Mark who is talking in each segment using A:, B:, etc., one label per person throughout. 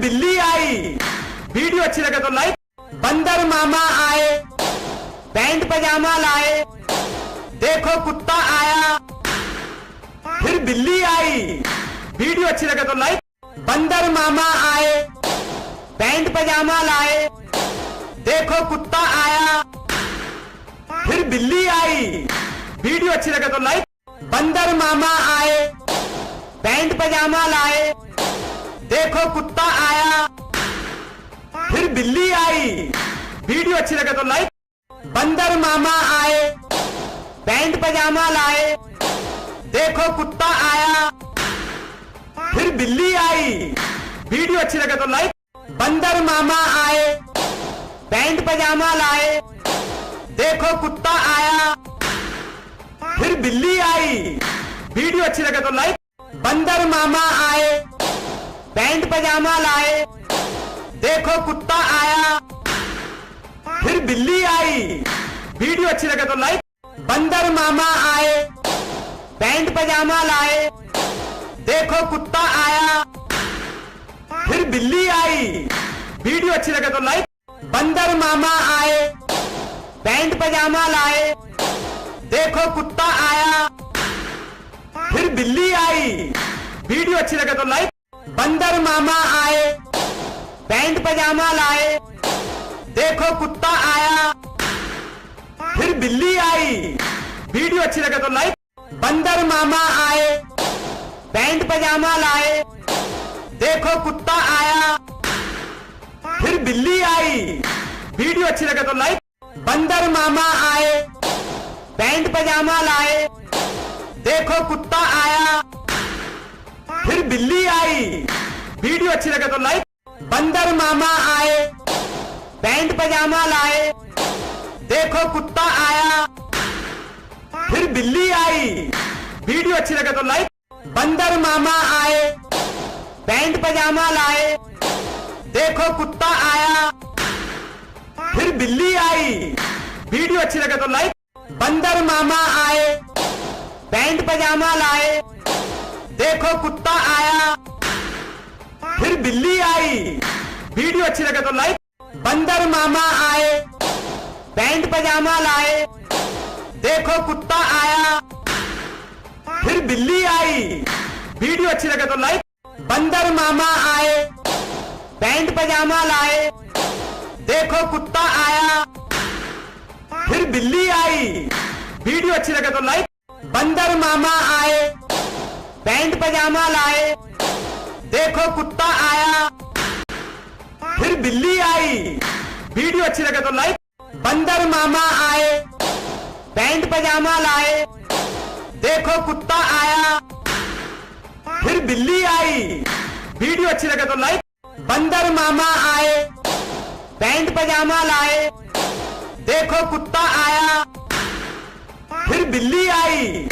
A: बिल्ली आई, वीडियो अच्छी लगे तो लाइक। बंदर मामा आए, पैंट पजामा लाए, देखो कुत्ता आया, फिर बिल्ली आई, वीडियो अच्छी लगे तो लाइक। बंदर मामा आए, पैंट पजामा लाए, देखो कुत्ता आया, फिर बिल्ली आई, वीडियो अच्छी लगे तो लाइक। बंदर मामा आए, पैंट पजामा लाए, देखो कुत्ता आया, फिर बिल्ली आई, वीडियो अच्छी लगे तो लाइक। बंदर मामा आए, पैंट पजामा लाए, देखो कुत्ता आया, फिर बिल्ली आई, वीडियो अच्छी लगे तो लाइक। बंदर मामा आए, पैंट पजामा लाए, देखो कुत्ता आया, फिर बिल्ली आई, वीडियो अच्छी लगे तो लाइक। बंदर मामा आए, पैंट पजामा लाए, देखो कुत्ता आया, फिर बिल्ली आई, वीडियो अच्छी लगे तो लाइक। बंदर मामा आए, पैंट पजामा लाए, देखो कुत्ता आया, फिर बिल्ली आई, वीडियो अच्छी लगे तो लाइक। बंदर मामा आए, पैंट पजामा लाए, देखो कुत्ता आया, फिर बिल्ली आई, वीडियो अच्छी लगे तो लाइक। बंदर मामा आए, पैंट पजामा लाए, देखो कुत्ता आया, फिर बिल्ली आई, वीडियो अच्छी लगे तो लाइक। बंदर मामा आए, पैंट पजामा लाए, देखो कुत्ता आया, फिर बिल्ली आई, वीडियो अच्छी लगे तो लाइक। बंदर मामा आए, पैंट पजामा लाए, देखो कुत्ता आया, फिर बिल्ली आई, वीडियो अच्छी लगे तो लाइक। बंदर मामा आए, पैंट पजामा लाए, देखो कुत्ता आया, फिर बिल्ली आई, वीडियो अच्छी लगे तो लाइक। बंदर मामा आए, पैंट पजामा लाए, देखो कुत्ता आया, फिर बिल्ली आई, वीडियो अच्छी लगे तो लाइक। बंदर मामा आए, पैंट पजामा लाए, देखो कुत्ता आया, फिर बिल्ली आई, वीडियो अच्छी लगे तो लाइक। बंदर मामा आए, पैंट पजामा लाए, देखो कुत्ता आया, फिर बिल्ली आई, वीडियो अच्छी लगे तो लाइक। बंदर मामा आए, पैंट पजामा लाए, देखो कुत्ता आया, फिर बिल्ली आई, वीडियो अच्छी लगे तो लाइक। बंदर मामा आए, पैंट पजामा लाए, देखो कुत्ता आया, फिर बिल्ली आई, वीडियो अच्छी लगे तो लाइक। बंदर मामा आए, पैंट पजामा लाए, देखो कुत्ता आया, फिर बिल्ली आई, वीडियो अच्छी लगे तो लाइक। बंदर मामा आए, पैंट पजामा लाए, देखो कुत्ता आया, फिर बिल्ली आई,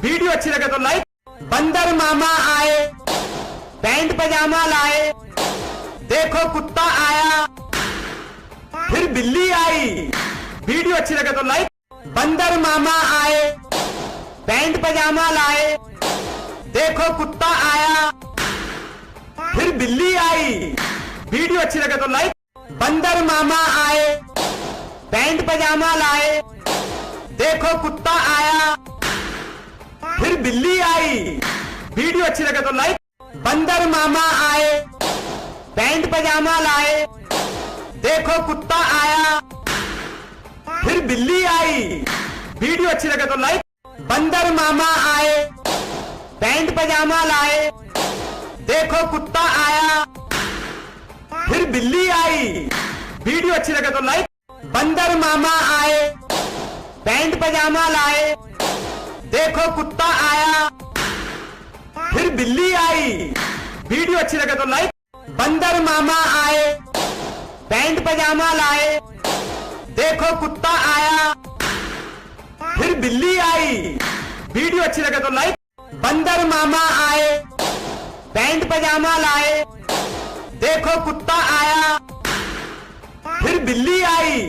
A: वीडियो अच्छी लगे तो लाइक। बंदर मामा आए, पैंट पजामा लाए, देखो कुत्ता आया, फिर बिल्ली आई, वीडियो अच्छी लगे तो लाइक। बंदर मामा आए, पैंट पजामा लाए, देखो कुत्ता आया, फिर बिल्ली आई, वीडियो अच्छी लगे तो लाइक। बंदर मामा आए, पैंट पजामा लाए, देखो कुत्ता आया, फिर बिल्ली आई, वीडियो अच्छी लगे तो लाइक। बंदर मामा आए, पैंट पजामा लाए, देखो कुत्ता आया, फिर बिल्ली आई, वीडियो अच्छी लगे तो लाइक। बंदर मामा आए, पैंट पजामा लाए, देखो कुत्ता आया, फिर बिल्ली आई, वीडियो अच्छी लगे तो लाइक। बंदर मामा आए, पैंट पजामा लाए, देखो कुत्ता आया, फिर बिल्ली आई, वीडियो अच्छी लगे तो लाइक। बंदर मामा आए, पैंट पजामा लाए, देखो कुत्ता आया, फिर बिल्ली आई, वीडियो अच्छी लगे तो लाइक। बंदर मामा आए, पैंट पजामा लाए, देखो कुत्ता आया, फिर बिल्ली आई,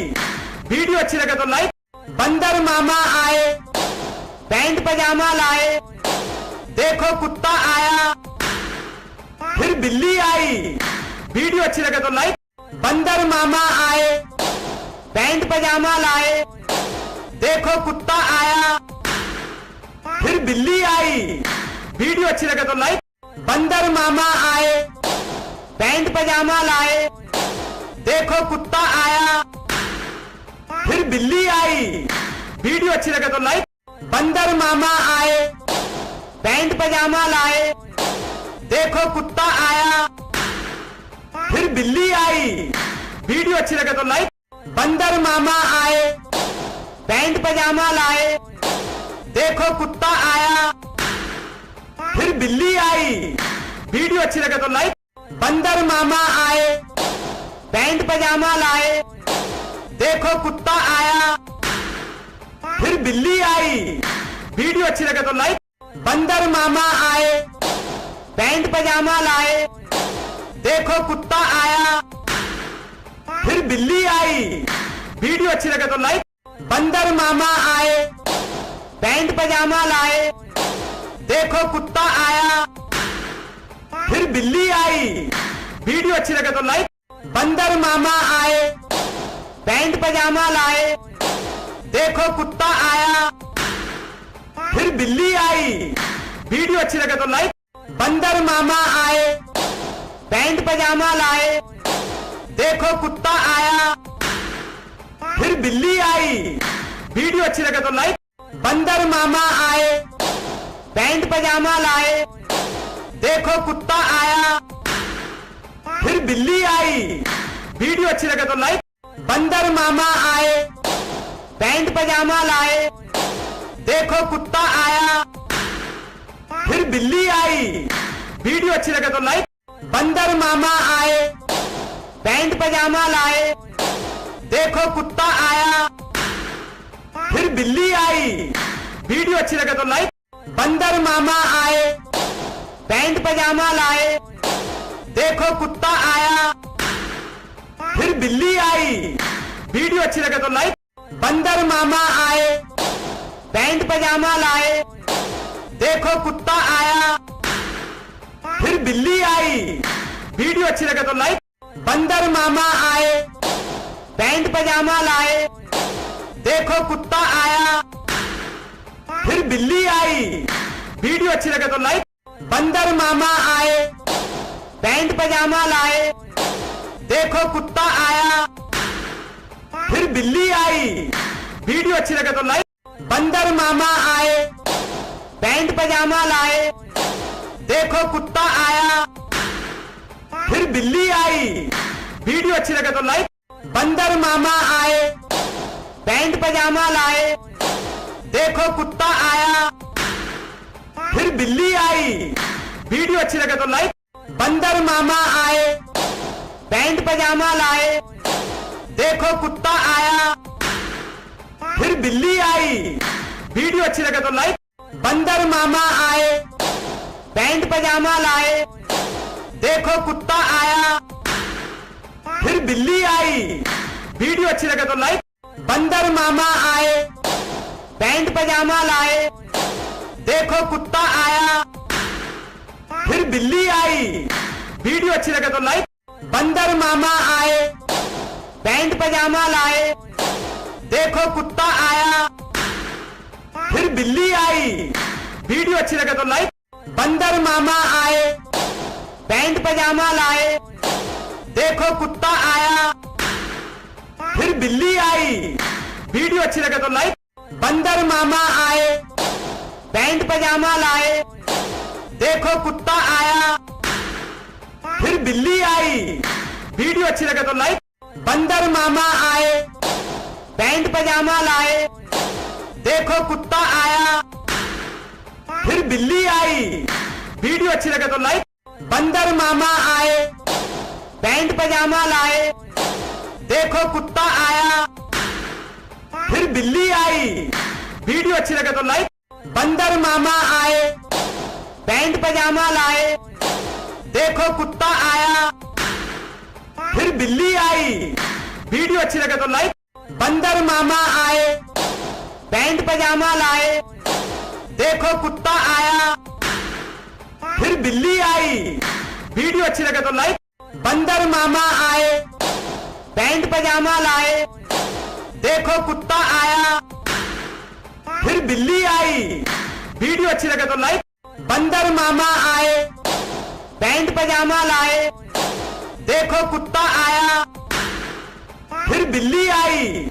A: वीडियो अच्छी लगे तो लाइक। बंदर मामा आए, पैंट पजामा लाए, देखो कुत्ता आया, फिर बिल्ली आई, वीडियो अच्छी लगे तो लाइक। बंदर मामा आए, पैंट पजामा लाए, देखो कुत्ता आया, फिर बिल्ली आई। वीडियो अच्छी लगे तो लाइक। बंदर मामा आए, पैंट पजामा लाए, देखो कुत्ता आया, फिर बिल्ली आई। वीडियो अच्छी लगे तो लाइक। बंदर मामा आए, पैंट पजामा लाए, देखो कुत्ता आया, फिर बिल्ली आई। वीडियो अच्छी लगे तो लाइक। बंदर मामा आए, पैंट पजामा लाए, देखो कुत्ता आया, फिर बिल्ली आई। वीडियो अच्छी लगे तो लाइक। बंदर मामा आए, पैंट पजामा लाए, देखो कुत्ता आया, फिर बिल्ली आई। वीडियो अच्छी लगे तो लाइक। बंदर मामा आए, पैंट पजामा लाए, देखो कुत्ता आया, फिर बिल्ली आई। वीडियो अच्छी लगे तो लाइक। बंदर मामा आए, पैंट पजामा लाए, देखो कुत्ता आया, फिर बिल्ली आई। वीडियो अच्छी लगे तो लाइक। बंदर मामा आए, पैंट पजामा लाए, देखो कुत्ता आया, फिर बिल्ली आई। वीडियो अच्छी लगे तो लाइक। बंदर मामा आए, पैंट पजामा लाए, देखो कुत्ता आया, फिर बिल्ली आई। वीडियो अच्छी लगे तो लाइक। बंदर मामा आए, पैंट पजामा लाए, देखो कुत्ता आया, फिर बिल्ली आई। वीडियो अच्छी लगे तो लाइक। बंदर मामा आए, पैंट पजामा लाए, देखो कुत्ता आया, फिर बिल्ली आई। वीडियो अच्छी लगे तो लाइक। बंदर मामा आए, पैंट पजामा लाए, देखो कुत्ता आया, फिर बिल्ली आई। वीडियो अच्छी लगे तो लाइक। बंदर मामा आए, पैंट पजामा लाए, देखो कुत्ता आया, फिर बिल्ली आई। वीडियो अच्छी लगे तो लाइक। बंदर मामा आए, पैंट पजामा लाए, देखो कुत्ता आया, फिर बिल्ली आई। वीडियो अच्छी लगे तो लाइक। बंदर मामा आए, पैंट पजामा लाए, देखो कुत्ता आया, फिर बिल्ली आई। वीडियो अच्छी लगे तो लाइक। बंदर मामा आए, पैंट पजामा लाए, देखो कुत्ता आया, फिर बिल्ली आई। वीडियो अच्छी लगे तो लाइक। बंदर मामा आए, पैंट पजामा लाए, देखो कुत्ता आया, फिर बिल्ली आई। वीडियो अच्छी लगे तो लाइक। बंदर मामा आए, पैंट पजामा लाए, देखो कुत्ता आया, फिर बिल्ली आई। वीडियो अच्छी लगे तो लाइक। बंदर मामा आए, पैंट पजामा लाए, देखो कुत्ता आया, फिर बिल्ली आई। वीडियो अच्छी लगे तो लाइक। बंदर मामा आए, पैंट पजामा लाए, देखो कुत्ता आया, फिर बिल्ली आई। वीडियो अच्छी लगे तो लाइक। बंदर मामा आए, पैंट पजामा लाए, देखो कुत्ता आया, फिर बिल्ली आई। वीडियो अच्छी लगे तो लाइक। बंदर मामा आए, पैंट पजामा लाए, देखो कुत्ता आया, फिर बिल्ली आई। वीडियो अच्छी लगे तो लाइक। बंदर मामा आए, पैंट पजामा लाए, देखो कुत्ता आया, फिर बिल्ली आई। वीडियो अच्छी लगे तो लाइक। बंदर मामा आए, पैंट पजामा लाए, देखो कुत्ता आया, फिर बिल्ली आई। वीडियो अच्छी लगे तो लाइक। बंदर मामा आए, पैंट पजामा लाए, देखो कुत्ता आया, फिर बिल्ली आई। वीडियो अच्छी लगे तो लाइक। बंदर मामा आए, पैंट पजामा लाए, देखो कुत्ता आया, फिर बिल्ली आई। वीडियो अच्छी लगे तो लाइक। बंदर मामा आए, पैंट पजामा लाए, देखो कुत्ता आया, फिर बिल्ली आई। वीडियो अच्छी लगे तो लाइक। बंदर मामा आए, पैंट पजामा लाए, देखो कुत्ता आया, फिर बिल्ली आई। वीडियो अच्छी लगे तो लाइक। बंदर मामा आए, पैंट पजामा लाए, देखो कुत्ता आया, फिर बिल्ली आई। वीडियो अच्छी लगे तो लाइक। बंदर मामा आए, पैंट पजामा लाए, देखो कुत्ता आया, फिर बिल्ली आई।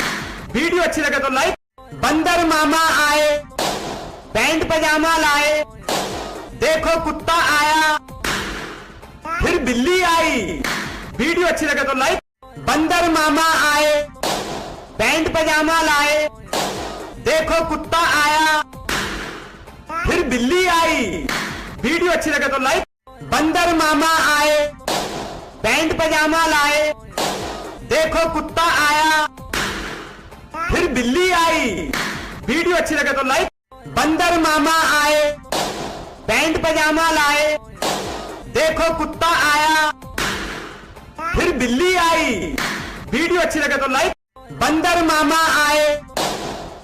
A: वीडियो अच्छी लगे तो लाइक। बंदर मामा आए, पैंट पजामा लाए, देखो कुत्ता आया, फिर बिल्ली आई। वीडियो अच्छी लगे तो लाइक। बंदर मामा आए, पैंट पजामा लाए, देखो कुत्ता आया, फिर बिल्ली आई। वीडियो अच्छी लगे तो लाइक। बंदर मामा आए, पैंट पजामा लाए, देखो कुत्ता आया, फिर बिल्ली आई। वीडियो अच्छी लगे तो लाइक। बंदर मामा आए, पैंट पजामा लाए, देखो कुत्ता आया, फिर बिल्ली आई। वीडियो अच्छी लगे तो लाइक। बंदर मामा आए,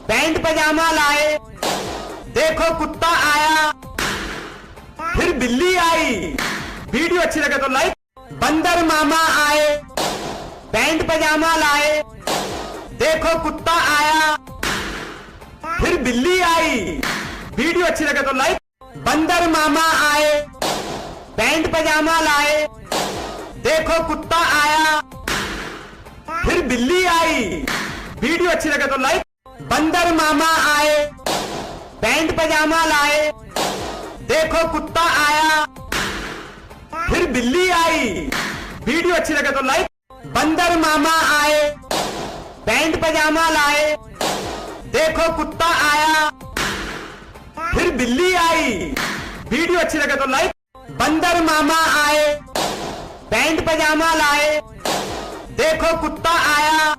A: पैंट पजामा लाए, देखो कुत्ता आया, फिर बिल्ली आई। वीडियो अच्छी लगे तो लाइक। बंदर मामा आए, पैंट पजामा लाए, देखो कुत्ता आया, फिर बिल्ली आई। वीडियो अच्छी लगे तो लाइक। बंदर मामा आए, पैंट पजामा लाए, देखो कुत्ता आया, फिर बिल्ली आई। वीडियो अच्छी लगे तो लाइक। बंदर मामा आए, पैंट पजामा लाए, देखो कुत्ता आया, फिर बिल्ली आई। वीडियो अच्छी लगे तो लाइक। बंदर मामा आए, पैंट पजामा लाए, देखो कुत्ता आया, फिर बिल्ली आई। वीडियो अच्छी लगे तो लाइक। बंदर मामा आए, पैंट पजामा लाए, देखो कुत्ता आया,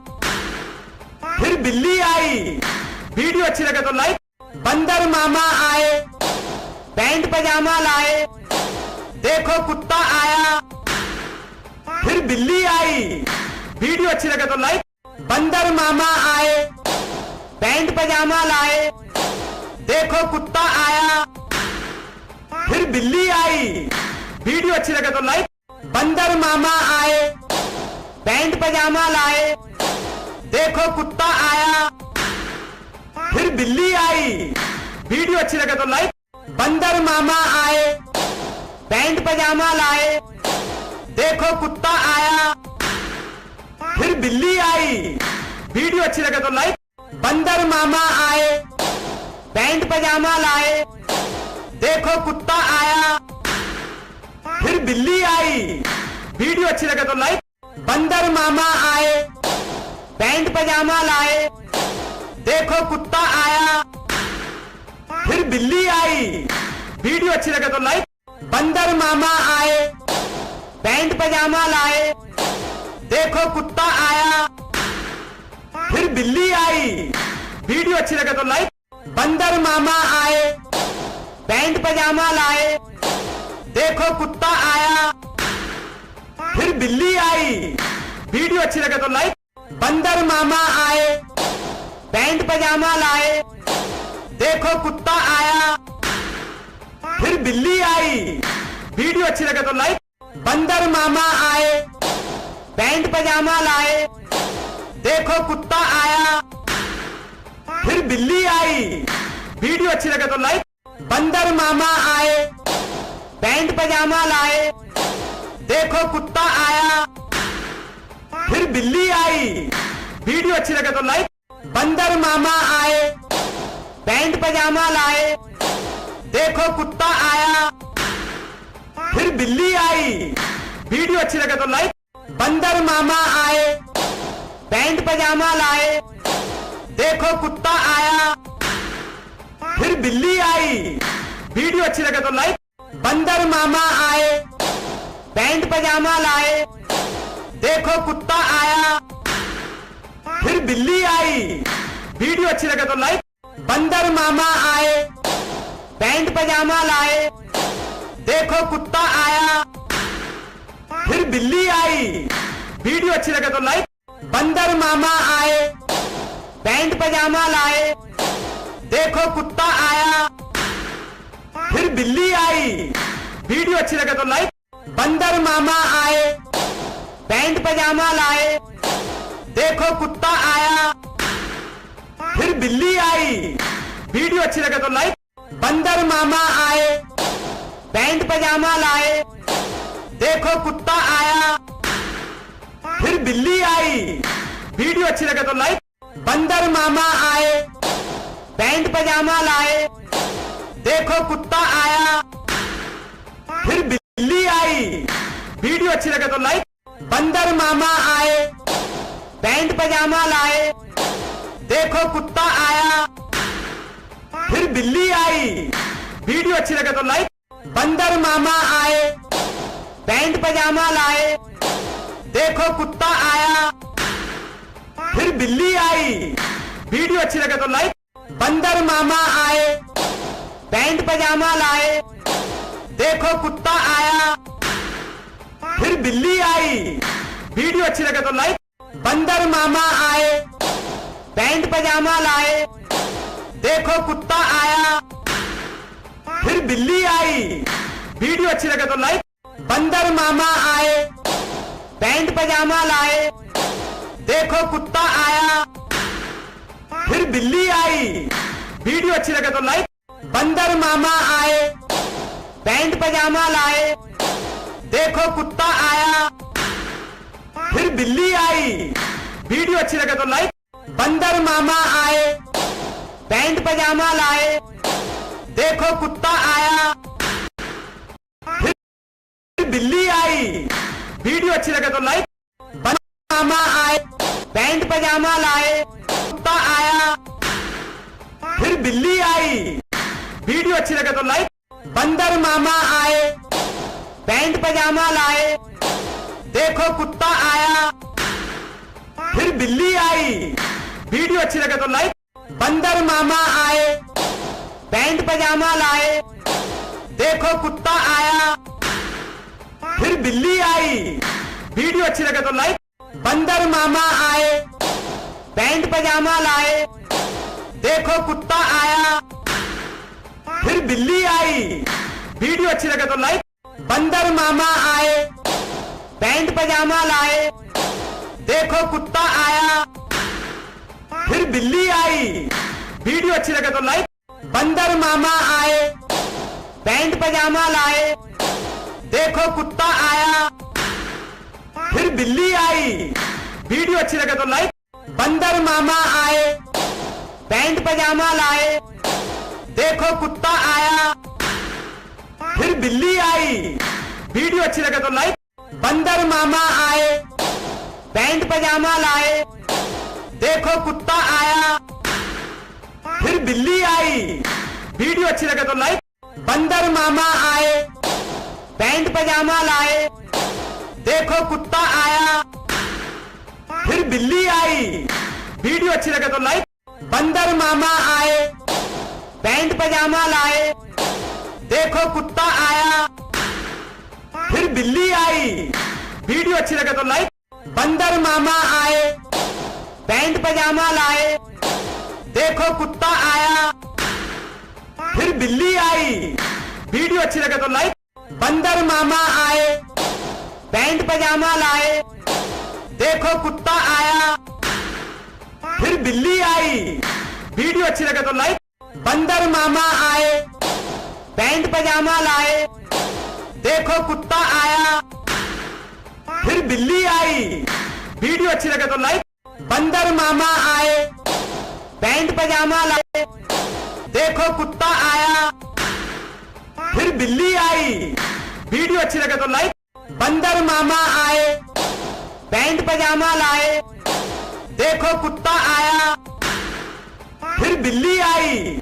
A: फिर बिल्ली आई। वीडियो अच्छी लगे तो लाइक। बंदर मामा आए, पैंट पजामा लाए, देखो कुत्ता आया, फिर बिल्ली आई। वीडियो अच्छी लगे तो लाइक। बंदर मामा आए, पैंट पजामा लाए, देखो कुत्ता आया, फिर बिल्ली आई। वीडियो अच्छी लगे तो लाइक। बंदर मामा आए, पैंट पजामा लाए, देखो कुत्ता आया, फिर बिल्ली आई। वीडियो अच्छी लगे तो लाइक। बंदर मामा आए, पैंट पजामा लाए, देखो कुत्ता आया, फिर बिल्ली आई। वीडियो अच्छी लगे तो लाइक। बंदर मामा आए, पैंट पजामा लाए, देखो कुत्ता आया, फिर बिल्ली आई। वीडियो अच्छी लगे तो लाइक। बंदर मामा आए, पैंट पजामा लाए, देखो कुत्ता आया, फिर बिल्ली आई। वीडियो अच्छी लगे तो लाइक। बंदर मामा आए, पैंट पजामा लाए, देखो कुत्ता आया, फिर बिल्ली आई। वीडियो अच्छी लगे तो लाइक। बंदर मामा आए, पैंट पजामा लाए, देखो कुत्ता आया, फिर बिल्ली आई। वीडियो अच्छी लगे तो लाइक। बंदर मामा आए, पैंट पजामा लाए, देखो कुत्ता आया, फिर बिल्ली आई। वीडियो अच्छी लगे तो लाइक। बंदर मामा आए, पैंट पजामा लाए, देखो कुत्ता आया, फिर बिल्ली आई। वीडियो अच्छी लगे तो लाइक। बंदर मामा आए, पैंट पजामा लाए, देखो कुत्ता आया, फिर बिल्ली आई। वीडियो अच्छी लगे तो लाइक। बंदर मामा आए, पैंट पजामा लाए, देखो कुत्ता आया, फिर बिल्ली आई। वीडियो अच्छी लगे तो लाइक। बंदर मामा आए, पैंट पजामा लाए, देखो कुत्ता आया, फिर बिल्ली आई। वीडियो अच्छी लगे तो लाइक। बंदर मामा आए, पैंट पजामा लाए, देखो कुत्ता आया, फिर बिल्ली आई। वीडियो अच्छी लगे तो लाइक। बंदर मामा आए, पैंट पजामा लाए, देखो कुत्ता आया, फिर बिल्ली आई। वीडियो अच्छी लगे तो लाइक। बंदर मामा आए, पैंट पजामा लाए, देखो कुत्ता आया, फिर बिल्ली आई। वीडियो अच्छी लगे तो लाइक। बंदर मामा आए, पैंट पजामा लाए, देखो कुत्ता आया, फिर बिल्ली आई। वीडियो अच्छी लगे तो लाइक। बंदर मामा आए, पैंट पजामा लाए, देखो कुत्ता आया, फिर बिल्ली आई। वीडियो अच्छी लगे तो लाइक। बंदर मामा आए, पैंट पजामा लाए, देखो कुत्ता आया, फिर बिल्ली आई। वीडियो अच्छी लगे तो लाइक। बंदर मामा आए, पैंट पजामा लाए, देखो कुत्ता आया, फिर बिल्ली आई। वीडियो अच्छी लगे तो लाइक। बंदर मामा आए, पैंट पजामा लाए, देखो कुत्ता आया, फिर बिल्ली आई। वीडियो अच्छी लगे तो लाइक। बंदर मामा आए, पैंट पजामा लाए, देखो कुत्ता आया, फिर बिल्ली आई। वीडियो अच्छी लगे तो लाइक। बंदर मामा आए, पैंट पजामा लाए, देखो कुत्ता आया, फिर बिल्ली आई। वीडियो अच्छी लगे तो लाइक। बंदर मामा आए, पैंट पजामा लाए, देखो कुत्ता आया, फिर बिल्ली आई। वीडियो अच्छी लगे तो लाइक। बंदर मामा आए, पैंट पजामा लाए, देखो कुत्ता आया, फिर बिल्ली आई। वीडियो अच्छी लगे तो लाइक। बंदर मामा आए, पैंट पजामा लाए, देखो कुत्ता आया, फिर बिल्ली आई। वीडियो अच्छी लगे तो लाइक। बंदर मामा आए, पैंट पजामा लाए, कुत्ता आया, फिर बिल्ली आई। वीडियो अच्छी लगे तो लाइक। बंदर मामा आए, पैंट पजामा लाए, देखो कुत्ता आया, फिर बिल्ली आई। वीडियो अच्छी लगे तो लाइक। बंदर मामा आए, पैंट पजामा लाए, देखो कुत्ता आया, फिर बिल्ली आई। वीडियो अच्छी लगे तो लाइक। बंदर मामा आए, पैंट पजामा लाए, देखो कुत्ता आया, फिर बिल्ली आई। वीडियो अच्छी लगे तो लाइक। बंदर मामा आए, पैंट पजामा लाए, देखो कुत्ता आया, फिर बिल्ली आई। वीडियो अच्छी लगे तो लाइक। बंदर मामा आए, पैंट पजामा लाए, देखो कुत्ता आया, फिर बिल्ली आई। वीडियो अच्छी लगे तो लाइक। बंदर मामा आए, पैंट पजामा लाए, देखो कुत्ता आया, फिर बिल्ली आई। वीडियो अच्छी लगे तो लाइक। बंदर मामा आए, पैंट पजामा लाए, देखो कुत्ता आया, फिर बिल्ली आई। वीडियो अच्छी लगे तो लाइक। बंदर मामा आए, पैंट पजामा लाए, देखो कुत्ता आया, फिर बिल्ली आई। वीडियो अच्छी लगे तो लाइक। बंदर मामा आए, पैंट पजामा लाए, देखो कुत्ता आया, फिर बिल्ली आई। वीडियो अच्छी लगे तो लाइक। बंदर मामा आए, पैंट पजामा लाए, देखो कुत्ता आया, फिर बिल्ली आई। वीडियो अच्छी लगे तो लाइक। बंदर मामा आए, पैंट पजामा लाए, देखो कुत्ता आया, फिर बिल्ली आई। वीडियो अच्छी लगे तो लाइक। बंदर मामा आए, पैंट पजामा लाए, देखो कुत्ता आया, फिर बिल्ली आई। वीडियो अच्छी लगे तो लाइक। बंदर मामा आए, पैंट पजामा लाए, देखो कुत्ता आया, फिर बिल्ली आई। वीडियो अच्छी लगे तो लाइक। बंदर मामा आए, पैंट पजामा लाए, देखो कुत्ता आया, फिर बिल्ली आई।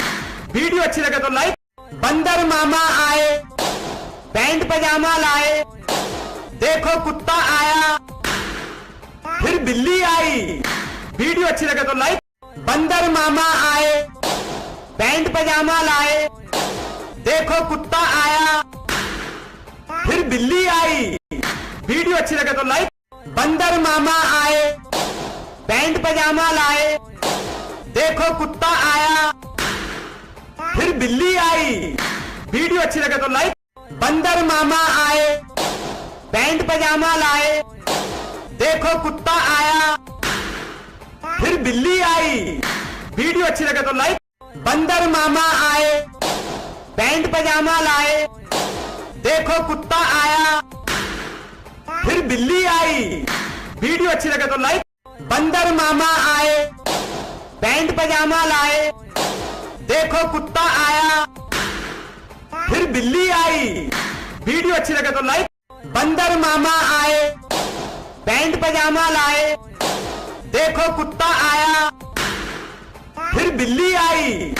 A: वीडियो अच्छी लगे तो लाइक। बंदर मामा आए, पैंट पजामा लाए, देखो कुत्ता आया, फिर बिल्ली आई। वीडियो अच्छी लगे तो लाइक। बंदर मामा आए, पैंट पजामा लाए, देखो कुत्ता आया, फिर बिल्ली आई। वीडियो अच्छी लगे तो लाइक। बंदर मामा आए, पैंट पजामा लाए, देखो कुत्ता आया, फिर बिल्ली आई। वीडियो अच्छी लगे तो लाइक। बंदर मामा आए, पैंट पजामा लाए, देखो कुत्ता आया, फिर बिल्ली आई। वीडियो अच्छी लगे तो लाइक। बंदर मामा आए, पैंट पजामा लाए, देखो कुत्ता आया, फिर बिल्ली आई। वीडियो अच्छी लगे तो लाइक। बंदर मामा आए, पैंट पजामा लाए, देखो कुत्ता आया, फिर बिल्ली आई। वीडियो अच्छी लगे तो लाइक। बंदर मामा आए, पैंट पजामा लाए, देखो कुत्ता आया, फिर बिल्ली आई।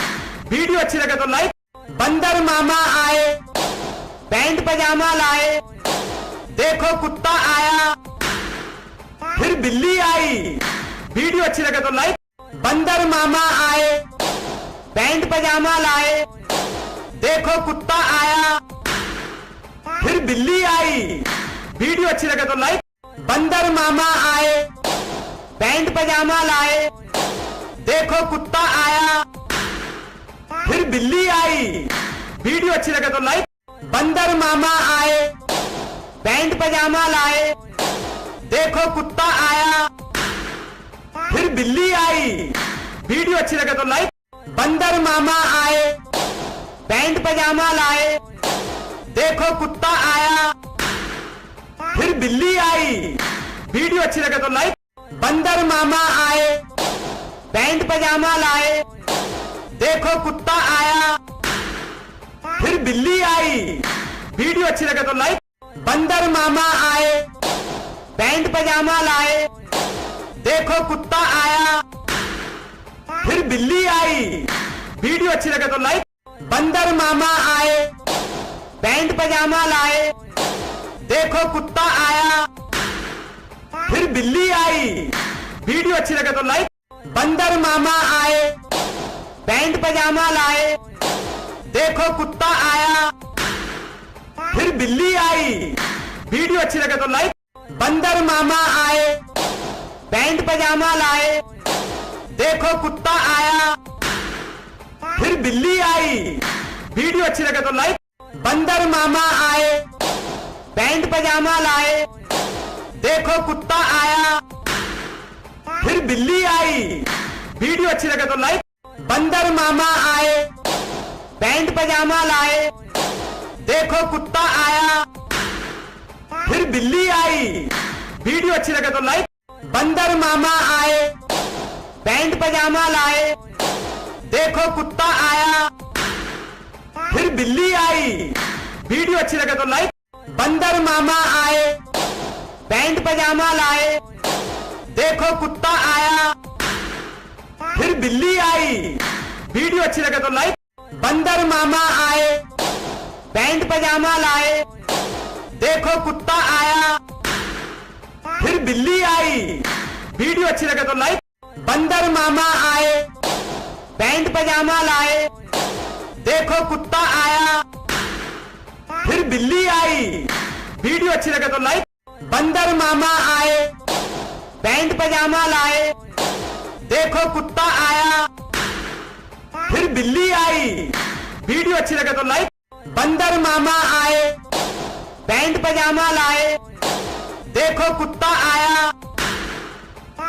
A: वीडियो अच्छी लगे तो लाइक। बंदर मामा आए, पैंट पजामा लाए, देखो कुत्ता आया, फिर बिल्ली आई। वीडियो अच्छी लगे तो लाइक। बंदर मामा आए, पैंट पजामा लाए, देखो कुत्ता आया, फिर बिल्ली आई। वीडियो अच्छी लगे तो लाइक। बंदर मामा आए, पैंट पजामा लाए, देखो कुत्ता आया, फिर बिल्ली आई। वीडियो अच्छी लगे तो लाइक। बंदर मामा आए, पैंट पजामा लाए, देखो कुत्ता आया, फिर बिल्ली आई। वीडियो अच्छी लगे तो लाइक। बंदर मामा आए, पैंट पजामा लाए, देखो कुत्ता आया, फिर बिल्ली आई। वीडियो अच्छी लगे तो लाइक। बंदर मामा आए, पैंट पजामा लाए, देखो कुत्ता आया, फिर बिल्ली आई। वीडियो अच्छी लगे तो लाइक। बंदर मामा आए, पैंट पजामा लाए, देखो कुत्ता आया, फिर बिल्ली आई। वीडियो अच्छी लगे तो लाइक। बंदर मामा आए, पैंट पजामा लाए, देखो कुत्ता आया, फिर बिल्ली आई। वीडियो अच्छी लगे तो लाइक। बंदर मामा आए, पैंट पजामा लाए, देखो कुत्ता आया, फिर बिल्ली आई। वीडियो अच्छी लगे तो लाइक। बंदर मामा आए, पैंट पजामा लाए, देखो कुत्ता आया, फिर बिल्ली आई। वीडियो अच्छी लगे तो लाइक। बंदर मामा आए, पैंट पजामा लाए, देखो कुत्ता आया, फिर बिल्ली आई। वीडियो अच्छी लगे तो लाइक। बंदर मामा आए, पैंट पजामा लाए, देखो कुत्ता आया, फिर बिल्ली आई। वीडियो अच्छी लगे तो लाइक। बंदर मामा आए, पैंट पजामा लाए, देखो कुत्ता आया, फिर बिल्ली आई। वीडियो अच्छी लगे तो लाइक। बंदर मामा आए, पैंट पजामा लाए, देखो कुत्ता आया, फिर बिल्ली आई। वीडियो अच्छी लगे तो लाइक। बंदर मामा आए, पैंट पजामा लाए, देखो कुत्ता आया, फिर बिल्ली आई। वीडियो अच्छी लगे तो लाइक। बंदर मामा आए, पैंट पजामा लाए, देखो कुत्ता आया, फिर बिल्ली आई। वीडियो अच्छी लगे तो लाइक। बंदर मामा आए, पैंट पजामा लाए, देखो कुत्ता आया, फिर बिल्ली आई। वीडियो अच्छी लगे तो लाइक। बंदर मामा आए, पैंट पजामा लाए, देखो कुत्ता आया,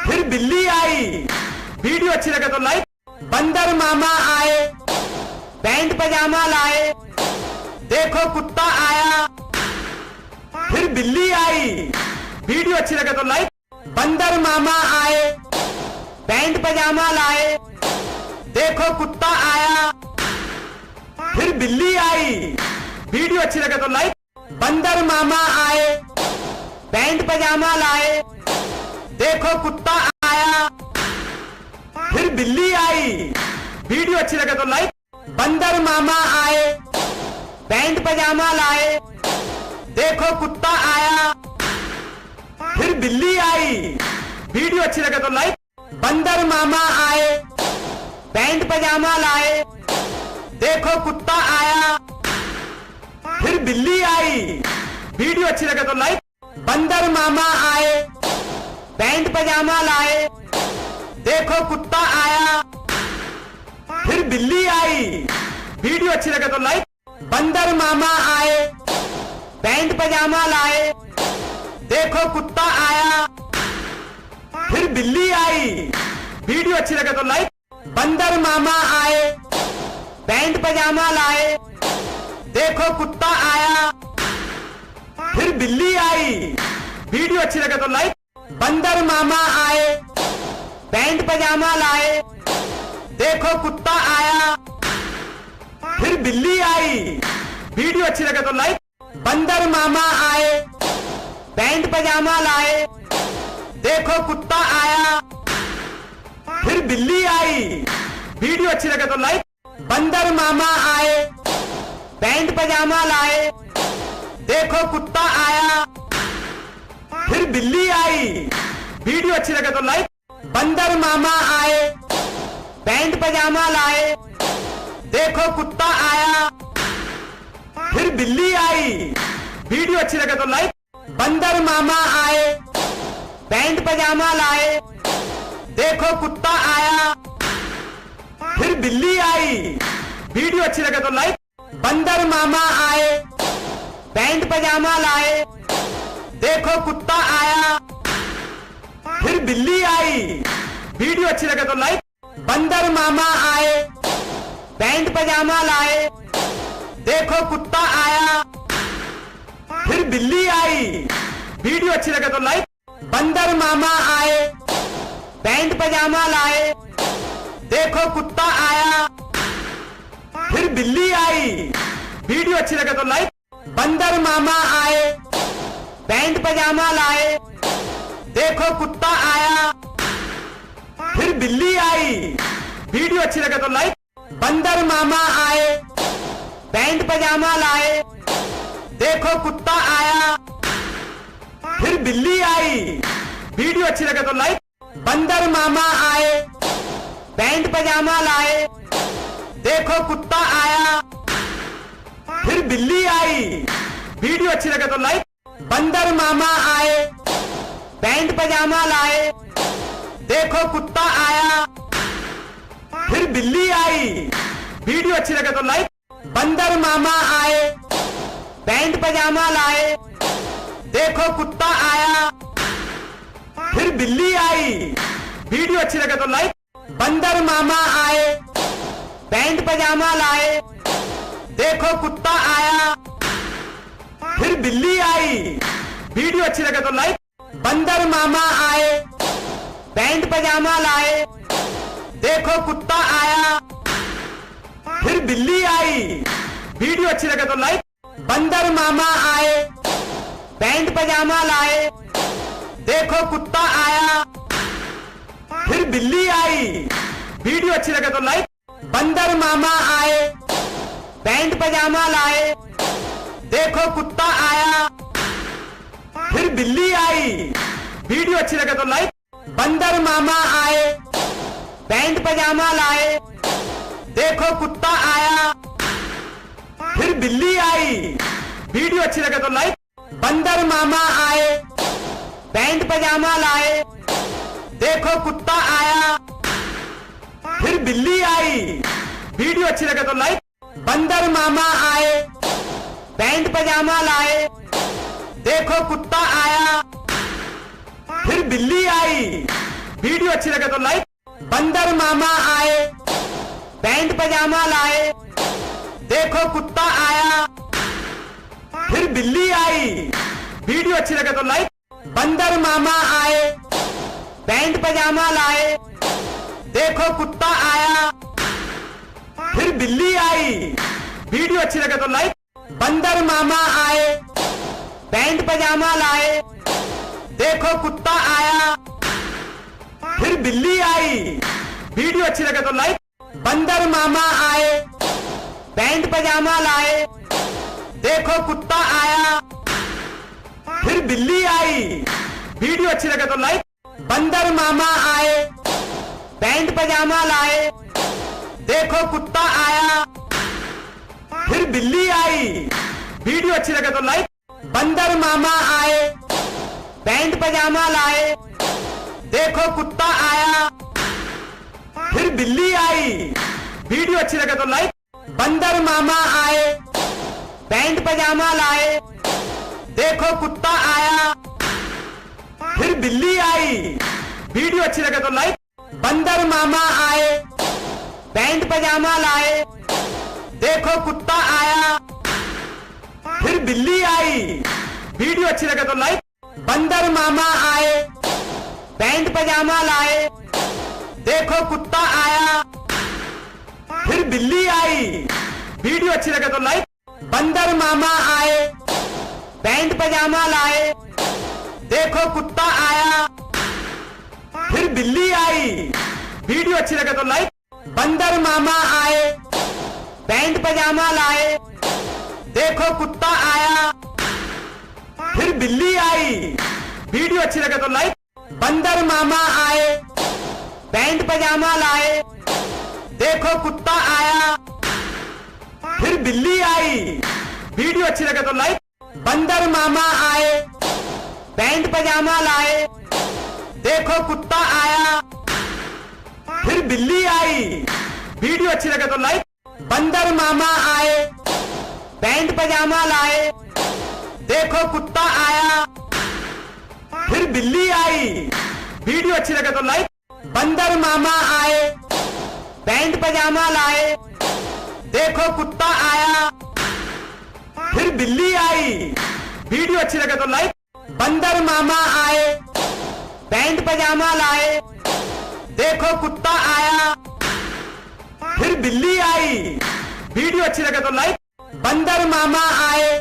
A: फिर बिल्ली आई। वीडियो अच्छी लगे तो लाइक। बंदर मामा आए, पैंट पजामा लाए, देखो कुत्ता आया, फिर बिल्ली आई। वीडियो अच्छी लगे तो लाइक। बंदर मामा आए, पैंट पजामा लाए, देखो कुत्ता आया, फिर बिल्ली आई। वीडियो अच्छी लगे तो लाइक। बंदर मामा आए, पैंट पजामा लाए, देखो कुत्ता आया, फिर बिल्ली आई। वीडियो अच्छी लगे तो लाइक। बंदर मामा आए, पैंट पजामा लाए, देखो कुत्ता आया, फिर बिल्ली आई। वीडियो अच्छी लगे तो लाइक। बंदर मामा आए, पैंट पजामा लाए, देखो कुत्ता आया, फिर बिल्ली आई। वीडियो अच्छी लगे तो लाइक। बंदर मामा आए, पैंट पजामा लाए, देखो कुत्ता आया, फिर बिल्ली आई। वीडियो अच्छी लगे तो लाइक। बंदर मामा आए, पैंट पजामा लाए, देखो कुत्ता आया, फिर बिल्ली आई, वीडियो अच्छी लगे तो लाइक। बंदर मामा आए, पैंट पजामा लाए, देखो कुत्ता आया, फिर बिल्ली आई, वीडियो अच्छी लगे तो लाइक। बंदर मामा आए, पैंट पजामा लाए, देखो कुत्ता आया, फिर बिल्ली आई, वीडियो अच्छी लगे तो लाइक। बंदर मामा आए, पैंट पजामा लाए, देखो कुत्ता आया, फिर बिल्ली आई, वीडियो अच्छी लगे तो लाइक। बंदर मामा आए, पैंट पजामा लाए, देखो कुत्ता आया, फिर बिल्ली आई, वीडियो अच्छी लगे तो लाइक। बंदर मामा आए, पैंट पजामा लाए, देखो कुत्ता आया, फिर बिल्ली आई, वीडियो अच्छी लगे तो लाइक। बंदर मामा आए, पैंट पजामा लाए, देखो कुत्ता आया, फिर बिल्ली आई, वीडियो अच्छी लगे तो लाइक। बंदर मामा आए, पैंट पजामा लाए, देखो कुत्ता आया, फिर बिल्ली आई, वीडियो अच्छी लगे तो लाइक। बंदर मामा आए, पैंट पजामा लाए, देखो कुत्ता आया, फिर बिल्ली आई, वीडियो अच्छी लगे तो लाइक। बंदर मामा आए, पैंट पजामा लाए, देखो कुत्ता आया, फिर बिल्ली आई, वीडियो अच्छी लगे तो लाइक। बंदर मामा आए, पैंट पजामा लाए, देखो कुत्ता आया, फिर बिल्ली आई, वीडियो अच्छी लगे तो लाइक। बंदर मामा आए, पैंट पजामा लाए, देखो कुत्ता आया, फिर बिल्ली आई, वीडियो अच्छी लगे तो लाइक। बंदर मामा आए, पैंट पजामा लाए, देखो कुत्ता आया, फिर बिल्ली आई, वीडियो अच्छी लगे तो लाइक। बंदर मामा आए, पैंट पजामा लाए, देखो कुत्ता आया, फिर बिल्ली आई, वीडियो अच्छी लगे तो लाइक। बंदर मामा आए, पैंट पजामा लाए, देखो कुत्ता आया, फिर बिल्ली आई, वीडियो अच्छी लगे तो लाइक। बंदर मामा आए, पैंट पजामा लाए, देखो कुत्ता आया, फिर बिल्ली आई, वीडियो अच्छी लगे तो लाइक। बंदर मामा आए, पैंट पजामा लाए, देखो कुत्ता आया, फिर बिल्ली आई, वीडियो अच्छी लगे तो लाइक। बंदर मामा आए, पैंट पजामा लाए, देखो कुत्ता आया, फिर बिल्ली आई, वीडियो अच्छी लगे तो लाइक। बंदर मामा आए, पैंट पजामा लाए, देखो कुत्ता आया, फिर बिल्ली आई, वीडियो अच्छी लगे तो लाइक। बंदर मामा आए, पैंट पजामा लाए, देखो कुत्ता आया, फिर बिल्ली आई, वीडियो अच्छी लगे तो लाइक। बंदर मामा आए, पैंट पजामा लाए, देखो कुत्ता आया, फिर बिल्ली आई, वीडियो अच्छी लगे तो लाइक। बंदर मामा आए, पैंट पजामा लाए, देखो कुत्ता आया, फिर बिल्ली आई, वीडियो अच्छी लगे तो लाइक। बंदर मामा आए, पैंट पजामा लाए, देखो कुत्ता आया, फिर बिल्ली आई, वीडियो अच्छी लगे तो लाइक। बंदर मामा आए, पैंट पजामा लाए, देखो कुत्ता आया, फिर बिल्ली आई, वीडियो अच्छी लगे तो लाइक। बंदर मामा आए, पैंट पजामा लाए, देखो कुत्ता आया, फिर बिल्ली आई, वीडियो अच्छी लगे तो लाइक। बंदर मामा आए, पैंट पजामा लाए, देखो कुत्ता आया, फिर बिल्ली आई, वीडियो अच्छी लगे तो लाइक। बंदर मामा आए, पैंट पजामा लाए, देखो कुत्ता आया, फिर बिल्ली आई, वीडियो अच्छी लगे तो लाइक। बंदर मामा आए, पैंट पजामा लाए, देखो कुत्ता आया, फिर बिल्ली आई, वीडियो अच्छी लगे तो लाइक। बंदर मामा आए, पैंट पजामा लाए, देखो कुत्ता आया, फिर बिल्ली आई, वीडियो अच्छी लगे तो लाइक। बंदर मामा आए, पैंट पजामा लाए, देखो कुत्ता आया, फिर बिल्ली आई। वीडियो अच्छी लगे तो लाइक। बंदर मामा आए, पैंट पजामा लाए, देखो कुत्ता आया, फिर बिल्ली आई। वीडियो अच्छी लगे तो लाइक। बंदर मामा आए, पैंट पजामा लाए, देखो कुत्ता आया, फिर बिल्ली आई। वीडियो अच्छी लगे तो लाइक। बंदर मामा आए, पैंट पजामा लाए, देखो कुत्ता आया, फिर बिल्ली आई। वीडियो अच्छी लगे तो लाइक। बंदर मामा आए, पैंट पजामा लाए, देखो कुत्ता आया, फिर बिल्ली आई। वीडियो अच्छी लगे तो लाइक। बंदर मामा आए, पैंट पजामा लाए, देखो कुत्ता आया, फिर बिल्ली आई। वीडियो अच्छी लगे तो लाइक। बंदर मामा आए, पैंट पजामा लाए, देखो कुत्ता आया, फिर बिल्ली आई। वीडियो अच्छी लगे तो लाइक। बंदर मामा आए, पैंट पजामा लाए, देखो कुत्ता आया, फिर बिल्ली आई। वीडियो अच्छी लगे तो लाइक। बंदर मामा आए, पैंट पजामा लाए, देखो कुत्ता आया, फिर बिल्ली आई। वीडियो अच्छी लगे तो लाइक। बंदर मामा आए,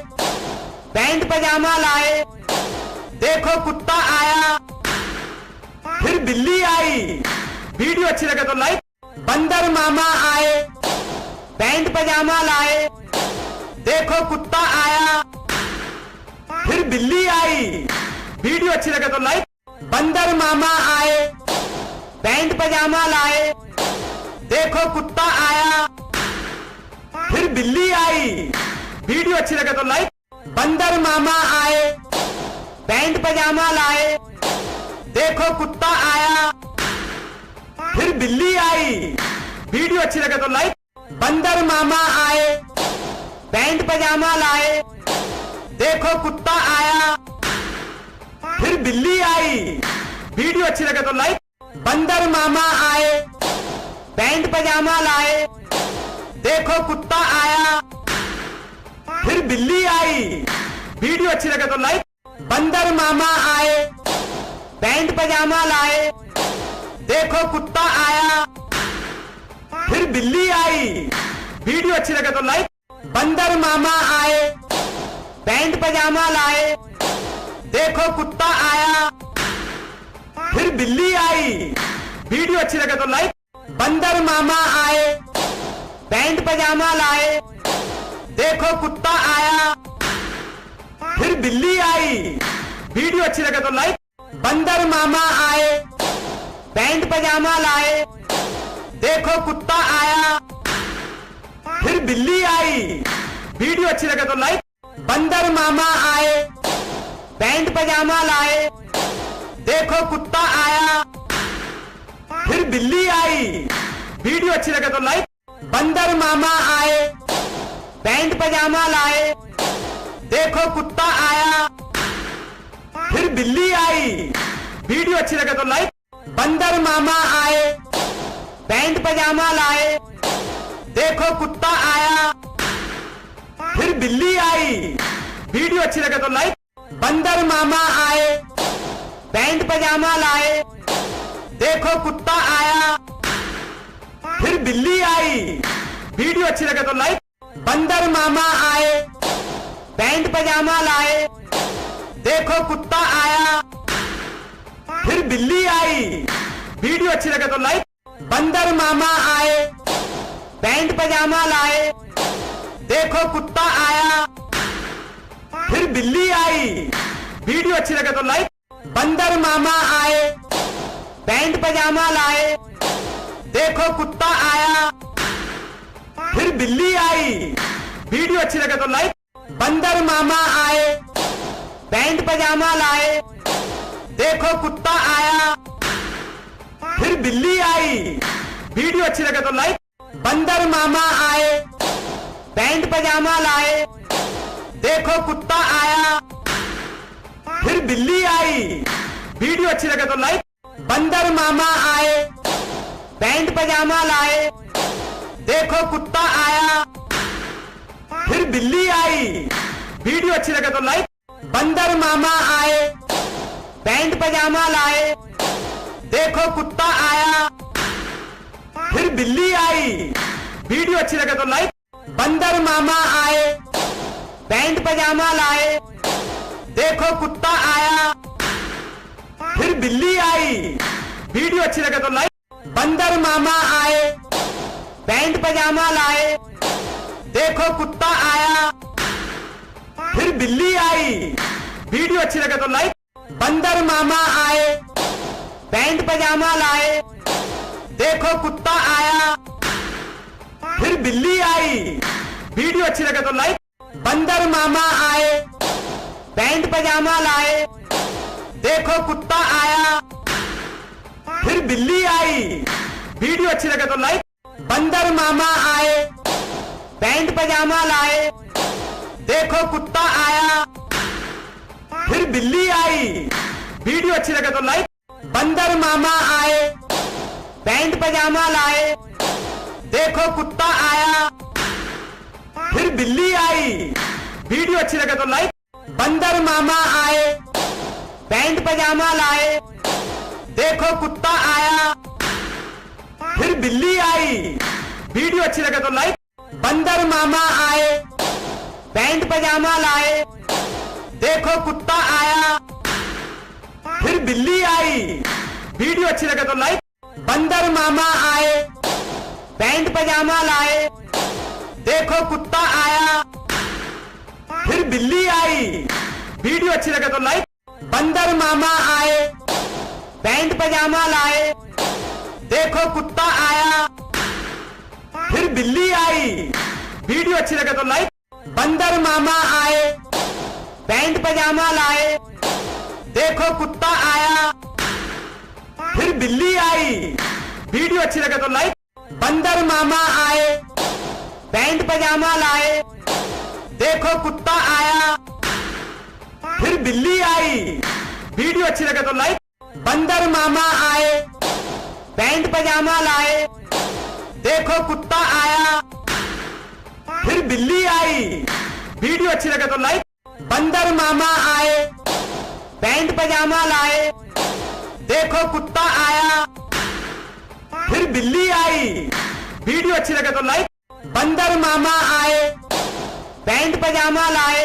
A: पैंट पजामा लाए, देखो कुत्ता आया, फिर बिल्ली आई। वीडियो अच्छी लगे तो लाइक। बंदर मामा आए, पैंट पजामा लाए, देखो कुत्ता आया, फिर बिल्ली आई। वीडियो अच्छी लगे तो लाइक। बंदर मामा आए, पैंट पजामा लाए, देखो कुत्ता आया, फिर बिल्ली आई। वीडियो अच्छी लगे तो लाइक। बंदर मामा आए, पैंट पजामा लाए, देखो कुत्ता आया, फिर बिल्ली आई। वीडियो अच्छी लगे तो लाइक। बंदर मामा आए, पैंट पजामा लाए, देखो कुत्ता आया, फिर बिल्ली आई। वीडियो अच्छी लगे तो लाइक। बंदर मामा आए, पैंट पजामा लाए, देखो कुत्ता आया, फिर बिल्ली आई। वीडियो अच्छी लगे तो लाइक। बंदर मामा आए, पैंट पजामा लाए, देखो कुत्ता आया, फिर बिल्ली आई। वीडियो अच्छी लगे तो लाइक। बंदर मामा आए, पैंट पजामा लाए, देखो कुत्ता आया, फिर बिल्ली आई। वीडियो अच्छी लगे तो लाइक। बंदर मामा आए, पैंट पजामा लाए, देखो कुत्ता आया, फिर बिल्ली आई। वीडियो अच्छी लगे तो लाइक। बंदर मामा आए, पैंट पजामा लाए, देखो कुत्ता आया, फिर बिल्ली आई। वीडियो अच्छी लगे तो लाइक। बंदर मामा आए, पैंट पजामा लाए, देखो कुत्ता आया, फिर बिल्ली आई। वीडियो अच्छी लगे तो लाइक। बंदर मामा आए, पैंट पजामा लाए, देखो कुत्ता आया, फिर बिल्ली आई। वीडियो अच्छी लगे तो लाइक। बंदर मामा आए, पैंट पजामा लाए, देखो कुत्ता आया, फिर बिल्ली आई। वीडियो अच्छी लगे तो लाइक। बंदर मामा आए, पैंट पजामा लाए, देखो कुत्ता आया, फिर बिल्ली आई। वीडियो अच्छी लगे तो लाइक। बंदर मामा आए, पैंट पजामा लाए, देखो कुत्ता आया, फिर बिल्ली आई। वीडियो अच्छी लगे तो लाइक। बंदर मामा आए, पैंट पजामा लाए, देखो कुत्ता आया, फिर बिल्ली आई। वीडियो अच्छी लगे तो लाइक। बंदर मामा आए, पैंट पजामा लाए, देखो कुत्ता आया, फिर बिल्ली आई। वीडियो अच्छी लगे तो लाइक। बंदर मामा आए, पैंट पजामा लाए, देखो कुत्ता आया, फिर बिल्ली आई। वीडियो अच्छी लगे तो लाइक। बंदर मामा आए, पैंट पजामा लाए, देखो कुत्ता आया, फिर बिल्ली आई। वीडियो अच्छी लगे तो लाइक। बंदर मामा आए, पैंट पजामा लाए, देखो कुत्ता आया, फिर बिल्ली आई। वीडियो अच्छी लगे तो लाइक। बंदर मामा आए, पैंट पजामा लाए, देखो कुत्ता आया, फिर बिल्ली आई। वीडियो अच्छी लगे तो लाइक। बंदर मामा आए, पैंट पजामा लाए, देखो कुत्ता आया, फिर बिल्ली आई। वीडियो अच्छी लगे तो लाइक। बंदर मामा आए, पैंट पजामा लाए, देखो कुत्ता आया, फिर बिल्ली आई। वीडियो अच्छी लगे तो लाइक। बंदर मामा आए, पैंट पजामा लाए, देखो कुत्ता आया, फिर बिल्ली आई। वीडियो अच्छी लगे तो लाइक। बंदर मामा आए, पैंट पजामा लाए, देखो कुत्ता आया, फिर बिल्ली आई। वीडियो अच्छी लगे तो लाइक। बंदर मामा आए, पैंट पजामा लाए, देखो कुत्ता आया, फिर बिल्ली आई। वीडियो अच्छी लगे तो लाइक। बंदर मामा आए, पैंट पजामा लाए, देखो कुत्ता आया, फिर बिल्ली आई। वीडियो अच्छी लगे तो लाइक। बंदर मामा आए, पैंट पजामा लाए, देखो कुत्ता आया, फिर बिल्ली आई। वीडियो अच्छी लगे तो लाइक। बंदर मामा आए, पैंट पजामा लाए, देखो कुत्ता आया, फिर बिल्ली आई। वीडियो अच्छी लगे तो लाइक। बंदर मामा आए, पैंट पजामा लाए, देखो कुत्ता आया, फिर बिल्ली आई। वीडियो अच्छी लगे तो लाइक। बंदर मामा आए, पैंट पजामा लाए, देखो कुत्ता आया, फिर बिल्ली आई। वीडियो अच्छी लगे तो लाइक। बंदर मामा आए, पैंट पजामा लाए, देखो कुत्ता आया, फिर बिल्ली आई। वीडियो अच्छी लगे तो लाइक। बंदर मामा आए, पैंट पजामा लाए, देखो कुत्ता आया, फिर बिल्ली आई। वीडियो अच्छी लगे तो लाइक। बंदर मामा आए, पैंट पजामा लाए, देखो कुत्ता आया, फिर बिल्ली आई। वीडियो अच्छी लगे तो लाइक। बंदर मामा आए, पैंट पजामा लाए, देखो कुत्ता आया, फिर बिल्ली आई। वीडियो अच्छी लगे तो लाइक। बंदर मामा आए, पैंट पजामा लाए,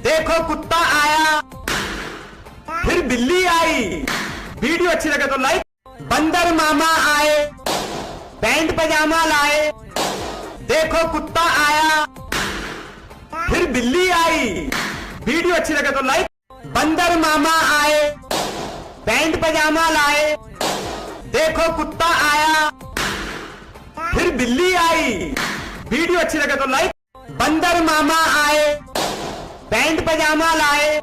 A: देखो कुत्ता आया, फिर बिल्ली आई। वीडियो अच्छी लगे तो लाइक। बंदर मामा आए, पैंट पजामा लाए, देखो कुत्ता आया, फिर बिल्ली आई। वीडियो अच्छी लगे तो लाइक। बंदर मामा आए, पैंट पजामा लाए, देखो कुत्ता आया, फिर बिल्ली आई। वीडियो अच्छी लगे तो लाइक। बंदर मामा आए, पैंट पजामा लाए,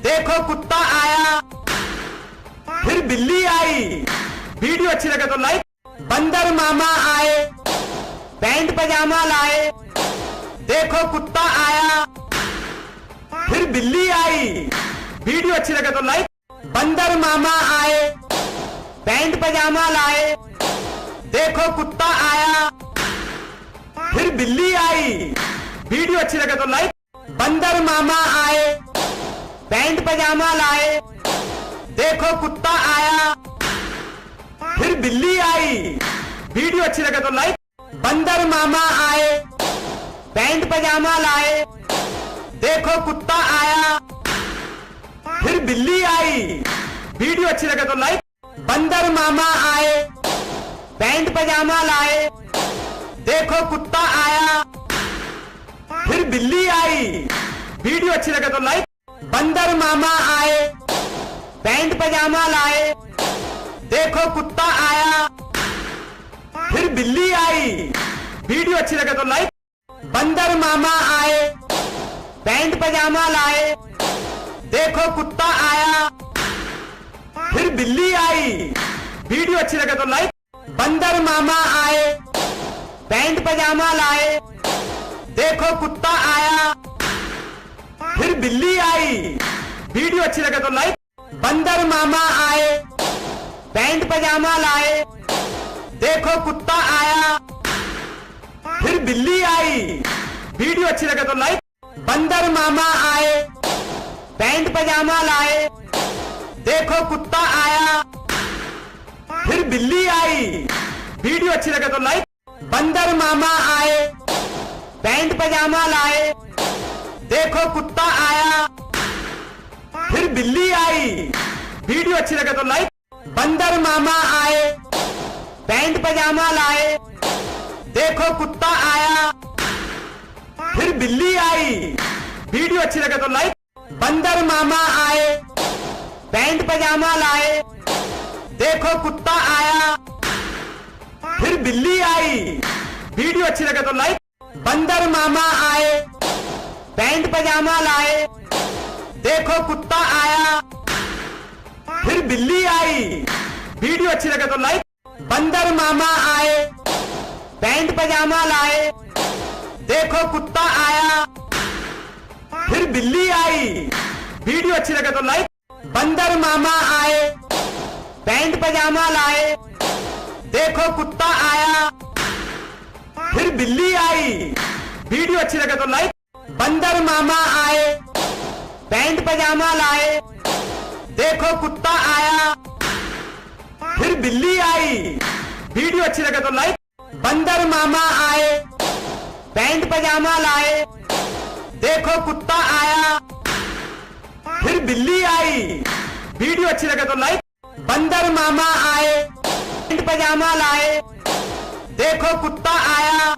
A: देखो कुत्ता आया, फिर बिल्ली आई। वीडियो अच्छी लगे तो लाइक। बंदर मामा आए, पैंट पजामा लाए, देखो कुत्ता आया, फिर बिल्ली आई। वीडियो अच्छी लगे तो लाइक। बंदर मामा आए, पैंट पजामा लाए, देखो कुत्ता आया, फिर बिल्ली आई। वीडियो अच्छी लगे तो लाइक। बंदर मामा आए, पैंट पजामा लाए, देखो कुत्ता आया, फिर बिल्ली आई। वीडियो अच्छी लगे तो लाइक। बंदर मामा आए, पैंट पजामा लाए, देखो कुत्ता आया, फिर बिल्ली आई। वीडियो अच्छी लगे तो लाइक। बंदर मामा आए, पैंट पजामा लाए, देखो कुत्ता आया, फिर बिल्ली आई। वीडियो अच्छी लगे तो लाइक। बंदर मामा आए, पैंट पजामा लाए, देखो कुत्ता आया, फिर बिल्ली आई। वीडियो अच्छी लगे तो लाइक। बंदर मामा आए, पैंट पजामा लाए, देखो कुत्ता आया, फिर बिल्ली आई। वीडियो अच्छी लगे तो लाइक। बंदर मामा आए, पैंट पजामा लाए, देखो कुत्ता आया, फिर बिल्ली आई। वीडियो अच्छी लगे तो लाइक। बंदर मामा आए, पैंट पजामा लाए, देखो कुत्ता आया, फिर बिल्ली आई। वीडियो अच्छी लगे तो लाइक। बंदर मामा आए, पैंट पजामा लाए, देखो कुत्ता आया, फिर बिल्ली आई। वीडियो अच्छी लगे तो लाइक। बंदर मामा आए, पैंट पजामा लाए, देखो कुत्ता आया, फिर बिल्ली आई। वीडियो अच्छी लगे तो लाइक। बंदर मामा आए, पैंट पजामा लाए, देखो कुत्ता आया, फिर बिल्ली आई। वीडियो अच्छी लगे तो लाइक। बंदर मामा आए, पैंट पजामा लाए, देखो कुत्ता आया, फिर बिल्ली आई। वीडियो अच्छी लगे तो लाइक। बंदर मामा आए, पैंट पजामा लाए, देखो कुत्ता आया, फिर बिल्ली आई। वीडियो अच्छी लगे तो लाइक। बंदर मामा आए, पैंट पजामा लाए, देखो कुत्ता आया, फिर बिल्ली आई। वीडियो अच्छी लगे तो लाइक। बंदर मामा आए, पैंट पजामा लाए, देखो कुत्ता आया, फिर बिल्ली आई। वीडियो अच्छी लगे तो लाइक। बंदर मामा आए, पैंट पजामा लाए, देखो कुत्ता आया, फिर बिल्ली आई। वीडियो अच्छी लगे तो लाइक। बंदर मामा आए, पैंट पजामा लाए, देखो कुत्ता आया, फिर बिल्ली आई। वीडियो अच्छी लगे तो लाइक। बंदर मामा आए, पैंट पजामा लाए, देखो कुत्ता आया,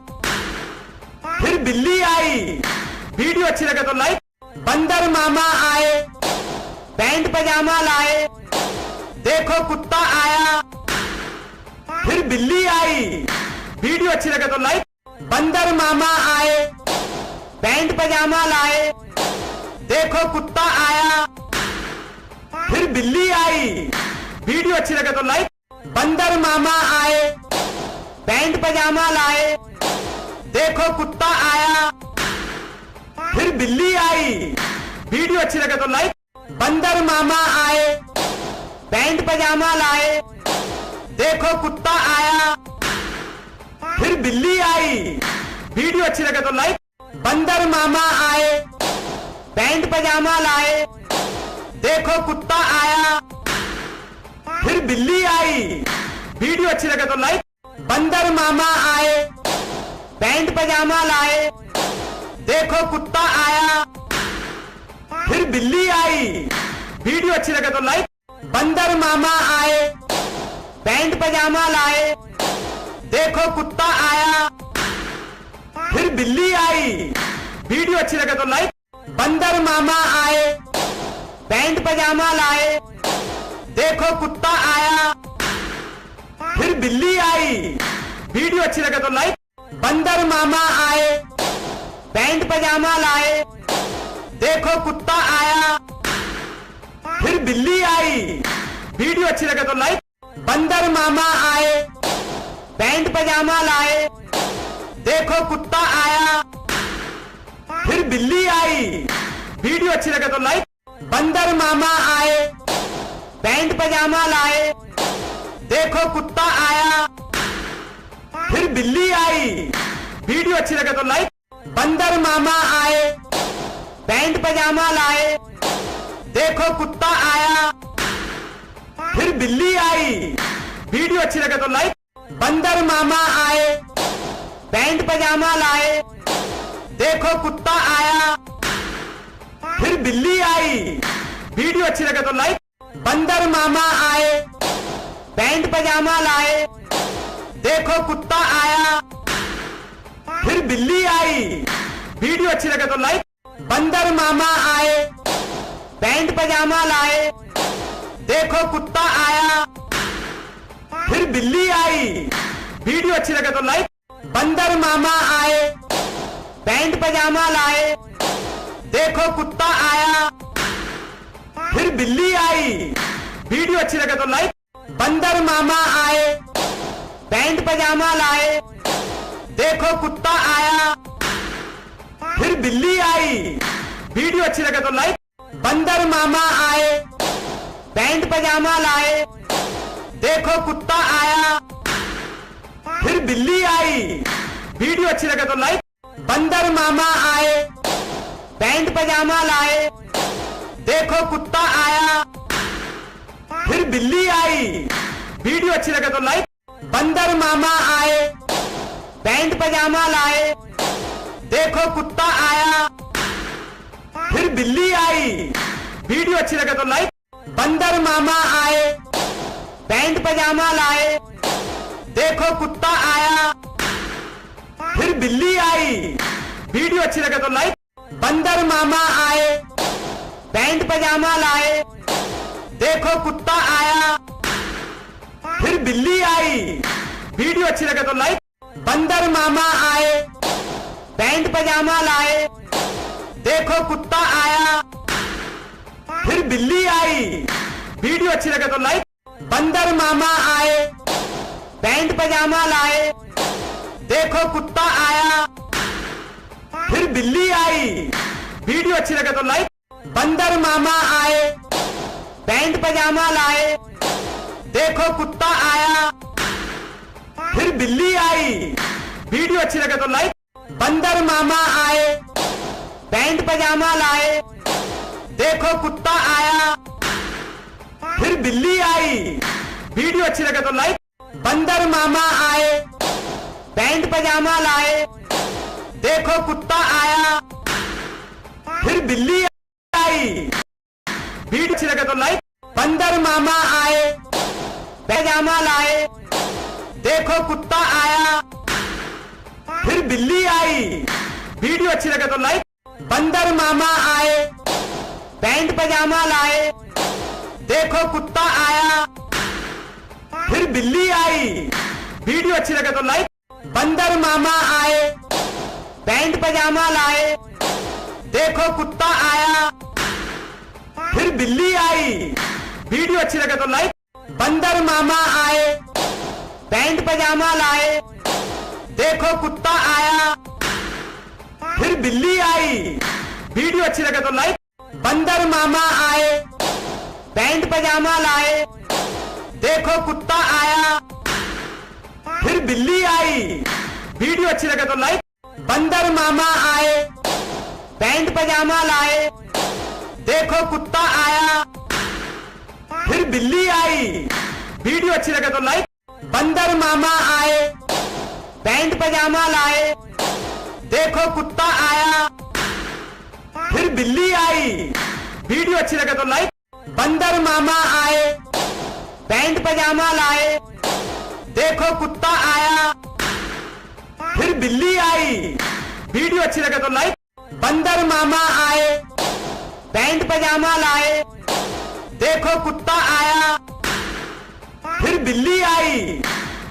A: फिर बिल्ली आई। वीडियो अच्छी लगे तो लाइक। बंदर मामा आए, पैंट पजामा लाए, देखो कुत्ता आया, फिर बिल्ली आई। वीडियो अच्छी लगे तो लाइक। बंदर मामा आए, पैंट पजामा लाए, देखो कुत्ता आया, फिर बिल्ली आई। वीडियो अच्छी लगे तो लाइक। बंदर मामा आए, पैंट पजामा लाए, देखो कुत्ता आया, फिर बिल्ली आई। वीडियो अच्छी लगे तो लाइक। बंदर मामा आए, पैंट पजामा लाए, देखो कुत्ता आया, फिर बिल्ली आई। वीडियो अच्छी लगे तो लाइक। बंदर मामा आए, पैंट पजामा लाए, देखो कुत्ता आया, फिर बिल्ली आई। वीडियो अच्छी लगे तो लाइक। बंदर मामा आए, पैंट पजामा लाए, देखो कुत्ता आया, फिर बिल्ली आई। वीडियो अच्छी लगे तो लाइक। बंदर मामा आए, पैंट पजामा लाए, देखो कुत्ता आया, फिर बिल्ली आई। वीडियो अच्छी लगे तो लाइक। बंदर मामा आए, पैंट पजामा लाए, देखो कुत्ता आया, फिर बिल्ली आई। वीडियो अच्छी लगे तो लाइक। बंदर मामा आए, पैंट पजामा लाए, देखो कुत्ता आया, फिर बिल्ली आई। वीडियो अच्छी लगे तो लाइक। बंदर मामा आए, पैंट पजामा लाए, देखो कुत्ता आया, फिर बिल्ली आई। वीडियो अच्छी लगे तो लाइक। बंदर मामा आए, पैंट पजामा लाए, देखो कुत्ता आया, फिर बिल्ली आई। वीडियो अच्छी लगे तो लाइक। बंदर मामा आए, पैंट पजामा लाए, देखो कुत्ता आया, फिर बिल्ली आई। वीडियो अच्छी लगे तो लाइक। बंदर मामा आए, पैंट पजामा लाए, देखो कुत्ता आया, फिर बिल्ली आई। वीडियो अच्छी लगे तो लाइक। बंदर मामा आए, पैंट पजामा लाए, देखो कुत्ता आया, फिर बिल्ली आई। वीडियो अच्छी लगे तो लाइक। बंदर मामा आए, पैंट पजामा लाए, देखो कुत्ता आया, फिर बिल्ली आई। वीडियो अच्छी लगे तो लाइक। बंदर मामा आए, पैंट पजामा लाए, देखो कुत्ता आया, फिर बिल्ली आई। वीडियो अच्छी लगे तो लाइक। बंदर मामा आए, पैंट पजामा लाए, देखो कुत्ता आया, फिर बिल्ली आई। वीडियो अच्छी लगे तो लाइक। बंदर मामा आए, पैंट पजामा लाए, देखो कुत्ता आया, फिर बिल्ली आई। वीडियो अच्छी लगे तो लाइक। बंदर मामा आए, पैंट पजामा लाए, देखो कुत्ता आया, फिर बिल्ली आई। वीडियो अच्छी लगे तो लाइक। बंदर मामा आए, पैंट पजामा लाए, देखो कुत्ता आया, फिर बिल्ली आई। वीडियो अच्छी लगे तो लाइक। बंदर मामा आए, पैंट पजामा लाए, देखो कुत्ता आया, फिर बिल्ली आई। वीडियो अच्छी लगे तो लाइक। बंदर मामा आए, पैंट पजामा लाए, देखो कुत्ता आया, फिर बिल्ली आई। वीडियो अच्छी लगे तो लाइक। बंदर मामा आए, पैंट पजामा लाए, देखो कुत्ता आया, फिर बिल्ली आई। वीडियो अच्छी लगे तो लाइक। बंदर मामा आए, पैंट पजामा लाए, देखो कुत्ता आया, फिर बिल्ली आई। वीडियो अच्छी लगे तो लाइक। बंदर मामा आए, पैंट पजामा लाए, देखो कुत्ता आया, फिर बिल्ली आई। वीडियो अच्छी लगे तो लाइक। बंदर मामा आए, पैंट पजामा लाए, देखो कुत्ता आया, फिर बिल्ली आई। वीडियो अच्छी लगे तो लाइक। बंदर मामा आए, पैंट पजामा लाए, देखो कुत्ता आया, फिर बिल्ली आई। वीडियो अच्छी लगे तो लाइक। बंदर मामा आए, पजामा लाए, देखो कुत्ता आया, फिर बिल्ली आई। वीडियो अच्छी लगे तो लाइक। बंदर मामा आए, पैंट पजामा लाए, देखो कुत्ता आया, फिर बिल्ली आई। वीडियो अच्छी लगे तो लाइक। बंदर मामा आए, पैंट पजामा लाए, देखो कुत्ता आया, फिर बिल्ली आई। वीडियो अच्छी लगे तो लाइक। बंदर मामा आए, पैंट पजामा लाए, देखो कुत्ता आया, फिर बिल्ली आई। वीडियो अच्छी लगे तो लाइक। बंदर मामा आए, पैंट पजामा लाए, देखो कुत्ता आया, फिर बिल्ली आई। वीडियो अच्छी लगे तो लाइक। बंदर मामा आए, पैंट पजामा लाए, देखो कुत्ता आया, फिर बिल्ली आई। वीडियो अच्छी लगे तो लाइक। बंदर मामा आए, पैंट पजामा लाए, देखो कुत्ता आया, फिर बिल्ली आई। वीडियो अच्छी लगे तो लाइक। बंदर मामा आए, पैंट पजामा लाए, देखो कुत्ता आया, फिर बिल्ली आई। वीडियो अच्छी लगे तो लाइक। बंदर मामा आए, पैंट पजामा लाए, देखो कुत्ता आया, फिर बिल्ली आई।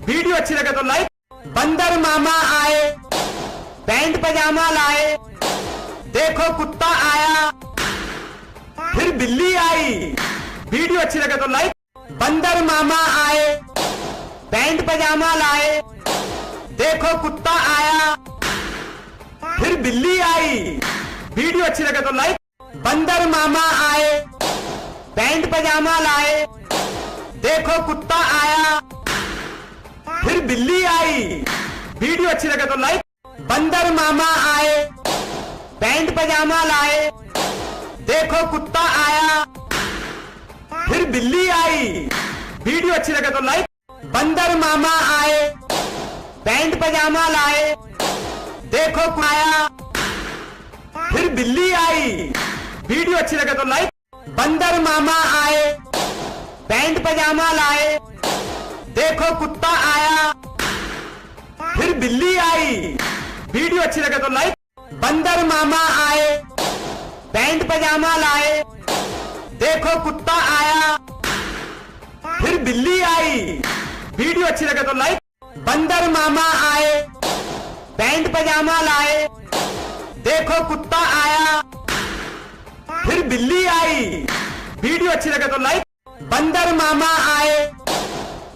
A: वीडियो अच्छी लगे तो लाइक। बंदर मामा आए, पैंट पजामा लाए, देखो कुत्ता आया, फिर बिल्ली आई। वीडियो अच्छी लगे तो लाइक। बंदर मामा आए, पैंट पजामा लाए, देखो कुत्ता आया, फिर बिल्ली आई। वीडियो अच्छी लगे तो लाइक। बंदर मामा आए, पैंट पजामा लाए, देखो कुत्ता आया, फिर बिल्ली आई। वीडियो अच्छी लगे तो लाइक। बंदर मामा आए, पैंट पजामा लाए, देखो कुत्ता आया, फिर बिल्ली आई। वीडियो अच्छी लगे तो लाइक। बंदर मामा आए, पैंट पजामा लाए, देखो आया, फिर बिल्ली आई। वीडियो अच्छी लगे तो लाइक। बंदर मामा आए, पैंट पजामा लाए, देखो कुत्ता आया, फिर बिल्ली आई। वीडियो अच्छी लगे तो लाइक। बंदर मामा आए, पैंट पजामा लाए, देखो कुत्ता आया, फिर बिल्ली आई। वीडियो अच्छी लगे तो लाइक। बंदर मामा आए, पैंट पजामा लाए, देखो कुत्ता आया, फिर बिल्ली आई। वीडियो अच्छी लगे तो लाइक। बंदर मामा आए,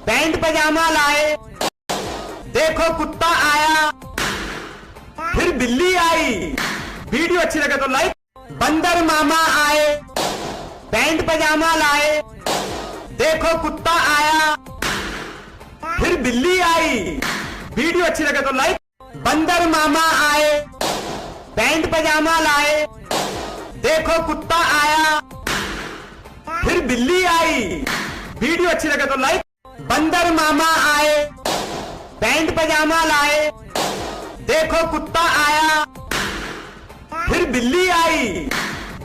A: पैंट पजामा लाए, देखो कुत्ता आया, फिर बिल्ली आई। वीडियो अच्छी लगे तो लाइक। बंदर मामा आए, पैंट पजामा लाए, देखो कुत्ता आया, फिर बिल्ली आई। वीडियो अच्छी लगे तो लाइक। बंदर मामा आए, पैंट पजामा लाए, देखो कुत्ता आया, फिर बिल्ली आई। वीडियो अच्छी लगे तो लाइक। बंदर मामा आए, पैंट पजामा लाए, देखो कुत्ता आया, फिर बिल्ली आई।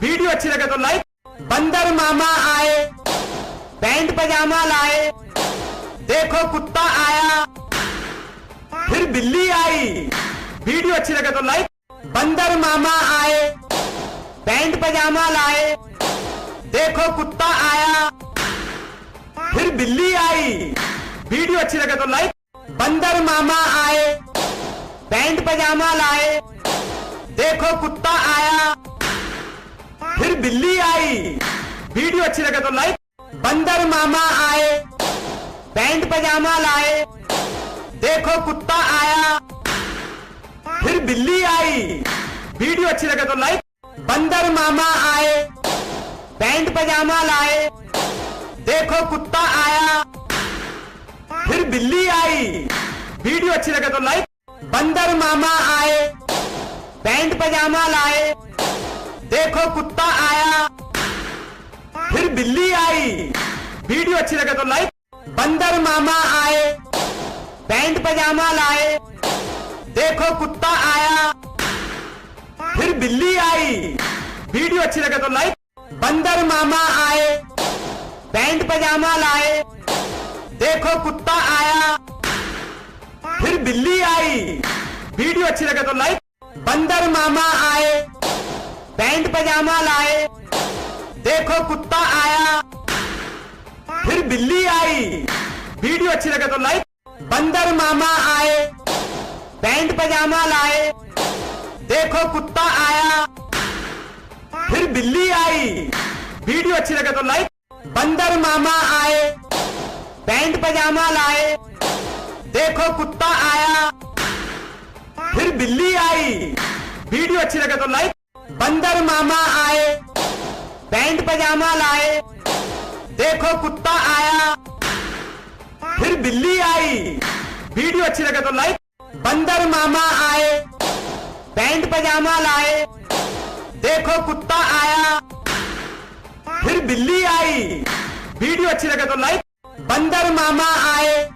A: वीडियो अच्छी लगे तो लाइक। बंदर मामा आए, पैंट पजामा लाए, देखो कुत्ता आया, फिर बिल्ली आई। वीडियो अच्छी लगे तो लाइक। बंदर मामा आए, पैंट पजामा लाए, देखो कुत्ता आया, फिर बिल्ली आई। वीडियो अच्छी लगे तो लाइक। बंदर मामा आए, पैंट पजामा लाए, देखो कुत्ता आया, फिर बिल्ली आई। वीडियो अच्छी लगे तो लाइक। बंदर मामा आए, पैंट पजामा लाए, देखो कुत्ता आया, फिर बिल्ली आई। वीडियो अच्छी लगे तो लाइक। बंदर मामा आए, पैंट पजामा लाए, देखो कुत्ता आया, फिर बिल्ली आई। वीडियो अच्छी लगे तो लाइक। बंदर मामा आए, पैंट पजामा लाए, देखो कुत्ता आया, फिर बिल्ली आई। वीडियो अच्छी लगे तो लाइक। बंदर मामा आए, पैंट पजामा लाए, देखो कुत्ता आया, फिर बिल्ली आई। वीडियो अच्छी लगे तो लाइक। बंदर मामा आए, पैंट पजामा लाए, देखो कुत्ता आया, फिर बिल्ली आई। वीडियो अच्छी लगे तो लाइक। बंदर मामा आए, पैंट पजामा लाए, देखो कुत्ता आया, फिर बिल्ली आई। वीडियो अच्छी लगे तो लाइक। बंदर मामा आए, पैंट पजामा लाए, देखो कुत्ता आया, फिर बिल्ली आई। वीडियो अच्छी लगे तो लाइक। बंदर मामा आए, पैंट पजामा लाए, देखो कुत्ता आया, फिर बिल्ली आई। वीडियो अच्छी लगे तो लाइक। बंदर मामा आए, पैंट पजामा लाए, देखो कुत्ता आया, फिर बिल्ली आई। वीडियो अच्छी लगे तो लाइक। बंदर मामा आए, पैंट पजामा लाए, देखो कुत्ता आया, फिर बिल्ली आई। वीडियो अच्छी लगे तो लाइक। बंदर मामा आए,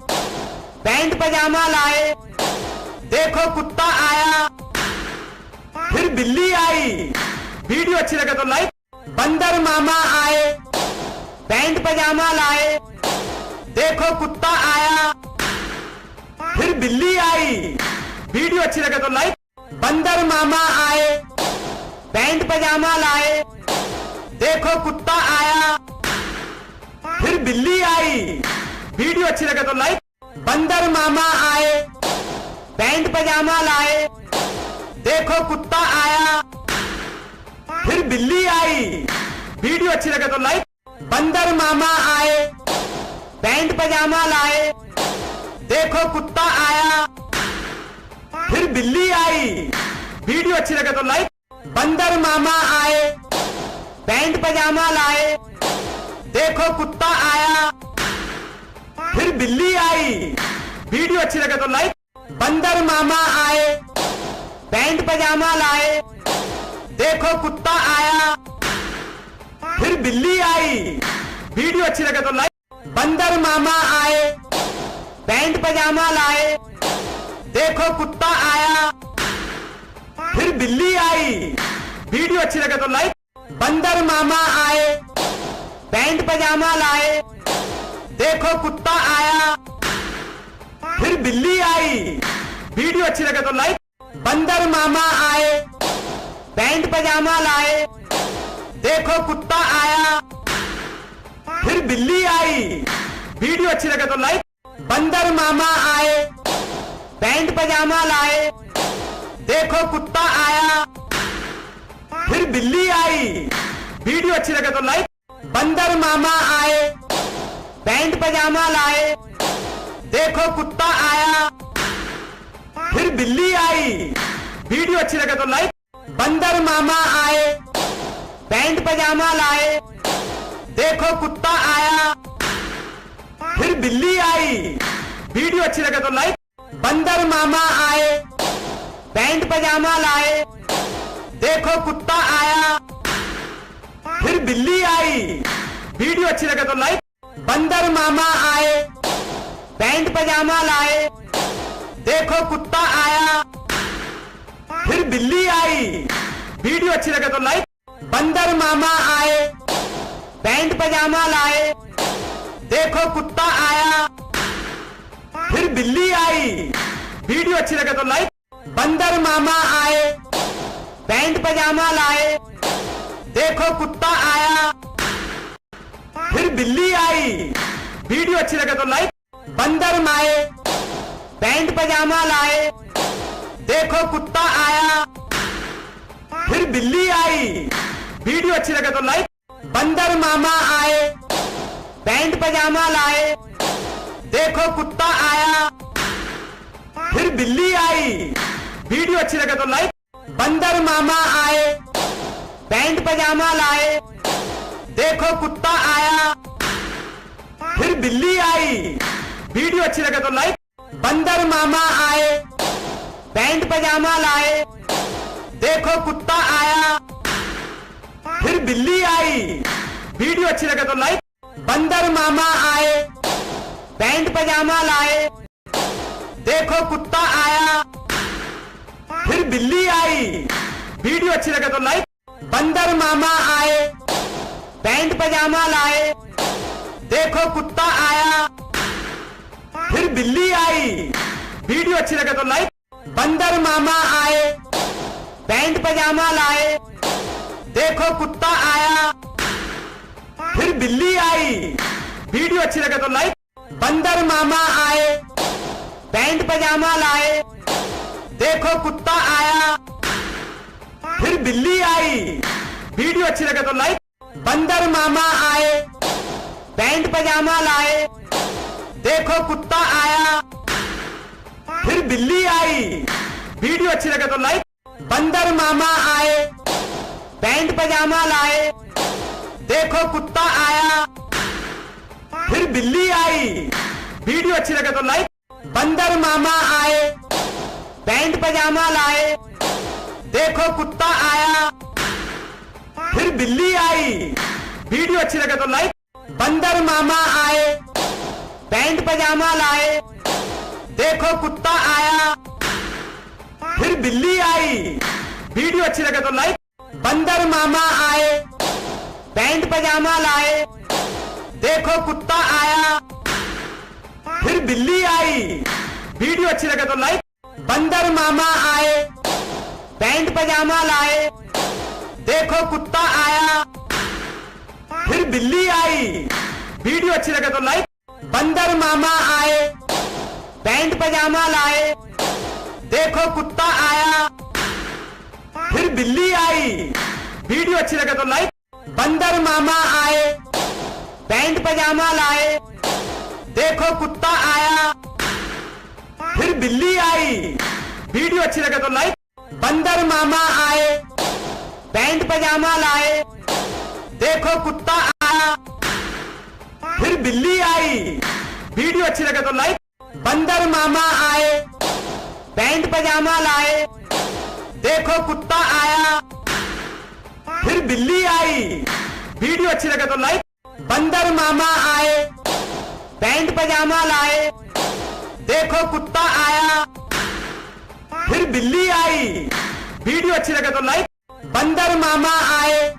A: पैंट पजामा लाए, देखो कुत्ता आया, फिर बिल्ली आई। वीडियो अच्छी लगे तो लाइक। बंदर मामा आए, पैंट पजामा लाए, देखो कुत्ता आया, फिर बिल्ली आई। वीडियो अच्छी लगे तो लाइक। बंदर मामा आए, पैंट पजामा लाए, देखो कुत्ता आया, फिर बिल्ली आई। वीडियो अच्छी लगे तो लाइक। बंदर मामा आए, पैंट पजामा लाए, देखो कुत्ता आया, फिर बिल्ली आई। वीडियो अच्छी लगे तो लाइक। बंदर मामा आए, पैंट पजामा लाए, देखो कुत्ता आया, फिर बिल्ली आई। वीडियो अच्छी लगे तो लाइक। बंदर मामा आए, पैंट पजामा लाए, देखो कुत्ता आया, फिर बिल्ली आई। वीडियो अच्छी लगे तो लाइक। बंदर मामा आए, पैंट पजामा लाए, देखो कुत्ता आया, फिर बिल्ली आई। वीडियो अच्छी लगे तो लाइक। बंदर मामा आए, पैंट पजामा लाए, देखो कुत्ता आया, फिर बिल्ली आई। वीडियो अच्छी लगे तो लाइक। बंदर मामा आए, पैंट पजामा लाए, देखो कुत्ता आया, फिर बिल्ली आई। वीडियो अच्छी लगे तो लाइक। बंदर मामा आए, पैंट पजामा लाए, देखो कुत्ता आया, फिर बिल्ली आई। वीडियो अच्छी लगे तो लाइक। बंदर मामा आए, पैंट पजामा लाए, देखो कुत्ता आया, फिर बिल्ली आई। वीडियो अच्छी लगे तो लाइक। बंदर मामा आए, पैंट पजामा लाए, देखो कुत्ता आया, फिर बिल्ली आई। वीडियो अच्छी लगे तो लाइक। बंदर मामा आए, पैंट पजामा लाए, देखो कुत्ता आया, फिर बिल्ली आई। वीडियो अच्छी लगे तो लाइक। बंदर मामा आए, पैंट पजामा लाए, देखो कुत्ता आया, फिर बिल्ली आई। वीडियो अच्छी लगे तो लाइक। बंदर मामा आए, पैंट पजामा लाए, देखो कुत्ता आया, फिर बिल्ली आई। वीडियो अच्छी लगे तो लाइक। बंदर मामा आए, पैंट पजामा लाए, देखो कुत्ता आया, फिर बिल्ली आई। वीडियो अच्छी लगे तो लाइक। बंदर मामा आए, पैंट पजामा लाए, देखो कुत्ता आया, फिर बिल्ली आई। वीडियो अच्छी लगे तो लाइक। बंदर माए, पैंट पजामा लाए, देखो कुत्ता आया, फिर बिल्ली आई। वीडियो अच्छी लगे तो लाइक। बंदर मामा आए, पैंट पजामा लाए, देखो कुत्ता आया, फिर बिल्ली आई। वीडियो अच्छी लगे तो लाइक। बंदर मामा आए, पैंट पजामा लाए, देखो कुत्ता आया, फिर बिल्ली आई। वीडियो अच्छी लगे तो लाइक। बंदर मामा आए, पैंट पजामा लाए, देखो कुत्ता आया, फिर बिल्ली आई। वीडियो अच्छी लगे तो लाइक। बंदर मामा आए, पैंट पजामा लाए, देखो कुत्ता आया, फिर बिल्ली आई। वीडियो अच्छी लगे तो लाइक। बंदर मामा आए, पैंट पजामा लाए, देखो कुत्ता आया, फिर बिल्ली आई। वीडियो अच्छी लगे तो लाइक। बंदर मामा आए, पैंट पजामा लाए, देखो कुत्ता आया, फिर बिल्ली आई। वीडियो अच्छी लगे तो लाइक। बंदर मामा आए, पैंट पजामा लाए, देखो कुत्ता आया, फिर बिल्ली आई। वीडियो अच्छी लगे तो लाइक। बंदर मामा आए, पैंट पजामा लाए, देखो कुत्ता आया, फिर बिल्ली आई। वीडियो अच्छी लगे तो लाइक। बंदर मामा आए, पैंट पजामा लाए, देखो कुत्ता आया, फिर बिल्ली आई। वीडियो अच्छी लगे तो लाइक। बंदर मामा आए, पैंट पजामा लाए, देखो कुत्ता आया, फिर बिल्ली आई। वीडियो अच्छी लगे तो लाइक। बंदर मामा आए, पैंट पजामा लाए, देखो कुत्ता आया, फिर बिल्ली आई। वीडियो अच्छी लगे तो लाइक। बंदर मामा आए, पैंट पजामा लाए, देखो कुत्ता आया, फिर बिल्ली आई। वीडियो अच्छी लगे तो लाइक। बंदर मामा आए, पैंट पजामा लाए, देखो कुत्ता आया, फिर बिल्ली आई। वीडियो अच्छी लगे तो लाइक। बंदर मामा आए, पैंट पजामा लाए, देखो कुत्ता आया, फिर बिल्ली आई। वीडियो अच्छी लगे तो लाइक। बंदर मामा आए, पैंट पजामा लाए, देखो कुत्ता आया, फिर बिल्ली आई। वीडियो अच्छी लगे तो लाइक। बंदर मामा आए, पैंट पजामा लाए, देखो कुत्ता आया, फिर बिल्ली आई। वीडियो अच्छी लगे तो लाइक। बंदर मामा आए, पैंट पजामा लाए, देखो कुत्ता आया, फिर बिल्ली आई। वीडियो अच्छी लगे तो लाइक। बंदर मामा आए, पैंट पजामा लाए, देखो कुत्ता आया, फिर बिल्ली आई। वीडियो अच्छी लगे तो लाइक। बंदर मामा आए,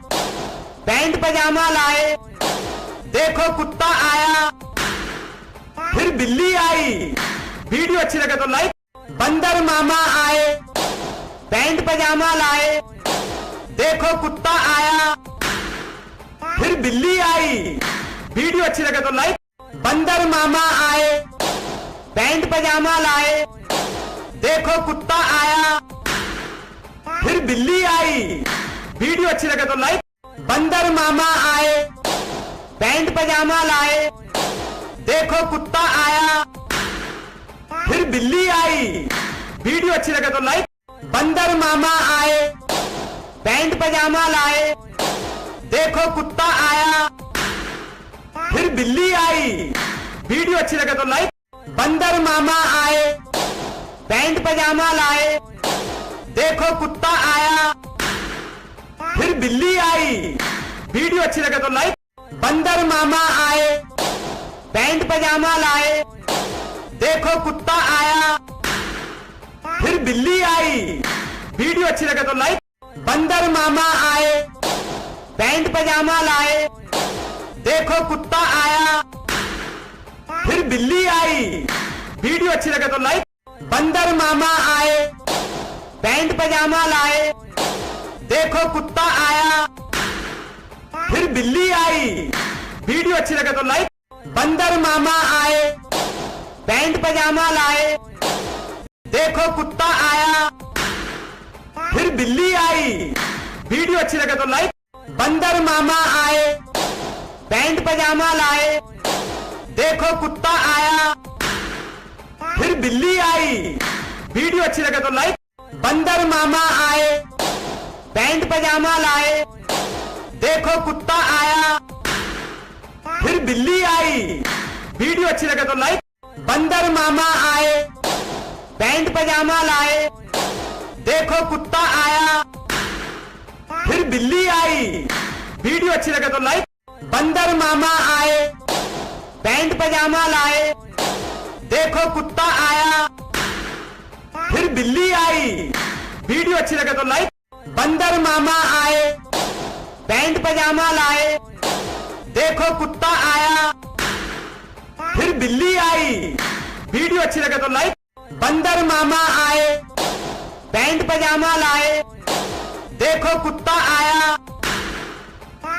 A: पैंट पजामा लाए, देखो कुत्ता आया, फिर बिल्ली आई। वीडियो अच्छी लगे तो लाइक। बंदर मामा आए, पैंट पजामा लाए, देखो कुत्ता आया, फिर बिल्ली आई। वीडियो अच्छी लगे तो लाइक। बंदर मामा आए, पैंट पजामा लाए, देखो कुत्ता आया, फिर बिल्ली आई। वीडियो अच्छी लगे तो लाइक। बंदर मामा आए, पैंट पजामा लाए, देखो कुत्ता आया, फिर बिल्ली आई। वीडियो अच्छी लगे तो लाइक। बंदर मामा आए, पैंट पजामा लाए, देखो कुत्ता आया, फिर बिल्ली आई। वीडियो अच्छी लगे तो लाइक। बंदर मामा आए, पैंट पजामा लाए, देखो कुत्ता आया, फिर बिल्ली आई। वीडियो अच्छी लगे तो लाइक। बंदर मामा आए, पैंट पजामा लाए, देखो कुत्ता आया, फिर बिल्ली आई। वीडियो अच्छी लगे तो लाइक। बंदर मामा आए, पैंट पजामा लाए, देखो कुत्ता आया, फिर बिल्ली आई। वीडियो अच्छी लगे तो लाइक। बंदर मामा आए, पैंट पजामा लाए, देखो कुत्ता आया, फिर बिल्ली आई। वीडियो अच्छी लगे तो लाइक। बंदर मामा आए, पैंट पजामा लाए, देखो कुत्ता आया, फिर बिल्ली आई। वीडियो अच्छी लगे तो लाइक। बंदर मामा आए, पैंट पजामा लाए, देखो कुत्ता आया, फिर बिल्ली आई। वीडियो अच्छी लगे तो लाइक। बंदर मामा आए, पैंट पजामा लाए, देखो कुत्ता आया, फिर बिल्ली आई। वीडियो अच्छी लगे तो लाइक। बंदर मामा आए, पैंट पजामा लाए, देखो कुत्ता आया, फिर बिल्ली आई। वीडियो अच्छी लगे तो लाइक। बंदर मामा आए, पैंट पजामा लाए, देखो कुत्ता आया, फिर बिल्ली आई। वीडियो अच्छी लगे तो लाइक। बंदर मामा आए, पैंट पजामा लाए, देखो कुत्ता आया, फिर बिल्ली आई। वीडियो अच्छी लगे तो लाइक। बंदर मामा आए, पैंट पजामा लाए, देखो कुत्ता आया,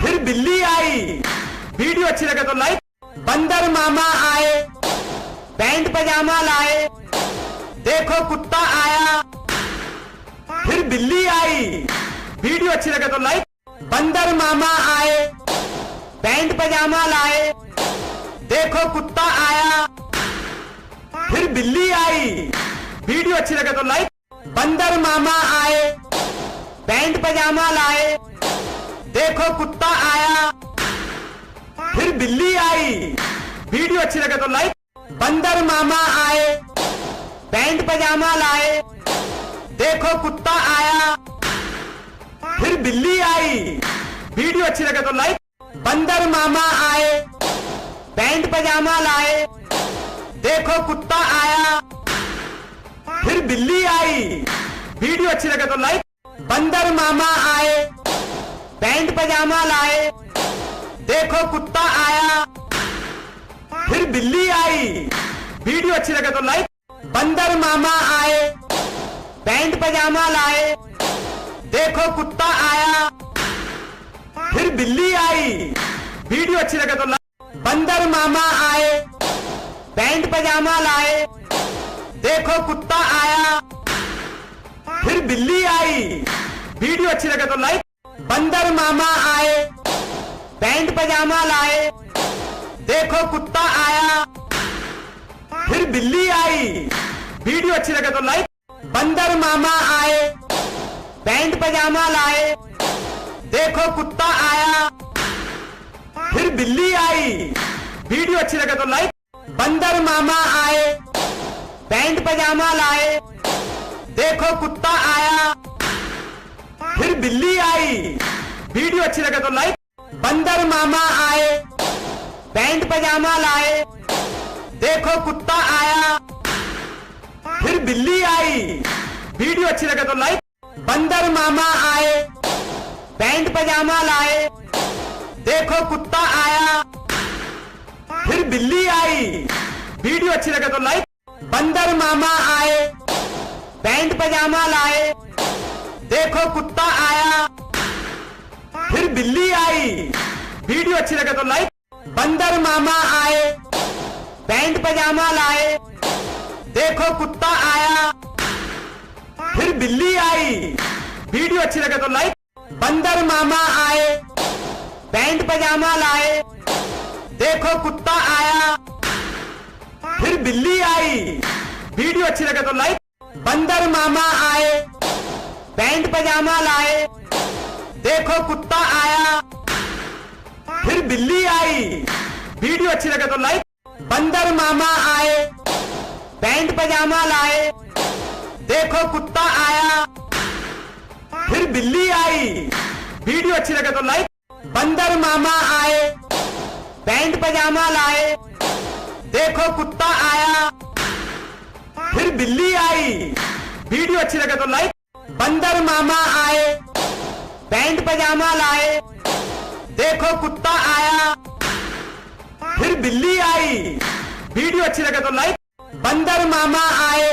A: फिर बिल्ली आई। वीडियो अच्छी लगे तो लाइक। बंदर मामा आए, पैंट पजामा लाए, देखो कुत्ता आया, फिर बिल्ली आई। वीडियो अच्छी लगे तो लाइक। बंदर मामा आए, पैंट पजामा लाए, देखो कुत्ता आया, फिर बिल्ली आई। वीडियो अच्छी लगे तो लाइक। बंदर मामा आए, पैंट पजामा लाए, देखो कुत्ता आया, फिर बिल्ली आई। वीडियो अच्छी लगे तो लाइक। बंदर मामा आए, पैंट पजामा लाए, देखो कुत्ता आया, फिर बिल्ली आई। वीडियो अच्छी लगे तो लाइक। बंदर मामा आए, पैंट पजामा लाए, देखो कुत्ता आया, फिर बिल्ली आई। वीडियो अच्छी लगे तो लाइक। बंदर मामा आए, पैंट पजामा लाए, देखो कुत्ता आया, फिर बिल्ली आई। वीडियो अच्छी लगे तो लाइक। बंदर मामा आए, पैंट पजामा लाए, देखो कुत्ता आया, फिर बिल्ली आई। वीडियो अच्छी लगे तो लाइक। बंदर मामा आए, पैंट पजामा लाए, देखो कुत्ता आया, फिर बिल्ली आई। वीडियो अच्छी लगे तो लाइक। बंदर मामा आए, पैंट पजामा लाए, देखो कुत्ता आया, फिर बिल्ली आई। वीडियो अच्छी लगे तो लाइक। बंदर मामा आए, पैंट पजामा लाए, देखो कुत्ता आया, फिर बिल्ली आई। वीडियो अच्छी लगे तो लाइक। बंदर मामा आए, पैंट पजामा लाए, देखो कुत्ता आया, फिर बिल्ली आई। वीडियो अच्छी लगे तो लाइक। बंदर मामा आए, पैंट पजामा लाए, देखो कुत्ता आया, फिर बिल्ली आई। वीडियो अच्छी लगे तो लाइक। बंदर मामा आए, पैंट पजामा लाए, देखो कुत्ता आया, फिर बिल्ली आई। वीडियो अच्छी लगे तो लाइक। बंदर मामा आए, पैंट पजामा लाए, देखो कुत्ता आया, फिर बिल्ली आई। वीडियो अच्छी लगे तो लाइक। बंदर मामा आए, पैंट पजामा लाए, देखो कुत्ता आया, फिर बिल्ली आई। वीडियो अच्छी लगे तो लाइक। बंदर मामा आए, पैंट पजामा लाए, देखो कुत्ता आया, फिर बिल्ली आई। वीडियो अच्छी लगे तो लाइक। बंदर मामा आए, पैंट पजामा लाए, देखो कुत्ता आया, फिर बिल्ली आई। वीडियो अच्छी लगे तो लाइक। बंदर मामा आए, पैंट पजामा लाए, देखो कुत्ता आया, फिर बिल्ली आई। वीडियो अच्छी लगे तो लाइक। बंदर मामा आए, पैंट पजामा लाए, देखो कुत्ता आया, फिर बिल्ली आई। वीडियो अच्छी लगे तो लाइक। बंदर मामा आए, पैंट पजामा लाए, देखो कुत्ता आया, फिर बिल्ली आई। वीडियो अच्छी लगे तो लाइक। बंदर मामा आए,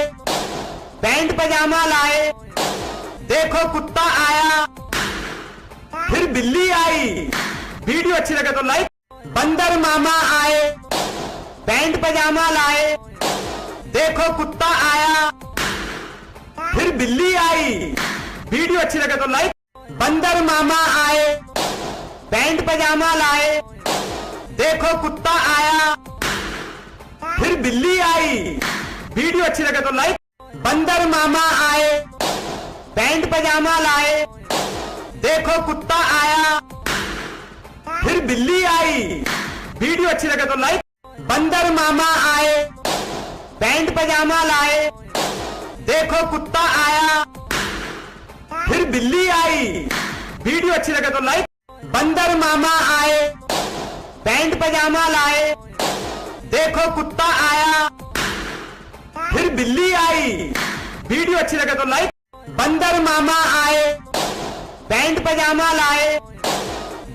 A: पैंट पजामा लाए, देखो कुत्ता आया, फिर बिल्ली आई। वीडियो अच्छी लगे तो लाइक। बंदर मामा आए, पैंट पजामा लाए, देखो कुत्ता आया, फिर बिल्ली आई। वीडियो अच्छी लगे तो लाइक। बंदर मामा आए, पैंट पजामा लाए, देखो कुत्ता आया, फिर बिल्ली आई। वीडियो अच्छी लगे तो लाइक। बंदर मामा आए, पैंट पजामा लाए, देखो कुत्ता आया, फिर बिल्ली आई। वीडियो अच्छी लगे तो लाइक। बंदर मामा आए, पैंट पजामा लाए, देखो कुत्ता आया, फिर बिल्ली आई। वीडियो अच्छी लगे तो लाइक। बंदर मामा आए, पैंट पजामा लाए, देखो कुत्ता आया, फिर बिल्ली आई। वीडियो अच्छी लगे तो लाइक। बंदर मामा आए, पैंट पजामा लाए,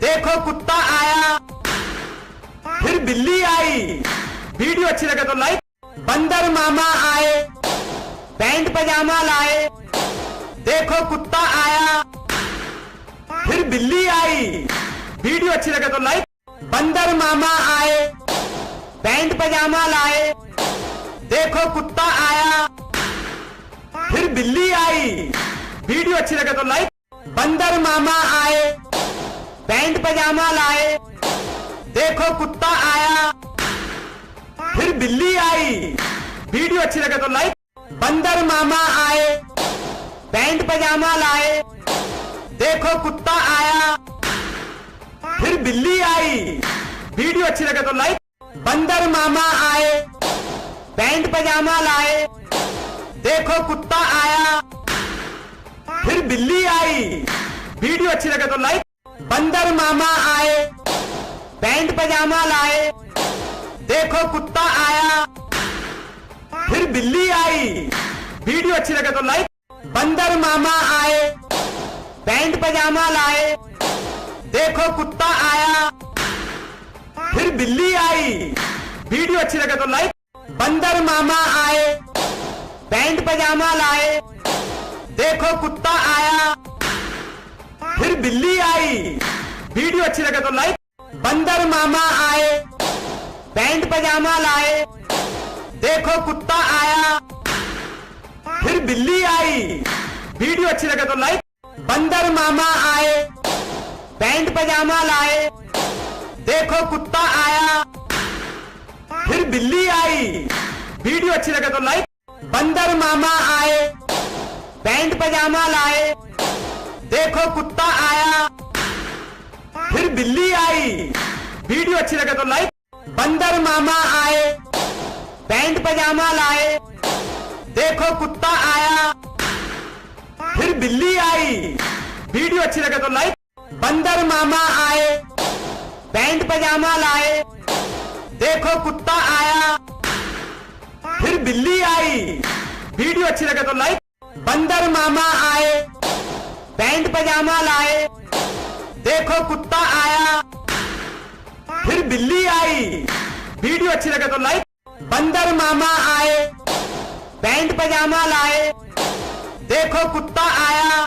A: देखो कुत्ता आया, फिर बिल्ली आई। वीडियो अच्छी लगे तो लाइक। बंदर मामा आए, पैंट पजामा लाए, देखो कुत्ता आया, फिर बिल्ली आई। वीडियो अच्छी लगे तो लाइक। बंदर मामा आए, पैंट पजामा लाए, देखो कुत्ता आया, फिर बिल्ली आई। वीडियो अच्छी लगे तो लाइक। बंदर मामा आए, पैंट पजामा लाए, देखो कुत्ता आया, फिर बिल्ली आई। वीडियो अच्छी लगे तो लाइक। बंदर मामा आए, पैंट पजामा लाए, देखो कुत्ता आया, फिर बिल्ली आई। वीडियो अच्छी लगे तो लाइक। बंदर मामा आए, पैंट पजामा लाए, देखो कुत्ता आया, फिर बिल्ली आई। वीडियो अच्छी लगे तो लाइक। बंदर मामा आए, पैंट पजामा लाए, देखो कुत्ता आया, फिर बिल्ली आई। वीडियो अच्छी लगे तो लाइक। बंदर मामा आए, पैंट पजामा लाए, देखो कुत्ता आया, फिर बिल्ली आई। वीडियो अच्छी लगे तो लाइक। बंदर मामा आए, पैंट पजामा लाए, देखो कुत्ता आया, फिर बिल्ली आई। वीडियो अच्छी लगे तो लाइक। बंदर मामा आए, पैंट पजामा लाए, देखो कुत्ता आया, फिर बिल्ली आई। वीडियो अच्छी लगे तो लाइक। बंदर मामा आए, पैंट पजामा लाए, देखो कुत्ता आया, फिर बिल्ली आई। वीडियो अच्छी लगे तो लाइक। बंदर मामा आए, पैंट पजामा लाए, देखो कुत्ता आया, फिर बिल्ली आई। वीडियो अच्छी लगे तो लाइक। बंदर मामा आए, पैंट पजामा लाए, देखो कुत्ता आया, फिर बिल्ली आई। वीडियो अच्छी लगे तो लाइक। बंदर मामा आए, पैंट पजामा लाए, देखो कुत्ता आया, फिर बिल्ली आई। वीडियो अच्छी लगे तो लाइक। बंदर मामा आए, पैंट पजामा लाए, देखो कुत्ता आया, फिर बिल्ली आई। वीडियो अच्छी लगे तो लाइक। बंदर मामा आए, पैंट पजामा लाए, देखो कुत्ता आया,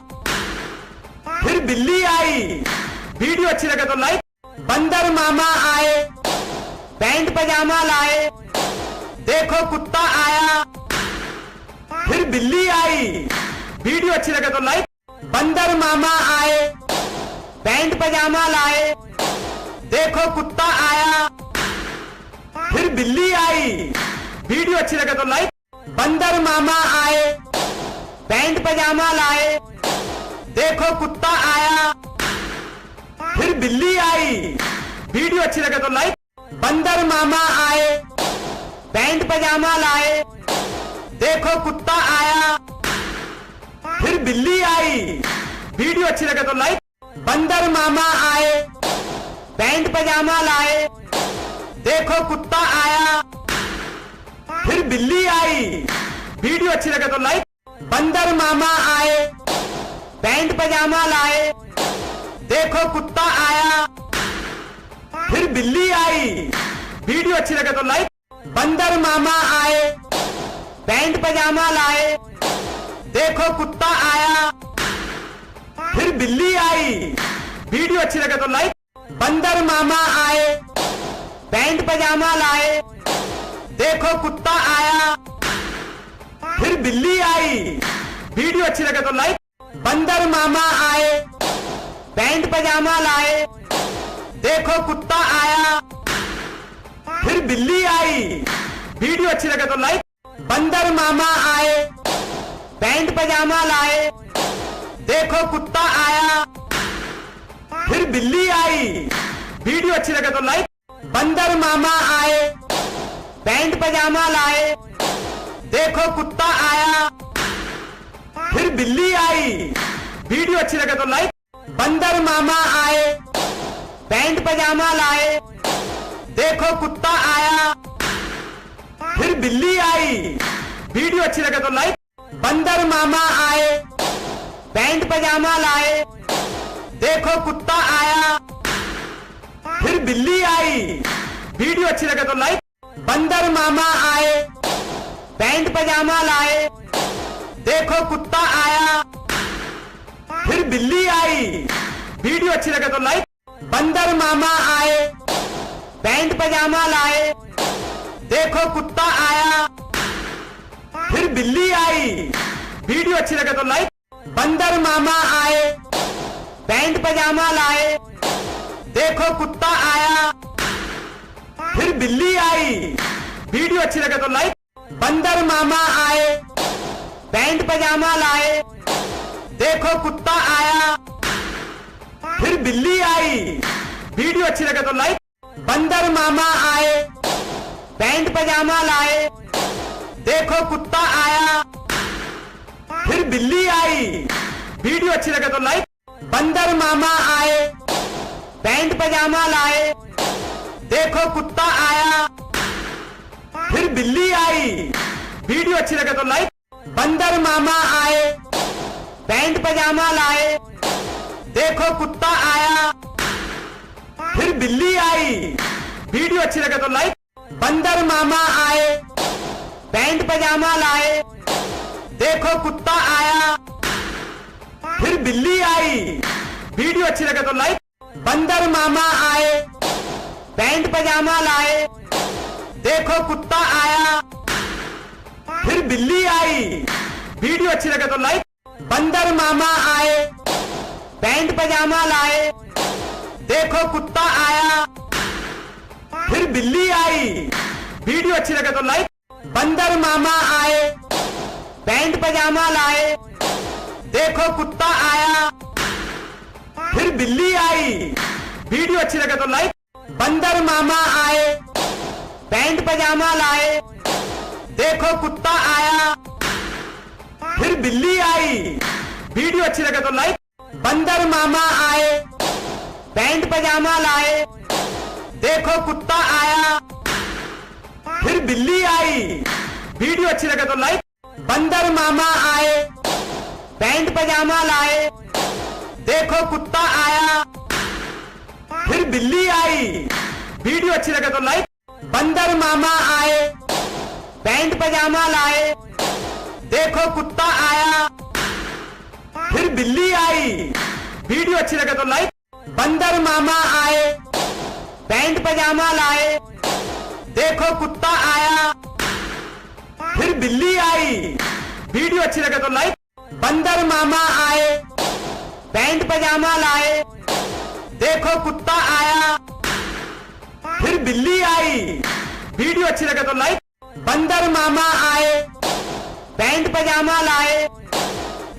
A: फिर बिल्ली आई। वीडियो अच्छी लगे तो लाइक। बंदर मामा आए, पैंट पजामा लाए, देखो कुत्ता आया, फिर बिल्ली आई। वीडियो अच्छी लगे तो लाइक। बंदर मामा आए, पैंट पजामा लाए, देखो कुत्ता आया, फिर बिल्ली आई। वीडियो अच्छी लगे तो लाइक। बंदर मामा आए, पैंट पजामा लाए, देखो कुत्ता आया, फिर बिल्ली आई। वीडियो अच्छी लगे तो लाइक। बंदर मामा आए, पैंट पजामा लाए, देखो कुत्ता आया, फिर बिल्ली आई। वीडियो अच्छी लगे तो लाइक। बंदर मामा आए, पैंट पजामा लाए, देखो कुत्ता आया, फिर बिल्ली आई। वीडियो अच्छी लगे तो लाइक। बंदर मामा आए, पैंट पजामा लाए, देखो कुत्ता आया, फिर बिल्ली आई। वीडियो अच्छी लगे तो लाइक। बंदर मामा आए, पैंट पजामा लाए, देखो कुत्ता आया, फिर बिल्ली आई। वीडियो अच्छी लगे तो लाइक। बंदर मामा आए, पैंट पजामा लाए, देखो कुत्ता आया, फिर बिल्ली आई। वीडियो अच्छी लगे तो लाइक। बंदर मामा आए, पैंट पजामा लाए, देखो कुत्ता आया, फिर बिल्ली आई। वीडियो अच्छी लगे तो लाइक। बंदर मामा आए, पैंट पजामा लाए, देखो कुत्ता आया, फिर बिल्ली आई। वीडियो अच्छी लगे तो लाइक। बंदर मामा आए, पैंट पजामा लाए, देखो कुत्ता आया, फिर बिल्ली आई। वीडियो अच्छी लगे तो लाइक। बंदर मामा आए, पैंट पजामा लाए, देखो कुत्ता आया, फिर बिल्ली आई। वीडियो अच्छी लगे तो लाइक। बंदर मामा आए, पैंट पजामा लाए, देखो कुत्ता आया, फिर बिल्ली आई। वीडियो अच्छी लगे तो लाइक। बंदर मामा आए, पैंट पजामा लाए, देखो कुत्ता आया, फिर बिल्ली आई। वीडियो अच्छी लगे तो लाइक। बंदर मामा आए, पैंट पजामा लाए, देखो कुत्ता आया, फिर बिल्ली आई। वीडियो अच्छी लगे तो लाइक। बंदर मामा आए, पैंट पजामा लाए, देखो कुत्ता आया, फिर बिल्ली आई। वीडियो अच्छी लगे तो लाइक। बंदर मामा आए, पैंट पजामा लाए, देखो कुत्ता आया, फिर बिल्ली आई। वीडियो अच्छी लगे तो लाइक। बंदर मामा आए, पैंट पजामा लाए, देखो कुत्ता आया, फिर बिल्ली आई। वीडियो अच्छी लगे तो लाइक। बंदर मामा आए, पैंट पजामा लाए, देखो कुत्ता आया, फिर बिल्ली आई। वीडियो अच्छी लगे तो लाइक। बंदर मामा आए, पैंट पजामा लाए, देखो कुत्ता आया, फिर बिल्ली आई। वीडियो अच्छी लगे तो लाइक। बंदर मामा आए, पैंट पजामा लाए, देखो कुत्ता आया, फिर बिल्ली आई। वीडियो अच्छी लगे तो लाइक। बंदर मामा आए, पैंट पजामा लाए, देखो कुत्ता आया, फिर बिल्ली आई। वीडियो अच्छी लगे तो लाइक। बंदर मामा आए, पैंट पजामा लाए, देखो कुत्ता आया, फिर बिल्ली आई। वीडियो अच्छी लगे तो लाइक। बंदर मामा आए, पैंट पजामा लाए, देखो कुत्ता आया, फिर बिल्ली आई। वीडियो अच्छी लगे तो लाइक। बंदर मामा आए, पैंट पजामा लाए, देखो कुत्ता आया, फिर बिल्ली आई। वीडियो अच्छी लगे तो लाइक। बंदर मामा आए, पैंट पजामा लाए, देखो कुत्ता आया, फिर बिल्ली आई। वीडियो अच्छी लगे तो लाइक। बंदर मामा आए, पैंट पजामा लाए, देखो कुत्ता आया, फिर बिल्ली आई। वीडियो अच्छी लगे तो लाइक। बंदर मामा आए, पैंट पजामा लाए, देखो कुत्ता आया, फिर बिल्ली आई। वीडियो अच्छी लगे तो लाइक। बंदर मामा आए, पैंट पजामा लाए, देखो कुत्ता आया, फिर बिल्ली आई। वीडियो अच्छी लगे तो लाइक। बंदर मामा आए, पैंट पजामा लाए, देखो कुत्ता आया, फिर बिल्ली आई। वीडियो अच्छी लगे तो लाइक। बंदर मामा आए, पैंट पजामा लाए,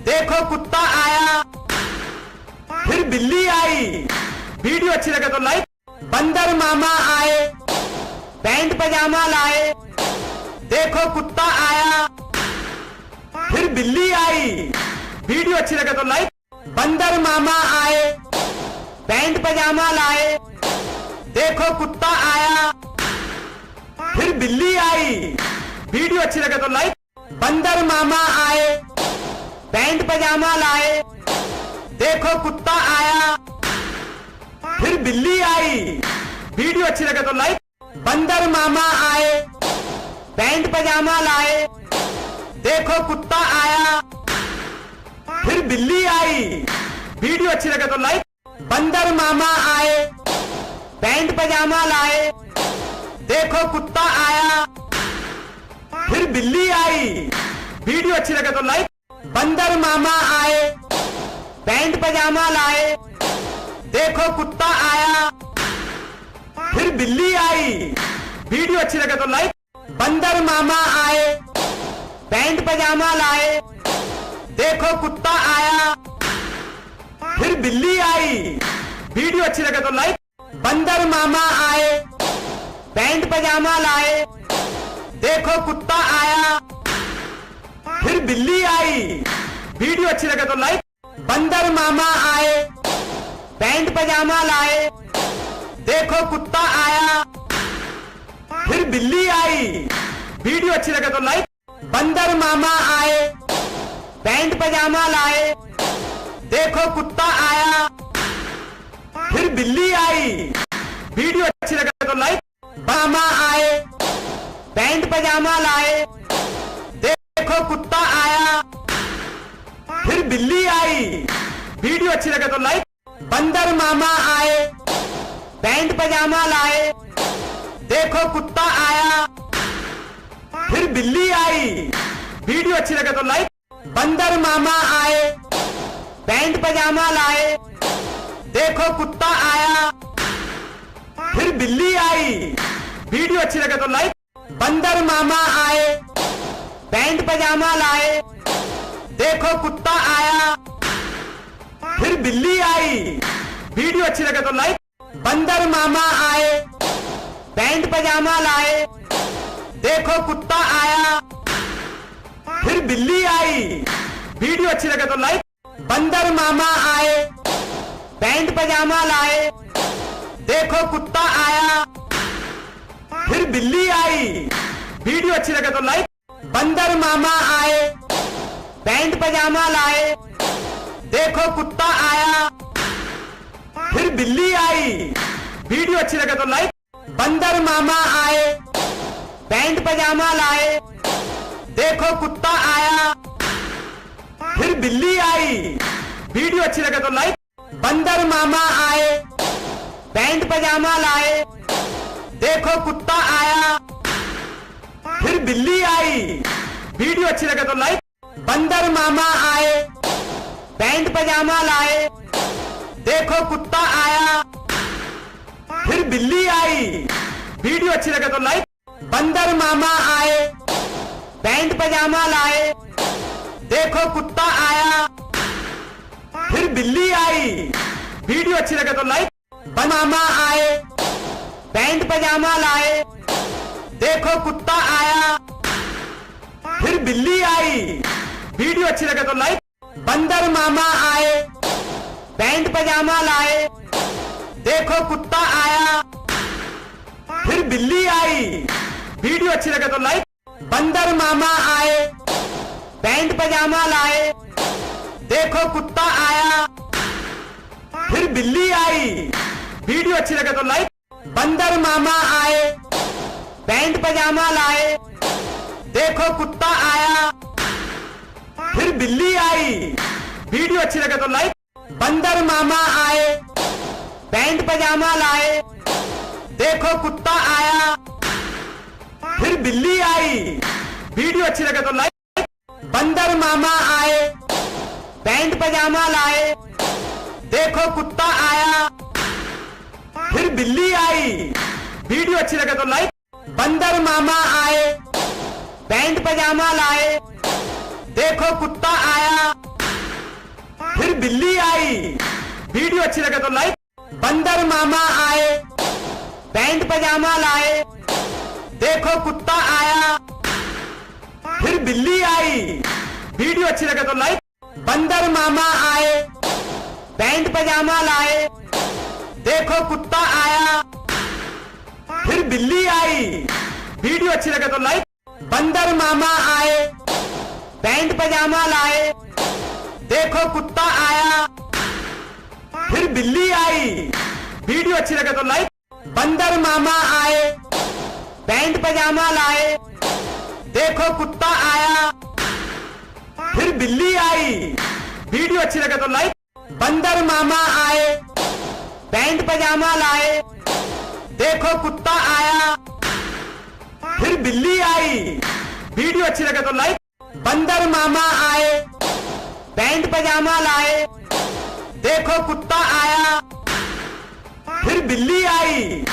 A: देखो कुत्ता आया, फिर बिल्ली आई। वीडियो अच्छी लगे तो लाइक। बंदर मामा आए, पैंट पजामा लाए, देखो कुत्ता आया, फिर बिल्ली आई। वीडियो अच्छी लगे तो लाइक। बंदर मामा आए, पैंट पजामा लाए, देखो कुत्ता आया, फिर बिल्ली आई। वीडियो अच्छी लगे तो लाइक। बंदर मामा आए, पैंट पजामा लाए, देखो कुत्ता आया, फिर बिल्ली आई। वीडियो अच्छी लगे तो लाइक। बंदर मामा आए, पैंट पजामा लाए, देखो कुत्ता आया, फिर बिल्ली आई। वीडियो अच्छी लगे तो लाइक। बंदर मामा आए, पैंट पजामा लाए, देखो कुत्ता आया, फिर बिल्ली आई। वीडियो अच्छी लगे तो लाइक। बंदर मामा आए, पैंट पजामा लाए, देखो कुत्ता आया, फिर बिल्ली आई। वीडियो अच्छी लगे तो लाइक। बंदर मामा आए, पैंट पजामा लाए, देखो कुत्ता आया, फिर बिल्ली आई। वीडियो अच्छी लगे तो लाइक। बंदर मामा आए, पैंट पजामा लाए, देखो कुत्ता आया, फिर बिल्ली आई। वीडियो अच्छी लगे तो लाइक। बंदर मामा आए, पैंट पजामा लाए, देखो कुत्ता आया, फिर बिल्ली आई। वीडियो अच्छी लगे तो लाइक। बंदर मामा आए, पैंट पजामा लाए, देखो कुत्ता आया, फिर बिल्ली आई। वीडियो अच्छी लगे तो लाइक। मामा आए, पैंट पजामा लाए, देखो कुत्ता आया, फिर बिल्ली आई। वीडियो अच्छी लगे तो लाइक। बंदर मामा आए, पैंट पजामा लाए, देखो कुत्ता आया, फिर बिल्ली आई। वीडियो अच्छी लगे तो लाइक। बंदर मामा आए, पैंट पजामा लाए, देखो कुत्ता आया, फिर बिल्ली आई। वीडियो अच्छी लगे तो लाइक। बंदर मामा आए, पैंट पजामा लाए, देखो कुत्ता आया, फिर बिल्ली आई। वीडियो अच्छी लगे तो लाइक। बंदर मामा आए, पैंट पजामा लाए, देखो कुत्ता आया, फिर बिल्ली आई। वीडियो अच्छी लगे तो लाइक। बंदर मामा आए, पैंट पजामा लाए, देखो कुत्ता आया, फिर बिल्ली आई। वीडियो अच्छी लगे तो लाइक। बंदर मामा आए, पैंट पजामा लाए, देखो कुत्ता आया, फिर बिल्ली आई। वीडियो अच्छी लगे तो लाइक। बंदर मामा आए, पैंट पजामा लाए, देखो कुत्ता आया, फिर बिल्ली आई। वीडियो अच्छी लगे तो लाइक। बंदर मामा आए, पैंट पजामा लाए, देखो कुत्ता आया, फिर बिल्ली आई। वीडियो अच्छी लगे तो लाइक। बंदर मामा आए, पैंट पजामा लाए, देखो कुत्ता आया, फिर बिल्ली आई। वीडियो अच्छी लगे तो लाइक। बंदर मामा आए, पैंट पजामा लाए, देखो कुत्ता आया, फिर बिल्ली आई। वीडियो अच्छी लगे तो लाइक। मामा आए, पैंट पजामा लाए, देखो कुत्ता आया, फिर बिल्ली आई। वीडियो अच्छी लगे तो लाइक। बंदर मामा आए, पैंट पजामा लाए, देखो कुत्ता आया, फिर बिल्ली आई। वीडियो अच्छी लगे तो लाइक। बंदर मामा आए, पैंट पजामा लाए, देखो कुत्ता आया, फिर बिल्ली आई। वीडियो अच्छी लगे तो लाइक। बंदर मामा आए, पैंट पजामा लाए, देखो कुत्ता आया, फिर बिल्ली आई। वीडियो अच्छी लगे तो लाइक। बंदर मामा आए, पैंट पजामा लाए, देखो कुत्ता आया, फिर बिल्ली आई। वीडियो अच्छी लगे तो लाइक। बंदर मामा आए, पैंट पजामा लाए, देखो कुत्ता आया, फिर बिल्ली आई। वीडियो अच्छी लगे तो लाइक। बंदर मामा आए, पैंट पजामा लाए, देखो कुत्ता आया, फिर बिल्ली आई। वीडियो अच्छी लगे तो लाइक। बंदर मामा आए, पैंट पजामा लाए, देखो कुत्ता आया, फिर बिल्ली आई। वीडियो अच्छी लगे तो लाइक। बंदर मामा आए, पैंट पजामा लाए, देखो कुत्ता आया, फिर बिल्ली आई। वीडियो अच्छी लगे तो लाइक। बंदर मामा आए, पैंट पजामा लाए, देखो कुत्ता आया, फिर बिल्ली आई। वीडियो अच्छी लगे तो लाइक। बंदर मामा आए, पैंट पजामा लाए, देखो कुत्ता आया, फिर बिल्ली आई। वीडियो अच्छी लगे तो लाइक। बंदर मामा आए, पैंट पजामा लाए, देखो कुत्ता आया, फिर बिल्ली आई। वीडियो अच्छी लगे तो लाइक। बंदर मामा आए, पैंट पजामा लाए, देखो कुत्ता आया, फिर बिल्ली आई।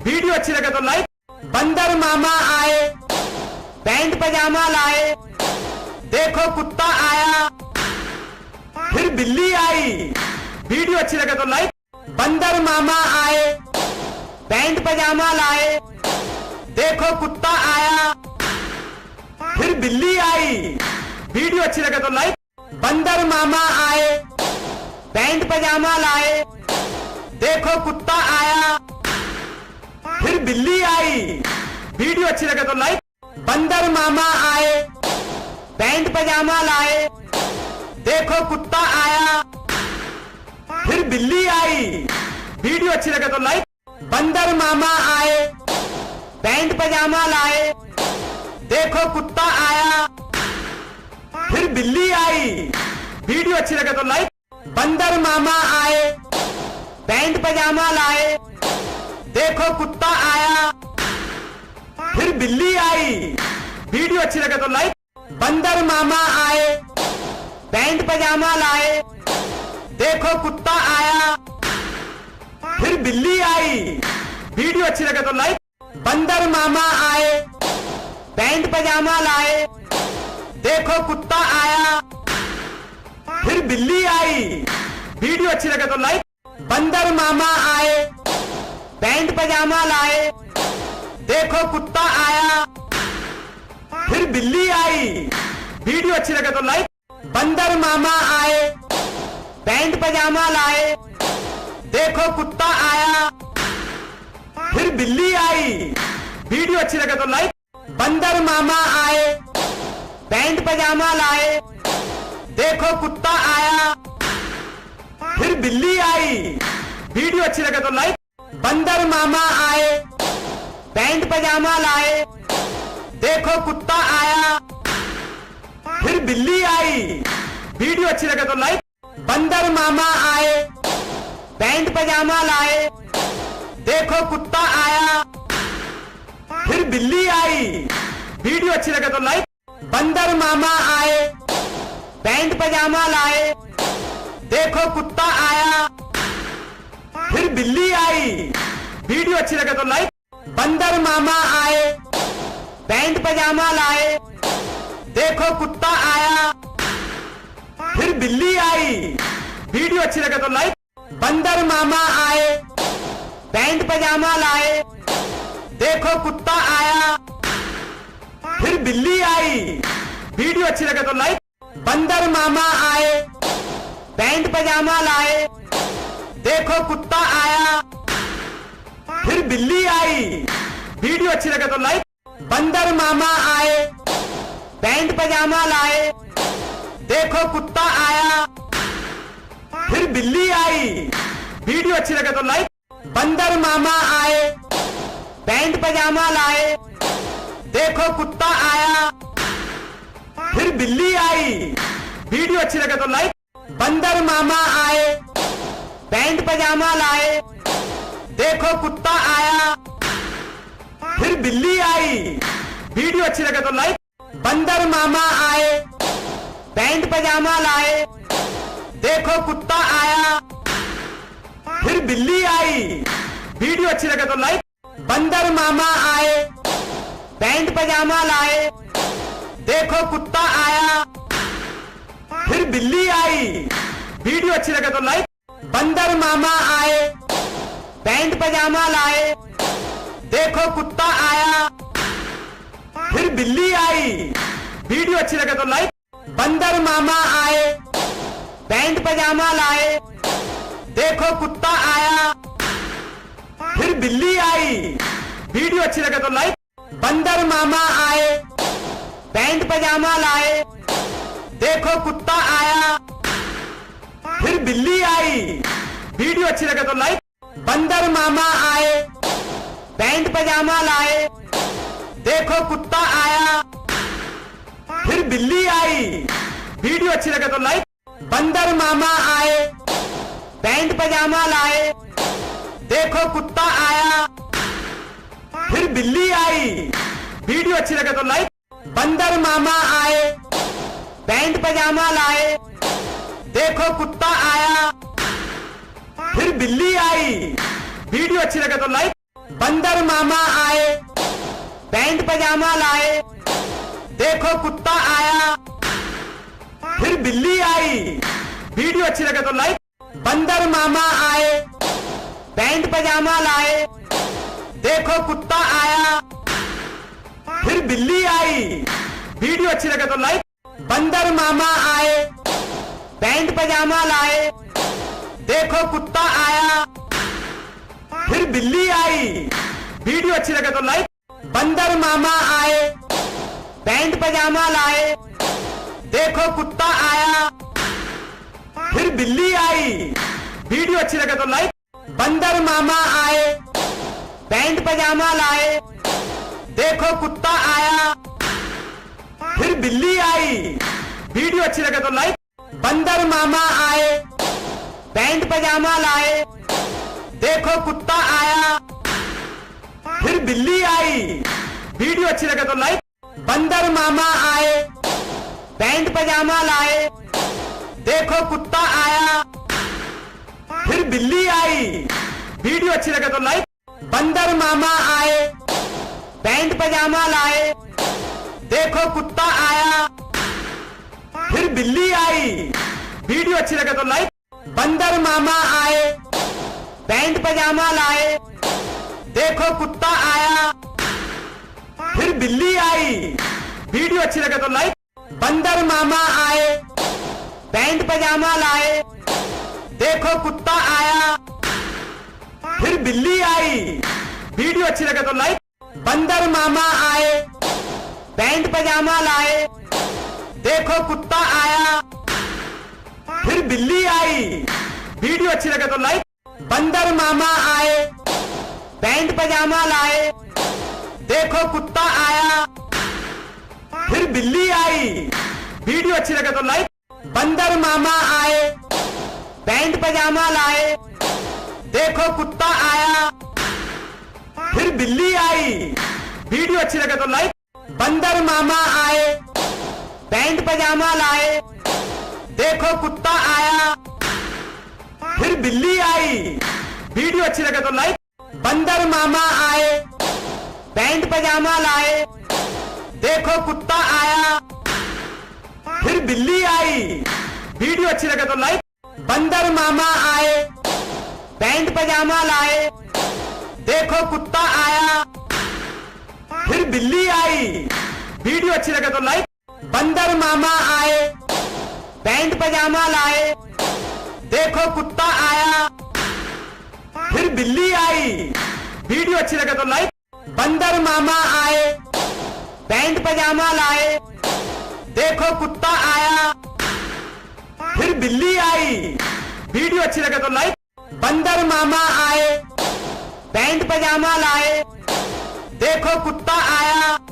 A: वीडियो अच्छी लगे तो लाइक। बंदर मामा आए, पैंट पजामा लाए, देखो कुत्ता आया, फिर बिल्ली आई। वीडियो अच्छी लगे तो लाइक। बंदर मामा आए, पैंट पजामा लाए, देखो कुत्ता आया, फिर बिल्ली आई। वीडियो अच्छी लगे तो लाइक। बंदर मामा आए, पैंट पजामा लाए, देखो कुत्ता आया, फिर बिल्ली आई। वीडियो अच्छी लगे तो लाइक। बंदर मामा आए, पैंट पजामा लाए, देखो कुत्ता आया, फिर बिल्ली आई। वीडियो अच्छी लगे तो लाइक। बंदर मामा आए, पैंट पजामा लाए, देखो कुत्ता आया, फिर बिल्ली आई। वीडियो अच्छी लगे तो लाइक। बंदर मामा आए, पैंट पजामा लाए, देखो कुत्ता आया, फिर बिल्ली आई। वीडियो अच्छी लगे तो लाइक। बंदर मामा आए, पैंट पजामा लाए, देखो कुत्ता आया, फिर बिल्ली आई। वीडियो अच्छी लगे तो लाइक। बंदर मामा आए, पैंट पजामा लाए, देखो कुत्ता आया, फिर बिल्ली आई। वीडियो अच्छी लगे तो लाइक। बंदर मामा आए, पैंट पजामा लाए, देखो कुत्ता आया, फिर बिल्ली आई। वीडियो अच्छी लगे तो लाइक। बंदर मामा आए, पैंट पजामा लाए, देखो कुत्ता आया, फिर बिल्ली आई। वीडियो अच्छी लगे तो लाइक। बंदर मामा आए, पैंट पजामा लाए, देखो कुत्ता आया, फिर बिल्ली आई। वीडियो अच्छी लगे तो लाइक। बंदर मामा आए, पैंट पजामा लाए, देखो कुत्ता आया, फिर बिल्ली आई। वीडियो अच्छी लगे तो लाइक। बंदर मामा आए, पैंट पजामा लाए, देखो कुत्ता आया, फिर बिल्ली आई। वीडियो अच्छी लगे तो लाइक। बंदर मामा आए, पैंट पजामा लाए, देखो कुत्ता आया, फिर बिल्ली आई। वीडियो अच्छी लगे तो लाइक। बंदर मामा आए, पैंट पजामा लाए, देखो कुत्ता आया, फिर बिल्ली आई। वीडियो अच्छी लगे तो लाइक। बंदर मामा आए, पैंट पजामा लाए, देखो कुत्ता आया, फिर बिल्ली आई। वीडियो अच्छी लगे तो लाइक। बंदर मामा आए, पैंट पजामा लाए, देखो कुत्ता आया, फिर बिल्ली आई। वीडियो अच्छी लगे तो लाइक। बंदर मामा आए, पैंट पजामा लाए, देखो कुत्ता आया, फिर बिल्ली आई। वीडियो अच्छी लगे तो लाइक। बंदर मामा आए, पैंट पजामा लाए, देखो कुत्ता आया, फिर बिल्ली आई। वीडियो अच्छी लगे तो लाइक। बंदर मामा आए, पैंट पजामा लाए, देखो कुत्ता आया, फिर बिल्ली आई। वीडियो अच्छी लगे तो लाइक। बंदर मामा आए, पैंट पजामा लाए, देखो कुत्ता आया, फिर बिल्ली आई। वीडियो अच्छी लगे तो लाइक। बंदर मामा आए, पैंट पजामा लाए, देखो कुत्ता आया, फिर बिल्ली आई। वीडियो अच्छी लगे तो लाइक। बंदर मामा आए, पैंट पजामा लाए, देखो कुत्ता आया, फिर बिल्ली आई। वीडियो अच्छी लगे तो लाइक। बंदर मामा आए, पैंट पजामा लाए, देखो कुत्ता आया, फिर बिल्ली आई। वीडियो अच्छी लगे तो लाइक। बंदर मामा आए, पैंट पजामा लाए, देखो कुत्ता आया, फिर बिल्ली आई। वीडियो अच्छी लगे तो लाइक। बंदर मामा आए, पैंट पजामा लाए, देखो कुत्ता आया, फिर बिल्ली आई। वीडियो अच्छी लगे तो लाइक। बंदर मामा आए, पैंट पजामा लाए, देखो कुत्ता आया, फिर बिल्ली आई। वीडियो अच्छी लगे तो लाइक। बंदर मामा आए, पैंट पजामा लाए, देखो कुत्ता आया, फिर बिल्ली आई। वीडियो अच्छी लगे तो लाइक। बंदर मामा आए, पैंट पजामा लाए, देखो कुत्ता आया, फिर बिल्ली आई। वीडियो अच्छी लगे तो लाइक। बंदर मामा आए, पैंट पजामा लाए, देखो कुत्ता आया, फिर बिल्ली आई। वीडियो अच्छी लगे तो लाइक। बंदर मामा आए, पैंट पजामा लाए, देखो कुत्ता आया, फिर बिल्ली आई। वीडियो अच्छी लगे तो लाइक। बंदर मामा आए, पैंट पजामा लाए, देखो कुत्ता आया, फिर बिल्ली आई। वीडियो अच्छी लगे तो लाइक। बंदर मामा आए, पैंट पजामा लाए, देखो कुत्ता आया, फिर बिल्ली आई। वीडियो अच्छी लगे तो लाइक। बंदर मामा आए, पैंट पजामा लाए, देखो कुत्ता आया, फिर बिल्ली आई। वीडियो अच्छी लगे तो लाइक। बंदर मामा आए, पैंट पजामा लाए, देखो कुत्ता आया, फिर बिल्ली आई। वीडियो अच्छी लगे तो लाइक। बंदर मामा आए, पैंट पजामा लाए, देखो कुत्ता आया, फिर बिल्ली आई। वीडियो अच्छी लगे तो लाइक। बंदर मामा आए, पैंट पजामा लाए, देखो कुत्ता आया, फिर बिल्ली आई। वीडियो अच्छी लगे तो लाइक। बंदर मामा आए, पैंट पजामा लाए, देखो कुत्ता आया, फिर बिल्ली आई। वीडियो अच्छी लगे तो लाइक। बंदर मामा आए, पैंट पजामा लाए, देखो कुत्ता आया, फिर बिल्ली आई। वीडियो अच्छी लगे तो लाइक। बंदर मामा आए, पैंट पजामा लाए, देखो कुत्ता आया, फिर बिल्ली आई। वीडियो अच्छी लगे तो लाइक। बंदर मामा आए, पैंट पजामा लाए, देखो कुत्ता आया, फिर बिल्ली आई। वीडियो अच्छी लगे तो लाइक। बंदर मामा आए, पैंट पजामा लाए, देखो कुत्ता आया, फिर बिल्ली आई। वीडियो अच्छी लगे तो लाइक। बंदर मामा आए, पैंट पजामा लाए, देखो कुत्ता आया, फिर बिल्ली आई। वीडियो अच्छी लगे तो लाइक। बंदर मामा आए, पैंट पजामा लाए, देखो कुत्ता आया, फिर बिल्ली आई। वीडियो अच्छी लगे तो लाइक। बंदर मामा आए, पैंट पजामा लाए, देखो कुत्ता आया, फिर बिल्ली आई। वीडियो अच्छी लगे तो लाइक। बंदर मामा आए, पैंट पजामा लाए, देखो कुत्ता आया, फिर बिल्ली आई। वीडियो अच्छी लगे तो लाइक। बंदर मामा आए, पैंट पजामा लाए, देखो कुत्ता आया,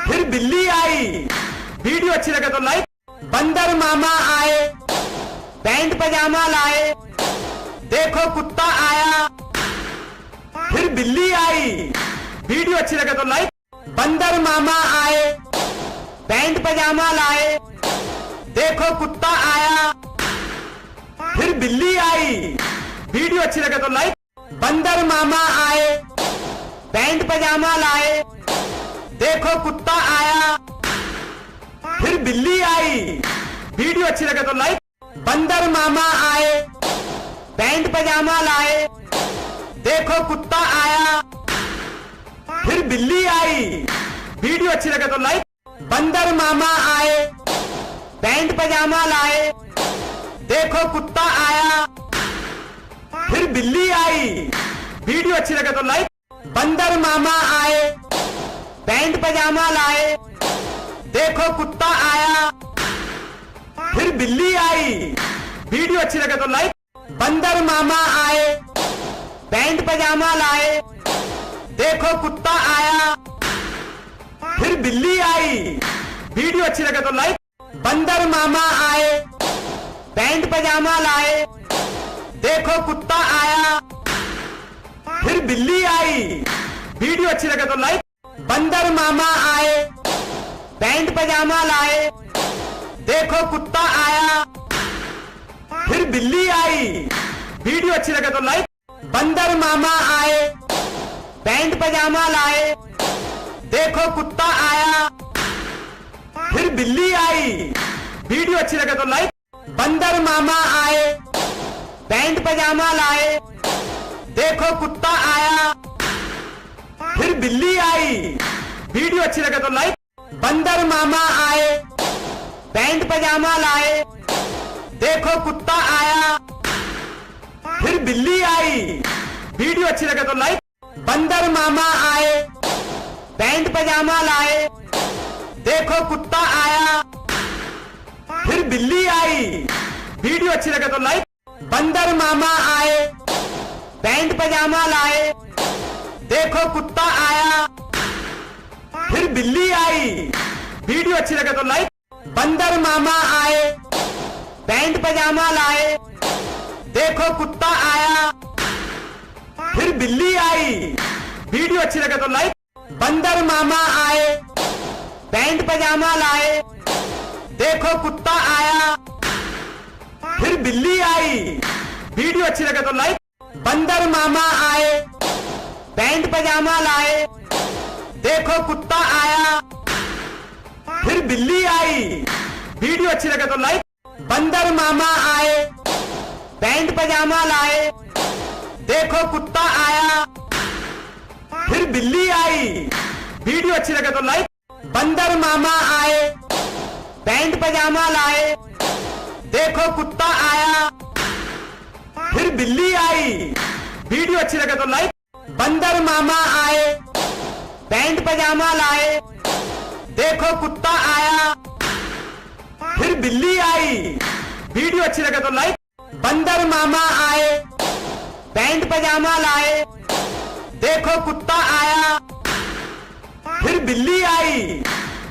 A: फिर बिल्ली आई। वीडियो अच्छी लगे तो लाइक। बंदर मामा आए, पैंट पजामा लाए, देखो कुत्ता आया, फिर बिल्ली आई। वीडियो अच्छी लगे तो लाइक। बंदर मामा आए, पैंट पजामा लाए, देखो कुत्ता आया, फिर बिल्ली आई। वीडियो अच्छी लगे तो लाइक। बंदर मामा आए, पैंट पजामा लाए, देखो कुत्ता आया, फिर बिल्ली आई। वीडियो अच्छी लगे तो लाइक। बंदर मामा आए, पैंट पजामा लाए, देखो कुत्ता आया, फिर बिल्ली आई। वीडियो अच्छी लगे तो लाइक। बंदर मामा आए, पैंट पजामा लाए, देखो कुत्ता आया, फिर बिल्ली आई। वीडियो अच्छी लगे तो लाइक। बंदर मामा आए, पैंट पजामा लाए, देखो कुत्ता आया, फिर बिल्ली आई। वीडियो अच्छी लगे तो लाइक। बंदर मामा आए, पैंट पजामा लाए, देखो कुत्ता आया, फिर बिल्ली आई। वीडियो अच्छी लगे तो लाइक। बंदर मामा आए, पैंट पजामा लाए, देखो कुत्ता आया, फिर बिल्ली आई। वीडियो अच्छी लगे तो लाइक। बंदर मामा आए, पैंट पजामा लाए, देखो कुत्ता आया, फिर बिल्ली आई। वीडियो अच्छी लगे तो लाइक। बंदर मामा आए, पैंट पजामा लाए, देखो कुत्ता आया, फिर बिल्ली आई। वीडियो अच्छी लगे तो लाइक। बंदर मामा आए, पैंट पजामा लाए, देखो कुत्ता आया, फिर बिल्ली आई। वीडियो अच्छी लगे तो लाइक। बंदर मामा आए, पैंट पजामा लाए, देखो कुत्ता आया, फिर बिल्ली आई। वीडियो अच्छी लगे तो लाइक। बंदर मामा आए, पैंट पजामा लाए, देखो कुत्ता आया, फिर बिल्ली आई। वीडियो अच्छी लगे तो लाइक। बंदर मामा आए, पैंट पजामा लाए, देखो कुत्ता आया, फिर बिल्ली आई। वीडियो अच्छी लगे तो लाइक। बंदर मामा आए, पैंट पजामा लाए, देखो कुत्ता आया, फिर बिल्ली आई। वीडियो अच्छी लगे तो लाइक। बंदर मामा आए, पैंट पजामा लाए, देखो कुत्ता आया, फिर बिल्ली आई। वीडियो अच्छी लगे तो लाइक। बंदर मामा आए, पैंट पजामा लाए, देखो कुत्ता आया, फिर बिल्ली आई। वीडियो अच्छी लगे तो लाइक। बंदर मामा आए, पैंट पजामा लाए, देखो कुत्ता आया, फिर बिल्ली आई। वीडियो अच्छी लगे तो लाइक। बंदर मामा आए, पैंट पजामा लाए, देखो कुत्ता आया, फिर बिल्ली आई। वीडियो अच्छी लगे तो लाइक। बंदर मामा आए, पैंट पजामा लाए, देखो कुत्ता आया, फिर बिल्ली आई। वीडियो अच्छी लगे तो लाइक। बंदर मामा आए, पैंट पजामा लाए, देखो कुत्ता आया, फिर बिल्ली आई।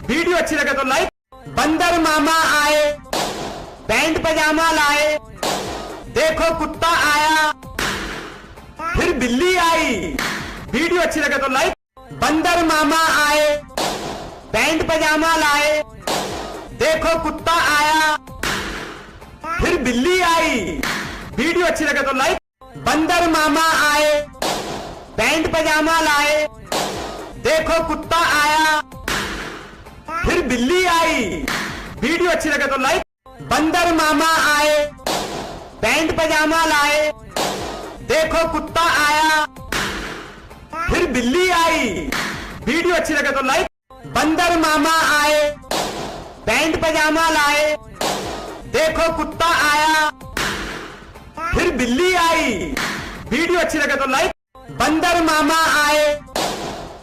A: वीडियो अच्छी लगे तो लाइक। बंदर मामा आए, पैंट पजामा लाए, देखो कुत्ता आया, फिर बिल्ली आई। वीडियो अच्छी लगे तो लाइक। बंदर मामा आए, पैंट पजामा लाए, देखो कुत्ता आया, फिर बिल्ली आई। वीडियो अच्छी लगे तो लाइक। बंदर मामा आए, पैंट पजामा लाए, देखो कुत्ता आया, फिर बिल्ली आई। वीडियो अच्छी लगे तो लाइक। बंदर मामा आए, पैंट पजामा लाए, देखो कुत्ता आया, फिर बिल्ली आई। वीडियो अच्छी लगे तो लाइक। बंदर मामा आए, पैंट पजामा लाए, देखो कुत्ता आया, फिर बिल्ली आई। वीडियो अच्छी लगे तो लाइक। बंदर मामा आए,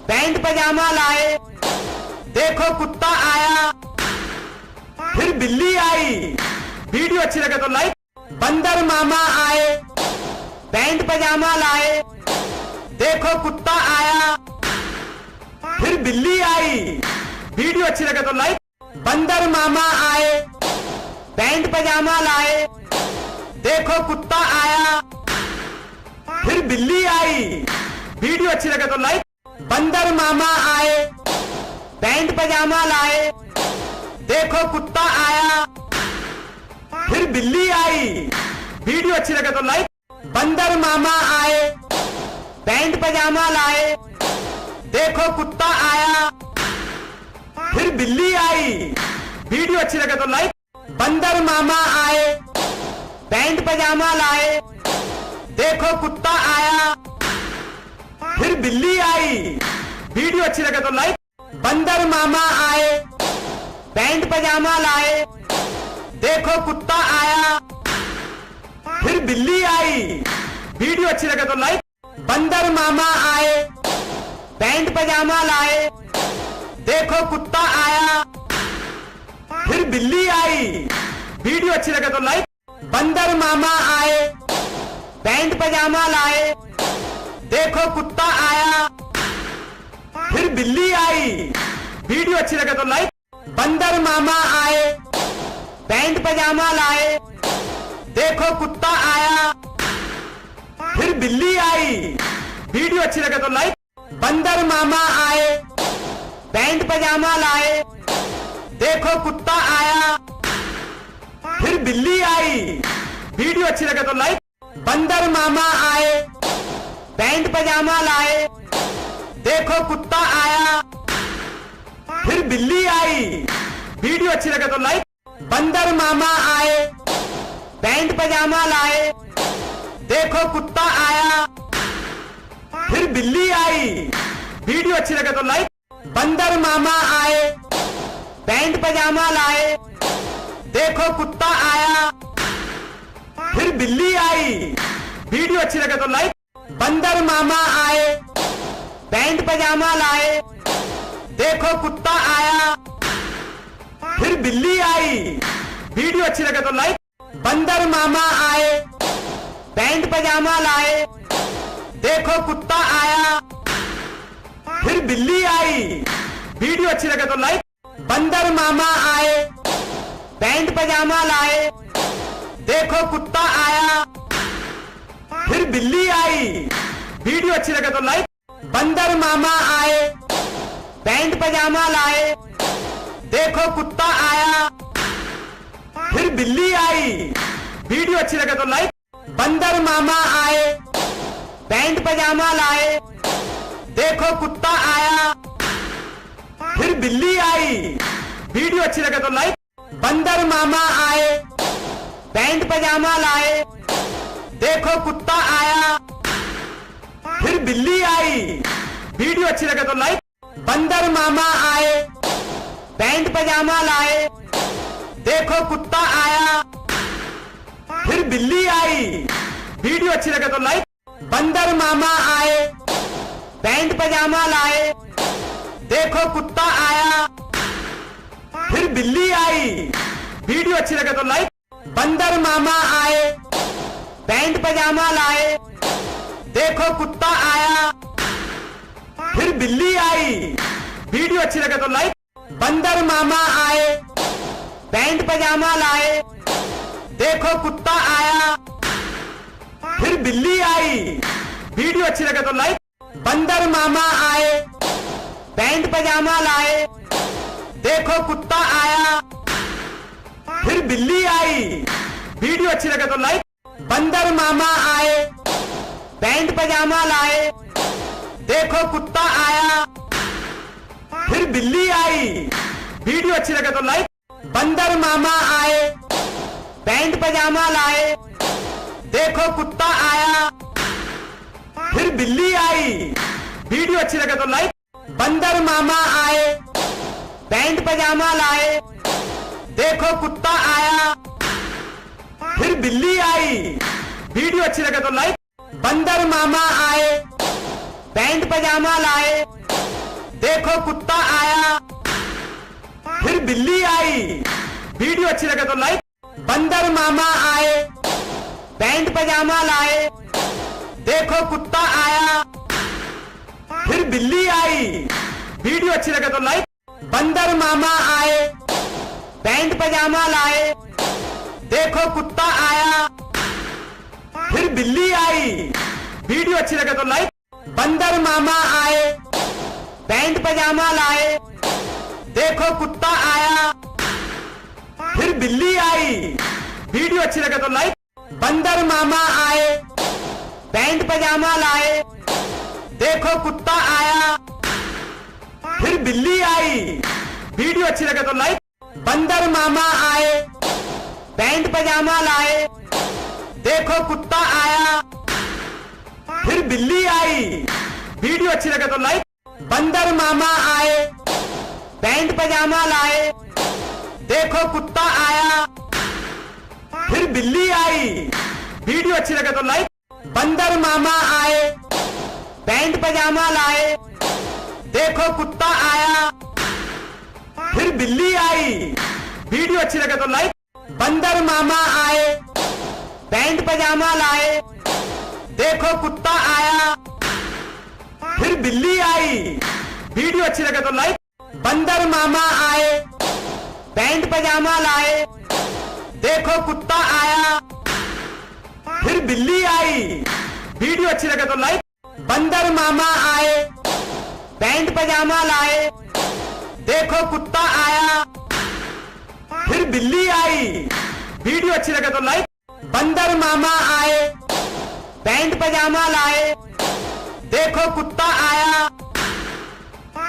A: पैंट पजामा लाए, देखो कुत्ता आया, फिर बिल्ली आई। वीडियो अच्छी लगे तो लाइक। बंदर मामा आए, पैंट पजामा लाए, देखो कुत्ता आया, फिर बिल्ली आई। वीडियो अच्छी लगे तो लाइक। बंदर मामा आए, पैंट पजामा लाए, देखो कुत्ता आया, फिर बिल्ली आई। वीडियो अच्छी लगे तो लाइक। बंदर मामा आए, पैंट पजामा लाए, देखो कुत्ता आया, फिर बिल्ली आई। वीडियो अच्छी लगे तो लाइक। बंदर मामा आए, पैंट पजामा लाए, देखो कुत्ता आया, फिर बिल्ली आई। वीडियो अच्छी लगे तो लाइक। बंदर मामा आए, पैंट पजामा लाए, देखो कुत्ता आया, फिर बिल्ली आई। वीडियो अच्छी लगे तो लाइक। बंदर मामा आए, पैंट पजामा लाए, देखो कुत्ता आया, फिर बिल्ली आई। वीडियो अच्छी लगे तो लाइक। बंदर मामा आए, पैंट पजामा लाए, देखो कुत्ता आया, फिर बिल्ली आई। वीडियो अच्छी लगे तो लाइक। बंदर मामा आए, पैंट पजामा लाए, देखो कुत्ता आया, फिर बिल्ली आई। वीडियो अच्छी लगे तो लाइक। बंदर मामा आए, पैंट पजामा लाए, देखो कुत्ता आया, फिर बिल्ली आई। वीडियो अच्छी लगे तो लाइक। बंदर मामा आए, पैंट पजामा लाए, देखो कुत्ता आया, फिर बिल्ली आई। वीडियो अच्छी लगे तो लाइक। बंदर मामा आए, पैंट पजामा लाए, देखो कुत्ता आया, फिर बिल्ली आई। वीडियो अच्छी लगे तो लाइक। बंदर मामा आए, पैंट पजामा लाए, देखो कुत्ता आया, फिर बिल्ली आई। वीडियो अच्छी लगे तो लाइक। बंदर मामा आए, पैंट पजामा लाए, देखो कुत्ता आया, फिर बिल्ली आई। वीडियो अच्छी लगे तो लाइक। बंदर मामा आए, पैंट पजामा लाए, देखो कुत्ता आया, फिर बिल्ली आई। वीडियो अच्छी लगे तो लाइक। बंदर मामा आए, पैंट पजामा लाए, देखो कुत्ता आया, फिर बिल्ली आई। वीडियो अच्छी लगे तो लाइक। बंदर मामा आए, पैंट पजामा लाए, देखो कुत्ता आया, फिर बिल्ली आई। वीडियो अच्छी लगे तो लाइक। बंदर मामा आए, पैंट पजामा लाए, देखो कुत्ता आया, फिर बिल्ली आई। वीडियो अच्छी लगे तो लाइक। बंदर मामा आए, पैंट पजामा लाए, देखो कुत्ता आया, फिर बिल्ली आई। वीडियो अच्छी लगे तो लाइक। बंदर मामा आए, पैंट पजामा लाए, देखो कुत्ता आया, फिर बिल्ली आई। वीडियो अच्छी लगे तो लाइक। बंदर मामा आए, पैंट पजामा लाए, देखो कुत्ता आया, फिर बिल्ली आई। वीडियो अच्छी लगे तो लाइक। बंदर मामा आए, पैंट पजामा लाए, देखो कुत्ता आया, फिर बिल्ली आई। वीडियो अच्छी लगे तो लाइक। बंदर मामा आए, पैंट पजामा लाए, देखो कुत्ता आया, फिर बिल्ली आई। वीडियो अच्छी लगे तो लाइक। बंदर मामा आए, पैंट पजामा लाए, देखो कुत्ता आया, फिर बिल्ली आई। वीडियो अच्छी लगे तो लाइक। बंदर मामा आए, पैंट पजामा लाए, देखो कुत्ता आया, फिर बिल्ली आई। वीडियो अच्छी लगे तो लाइक। बंदर मामा आए, पैंट पजामा लाए, देखो कुत्ता आया, फिर बिल्ली आई। वीडियो अच्छी लगे तो लाइक। बंदर मामा आए, पैंट पजामा लाए, देखो कुत्ता आया, फिर बिल्ली आई। वीडियो अच्छी लगे तो लाइक। बंदर मामा आए, पैंट पजामा लाए, देखो कुत्ता आया, फिर बिल्ली आई। वीडियो अच्छी लगे तो लाइक। बंदर मामा आए, पैंट पजामा लाए, देखो कुत्ता आया, फिर बिल्ली आई। वीडियो अच्छी लगे तो लाइक। बंदर मामा आए, पैंट पजामा लाए, देखो कुत्ता आया, फिर बिल्ली आई। वीडियो अच्छी लगे तो लाइक। बंदर मामा आए, पैंट पजामा लाए, देखो कुत्ता आया, फिर बिल्ली आई। वीडियो अच्छी लगे तो लाइक। बंदर मामा आए, पैंट पजामा लाए, देखो कुत्ता आया, फिर बिल्ली आई। वीडियो अच्छी लगे तो लाइक। बंदर मामा आए, पैंट पजामा लाए, देखो कुत्ता आया, फिर बिल्ली आई। वीडियो अच्छी लगे तो लाइक। बंदर मामा आए, पैंट पजामा लाए, देखो कुत्ता आया, फिर बिल्ली आई। वीडियो अच्छी लगे तो लाइक। बंदर मामा आए, पैंट पजामा लाए, देखो कुत्ता आया, फिर बिल्ली आई। वीडियो अच्छी लगे तो लाइक। बंदर मामा आए, पैंट पजामा लाए, देखो कुत्ता आया, फिर बिल्ली आई। वीडियो अच्छी लगे तो लाइक। बंदर मामा आए, पैंट पजामा लाए, देखो कुत्ता आया, फिर बिल्ली आई। वीडियो अच्छी लगे तो लाइक। बंदर मामा आए, पैंट पजामा लाए, देखो कुत्ता आया, फिर बिल्ली आई। वीडियो अच्छी लगे तो लाइक। बंदर मामा आए, पैंट पजामा लाए, देखो कुत्ता आया, फिर बिल्ली आई। वीडियो अच्छी लगे तो लाइक। बंदर मामा आए, पैंट पजामा लाए, देखो कुत्ता आया,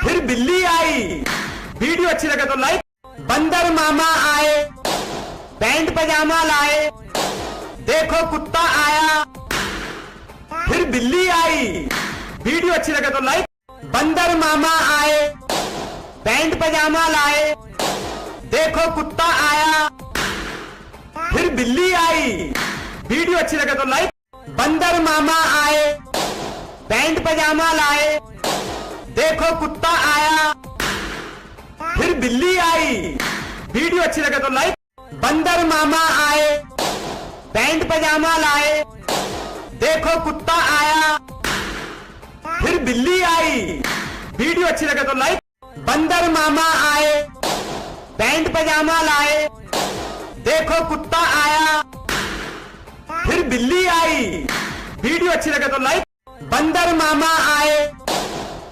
A: फिर बिल्ली आई। वीडियो अच्छी लगे तो लाइक। बंदर मामा आए, पैंट पजामा लाए, देखो कुत्ता आया, फिर बिल्ली आई। वीडियो अच्छी लगे तो लाइक। बंदर मामा आए, पैंट पजामा लाए, देखो कुत्ता आया, फिर बिल्ली आई। वीडियो अच्छी लगे तो लाइक। बंदर मामा आए, पैंट पजामा लाए, देखो कुत्ता आया, फिर बिल्ली आई। वीडियो अच्छी लगे तो लाइक। बंदर मामा आए, पैंट पजामा लाए, देखो कुत्ता आया, फिर बिल्ली आई। वीडियो अच्छी लगे तो लाइक। बंदर मामा आए, पैंट पजामा लाए, देखो कुत्ता आया, फिर बिल्ली आई। वीडियो अच्छी लगे तो लाइक। बंदर मामा आए,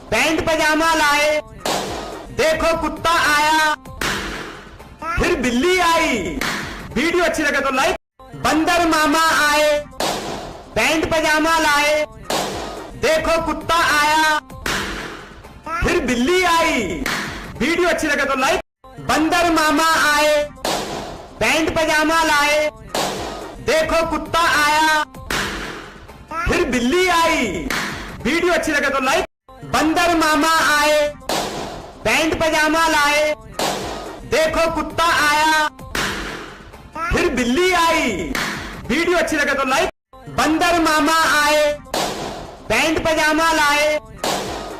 A: पैंट पजामा लाए, देखो कुत्ता आया, फिर बिल्ली आई। वीडियो अच्छी लगे तो लाइक। बंदर मामा आए, पैंट पजामा लाए, देखो कुत्ता आया, फिर बिल्ली आई। वीडियो अच्छी लगे तो लाइक। बंदर मामा आए, पैंट पजामा लाए, देखो कुत्ता आया, फिर बिल्ली आई। वीडियो अच्छी लगे तो लाइक। बंदर मामा आए, पैंट पजामा लाए, देखो कुत्ता आया, फिर बिल्ली आई। वीडियो अच्छी लगे तो लाइक। बंदर मामा आए, पैंट पजामा लाए,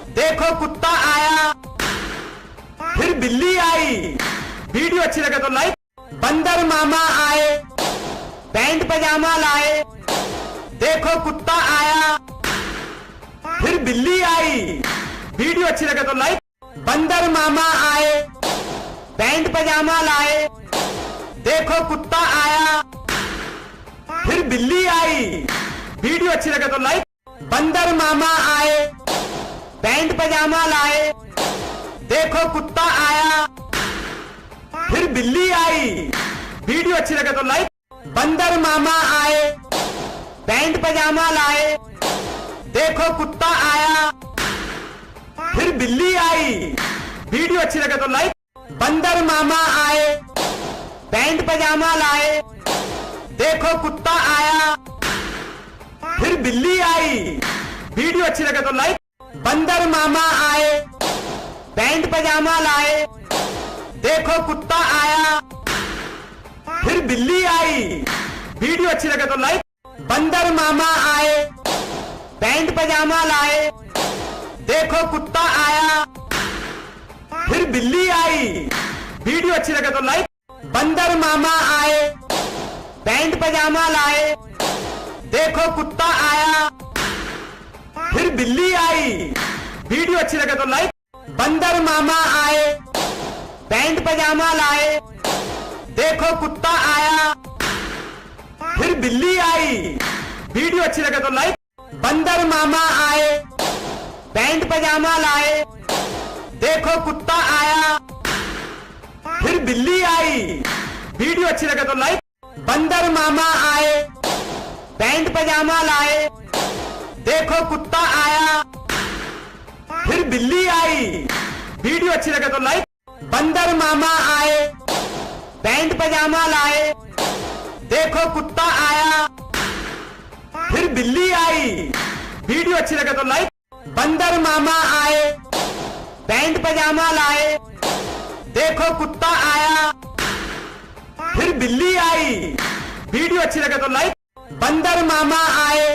A: देखो कुत्ता आया, फिर बिल्ली आई। वीडियो अच्छी लगे तो लाइक। बंदर मामा आए, पैंट पजामा लाए, देखो कुत्ता आया, फिर बिल्ली आई। वीडियो अच्छी लगे तो लाइक। बंदर मामा आए, पैंट पजामा लाए, देखो कुत्ता आया, फिर बिल्ली आई। वीडियो अच्छी लगे तो लाइक। बंदर मामा आए, पैंट पजामा लाए, देखो कुत्ता आया, फिर बिल्ली आई। वीडियो अच्छी लगे तो लाइक। बंदर मामा आए, पैंट पजामा लाए, देखो कुत्ता आया, फिर बिल्ली आई। वीडियो अच्छी लगे तो लाइक। बंदर मामा आए, पैंट पजामा लाए, देखो कुत्ता आया, फिर बिल्ली आई। वीडियो अच्छी लगे तो लाइक। बंदर मामा आए, पैंट पजामा लाए, देखो कुत्ता आया, फिर बिल्ली आई। वीडियो अच्छी लगे तो लाइक। बंदर मामा आए, पैंट पजामा लाए, देखो कुत्ता आया, फिर बिल्ली आई। वीडियो अच्छी लगे तो लाइक। बंदर मामा आए, पैंट पजामा लाए, देखो कुत्ता आया, फिर बिल्ली आई। वीडियो अच्छी लगे तो लाइक। बंदर मामा आए, पैंट पजामा लाए, देखो कुत्ता आया, फिर बिल्ली आई। वीडियो अच्छी लगे तो लाइक। बंदर मामा आए, पैंट पजामा लाए, देखो कुत्ता आया, फिर बिल्ली आई। वीडियो अच्छी लगे तो लाइक। बंदर मामा आए, पैंट पजामा लाए, देखो कुत्ता आया, फिर बिल्ली आई। वीडियो अच्छी लगे तो लाइक। बंदर मामा आए, पैंट पजामा लाए, देखो कुत्ता आया, फिर बिल्ली आई। वीडियो अच्छी लगे तो लाइक। बंदर मामा आए, पैंट पजामा लाए, देखो कुत्ता आया, फिर बिल्ली आई। वीडियो अच्छी लगे तो लाइक। बंदर मामा आए,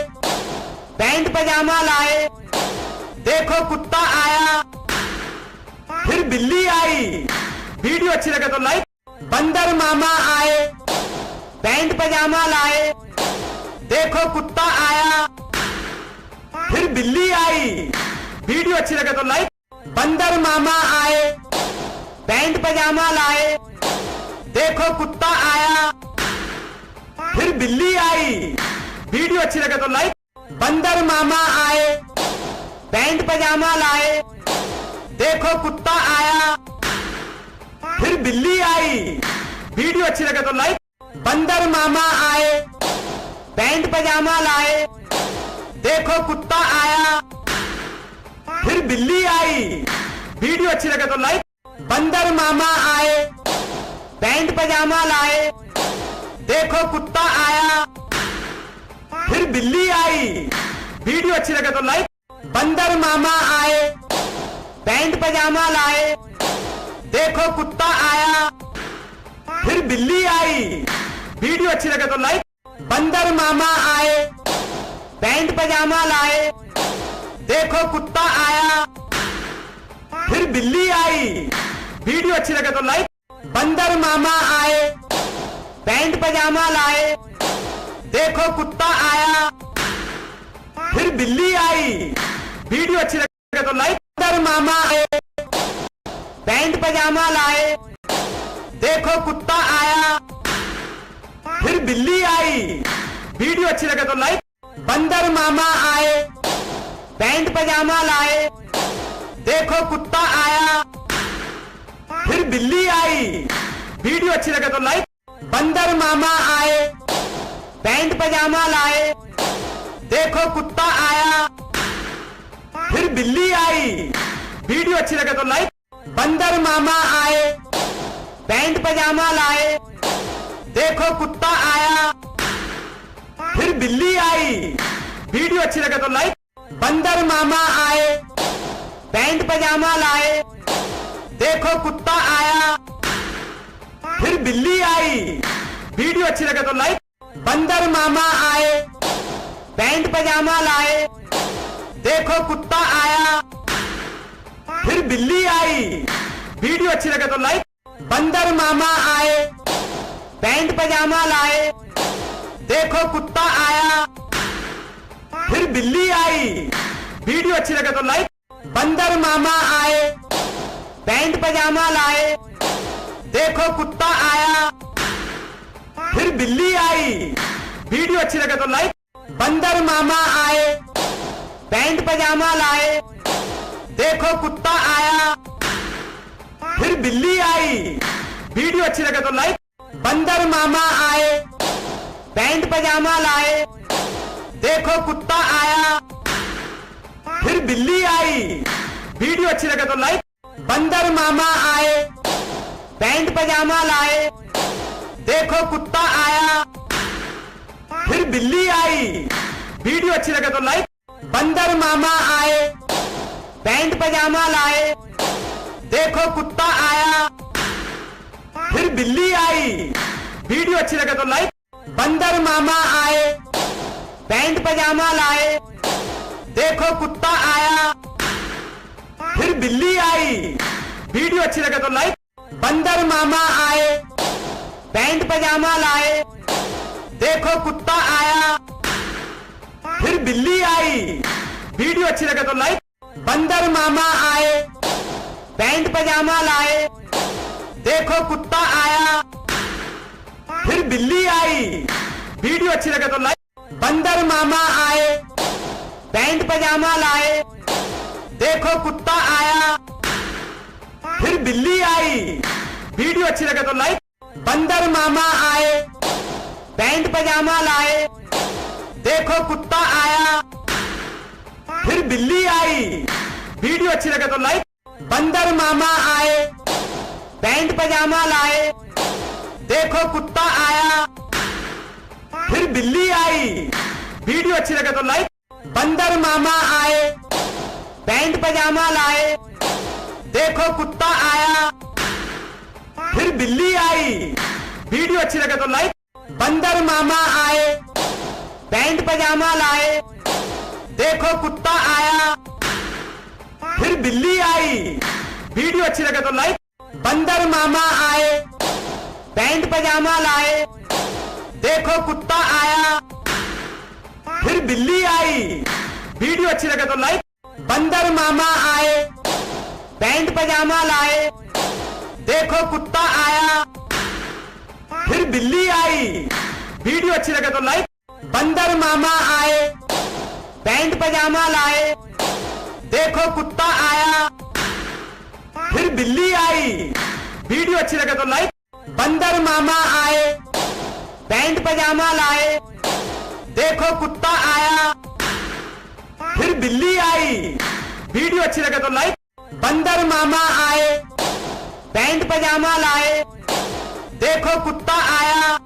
A: पैंट पजामा लाए, देखो कुत्ता आया, फिर बिल्ली आई। वीडियो अच्छी लगे तो लाइक। बंदर मामा आए, पैंट पजामा लाए, देखो कुत्ता आया, फिर बिल्ली आई। वीडियो अच्छी लगे तो लाइक। बंदर मामा आए, पैंट पजामा लाए, देखो कुत्ता आया, फिर बिल्ली आई। वीडियो अच्छी लगे तो लाइक। बंदर मामा आए, पैंट पजामा लाए, देखो कुत्ता आया, फिर बिल्ली आई। वीडियो अच्छी लगे तो लाइक। बंदर मामा आए, पैंट पजामा लाए, देखो कुत्ता आया, फिर बिल्ली आई। वीडियो अच्छी लगे तो लाइक। बंदर मामा आए, पैंट पजामा लाए, देखो कुत्ता आया, फिर बिल्ली आई। वीडियो अच्छी लगे तो लाइक। बंदर मामा आए, पैंट पजामा लाए, देखो कुत्ता आया, फिर बिल्ली आई। वीडियो अच्छी लगे तो लाइक। बंदर मामा आए, पैंट पजामा लाए, देखो कुत्ता आया, फिर बिल्ली आई। वीडियो अच्छी लगे तो लाइक। बंदर मामा आए, पैंट पजामा लाए, देखो कुत्ता आया, फिर बिल्ली आई। वीडियो अच्छी लगे तो लाइक। बंदर मामा आए, पैंट पजामा लाए, देखो कुत्ता आया, फिर बिल्ली आई। वीडियो अच्छी लगे तो लाइक। बंदर मामा आए, पैंट पजामा लाए, देखो कुत्ता आया, फिर बिल्ली आई। वीडियो अच्छी लगे तो लाइक। बंदर मामा आए, पैंट पजामा लाए, देखो कुत्ता आया, फिर बिल्ली आई। वीडियो अच्छी लगे तो लाइक। बंदर मामा आए, पैंट पजामा लाए, देखो कुत्ता आया, फिर बिल्ली आई। वीडियो अच्छी लगे तो लाइक। बंदर मामा आए, पैंट पजामा लाए, देखो कुत्ता आया, फिर बिल्ली आई। वीडियो अच्छी लगे तो लाइक। बंदर मामा आए, पैंट पजामा लाए, देखो कुत्ता आया, फिर बिल्ली आई। वीडियो अच्छी लगे तो लाइक। बंदर मामा आए, पैंट पजामा लाए, देखो कुत्ता आया, फिर बिल्ली आई। वीडियो अच्छी लगे तो लाइक। बंदर मामा आए, पैंट पजामा लाए, देखो कुत्ता आया, फिर बिल्ली आई। वीडियो अच्छी लगे तो लाइक। बंदर मामा आए, पैंट पजामा लाए, देखो कुत्ता आया, फिर बिल्ली आई। वीडियो अच्छी लगे तो लाइक। बंदर मामा आए, पैंट पजामा लाए, देखो कुत्ता आया, फिर बिल्ली आई। वीडियो अच्छी लगे तो लाइक। बंदर मामा आए, पैंट पजामा लाए, देखो कुत्ता आया, फिर बिल्ली आई। वीडियो अच्छी लगे तो लाइक। बंदर मामा आए, पैंट पजामा लाए, देखो कुत्ता आया, फिर बिल्ली आई। वीडियो अच्छी लगे तो लाइक। बंदर मामा आए, पैंट पजामा लाए, देखो कुत्ता आया, फिर बिल्ली आई। वीडियो अच्छी लगे तो लाइक। बंदर मामा आए, पैंट पजामा लाए, देखो कुत्ता आया, फिर बिल्ली आई। वीडियो अच्छी लगे तो लाइक। बंदर मामा आए, पैंट पजामा लाए, देखो कुत्ता आया, फिर बिल्ली आई। वीडियो अच्छी लगे तो लाइक। बंदर मामा आए, पैंट पजामा लाए, देखो कुत्ता आया, फिर बिल्ली आई। वीडियो अच्छी लगे तो लाइक। बंदर मामा आए, पैंट पजामा लाए, देखो कुत्ता आया, फिर बिल्ली आई। वीडियो अच्छी लगे तो लाइक। बंदर मामा आए, पैंट पजामा लाए, देखो कुत्ता आया, फिर बिल्ली आई। वीडियो अच्छी लगे तो लाइक। बंदर मामा आए, पैंट पजामा लाए, देखो कुत्ता आया, फिर बिल्ली आई। वीडियो अच्छी लगे तो लाइक। बंदर मामा आए, पैंट पजामा लाए, देखो कुत्ता आया, फिर बिल्ली आई। वीडियो अच्छी लगे तो लाइक। बंदर मामा आए, पैंट पजामा लाए, देखो कुत्ता आया, फिर बिल्ली आई। वीडियो अच्छी लगे तो लाइक। बंदर मामा आए, पैंट पजामा लाए, देखो कुत्ता आया, फिर बिल्ली आई। वीडियो अच्छी लगे तो लाइक। बंदर मामा आए, पैंट पजामा लाए, देखो कुत्ता आया, फिर बिल्ली आई। वीडियो अच्छी लगे तो लाइक। बंदर मामा आए, पैंट पजामा लाए, देखो कुत्ता आया, फिर बिल्ली आई। वीडियो अच्छी लगे तो लाइक। बंदर मामा आए, पैंट पजामा लाए, देखो कुत्ता आया,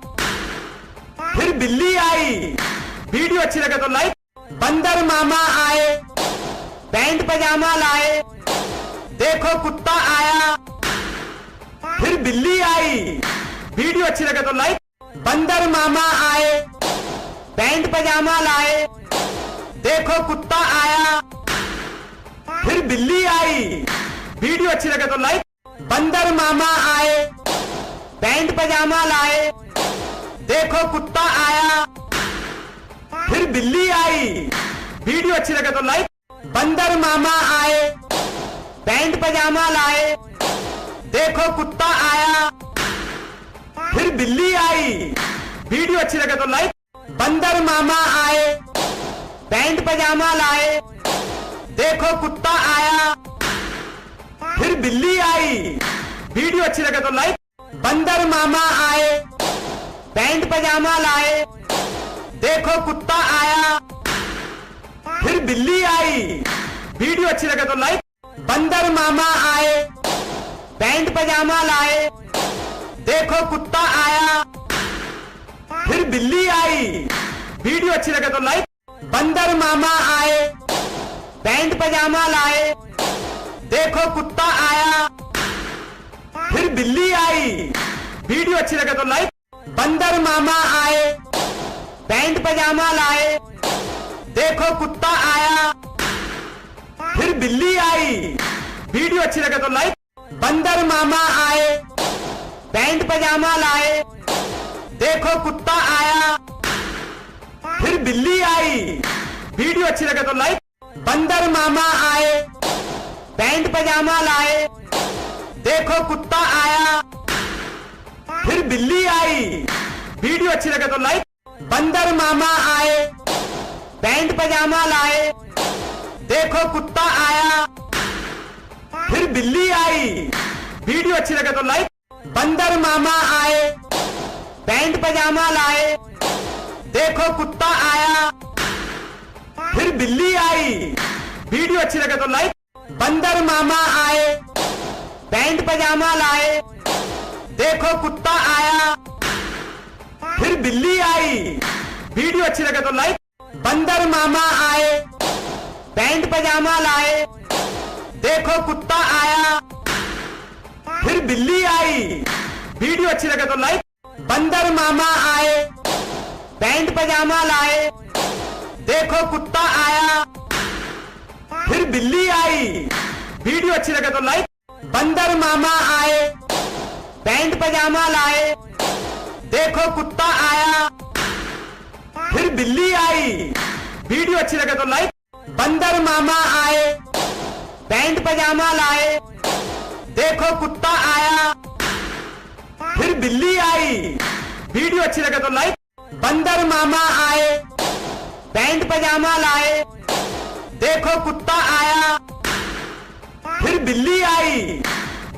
A: फिर बिल्ली आई। वीडियो अच्छी लगे तो लाइक। बंदर मामा आए, पैंट पजामा लाए, देखो कुत्ता आया, फिर बिल्ली आई। वीडियो अच्छी लगे तो लाइक। बंदर मामा आए, पैंट पजामा लाए, देखो कुत्ता आया, फिर बिल्ली आई। वीडियो अच्छी लगे तो लाइक। बंदर मामा आए, पैंट पजामा लाए, देखो कुत्ता आया, फिर बिल्ली आई। वीडियो अच्छी लगे तो लाइक। बंदर मामा आए, पैंट पजामा लाए, देखो कुत्ता आया, फिर बिल्ली आई। वीडियो अच्छी लगे तो लाइक। बंदर मामा आए, पैंट पजामा लाए, देखो कुत्ता आया, फिर बिल्ली आई। वीडियो अच्छी लगे तो लाइक। बंदर मामा आए, पैंट पजामा लाए, देखो कुत्ता आया, फिर बिल्ली आई। वीडियो अच्छी लगे तो लाइक। बंदर मामा आए, पैंट पजामा लाए, देखो कुत्ता आया, फिर बिल्ली आई। वीडियो अच्छी लगे तो लाइक। बंदर मामा आए, पैंट पजामा लाए, देखो कुत्ता आया, फिर बिल्ली आई। वीडियो अच्छी लगे तो लाइक। बंदर मामा आए, पैंट पजामा लाए, देखो कुत्ता आया, फिर बिल्ली आई। वीडियो अच्छी लगे तो लाइक। बंदर मामा आए, पैंट पजामा लाए, देखो कुत्ता आया, फिर बिल्ली आई। वीडियो अच्छी लगे तो लाइक। बंदर मामा आए, पैंट पजामा लाए, देखो कुत्ता आया, फिर बिल्ली आई। वीडियो अच्छी लगे तो लाइक। बंदर मामा आए, पैंट पजामा लाए, देखो कुत्ता आया, फिर बिल्ली आई। वीडियो अच्छी लगे तो लाइक। बंदर मामा आए, पैंट पजामा लाए, देखो कुत्ता आया, फिर बिल्ली आई। वीडियो अच्छी लगे तो लाइक। बंदर मामा आए, पैंट पजामा लाए, देखो कुत्ता आया, फिर बिल्ली आई। वीडियो अच्छी लगे तो लाइक। बंदर मामा आए, पैंट पजामा लाए, देखो कुत्ता आया, फिर बिल्ली आई। वीडियो अच्छी लगे तो लाइक। बंदर मामा आए, पैंट पजामा लाए, देखो कुत्ता आया, फिर बिल्ली आई। वीडियो अच्छी लगे तो लाइक। बंदर मामा आए, पैंट पजामा लाए, देखो कुत्ता आया, फिर बिल्ली आई। वीडियो अच्छी लगे तो लाइक। बंदर मामा आए, पैंट पजामा लाए, देखो कुत्ता आया, फिर बिल्ली आई। वीडियो अच्छी लगे तो लाइक। बंदर मामा आए, पैंट पजामा लाए, देखो कुत्ता आया, फिर बिल्ली आई।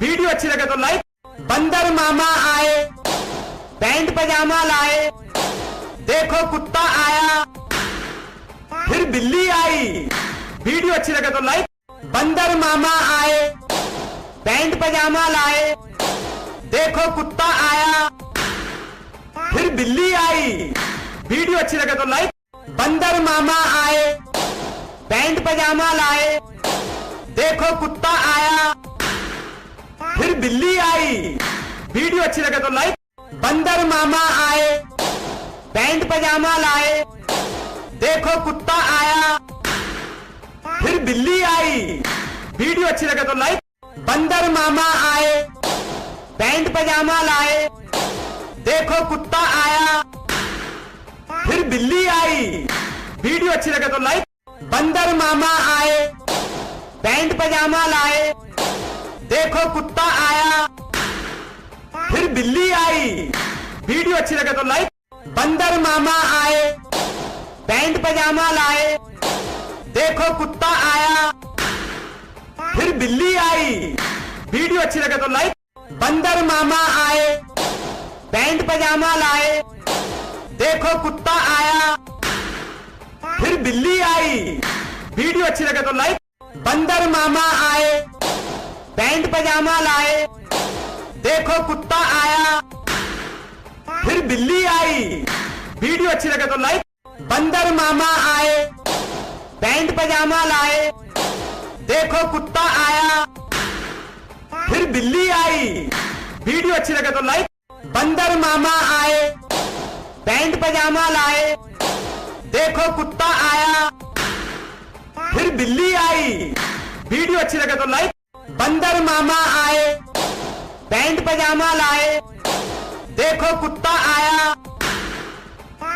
A: वीडियो अच्छी लगे तो लाइक। बंदर मामा आए, पैंट पजामा लाए, देखो कुत्ता आया, फिर बिल्ली आई। वीडियो अच्छी लगे तो लाइक। बंदर मामा आए, पैंट पजामा लाए, देखो कुत्ता आया, फिर बिल्ली आई। वीडियो अच्छी लगे तो लाइक। बंदर मामा आए, पैंट पजामा लाए, देखो कुत्ता आया, फिर बिल्ली आई। वीडियो अच्छी लगे तो लाइक। बंदर मामा आए, पैंट पजामा लाए, देखो कुत्ता आया, फिर बिल्ली आई। वीडियो अच्छी लगे तो लाइक। बंदर मामा आए, पैंट पजामा लाए, देखो कुत्ता आया, फिर बिल्ली आई। वीडियो अच्छी लगे तो लाइक। बंदर मामा आए, पैंट पजामा लाए, देखो कुत्ता आया, फिर बिल्ली आई। वीडियो अच्छी लगे तो लाइक। बंदर मामा आए, पैंट पजामा लाए, देखो कुत्ता आया, फिर बिल्ली आई। वीडियो अच्छी लगे तो लाइक। बंदर मामा आए, पैंट पजामा लाए, देखो कुत्ता आया, फिर बिल्ली आई। वीडियो अच्छी लगे तो लाइक। बंदर मामा आए, पैंट पजामा लाए, देखो कुत्ता आया, फिर बिल्ली आई। वीडियो अच्छी लगे तो लाइक। बंदर मामा आए, पैंट पजामा लाए, देखो कुत्ता आया, फिर बिल्ली आई। वीडियो अच्छी लगे तो लाइक। बंदर मामा आए, पैंट पजामा लाए, देखो कुत्ता आया, फिर बिल्ली आई। वीडियो अच्छी लगे तो लाइक। बंदर मामा आए, पैंट पजामा लाए, देखो कुत्ता आया,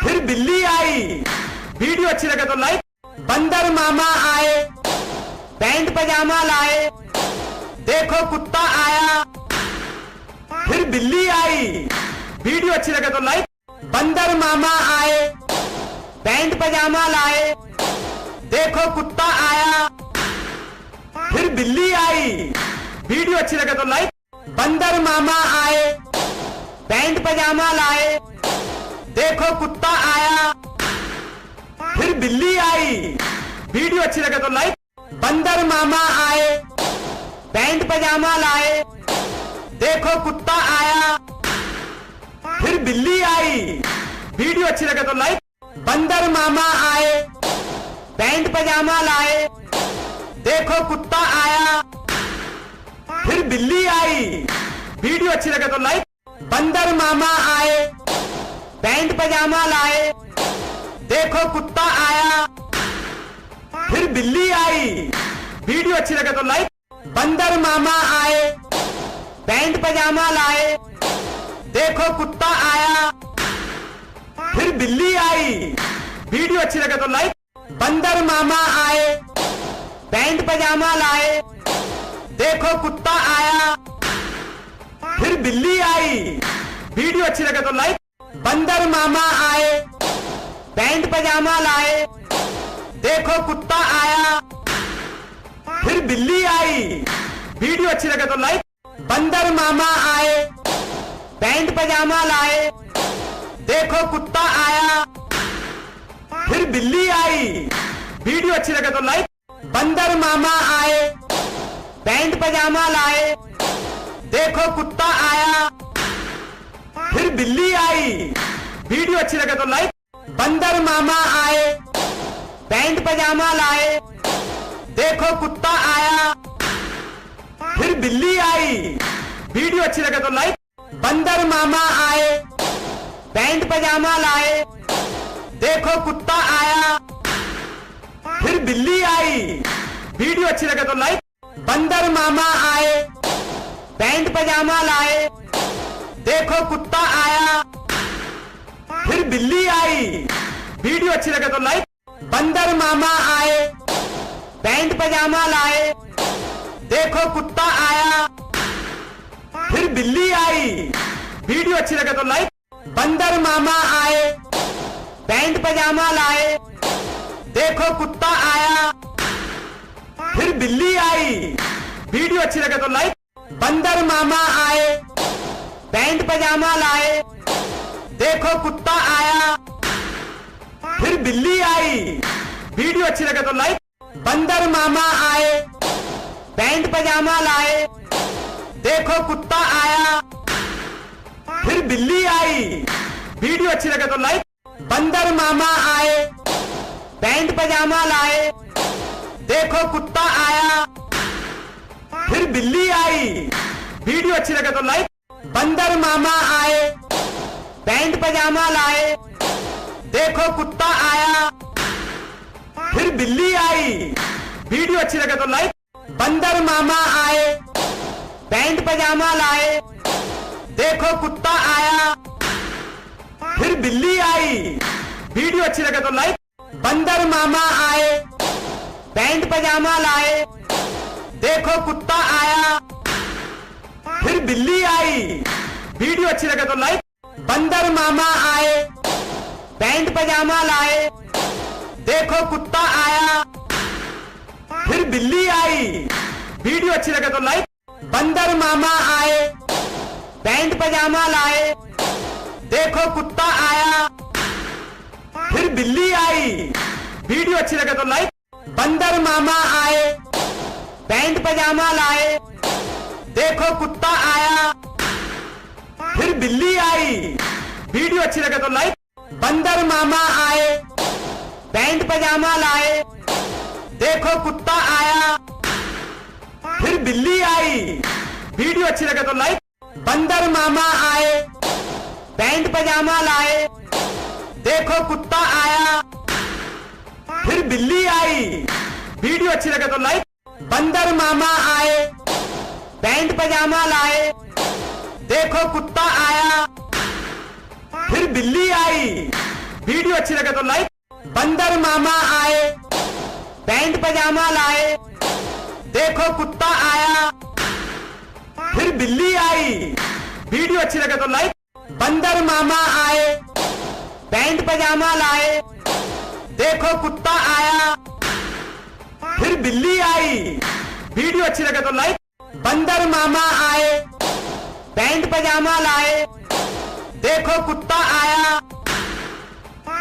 A: फिर बिल्ली आई। वीडियो अच्छी लगे तो लाइक। बंदर मामा आए, पैंट पजामा लाए, देखो कुत्ता आया, फिर बिल्ली आई। वीडियो अच्छी लगे तो लाइक। बंदर मामा आए, पैंट पजामा लाए, देखो कुत्ता आया, फिर बिल्ली आई। वीडियो अच्छी लगे तो लाइक। बंदर मामा आए, पैंट पजामा लाए, देखो कुत्ता आया, फिर बिल्ली आई। वीडियो अच्छी लगे तो लाइक। बंदर मामा आए, पैंट पजामा लाए, देखो कुत्ता आया, फिर बिल्ली आई। वीडियो अच्छी लगे तो लाइक। बंदर मामा आए, पैंट पजामा लाए, देखो कुत्ता आया, फिर बिल्ली आई। वीडियो अच्छी लगे तो लाइक। बंदर मामा आए, पैंट पजामा लाए, देखो कुत्ता आया, फिर बिल्ली आई। वीडियो अच्छी लगे तो लाइक। बंदर मामा आए, पैंट पजामा लाए, देखो कुत्ता आया, फिर बिल्ली आई। वीडियो अच्छी लगे तो लाइक। बंदर मामा आए, पैंट पजामा लाए, देखो कुत्ता आया, फिर बिल्ली आई। वीडियो अच्छी लगे तो लाइक। बंदर मामा आए, पैंट पजामा लाए, देखो कुत्ता आया, फिर बिल्ली आई। वीडियो अच्छी लगे तो लाइक। बंदर मामा आए, पैंट पजामा लाए, देखो कुत्ता आया, फिर बिल्ली आई। वीडियो अच्छी लगे तो लाइक। बंदर मामा आए, पैंट पजामा लाए, देखो कुत्ता आया, फिर बिल्ली आई। वीडियो अच्छी लगे तो लाइक। बंदर मामा आए, पैंट पजामा लाए, देखो कुत्ता आया, फिर बिल्ली आई। वीडियो अच्छी लगे तो लाइक। बंदर मामा आए, पैंट पजामा लाए, देखो कुत्ता आया, फिर बिल्ली आई। वीडियो अच्छी लगे तो लाइक। बंदर मामा आए, पैंट पजामा लाए, देखो कुत्ता आया, फिर बिल्ली आई। वीडियो अच्छी लगे तो लाइक। बंदर मामा आए, पैंट पजामा लाए, देखो कुत्ता आया, फिर बिल्ली आई। वीडियो अच्छी लगे तो लाइक। बंदर मामा आए, पैंट पजामा लाए, देखो कुत्ता आया, फिर बिल्ली आई। वीडियो अच्छी लगे तो लाइक। बंदर मामा आए, पैंट पजामा लाए, देखो कुत्ता आया, फिर बिल्ली आई। वीडियो अच्छी लगे तो लाइक। बंदर मामा आए, पैंट पजामा लाए, देखो कुत्ता आया, फिर बिल्ली आई। वीडियो अच्छी लगे तो लाइक। बंदर मामा आए, पैंट पजामा लाए, देखो कुत्ता आया, फिर बिल्ली आई। वीडियो अच्छी लगे तो लाइक। बंदर मामा आए, पैंट पजामा लाए, देखो कुत्ता आया, फिर बिल्ली आई। वीडियो अच्छी लगे तो लाइक। बंदर मामा आए, पैंट पजामा लाए, देखो कुत्ता आया, फिर बिल्ली आई। वीडियो अच्छी लगे तो लाइक। बंदर मामा आए, पैंट पजामा लाए, देखो कुत्ता आया, फिर बिल्ली आई। वीडियो अच्छी लगे तो लाइक। बंदर मामा आए, पैंट पजामा लाए, देखो कुत्ता आया, फिर बिल्ली आई। वीडियो अच्छी लगे तो लाइक। बंदर मामा आए, पैंट पजामा लाए, देखो कुत्ता आया, फिर बिल्ली आई। वीडियो अच्छी लगे तो लाइक। बंदर मामा आए, पैंट पजामा लाए, देखो कुत्ता आया, फिर बिल्ली आई। वीडियो अच्छी लगे तो लाइक। बंदर मामा आए, पैंट पजामा लाए, देखो कुत्ता आया, फिर बिल्ली आई। वीडियो अच्छी लगे तो लाइक। बंदर मामा आए, पैंट पजामा लाए, देखो कुत्ता आया, फिर बिल्ली आई। वीडियो अच्छी लगे तो लाइक। बंदर मामा आए, पैंट पजामा लाए, देखो कुत्ता आया, फिर बिल्ली आई। वीडियो अच्छी लगे तो लाइक। बंदर मामा आए, पैंट पजामा लाए, देखो कुत्ता आया, फिर बिल्ली आई। वीडियो अच्छी लगे तो लाइक। बंदर मामा आए, पैंट पजामा लाए, देखो कुत्ता आया, फिर बिल्ली आई। वीडियो अच्छी लगे तो लाइक। बंदर मामा आए, पैंट पजामा लाए, देखो कुत्ता आया,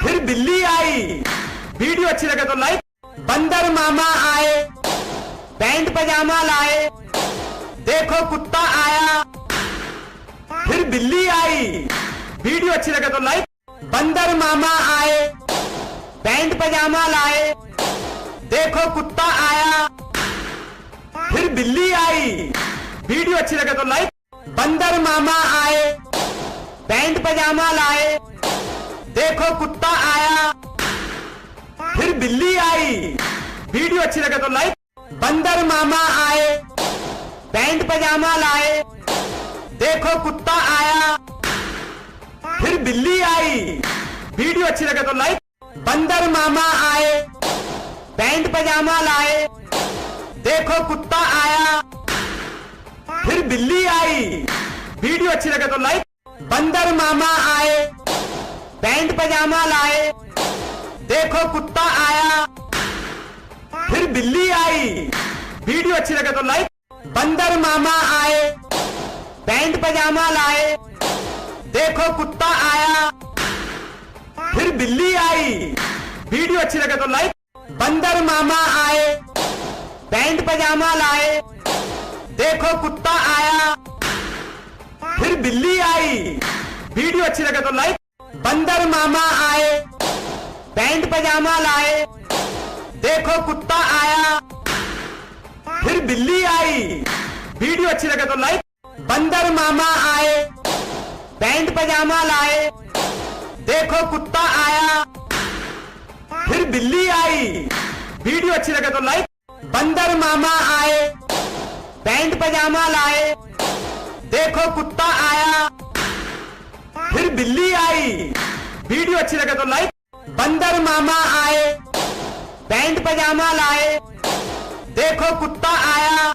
A: फिर बिल्ली आई। वीडियो अच्छी लगे तो लाइक। बंदर मामा आए, पैंट पजामा लाए, देखो कुत्ता आया, फिर बिल्ली आई। वीडियो अच्छी लगे तो लाइक। बंदर मामा आए, पैंट पजामा लाए, देखो कुत्ता आया, फिर बिल्ली आई। वीडियो अच्छी लगे तो लाइक। बंदर मामा आए, पैंट पजामा लाए, देखो कुत्ता आया, फिर बिल्ली आई। वीडियो अच्छी लगे तो लाइक। बंदर मामा आए, पैंट पजामा लाए, देखो कुत्ता आया, फिर बिल्ली आई। वीडियो अच्छी लगे तो लाइक। बंदर मामा आए, पैंट पजामा लाए, देखो कुत्ता आया, फिर बिल्ली आई। वीडियो अच्छी लगे तो लाइक। बंदर मामा आए, पैंट पजामा लाए, देखो कुत्ता आया, फिर बिल्ली आई। वीडियो अच्छी लगे तो लाइक। बंदर मामा आए, पैंट पजामा लाए, देखो कुत्ता आया, फिर बिल्ली आई। वीडियो अच्छी लगे तो लाइक। बंदर मामा आए, पैंट पजामा लाए, देखो कुत्ता आया, फिर बिल्ली आई। वीडियो अच्छी लगे तो लाइक। बंदर मामा आए, पैंट पजामा लाए, देखो कुत्ता आया, फिर बिल्ली आई। वीडियो अच्छी लगे तो लाइक। बंदर मामा आए, पैंट पजामा लाए, देखो कुत्ता आया, फिर बिल्ली आई। वीडियो अच्छी लगे तो लाइक। बंदर मामा आए, पैंट पजामा लाए, देखो कुत्ता आया, फिर बिल्ली आई। वीडियो अच्छी लगे तो लाइक। बंदर मामा आए, पैंट पजामा लाए, देखो कुत्ता आया,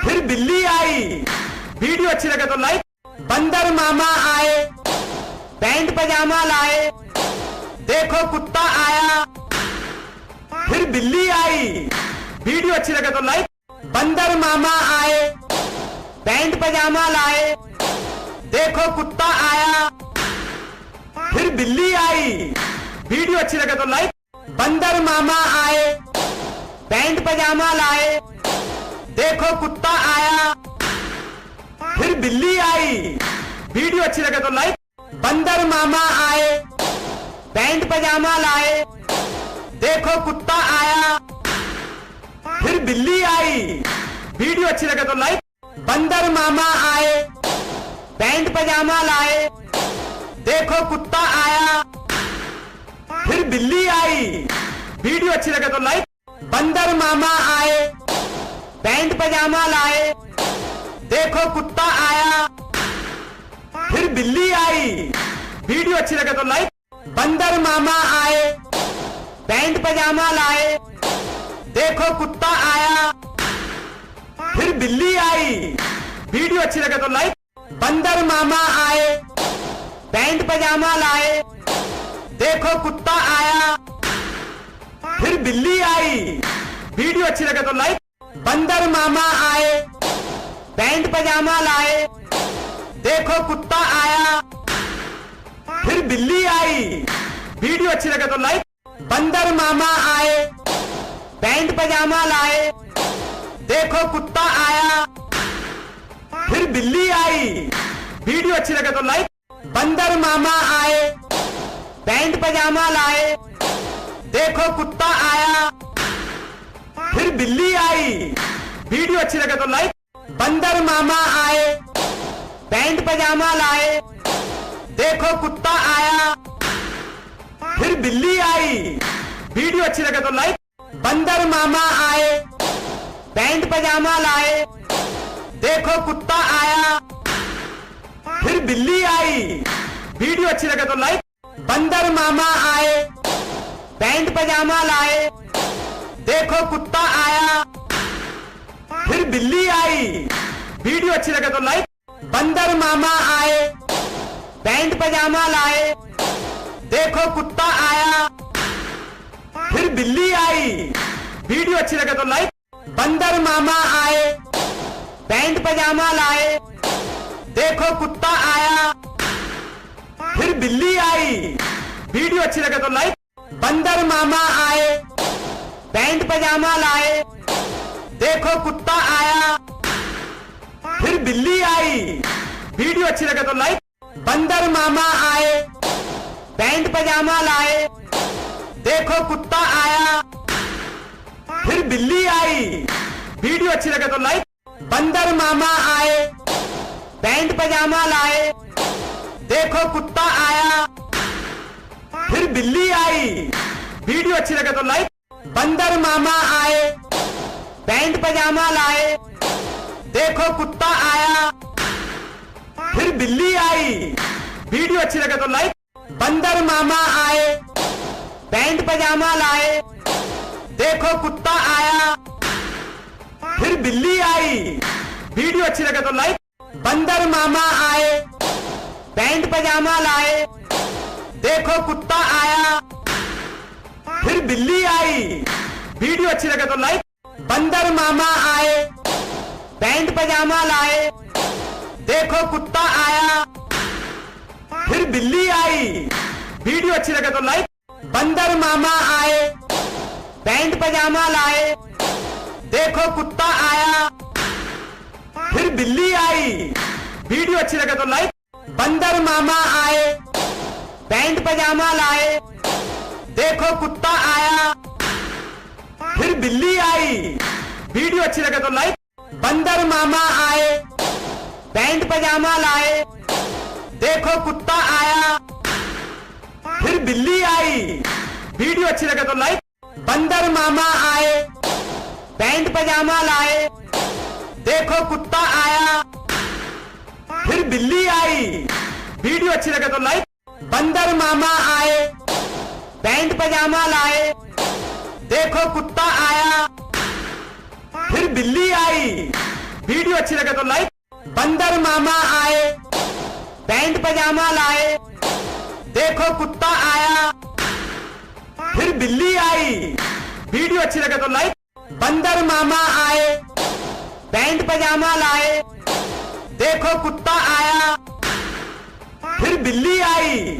A: फिर बिल्ली आई। वीडियो अच्छी लगे तो लाइक। बंदर मामा आए, पैंट पजामा लाए, देखो कुत्ता आया, फिर बिल्ली आई। वीडियो अच्छी लगे तो लाइक। बंदर मामा आए, पैंट पजामा लाए, देखो कुत्ता आया, फिर बिल्ली आई। वीडियो अच्छी लगे तो लाइक। बंदर मामा आए, पैंट पजामा लाए, देखो कुत्ता आया, फिर बिल्ली आई। वीडियो अच्छी लगे तो लाइक। बंदर मामा आए, पैंट पजामा लाए, देखो कुत्ता आया, फिर बिल्ली आई। वीडियो अच्छी लगे तो लाइक। बंदर मामा आए, पैंट पजामा लाए, देखो कुत्ता आया, बिल्ली आई, वीडियो अच्छी लगे तो लाइक। बंदर मामा आए, पैंट पजामा लाए, देखो कुत्ता आया, फिर बिल्ली आई, वीडियो अच्छी लगे तो लाइक। बंदर मामा आए, पैंट पजामा लाए, देखो कुत्ता आया, फिर बिल्ली आई, वीडियो अच्छी लगे तो लाइक। बंदर मामा आए, पैंट पजामा लाए, देखो कुत्ता आया, फिर बिल्ली आई, वीडियो अच्छी लगे तो लाइक। बंदर मामा आए, पैंट पजामा लाए, देखो कुत्ता आया, फिर बिल्ली आई, वीडियो अच्छी लगे तो लाइक। बंदर मामा आए, पैंट पजामा लाए, देखो कुत्ता आया, फिर बिल्ली आई, वीडियो अच्छी लगे तो लाइक। बंदर मामा आए, पैंट पजामा लाए, देखो कुत्ता आया, फिर बिल्ली आई, वीडियो अच्छी लगे तो लाइक। बंदर मामा आए, पैंट पजामा लाए, देखो कुत्ता आया, फिर बिल्ली आई, वीडियो अच्छी लगे तो लाइक। बंदर मामा आए, पैंट पजामा लाए, देखो कुत्ता आया, फिर बिल्ली आई, वीडियो अच्छी लगे तो लाइक। बंदर मामा आए, पैंट पजामा लाए, देखो कुत्ता आया, फिर बिल्ली आई, वीडियो अच्छी लगे तो लाइक। बंदर मामा आए, पैंट पजामा लाए, देखो कुत्ता आया, फिर बिल्ली आई, वीडियो अच्छी लगे तो लाइक। बंदर मामा आए, पैंट पजामा लाए, देखो कुत्ता आया, फिर बिल्ली आई, वीडियो अच्छी लगे तो लाइक। बंदर मामा आए, पैंट पजामा लाए, देखो कुत्ता आया, फिर बिल्ली आई, वीडियो अच्छी लगे तो लाइक। बंदर मामा आए, पैंट पजामा लाए, देखो कुत्ता आया, फिर बिल्ली आई, वीडियो अच्छी लगे तो लाइक। बंदर मामा आए, पैंट पजामा लाए, देखो कुत्ता आया, फिर बिल्ली आई, वीडियो अच्छी लगे तो लाइक। बंदर मामा आए, पैंट पजामा लाए, देखो कुत्ता आया, फिर बिल्ली आई, वीडियो अच्छी लगे तो लाइक। बंदर मामा आए, पैंट पजामा लाए, देखो कुत्ता आया, फिर बिल्ली आई, वीडियो अच्छी लगे तो लाइक। बंदर मामा आए, पैंट पजामा लाए, देखो कुत्ता आया, फिर बिल्ली आई, वीडियो अच्छी लगे तो लाइक। बंदर मामा आए, पैंट पजामा लाए, देखो कुत्ता आया, फिर बिल्ली आई, वीडियो अच्छी लगे तो लाइक। बंदर मामा आए, पैंट पजामा लाए, देखो कुत्ता आया, फिर बिल्ली आई, वीडियो अच्छी लगे तो लाइक। बंदर मामा आए, पैंट पजामा लाए, देखो कुत्ता आया, फिर बिल्ली आई, वीडियो अच्छी लगे तो लाइक। बंदर मामा आए, पैंट पजामा लाए, देखो कुत्ता आया, फिर बिल्ली आई, वीडियो अच्छी लगे तो लाइक। बंदर मामा आए, पैंट पजामा लाए, देखो कुत्ता आया, फिर बिल्ली आई, वीडियो अच्छी लगे तो लाइक। बंदर मामा आए, पैंट पजामा लाए, देखो कुत्ता आया, फिर बिल्ली आई, वीडियो अच्छी लगे तो लाइक। बंदर मामा आए, पैंट पजामा लाए, देखो कुत्ता आया, फिर बिल्ली आई, वीडियो अच्छी लगे तो लाइक। बंदर मामा आए, पैंट पजामा लाए, देखो कुत्ता आया, फिर बिल्ली आई,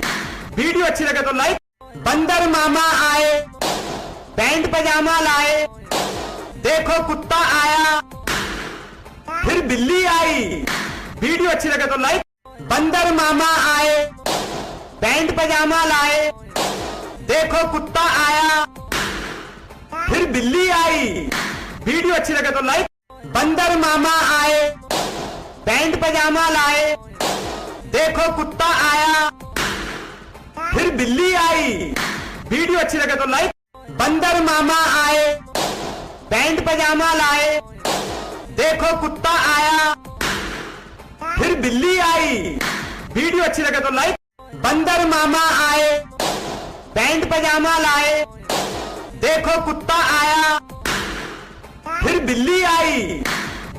A: वीडियो अच्छी लगे तो लाइक। बंदर मामा आए, पैंट पजामा लाए, देखो कुत्ता आया, फिर बिल्ली आई, वीडियो अच्छी लगे तो लाइक। बंदर मामा आए, पैंट पजामा लाए, देखो कुत्ता आया, फिर बिल्ली आई, वीडियो अच्छी लगे तो लाइक। बंदर मामा आए, पैंट पजामा लाए, देखो कुत्ता आया, फिर बिल्ली आई, वीडियो अच्छी लगे तो लाइक। बंदर मामा आए, पैंट पजामा लाए, देखो कुत्ता आया, फिर बिल्ली आई। वीडियो अच्छी लगे तो लाइक। बंदर मामा आए, पैंट पजामा लाए, देखो कुत्ता आया, फिर बिल्ली आई।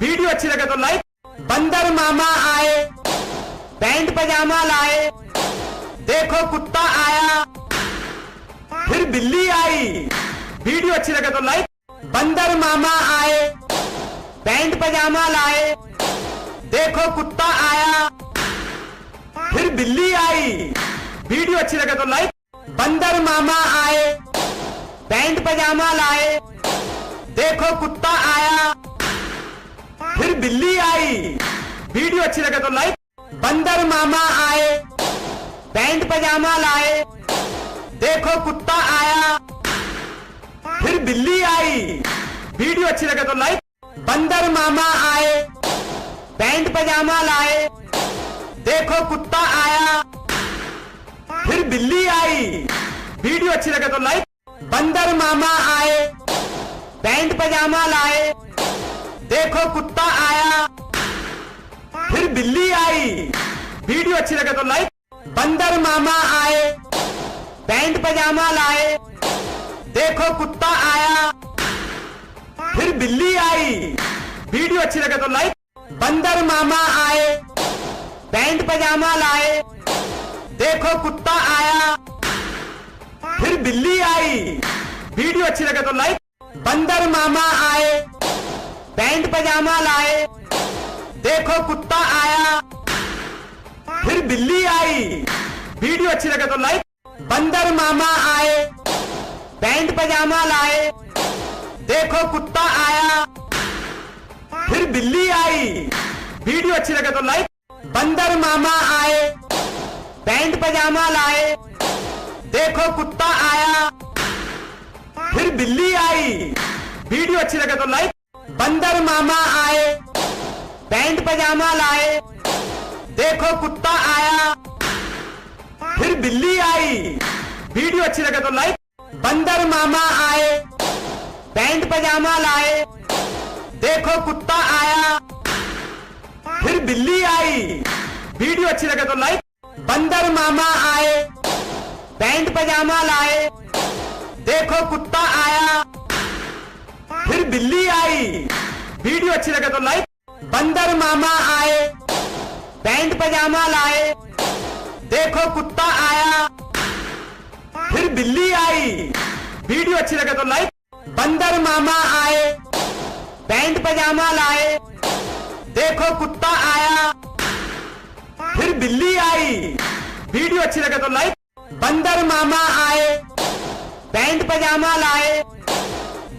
A: वीडियो अच्छी लगे तो लाइक। बंदर मामा आए, पैंट पजामा लाए, देखो कुत्ता आया, फिर बिल्ली आई। वीडियो अच्छी लगे तो लाइक। बंदर मामा आए, पैंट पजामा लाए, देखो कुत्ता आया, फिर बिल्ली आई। वीडियो अच्छी लगे तो लाइक। बंदर मामा आए, पैंट पजामा लाए, देखो कुत्ता आया, फिर बिल्ली आई। वीडियो अच्छी लगे तो लाइक। बंदर मामा आए, पैंट पजामा लाए, देखो कुत्ता आया, फिर बिल्ली आई। वीडियो अच्छी लगे तो लाइक। बंदर मामा आए, पैंट पजामा लाए, देखो कुत्ता आया, फिर बिल्ली आई। वीडियो अच्छी लगे तो लाइक। बंदर मामा आए, पैंट पजामा लाए, देखो कुत्ता आया, फिर बिल्ली आई। वीडियो अच्छी लगे तो लाइक। बंदर मामा आए, पैंट पजामा लाए, देखो कुत्ता आया, फिर बिल्ली आई। वीडियो अच्छी लगे तो लाइक। बंदर मामा आए, पैंट पजामा लाए, देखो कुत्ता आया, फिर बिल्ली आई। वीडियो अच्छी लगे तो लाइक। बंदर मामा आए, पैंट पजामा लाए, देखो कुत्ता आया, फिर बिल्ली आई। वीडियो अच्छी लगे तो लाइक। बंदर मामा आए, पैंट पजामा लाए, देखो कुत्ता आया, फिर बिल्ली आई। वीडियो अच्छी लगे तो लाइक। बंदर मामा आए, पैंट पजामा लाए, देखो कुत्ता आया, फिर बिल्ली आई। वीडियो अच्छी लगे तो लाइक। बंदर मामा आए, पैंट पजामा लाए, देखो कुत्ता आया, फिर बिल्ली आई। वीडियो अच्छी लगे तो लाइक। बंदर मामा आए, पैंट पजामा लाए, देखो कुत्ता आया, फिर बिल्ली आई। वीडियो अच्छी लगे तो लाइक। बंदर मामा आए, पैंट पजामा लाए, देखो कुत्ता आया, फिर बिल्ली आई। वीडियो अच्छी लगे तो लाइक। बंदर मामा आए, पैंट पजामा लाए, देखो कुत्ता आया, फिर बिल्ली आई। वीडियो अच्छी लगे तो लाइक। बंदर मामा आए, पैंट पजामा लाए, देखो कुत्ता आया, फिर बिल्ली आई। वीडियो अच्छी लगे तो लाइक। बंदर मामा आए, पैंट पजामा लाए,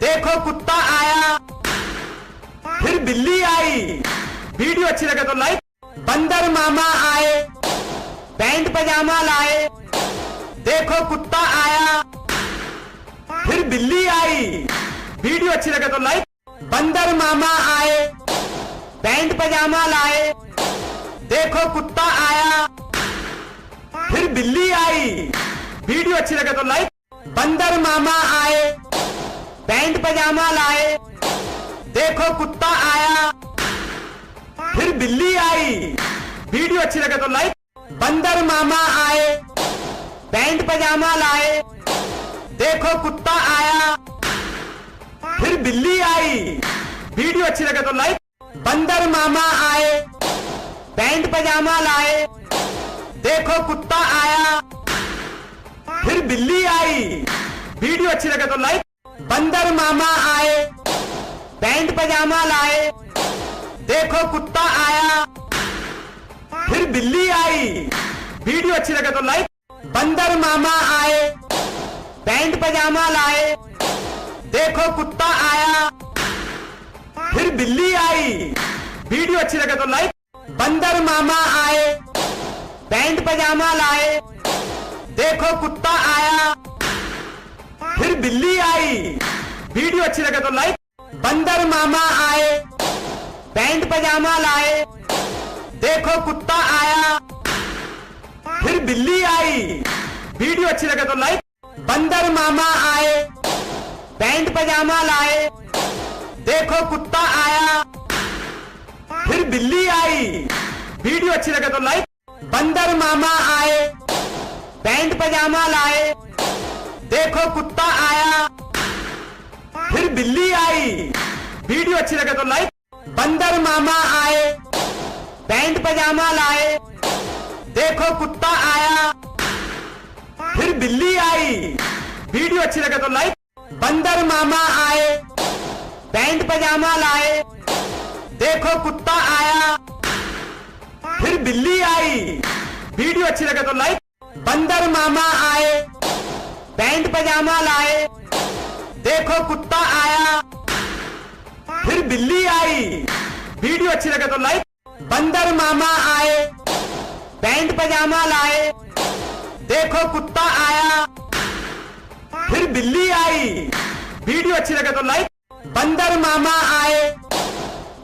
A: देखो कुत्ता आया, फिर बिल्ली आई। वीडियो अच्छी लगे तो लाइक। बंदर मामा आए, पैंट पजामा लाए, देखो कुत्ता आया, फिर बिल्ली आई। वीडियो अच्छी लगे तो लाइक। बंदर मामा आए, पैंट पजामा लाए, देखो कुत्ता आया, फिर बिल्ली आई। वीडियो अच्छी लगे तो लाइक। बंदर मामा आए, पैंट पजामा लाए, देखो कुत्ता आया, फिर बिल्ली आई। वीडियो अच्छी लगे तो लाइक। बंदर मामा आए, पैंट पजामा लाए, देखो कुत्ता आया, फिर बिल्ली आई। वीडियो अच्छी लगे तो लाइक। बंदर मामा आए, पैंट पजामा लाए, देखो कुत्ता आया, फिर बिल्ली आई। वीडियो अच्छी लगे तो लाइक। बंदर मामा आए, पैंट पजामा लाए, देखो कुत्ता आया, फिर बिल्ली आई। वीडियो अच्छी लगे तो लाइक। बंदर मामा आए, पैंट पजामा लाए, देखो कुत्ता आया, फिर बिल्ली आई। वीडियो अच्छी लगे तो लाइक। बंदर मामा आए, पैंट पजामा लाए, देखो कुत्ता आया, फिर बिल्ली आई। वीडियो अच्छी लगे तो लाइक। बंदर मामा आए, पैंट पजामा लाए, देखो कुत्ता आया, फिर बिल्ली आई। वीडियो अच्छी लगे तो लाइक। बंदर मामा आए, पैंट पजामा लाए, देखो कुत्ता आया, फिर बिल्ली आई। वीडियो अच्छी लगे तो लाइक। बंदर मामा आए, पैंट पजामा लाए, देखो कुत्ता आया, फिर बिल्ली आई। वीडियो अच्छी लगे तो लाइक। बंदर मामा आए, पैंट पजामा लाए, देखो कुत्ता आया, फिर बिल्ली आई। वीडियो अच्छी लगे तो लाइक। बंदर मामा आए, पैंट पजामा लाए, देखो कुत्ता आया, फिर बिल्ली आई। वीडियो अच्छी लगे तो लाइक। बंदर मामा आए, पैंट पजामा लाए, देखो कुत्ता आया, फिर बिल्ली आई। वीडियो अच्छी लगे तो लाइक। बंदर मामा आए, पैंट पजामा लाए, देखो कुत्ता आया, फिर बिल्ली आई। वीडियो अच्छी लगे तो लाइक। बंदर मामा आए,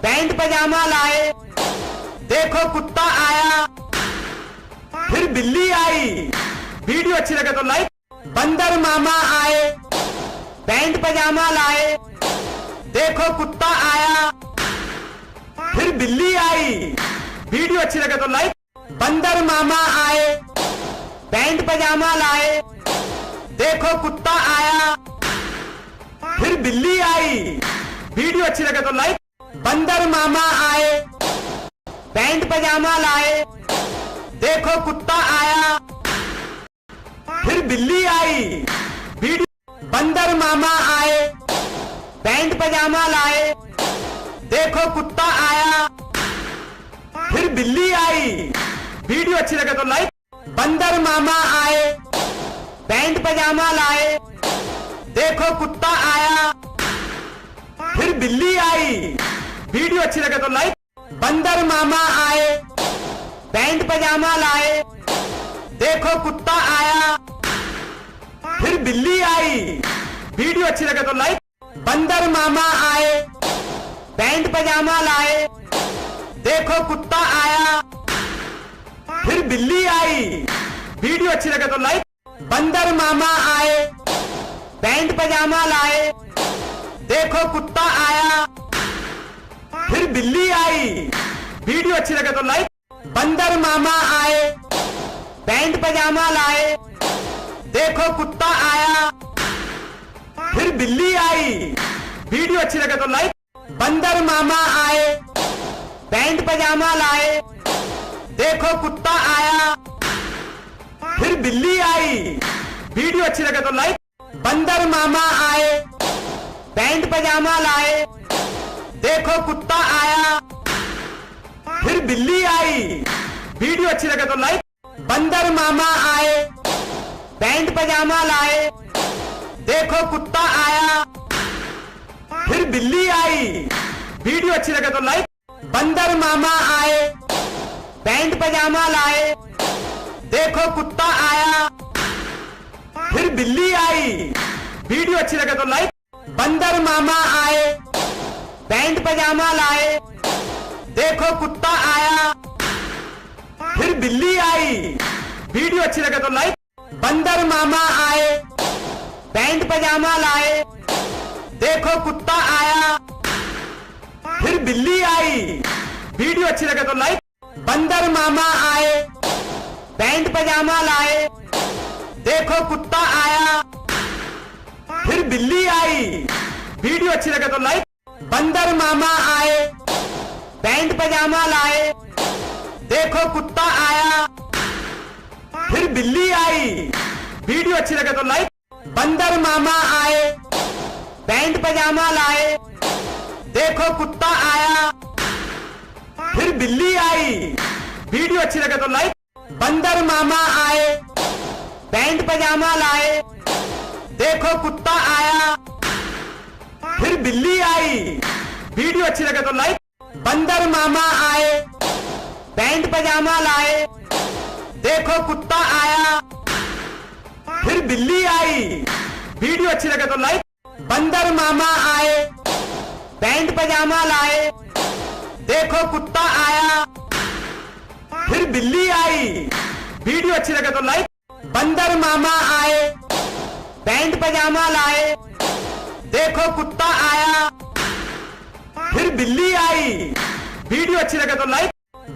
A: पैंट पजामा लाए, देखो कुत्ता आया, फिर बिल्ली आई। वीडियो अच्छी लगे तो लाइक। बंदर मामा आए, पैंट पजामा लाए, देखो कुत्ता आया, फिर बिल्ली आई। वीडियो अच्छी लगे तो लाइक। बंदर मामा आए, पैंट पजामा लाए, देखो कुत्ता आया, फिर बिल्ली आई। वीडियो अच्छी लगे तो लाइक। बंदर मामा आए, पैंट पजामा लाए, देखो कुत्ता आया, फिर बिल्ली आई। वीडियो। बंदर मामा आए, पैंट पजामा लाए, देखो कुत्ता आया, फिर बिल्ली आई। वीडियो अच्छी लगे तो लाइक। बंदर मामा आए, पैंट पजामा लाए, देखो कुत्ता आया, फिर बिल्ली आई। वीडियो अच्छी लगे तो लाइक। बंदर मामा आए, पैंट पजामा लाए, देखो कुत्ता आया, फिर बिल्ली आई। वीडियो अच्छी लगे तो लाइक। बंदर मामा आए, पैंट पजामा लाए, देखो कुत्ता आया, फिर बिल्ली आई। वीडियो अच्छी लगे तो लाइक। बंदर मामा आए, पैंट पजामा लाए, देखो कुत्ता आया, फिर बिल्ली आई। वीडियो अच्छी लगे तो लाइक। बंदर मामा आए, पैंट पजामा लाए, देखो कुत्ता आया, फिर बिल्ली आई। वीडियो अच्छी लगे तो लाइक। बंदर मामा आए, पैंट पजामा लाए, देखो कुत्ता आया, फिर बिल्ली आई। वीडियो अच्छी लगे तो लाइक। बंदर मामा आए, पैंट पजामा लाए, देखो कुत्ता आया, फिर बिल्ली आई। वीडियो अच्छी लगे तो लाइक। बंदर मामा आए, पैंट पजामा लाए, देखो कुत्ता आया, फिर बिल्ली आई। वीडियो अच्छी लगे तो लाइक। बंदर मामा आए, पैंट पजामा लाए, देखो कुत्ता आया, फिर बिल्ली आई। वीडियो अच्छी लगे तो लाइक। बंदर मामा आए, पैंट पजामा लाए, देखो कुत्ता आया, फिर बिल्ली आई। वीडियो अच्छी लगे तो लाइक। बंदर मामा आए, पैंट पजामा लाए, देखो कुत्ता आया, फिर बिल्ली आई। वीडियो अच्छी लगे तो लाइक। बंदर मामा आए, पैंट पजामा लाए, देखो कुत्ता आया, फिर बिल्ली आई। वीडियो अच्छी लगे तो लाइक। बंदर मामा आए, पैंट पजामा लाए, देखो कुत्ता आया, फिर बिल्ली आई। वीडियो अच्छी लगे तो लाइक। बंदर मामा आए, पैंट पजामा लाए, देखो कुत्ता आया, फिर बिल्ली आई। वीडियो अच्छी लगे तो लाइक। बंदर मामा आए, पैंट पजामा लाए, देखो कुत्ता आया, फिर बिल्ली आई। वीडियो अच्छी लगे तो लाइक। बंदर मामा आए, पैंट पजामा लाए, देखो कुत्ता आया, फिर बिल्ली आई। वीडियो अच्छी लगे तो लाइक। बंदर मामा आए, पैंट पजामा लाए, देखो कुत्ता आया, फिर बिल्ली आई। वीडियो अच्छी लगे तो लाइक। बंदर मामा आए, पैंट पजामा लाए, देखो कुत्ता आया, फिर बिल्ली आई। वीडियो अच्छी लगे तो लाइक।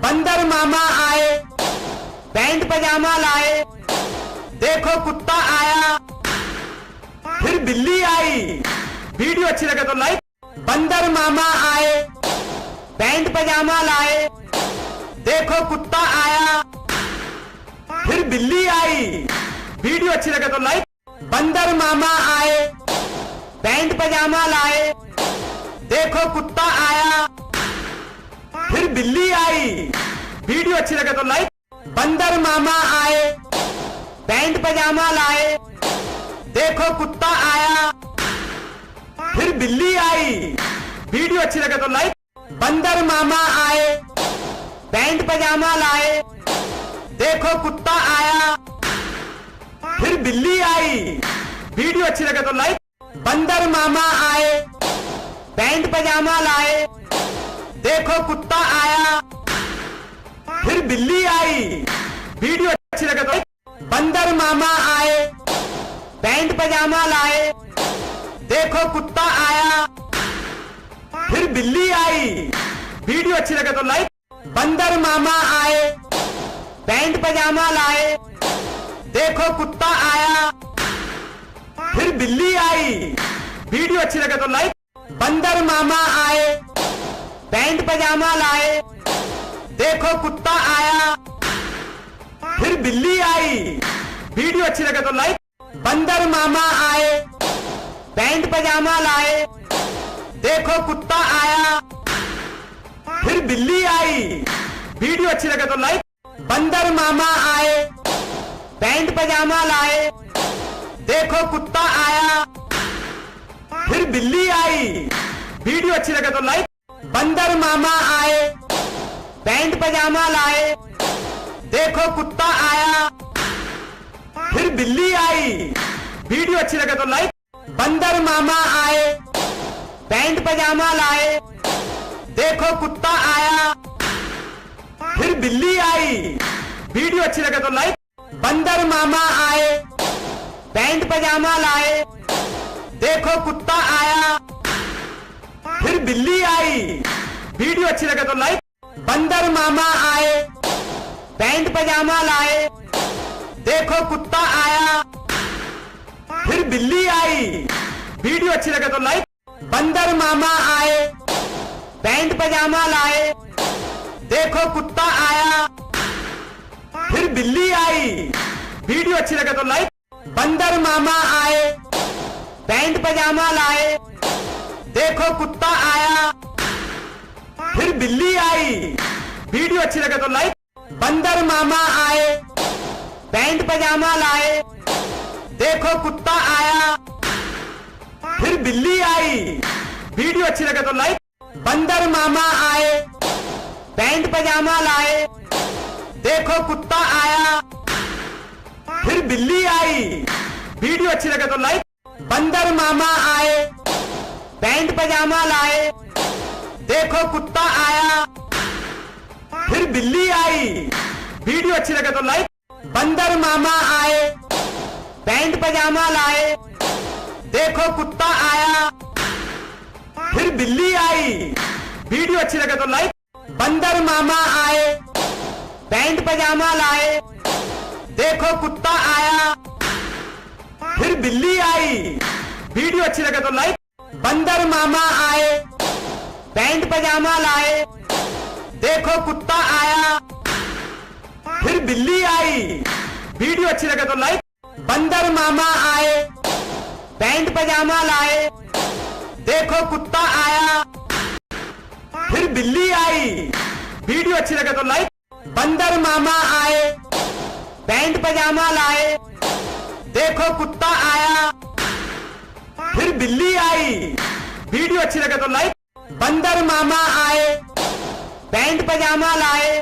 A: बंदर मामा आए, पैंट पजामा लाए, देखो कुत्ता आया, फिर बिल्ली आई। वीडियो अच्छी लगे तो लाइक। बंदर मामा आए, पैंट पजामा लाए, देखो कुत्ता आया, फिर बिल्ली आई। वीडियो अच्छी लगे तो लाइक। बंदर मामा आए, पैंट पजामा लाए, देखो कुत्ता आया, फिर बिल्ली आई। वीडियो अच्छी लगे तो लाइक। बंदर मामा आए, पैंट पजामा लाए, देखो कुत्ता आया, फिर बिल्ली आई। वीडियो अच्छी लगे तो लाइक। बंदर मामा आए, पैंट पजामा लाए, देखो कुत्ता आया, फिर बिल्ली आई। वीडियो अच्छी लगे तो लाइक। बंदर मामा आए, पैंट पजामा लाए, देखो कुत्ता आया, फिर बिल्ली आई। वीडियो अच्छी लगे तो लाइक। बंदर मामा आए, पैंट पजामा लाए, देखो कुत्ता आया, फिर बिल्ली आई। वीडियो अच्छी लगे तो लाइक। बंदर मामा आए, पैंट पजामा लाए, देखो कुत्ता आया, फिर बिल्ली आई। वीडियो अच्छी लगे तो लाइक। बंदर मामा आए, पैंट पजामा लाए, देखो कुत्ता आया, फिर बिल्ली आई। वीडियो अच्छी लगे तो लाइक। बंदर मामा आए, पैंट पजामा लाए, देखो कुत्ता आया, फिर बिल्ली आई। वीडियो अच्छी लगे तो लाइक। बंदर मामा आए, पैंट पजामा लाए, देखो कुत्ता आया, फिर बिल्ली आई। वीडियो अच्छी लगे तो लाइक। बंदर मामा आए, पैंट पजामा लाए, देखो कुत्ता आया, फिर बिल्ली आई। वीडियो अच्छी लगे तो लाइक। बंदर मामा आए, पैंट पजामा लाए, देखो कुत्ता आया, फिर बिल्ली आई। वीडियो अच्छी लगे तो लाइक। बंदर मामा आए, पैंट पजामा लाए, देखो कुत्ता आया, फिर बिल्ली आई। वीडियो अच्छी लगे तो लाइक। बंदर मामा आए, पैंट पजामा लाए, देखो कुत्ता आया, फिर बिल्ली आई। वीडियो अच्छी लगे तो लाइक। बंदर मामा आए, पैंट पजामा लाए, देखो कुत्ता आया, फिर बिल्ली आई। वीडियो अच्छी लगे तो लाइक। बंदर मामा आए, पैंट पजामा लाए, देखो कुत्ता आया, फिर बिल्ली आई। वीडियो अच्छी लगे तो लाइक। बंदर मामा आए, पैंट पजामा लाए, देखो कुत्ता आया, फिर बिल्ली आई। वीडियो अच्छी लगे तो लाइक। बंदर मामा आए, पैंट पजामा लाए, देखो कुत्ता आया, फिर बिल्ली आई। वीडियो अच्छी लगे तो लाइक। बंदर मामा आए, पैंट पजामा लाए, देखो कुत्ता आया, फिर बिल्ली आई। वीडियो अच्छी लगे तो लाइक। बंदर मामा आए, पैंट पजामा लाए, देखो कुत्ता आया, फिर बिल्ली आई। वीडियो अच्छी लगे तो लाइक। बंदर मामा आए, पैंट पजामा लाए, देखो कुत्ता आया, फिर बिल्ली आई। वीडियो अच्छी लगे तो लाइक। बंदर मामा आए, पैंट पजामा लाए, देखो कुत्ता आया, फिर बिल्ली आई। वीडियो अच्छी लगे तो लाइक। बंदर मामा आए, पैंट पजामा लाए, देखो कुत्ता आया, फिर बिल्ली आई। वीडियो अच्छी लगे तो लाइक। बंदर मामा आए, पैंट पजामा लाए, देखो कुत्ता आया, फिर बिल्ली आई। वीडियो अच्छी लगे तो लाइक। बंदर मामा आए, पैंट पजामा लाए,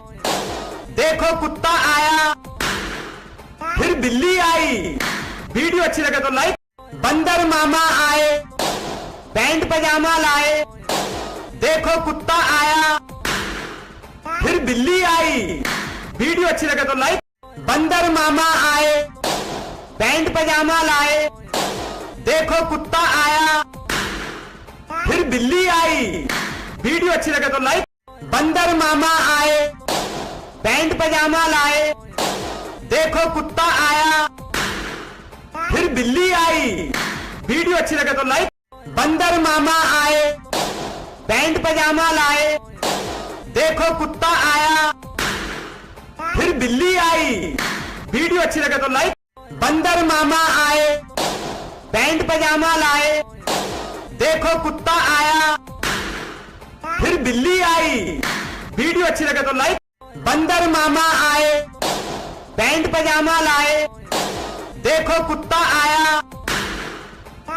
A: देखो कुत्ता आया, फिर बिल्ली आई। वीडियो अच्छी लगे तो लाइक। बंदर मामा आए, पैंट पजामा लाए, देखो कुत्ता आया, फिर बिल्ली आई। वीडियो अच्छी लगे तो लाइक। बंदर मामा आए, पैंट पजामा लाए, देखो कुत्ता आया, फिर बिल्ली आई। वीडियो अच्छी लगे तो लाइक। बंदर मामा आए, पैंट पजामा लाए, देखो कुत्ता आया, फिर बिल्ली आई। वीडियो अच्छी लगे तो लाइक। बंदर मामा आए, पैंट पजामा लाए, देखो कुत्ता आया, फिर बिल्ली आई। वीडियो अच्छी लगे तो लाइक। बंदर मामा आए, पैंट पजामा लाए, देखो कुत्ता आया, फिर बिल्ली आई। वीडियो अच्छी लगे तो लाइक। बंदर मामा आए, पैंट पजामा लाए, देखो कुत्ता आया,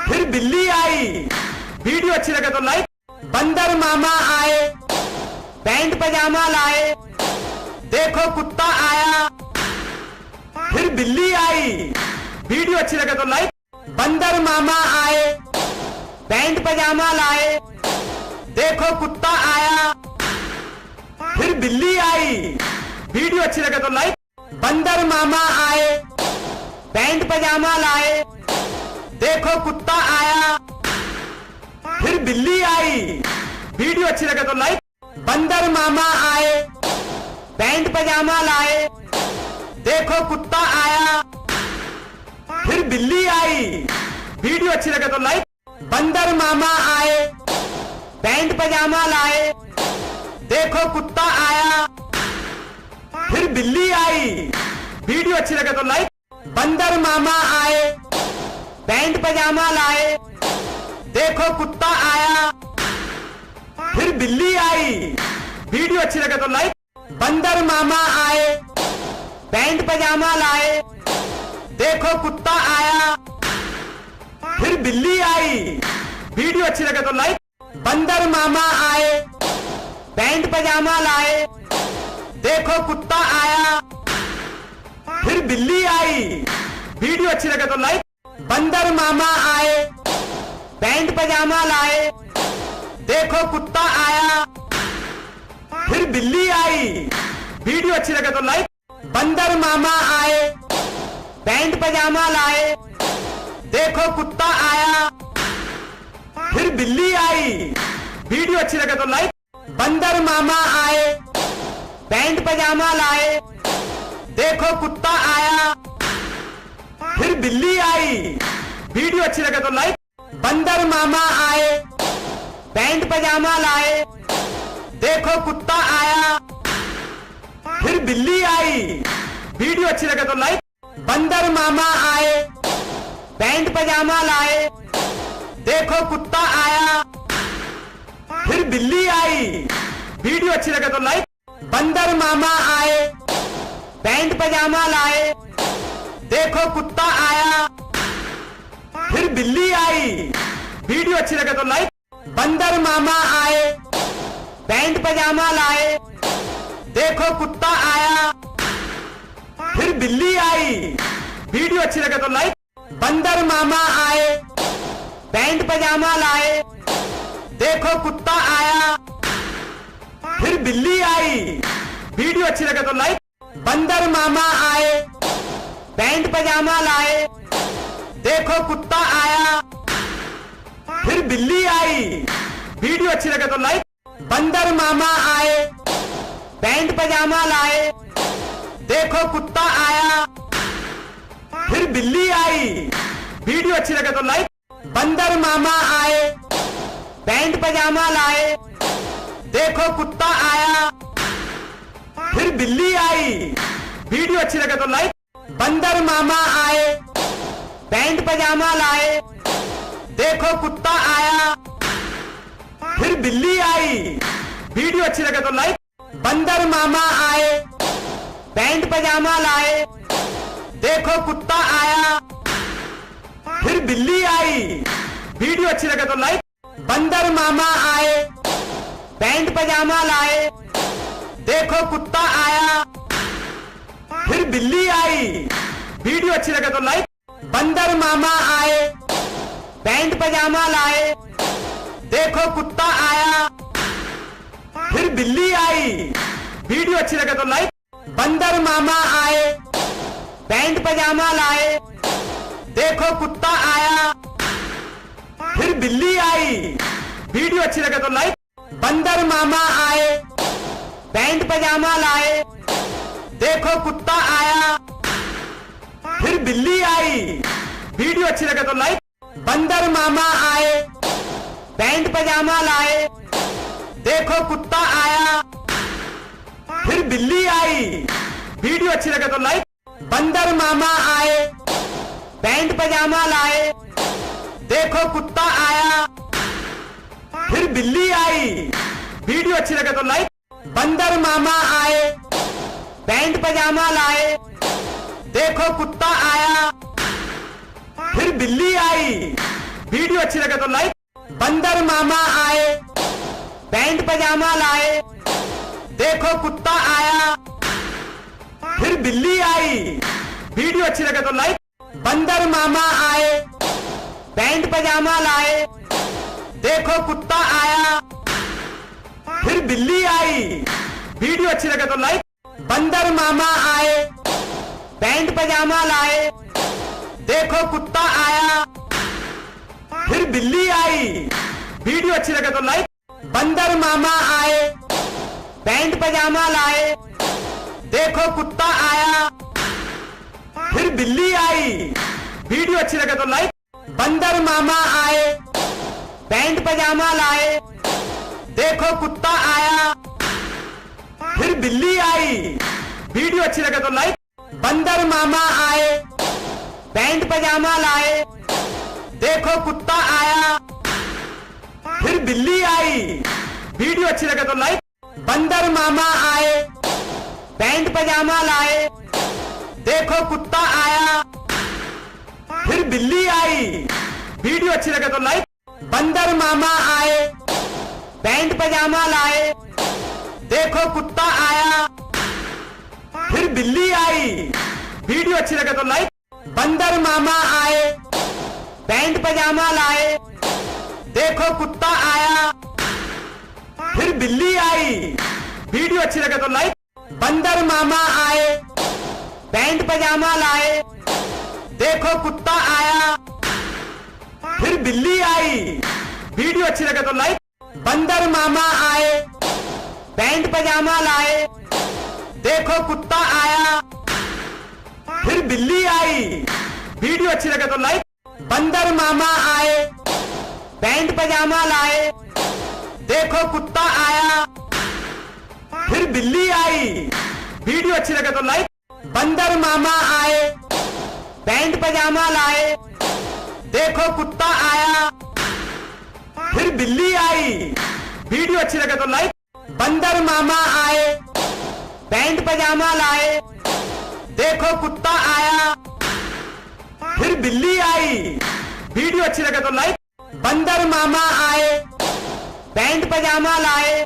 A: फिर बिल्ली आई। वीडियो अच्छी लगे तो लाइक। बंदर मामा आए, पैंट पजामा लाए, देखो कुत्ता आया, फिर बिल्ली आई। वीडियो अच्छी लगे तो लाइक। बंदर मामा आए, पैंट पजामा लाए, देखो कुत्ता आया, फिर बिल्ली आई। वीडियो अच्छी लगे तो लाइक। बंदर मामा आए, पैंट पजामा लाए, देखो कुत्ता आया, फिर बिल्ली आई। वीडियो अच्छी लगे तो लाइक। बंदर मामा आए, पैंट पजामा लाए, देखो कुत्ता आया, फिर बिल्ली आई। वीडियो अच्छी लगे तो लाइक। बंदर मामा आए, पैंट पजामा लाए, देखो कुत्ता आया, फिर बिल्ली आई। वीडियो अच्छी लगे तो लाइक। बंदर मामा आए, पैंट पजामा लाए, देखो कुत्ता आया, फिर बिल्ली आई। वीडियो अच्छी लगे तो लाइक। बंदर मामा आए, पैंट पजामा लाए, देखो कुत्ता आया, फिर बिल्ली आई। वीडियो अच्छी लगे तो लाइक। बंदर मामा आए, पैंट पजामा लाए, देखो कुत्ता आया, फिर बिल्ली आई। वीडियो अच्छी लगे तो लाइक। बंदर मामा आए, पैंट पजामा लाए, देखो कुत्ता आया, फिर बिल्ली आई। वीडियो अच्छी लगे तो लाइक। बंदर मामा आए, पैंट पजामा लाए, देखो कुत्ता आया, फिर बिल्ली आई। वीडियो अच्छी लगे तो लाइक। बंदर मामा आए, पैंट पजामा लाए, देखो कुत्ता आया, फिर बिल्ली आई। वीडियो अच्छी लगे तो लाइक। बंदर मामा आए, पैंट पजामा लाए, देखो कुत्ता आया, फिर बिल्ली आई। वीडियो अच्छी लगे तो लाइक। बंदर मामा आए, पैंट पजामा लाए, देखो कुत्ता आया, फिर बिल्ली आई। वीडियो अच्छी लगे तो लाइक। बंदर मामा आए, पैंट पजामा लाए, देखो कुत्ता आया, फिर बिल्ली आई। वीडियो अच्छी लगे तो लाइक। बंदर मामा आए, पैंट पजामा लाए, देखो कुत्ता आया, फिर बिल्ली आई। वीडियो अच्छी लगे तो लाइक। बंदर मामा आए, पैंट पजामा लाए, देखो कुत्ता आया, फिर बिल्ली आई। वीडियो अच्छी लगे तो लाइक। बंदर मामा आए, पैंट पजामा लाए, देखो कुत्ता आया, फिर बिल्ली आई। वीडियो अच्छी लगे तो लाइक। बंदर मामा आए, पैंट पजामा लाए, देखो कुत्ता आया, फिर बिल्ली आई। वीडियो अच्छी लगे तो लाइक। बंदर मामा आए, पैंट पजामा लाए, देखो कुत्ता आया, फिर बिल्ली आई। वीडियो अच्छी लगे तो लाइक। बंदर मामा आए, पैंट पजामा लाए, देखो कुत्ता आया, फिर बिल्ली आई। वीडियो अच्छी लगे तो लाइक। बंदर मामा आए, पैंट पजामा लाए, देखो कुत्ता आया, फिर बिल्ली आई। वीडियो अच्छी लगे तो लाइक। बंदर मामा आए, पैंट पजामा लाए, देखो कुत्ता आया, फिर बिल्ली आई। वीडियो अच्छी लगे तो लाइक। बंदर मामा आए, पैंट पजामा लाए, देखो कुत्ता आया, फिर बिल्ली आई। वीडियो अच्छी लगे तो लाइक। बंदर मामा आए, पैंट पजामा लाए, देखो कुत्ता आया, फिर बिल्ली आई। वीडियो अच्छी लगे तो लाइक। बंदर मामा आए, पैंट पजामा लाए, देखो कुत्ता आया, फिर बिल्ली आई। वीडियो अच्छी लगे तो लाइक। बंदर मामा आए, पैंट पजामा लाए, देखो कुत्ता आया, फिर बिल्ली आई। वीडियो अच्छी लगे तो लाइक। बंदर मामा आए, पैंट पजामा लाए, देखो कुत्ता आया, फिर बिल्ली आई। वीडियो अच्छी लगे तो लाइक। बंदर मामा आए, पैंट पजामा लाए, देखो कुत्ता आया, फिर बिल्ली आई। वीडियो अच्छी लगे तो लाइक। बंदर मामा आए, पैंट पजामा लाए, देखो कुत्ता आया, फिर बिल्ली आई। वीडियो अच्छी लगे तो लाइक। बंदर मामा आए, पैंट पजामा लाए, देखो कुत्ता आया, फिर बिल्ली आई। वीडियो अच्छी लगे तो लाइक। बंदर मामा आए, पैंट पजामा लाए, देखो कुत्ता आया, फिर बिल्ली आई। वीडियो अच्छी लगे तो लाइक। बंदर मामा आए, पैंट पजामा लाए, देखो कुत्ता आया, फिर बिल्ली आई। वीडियो अच्छी लगे तो लाइक। बंदर मामा आए, पैंट पजामा लाए, देखो कुत्ता आया, फिर बिल्ली आई। वीडियो अच्छी लगे तो लाइक। बंदर मामा आए, पैंट पजामा लाए, देखो कुत्ता आया, फिर बिल्ली आई। वीडियो अच्छी लगे तो लाइक। बंदर मामा आए, पैंट पजामा लाए, देखो कुत्ता आया, फिर बिल्ली आई। वीडियो अच्छी लगे तो लाइक। बंदर मामा आए, पैंट पजामा लाए, देखो कुत्ता आया, फिर बिल्ली आई। वीडियो अच्छी लगे तो लाइक। बंदर मामा आए, पैंट पजामा लाए, देखो कुत्ता आया, फिर बिल्ली आई। वीडियो अच्छी लगे तो लाइक। बंदर मामा आए, पैंट पजामा लाए, देखो कुत्ता आया, फिर बिल्ली आई। वीडियो अच्छी लगे तो लाइक। बंदर मामा आए, पैंट पजामा लाए, देखो कुत्ता आया, फिर बिल्ली आई। वीडियो अच्छी लगे तो लाइक। बंदर मामा आए, पैंट पजामा लाए, देखो कुत्ता आया, फिर बिल्ली आई। वीडियो अच्छी लगे तो लाइक। बंदर मामा आए, पैंट पजामा लाए, देखो कुत्ता आया, फिर बिल्ली आई। वीडियो अच्छी लगे तो लाइक। बंदर मामा आए, पैंट पजामा लाए, देखो कुत्ता आया, फिर बिल्ली आई। वीडियो अच्छी लगे तो लाइक। बंदर मामा आए, पैंट पजामा लाए,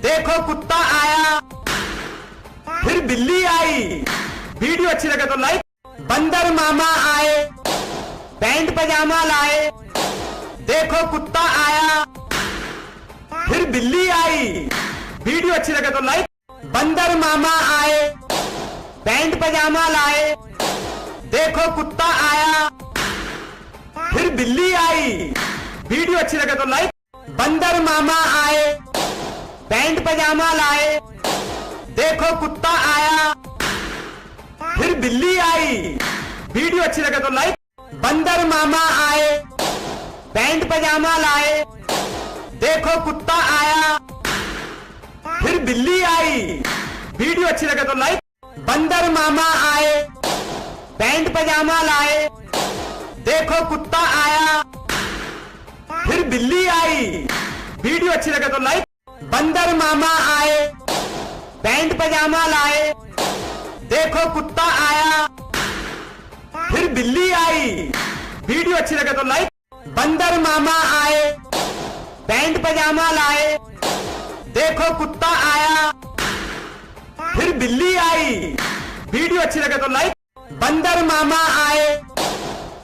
A: देखो कुत्ता आया, फिर बिल्ली आई। वीडियो अच्छी लगे तो लाइक। बंदर मामा आए, पैंट पजामा लाए, देखो कुत्ता आया, फिर बिल्ली आई। वीडियो अच्छी लगे तो लाइक। बंदर मामा आए, पैंट पजामा लाए, देखो कुत्ता आया, फिर बिल्ली आई। वीडियो अच्छी लगे तो लाइक। बंदर मामा आए, पैंट पजामा लाए, देखो कुत्ता आया, फिर बिल्ली आई। वीडियो अच्छी लगे तो लाइक। बंदर मामा आए, पैंट पजामा लाए, देखो कुत्ता आया, फिर बिल्ली आई। वीडियो अच्छी लगे तो लाइक। बंदर मामा आए, पैंट पजामा लाए, देखो कुत्ता आया, फिर बिल्ली आई। वीडियो अच्छी लगे तो लाइक। बंदर मामा आए, पैंट पजामा लाए, देखो कुत्ता आया, फिर बिल्ली आई। वीडियो अच्छी लगे तो लाइक। बंदर मामा आए, पैंट पजामा लाए, देखो कुत्ता आया, फिर बिल्ली आई। वीडियो अच्छी लगे तो लाइक। बंदर मामा आए,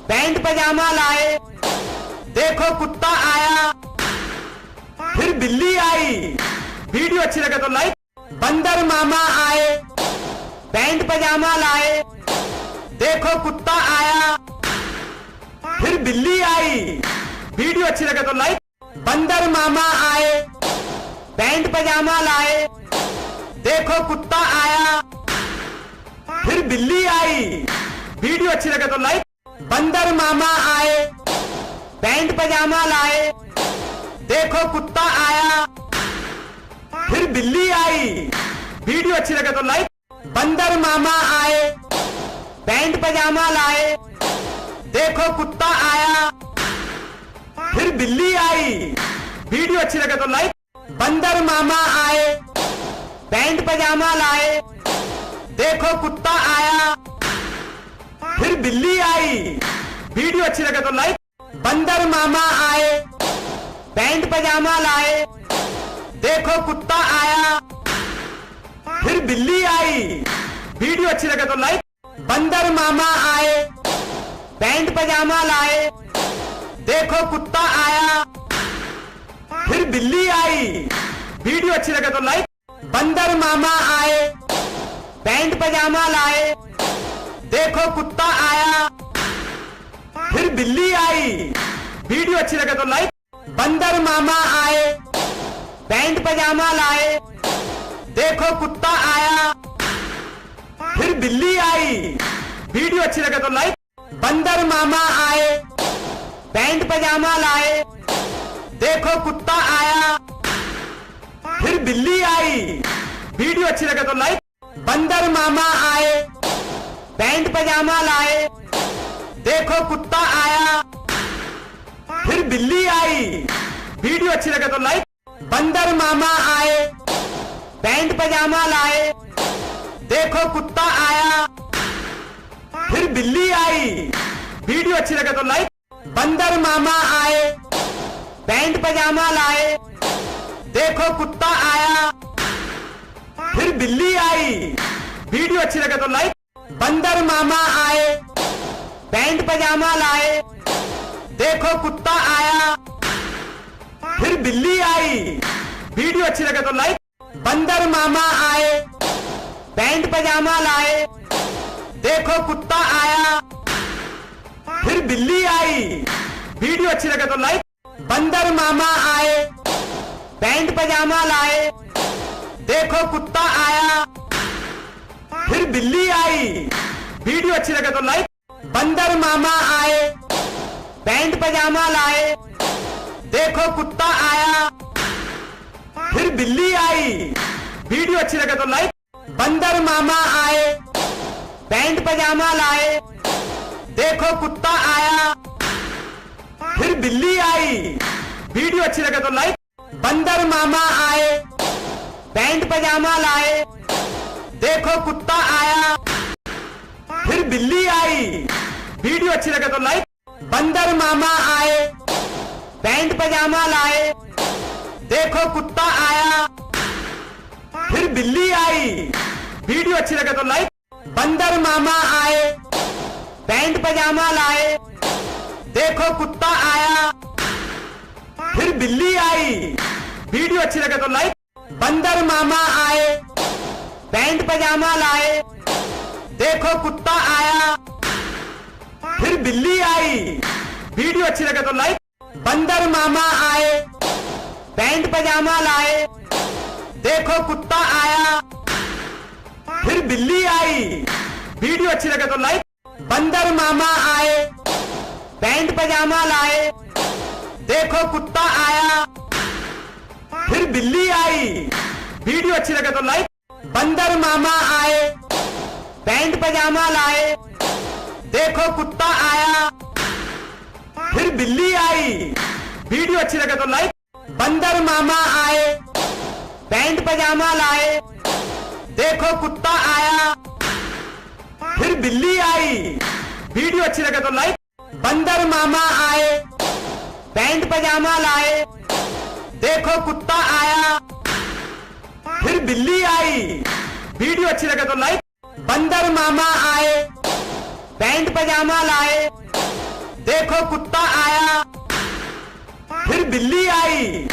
A: पैंट पजामा लाए, देखो कुत्ता आया, फिर बिल्ली आई। वीडियो अच्छी लगे तो लाइक। बंदर मामा आए, पैंट पजामा लाए, देखो कुत्ता आया, फिर बिल्ली आई। वीडियो अच्छी लगे तो लाइक। बंदर मामा आए, पैंट पजामा लाए, देखो कुत्ता आया, फिर बिल्ली आई। वीडियो अच्छी लगे तो लाइक। बंदर मामा आए, पैंट पजामा लाए, देखो कुत्ता आया, फिर बिल्ली आई। वीडियो अच्छी लगे तो लाइक। बंदर मामा आए, पैंट पजामा लाए, देखो कुत्ता आया, फिर बिल्ली आई। वीडियो अच्छी लगे तो लाइक। बंदर मामा आए, पैंट पजामा लाए, देखो कुत्ता आया, फिर बिल्ली आई। वीडियो अच्छी लगे तो लाइक। बंदर मामा आए, पैंट पजामा लाए, देखो कुत्ता आया, फिर बिल्ली आई। वीडियो अच्छी लगे तो लाइक। बंदर मामा आए, पैंट पजामा लाए, देखो कुत्ता आया, फिर बिल्ली आई। वीडियो अच्छी लगे तो लाइक। बंदर मामा आए, पैंट पजामा लाए, देखो कुत्ता आया, फिर बिल्ली आई। वीडियो अच्छी लगे तो लाइक। बंदर मामा आए, पैंट पजामा लाए, देखो कुत्ता आया, फिर बिल्ली आई। वीडियो अच्छी लगे तो लाइक। बंदर मामा आए, पैंट पजामा लाए, देखो कुत्ता आया, फिर बिल्ली आई। वीडियो अच्छी लगे तो लाइक। बंदर मामा आए, पैंट पजामा लाए, देखो कुत्ता आया, फिर बिल्ली आई। वीडियो अच्छी लगे तो लाइक। बंदर मामा आए, पैंट पजामा लाए, देखो कुत्ता आया, फिर बिल्ली आई। वीडियो अच्छी लगे तो लाइक। बंदर मामा आए, पैंट पजामा लाए, देखो कुत्ता आया, फिर बिल्ली आई। वीडियो अच्छी लगे तो लाइक। बंदर मामा आए, पैंट पजामा लाए, देखो कुत्ता आया, फिर बिल्ली आई। वीडियो अच्छी लगे तो लाइक। बंदर मामा आए, पैंट पजामा लाए, देखो कुत्ता आया, फिर बिल्ली आई। वीडियो अच्छी लगे तो लाइक। बंदर मामा आए, पैंट पजामा लाए, देखो कुत्ता आया, फिर बिल्ली आई। वीडियो अच्छी लगे तो लाइक। बंदर मामा आए, पैंट पजामा लाए, देखो कुत्ता आया, फिर बिल्ली आई। वीडियो अच्छी लगे तो लाइक। बंदर मामा आए, पैंट पजामा लाए, देखो कुत्ता आया, फिर बिल्ली आई। वीडियो अच्छी लगे तो लाइक। बंदर मामा आए, पैंट पजामा लाए, देखो कुत्ता आया, फिर बिल्ली आई। वीडियो अच्छी लगे तो लाइक। बंदर मामा आए, पैंट पजामा लाए, देखो कुत्ता आया, फिर बिल्ली आई। वीडियो अच्छी लगे तो लाइक। बंदर मामा आए, पैंट पजामा लाए, देखो कुत्ता आया, फिर बिल्ली आई। वीडियो अच्छी लगे तो लाइक। बंदर मामा आए, पैंट पजामा लाए, देखो कुत्ता आया, फिर बिल्ली आई। वीडियो अच्छी लगे तो लाइक। बंदर मामा आए, पैंट पजामा लाए, देखो कुत्ता आया, फिर बिल्ली आई। वीडियो अच्छी लगे तो लाइक। बंदर मामा आए, पैंट पजामा लाए, देखो कुत्ता आया, फिर बिल्ली आई। वीडियो अच्छी लगे तो लाइक। बंदर मामा आए, पैंट पजामा लाए, देखो कुत्ता आया, फिर बिल्ली आई। वीडियो अच्छी लगे तो लाइक। बंदर मामा आए, पैंट पजामा लाए, देखो कुत्ता आया, फिर बिल्ली आई। वीडियो अच्छी लगे तो लाइक। बंदर मामा आए, पैंट पजामा लाए, देखो कुत्ता आया, फिर बिल्ली आई। वीडियो अच्छी लगे तो लाइक। बंदर मामा आए, पैंट पजामा लाए, देखो कुत्ता आया, फिर बिल्ली आई।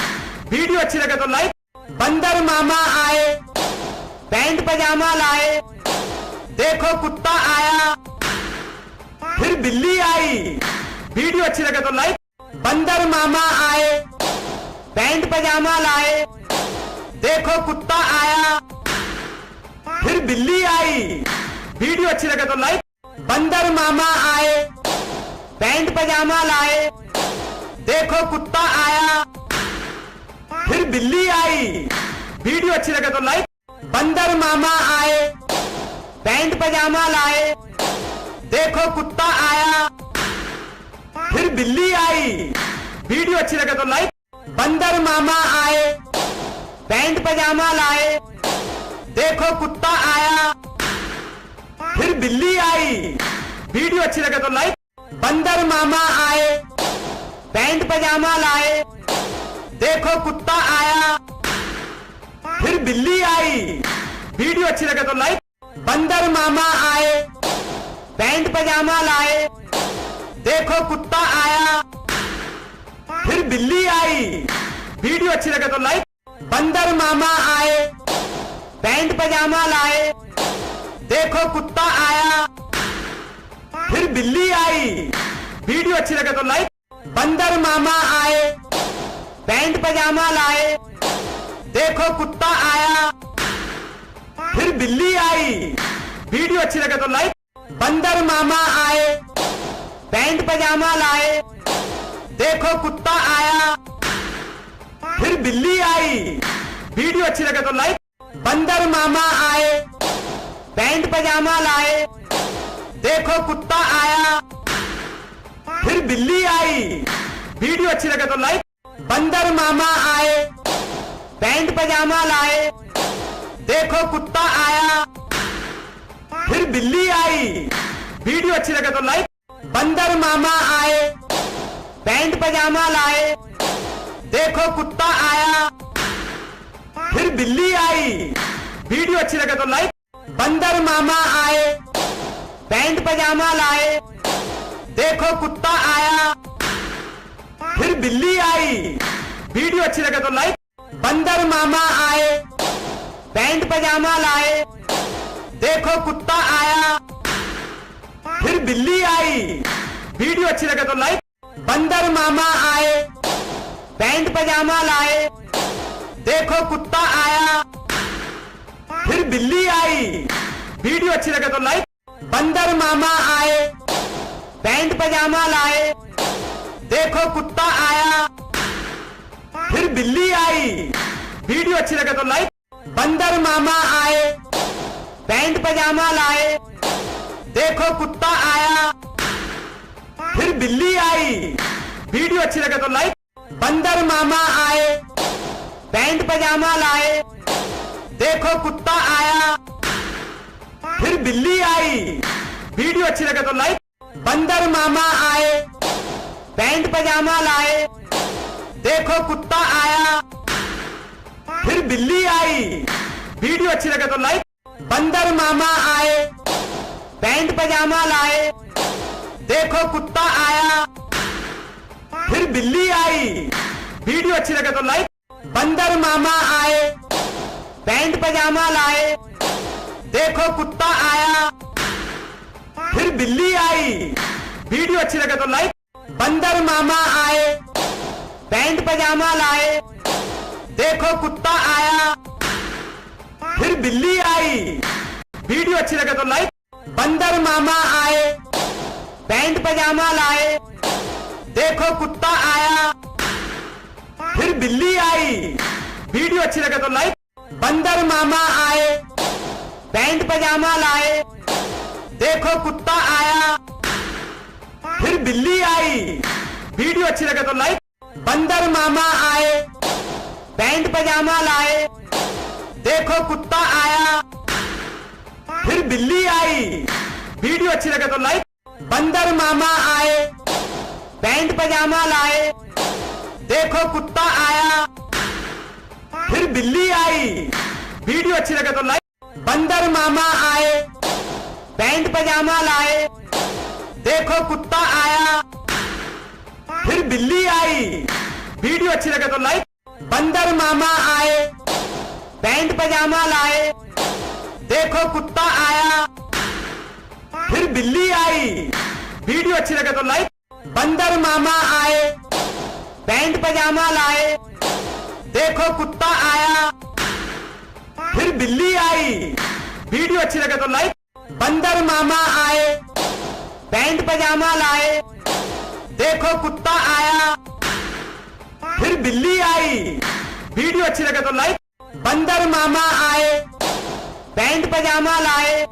A: वीडियो अच्छी लगे तो लाइक। बंदर मामा आए, पैंट पजामा लाए, देखो कुत्ता आया, फिर बिल्ली आई। वीडियो अच्छी लगे तो लाइक। बंदर मामा आए, पैंट पजामा लाए, देखो कुत्ता आया, फिर बिल्ली आई। वीडियो अच्छी लगे तो लाइक। बंदर मामा आए, पैंट पजामा लाए, देखो कुत्ता आया, फिर बिल्ली आई। वीडियो अच्छी लगे तो लाइक। बंदर मामा आए, पैंट पजामा लाए, देखो कुत्ता आया, फिर बिल्ली आई। वीडियो अच्छी लगे तो लाइक। बंदर मामा आए, पैंट पजामा लाए, देखो कुत्ता आया, फिर बिल्ली आई। वीडियो अच्छी लगे तो लाइक। बंदर मामा आए, पैंट पजामा लाए, देखो कुत्ता आया, फिर बिल्ली आई। वीडियो अच्छी लगे तो लाइक। बंदर मामा आए, पैंट पजामा लाए, देखो कुत्ता आया, फिर बिल्ली आई। वीडियो अच्छी लगे तो लाइक। बंदर मामा आए, पैंट पजामा लाए, देखो कुत्ता आया, फिर बिल्ली आई। वीडियो अच्छी लगे तो लाइक। बंदर मामा आए, पैंट पजामा लाए, देखो कुत्ता आया, फिर बिल्ली आई। वीडियो अच्छी लगे तो लाइक। बंदर मामा आए, पैंट पजामा लाए, देखो कुत्ता आया, फिर बिल्ली आई। वीडियो अच्छी लगे तो लाइक। बंदर मामा आए, पैंट पजामा लाए, देखो कुत्ता आया, फिर बिल्ली आई। वीडियो अच्छी लगे तो लाइक। बंदर मामा आए, पैंट पजामा लाए, देखो कुत्ता आया, फिर बिल्ली आई। वीडियो अच्छी लगे तो लाइक। बंदर मामा आए, पैंट पजामा लाए, देखो कुत्ता आया, फिर बिल्ली आई। वीडियो अच्छी लगे तो लाइक। बंदर मामा आए, पैंट पजामा लाए, देखो कुत्ता आया, फिर बिल्ली आई। वीडियो अच्छी लगे तो लाइक। बंदर मामा आए, पैंट पजामा लाए, देखो कुत्ता आया, फिर बिल्ली आई। वीडियो अच्छी लगे तो लाइक। बंदर मामा आए, पैंट पजामा लाए, देखो कुत्ता आया, फिर बिल्ली आई। वीडियो अच्छी लगे तो लाइक। बंदर मामा आए, पैंट पजामा लाए, देखो कुत्ता आया, फिर बिल्ली आई। वीडियो अच्छी लगे तो लाइक। बंदर मामा आए, पैंट पजामा लाए, देखो कुत्ता आया, फिर बिल्ली आई। वीडियो अच्छी लगे तो लाइक। बंदर मामा आए, पैंट पजामा लाए, देखो कुत्ता आया, फिर बिल्ली आई। वीडियो अच्छी लगे तो लाइक। बंदर मामा आए, पैंट पजामा लाए, देखो कुत्ता आया, फिर बिल्ली आई। वीडियो अच्छी लगे तो लाइक। बंदर मामा आए, पैंट पजामा लाए, देखो कुत्ता आया, फिर बिल्ली आई। वीडियो अच्छी लगे तो लाइक। बंदर मामा आए, पैंट पजामा लाए, देखो कुत्ता आया, फिर बिल्ली आई। वीडियो अच्छी लगे तो लाइक। बंदर मामा आए, पैंट पजामा लाए, देखो कुत्ता आया, फिर बिल्ली आई। वीडियो अच्छी लगे तो लाइक। बंदर मामा आए, पैंट पजामा लाए, देखो कुत्ता आया, फिर बिल्ली आई। वीडियो अच्छी लगे तो लाइक। बंदर मामा आए, पैंट पजामा लाए, देखो कुत्ता आया, फिर बिल्ली आई। वीडियो अच्छी लगे तो लाइक। बंदर मामा आए, पैंट पजामा लाए, देखो कुत्ता आया, फिर बिल्ली आई। वीडियो अच्छी लगे तो लाइक। बंदर मामा आए, पैंट पजामा लाए, देखो कुत्ता आया, फिर बिल्ली आई। वीडियो अच्छी लगे तो लाइक। बंदर मामा आए, पैंट पजामा लाए, देखो कुत्ता आया, फिर बिल्ली आई। वीडियो अच्छी लगे तो लाइक। बंदर मामा आए, पैंट पजामा लाए, देखो कुत्ता आया, फिर बिल्ली आई। वीडियो अच्छी लगे तो लाइक। बंदर मामा आए, पैंट पजामा लाए, देखो कुत्ता आया, फिर बिल्ली आई। वीडियो अच्छी लगे तो लाइक। बंदर मामा आए, पैंट पजामा लाए, देखो कुत्ता आया, फिर बिल्ली आई। वीडियो अच्छी लगे तो लाइक। बंदर मामा आए, पैंट पजामा लाए,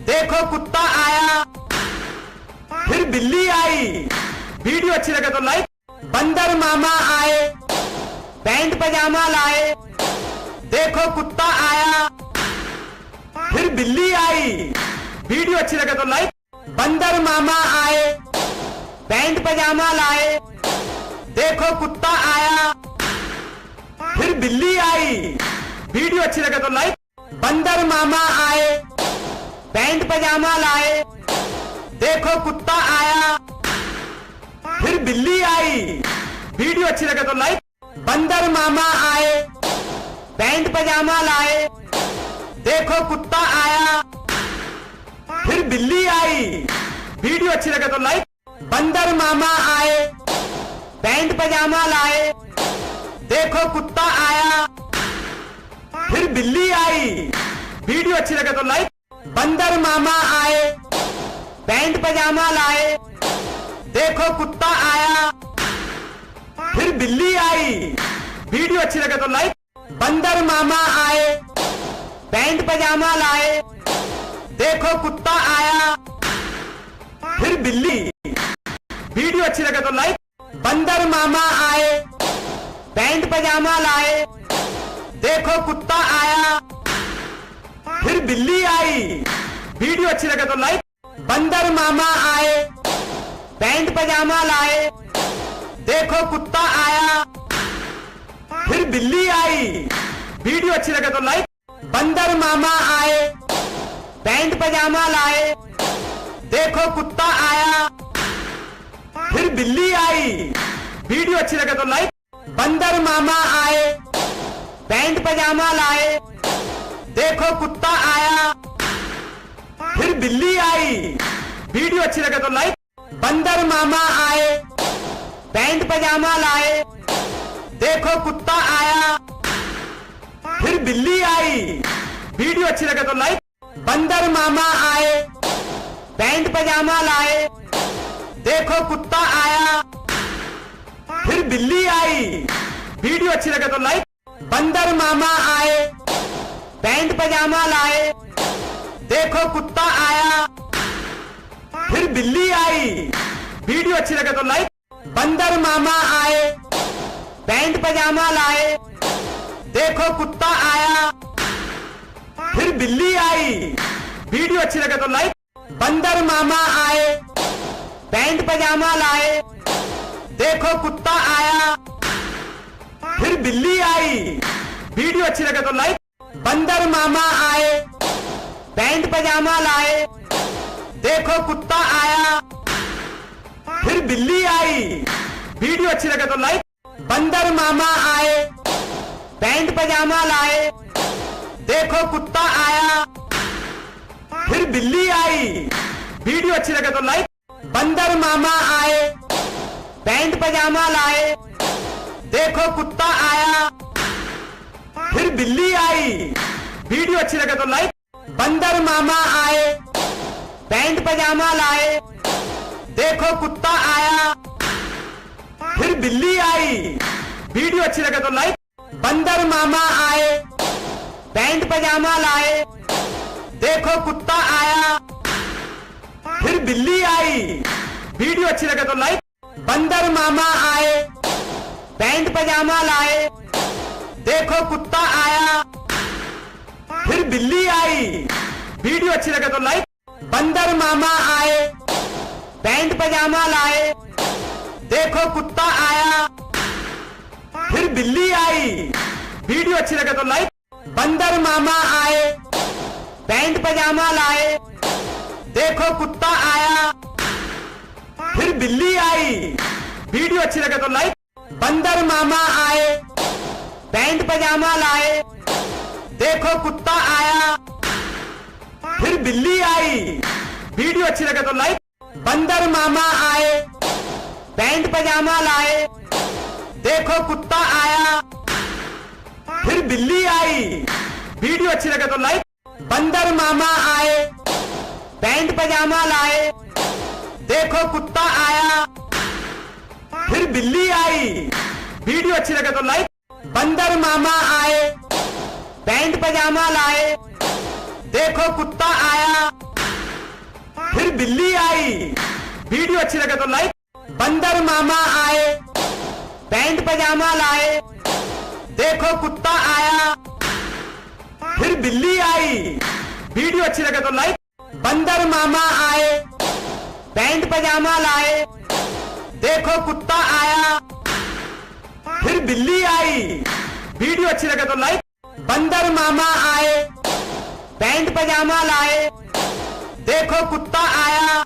A: देखो कुत्ता आया, फिर बिल्ली आई। वीडियो अच्छी लगे तो लाइक। बंदर मामा आए, पैंट पजामा लाए, देखो कुत्ता आया, फिर बिल्ली आई। वीडियो अच्छी लगे तो लाइक। बंदर मामा आए, पैंट पजामा लाए, देखो कुत्ता आया, फिर बिल्ली आई। वीडियो अच्छी लगे तो लाइक। बंदर मामा आए, पैंट पजामा लाए, देखो कुत्ता आया, फिर बिल्ली आई। वीडियो अच्छी लगे तो लाइक। बंदर मामा आए, पैंट पजामा लाए, देखो कुत्ता आया, फिर बिल्ली आई। वीडियो अच्छी लगे तो लाइक। बंदर मामा आए, पैंट पजामा लाए, देखो कुत्ता आया, फिर बिल्ली आई। वीडियो अच्छी लगे तो लाइक। बंदर मामा आए, पैंट पजामा लाए, देखो कुत्ता आया, फिर बिल्ली आई। वीडियो अच्छी लगे तो लाइक। बंदर मामा आए, पैंट पजामा लाए, देखो कुत्ता आया, फिर बिल्ली। वीडियो अच्छी लगे तो लाइक। बंदर मामा आए, पैंट पजामा लाए, देखो कुत्ता आया, फिर बिल्ली आई। वीडियो अच्छी लगे तो लाइक। बंदर मामा आए, पैंट पजामा लाए, देखो कुत्ता आया, फिर बिल्ली आई। वीडियो अच्छी लगे तो लाइक। बंदर मामा आए, पैंट पजामा लाए, देखो कुत्ता आया, फिर बिल्ली आई। वीडियो अच्छी लगे तो लाइक। बंदर मामा आए, पैंट पजामा लाए, देखो कुत्ता आया, फिर बिल्ली आई। वीडियो अच्छी लगे तो लाइक। बंदर मामा आए, पैंट पजामा लाए, देखो कुत्ता आया, फिर बिल्ली आई। वीडियो अच्छी लगे तो लाइक। बंदर मामा आए, पैंट पजामा लाए, देखो कुत्ता आया, फिर बिल्ली आई। वीडियो अच्छी लगे तो लाइक। बंदर मामा आए, पैंट पजामा लाए, देखो कुत्ता आया, फिर बिल्ली आई। वीडियो अच्छी लगे तो लाइक। बंदर मामा आए, पैंट पजामा लाए, देखो कुत्ता आया, फिर बिल्ली आई। वीडियो अच्छी लगे तो लाइक। बंदर मामा आए, पैंट पजामा लाए, देखो कुत्ता आया, फिर बिल्ली आई। वीडियो अच्छी लगे तो लाइक। बंदर मामा आए, पैंट पजामा लाए, देखो कुत्ता आया, फिर बिल्ली आई। वीडियो अच्छी लगे तो लाइक। बंदर मामा आए, पैंट पजामा लाए, देखो कुत्ता आया, फिर बिल्ली आई। वीडियो अच्छी लगे तो लाइक। बंदर मामा आए, पैंट पजामा लाए, देखो कुत्ता आया, फिर बिल्ली आई। वीडियो अच्छी लगे तो लाइक। बंदर मामा आए, पैंट पजामा लाए, देखो कुत्ता आया, फिर बिल्ली आई। वीडियो अच्छी लगे तो लाइक। बंदर मामा आए, पैंट पजामा लाए, देखो कुत्ता आया, फिर बिल्ली आई। वीडियो अच्छी लगे तो लाइक। बंदर मामा आए, पैंट पजामा लाए, देखो कुत्ता आया, फिर बिल्ली आई। वीडियो अच्छी लगे तो लाइक। बंदर मामा आए, पैंट पजामा लाए, देखो कुत्ता आया, फिर बिल्ली आई। वीडियो अच्छी लगे तो लाइक। बंदर मामा आए, पैंट पजामा लाए, देखो कुत्ता आया, फिर बिल्ली आई। वीडियो अच्छी लगे तो लाइक। बंदर मामा आए, पैंट पजामा लाए, देखो कुत्ता आया, फिर बिल्ली आई। वीडियो अच्छी लगे तो लाइक। बंदर मामा आए, पैंट पजामा लाए, देखो कुत्ता आया, फिर बिल्ली आई। वीडियो अच्छी लगे तो लाइक। बंदर मामा आए, पैंट पजामा लाए, देखो कुत्ता आया, फिर बिल्ली आई। वीडियो अच्छी लगे तो लाइक। बंदर मामा आए, पैंट पजामा लाए, देखो कुत्ता आया, फिर बिल्ली आई। वीडियो अच्छी लगे तो लाइक। बंदर मामा आए, पैंट पजामा लाए, देखो कुत्ता आया, फिर बिल्ली आई। वीडियो अच्छी लगे तो लाइक। बंदर मामा आए, पैंट पजामा लाए, देखो कुत्ता आया, फिर बिल्ली आई। वीडियो अच्छी लगे तो लाइक। बंदर मामा आए, पैंट पजामा लाए, देखो कुत्ता आया,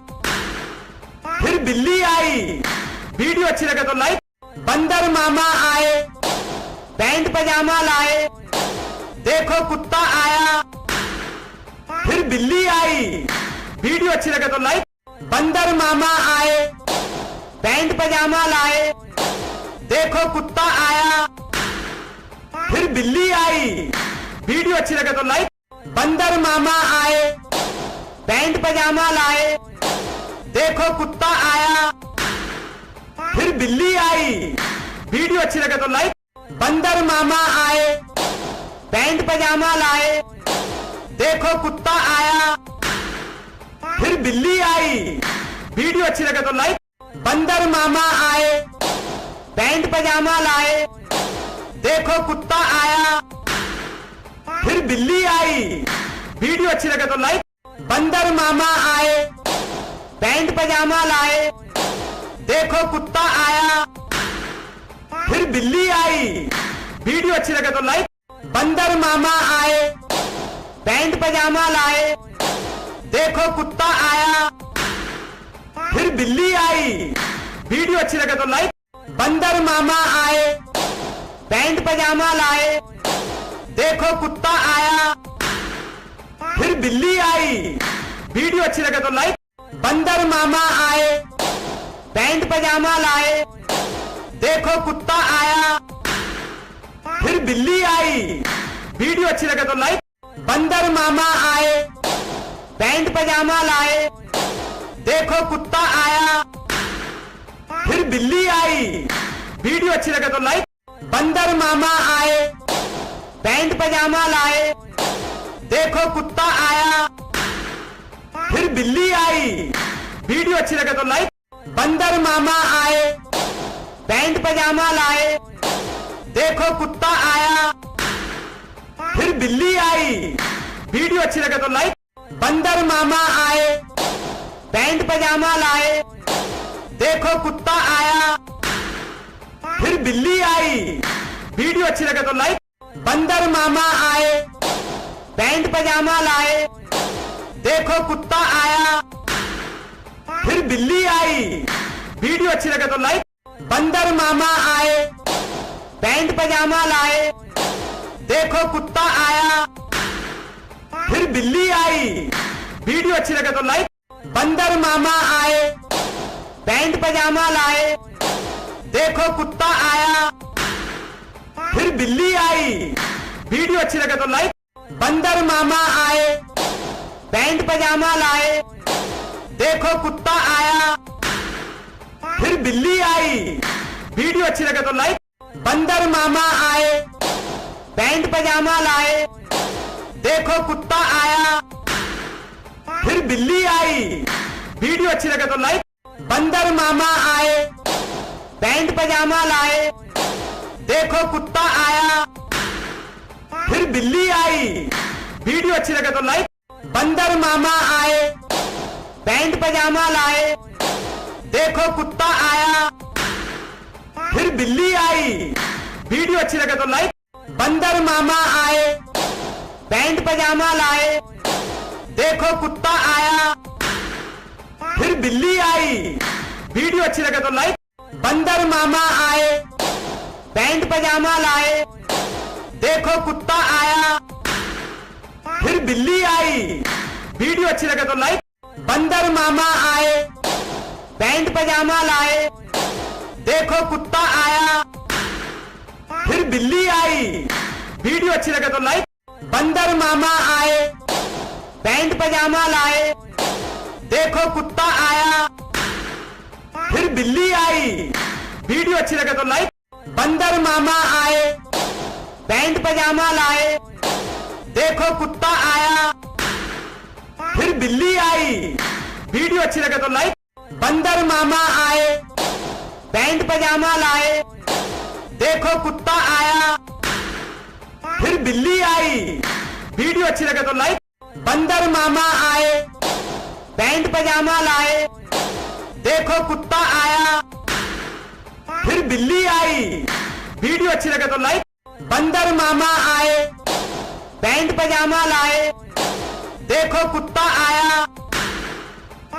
A: फिर बिल्ली आई। वीडियो अच्छी लगे तो लाइक। बंदर मामा आए, पैंट पजामा लाए, देखो कुत्ता आया, फिर बिल्ली आई। वीडियो अच्छी लगे तो लाइक। बंदर मामा आए, पैंट पजामा लाए, देखो कुत्ता आया, फिर बिल्ली आई। वीडियो अच्छी लगे तो लाइक। बंदर मामा आए, पैंट पजामा लाए, देखो कुत्ता आया, फिर बिल्ली आई। वीडियो अच्छी लगे तो लाइक। बंदर मामा आए, पैंट पजामा लाए, देखो कुत्ता आया, फिर बिल्ली आई। वीडियो अच्छी लगे तो लाइक। बंदर मामा आए, पैंट पजामा लाए, देखो कुत्ता आया, फिर बिल्ली आई। वीडियो अच्छी लगे तो लाइक। बंदर मामा आए, पैंट पजामा लाए, देखो कुत्ता आया, फिर बिल्ली आई। वीडियो अच्छी लगे तो लाइक। बंदर मामा आए, पैंट पजामा लाए, देखो कुत्ता आया, फिर बिल्ली आई। वीडियो अच्छी लगे तो लाइक। बंदर मामा आए, पैंट पजामा लाए, देखो कुत्ता आया, फिर बिल्ली आई। वीडियो अच्छी लगे तो लाइक। बंदर मामा आए, पैंट पजामा लाए, देखो कुत्ता आया, फिर बिल्ली आई। वीडियो अच्छी लगे तो लाइक। बंदर मामा आए, पैंट पजामा लाए, देखो कुत्ता आया, फिर बिल्ली आई। वीडियो अच्छी लगे तो लाइक। बंदर मामा आए, पैंट पजामा लाए, देखो कुत्ता आया, फिर बिल्ली आई। वीडियो अच्छी लगे तो लाइक। बंदर मामा आए, पैंट पजामा लाए, देखो कुत्ता आया, फिर बिल्ली आई। वीडियो अच्छी लगे तो लाइक। बंदर मामा आए, पैंट पजामा लाए, देखो कुत्ता आया, फिर बिल्ली आई। वीडियो अच्छी लगे तो लाइक। बंदर मामा आए, पैंट पजामा लाए, देखो कुत्ता आया, फिर बिल्ली आई। वीडियो अच्छी लगे तो लाइक। बंदर मामा आए, पैंट पजामा लाए, देखो कुत्ता आया, फिर बिल्ली आई। वीडियो अच्छी लगे तो लाइक। बंदर मामा आए, पैंट पजामा लाए, देखो कुत्ता आया, फिर बिल्ली आई। वीडियो अच्छी लगे तो लाइक। बंदर मामा आए, पैंट पजामा लाए, देखो कुत्ता आया, फिर बिल्ली आई। वीडियो अच्छी लगे तो लाइक। बंदर मामा आए, पैंट पजामा लाए, देखो कुत्ता आया, फिर बिल्ली आई। वीडियो अच्छी लगे तो लाइक। बंदर मामा आए, पैंट पजामा लाए, देखो कुत्ता आया, फिर बिल्ली आई। वीडियो अच्छी लगे तो लाइक। बंदर मामा आए, पैंट पजामा लाए, देखो कुत्ता आया, फिर बिल्ली आई। वीडियो अच्छी लगे तो लाइक। बंदर मामा आए, पैंट पजामा लाए, देखो कुत्ता आया, फिर बिल्ली आई। वीडियो अच्छी लगे तो लाइक। बंदर मामा आए, पैंट पजामा लाए, देखो कुत्ता आया, फिर बिल्ली आई। वीडियो अच्छी लगे तो लाइक। बंदर मामा आए, पैंट पजामा लाए, देखो कुत्ता आया, फिर बिल्ली आई। वीडियो अच्छी लगे तो लाइक। बंदर मामा आए, पैंट पजामा लाए, देखो कुत्ता आया, फिर बिल्ली आई। वीडियो अच्छी लगे तो लाइक। बंदर मामा आए, पैंट पजामा लाए, देखो कुत्ता आया, फिर बिल्ली आई। वीडियो अच्छी लगे तो लाइक। बंदर मामा आए, पैंट पजामा लाए, देखो कुत्ता आया, फिर बिल्ली आई। वीडियो अच्छी लगे तो लाइक। बंदर मामा आए, पैंट पजामा लाए, देखो कुत्ता आया, फिर बिल्ली आई। वीडियो अच्छी लगे तो लाइक। बंदर मामा आए, पैंट पजामा लाए, देखो कुत्ता आया,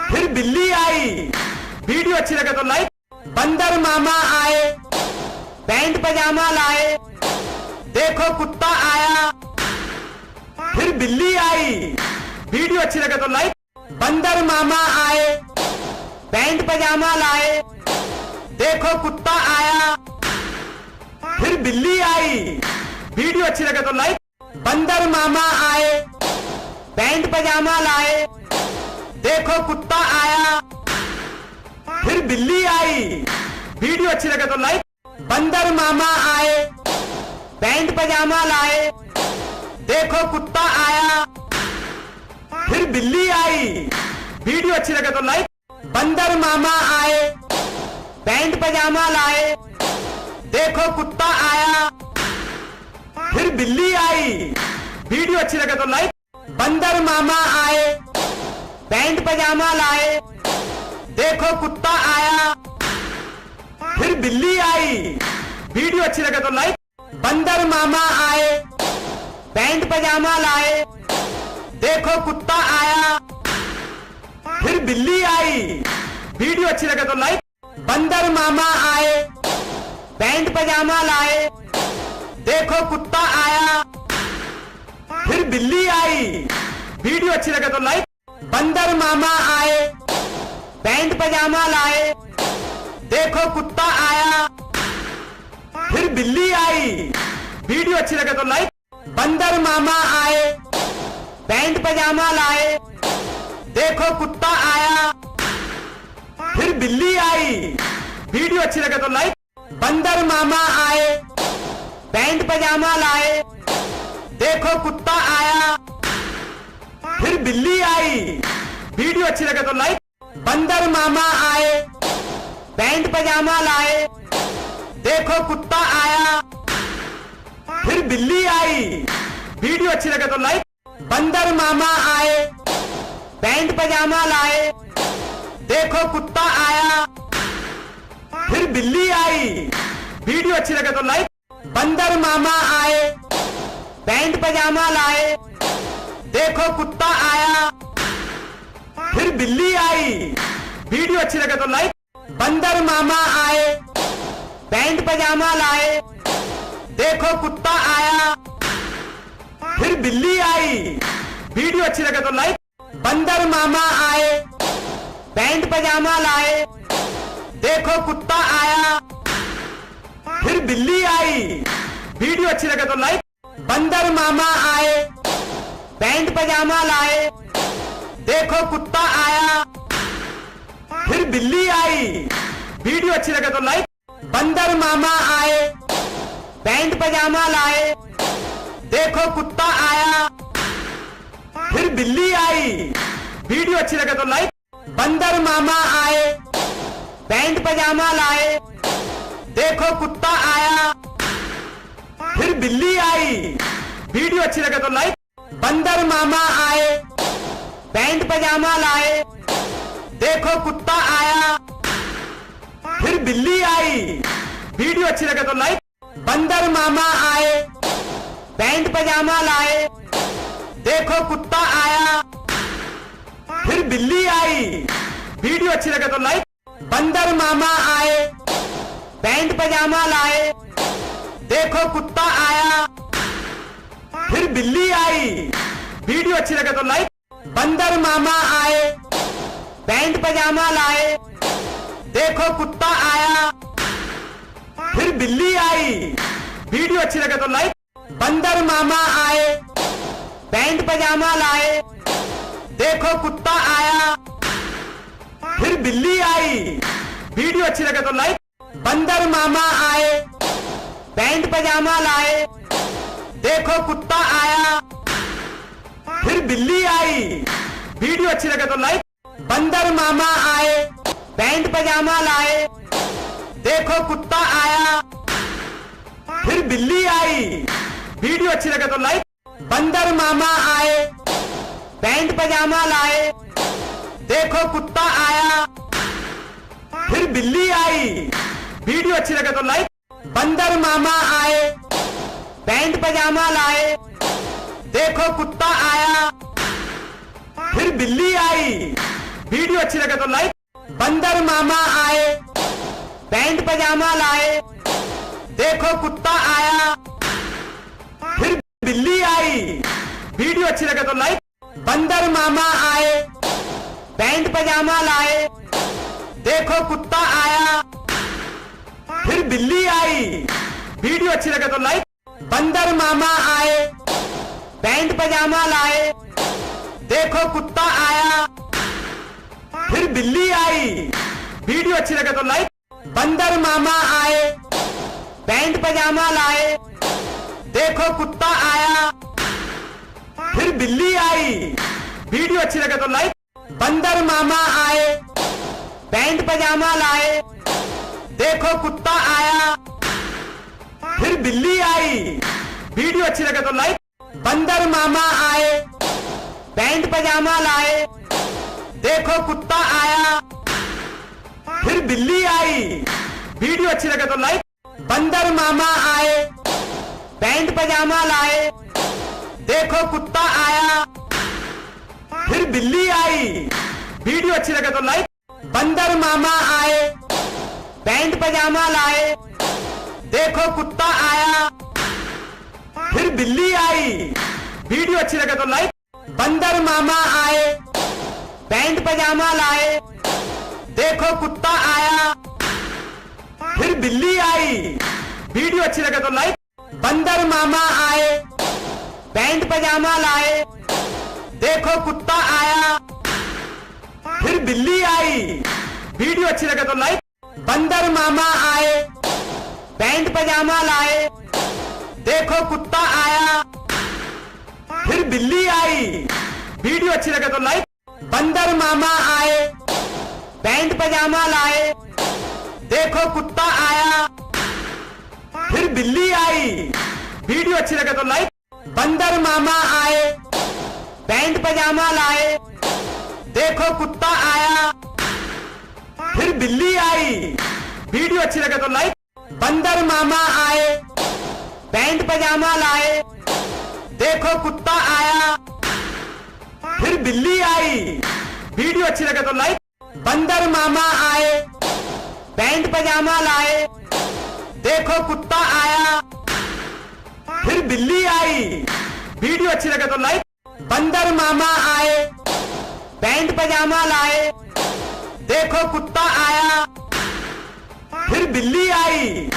A: फिर बिल्ली आई। वीडियो अच्छी लगे तो लाइक। बंदर मामा आए, पैंट पजामा लाए, देखो कुत्ता आया, फिर बिल्ली आई। वीडियो अच्छी लगे तो लाइक। बंदर मामा आए, पैंट पजामा लाए, देखो कुत्ता आया, फिर बिल्ली आई। वीडियो अच्छी लगे तो लाइक। बंदर मामा आए, पैंट पजामा लाए, देखो कुत्ता आया, फिर बिल्ली आई। वीडियो अच्छी लगे तो लाइक। बंदर मामा आए, पैंट पजामा लाए, देखो कुत्ता आया, फिर बिल्ली आई। वीडियो अच्छी लगे तो लाइक। बंदर मामा आए, पैंट पजामा लाए, देखो कुत्ता आया, फिर बिल्ली आई। वीडियो अच्छी लगे तो लाइक। बंदर मामा आए, पैंट पजामा लाए, देखो कुत्ता आया, फिर बिल्ली आई। वीडियो अच्छी लगे तो लाइक। बंदर मामा आए, पैंट पजामा लाए, देखो कुत्ता आया, फिर बिल्ली आई। वीडियो अच्छी लगे तो लाइक। बंदर मामा आए, पैंट पजामा लाए, देखो कुत्ता आया, फिर बिल्ली आई। वीडियो अच्छी लगे तो लाइक। बंदर मामा आए, पैंट पजामा लाए, देखो कुत्ता आया, फिर बिल्ली आई। वीडियो अच्छी लगे तो लाइक। बंदर मामा आए, पैंट पजामा लाए, देखो कुत्ता आया, फिर बिल्ली आई। वीडियो अच्छी लगे तो लाइक। बंदर मामा आए, पैंट पजामा लाए, देखो कुत्ता आया, फिर बिल्ली आई। वीडियो अच्छी लगे तो लाइक। बंदर मामा आए, पैंट पजामा लाए, देखो कुत्ता आया, फिर बिल्ली आई। वीडियो अच्छी लगे तो लाइक। बंदर मामा आए, पैंट पजामा लाए, देखो कुत्ता आया, फिर बिल्ली आई। वीडियो अच्छी लगे तो लाइक। बंदर मामा आए, पैंट पजामा लाए, देखो कुत्ता आया, फिर बिल्ली आई। वीडियो अच्छी लगे तो लाइक। बंदर मामा आए, पैंट पजामा लाए, देखो कुत्ता आया, फिर बिल्ली आई। वीडियो अच्छी लगे तो लाइक। बंदर मामा आए, पैंट पजामा लाए, देखो कुत्ता आया, फिर बिल्ली आई। वीडियो अच्छी लगे तो लाइक। बंदर मामा आए, पैंट पजामा लाए, देखो कुत्ता आया, फिर बिल्ली आई। वीडियो अच्छी लगे तो लाइक। बंदर मामा आए, पैंट पजामा लाए, देखो कुत्ता आया, फिर बिल्ली आई। वीडियो अच्छी लगे तो लाइक। बंदर मामा आए, पैंट पजामा लाए, देखो कुत्ता आया, फिर बिल्ली आई। वीडियो अच्छी लगे तो लाइक। बंदर मामा आए, पैंट पजामा लाए, देखो कुत्ता आया, फिर बिल्ली आई। वीडियो अच्छी लगे तो लाइक। बंदर मामा आए, पैंट पजामा लाए, देखो कुत्ता आया, फिर बिल्ली आई। वीडियो अच्छी लगे तो लाइक। बंदर मामा आए, पैंट पजामा लाए, देखो कुत्ता आया, फिर बिल्ली आई। वीडियो अच्छी लगे तो लाइक। बंदर मामा आए, पैंट पजामा लाए, देखो कुत्ता आया, फिर बिल्ली आई। वीडियो अच्छी लगे तो लाइक। बंदर मामा आए, पैंट पजामा लाए, देखो कुत्ता आया, फिर बिल्ली आई। वीडियो अच्छी लगे तो लाइक। बंदर मामा आए, पैंट पजामा लाए, देखो कुत्ता आया, फिर बिल्ली आई। वीडियो अच्छी लगे तो लाइक। बंदर मामा आए, पैंट पजामा लाए, देखो कुत्ता आया, फिर बिल्ली आई। वीडियो अच्छी लगे तो लाइक। बंदर मामा आए, पैंट पजामा लाए, देखो कुत्ता आया, फिर बिल्ली आई। वीडियो अच्छी लगे तो लाइक। बंदर मामा आए, पैंट पजामा लाए, देखो कुत्ता आया, फिर बिल्ली आई। वीडियो अच्छी लगे तो लाइक। बंदर मामा आए, पैंट पजामा लाए, देखो कुत्ता आया, फिर बिल्ली आई। वीडियो अच्छी लगे तो लाइक। बंदर मामा आए, पैंट पजामा लाए, देखो कुत्ता आया, फिर बिल्ली आई। वीडियो अच्छी लगे तो लाइक। बंदर मामा आए, पैंट पजामा लाए, देखो कुत्ता आया, फिर बिल्ली आई। वीडियो अच्छी लगे तो लाइक। बंदर मामा आए, पैंट पजामा लाए, देखो कुत्ता आया, फिर बिल्ली आई। वीडियो अच्छी लगे तो लाइक। बंदर मामा आए, पैंट पजामा लाए, देखो कुत्ता आया, फिर बिल्ली आई। वीडियो अच्छी लगे तो लाइक। बंदर मामा आए, पैंट पजामा लाए, देखो कुत्ता आया, फिर बिल्ली आई। वीडियो अच्छी लगे तो लाइक। बंदर मामा आए, पैंट पजामा लाए, देखो कुत्ता आया, फिर बिल्ली आई। वीडियो अच्छी लगे तो लाइक। बंदर मामा आए, पैंट पजामा लाए, देखो कुत्ता आया, फिर बिल्ली आई। वीडियो अच्छी लगे तो लाइक। बंदर मामा आए, पैंट पजामा लाए, देखो कुत्ता आया, फिर बिल्ली आई। वीडियो अच्छी लगे तो लाइक। बंदर मामा आए, पैंट पजामा लाए, देखो कुत्ता आया, फिर बिल्ली आई। वीडियो अच्छी लगे तो लाइक। बंदर मामा आए, पैंट पजामा लाए, देखो कुत्ता आया, फिर बिल्ली आई। वीडियो अच्छी लगे तो लाइक। बंदर मामा आए, पैंट पजामा लाए, देखो कुत्ता आया, फिर बिल्ली आई। वीडियो अच्छी लगे तो लाइक। बंदर मामा आए, पैंट पजामा लाए, देखो कुत्ता आया, फिर बिल्ली आई। वीडियो अच्छी लगे तो लाइक। बंदर मामा आए, पैंट पजामा लाए, देखो कुत्ता आया, फिर बिल्ली आई। वीडियो अच्छी लगे तो लाइक। बंदर मामा आए, पैंट पजामा लाए, देखो कुत्ता आया, फिर बिल्ली आई। वीडियो अच्छी लगे तो लाइक। बंदर मामा आए, पैंट पजामा लाए, देखो कुत्ता आया, फिर बिल्ली आई।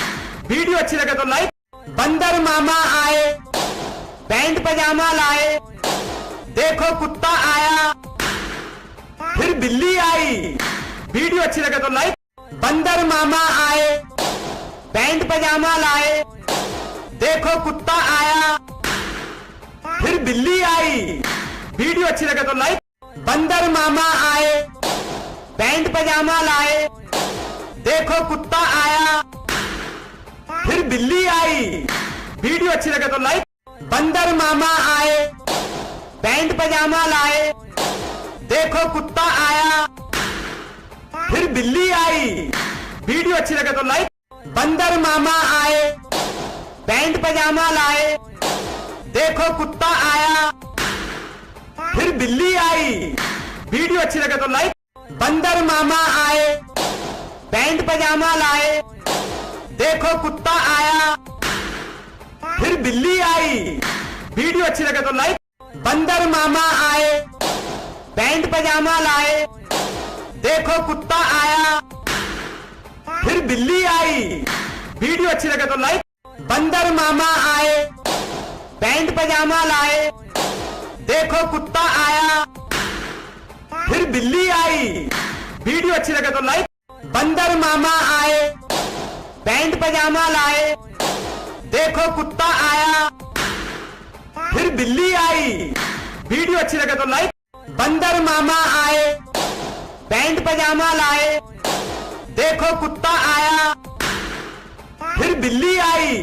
A: वीडियो अच्छी लगे तो लाइक। बंदर मामा आए, पैंट पजामा लाए, देखो कुत्ता आया, फिर बिल्ली आई। वीडियो अच्छी लगे तो लाइक। बंदर मामा आए, पैंट पजामा लाए, देखो कुत्ता आया, फिर बिल्ली आई। वीडियो अच्छी लगे तो लाइक। बंदर मामा आए, पैंट पजामा लाए, देखो कुत्ता आया, फिर बिल्ली आई। वीडियो अच्छी लगे तो लाइक। बंदर मामा आए, पैंट पजामा लाए, देखो कुत्ता आया, फिर बिल्ली आई। वीडियो अच्छी लगे तो लाइक। बंदर मामा आए, पैंट पजामा लाए, देखो कुत्ता आया, फिर बिल्ली आई। वीडियो अच्छी लगे तो लाइक। बंदर मामा आए, पैंट पजामा लाए, देखो कुत्ता आया, फिर बिल्ली आई। वीडियो अच्छी लगे तो लाइक। बंदर मामा आए, पैंट पजामा लाए, देखो कुत्ता आया, फिर बिल्ली आई। वीडियो अच्छी लगे तो लाइक। बंदर मामा आए, पैंट पजामा लाए, देखो कुत्ता आया, फिर बिल्ली आई। वीडियो अच्छी लगे तो लाइक। बंदर मामा आए, पैंट पजामा लाए, देखो कुत्ता आया, फिर बिल्ली आई। वीडियो अच्छी लगे तो लाइक। बंदर मामा आए, पैंट पजामा लाए, देखो कुत्ता आया, फिर बिल्ली आई।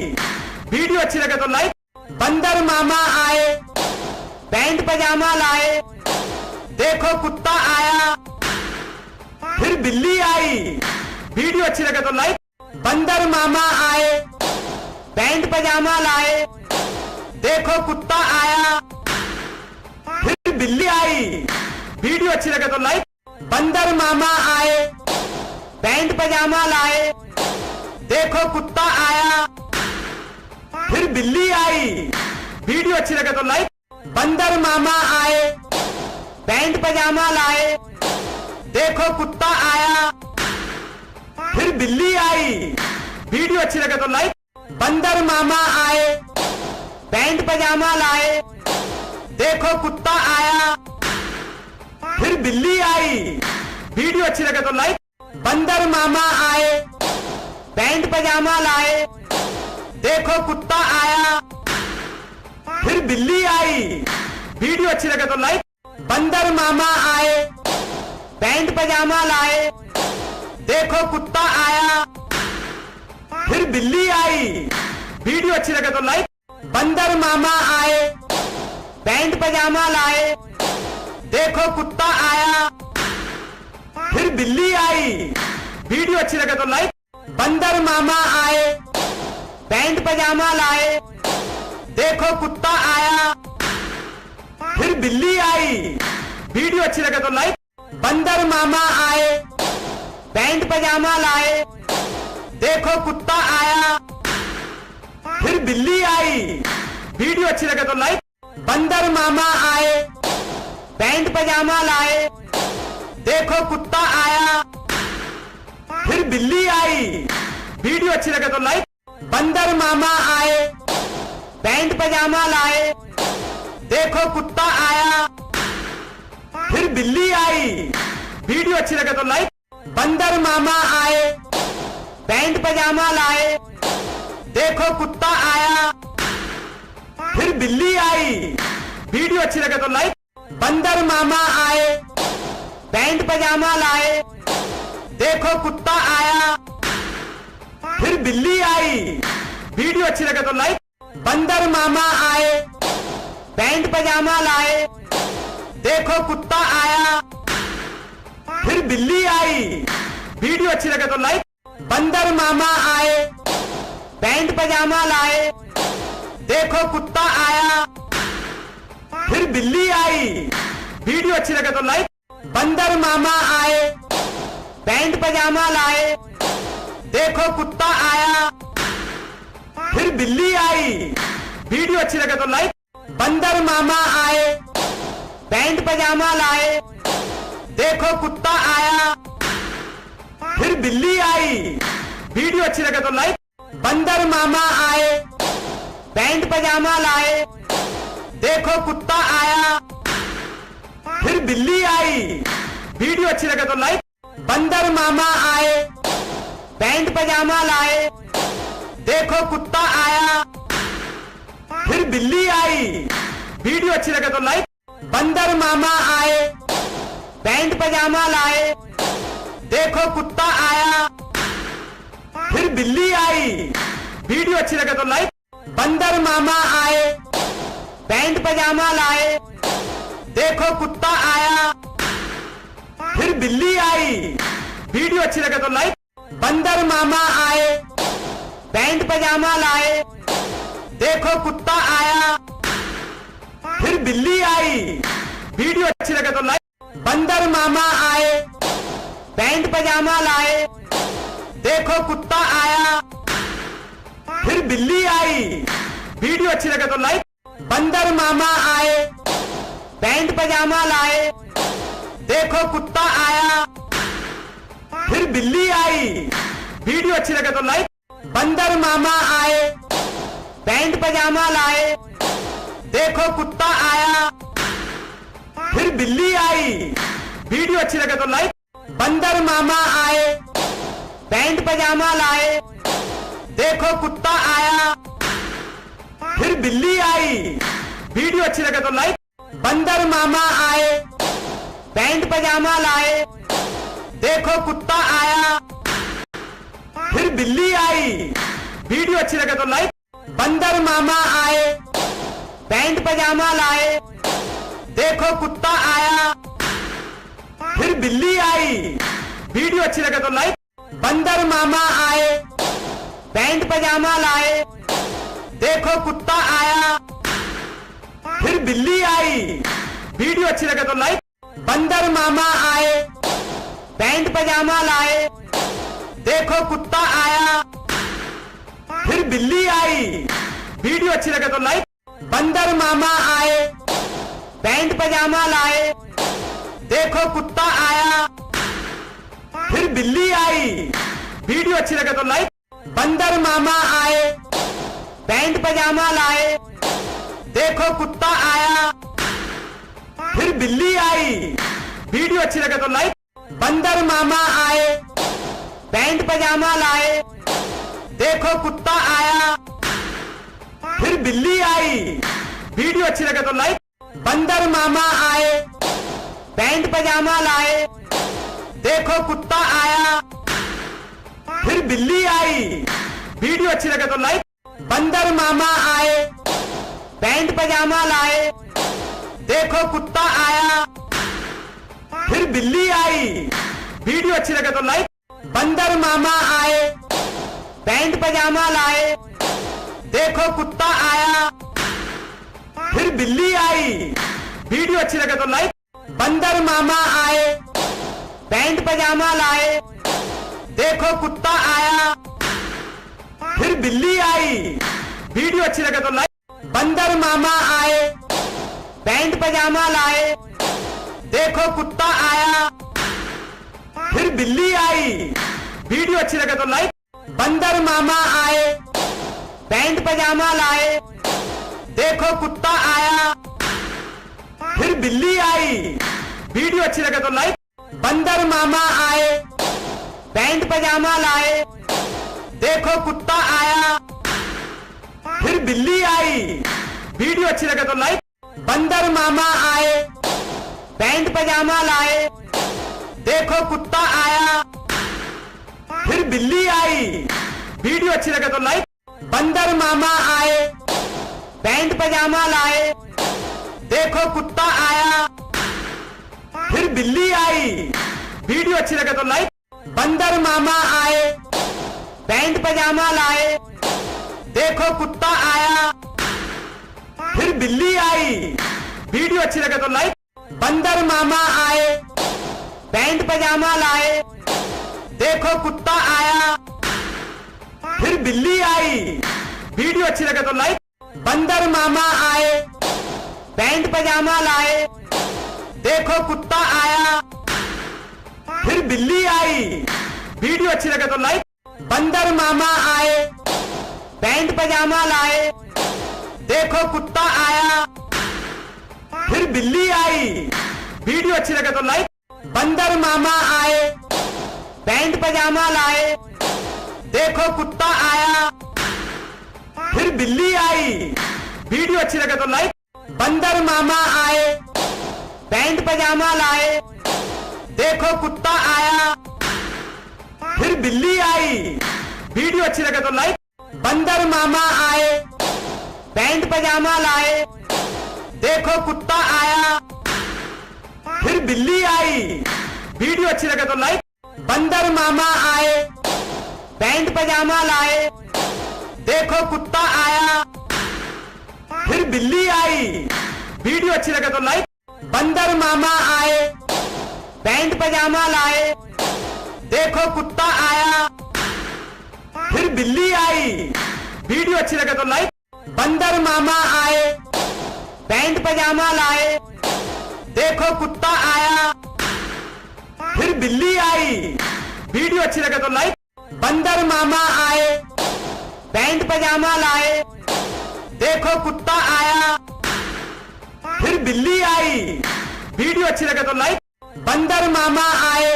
A: वीडियो अच्छी लगे तो लाइक। बंदर मामा आए, पैंट पजामा लाए, देखो कुत्ता आया, फिर बिल्ली आई। वीडियो अच्छी लगे तो लाइक। बंदर मामा आए, पैंट पजामा लाए, देखो कुत्ता आया, फिर बिल्ली आई। वीडियो अच्छी लगे तो लाइक। बंदर मामा आए, पैंट पजामा लाए, देखो कुत्ता आया, फिर बिल्ली आई। वीडियो अच्छी लगे तो लाइक। बंदर मामा आए, पैंट पजामा लाए, देखो कुत्ता आया, फिर बिल्ली आई। वीडियो अच्छी लगे तो लाइक। बंदर मामा आए, पैंट पजामा लाए, देखो कुत्ता आया, फिर बिल्ली आई। वीडियो अच्छी लगे तो लाइक। बंदर मामा आए, पैंट पजामा लाए, देखो कुत्ता आया, फिर बिल्ली आई। वीडियो अच्छी लगे तो लाइक। बंदर मामा आए, पैंट पजामा लाए, देखो कुत्ता आया, फिर बिल्ली आई। वीडियो अच्छी लगे तो लाइक। बंदर मामा आए, पैंट पजामा लाए, देखो कुत्ता आया, फिर बिल्ली आई। वीडियो अच्छी लगे तो लाइक। बंदर मामा आए, पैंट पजामा लाए, देखो कुत्ता आया, फिर बिल्ली आई। वीडियो अच्छी लगे तो लाइक। बंदर मामा आए, पैंट पजामा लाए, देखो कुत्ता आया, फिर बिल्ली आई। वीडियो अच्छी लगे तो लाइक। बंदर मामा आए, पैंट पजामा लाए, देखो कुत्ता आया, फिर बिल्ली आई। वीडियो अच्छी लगे तो लाइक। बंदर मामा आए, पैंट पजामा लाए, देखो कुत्ता आया, फिर बिल्ली आई। वीडियो अच्छी लगे तो लाइक। बंदर मामा आए, पैंट पजामा लाए, देखो कुत्ता आया, फिर बिल्ली आई। वीडियो अच्छी लगे तो लाइक। बंदर मामा आए, पैंट पजामा लाए, देखो कुत्ता आया, फिर बिल्ली आई। वीडियो अच्छी लगे तो लाइक। बंदर मामा आए, पैंट पजामा लाए, देखो कुत्ता आया, फिर बिल्ली आई। वीडियो अच्छी लगे तो लाइक। बंदर मामा आए, पैंट पजामा लाए, देखो कुत्ता आया, फिर बिल्ली आई। वीडियो अच्छी लगे तो लाइक। बंदर मामा आए, पैंट पजामा लाए, देखो कुत्ता आया, फिर बिल्ली आई। वीडियो अच्छी लगे तो लाइक। बंदर मामा आए, पैंट पजामा लाए, देखो कुत्ता आया, फिर बिल्ली आई। वीडियो अच्छी लगे तो लाइक। बंदर मामा आए, पैंट पजामा लाए, देखो कुत्ता आया, फिर बिल्ली आई। वीडियो अच्छी लगे तो लाइक। बंदर मामा आए, पैंट पजामा लाए, देखो कुत्ता आया, फिर बिल्ली आई। वीडियो अच्छी लगे तो लाइक। बंदर मामा आए, पैंट पजामा लाए, देखो कुत्ता आया, फिर बिल्ली आई। वीडियो अच्छी लगे तो लाइक। बंदर मामा आए, पैंट पजामा लाए, देखो कुत्ता आया, फिर बिल्ली आई। वीडियो अच्छी लगे तो लाइक। बंदर मामा आए, पैंट पजामा लाए, देखो कुत्ता आया, फिर बिल्ली आई। वीडियो अच्छी लगे तो लाइक। बंदर मामा आए, पैंट पजामा लाए, देखो कुत्ता आया, फिर बिल्ली आई। वीडियो अच्छी लगे तो लाइक। बंदर मामा आए, पैंट पजामा लाए, देखो कुत्ता आया, फिर बिल्ली आई। वीडियो अच्छी लगे तो लाइक। बंदर मामा आए, पैंट पजामा लाए, देखो कुत्ता आया, फिर बिल्ली आई। वीडियो अच्छी लगे तो लाइक। बंदर मामा आए, पैंट पजामा लाए, देखो कुत्ता आया, फिर बिल्ली आई। वीडियो अच्छी लगे तो लाइक। बंदर मामा आए, पैंट पजामा लाए, देखो कुत्ता आया, फिर बिल्ली आई। वीडियो अच्छी लगे तो लाइक। बंदर मामा आए, पैंट पजामा लाए, देखो कुत्ता आया, फिर बिल्ली आई। वीडियो अच्छी लगे तो लाइक। बंदर मामा आए, पैंट पजामा लाए, देखो कुत्ता आया, फिर बिल्ली आई। वीडियो अच्छी लगे तो लाइक। बंदर मामा आए, पैंट पजामा लाए, देखो कुत्ता आया, फिर बिल्ली आई। वीडियो अच्छी लगे तो लाइक। बंदर मामा आए, पैंट पजामा लाए, देखो कुत्ता आया, फिर बिल्ली आई। वीडियो अच्छी लगे तो लाइक। बंदर मामा आए, पैंट पजामा लाए, देखो कुत्ता आया, फिर बिल्ली आई। वीडियो अच्छी लगे तो लाइक। बंदर मामा आए, पैंट पजामा लाए, देखो कुत्ता आया, फिर बिल्ली आई। वीडियो अच्छी लगे तो लाइक। बंदर मामा आए, पैंट पजामा लाए, देखो कुत्ता आया, फिर बिल्ली आई। वीडियो अच्छी लगे तो लाइक। बंदर मामा आए, पैंट पजामा लाए, देखो कुत्ता आया, फिर बिल्ली आई। वीडियो अच्छी लगे तो लाइक। बंदर मामा आए, पैंट पजामा लाए, देखो कुत्ता आया, फिर बिल्ली आई। वीडियो अच्छी लगे तो लाइक। बंदर मामा आए, पैंट पजामा लाए, देखो कुत्ता आया, फिर बिल्ली आई। वीडियो अच्छी लगे तो लाइक। बंदर मामा आए, पैंट पजामा लाए, देखो कुत्ता आया, फिर बिल्ली आई। वीडियो अच्छी लगे तो लाइक। बंदर मामा आए, पैंट पजामा लाए, देखो कुत्ता आया, फिर बिल्ली आई। वीडियो अच्छी लगे तो लाइक। बंदर मामा आए, पैंट पजामा लाए, देखो कुत्ता आया, फिर बिल्ली आई। वीडियो अच्छी लगे तो लाइक। बंदर मामा आए, पैंट पजामा लाए, देखो कुत्ता आया, फिर बिल्ली आई। वीडियो अच्छी लगे तो लाइक। बंदर मामा आए, पैंट पजामा लाए, देखो कुत्ता आया, फिर बिल्ली आई। वीडियो अच्छी लगे तो लाइक। बंदर मामा आए, पैंट पजामा लाए, देखो कुत्ता आया, फिर बिल्ली आई। वीडियो अच्छी लगे तो लाइक। बंदर मामा आए, पैंट पजामा लाए, देखो कुत्ता आया, फिर बिल्ली आई। वीडियो अच्छी लगे तो लाइक। बंदर मामा आए, पैंट पजामा लाए, देखो कुत्ता आया, फिर बिल्ली आई। वीडियो अच्छी लगे तो लाइक। बंदर मामा आए, पैंट पजामा लाए, देखो कुत्ता आया, फिर बिल्ली आई। वीडियो अच्छी लगे तो लाइक। बंदर मामा आए, पैंट पजामा लाए, देखो कुत्ता आया, फिर बिल्ली आई। वीडियो अच्छी लगे तो लाइक। बंदर मामा आए, पैंट पजामा लाए, देखो कुत्ता आया, फिर बिल्ली आई। वीडियो अच्छी लगे तो लाइक। बंदर मामा आए, पैंट पजामा लाए, देखो कुत्ता आया, फिर बिल्ली आई। वीडियो अच्छी लगे तो लाइक। बंदर मामा आए, पैंट पजामा लाए, देखो कुत्ता आया, फिर बिल्ली आई। वीडियो अच्छी लगे तो लाइक। बंदर मामा आए, पैंट पजामा लाए, देखो कुत्ता आया, फिर बिल्ली आई। वीडियो अच्छी लगे तो लाइक। बंदर मामा आए, पैंट पजामा लाए, देखो कुत्ता आया, फिर बिल्ली आई। वीडियो अच्छी लगे तो लाइक। बंदर मामा आए, पैंट पजामा लाए, देखो कुत्ता आया, फिर बिल्ली आई। वीडियो अच्छी लगे तो लाइक। बंदर मामा आए,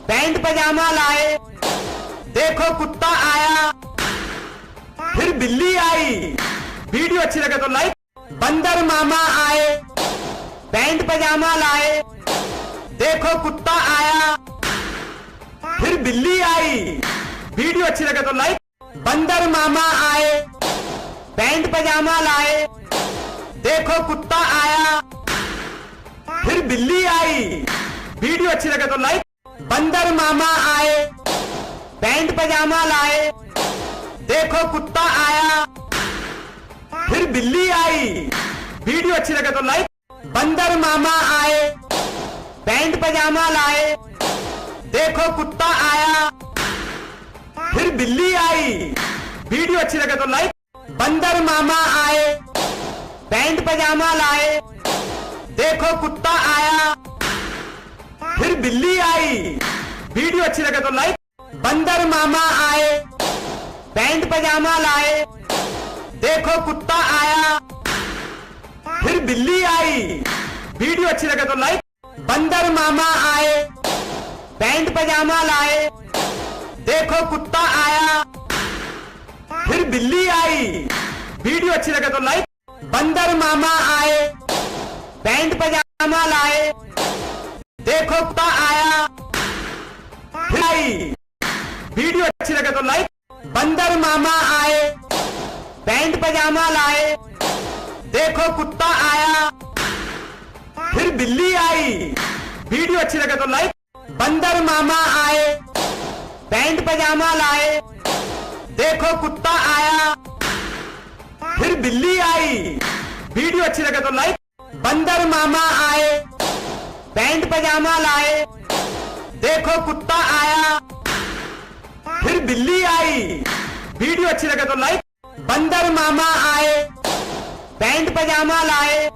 A: पैंट पजामा लाए, देखो कुत्ता आया, फिर बिल्ली आई। वीडियो अच्छी लगे तो लाइक। बंदर मामा आए, पैंट पजामा लाए, देखो कुत्ता आया, फिर बिल्ली आई। वीडियो अच्छी लगे तो लाइक। बंदर मामा आए, पैंट पजामा लाए, देखो कुत्ता आया, फिर बिल्ली आई। वीडियो अच्छी लगे तो लाइक। बंदर मामा आए, पैंट पजामा लाए, देखो कुत्ता आया, फिर बिल्ली आई। वीडियो अच्छी लगे तो लाइक। बंदर मामा आए, पैंट पजामा लाए, देखो कुत्ता आया, फिर बिल्ली आई। वीडियो अच्छी लगे तो लाइक। बंदर मामा आए, पैंट पजामा लाए, देखो कुत्ता आया, फिर बिल्ली आई। वीडियो अच्छी लगे तो लाइक। बंदर मामा आए, पैंट पजामा लाए, देखो कुत्ता आया, फिर बिल्ली आई। वीडियो अच्छी लगे तो लाइक। बंदर मामा आए, पैंट पजामा लाए, देखो कुत्ता आया, फिर बिल्ली आई। वीडियो अच्छी लगे तो लाइक। बंदर मामा आए, पैंट पजामा लाए, देखो कुत्ता आया, फिर आई। वीडियो अच्छी लगे तो लाइक। बंदर मामा आए, पैंट पजामा लाए, देखो कुत्ता आया, फिर बिल्ली आई। वीडियो अच्छी लगे तो लाइक। बंदर मामा आए, पैंट पजामा लाए, देखो कुत्ता आया, फिर बिल्ली आई। वीडियो अच्छी लगे तो लाइक। बंदर मामा आए, पैंट पजामा लाए, देखो कुत्ता आया, फिर बिल्ली आई। वीडियो अच्छी लगे तो लाइक। बंदर मामा आए, पैंट पजामा लाए,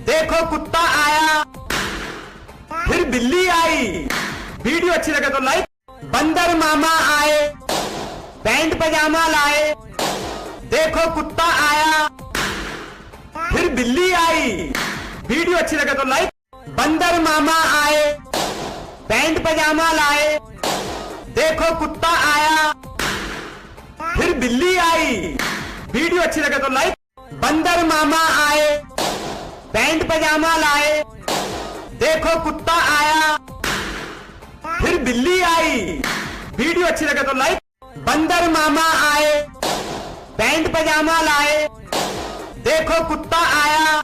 A: देखो कुत्ता आया, फिर बिल्ली आई। वीडियो अच्छी लगे तो लाइक। बंदर मामा आए, पैंट पजामा लाए, देखो कुत्ता आया, फिर बिल्ली आई। वीडियो अच्छी लगे तो लाइक। बंदर मामा आए, पैंट पजामा लाए, देखो कुत्ता आया, फिर बिल्ली आई। वीडियो अच्छी लगे तो लाइक। बंदर मामा आए, पैंट पजामा लाए, देखो कुत्ता आया, फिर बिल्ली आई। वीडियो अच्छी लगे तो लाइक। बंदर मामा आए, पैंट पजामा लाए, देखो कुत्ता आया,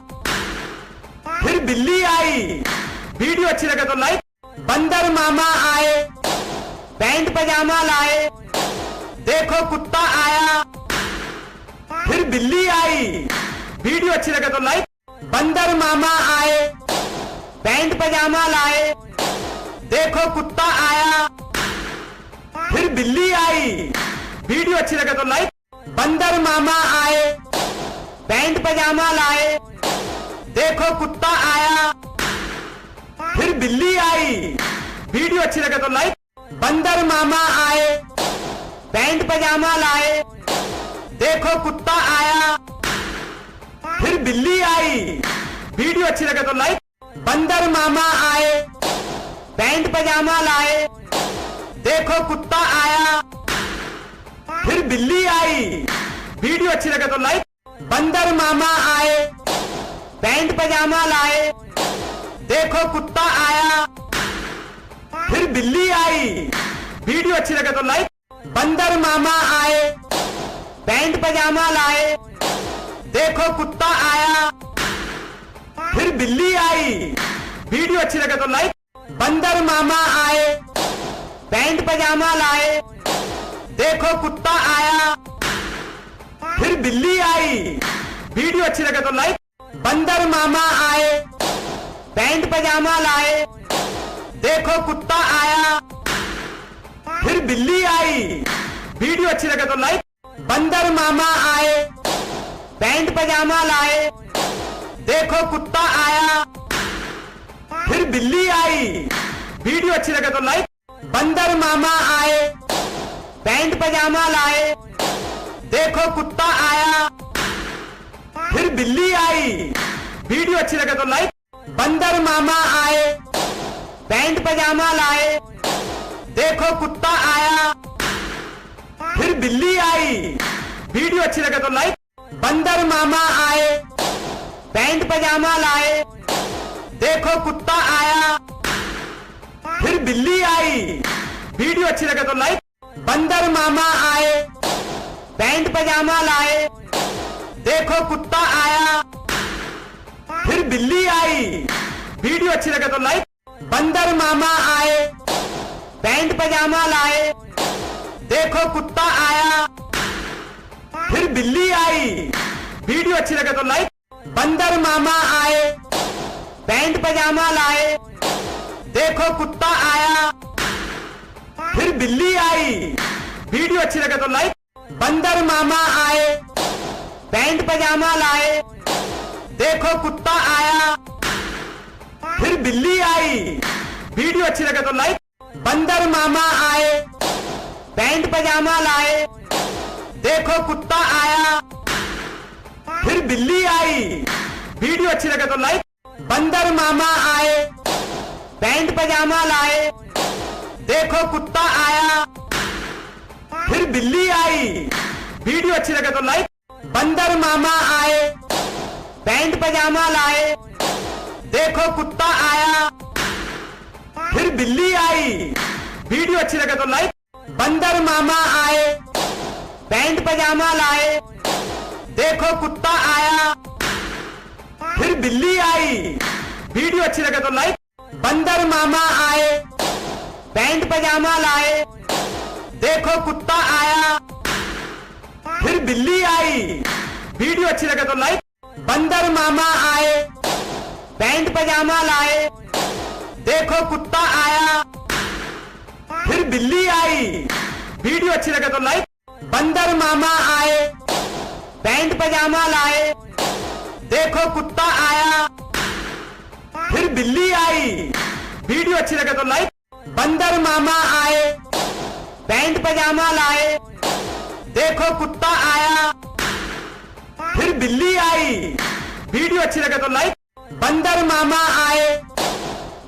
A: फिर बिल्ली आई। वीडियो अच्छी लगे तो लाइक। बंदर मामा आए, पैंट पजामा लाए, देखो कुत्ता आया, फिर बिल्ली आई। वीडियो अच्छी लगे तो लाइक। बंदर मामा आए, पैंट पजामा लाए, देखो कुत्ता आया, फिर बिल्ली आई। वीडियो अच्छी लगे तो लाइक। बंदर मामा आए, पैंट पजामा लाए, देखो कुत्ता आया, फिर बिल्ली आई। वीडियो अच्छी लगे तो लाइक। बंदर मामा आए, पैंट पजामा लाए, देखो कुत्ता आया, फिर बिल्ली आई। वीडियो अच्छी लगे तो लाइक। बंदर मामा आए, पैंट पजामा लाए, देखो कुत्ता आया, फिर बिल्ली आई। वीडियो अच्छी लगे तो लाइक। बंदर मामा आए, पैंट पजामा लाए, देखो कुत्ता आया, फिर बिल्ली आई। वीडियो अच्छी लगे तो लाइक। बंदर मामा आए, पैंट पजामा लाए, देखो कुत्ता आया, फिर बिल्ली आई। वीडियो अच्छी लगे तो लाइक। बंदर मामा आए, पैंट पजामा लाए, देखो कुत्ता आया, फिर बिल्ली आई। वीडियो अच्छी लगे तो लाइक। बंदर मामा आए, पैंट पजामा लाए, देखो कुत्ता आया, फिर बिल्ली आई। वीडियो अच्छी लगे तो लाइक। बंदर मामा आए, पैंट पजामा लाए, देखो कुत्ता आया, फिर बिल्ली आई। वीडियो अच्छी लगे तो लाइक। बंदर मामा आए, पैंट पजामा लाए, देखो कुत्ता आया, फिर बिल्ली आई। वीडियो अच्छी लगे तो लाइक। बंदर मामा आए, पैंट पजामा लाए, देखो कुत्ता आया, फिर बिल्ली आई। वीडियो अच्छी लगे तो लाइक। बंदर मामा आए, पैंट पजामा लाए, देखो कुत्ता आया, फिर बिल्ली आई। वीडियो अच्छी लगे तो लाइक। बंदर मामा आए, पैंट पजामा लाए, देखो कुत्ता आया, फिर बिल्ली आई। वीडियो अच्छी लगे तो लाइक। बंदर मामा आए, पैंट पजामा लाए, देखो कुत्ता आया, फिर बिल्ली आई। वीडियो अच्छी लगे तो लाइक। बंदर मामा आए, पैंट पजामा लाए, देखो कुत्ता आया, फिर बिल्ली आई। वीडियो अच्छी लगे तो लाइक। बंदर मामा आए, पैंट पजामा लाए, देखो कुत्ता आया, फिर बिल्ली आई। वीडियो अच्छी लगे तो लाइक। बंदर मामा आए, पैंट पजामा लाए, देखो कुत्ता आया, फिर बिल्ली आई। वीडियो अच्छी लगे तो लाइक। बंदर मामा आए, पैंट पजामा लाए, देखो कुत्ता आया, फिर बिल्ली आई। वीडियो अच्छी लगे तो लाइक। बंदर मामा आए, पैंट पजामा लाए, देखो कुत्ता आया, फिर बिल्ली आई। वीडियो अच्छी लगे तो लाइक। बंदर मामा आए, पैंट पजामा लाए, देखो कुत्ता आया, फिर बिल्ली आई। वीडियो अच्छी लगे तो लाइक। बंदर मामा आए, पैंट पजामा लाए, देखो कुत्ता आया, फिर बिल्ली आई। वीडियो अच्छी लगे तो लाइक। बंदर मामा आए, पैंट पजामा लाए, देखो कुत्ता आया, फिर बिल्ली आई। वीडियो अच्छी लगे तो लाइक। बंदर मामा आए, पैंट पजामा लाए, देखो कुत्ता आया, फिर बिल्ली आई। वीडियो अच्छी लगे तो लाइक। बंदर मामा आए, पैंट पजामा लाए, देखो कुत्ता आया, फिर बिल्ली आई। वीडियो अच्छी लगे तो लाइक। बंदर मामा आए,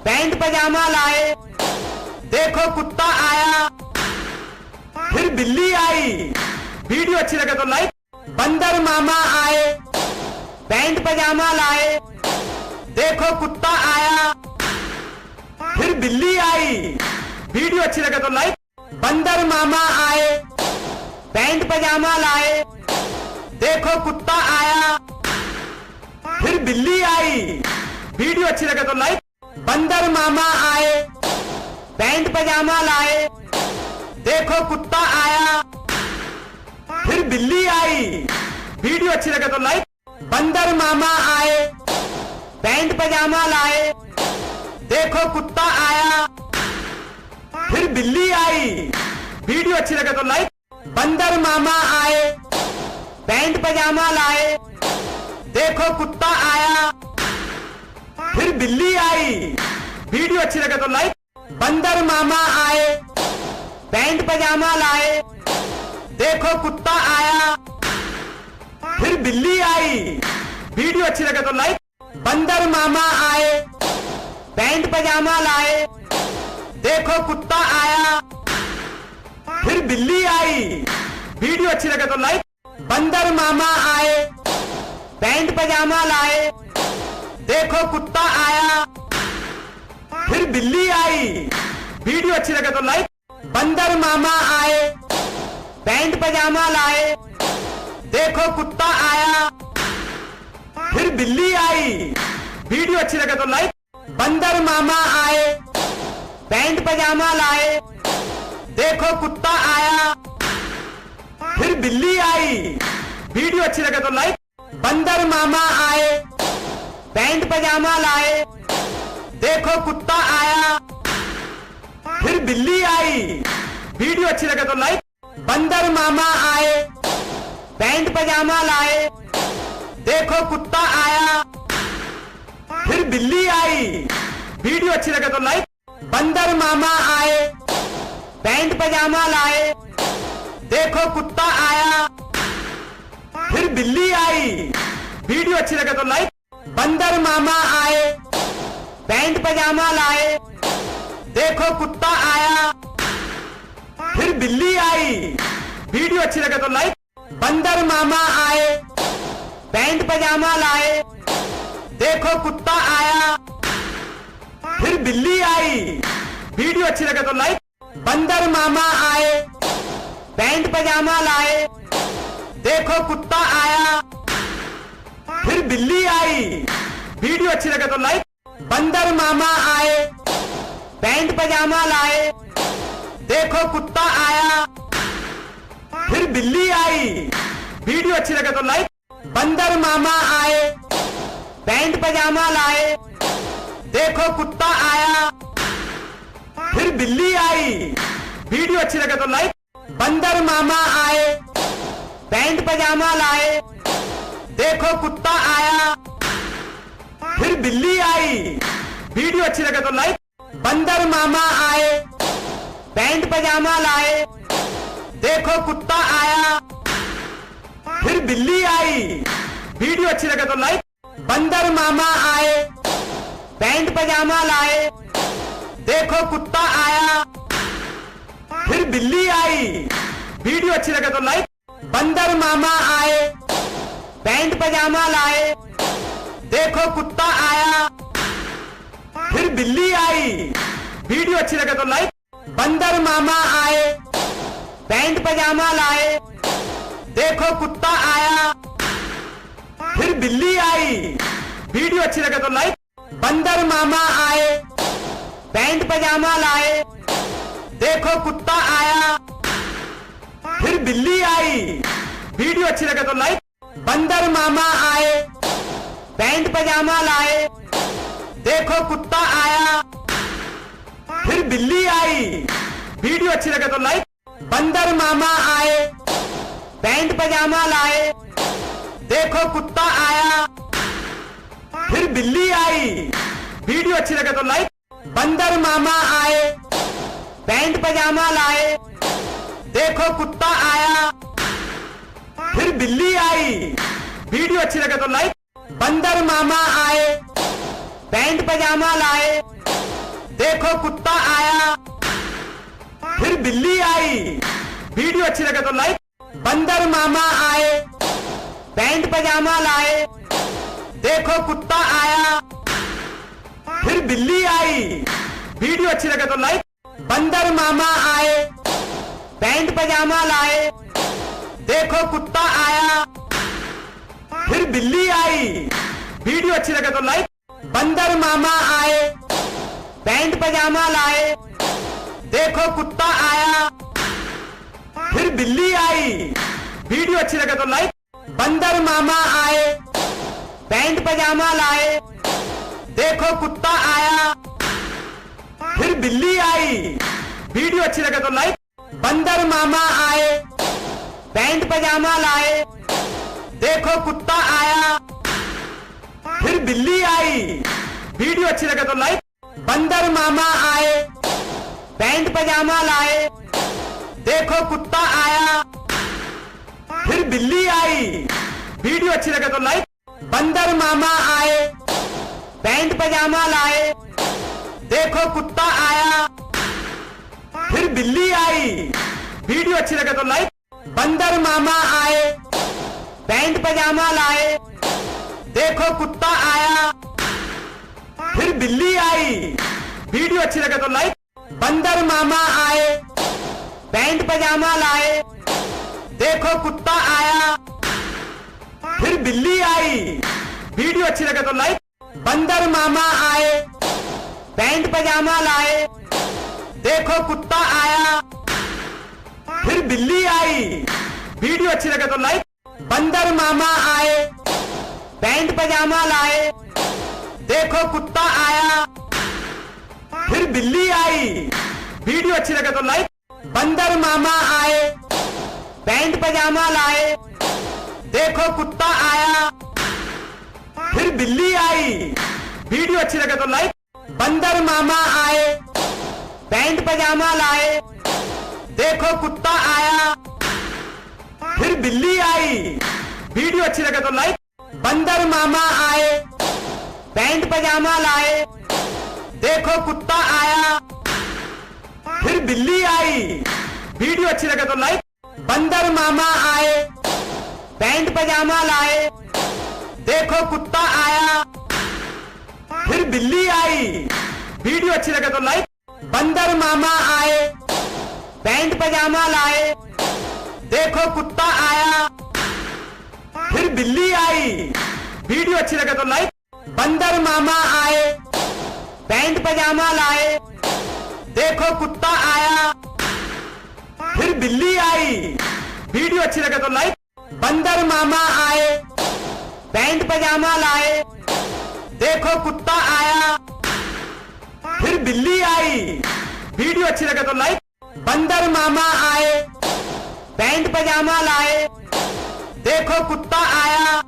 A: पैंट पजामा लाए, देखो कुत्ता आया, फिर बिल्ली आई। वीडियो अच्छी लगे तो लाइक। बंदर मामा आए, पैंट पजामा लाए, देखो कुत्ता आया, फिर बिल्ली आई। वीडियो अच्छी लगे तो लाइक। बंदर मामा आए, पैंट पजामा लाए, देखो कुत्ता आया, फिर बिल्ली आई। वीडियो अच्छी लगे तो लाइक। बंदर मामा आए, पैंट पजामा लाए, देखो कुत्ता आया, फिर बिल्ली आई। वीडियो अच्छी लगे तो लाइक। बंदर मामा आए, पैंट पजामा लाए, देखो कुत्ता आया, फिर बिल्ली आई। वीडियो अच्छी लगे तो लाइक। बंदर मामा आए, पैंट पजामा लाए, देखो कुत्ता आया, फिर बिल्ली आई। वीडियो अच्छी लगे तो लाइक। बंदर मामा आए, पैंट पजामा लाए, देखो कुत्ता आया, फिर बिल्ली आई। वीडियो अच्छी लगे तो लाइक। बंदर मामा आए, पैंट पजामा लाए, देखो कुत्ता आया, फिर बिल्ली आई। वीडियो अच्छी लगे तो लाइक। बंदर मामा आए, पैंट पजामा लाए, देखो कुत्ता आया, फिर बिल्ली आई। वीडियो अच्छी लगे तो लाइक। बंदर मामा आए, पैंट पजामा लाए, देखो कुत्ता आया, फिर बिल्ली आई। वीडियो अच्छी लगे तो लाइक। बंदर मामा आए, पैंट पजामा लाए, देखो कुत्ता आया, फिर बिल्ली आई। वीडियो अच्छी लगे तो लाइक। बंदर मामा आए, पैंट पजामा लाए, देखो कुत्ता आया, फिर बिल्ली आई। वीडियो अच्छी लगे तो लाइक। बंदर मामा आए, पैंट पजामा लाए, देखो कुत्ता आया, फिर बिल्ली आई। वीडियो अच्छी लगे तो लाइक। बंदर मामा आए, पैंट पजामा लाए, देखो कुत्ता आया, फिर बिल्ली आई। वीडियो अच्छी लगे तो लाइक। बंदर मामा आए, पैंट पजामा लाए, देखो कुत्ता आया, फिर बिल्ली आई। वीडियो अच्छी लगे तो लाइक। बंदर मामा आए, पैंट पजामा लाए, देखो कुत्ता आया, फिर बिल्ली आई। वीडियो अच्छी लगे तो लाइक। बंदर मामा आए, पैंट पजामा लाए, देखो कुत्ता आया, फिर बिल्ली आई। वीडियो अच्छी लगे तो लाइक। बंदर मामा आए, पैंट पजामा लाए, देखो कुत्ता आया, फिर बिल्ली आई। वीडियो अच्छी लगे तो लाइक। बंदर मामा आए, पैंट पजामा लाए, देखो कुत्ता आया, फिर बिल्ली आई। वीडियो अच्छी लगे तो लाइक। बंदर मामा आए, पैंट पजामा लाए, देखो कुत्ता आया, फिर बिल्ली आई। वीडियो अच्छी लगे तो लाइक। बंदर मामा आए, पैंट पजामा लाए, देखो कुत्ता आया, फिर बिल्ली आई। वीडियो अच्छी लगे तो लाइक। बंदर मामा आए, पैंट पजामा लाए, देखो कुत्ता आया, फिर बिल्ली आई। वीडियो अच्छी लगे तो लाइक। बंदर मामा आए, पैंट पजामा लाए, देखो कुत्ता आया, फिर बिल्ली आई। वीडियो अच्छी लगे तो लाइक। बंदर मामा आए, पैंट पजामा लाए, देखो कुत्ता आया, फिर बिल्ली आई। वीडियो अच्छी लगे तो लाइक। बंदर मामा आए, पैंट पजामा लाए, देखो कुत्ता आया, फिर बिल्ली आई। वीडियो अच्छी लगे तो लाइक। बंदर मामा आए, पैंट पजामा लाए, देखो कुत्ता आया, फिर बिल्ली आई। वीडियो अच्छी लगे तो लाइक। बंदर मामा आए, पैंट पजामा लाए, देखो कुत्ता आया, फिर बिल्ली आई। वीडियो अच्छी लगे तो लाइक। बंदर मामा आए, पैंट पजामा लाए, देखो कुत्ता आया, फिर बिल्ली आई। वीडियो अच्छी लगे तो लाइक। बंदर मामा आए, पैंट पजामा लाए, देखो कुत्ता आया, फिर बिल्ली आई। वीडियो अच्छी लगे तो लाइक। बंदर मामा आए, पैंट पजामा लाए, देखो कुत्ता आया, फिर बिल्ली आई। वीडियो अच्छी लगे तो लाइक। बंदर मामा आए, पैंट पजामा लाए, देखो कुत्ता आया, फिर बिल्ली आई। वीडियो अच्छी लगे तो लाइक। बंदर मामा आए, पैंट पजामा लाए, देखो कुत्ता आया, फिर बिल्ली आई। वीडियो अच्छी लगे तो लाइक। बंदर मामा आए, पैंट पजामा लाए, देखो कुत्ता आया, फिर बिल्ली आई। वीडियो अच्छी लगे तो लाइक। बंदर मामा आए, पैंट पजामा लाए, देखो कुत्ता आया, फिर बिल्ली आई। वीडियो अच्छी लगे तो लाइक। बंदर मामा आए, पैंट पजामा लाए, देखो कुत्ता आया, फिर बिल्ली आई। वीडियो अच्छी लगे तो लाइक। बंदर मामा आए, पैंट पजामा लाए, देखो कुत्ता आया, फिर बिल्ली आई। वीडियो अच्छी लगे तो लाइक। बंदर मामा आए, पैंट पजामा लाए, देखो कुत्ता आया, फिर बिल्ली आई। वीडियो अच्छी लगे तो लाइक। बंदर मामा आए, पैंट पजामा लाए, देखो कुत्ता आया, फिर बिल्ली आई। वीडियो अच्छी लगे तो लाइक। बंदर मामा आए, पैंट पजामा लाए, देखो कुत्ता आया, फिर बिल्ली आई। वीडियो अच्छी लगे तो लाइक। बंदर मामा आए, पैंट पजामा लाए, देखो कुत्ता आया, फिर बिल्ली आई। वीडियो अच्छी लगे तो लाइक। बंदर मामा आए, पैंट पजामा लाए, देखो कुत्ता आया, फिर बिल्ली आई। वीडियो अच्छी लगे तो लाइक। बंदर मामा आए, पैंट पजामा लाए, देखो कुत्ता आया, फिर बिल्ली आई। वीडियो अच्छी लगे तो लाइक। बंदर मामा आए, पैंट पजामा लाए, देखो कुत्ता आया, फिर बिल्ली आई। वीडियो अच्छी लगे तो लाइक। बंदर मामा आए, पैंट पजामा लाए, देखो कुत्ता आया, फिर बिल्ली आई। वीडियो अच्छी लगे तो लाइक। बंदर मामा आए, पैंट पजामा लाए, देखो कुत्ता आया, फिर बिल्ली आई। वीडियो अच्छी लगे तो लाइक। बंदर मामा आए, पैंट पजामा लाए, देखो कुत्ता आया, फिर बिल्ली आई। वीडियो अच्छी लगे तो लाइक। बंदर मामा आए, पैंट पजामा लाए, देखो कुत्ता आया, फिर बिल्ली आई। वीडियो अच्छी लगे तो लाइक। बंदर मामा आए, पैंट पजामा लाए, देखो कुत्ता आया,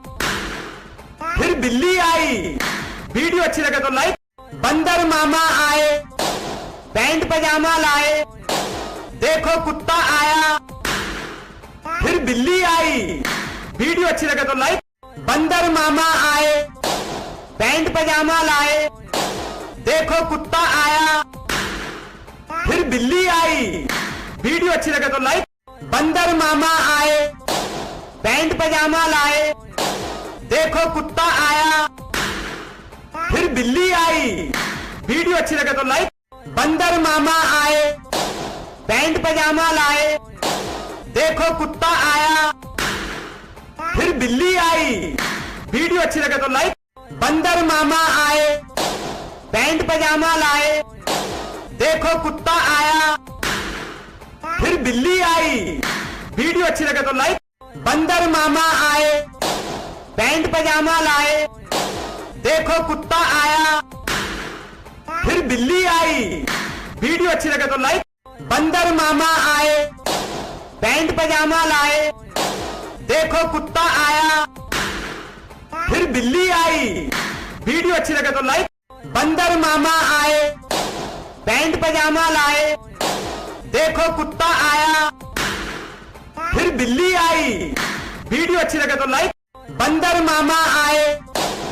A: फिर बिल्ली आई। वीडियो अच्छी लगे तो लाइक। बंदर मामा आए, पैंट पजामा लाए, देखो कुत्ता आया, फिर बिल्ली आई। वीडियो अच्छी लगे तो लाइक। बंदर मामा आए, पैंट पजामा लाए, देखो कुत्ता आया, फिर बिल्ली आई। वीडियो अच्छी लगे तो लाइक। बंदर मामा आए, पैंट पजामा लाए, देखो कुत्ता आया, फिर बिल्ली आई। वीडियो अच्छी लगे तो लाइक। बंदर मामा आए, पैंट पजामा लाए, देखो कुत्ता आया, फिर बिल्ली आई। वीडियो अच्छी लगे तो लाइक। बंदर मामा आए, पैंट पजामा लाए, देखो कुत्ता आया, फिर बिल्ली आई। वीडियो अच्छी लगे तो लाइक। बंदर मामा आए, पैंट पजामा लाए, देखो कुत्ता आया, फिर बिल्ली आई। वीडियो अच्छी लगे तो लाइक। बंदर मामा आए, पैंट पजामा लाए, देखो कुत्ता आया, फिर बिल्ली आई। वीडियो अच्छी लगे तो लाइक। बंदर मामा आए, पैंट पजामा लाए, देखो कुत्ता आया, फिर बिल्ली आई। वीडियो अच्छी लगे तो लाइक। बंदर मामा आए,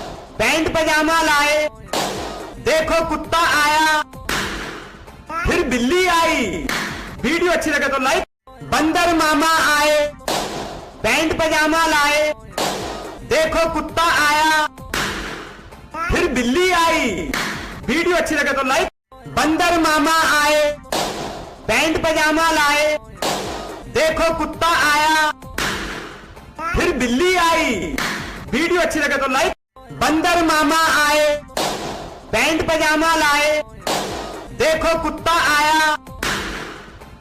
A: पैंट पजामा लाए, देखो कुत्ता आया, फिर बिल्ली आई। वीडियो अच्छी लगे तो लाइक। बंदर मामा आए, पैंट पजामा लाए, देखो कुत्ता आया, फिर बिल्ली आई। वीडियो अच्छी लगे तो लाइक। बंदर मामा आए, पैंट पजामा लाए, देखो कुत्ता आया, फिर बिल्ली आई। वीडियो अच्छी लगे तो लाइक। बंदर मामा आए, पैंट पजामा लाए, देखो कुत्ता आया,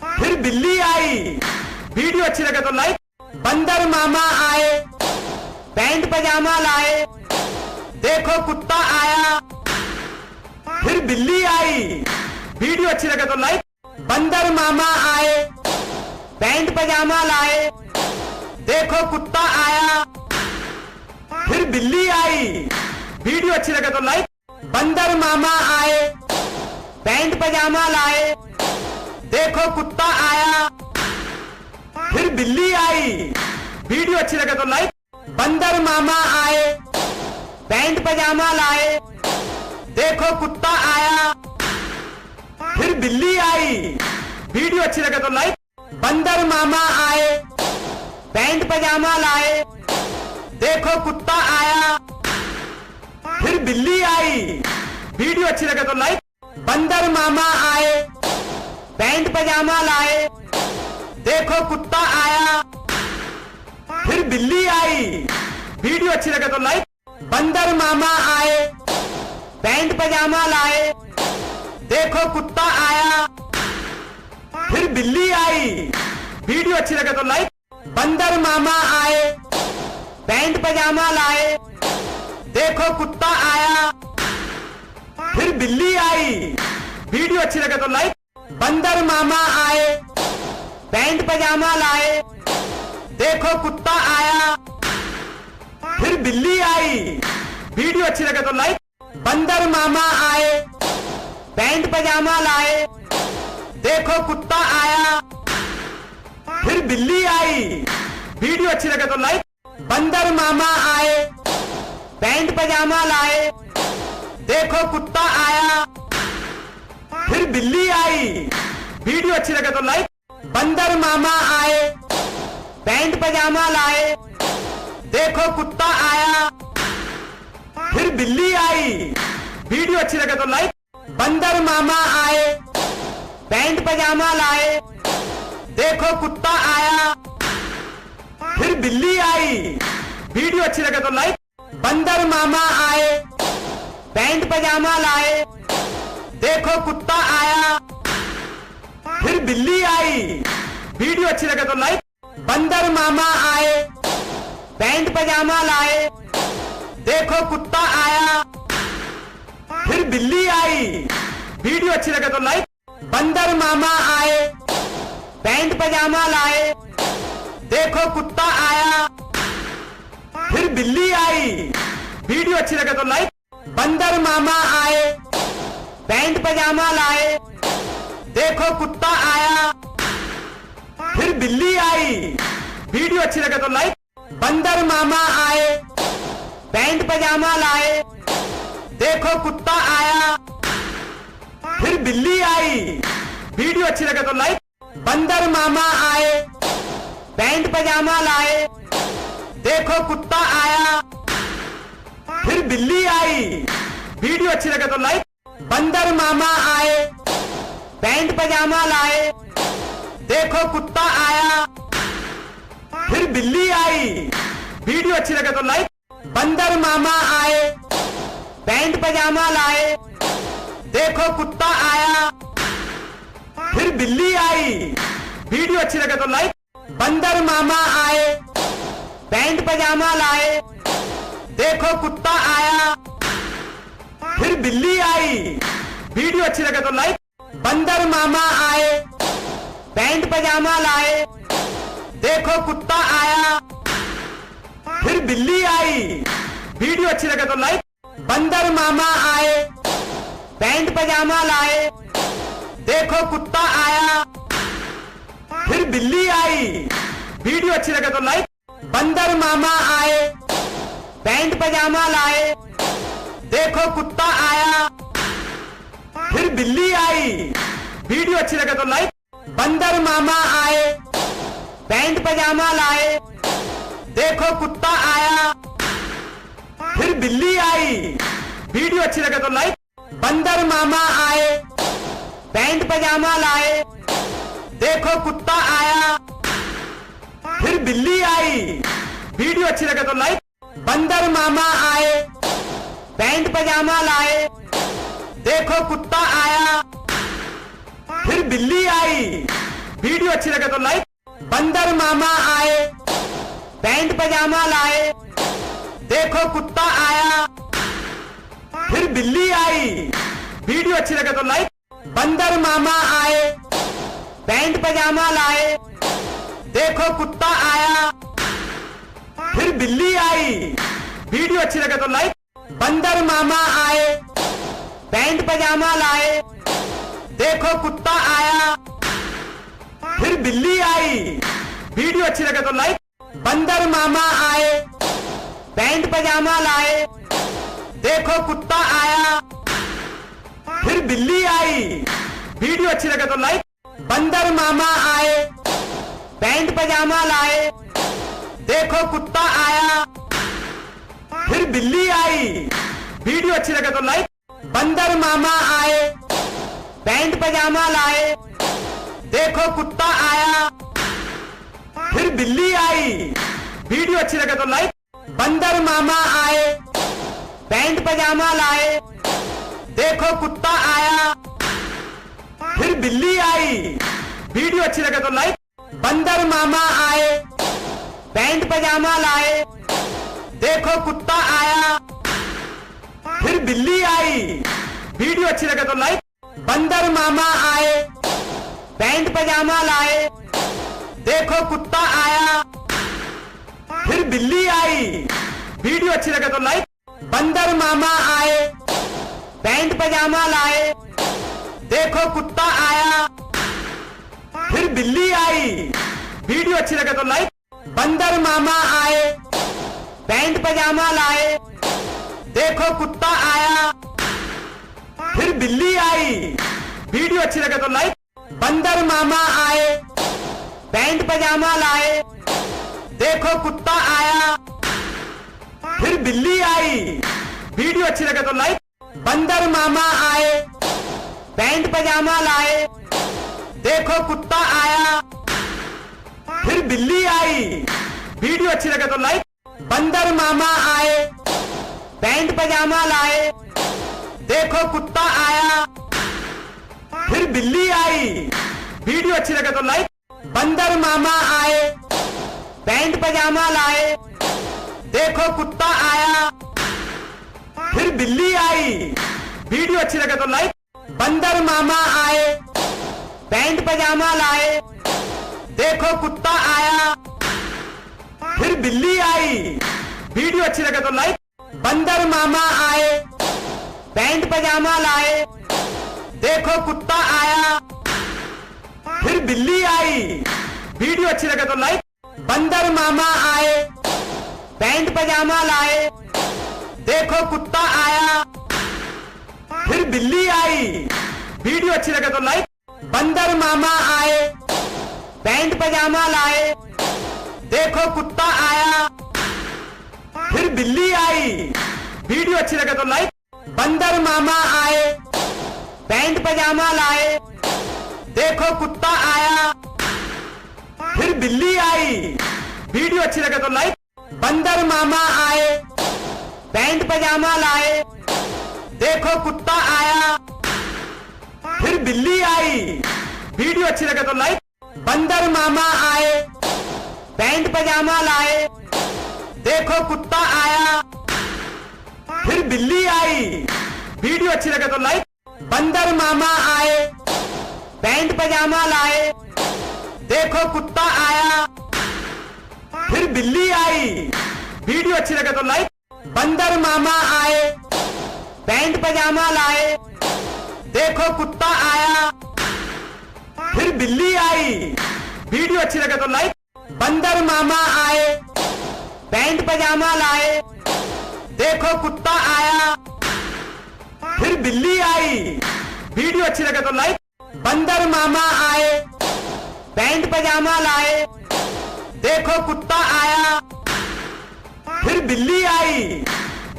A: फिर बिल्ली आई। वीडियो अच्छी लगे तो लाइक। बंदर मामा आए, पैंट पजामा लाए, देखो कुत्ता आया, फिर बिल्ली आई। वीडियो अच्छी लगे तो लाइक। बंदर मामा आए, पैंट पजामा लाए, देखो कुत्ता आया, फिर बिल्ली आई। वीडियो अच्छी लगे तो लाइक। बंदर मामा आए, पैंट पजामा लाए, देखो कुत्ता आया, फिर बिल्ली आई। वीडियो अच्छी लगे तो लाइक। बंदर मामा आए, पैंट पजामा लाए, देखो कुत्ता आया, फिर बिल्ली आई। वीडियो अच्छी लगे तो लाइक। बंदर मामा आए, पैंट पजामा लाए, देखो कुत्ता आया, फिर बिल्ली आई। वीडियो अच्छी लगे तो लाइक। बंदर मामा आए, पैंट पजामा लाए, देखो कुत्ता आया, फिर बिल्ली आई। वीडियो अच्छी लगे तो लाइक। बंदर मामा आए, पैंट पजामा लाए, देखो कुत्ता आया, फिर बिल्ली आई। वीडियो अच्छी लगे तो लाइक। बंदर मामा आए, पैंट पजामा लाए, देखो कुत्ता आया, फिर बिल्ली आई। वीडियो अच्छी लगे तो लाइक। बंदर मामा आए, पैंट पजामा लाए, देखो कुत्ता आया, फिर बिल्ली आई। वीडियो अच्छी लगे तो लाइक। बंदर मामा आए, पैंट पजामा लाए, देखो कुत्ता आया, फिर बिल्ली आई। वीडियो अच्छी लगे तो लाइक। बंदर मामा आए, पैंट पजामा लाए, देखो कुत्ता आया, फिर बिल्ली आई। वीडियो अच्छी लगे तो लाइक। बंदर मामा आए, पैंट पजामा लाए, देखो कुत्ता आया, फिर बिल्ली आई। वीडियो अच्छी लगे तो लाइक। बंदर मामा आए, पैंट पजामा लाए, देखो कुत्ता आया, फिर बिल्ली आई। वीडियो अच्छी लगे तो लाइक। बंदर मामा आए, पैंट पजामा लाए, देखो कुत्ता आया, फिर बिल्ली आई। वीडियो अच्छी लगे तो लाइक। बंदर मामा आए, पैंट पजामा लाए, देखो कुत्ता आया, फिर बिल्ली आई। वीडियो अच्छी लगे तो लाइक। बंदर मामा आए, पैंट पजामा लाए, देखो कुत्ता आया, फिर बिल्ली आई। वीडियो अच्छी लगे तो लाइक। बंदर मामा आए, पैंट पजामा लाए, देखो कुत्ता आया, फिर बिल्ली आई। वीडियो अच्छी लगे तो लाइक। बंदर मामा आए, पैंट पजामा लाए, देखो कुत्ता आया, फिर बिल्ली आई। वीडियो अच्छी लगे तो लाइक। बंदर मामा आए, पैंट पजामा लाए, देखो कुत्ता आया, फिर बिल्ली आई। वीडियो अच्छी लगे तो लाइक। बंदर मामा आए, पैंट पजामा लाए, देखो कुत्ता आया, फिर बिल्ली आई। वीडियो अच्छी लगे तो लाइक। बंदर मामा आए, पैंट पजामा लाए, देखो कुत्ता आया, फिर बिल्ली आई। वीडियो अच्छी लगे तो लाइक। बंदर मामा आए, पैंट पजामा लाए, देखो कुत्ता आया, फिर बिल्ली आई। वीडियो अच्छी लगे तो लाइक। बंदर मामा आए, पैंट पजामा लाए, देखो कुत्ता आया, फिर बिल्ली आई। वीडियो अच्छी लगे तो लाइक। बंदर मामा आए, पैंट पजामा लाए, देखो कुत्ता आया, फिर बिल्ली आई। वीडियो अच्छी लगे तो लाइक। बंदर मामा आए, पैंट पजामा लाए, देखो कुत्ता आया, फिर बिल्ली आई। वीडियो अच्छी लगे तो लाइक। बंदर मामा आए, पैंट पजामा लाए, देखो कुत्ता आया, फिर बिल्ली आई। वीडियो अच्छी लगे तो लाइक। बंदर मामा आए, पैंट पजामा लाए, देखो कुत्ता आया, फिर बिल्ली आई। वीडियो अच्छी लगे तो लाइक। बंदर मामा आए, पैंट पजामा लाए, देखो कुत्ता आया, फिर बिल्ली आई। वीडियो अच्छी लगे तो लाइक। बंदर मामा आए, पैंट पजामा लाए, देखो कुत्ता आया, फिर बिल्ली आई। वीडियो अच्छी लगे तो लाइक। बंदर मामा आए, पैंट पजामा लाए, देखो कुत्ता आया, फिर बिल्ली आई। वीडियो अच्छी लगे तो लाइक। बंदर मामा आए, पैंट पजामा लाए, देखो कुत्ता आया, फिर बिल्ली आई। वीडियो अच्छी लगे तो लाइक। बंदर मामा आए, पैंट पजामा लाए, देखो कुत्ता आया, फिर बिल्ली आई। वीडियो अच्छी लगे तो लाइक। बंदर मामा आए, पैंट पजामा लाए, देखो कुत्ता आया, फिर बिल्ली आई। वीडियो अच्छी लगे तो लाइक। बंदर मामा आए, पैंट पजामा लाए, देखो कुत्ता आया, फिर बिल्ली आई। वीडियो अच्छी लगे तो लाइक। बंदर मामा आए, पैंट पजामा लाए, देखो कुत्ता आया, फिर बिल्ली आई। वीडियो अच्छी लगे तो लाइक। बंदर मामा आए, पैंट पजामा लाए, देखो कुत्ता आया, फिर बिल्ली आई। वीडियो अच्छी लगे तो लाइक। बंदर मामा आए, पैंट पजामा लाए, देखो कुत्ता आया, फिर बिल्ली आई। वीडियो अच्छी लगे तो लाइक। बंदर मामा आए, पैंट पजामा लाए, देखो कुत्ता आया, फिर बिल्ली आई। वीडियो अच्छी लगे तो लाइक। बंदर मामा आए, पैंट पजामा लाए, देखो कुत्ता आया, फिर बिल्ली आई। वीडियो अच्छी लगे तो लाइक। बंदर मामा आए, पैंट पजामा लाए, देखो कुत्ता आया, फिर बिल्ली आई। वीडियो अच्छी लगे तो लाइक। बंदर मामा आए, पैंट पजामा लाए, देखो कुत्ता आया, फिर बिल्ली आई। वीडियो अच्छी लगे तो लाइक। बंदर मामा आए, पैंट पजामा लाए, देखो कुत्ता आया, फिर बिल्ली आई। वीडियो अच्छी लगे तो लाइक। बंदर मामा आए, पैंट पजामा लाए, देखो कुत्ता आया, फिर बिल्ली आई। वीडियो अच्छी लगे तो लाइक। बंदर मामा आए, पैंट पजामा लाए, देखो कुत्ता आया, फिर बिल्ली आई। वीडियो अच्छी लगे तो लाइक। बंदर मामा आए, पैंट पजामा लाए, देखो कुत्ता आया, फिर बिल्ली आई। वीडियो अच्छी लगे तो लाइक। बंदर मामा आए, पैंट पजामा लाए, देखो कुत्ता आया, फिर बिल्ली आई। वीडियो अच्छी लगे तो लाइक। बंदर मामा आए, पैंट पजामा लाए, देखो कुत्ता आया, फिर बिल्ली आई। वीडियो अच्छी लगे तो लाइक। बंदर मामा आए, पैंट पजामा लाए, देखो कुत्ता आया, फिर बिल्ली आई। वीडियो अच्छी लगे तो लाइक। बंदर मामा आए, पैंट पजामा लाए, देखो कुत्ता आया, फिर बिल्ली आई। वीडियो अच्छी लगे तो लाइक। बंदर मामा आए, पैंट पजामा लाए, देखो कुत्ता आया, फिर बिल्ली आई। वीडियो अच्छी लगे तो लाइक। बंदर मामा आए, पैंट पजामा लाए, देखो कुत्ता आया, फिर बिल्ली आई। वीडियो अच्छी लगे तो लाइक। बंदर मामा आए, पैंट पजामा लाए, देखो कुत्ता आया, फिर बिल्ली आई। वीडियो अच्छी लगे तो लाइक। बंदर मामा आए, पैंट पजामा लाए, देखो कुत्ता आया, फिर बिल्ली आई। वीडियो अच्छी लगे तो लाइक। बंदर मामा आए, पैंट पजामा लाए, देखो कुत्ता आया, फिर बिल्ली आई।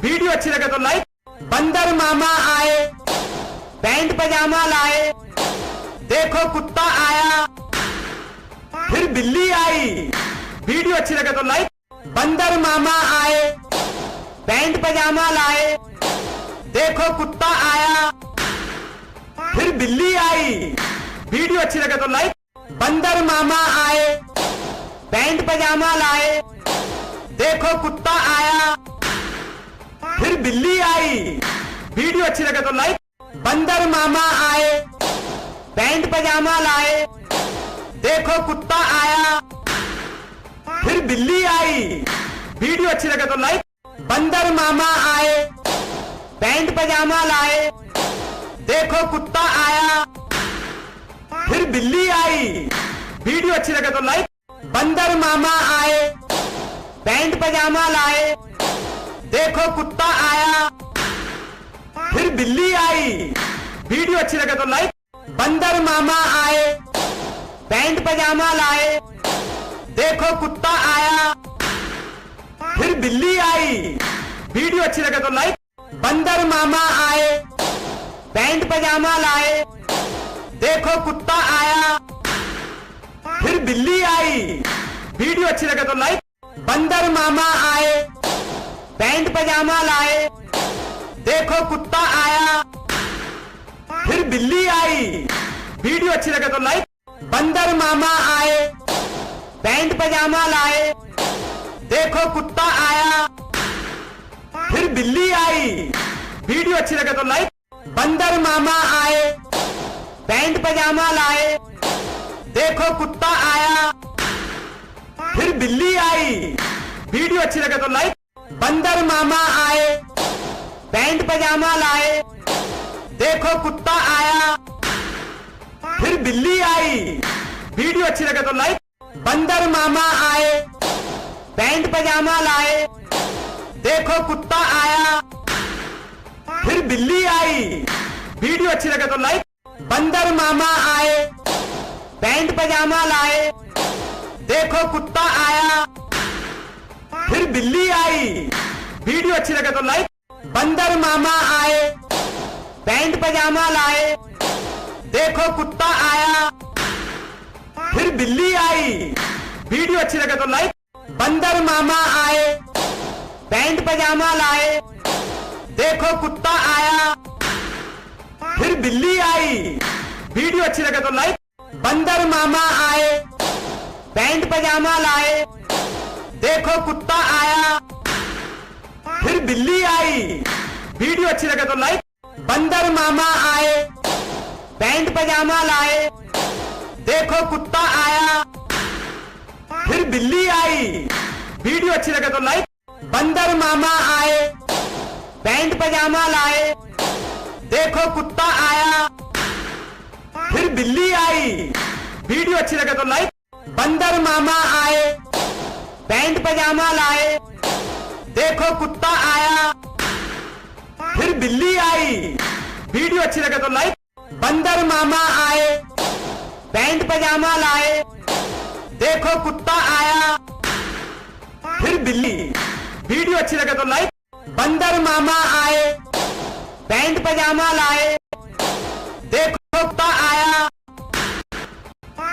A: वीडियो अच्छी लगे तो लाइक। बंदर मामा आए, पैंट पजामा लाए, देखो कुत्ता आया, फिर बिल्ली आई। वीडियो अच्छी लगे तो लाइक। बंदर मामा आए, पैंट पजामा लाए, देखो कुत्ता आया, फिर बिल्ली आई। वीडियो अच्छी लगे तो लाइक। बंदर मामा आए, पैंट पजामा लाए, देखो कुत्ता आया, फिर बिल्ली आई। वीडियो अच्छी लगे तो लाइक। बंदर मामा आए, पैंट पजामा लाए, देखो कुत्ता आया, फिर बिल्ली आई। वीडियो अच्छी लगे तो लाइक। बंदर मामा आए, पैंट पजामा लाए, देखो कुत्ता आया, फिर बिल्ली आई। वीडियो अच्छी लगे तो लाइक। बंदर मामा आए, पैंट पजामा लाए, देखो कुत्ता आया, फिर बिल्ली आई। वीडियो अच्छी लगे तो लाइक। बंदर मामा आए, पैंट पजामा लाए, देखो कुत्ता आया, फिर बिल्ली आई। वीडियो अच्छी लगे तो लाइक। बंदर मामा आए, पैंट पजामा लाए, देखो कुत्ता आया, फिर बिल्ली आई। वीडियो अच्छी लगे तो लाइक। बंदर मामा आए, पैंट पजामा लाए, देखो कुत्ता आया, फिर बिल्ली आई। वीडियो अच्छी लगे तो लाइक। बंदर मामा आए, पैंट पजामा लाए, देखो कुत्ता आया, फिर बिल्ली आई। वीडियो अच्छी लगे तो लाइक। बंदर मामा आए, पैंट पजामा लाए, देखो कुत्ता आया, फिर बिल्ली आई। वीडियो अच्छी लगे तो लाइक। बंदर मामा आए, पैंट पजामा लाए, देखो कुत्ता आया, फिर बिल्ली आई। वीडियो अच्छी लगे तो लाइक। बंदर मामा आए, पैंट पजामा लाए, देखो कुत्ता आया, फिर बिल्ली आई। वीडियो अच्छी लगे तो लाइक। बंदर मामा आए, पैंट पजामा लाए, देखो कुत्ता आया, फिर बिल्ली आई। वीडियो अच्छी लगे तो लाइक। बंदर मामा आए, पैंट पजामा लाए, देखो कुत्ता आया, फिर बिल्ली आई। वीडियो अच्छी लगे तो लाइक। बंदर मामा आए, पैंट पजामा लाए, देखो कुत्ता आया, फिर बिल्ली आई। वीडियो अच्छी लगे तो लाइक। बंदर मामा आए, पैंट पजामा लाए, देखो कुत्ता आया, फिर बिल्ली आई। वीडियो अच्छी लगे तो लाइक। बंदर मामा आए, पैंट पजामा लाए, देखो कुत्ता आया, फिर बिल्ली आई। वीडियो अच्छी लगे तो लाइक। बंदर मामा आए, पैंट पजामा लाए, देखो कुत्ता आया, फिर बिल्ली आई। वीडियो अच्छी लगे तो लाइक। बंदर मामा आए, पैंट पजामा लाए, देखो कुत्ता आया, फिर बिल्ली आई। वीडियो अच्छी लगे तो लाइक। बंदर मामा आए, पैंट पजामा लाए, देखो कुत्ता आया, फिर बिल्ली। वीडियो अच्छी लगे तो लाइक। बंदर मामा आए, पैंट पजामा लाए, देखो कुत्ता आया,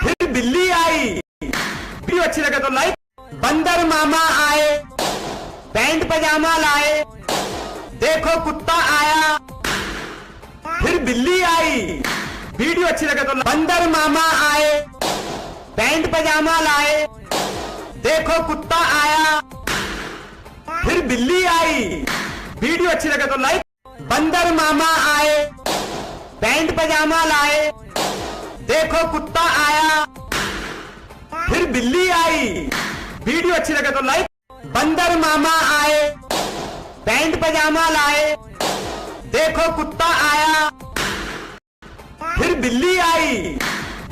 A: फिर बिल्ली आई। वीडियो अच्छी लगे तो लाइक। बंदर मामा आए, पैंट पजामा लाए, देखो कुत्ता आया, फिर बिल्ली आई। वीडियो अच्छी लगे तो बंदर मामा आए, पैंट पजामा लाए, देखो कुत्ता आया, फिर बिल्ली आई। वीडियो अच्छी लगे तो लाइक। बंदर मामा आए, पैंट पजामा लाए, देखो कुत्ता आया, फिर बिल्ली आई। वीडियो अच्छी लगे तो लाइक। बंदर मामा आए, पैंट पजामा लाए, देखो कुत्ता आया, फिर बिल्ली आई।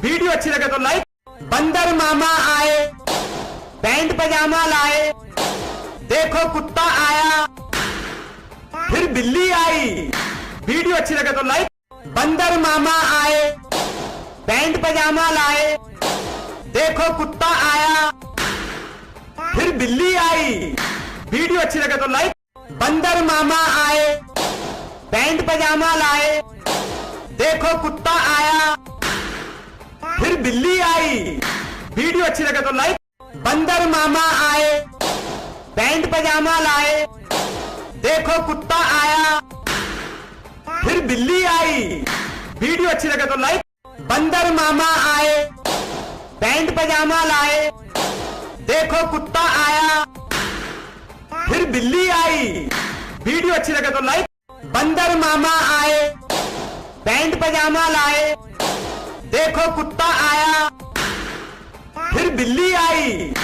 A: वीडियो अच्छी लगे तो लाइक। बंदर मामा आए, पैंट पजामा लाए, देखो कुत्ता आया, फिर बिल्ली आई। वीडियो अच्छी लगे तो लाइक। बंदर मामा आए, पैंट पजामा लाए, देखो कुत्ता आया, फिर बिल्ली आई। वीडियो अच्छी लगे तो लाइक। बंदर मामा आए, पैंट पजामा लाए, देखो कुत्ता आया, फिर बिल्ली आई। वीडियो अच्छी लगे तो लाइक। बंदर मामा आए, पैंट पजामा लाए, देखो कुत्ता आया, फिर बिल्ली आई। वीडियो अच्छी लगे तो लाइक। बंदर मामा आए, पैंट पजामा लाए, देखो कुत्ता आया, फिर बिल्ली आई। वीडियो अच्छी लगे तो लाइक। बंदर मामा आए, पैंट पजामा लाए, देखो कुत्ता आया, फिर बिल्ली आई।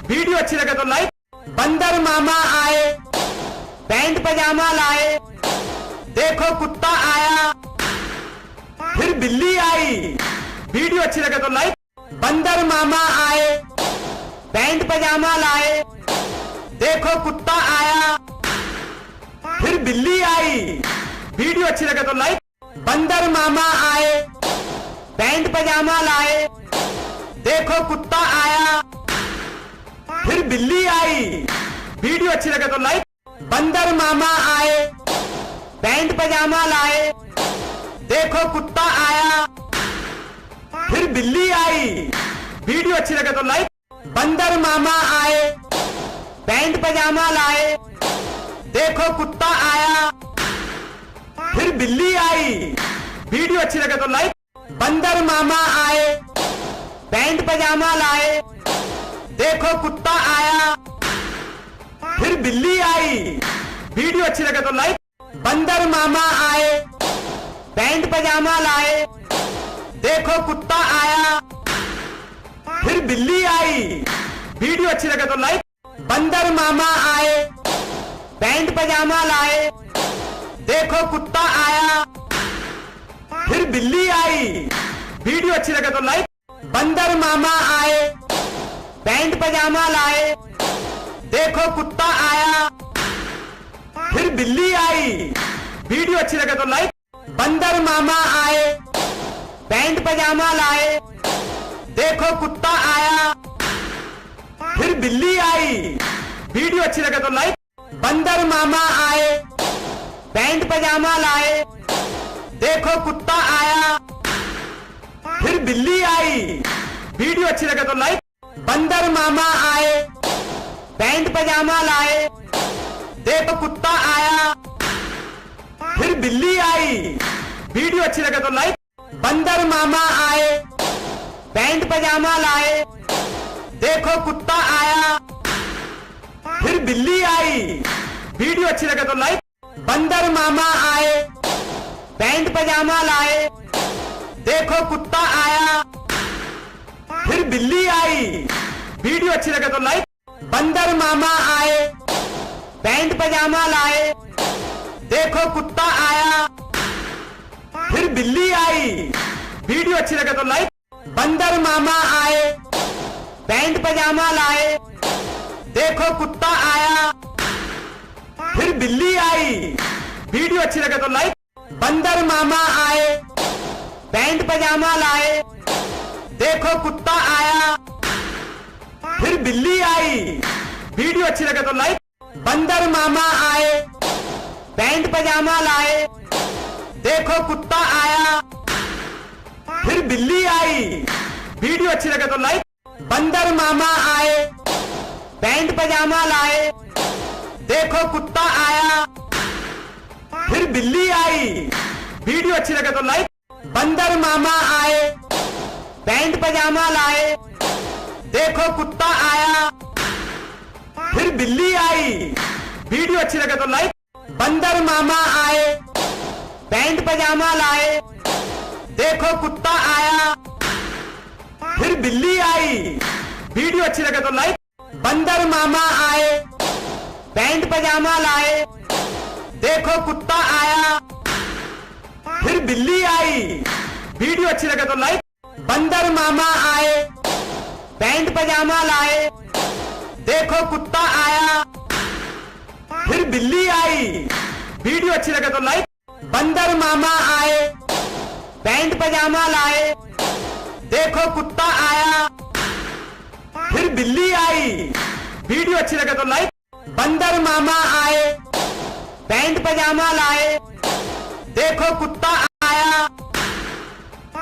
A: वीडियो अच्छी लगे तो लाइक। बंदर मामा आए, पैंट पजामा लाए, देखो कुत्ता आया, फिर बिल्ली आई। वीडियो अच्छी लगे तो लाइक। बंदर मामा आए, पैंट पजामा लाए, देखो कुत्ता आया, फिर बिल्ली आई। वीडियो अच्छी लगे तो लाइक। बंदर मामा आए, पैंट पजामा लाए, देखो कुत्ता आया, फिर बिल्ली आई। वीडियो अच्छी लगे तो लाइक। बंदर मामा आए, पैंट पजामा लाए, देखो कुत्ता आया, फिर बिल्ली आई। वीडियो अच्छी लगे तो लाइक। बंदर मामा आए, पैंट पजामा लाए, देखो कुत्ता आया, फिर बिल्ली आई। वीडियो अच्छी लगे तो लाइक। बंदर मामा आए, पैंट पजामा लाए, देखो कुत्ता आया, फिर बिल्ली आई। वीडियो अच्छी लगे तो लाइक। बंदर मामा आए, पैंट पजामा लाए, देखो कुत्ता आया, फिर बिल्ली आई। वीडियो अच्छी लगे तो लाइक। बंदर मामा आए, पैंट पजामा लाए, देखो कुत्ता आया, फिर बिल्ली आई। वीडियो अच्छी लगे तो लाइक। बंदर मामा आए, पैंट पजामा लाए, देखो कुत्ता आया, फिर बिल्ली आई। वीडियो अच्छी लगे तो लाइक। बंदर मामा आए, पैंट पजामा लाए, देखो कुत्ता आया, फिर बिल्ली आई। वीडियो अच्छी लगे तो लाइक। बंदर मामा आए, पैंट पजामा लाए, देखो कुत्ता आया, फिर बिल्ली आई। वीडियो अच्छी लगे तो लाइक। बंदर मामा आए, पैंट पजामा लाए, देखो कुत्ता आया, फिर बिल्ली आई। वीडियो अच्छी लगे तो लाइक। बंदर मामा आए, पैंट पजामा लाए, देखो कुत्ता आया, फिर बिल्ली आई। वीडियो अच्छी लगे तो लाइक। बंदर मामा आए, पैंट पजामा लाए, देखो कुत्ता आया, फिर बिल्ली आई। वीडियो अच्छी लगे तो लाइक। बंदर मामा आए, पैंट पजामा लाए, देखो कुत्ता आया, फिर बिल्ली आई। वीडियो अच्छी लगे तो लाइक। बंदर मामा आए, पैंट पजामा लाए, देखो कुत्ता आया, फिर बिल्ली आई। वीडियो अच्छी लगे तो लाइक। बंदर मामा आए, पैंट पजामा लाए, देखो कुत्ता आया, फिर बिल्ली आई। वीडियो अच्छी लगे तो लाइक। बंदर मामा आए, पैंट पजामा लाए, देखो कुत्ता आया, फिर बिल्ली आई। वीडियो अच्छी लगे तो लाइक। बंदर मामा आए, पैंट पजामा लाए, देखो कुत्ता आया, फिर बिल्ली आई। वीडियो अच्छी लगे तो लाइक। बंदर मामा आए, पैंट पजामा लाए, देखो कुत्ता आया, फिर बिल्ली आई। वीडियो अच्छी लगे तो लाइक। बंदर मामा आए, पैंट पजामा लाए, देखो कुत्ता आया, फिर बिल्ली आई। वीडियो अच्छी लगे तो लाइक। बंदर मामा आए, पैंट पजामा लाए, देखो कुत्ता आया, फिर बिल्ली आई। वीडियो अच्छी लगे तो लाइक। बंदर मामा आए, पैंट पजामा लाए, देखो कुत्ता आया, फिर बिल्ली आई। वीडियो अच्छी लगे तो लाइक। बंदर मामा आए, पैंट पजामा लाए, देखो कुत्ता आया, फिर बिल्ली आई। वीडियो अच्छी लगे तो लाइक। बंदर मामा आए, पैंट पजामा लाए, देखो कुत्ता आया,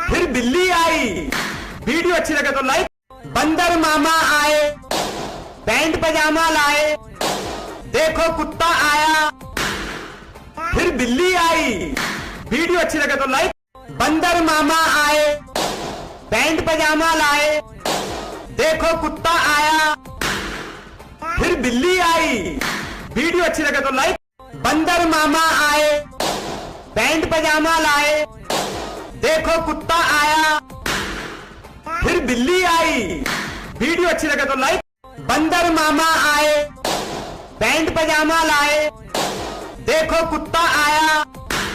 A: फिर बिल्ली आई। वीडियो अच्छी लगे तो लाइक। बंदर मामा आए, पैंट पजामा लाए, देखो कुत्ता आया, फिर बिल्ली आई। वीडियो अच्छी लगे तो लाइक। बंदर मामा आए, पैंट पजामा लाए, देखो कुत्ता आया, फिर बिल्ली आई। वीडियो अच्छी लगे तो लाइक। बंदर मामा आए, पैंट पजामा लाए, देखो कुत्ता आया, फिर बिल्ली आई। वीडियो अच्छी लगे तो लाइक। बंदर मामा आए, पैंट पजामा लाए, देखो कुत्ता आया,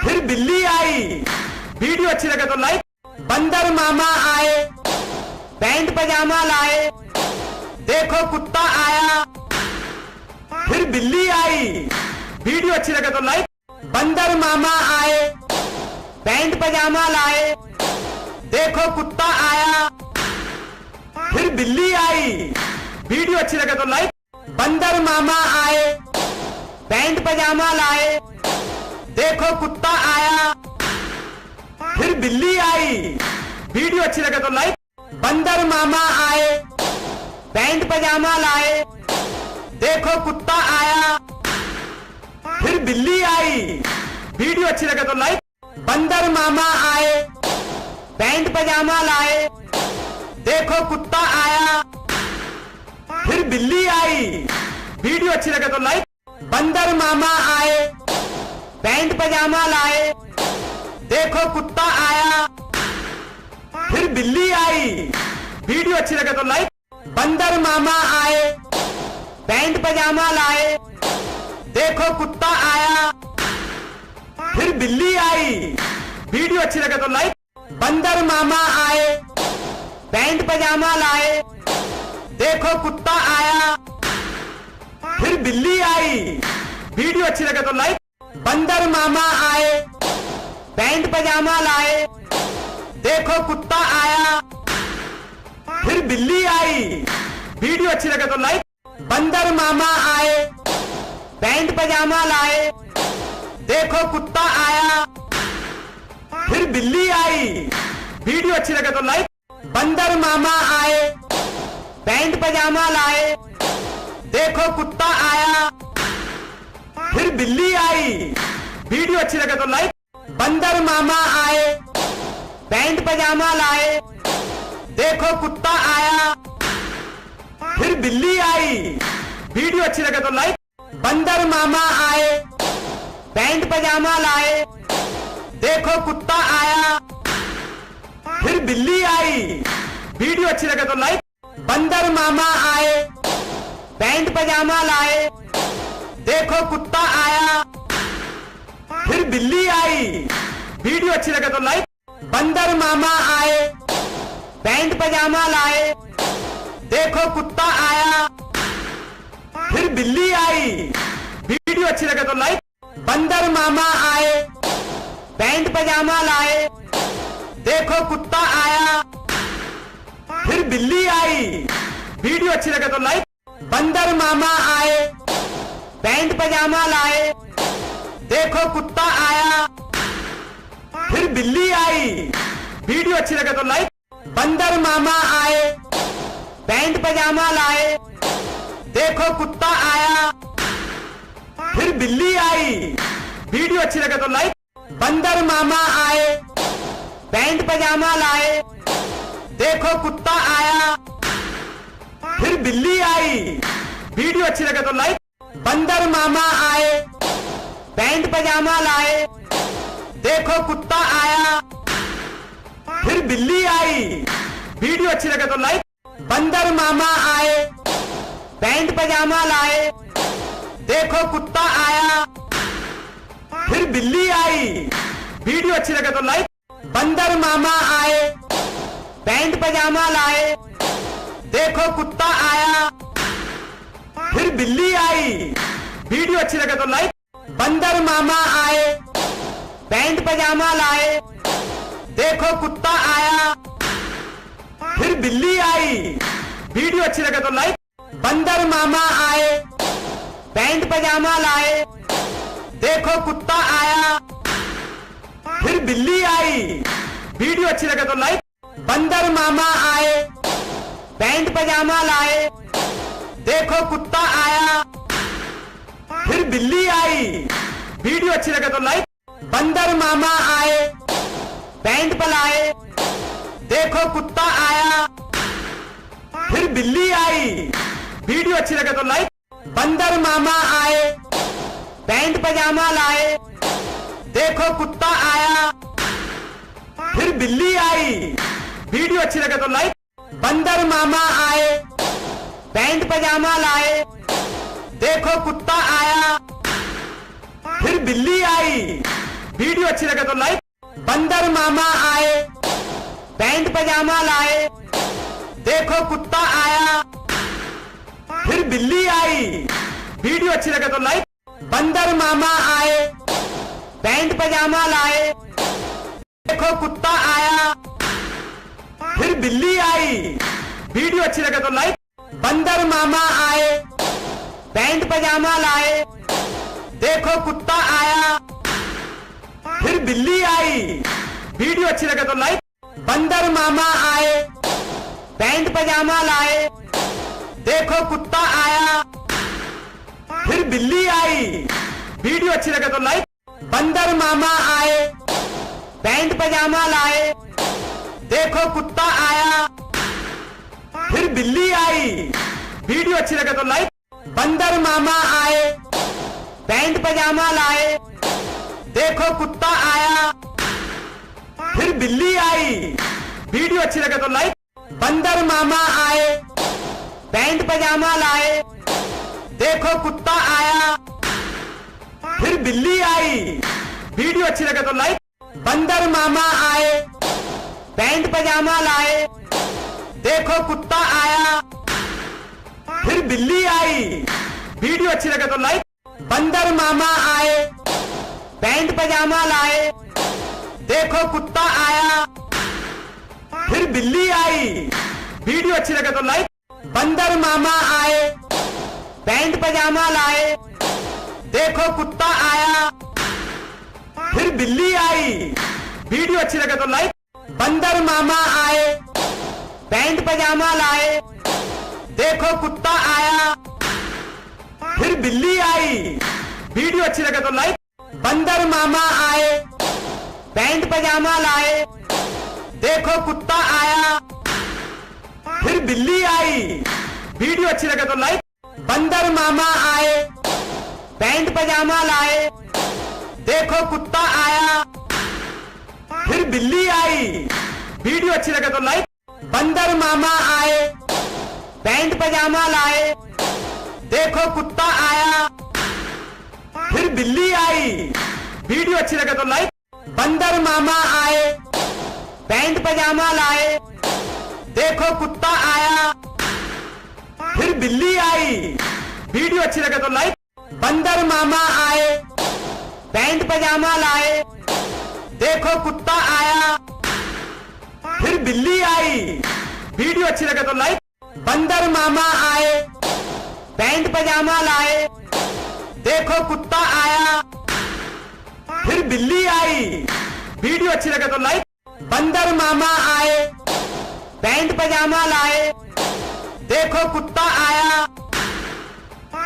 A: फिर बिल्ली आई। वीडियो अच्छी लगे तो लाइक। बंदर मामा आए, पैंट पजामा लाए, देखो कुत्ता आया, फिर बिल्ली आई। वीडियो अच्छी लगे तो लाइक। बंदर मामा आए, पैंट पजामा लाए, देखो कुत्ता आया, फिर बिल्ली आई। वीडियो अच्छी लगे तो लाइक। बंदर मामा आए, पैंट पजामा लाए, देखो कुत्ता आया, फिर बिल्ली आई। वीडियो अच्छी लगे तो लाइक। बंदर मामा आए, पैंट पजामा लाए, देखो कुत्ता आया, फिर बिल्ली आई। वीडियो अच्छी लगे तो लाइक। बंदर मामा आए, पैंट पजामा लाए, देखो कुत्ता आया, फिर बिल्ली आई। वीडियो अच्छी लगे तो लाइक। बंदर मामा आए, पैंट पजामा लाए, देखो कुत्ता आया, फिर बिल्ली आई। वीडियो अच्छी लगे तो लाइक। बंदर मामा आए, पैंट पजामा लाए, देखो कुत्ता आया, फिर बिल्ली आई। वीडियो अच्छी लगे तो लाइक। बंदर मामा आए, पैंट पजामा लाए, देखो कुत्ता आया, फिर बिल्ली आई। वीडियो अच्छी लगे तो लाइक। बंदर मामा आए, पैंट पजामा लाए, देखो कुत्ता आया, फिर बिल्ली आई। वीडियो अच्छी लगे तो लाइक। बंदर मामा आए, पैंट पजामा लाए, देखो कुत्ता आया, फिर बिल्ली आई। वीडियो अच्छी लगे तो लाइक। बंदर मामा आए, पैंट पजामा लाए, देखो कुत्ता आया, फिर बिल्ली आई। वीडियो अच्छी लगे तो लाइक। बंदर मामा आए, पैंट पजामा लाए, देखो कुत्ता आया, फिर बिल्ली आई। वीडियो अच्छी लगे तो लाइक। बंदर मामा आए, पैंट पजामा लाए, देखो कुत्ता आया, फिर बिल्ली आई। वीडियो अच्छी लगे तो लाइक। बंदर मामा आए, पैंट पजामा लाए, देखो कुत्ता आया, फिर बिल्ली आई। वीडियो अच्छी लगे तो लाइक। बंदर मामा आए, पैंट पजामा लाए, देखो कुत्ता आया, फिर बिल्ली आई। वीडियो अच्छी लगे तो लाइक। बंदर मामा आए, पैंट पजामा लाए, देखो कुत्ता आया, फिर बिल्ली आई। वीडियो अच्छी लगे तो लाइक। बंदर मामा आए, पैंट पजामा लाए, देखो कुत्ता आया, फिर बिल्ली आई। वीडियो अच्छी लगे तो लाइक। बंदर मामा आए, पैंट पजामा लाए, देखो कुत्ता आया, फिर बिल्ली आई। वीडियो अच्छी लगे तो लाइक। बंदर मामा आए, पैंट पजामा लाए, देखो कुत्ता आया, फिर बिल्ली आई। वीडियो अच्छी लगे तो लाइक। बंदर मामा आए, पैंट पजामा लाए, देखो कुत्ता आया, फिर बिल्ली आई। वीडियो अच्छी लगे तो लाइक। बंदर मामा आए, पैंट पजामा लाए, देखो कुत्ता आया, फिर बिल्ली आई। वीडियो अच्छी लगे तो लाइक। बंदर मामा आए, पैंट पजामा लाए, देखो कुत्ता आया, फिर बिल्ली आई। वीडियो अच्छी लगे तो लाइक। बंदर मामा आए, पैंट पजामा लाए, देखो कुत्ता आया, फिर बिल्ली आई। वीडियो अच्छी लगे तो लाइक। बंदर मामा आए, पैंट पजामा लाए, देखो कुत्ता आया, फिर बिल्ली आई। वीडियो अच्छी लगे तो लाइक। बंदर मामा आए, पैंट पजामा लाए, देखो कुत्ता आया, फिर बिल्ली आई। वीडियो अच्छी लगे तो लाइक। बंदर मामा आए, पैंट पलाए, देखो कुत्ता आया, फिर बिल्ली आई। वीडियो अच्छी लगे तो लाइक। बंदर मामा आए, पैंट पजामा लाए, देखो कुत्ता आया, फिर बिल्ली आई। वीडियो अच्छी लगे तो लाइक। बंदर मामा आए, पैंट पजामा लाए, देखो कुत्ता आया, फिर बिल्ली आई। वीडियो अच्छी लगे तो लाइक। बंदर मामा आए, पैंट पजामा लाए, देखो कुत्ता आया, फिर बिल्ली आई। वीडियो अच्छी लगे तो लाइक। बंदर मामा आए, पैंट पजामा लाए, देखो कुत्ता आया, फिर बिल्ली आई। वीडियो अच्छी लगे तो लाइक। बंदर मामा आए, पैंट पजामा लाए, देखो कुत्ता आया, फिर बिल्ली आई। वीडियो अच्छी लगे तो लाइक। बंदर मामा आए, पैंट पजामा लाए, देखो कुत्ता आया, फिर बिल्ली आई। वीडियो अच्छी लगे तो लाइक। बंदर मामा आए, पैंट पजामा लाए, देखो कुत्ता आया, फिर बिल्ली आई। वीडियो अच्छी लगे तो लाइक। बंदर मामा आए, पैंट पजामा लाए, देखो कुत्ता आया, फिर बिल्ली आई। वीडियो अच्छी लगे तो लाइक। बंदर मामा आए, पैंट पजामा लाए, देखो कुत्ता आया, फिर बिल्ली आई। वीडियो अच्छी लगे तो लाइक। बंदर मामा आए, पैंट पजामा लाए, देखो कुत्ता आया, फिर बिल्ली आई। वीडियो अच्छी लगे तो लाइक। बंदर मामा आए, पैंट पजामा लाए, देखो कुत्ता आया, फिर बिल्ली आई। वीडियो अच्छी लगे तो लाइक। बंदर मामा आए, पैंट पजामा लाए, देखो कुत्ता आया, फिर बिल्ली आई। वीडियो अच्छी लगे तो लाइक। बंदर मामा आए, पैंट पजामा लाए, देखो कुत्ता आया, फिर बिल्ली आई। वीडियो अच्छी लगे तो लाइक। बंदर मामा आए, पैंट पजामा लाए, देखो कुत्ता आया, फिर बिल्ली आई। वीडियो अच्छी लगे तो लाइक। बंदर मामा आए, पैंट पजामा लाए, देखो कुत्ता आया, फिर बिल्ली आई। वीडियो अच्छी लगे तो लाइक। बंदर मामा आए, पैंट पजामा लाए, देखो कुत्ता आया, फिर बिल्ली आई। वीडियो अच्छी लगे तो लाइक। बंदर मामा आए, पैंट पजामा लाए, देखो कुत्ता आया, फिर बिल्ली आई। वीडियो अच्छी लगे तो लाइक। बंदर मामा आए, पैंट पजामा लाए, देखो कुत्ता आया, फिर बिल्ली आई। वीडियो अच्छी लगे तो लाइक। बंदर मामा आए, पैंट पजामा लाए, देखो कुत्ता आया, फिर बिल्ली आई। वीडियो अच्छी लगे तो लाइक। बंदर मामा आए, पैंट पजामा लाए, देखो कुत्ता आया,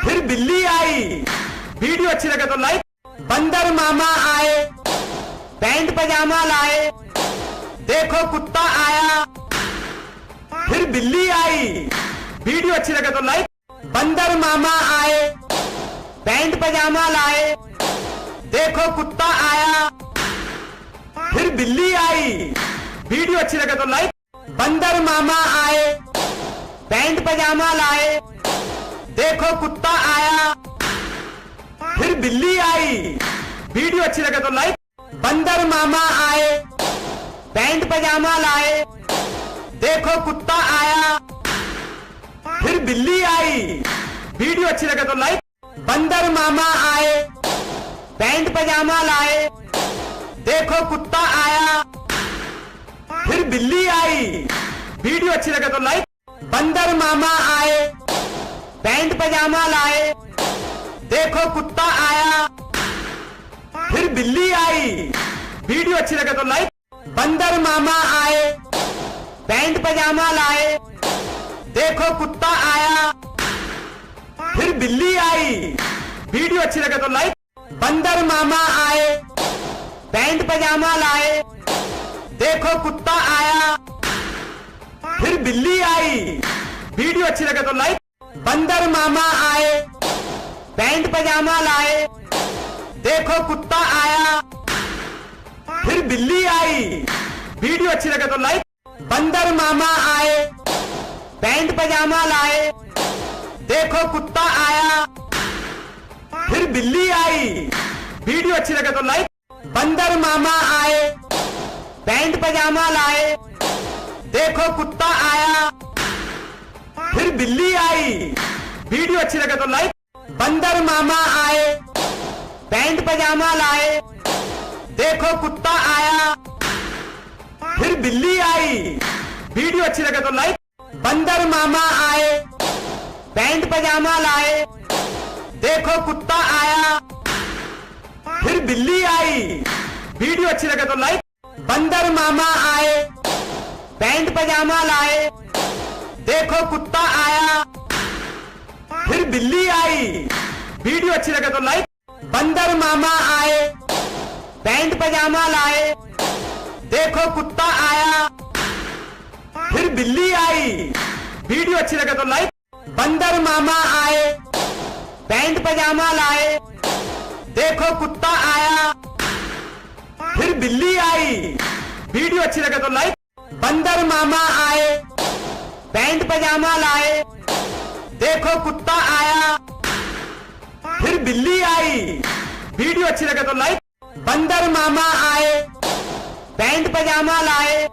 A: फिर बिल्ली आई। वीडियो अच्छी लगे तो लाइक। बंदर मामा आए, पैंट पजामा लाए, देखो कुत्ता आया, फिर बिल्ली आई। वीडियो अच्छी लगे तो लाइक। बंदर मामा आए, पैंट पजामा लाए, देखो कुत्ता आया, फिर बिल्ली आई। वीडियो अच्छी लगे तो लाइक। बंदर मामा आए, पैंट पजामा लाए, देखो कुत्ता आया, फिर बिल्ली आई। वीडियो अच्छी लगे तो लाइक। बंदर मामा आए, पैंट पजामा लाए, देखो कुत्ता आया, फिर बिल्ली आई। वीडियो अच्छी लगे तो लाइक। बंदर मामा आए, पैंट पजामा लाए, देखो कुत्ता आया, फिर बिल्ली आई। वीडियो अच्छी लगे तो लाइक। बंदर मामा आए, पैंट पजामा लाए, देखो कुत्ता आया, फिर बिल्ली आई। वीडियो अच्छी लगे तो लाइक। बंदर मामा आए, पैंट पजामा लाए, देखो कुत्ता आया, फिर बिल्ली आई। वीडियो अच्छी लगे तो लाइक। बंदर मामा आए, पैंट पजामा लाए, देखो कुत्ता आया, फिर बिल्ली आई। वीडियो अच्छी लगे तो लाइक। बंदर मामा आए, पैंट पजामा लाए, देखो कुत्ता आया, फिर बिल्ली आई। वीडियो अच्छी लगे तो लाइक। बंदर मामा आए, पैंट पजामा लाए, देखो कुत्ता आया, फिर बिल्ली आई। वीडियो अच्छी लगे तो लाइक। बंदर मामा आए, पैंट पजामा लाए, देखो कुत्ता आया, फिर बिल्ली आई। वीडियो अच्छी लगे तो लाइक। बंदर मामा आए, पैंट पजामा लाए, देखो कुत्ता आया, फिर बिल्ली आई। वीडियो अच्छी लगे तो लाइक। बंदर मामा आए, पैंट पजामा लाए, देखो कुत्ता आया, फिर बिल्ली आई। वीडियो अच्छी लगे तो लाइक। बंदर मामा आए, पैंट पजामा लाए, देखो कुत्ता आया, फिर बिल्ली आई। वीडियो अच्छी लगे तो लाइक। बंदर मामा आए, पैंट पजामा लाए, देखो कुत्ता आया, फिर बिल्ली आई। वीडियो अच्छी लगे तो लाइक। बंदर मामा आए, पैंट पजामा लाए, देखो कुत्ता आया, फिर बिल्ली आई। वीडियो अच्छी लगे तो लाइक। बंदर मामा आए, पैंट पजामा लाए, देखो कुत्ता आया, फिर बिल्ली आई। वीडियो अच्छी लगे तो लाइक। बंदर मामा आए, पैंट पजामा लाए,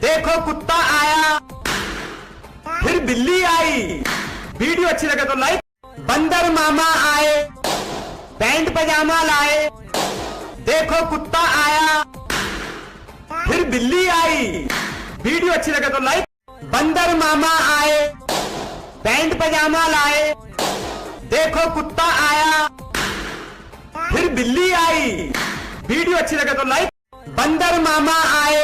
A: देखो कुत्ता आया, फिर बिल्ली आई। वीडियो अच्छी लगे तो लाइक। बंदर मामा आए, पैंट पजामा लाए, देखो कुत्ता आया, फिर बिल्ली आई। वीडियो अच्छी लगे तो लाइक। बंदर मामा आए, पैंट पजामा लाए, देखो कुत्ता आया, फिर बिल्ली आई। वीडियो अच्छी लगे तो लाइक। बंदर मामा आए,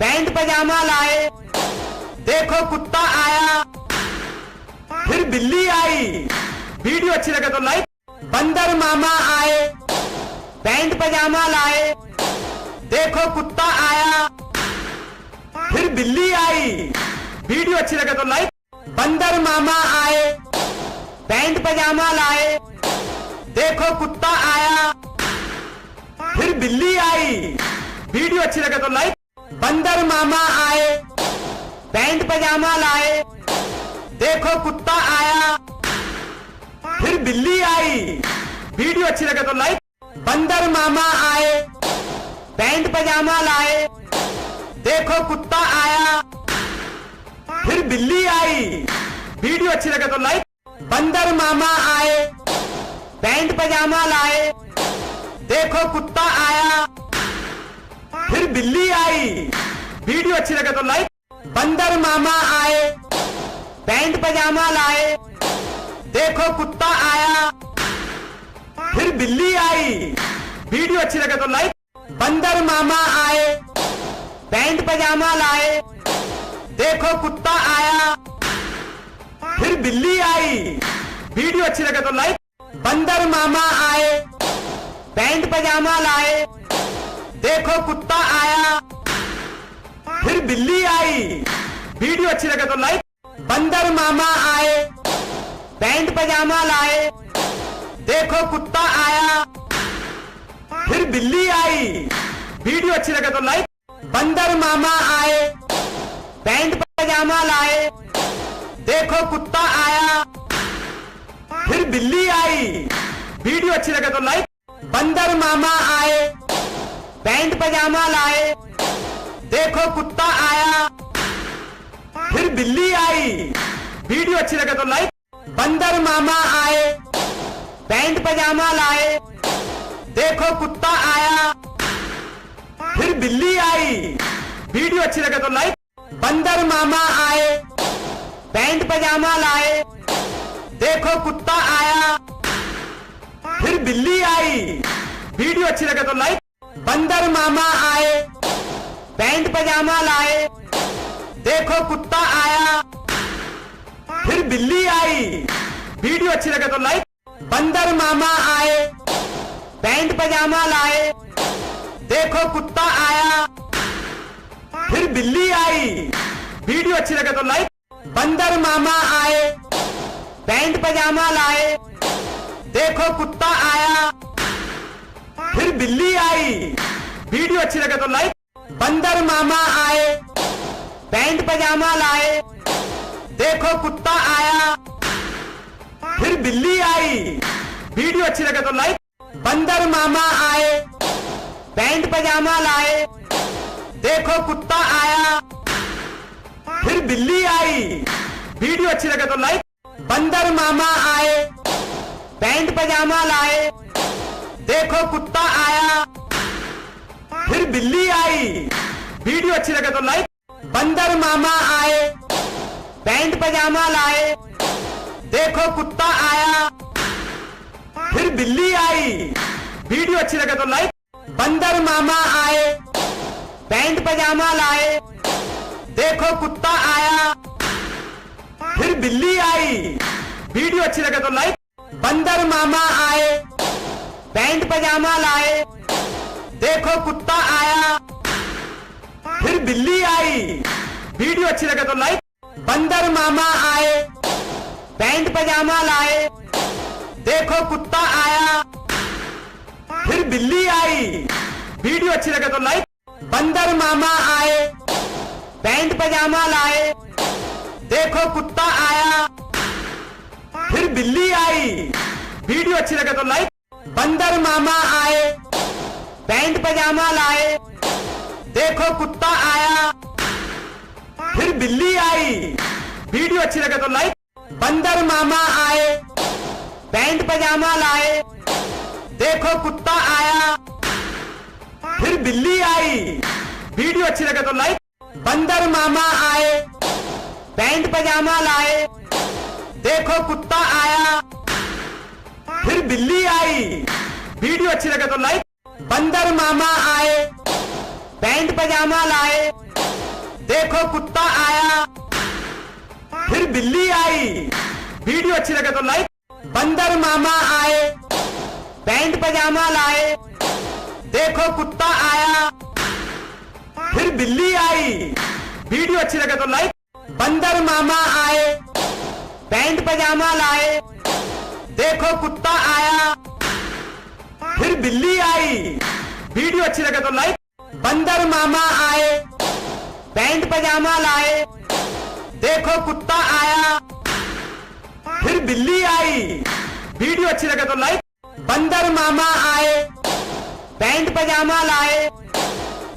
A: पैंट पजामा लाए, देखो कुत्ता आया, फिर बिल्ली आई। वीडियो अच्छी लगे तो लाइक। बंदर मामा आए, पैंट पजामा लाए, देखो कुत्ता आया, फिर बिल्ली आई। वीडियो अच्छी लगे तो लाइक। बंदर मामा आए, पैंट पजामा लाए, देखो कुत्ता आया, फिर बिल्ली आई। वीडियो अच्छी लगे तो लाइक। बंदर मामा आए, पैंट पजामा लाए, देखो कुत्ता आया, फिर बिल्ली आई। वीडियो अच्छी लगे तो लाइक। बंदर मामा आए, पैंट पजामा लाए, देखो कुत्ता आया, फिर बिल्ली आई। वीडियो अच्छी लगे तो लाइक। बंदर मामा आए, पैंट पजामा लाए, देखो कुत्ता आया, फिर बिल्ली आई। वीडियो अच्छी लगे तो लाइक। बंदर मामा आए, पैंट पजामा लाए, देखो कुत्ता आया, फिर बिल्ली आई। वीडियो अच्छी लगे तो लाइक। बंदर मामा आए, पैंट पजामा लाए, देखो कुत्ता आया, फिर बिल्ली आई। वीडियो अच्छी लगे तो लाइक। बंदर मामा आए, पैंट पजामा लाए, देखो कुत्ता आया, फिर बिल्ली आई। वीडियो अच्छी लगे तो लाइक। बंदर मामा आए, पैंट पजामा लाए, देखो कुत्ता आया, फिर बिल्ली आई। वीडियो अच्छी लगे तो लाइक। बंदर मामा आए, पैंट पजामा लाए, देखो कुत्ता आया, फिर बिल्ली आई। वीडियो अच्छी लगे तो लाइक। बंदर मामा आए, पैंट पजामा लाए, देखो कुत्ता आया, फिर बिल्ली आई। वीडियो अच्छी लगे तो लाइक। बंदर मामा आए, पैंट पजामा लाए, देखो कुत्ता आया, फिर बिल्ली आई। वीडियो अच्छी लगे तो लाइक। बंदर मामा आए, पैंट पजामा लाए, देखो कुत्ता आया, फिर बिल्ली आई। वीडियो अच्छी लगे तो लाइक। बंदर मामा आए, पैंट पजामा लाए, देखो कुत्ता आया, फिर बिल्ली आई। वीडियो अच्छी लगे तो लाइक। बंदर मामा आए, पैंट पजामा लाए, देखो कुत्ता आया, फिर बिल्ली आई। वीडियो अच्छी लगे तो लाइक। बंदर मामा आए, पैंट पजामा लाए, देखो कुत्ता आया, फिर बिल्ली आई। वीडियो अच्छी लगे तो लाइक। बंदर मामा आए, पैंट पजामा लाए, देखो कुत्ता आया, फिर बिल्ली आई। वीडियो अच्छी लगे तो लाइक। बंदर मामा आए, पैंट पजामा लाए, देखो कुत्ता आया, फिर बिल्ली आई। वीडियो अच्छी लगे तो लाइक। बंदर मामा आए, पैंट पजामा लाए, देखो कुत्ता आया, फिर बिल्ली आई। वीडियो अच्छी लगे तो लाइक। बंदर मामा आए, पैंट पजामा लाए, देखो कुत्ता आया, फिर बिल्ली आई। वीडियो अच्छी लगे तो लाइक। बंदर मामा आए, पैंट पजामा लाए, देखो कुत्ता आया, फिर बिल्ली आई। वीडियो अच्छी लगे तो लाइक। बंदर मामा आए, पैंट पजामा लाए, देखो कुत्ता आया, फिर बिल्ली आई। वीडियो अच्छी लगे तो लाइक। बंदर मामा आए, पैंट पजामा लाए, देखो कुत्ता आया, फिर बिल्ली आई। वीडियो अच्छी लगे तो लाइक। बंदर मामा आए, पैंट पजामा लाए, देखो कुत्ता आया, फिर बिल्ली आई। वीडियो अच्छी लगे तो लाइक। बंदर मामा आए, पैंट पजामा लाए, देखो कुत्ता आया, फिर बिल्ली आई। वीडियो अच्छी लगे तो लाइक। बंदर मामा आए, पैंट पजामा लाए, देखो कुत्ता आया, फिर बिल्ली आई। वीडियो अच्छी लगे तो लाइक। बंदर मामा आए, पैंट पजामा लाए, देखो कुत्ता आया, फिर बिल्ली आई। वीडियो अच्छी लगे तो लाइक। बंदर मामा आए, पैंट पजामा लाए, देखो कुत्ता आया, फिर बिल्ली आई। वीडियो अच्छी लगे तो लाइक। बंदर मामा आए, पैंट पजामा लाए, देखो कुत्ता आया, फिर बिल्ली आई। वीडियो अच्छी लगे तो लाइक। बंदर मामा आए, पैंट पजामा लाए, देखो कुत्ता आया, फिर बिल्ली आई। वीडियो अच्छी लगे तो लाइक। बंदर मामा आए, पैंट पजामा लाए, देखो कुत्ता आया, फिर बिल्ली आई। वीडियो अच्छी लगे तो लाइक। बंदर मामा आए, पैंट पजामा लाए,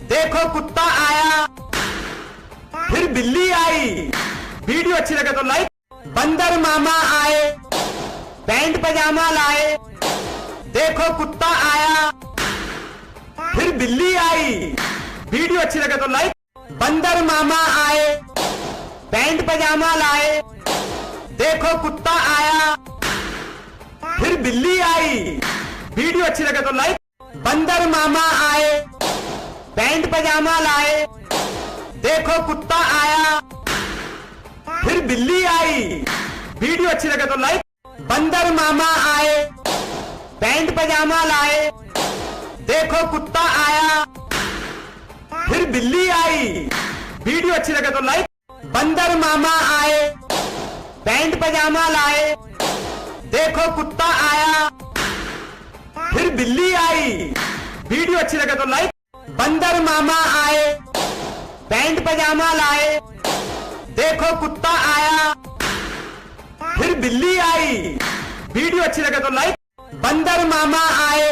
A: देखो कुत्ता आया, फिर बिल्ली आई। वीडियो अच्छी लगे तो लाइक। बंदर मामा आए, पैंट पजामा लाए, देखो कुत्ता आया, फिर बिल्ली आई। वीडियो अच्छी लगे तो लाइक। बंदर मामा आए, पैंट पजामा लाए, देखो कुत्ता आया, फिर बिल्ली आई। वीडियो अच्छी लगे तो लाइक। बंदर मामा आए, पैंट पजामा लाए, देखो कुत्ता आया, फिर बिल्ली आई। वीडियो अच्छी लगे तो लाइक। बंदर मामा आए, पैंट पजामा लाए, देखो कुत्ता आया, फिर बिल्ली आई। वीडियो अच्छी लगे तो लाइक। बंदर मामा आए, पैंट पजामा लाए, देखो कुत्ता आया, फिर बिल्ली आई। वीडियो अच्छी लगे तो लाइक। बंदर मामा आए, पैंट पजामा लाए, देखो कुत्ता आया, फिर बिल्ली आई। वीडियो अच्छी लगे तो लाइक। बंदर मामा आए,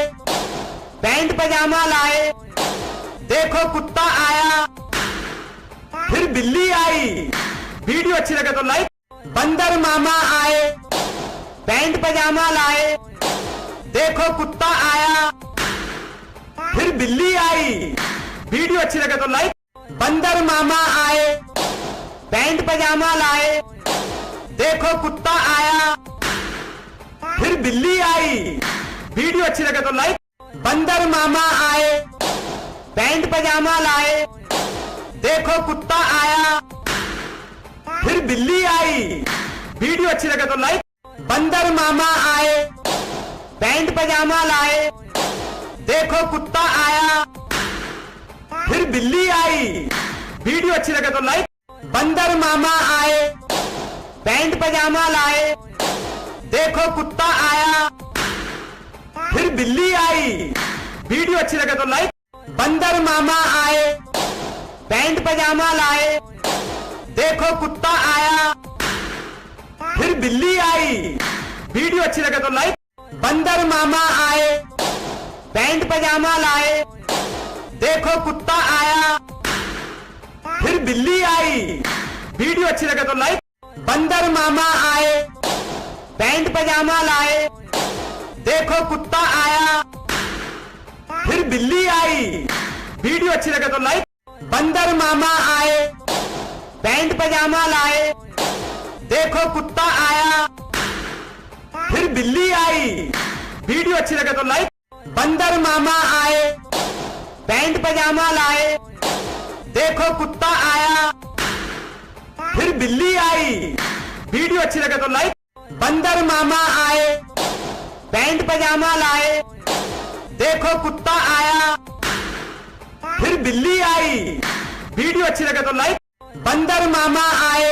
A: पैंट पजामा लाए, देखो कुत्ता आया, फिर बिल्ली आई। वीडियो अच्छी लगे तो लाइक। बंदर मामा आए, पैंट पजामा लाए, देखो कुत्ता आया, फिर बिल्ली आई। वीडियो अच्छी लगे तो लाइक। बंदर मामा आए, पैंट पजामा लाए, देखो कुत्ता आया, फिर बिल्ली आई। वीडियो अच्छी लगे तो लाइक। बंदर मामा आए, पैंट पजामा लाए, देखो कुत्ता आया, फिर बिल्ली आई। वीडियो अच्छी लगे तो लाइक। बंदर मामा आए, पैंट पजामा लाए, देखो कुत्ता आया, फिर बिल्ली आई। वीडियो अच्छी लगे तो लाइक। बंदर मामा आए, पैंट पजामा लाए, देखो कुत्ता आया, फिर बिल्ली आई। वीडियो अच्छी लगे तो लाइक। बंदर मामा आए, पैंट पजामा लाए, देखो कुत्ता आया, फिर बिल्ली आई। वीडियो अच्छी लगे तो लाइक। बंदर मामा आए, पैंट पजामा लाए, देखो कुत्ता आया, फिर बिल्ली आई। वीडियो अच्छी लगे तो लाइक। बंदर मामा आए, पैंट पजामा लाए, देखो कुत्ता आया, फिर बिल्ली आई। वीडियो अच्छी लगे तो लाइक। बंदर मामा आए, पैंट पजामा लाए, देखो कुत्ता आया, फिर बिल्ली आई। वीडियो अच्छी लगे तो लाइक। बंदर मामा आए, पैंट पजामा लाए, देखो कुत्ता आया, फिर बिल्ली आई। वीडियो अच्छी लगे तो लाइक। बंदर मामा आए, पैंट पजामा लाए, देखो कुत्ता आया, फिर बिल्ली आई। वीडियो अच्छी लगे तो लाइक। बंदर मामा आए,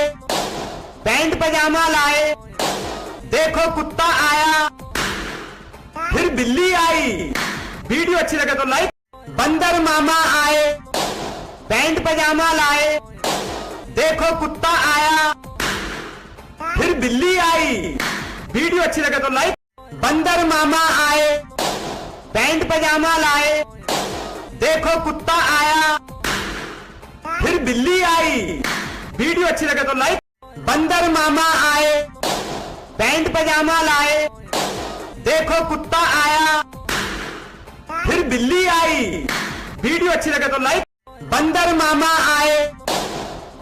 A: पैंट पजामा लाए, देखो कुत्ता आया, फिर बिल्ली आई। वीडियो अच्छी लगे तो लाइक। बंदर मामा आए, पैंट पजामा लाए, देखो कुत्ता आया, फिर बिल्ली आई। वीडियो अच्छी लगे तो लाइक। बंदर मामा आए, पैंट पजामा लाए, देखो कुत्ता आया, फिर बिल्ली आई। वीडियो अच्छी लगे तो लाइक। बंदर मामा आए, पैंट पजामा लाए, देखो कुत्ता आया, फिर बिल्ली आई। वीडियो अच्छी लगे तो लाइक। बंदर मामा आए,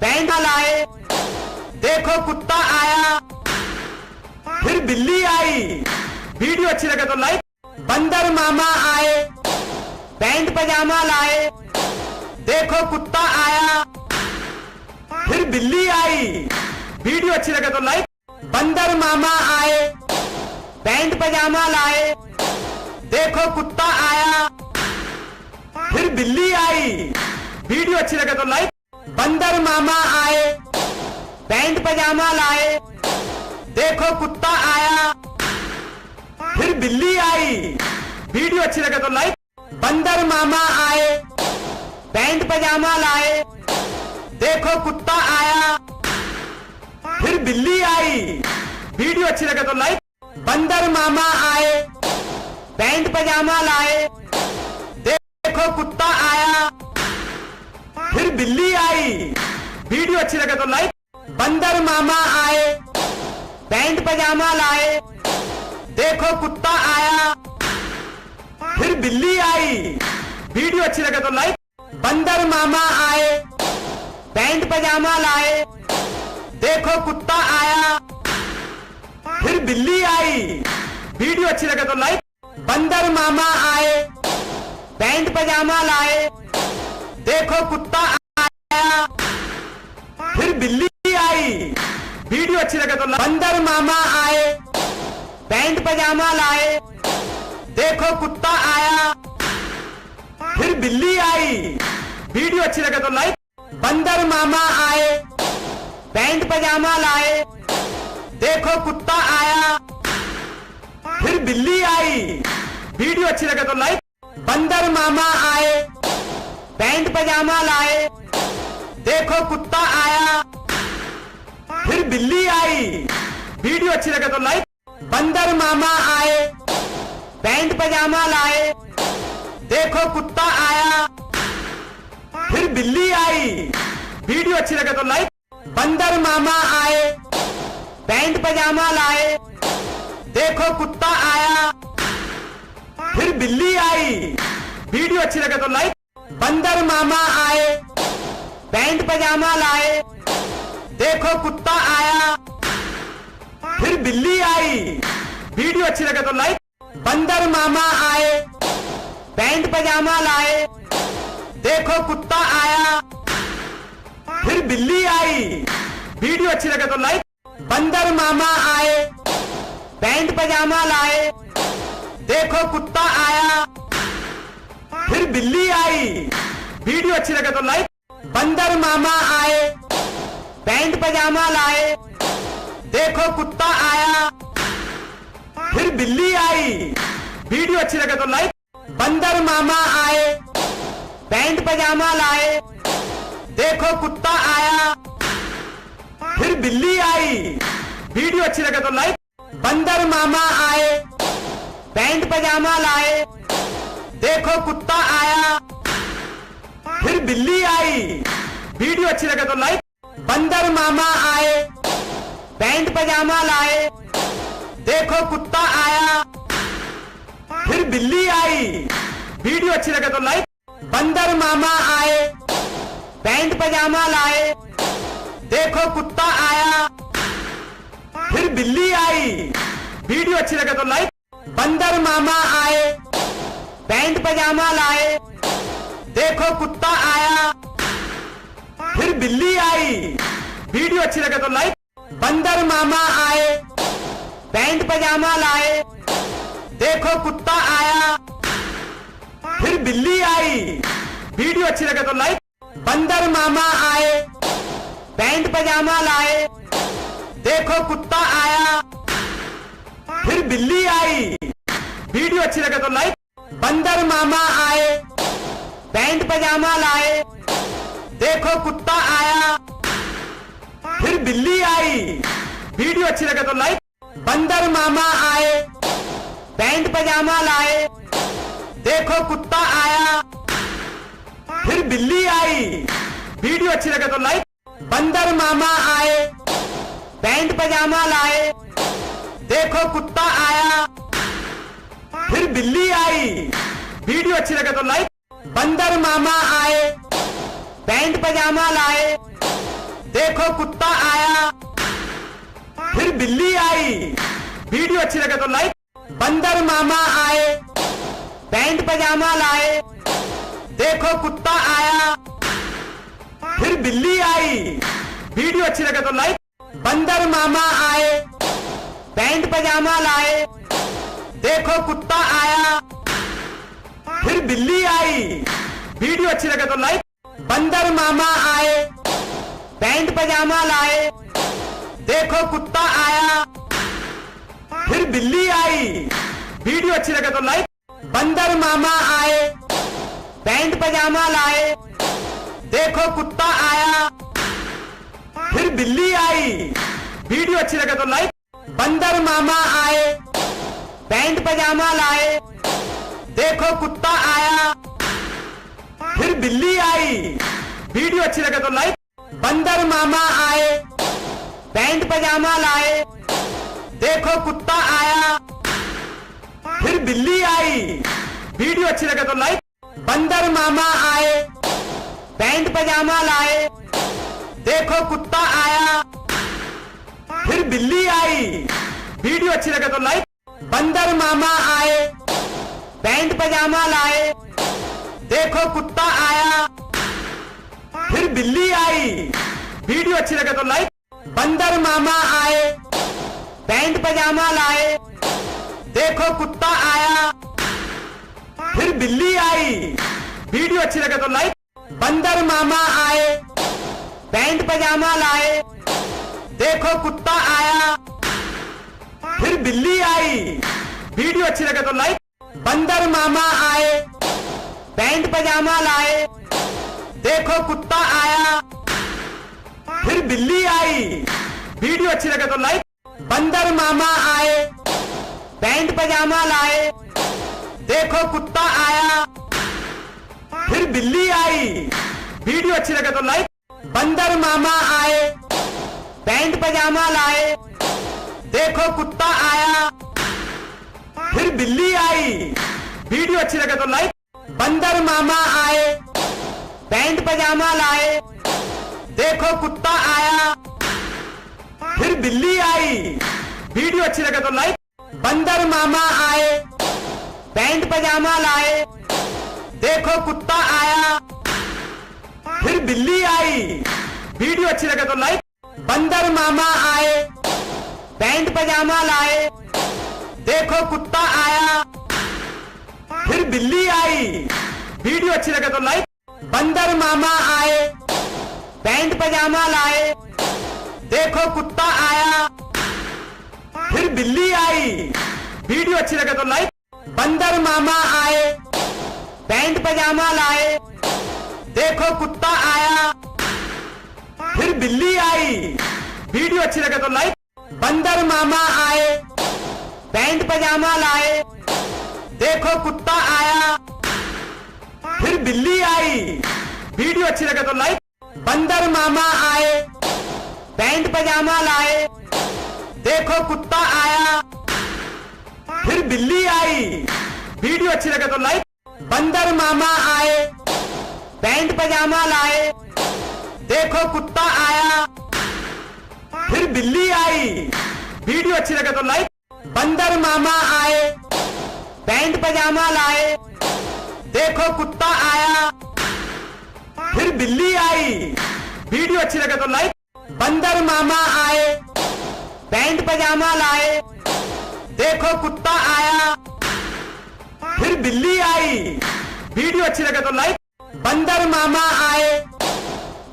A: पैंट लाए, देखो कुत्ता आया, फिर बिल्ली आई। वीडियो अच्छी लगे तो लाइक। बंदर मामा आए, पैंट पजामा लाए, देखो कुत्ता आया, फिर बिल्ली आई। वीडियो अच्छी लगे तो लाइक। बंदर मामा आए, पैंट पजामा लाए, देखो कुत्ता आया, फिर बिल्ली आई। वीडियो अच्छी लगे तो लाइक। बंदर मामा आए, पैंट पजामा लाए, देखो कुत्ता आया, फिर बिल्ली आई। वीडियो अच्छी लगे तो लाइक। बंदर मामा आए, पैंट पजामा लाए, देखो कुत्ता आया, फिर बिल्ली आई। वीडियो अच्छी लगे तो लाइक। बंदर मामा आए, पैंट पजामा लाए, देखो कुत्ता आया, फिर बिल्ली आई। वीडियो अच्छी लगे तो लाइक। बंदर मामा आए, पैंट पजामा लाए, देखो कुत्ता आया, फिर बिल्ली आई। वीडियो अच्छी लगे तो लाइक। बंदर मामा आए, पैंट पजामा लाए, देखो कुत्ता आया, फिर बिल्ली आई। वीडियो अच्छी लगे तो लाइक। बंदर मामा आए, पैंट पजामा लाए, देखो कुत्ता आया, फिर बिल्ली आई। वीडियो अच्छी लगे तो लाइक। बंदर मामा आए, पैंट पजामा लाए, देखो कुत्ता आया, फिर बिल्ली आई। वीडियो अच्छी लगे तो लाइक। बंदर मामा आए, पैंट पजामा लाए, देखो कुत्ता आया, फिर बिल्ली आई। वीडियो अच्छी लगे तो लाइक। बंदर मामा आए, पैंट पजामा लाए, देखो कुत्ता आया, फिर बिल्ली आई। वीडियो अच्छी लगे तो लाइक। बंदर मामा आए, पैंट पजामा लाए, देखो कुत्ता आया, फिर बिल्ली आई। वीडियो अच्छी लगे तो लाइक। बंदर मामा आए, पैंट पजामा लाए, देखो कुत्ता आया, फिर बिल्ली आई। वीडियो अच्छी लगे तो लाइक। बंदर मामा आए, पैंट पजामा लाए, देखो कुत्ता आया, फिर बिल्ली आई। वीडियो अच्छी लगे तो लाइक। बंदर मामा आए, पैंट पजामा लाए, देखो कुत्ता आया, फिर बिल्ली आई। वीडियो अच्छी लगे तो लाइक। बंदर मामा आए, पैंट पजामा लाए, देखो कुत्ता आया, फिर बिल्ली आई। वीडियो अच्छी लगे तो लाइक। बंदर मामा आए, पैंट पजामा लाए, देखो कुत्ता आया, फिर बिल्ली आई। वीडियो अच्छी लगे तो लाइक। बंदर मामा आए, पैंट पजामा लाए, देखो कुत्ता आया, फिर बिल्ली आई। वीडियो अच्छी लगे तो लाइक। बंदर मामा आए, पैंट पजामा लाए, देखो कुत्ता आया, फिर बिल्ली आई। वीडियो अच्छी लगे तो लाइक। बंदर मामा आए, पैंट पजामा लाए, देखो कुत्ता आया, फिर बिल्ली आई। वीडियो अच्छी लगे तो लाइक। बंदर मामा आए, पैंट पजामा लाए, देखो कुत्ता आया, फिर बिल्ली आई। वीडियो अच्छी लगे तो लाइक। बंदर मामा आए, पैंट पजामा लाए, देखो कुत्ता आया, फिर बिल्ली आई। वीडियो अच्छी लगे तो लाइक। बंदर मामा आए, पैंट पजामा लाए, देखो कुत्ता आया, फिर बिल्ली आई। वीडियो अच्छी लगे तो लाइक। बंदर मामा आए, पैंट पजामा लाए, देखो कुत्ता आया, फिर बिल्ली आई। वीडियो अच्छी लगे तो लाइक। बंदर मामा आए, पैंट पजामा लाए, देखो कुत्ता आया, फिर बिल्ली आई। वीडियो अच्छी लगे तो लाइक। बंदर मामा आए, पैंट पजामा लाए, देखो कुत्ता आया, फिर बिल्ली आई। वीडियो अच्छी लगे तो लाइक। बंदर मामा आए, पैंट पजामा लाए, देखो कुत्ता आया, फिर बिल्ली आई। वीडियो अच्छी लगे तो लाइक। बंदर मामा आए, पैंट पजामा लाए, देखो कुत्ता आया, फिर बिल्ली आई। वीडियो अच्छी लगे तो लाइक। बंदर मामा आए, पैंट पजामा लाए, देखो कुत्ता आया, फिर बिल्ली आई। वीडियो अच्छी लगे तो लाइक। बंदर मामा आए, पैंट पजामा लाए, देखो कुत्ता आया, फिर बिल्ली आई। वीडियो अच्छी लगे तो लाइक। बंदर मामा आए, पैंट पजामा लाए, देखो कुत्ता आया, फिर बिल्ली आई। वीडियो अच्छी लगे तो लाइक। बंदर मामा आए, पैंट पजामा लाए, देखो कुत्ता आया, फिर बिल्ली आई। वीडियो अच्छी लगे तो लाइक। बंदर मामा आए, पैंट पजामा लाए, देखो कुत्ता आया, फिर बिल्ली आई। वीडियो अच्छी लगे तो लाइक। बंदर मामा आए, पैंट पजामा लाए, देखो कुत्ता आया, फिर बिल्ली आई। वीडियो अच्छी लगे तो लाइक। बंदर मामा आए, पैंट पजामा लाए, देखो कुत्ता आया, फिर बिल्ली आई। वीडियो अच्छी लगे तो लाइक। बंदर मामा आए, पैंट पजामा लाए, देखो कुत्ता आया, फिर बिल्ली आई। वीडियो अच्छी लगे तो लाइक। बंदर मामा आए, पैंट पजामा लाए, देखो कुत्ता आया, फिर बिल्ली आई। वीडियो अच्छी लगे तो लाइक। बंदर मामा आए, पैंट पजामा लाए, देखो कुत्ता आया, फिर बिल्ली आई। वीडियो अच्छी लगे तो लाइक। बंदर मामा आए, पैंट पजामा लाए, देखो कुत्ता आया, फिर बिल्ली आई। वीडियो अच्छी लगे तो लाइक। बंदर मामा आए, पैंट पजामा लाए, देखो कुत्ता आया, फिर बिल्ली आई। वीडियो अच्छी लगे तो लाइक। बंदर मामा आए, पैंट पजामा लाए, देखो कुत्ता आया, फिर बिल्ली आई। वीडियो अच्छी लगे तो लाइक। बंदर मामा आए, पैंट पजामा लाए, देखो कुत्ता आया, फिर बिल्ली आई। वीडियो अच्छी लगे तो लाइक। बंदर मामा आए, पैंट पजामा लाए, देखो कुत्ता आया, फिर बिल्ली आई। वीडियो अच्छी लगे तो लाइक। बंदर मामा आए, पैंट पजामा लाए, देखो कुत्ता आया, फिर बिल्ली आई। वीडियो अच्छी लगे तो लाइक। बंदर मामा आए, पैंट पजामा लाए, देखो कुत्ता आया, फिर बिल्ली आई। वीडियो अच्छी लगे तो लाइक। बंदर मामा आए, पैंट पजामा लाए, देखो कुत्ता आया, फिर बिल्ली आई। वीडियो अच्छी लगे तो लाइक। बंदर मामा आए, पैंट पजामा लाए, देखो कुत्ता आया, फिर बिल्ली आई। वीडियो अच्छी लगे तो लाइक। बंदर मामा आए, पैंट पजामा लाए, देखो कुत्ता आया, फिर बिल्ली आई। वीडियो अच्छी लगे तो लाइक। बंदर मामा आए, पैंट पजामा लाए, देखो कुत्ता आया, फिर बिल्ली आई। वीडियो अच्छी लगे तो लाइक। बंदर मामा आए, पैंट पजामा लाए, देखो कुत्ता आया, फिर बिल्ली आई। वीडियो अच्छी लगे तो लाइक। बंदर मामा आए, पैंट पजामा लाए, देखो कुत्ता आया, फिर बिल्ली आई। वीडियो अच्छी लगे तो लाइक। बंदर मामा आए,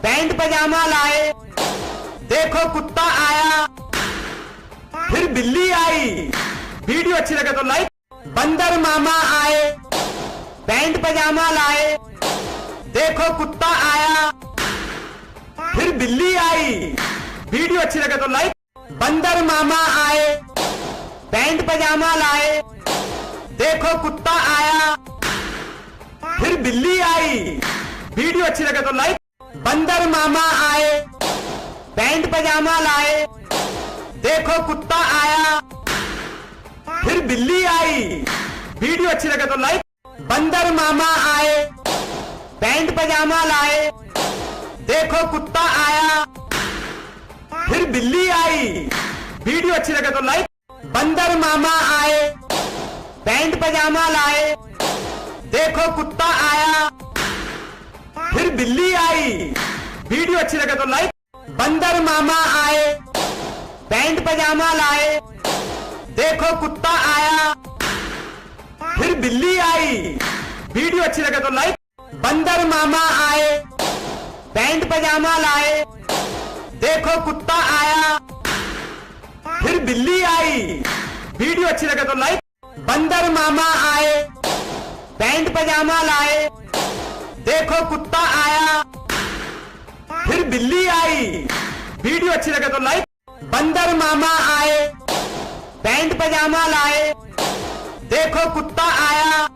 A: पैंट पजामा लाए, देखो कुत्ता आया, फिर बिल्ली आई। वीडियो अच्छी लगे तो लाइक। बंदर मामा आए, पैंट पजामा लाए, देखो कुत्ता आया, फिर बिल्ली आई। वीडियो अच्छी लगे तो लाइक। बंदर मामा आए, पैंट पजामा लाए, देखो कुत्ता आया, फिर बिल्ली आई। वीडियो अच्छी लगे तो लाइक। बंदर मामा आए, पैंट पजामा लाए, देखो कुत्ता आया, फिर बिल्ली आई। वीडियो अच्छी लगे तो लाइक। बंदर मामा आए, पैंट पजामा लाए, देखो कुत्ता आया, फिर बिल्ली आई। वीडियो अच्छी लगे तो लाइक। बंदर मामा आए, पैंट पजामा लाए, देखो कुत्ता आया, फिर बिल्ली आई। वीडियो अच्छी लगे तो लाइक। बंदर मामा आए, पैंट पजामा लाए, देखो कुत्ता आया, फिर बिल्ली आई। वीडियो अच्छी लगे तो लाइक। बंदर मामा आए, पैंट पजामा लाए, देखो कुत्ता आया, फिर बिल्ली आई। वीडियो अच्छी लगे तो लाइक। बंदर मामा आए, पैंट पजामा लाए, देखो कुत्ता आया, फिर बिल्ली आई। वीडियो अच्छी लगे तो लाइक। बंदर मामा आए, पैंट पजामा लाए, देखो कुत्ता आया,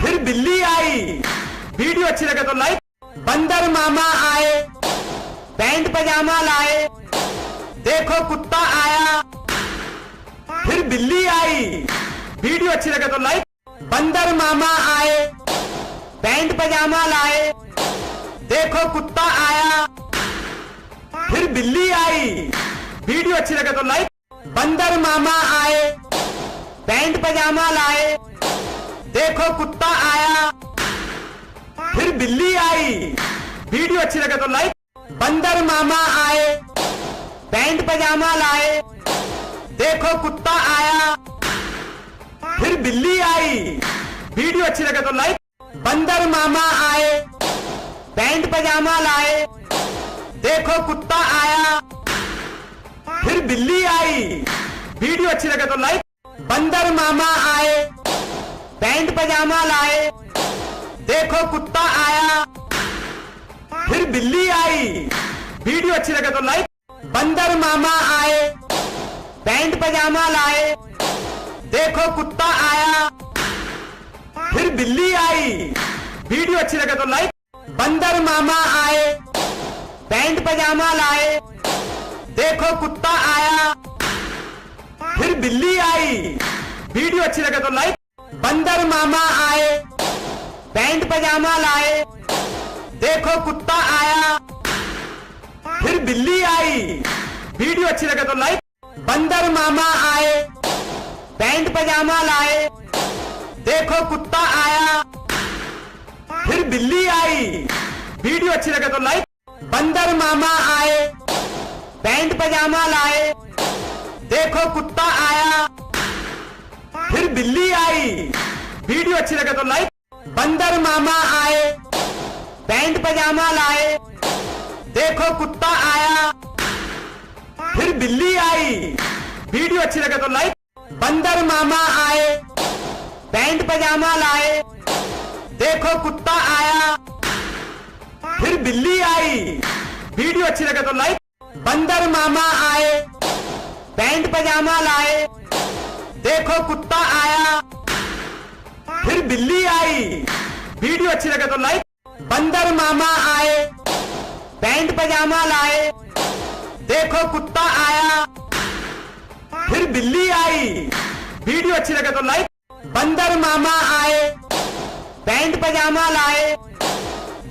A: फिर बिल्ली आई। वीडियो अच्छी लगे तो लाइक। बंदर मामा आए, पैंट पजामा लाए, देखो कुत्ता आया, फिर बिल्ली आई। वीडियो अच्छी लगे तो लाइक। बंदर मामा आए, पैंट पजामा लाए, देखो कुत्ता आया, फिर बिल्ली आई। वीडियो अच्छी लगे तो लाइक। बंदर मामा आए, पैंट पजामा लाए, देखो कुत्ता आया, फिर बिल्ली आई। वीडियो अच्छी लगे तो लाइक। बंदर मामा आए, पैंट पजामा लाए, देखो कुत्ता आया, फिर बिल्ली आई। वीडियो अच्छी लगे तो लाइक। बंदर मामा आए, पैंट पजामा लाए, देखो कुत्ता आया, फिर बिल्ली आई। वीडियो अच्छी लगे तो लाइक। बंदर मामा आए, पैंट पजामा लाए, देखो कुत्ता आया, फिर बिल्ली आई। वीडियो अच्छी लगे तो लाइक। बंदर मामा आए, पैंट पजामा लाए, देखो कुत्ता आया, फिर बिल्ली आई। वीडियो अच्छी लगे तो लाइक। बंदर मामा आए, पैंट पजामा लाए, देखो कुत्ता आया, फिर बिल्ली आई। वीडियो अच्छी लगे तो लाइक। बंदर मामा आए, पैंट पजामा लाए, देखो कुत्ता आया, फिर बिल्ली आई। वीडियो अच्छी लगे तो लाइक। बंदर मामा आए, पैंट पजामा लाए, देखो कुत्ता आया, फिर बिल्ली आई। वीडियो अच्छी लगे तो लाइक। बंदर मामा आए, पैंट पजामा लाए, देखो कुत्ता आया, फिर बिल्ली आई। वीडियो अच्छी लगे तो लाइक। बंदर मामा आए, पैंट पजामा लाए, देखो कुत्ता आया, फिर बिल्ली आई। वीडियो अच्छी लगे तो लाइक। बंदर मामा आए, पैंट पजामा लाए, देखो कुत्ता आया, फिर बिल्ली आई। वीडियो अच्छी लगे तो लाइक। बंदर मामा आए, पैंट पजामा लाए, देखो कुत्ता आया, फिर बिल्ली आई। वीडियो अच्छी लगे तो लाइक। बंदर मामा आए, पैंट पजामा लाए, देखो कुत्ता आया, फिर बिल्ली आई। वीडियो अच्छी लगे तो लाइक। बंदर मामा आए, पैंट पजामा लाए,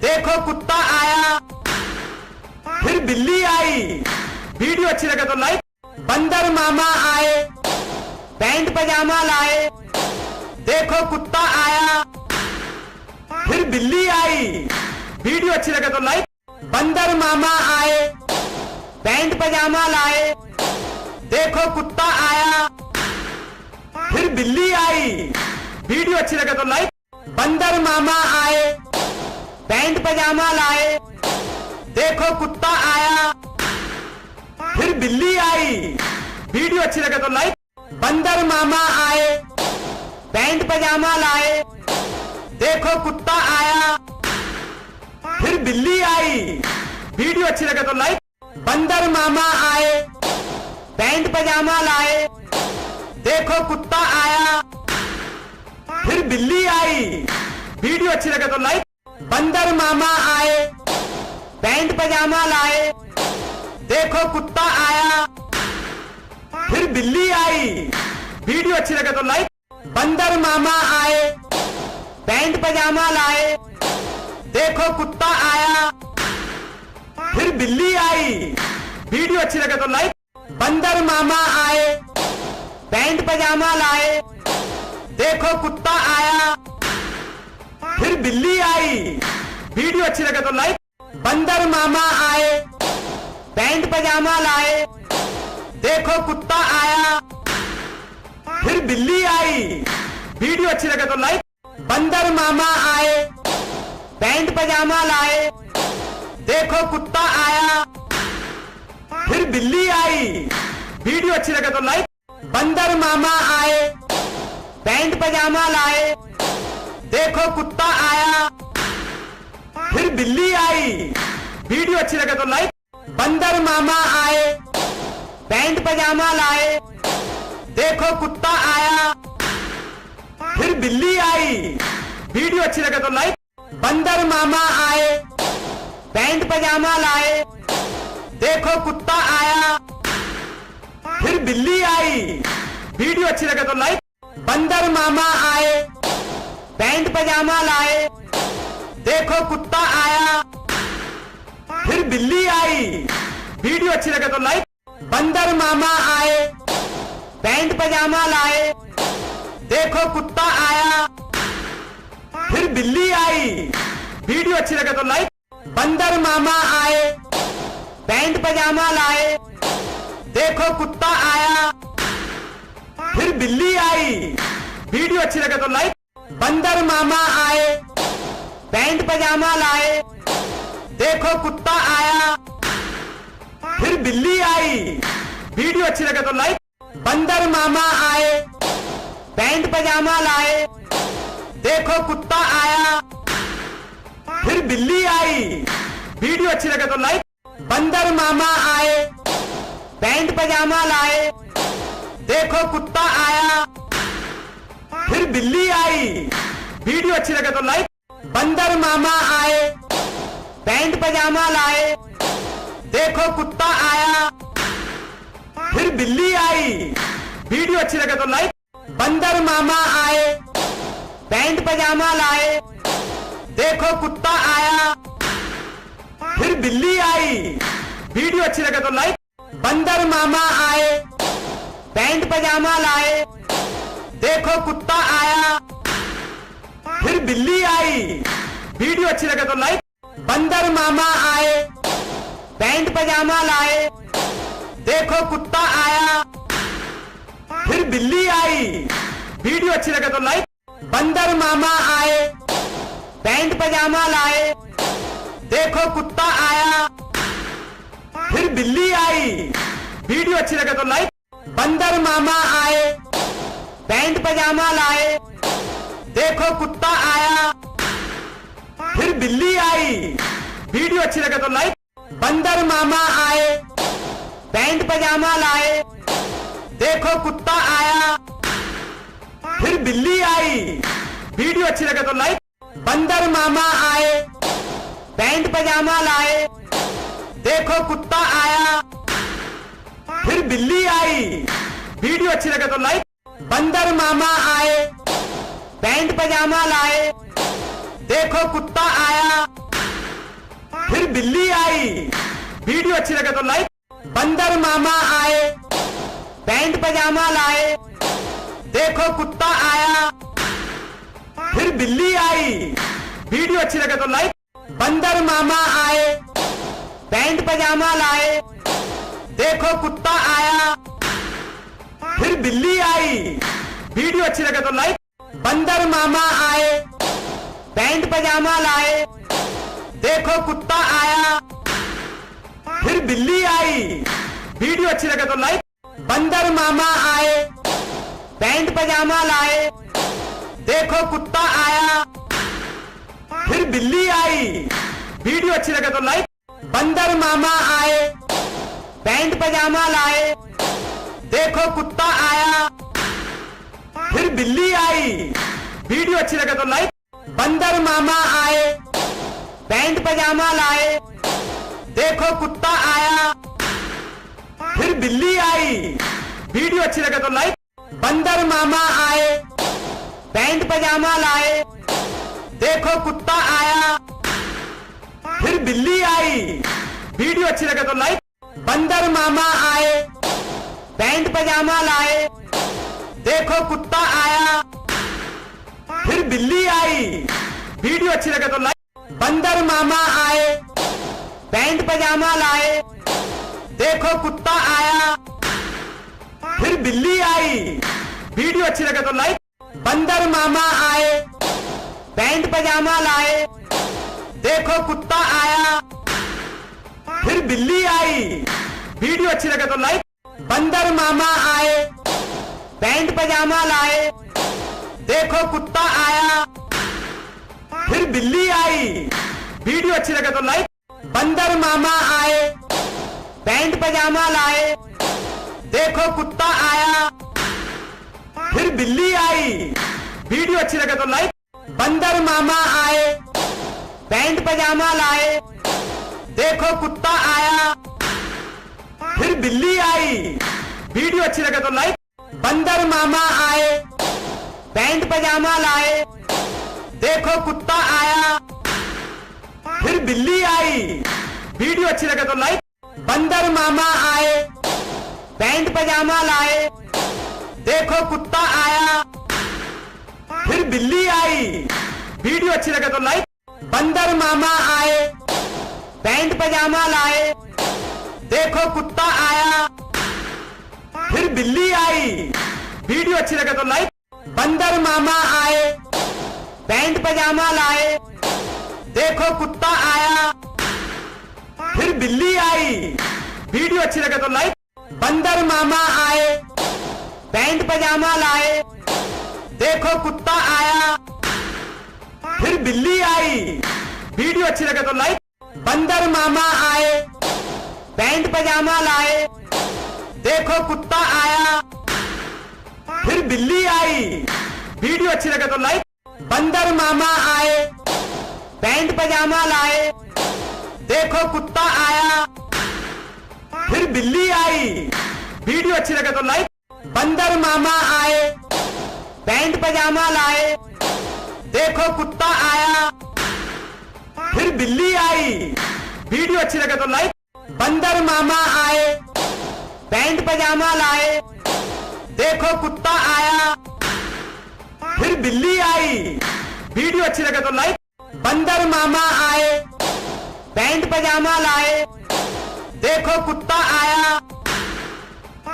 A: देखो कुत्ता आया, फिर बिल्ली आई। वीडियो अच्छी लगे तो लाइक। बंदर मामा आए, पैंट पजामा लाए, देखो कुत्ता आया, फिर बिल्ली आई। वीडियो अच्छी लगे तो लाइक। बंदर मामा आए, पैंट पजामा लाए, देखो कुत्ता आया, फिर बिल्ली आई। वीडियो अच्छी लगे तो लाइक। बंदर मामा आए, पैंट पजामा लाए, देखो कुत्ता आया, फिर बिल्ली आई। वीडियो अच्छी लगे तो लाइक। बंदर मामा आए, पैंट पजामा लाए, देखो कुत्ता आया, फिर बिल्ली आई। वीडियो अच्छी लगे तो लाइक। बंदर मामा आए, पैंट पजामा लाए, देखो कुत्ता आया, फिर बिल्ली आई। वीडियो अच्छी लगे तो लाइक। बंदर मामा आए, पैंट पजामा लाए, देखो कुत्ता आया, फिर बिल्ली आई। वीडियो अच्छी लगे तो लाइक। बंदर मामा आए, पैंट पजामा लाए, देखो कुत्ता आया, फिर बिल्ली आई। वीडियो अच्छी लगे तो लाइक। बंदर मामा आए, पैंट पजामा लाए, देखो कुत्ता आया, फिर बिल्ली आई। वीडियो अच्छी लगे तो लाइक। बंदर मामा आए, पैंट पजामा लाए, देखो कुत्ता आया, फिर बिल्ली आई। वीडियो अच्छी लगे तो लाइक। बंदर मामा आए, पैंट पजामा लाए, देखो कुत्ता आया, फिर बिल्ली आई। वीडियो अच्छी लगे तो लाइक। बंदर मामा आए, पैंट पजामा लाए, देखो कुत्ता आया, फिर बिल्ली आई। वीडियो अच्छी लगे तो लाइक। बंदर मामा आए, पैंट पजामा लाए, देखो कुत्ता आया, फिर बिल्ली आई। वीडियो अच्छी लगे तो लाइक। बंदर मामा आए, पैंट पजामा लाए, देखो कुत्ता आया, फिर बिल्ली आई। वीडियो अच्छी लगे तो लाइक। बंदर मामा आए, पैंट पजामा लाए, देखो कुत्ता आया, फिर बिल्ली आई। वीडियो अच्छी लगे तो लाइक। बंदर मामा आए, पैंट पजामा लाए, देखो कुत्ता आया, फिर बिल्ली आई। वीडियो अच्छी लगे तो लाइक। बंदर मामा आए, पैंट पजामा लाए, देखो कुत्ता आया, फिर बिल्ली आई। वीडियो अच्छी लगे तो लाइक। बंदर मामा आए, पैंट पजामा लाए, देखो कुत्ता आया, फिर बिल्ली आई। वीडियो अच्छी लगे तो लाइक। बंदर मामा आए, पैंट पजामा लाए, देखो कुत्ता आया, फिर बिल्ली आई। वीडियो अच्छी लगे तो लाइक। बंदर मामा आए, पैंट पजामा लाए, देखो कुत्ता आया, फिर बिल्ली आई। वीडियो अच्छी लगे तो लाइक। बंदर मामा आए, पैंट पजामा लाए, देखो कुत्ता आया, फिर बिल्ली आई। वीडियो अच्छी लगे तो लाइक। बंदर मामा आए, पैंट पजामा लाए, देखो कुत्ता आया, फिर बिल्ली आई। वीडियो अच्छी लगे तो लाइक। बंदर मामा आए, पैंट पजामा लाए, देखो कुत्ता आया, फिर बिल्ली आई। वीडियो अच्छी लगे तो लाइक। बंदर मामा आए, पैंट पजामा लाए, देखो कुत्ता आया, फिर बिल्ली आई। वीडियो अच्छी लगे तो लाइक। बंदर मामा आए, पैंट पजामा लाए, देखो कुत्ता आया, फिर बिल्ली आई। वीडियो अच्छी लगे तो लाइक। बंदर मामा आए, पैंट पजामा लाए, देखो कुत्ता आया, फिर बिल्ली आई। वीडियो अच्छी लगे तो लाइक। बंदर मामा आए, पैंट पजामा लाए, देखो कुत्ता आया, फिर बिल्ली आई। वीडियो अच्छी लगे तो लाइक। बंदर मामा आए, पैंट पजामा लाए, देखो कुत्ता आया, फिर बिल्ली आई। वीडियो अच्छी लगे तो लाइक। बंदर मामा आए, पैंट पजामा लाए, देखो कुत्ता आया, फिर बिल्ली आई। वीडियो अच्छी लगे तो लाइक। बंदर मामा आए, पैंट पजामा लाए, देखो कुत्ता आया, फिर बिल्ली आई। वीडियो अच्छी लगे तो लाइक। बंदर मामा आए, पैंट पजामा लाए, देखो कुत्ता आया, फिर बिल्ली आई। वीडियो अच्छी लगे तो लाइक। बंदर मामा आए, पैंट पजामा लाए, देखो कुत्ता आया, फिर बिल्ली आई। वीडियो अच्छी लगे तो लाइक। बंदर मामा आए, पैंट पजामा लाए, देखो कुत्ता आया, फिर बिल्ली आई। वीडियो अच्छी लगे तो लाइक। बंदर मामा आए, पैंट पजामा लाए, देखो कुत्ता आया, फिर बिल्ली आई। वीडियो अच्छी लगे तो लाइक। बंदर मामा आए, पैंट पजामा लाए, देखो कुत्ता आया, फिर बिल्ली आई। वीडियो अच्छी लगे तो लाइक। बंदर मामा आए, पैंट पजामा लाए, देखो कुत्ता आया, फिर बिल्ली आई। वीडियो अच्छी लगे तो लाइक। बंदर मामा आए, पैंट पजामा लाए, देखो कुत्ता आया, फिर बिल्ली आई। वीडियो अच्छी लगे तो लाइक। बंदर मामा आए, पैंट पजामा लाए, देखो कुत्ता आया, फिर बिल्ली आई। वीडियो अच्छी लगे तो लाइक। बंदर मामा आए, पैंट पजामा लाए, देखो कुत्ता आया, फिर बिल्ली आई। वीडियो अच्छी लगे तो लाइक। बंदर मामा आए, पैंट पजामा लाए, देखो कुत्ता आया, फिर बिल्ली आई। वीडियो अच्छी लगे तो लाइक। बंदर मामा आए, पैंट पजामा लाए, देखो कुत्ता आया, फिर बिल्ली आई। वीडियो अच्छी लगे तो लाइक। बंदर मामा आए, पैंट पजामा लाए, देखो कुत्ता आया, फिर बिल्ली आई। वीडियो अच्छी लगे तो लाइक। बंदर मामा आए, पैंट पजामा लाए, देखो कुत्ता आया, फिर बिल्ली आई। वीडियो अच्छी लगे तो लाइक। बंदर मामा आए, पैंट पजामा लाए, देखो कुत्ता आया, फिर बिल्ली आई। वीडियो अच्छी लगे तो लाइक। बंदर मामा आए, पैंट पजामा लाए, देखो कुत्ता आया, फिर बिल्ली आई। वीडियो अच्छी लगे तो लाइक। बंदर मामा आए, पैंट पजामा लाए, देखो कुत्ता आया, फिर बिल्ली आई। वीडियो अच्छी लगे तो लाइक। बंदर मामा आए, पैंट पजामा लाए, देखो कुत्ता आया, फिर बिल्ली आई। वीडियो अच्छी लगे तो लाइक। बंदर मामा आए, पैंट पजामा लाए, देखो कुत्ता आया, फिर बिल्ली आई। वीडियो अच्छी लगे तो लाइक। बंदर मामा आए, पैंट पजामा लाए, देखो कुत्ता आया, फिर बिल्ली आई। वीडियो अच्छी लगे तो लाइक। बंदर मामा आए, पैंट पजामा लाए, देखो कुत्ता आया, फिर बिल्ली आई। वीडियो अच्छी लगे तो लाइक। बंदर मामा आए, पैंट पजामा लाए, देखो कुत्ता आया, फिर बिल्ली आई। वीडियो अच्छी लगे तो लाइक। बंदर मामा आए, पैंट पजामा लाए, देखो कुत्ता आया,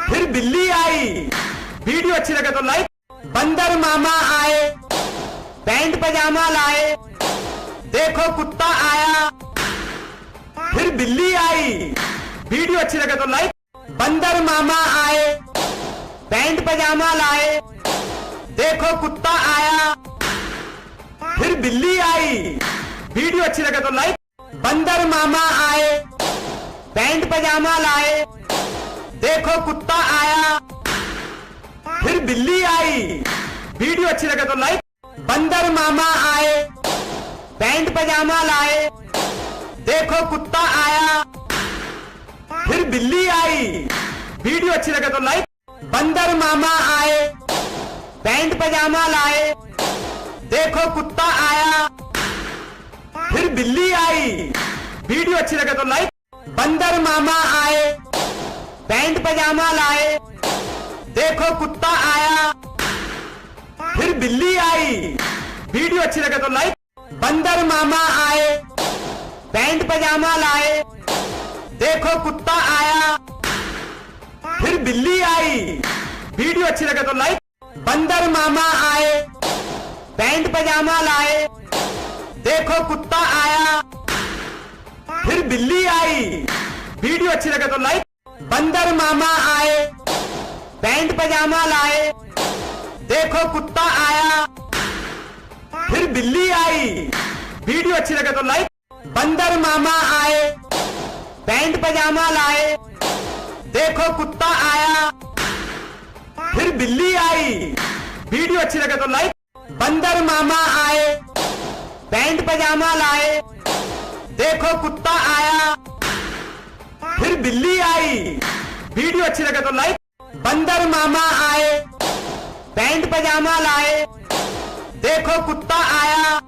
A: फिर बिल्ली आई। वीडियो अच्छी लगे तो लाइक। बंदर मामा आए, पैंट पजामा लाए, देखो कुत्ता आया, फिर बिल्ली आई। वीडियो अच्छी लगे तो लाइक। बंदर मामा आए, पैंट पजामा लाए, देखो कुत्ता आया, फिर बिल्ली आई। वीडियो अच्छी लगे तो लाइक। बंदर मामा आए, पैंट पजामा लाए, देखो कुत्ता आया, फिर बिल्ली आई। वीडियो अच्छी लगे तो लाइक। बंदर मामा आए, पैंट पजामा लाए, देखो कुत्ता आया, फिर बिल्ली आई। वीडियो अच्छी लगे तो लाइक। बंदर मामा आए, पैंट पजामा लाए, देखो कुत्ता आया, फिर बिल्ली आई। वीडियो अच्छी लगे तो लाइक। बंदर मामा आए, पैंट पजामा लाए, देखो कुत्ता आया, फिर बिल्ली आई। वीडियो अच्छी लगे तो लाइक। बंदर मामा आए, पैंट पजामा लाए, देखो कुत्ता आया, फिर बिल्ली आई। वीडियो अच्छी लगे तो लाइक। बंदर मामा आए, पैंट पजामा लाए, देखो कुत्ता आया, फिर बिल्ली आई। वीडियो अच्छी लगे तो लाइक। बंदर मामा आए, पैंट पजामा लाए, देखो कुत्ता आया, फिर बिल्ली आई। वीडियो अच्छी लगे तो लाइक। बंदर मामा आए, पैंट पजामा लाए, देखो कुत्ता आया, फिर बिल्ली आई। वीडियो अच्छी लगे तो लाइक। बंदर मामा आए, पैंट पजामा लाए, देखो कुत्ता आया, फिर बिल्ली आई। वीडियो अच्छी लगे तो लाइक। बंदर मामा आए, पैंट पजामा लाए, देखो कुत्ता आया,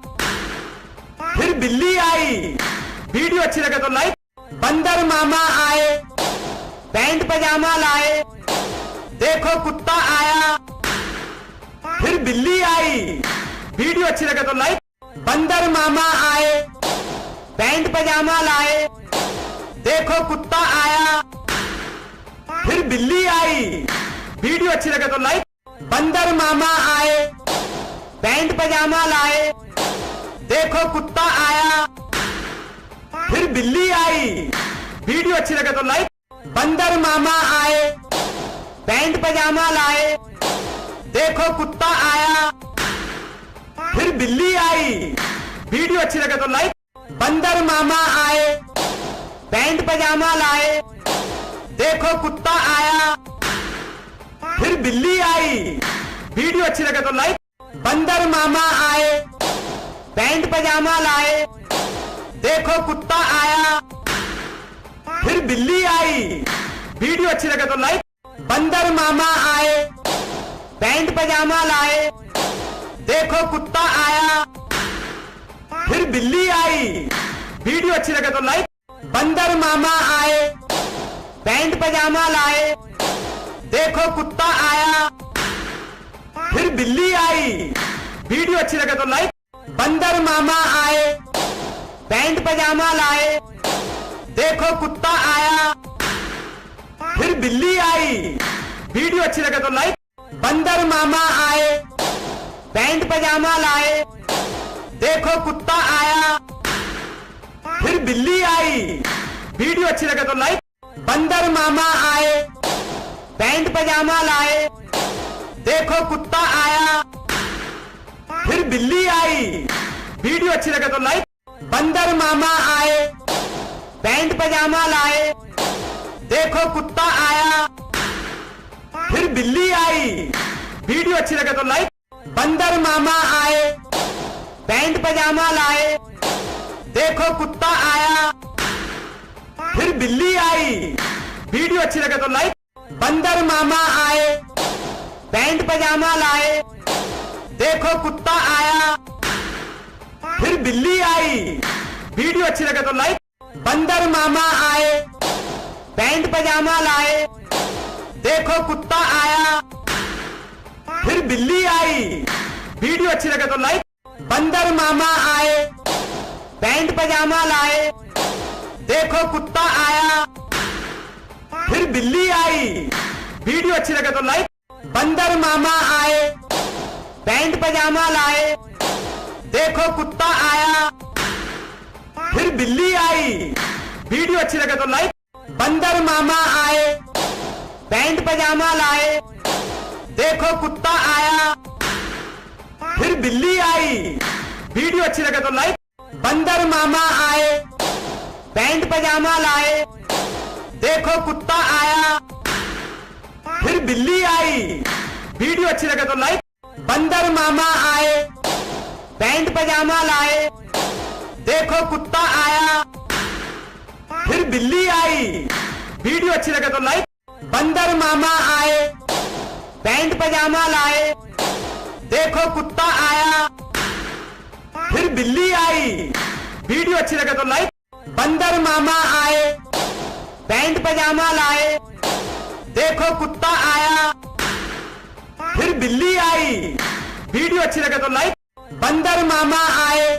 A: फिर बिल्ली आई। वीडियो अच्छी लगे तो लाइक। बंदर मामा आए, पैंट पजामा लाए, देखो कुत्ता आया, फिर बिल्ली आई। वीडियो अच्छी लगे तो लाइक। बंदर मामा आए, पैंट पजामा लाए, देखो कुत्ता आया, फिर बिल्ली आई। वीडियो अच्छी लगे तो लाइक। बंदर मामा आए, पैंट पजामा लाए, देखो कुत्ता आया, फिर बिल्ली आई। वीडियो अच्छी लगे तो लाइक। बंदर मामा आए, पैंट पजामा लाए, देखो कुत्ता आया, फिर बिल्ली आई। वीडियो अच्छी लगे तो लाइक। बंदर मामा आए, पैंट पजामा लाए, देखो कुत्ता आया, फिर बिल्ली आई। वीडियो अच्छी लगे तो लाइक। बंदर मामा आए, पैंट पजामा लाए, देखो कुत्ता आया, फिर बिल्ली आई। वीडियो अच्छी लगे तो लाइक। बंदर मामा आए, पैंट पजामा लाए, देखो कुत्ता आया, फिर बिल्ली आई। वीडियो अच्छी लगे तो लाइक। बंदर मामा आए, पैंट पजामा लाए, देखो कुत्ता आया, फिर बिल्ली आई। वीडियो अच्छी लगे तो लाइक। बंदर मामा आए, पैंट पजामा लाए, देखो कुत्ता आया, फिर बिल्ली आई। वीडियो अच्छी लगे तो लाइक। बंदर मामा आए, पैंट पजामा लाए, देखो कुत्ता आया, फिर बिल्ली आई। वीडियो अच्छी लगे तो लाइक। बंदर मामा आए, पैंट पजामा लाए, देखो कुत्ता आया, फिर बिल्ली आई। वीडियो अच्छी लगे तो लाइक। बंदर मामा आए, पैंट पजामा लाए, देखो कुत्ता आया, फिर बिल्ली आई। वीडियो अच्छी लगे तो लाइक। बंदर मामा आए, पैंट पजामा लाए, देखो कुत्ता आया, फिर बिल्ली आई। वीडियो अच्छी लगे तो लाइक। बंदर मामा आए, पैंट पजामा लाए, देखो कुत्ता आया, फिर बिल्ली आई। वीडियो अच्छी लगे तो लाइक। बंदर मामा आए, पैंट पजामा लाए, देखो कुत्ता आया, फिर बिल्ली आई। वीडियो अच्छी लगे तो लाइक। बंदर मामा आए, पैंट पजामा लाए, देखो कुत्ता आया, फिर बिल्ली आई। वीडियो अच्छी लगे तो लाइक। बंदर मामा आए, पैंट पजामा लाए, देखो कुत्ता आया, फिर बिल्ली आई। वीडियो अच्छी लगे तो लाइक। बंदर मामा आए, पैंट पजामा लाए, देखो कुत्ता आया, फिर बिल्ली आई। वीडियो अच्छी लगे तो लाइक। बंदर मामा आए, पैंट पजामा लाए, देखो कुत्ता आया, फिर बिल्ली आई। वीडियो अच्छी लगे तो लाइक। बंदर मामा आए, पैंट पजामा लाए, देखो कुत्ता आया, फिर बिल्ली आई। वीडियो अच्छी लगे तो लाइक। बंदर मामा आए, पैंट पजामा लाए, देखो कुत्ता आया, फिर बिल्ली आई। वीडियो अच्छी लगे तो लाइक। बंदर मामा आए, पैंट पजामा लाए, देखो कुत्ता आया, फिर बिल्ली आई। वीडियो अच्छी लगे तो लाइक। बंदर मामा आए,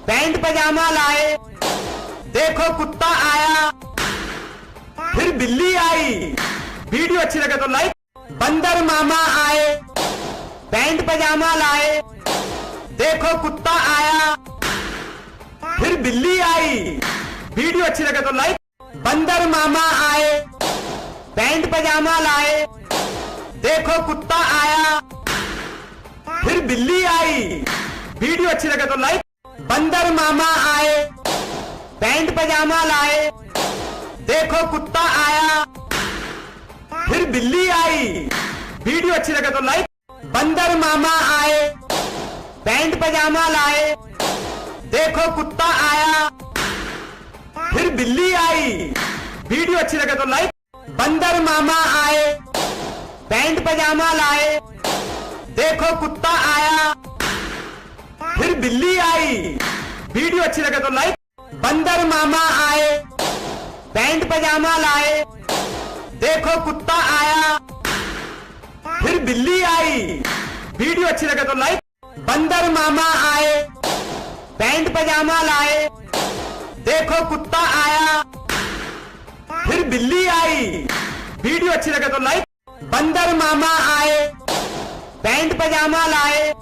A: पैंट पजामा लाए, देखो कुत्ता आया, फिर बिल्ली आई। वीडियो अच्छी लगे तो लाइक। बंदर मामा आए, पैंट पजामा लाए, देखो कुत्ता आया, फिर बिल्ली आई। वीडियो अच्छी लगे तो लाइक। बंदर मामा आए, पैंट पजामा लाए, देखो कुत्ता आया, फिर बिल्ली आई। वीडियो अच्छी लगे तो लाइक। बंदर मामा आए, पैंट पजामा लाए, देखो कुत्ता आया, फिर बिल्ली आई। वीडियो अच्छी लगे तो लाइक। बंदर मामा आए, पैंट पजामा लाए, देखो कुत्ता आया, फिर बिल्ली आई। वीडियो अच्छी लगे तो लाइक। बंदर मामा आए, पैंट पजामा लाए, देखो कुत्ता आया, फिर बिल्ली आई। वीडियो अच्छी लगे तो लाइक। बंदर मामा आए, पैंट पजामा लाए, देखो कुत्ता आया, फिर बिल्ली आई। वीडियो अच्छी लगे तो लाइक। बंदर मामा आए, पैंट पजामा लाए, देखो कुत्ता आया, फिर बिल्ली आई। वीडियो अच्छी लगे तो लाइक। बंदर मामा आए, पैंट पजामा लाए,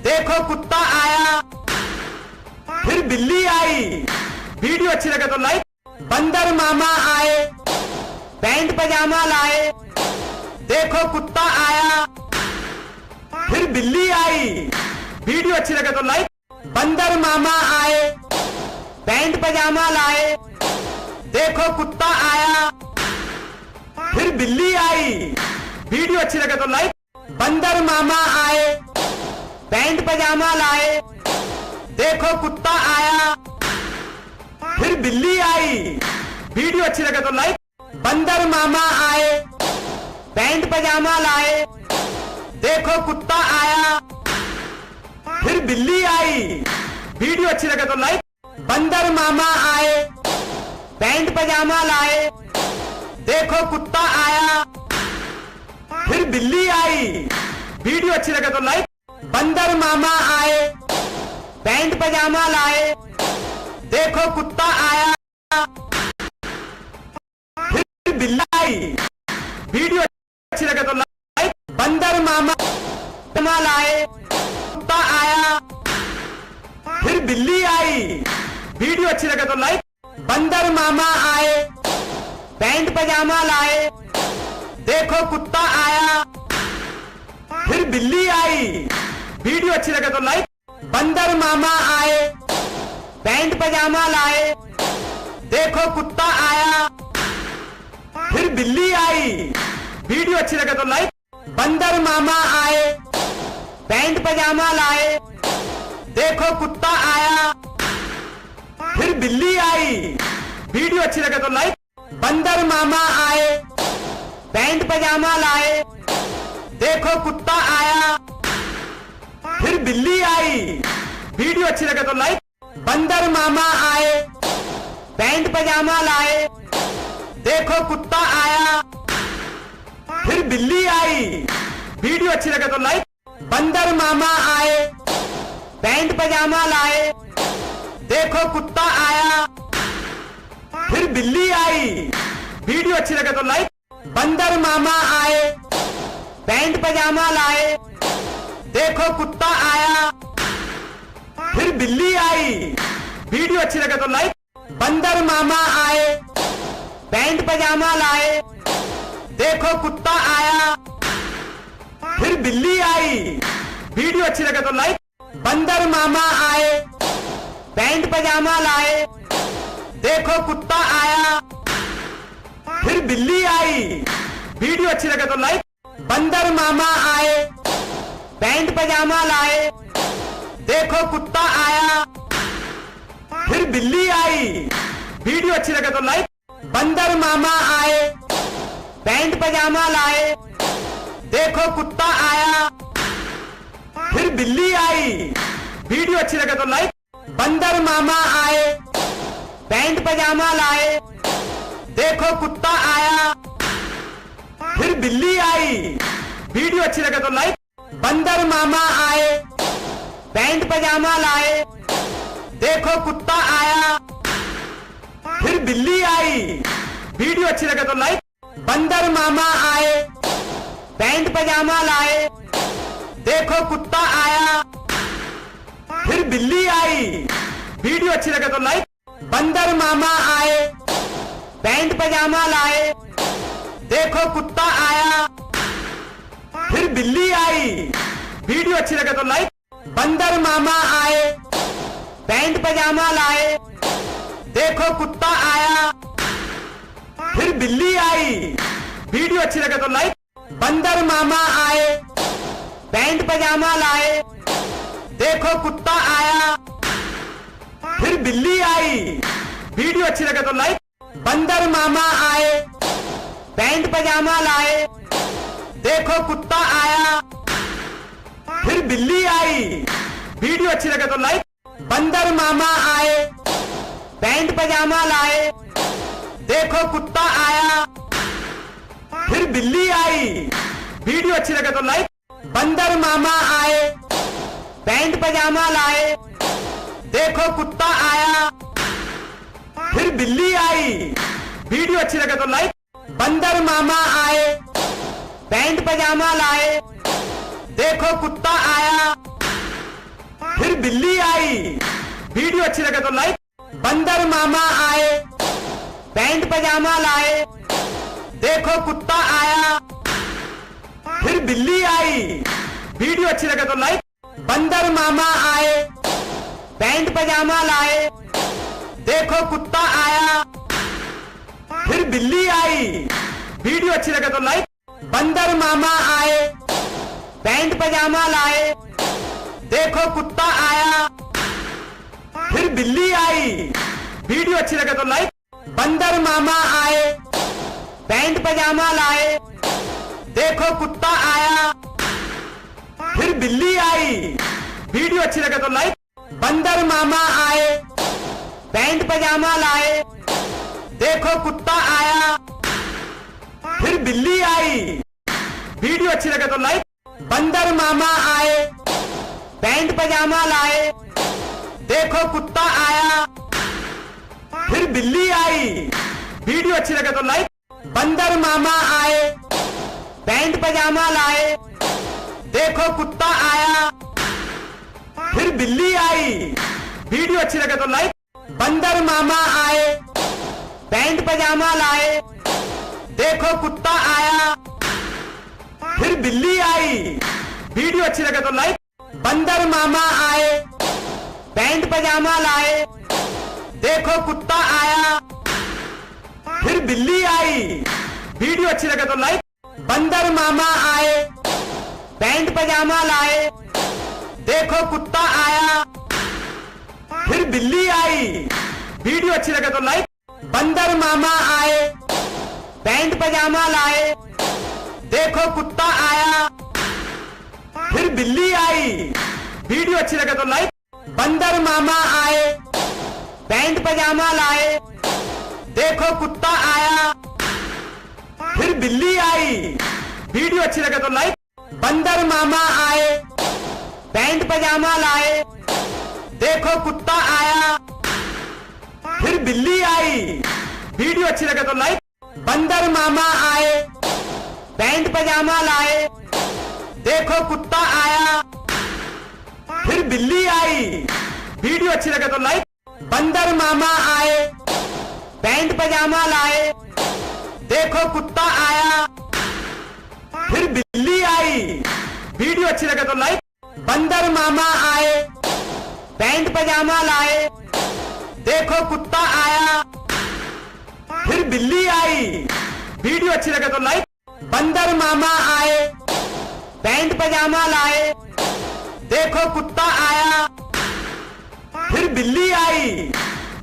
A: देखो कुत्ता आया, फिर बिल्ली आई। वीडियो अच्छी लगे तो लाइक। बंदर मामा आए, पैंट पजामा लाए, देखो कुत्ता आया, फिर बिल्ली आई। वीडियो अच्छी लगे तो लाइक। बंदर मामा आए, पैंट पजामा लाए, देखो कुत्ता आया, फिर बिल्ली आई। वीडियो अच्छी लगे तो लाइक। बंदर मामा आए, पैंट पजामा लाए, देखो कुत्ता आया, फिर बिल्ली आई। वीडियो अच्छी लगे तो लाइक। बंदर मामा आए, पैंट पजामा लाए, देखो कुत्ता आया, फिर बिल्ली आई। वीडियो अच्छी लगे तो लाइक। बंदर मामा आए, पैंट पजामा लाए, देखो कुत्ता आया, फिर बिल्ली आई। वीडियो अच्छी लगे तो लाइक। बंदर मामा आए, पैंट पजामा लाए, देखो कुत्ता आया, फिर बिल्ली आई। वीडियो अच्छी लगे तो लाइक। बंदर मामा लाए, कुत्ता आया, फिर बिल्ली आई। वीडियो अच्छी लगे तो लाइक। बंदर मामा आए, पैंट पजामा लाए, देखो कुत्ता आया, फिर बिल्ली आई। वीडियो अच्छी लगे तो लाइक। बंदर मामा आए, पैंट पजामा लाए, देखो कुत्ता आया, फिर बिल्ली आई। वीडियो अच्छी लगे तो लाइक। बंदर मामा आए, पैंट पजामा लाए, देखो कुत्ता आया, फिर बिल्ली आई। वीडियो अच्छी लगे तो लाइक। बंदर मामा आए, पैंट पजामा लाए, देखो कुत्ता आया, फिर बिल्ली आई। वीडियो अच्छी लगे तो लाइक। बंदर मामा आए, पैंट पजामा लाए, देखो कुत्ता आया, फिर बिल्ली आई। वीडियो अच्छी लगे तो लाइक। बंदर मामा आए, पैंट पजामा लाए, देखो कुत्ता आया, फिर बिल्ली आई। वीडियो अच्छी लगे तो लाइक। बंदर मामा आए, पैंट पजामा लाए, देखो कुत्ता आया, फिर बिल्ली आई। वीडियो अच्छी लगे तो लाइक। बंदर मामा आए, पैंट पजामा लाए, देखो कुत्ता आया, फिर बिल्ली आई। वीडियो अच्छी लगे तो लाइक। बंदर मामा आए, पैंट पजामा लाए, देखो कुत्ता आया, फिर बिल्ली आई। वीडियो अच्छी लगे तो लाइक। बंदर मामा आए, पैंट पजामा लाए, देखो कुत्ता आया, फिर बिल्ली आई। वीडियो अच्छी लगे तो लाइक। बंदर मामा आए, पैंट पजामा लाए, देखो कुत्ता आया, फिर बिल्ली आई। वीडियो अच्छी लगे तो लाइक। बंदर मामा आए, पैंट पजामा लाए, देखो कुत्ता आया, फिर बिल्ली आई। वीडियो अच्छी लगे तो लाइक। बंदर मामा आए, पैंट पजामा लाए, देखो कुत्ता आया, फिर बिल्ली आई। वीडियो अच्छी लगे तो लाइक। बंदर मामा आए, पैंट पजामा लाए, देखो कुत्ता आया, फिर बिल्ली आई। वीडियो अच्छी लगे तो लाइक। बंदर मामा आए, पैंट पजामा लाए, देखो कुत्ता आया, फिर बिल्ली आई। वीडियो अच्छी लगे तो लाइक। बंदर मामा आए, पैंट पजामा लाए, देखो कुत्ता आया, फिर बिल्ली आई। वीडियो अच्छी लगे तो लाइक। बंदर मामा आए, पैंट पजामा लाए, देखो कुत्ता आया, फिर बिल्ली आई। वीडियो अच्छी लगे तो लाइक। बंदर मामा आए, पैंट पजामा लाए, देखो कुत्ता आया, फिर बिल्ली आई। वीडियो अच्छी लगे तो लाइक। बंदर मामा आए, पैंट पजामा लाए, देखो कुत्ता आया, फिर बिल्ली आई। वीडियो अच्छी लगे तो लाइक। बंदर मामा आए, पैंट पजामा लाए, देखो कुत्ता आया, फिर बिल्ली आई। वीडियो अच्छी लगे तो लाइक। बंदर मामा आए, पैंट पजामा लाए, देखो कुत्ता आया, फिर बिल्ली आई। वीडियो अच्छी लगे तो लाइक। बंदर मामा आए, पैंट पजामा लाए, देखो कुत्ता आया, फिर बिल्ली आई। वीडियो अच्छी लगे तो लाइक। बंदर मामा आए, पैंट पजामा लाए, देखो कुत्ता आया, फिर बिल्ली आई। वीडियो अच्छी लगे तो लाइक। बंदर मामा आए, पैंट पजामा लाए, देखो कुत्ता आया, फिर बिल्ली आई। वीडियो अच्छी लगे तो लाइक। बंदर मामा आए, पैंट पजामा लाए, देखो कुत्ता आया, फिर बिल्ली आई। वीडियो अच्छी लगे तो लाइक। बंदर मामा आए, पैंट पजामा लाए, देखो कुत्ता आया, फिर बिल्ली आई। वीडियो अच्छी लगे तो लाइक। बंदर मामा आए, पैंट पजामा लाए, देखो कुत्ता आया, फिर बिल्ली आई। वीडियो अच्छी लगे तो लाइक। बंदर मामा आए, पैंट पजामा लाए, देखो कुत्ता आया, फिर बिल्ली आई। वीडियो अच्छी लगे तो लाइक। बंदर मामा आए, पैंट पजामा लाए, देखो कुत्ता आया, फिर बिल्ली आई। वीडियो अच्छी लगे तो लाइक। बंदर मामा आए, पैंट पजामा लाए, देखो कुत्ता आया, फिर बिल्ली आई। वीडियो अच्छी लगे तो लाइक। बंदर मामा आए, पैंट पजामा लाए, देखो कुत्ता आया, फिर बिल्ली आई। वीडियो अच्छी लगे तो लाइक। बंदर मामा आए, पैंट पजामा लाए, देखो कुत्ता आया, फिर बिल्ली आई। वीडियो अच्छी लगे तो लाइक। बंदर मामा आए, पैंट पजामा लाए, देखो कुत्ता आया, फिर बिल्ली आई। वीडियो अच्छी लगे तो लाइक। बंदर मामा आए, पैंट पजामा लाए, देखो कुत्ता आया, फिर बिल्ली आई। वीडियो अच्छी लगे तो लाइक। बंदर मामा आए, पैंट पजामा लाए, देखो कुत्ता आया, फिर बिल्ली आई। वीडियो अच्छी लगे तो लाइक। बंदर मामा आए, पैंट पजामा लाए, देखो कुत्ता आया, फिर बिल्ली आई। वीडियो अच्छी लगे तो लाइक। बंदर मामा आए, पैंट पजामा लाए, देखो कुत्ता आया, फिर बिल्ली आई। वीडियो अच्छी लगे तो लाइक। बंदर मामा आए, पैंट पजामा लाए, देखो कुत्ता आया, फिर बिल्ली आई।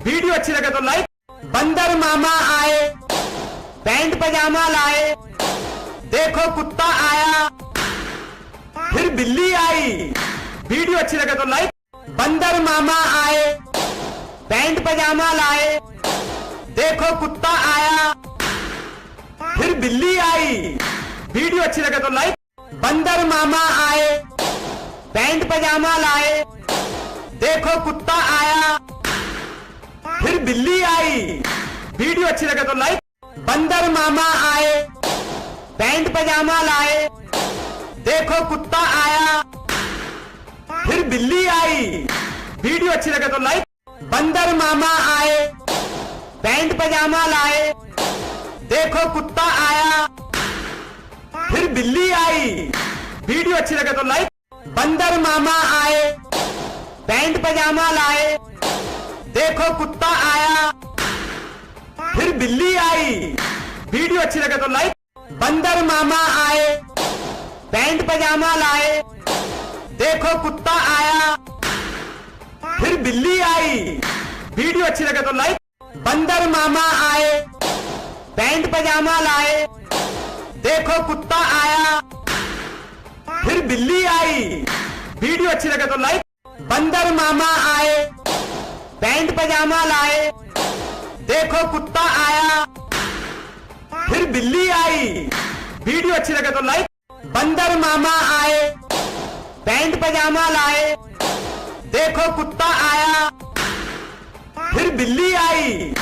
A: वीडियो अच्छी लगे तो लाइक। बंदर मामा आए, पैंट पजामा लाए, देखो कुत्ता आया, फिर बिल्ली आई। वीडियो अच्छी लगे तो लाइक। बंदर मामा आए, पैंट पजामा लाए, देखो कुत्ता आया, फिर बिल्ली आई। वीडियो अच्छी लगे तो लाइक। बंदर मामा आए, पैंट पजामा लाए, देखो कुत्ता आया, फिर बिल्ली आई। वीडियो अच्छी लगे तो लाइक। बंदर मामा आए, पैंट पजामा लाए, देखो कुत्ता आया, फिर बिल्ली आई। वीडियो अच्छी लगे तो लाइक। बंदर मामा आए, पैंट पजामा लाए, देखो कुत्ता आया, फिर बिल्ली आई। वीडियो अच्छी लगे तो लाइक। बंदर मामा आए, पैंट पजामा लाए, देखो कुत्ता आया, फिर बिल्ली आई। वीडियो अच्छी लगे तो लाइक। बंदर मामा आए, पैंट पजामा लाए, देखो कुत्ता आया, फिर बिल्ली आई। वीडियो अच्छी लगे तो लाइक। बंदर मामा आए, पैंट पजामा लाए, देखो कुत्ता आया, फिर बिल्ली आई। वीडियो अच्छी लगे तो लाइक। बंदर मामा आए, पैंट पजामा लाए, देखो कुत्ता आया, फिर बिल्ली आई। वीडियो अच्छी लगे तो लाइक। बंदर मामा आए, पैंट पजामा लाए, देखो कुत्ता आया, फिर बिल्ली आई।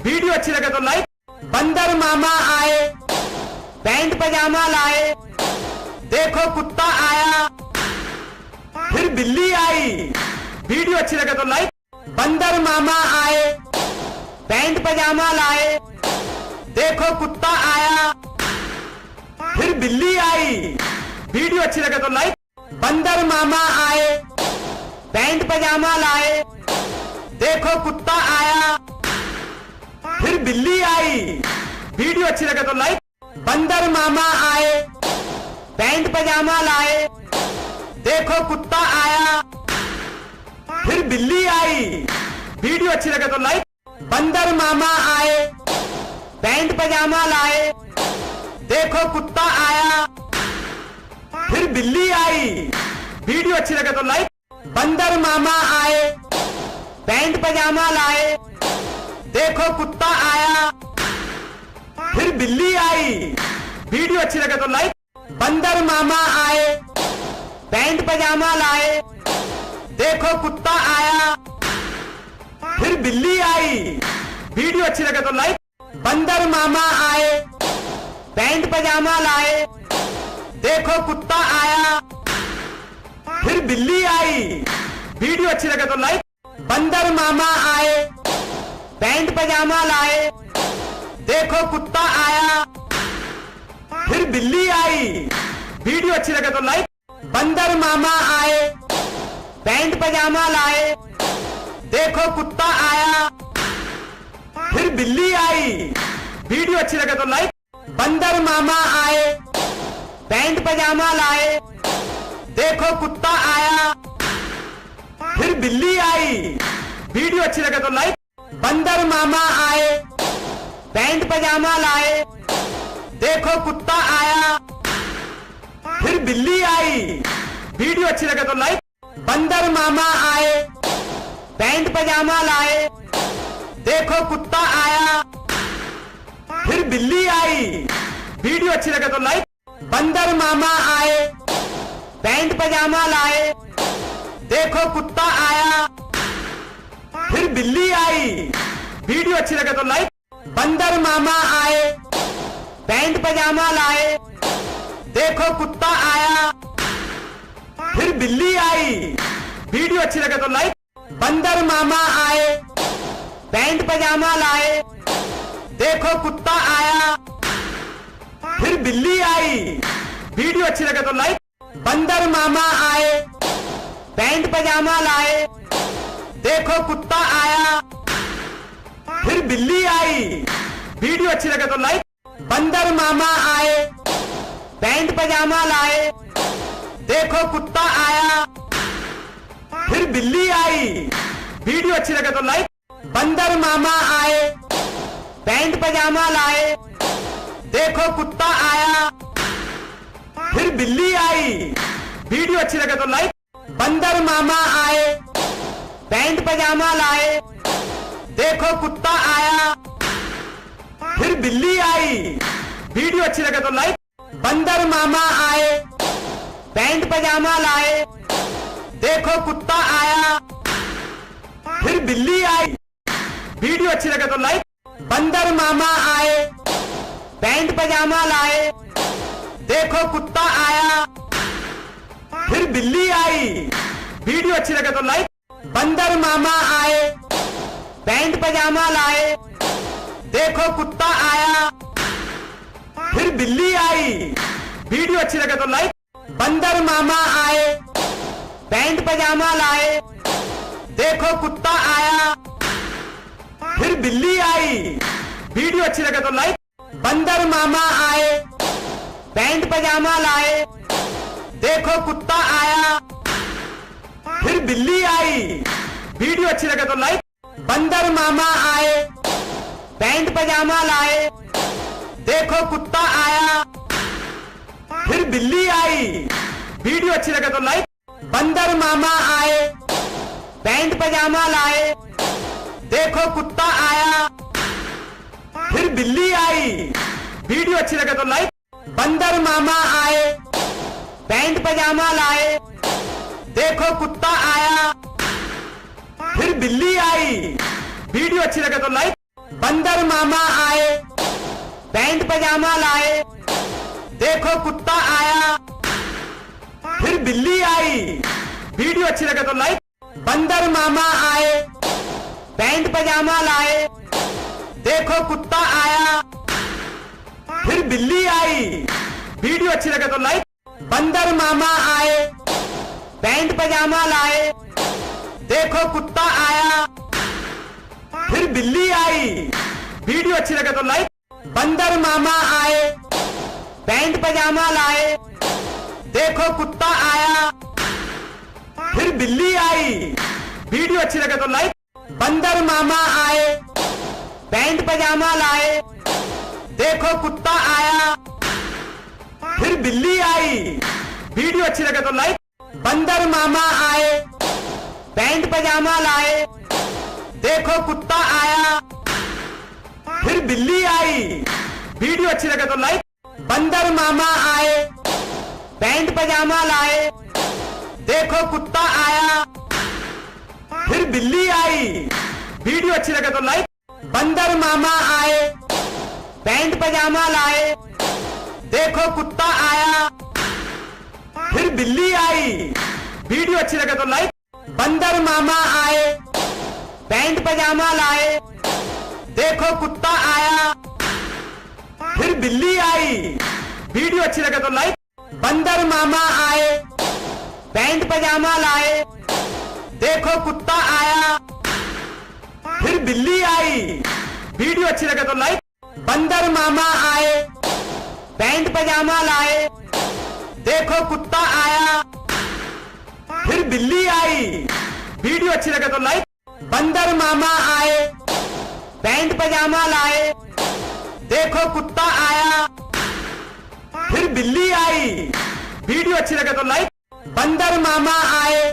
A: वीडियो अच्छी लगे तो लाइक। बंदर मामा आए, पैंट पजामा लाए, देखो कुत्ता आया, फिर बिल्ली आई। वीडियो अच्छी लगे तो लाइक। बंदर मामा आए, पैंट पजामा लाए, देखो कुत्ता आया, फिर बिल्ली आई। वीडियो अच्छी लगे तो लाइक। बंदर मामा आए, पैंट पजामा लाए, देखो कुत्ता आया, फिर बिल्ली आई। वीडियो अच्छी लगे तो लाइक। बंदर मामा आए, पैंट पजामा लाए, देखो कुत्ता आया, फिर बिल्ली आई। वीडियो अच्छी लगे तो लाइक। बंदर मामा आए, पैंट पजामा लाए, देखो कुत्ता आया, फिर बिल्ली आई। वीडियो अच्छी लगे तो लाइक। बंदर मामा आए, पैंट पजामा लाए, देखो कुत्ता आया, फिर बिल्ली आई। वीडियो अच्छी लगे तो लाइक। बंदर मामा आए, पैंट पजामा लाए, देखो कुत्ता आया, फिर बिल्ली आई। वीडियो अच्छी लगे तो लाइक। बंदर मामा आए, पैंट पजामा लाए, देखो कुत्ता आया, फिर बिल्ली आई। वीडियो अच्छी लगे तो लाइक। बंदर मामा आए, पैंट पजामा लाए, देखो कुत्ता आया, फिर बिल्ली आई। वीडियो अच्छी लगे तो लाइक। बंदर मामा आए, पैंट पजामा लाए, देखो कुत्ता आया, फिर बिल्ली आई। वीडियो अच्छी लगे तो लाइक। बंदर मामा आए, पैंट पजामा लाए, देखो कुत्ता आया, फिर बिल्ली आई। वीडियो अच्छी लगे तो लाइक। बंदर मामा आए, पैंट पजामा लाए, देखो कुत्ता आया, फिर बिल्ली आई। वीडियो अच्छी लगे तो लाइक। बंदर मामा आए, पैंट पजामा लाए, देखो कुत्ता आया, फिर बिल्ली आई। वीडियो अच्छी लगे तो लाइक। बंदर मामा आए, पैंट पजामा लाए, देखो कुत्ता आया, फिर बिल्ली आई। वीडियो अच्छी लगे तो लाइक। बंदर मामा आए, पैंट पजामा लाए, देखो कुत्ता आया, फिर बिल्ली आई। वीडियो अच्छी लगे तो लाइक। बंदर मामा आए, पैंट पजामा लाए, देखो कुत्ता आया, फिर बिल्ली आई। वीडियो अच्छी लगे तो लाइक। बंदर मामा आए, पैंट पजामा लाए, देखो कुत्ता आया, फिर बिल्ली आई। वीडियो अच्छी लगे तो लाइक। बंदर मामा आए, पैंट पजामा लाए, देखो कुत्ता आया, फिर बिल्ली आई। वीडियो अच्छी लगे तो लाइक। बंदर मामा आए, पैंट पजामा लाए, देखो कुत्ता आया, फिर बिल्ली आई। वीडियो अच्छी लगे तो लाइक। बंदर मामा आए, पैंट पजामा लाए, देखो कुत्ता आया, फिर बिल्ली आई। वीडियो अच्छी लगे तो लाइक। बंदर मामा आए, पैंट पजामा लाए, देखो कुत्ता आया, फिर बिल्ली आई। वीडियो अच्छी लगे तो लाइक। बंदर मामा आए, पैंट पजामा लाए, देखो कुत्ता आया, फिर बिल्ली आई। वीडियो अच्छी लगे तो लाइक। बंदर मामा आए, पैंट पजामा लाए, देखो कुत्ता आया, फिर बिल्ली आई। वीडियो अच्छी लगे तो लाइक। बंदर मामा आए, पैंट पजामा लाए, देखो कुत्ता आया, फिर बिल्ली आई। वीडियो अच्छी लगे तो लाइक। बंदर मामा आए, पैंट पजामा लाए, देखो कुत्ता आया, फिर बिल्ली आई। वीडियो अच्छी लगे तो लाइक। बंदर मामा आए, पैंट पजामा लाए, देखो कुत्ता आया, फिर बिल्ली आई। वीडियो अच्छी लगे तो लाइक। बंदर मामा आए, पैंट पजामा लाए, देखो कुत्ता आया, फिर बिल्ली आई। वीडियो अच्छी लगे तो लाइक। बंदर मामा आए, पैंट पजामा लाए, देखो कुत्ता आया, फिर बिल्ली आई। वीडियो अच्छी लगे तो लाइक। बंदर मामा आए, पैंट पजामा लाए, देखो कुत्ता आया, फिर बिल्ली आई। वीडियो अच्छी लगे तो लाइक। बंदर मामा आए, पैंट पजामा लाए, देखो कुत्ता आया, फिर बिल्ली आई। वीडियो अच्छी लगे तो लाइक। बंदर मामा आए, पैंट पजामा लाए, देखो कुत्ता आया, फिर बिल्ली आई। वीडियो अच्छी लगे तो लाइक। बंदर मामा आए, पैंट पजामा लाए, देखो कुत्ता आया, फिर बिल्ली आई। वीडियो अच्छी लगे तो लाइक। बंदर मामा आए, पैंट पजामा लाए, देखो कुत्ता आया, फिर बिल्ली आई। वीडियो अच्छी लगे तो लाइक। बंदर मामा आए, पैंट पजामा लाए, देखो कुत्ता आया, फिर बिल्ली आई। वीडियो अच्छी लगे तो लाइक। बंदर मामा आए, पैंट पजामा लाए, देखो कुत्ता आया, फिर बिल्ली आई। वीडियो अच्छी लगे तो लाइक। बंदर मामा आए, पैंट पजामा लाए, देखो कुत्ता आया, फिर बिल्ली आई। वीडियो अच्छी लगे तो लाइक। बंदर मामा आए, पैंट पजामा लाए, देखो कुत्ता आया, फिर बिल्ली आई। वीडियो अच्छी लगे तो लाइक। बंदर मामा आए, पैंट पजामा लाए, देखो कुत्ता आया, फिर बिल्ली आई। वीडियो अच्छी लगे तो लाइक। बंदर मामा आए, पैंट पजामा लाए, देखो कुत्ता आया, फिर बिल्ली आई। वीडियो अच्छी लगे तो लाइक। बंदर मामा आए, पैंट पजामा लाए, देखो कुत्ता आया, फिर बिल्ली आई। वीडियो अच्छी लगे तो लाइक। बंदर मामा आए,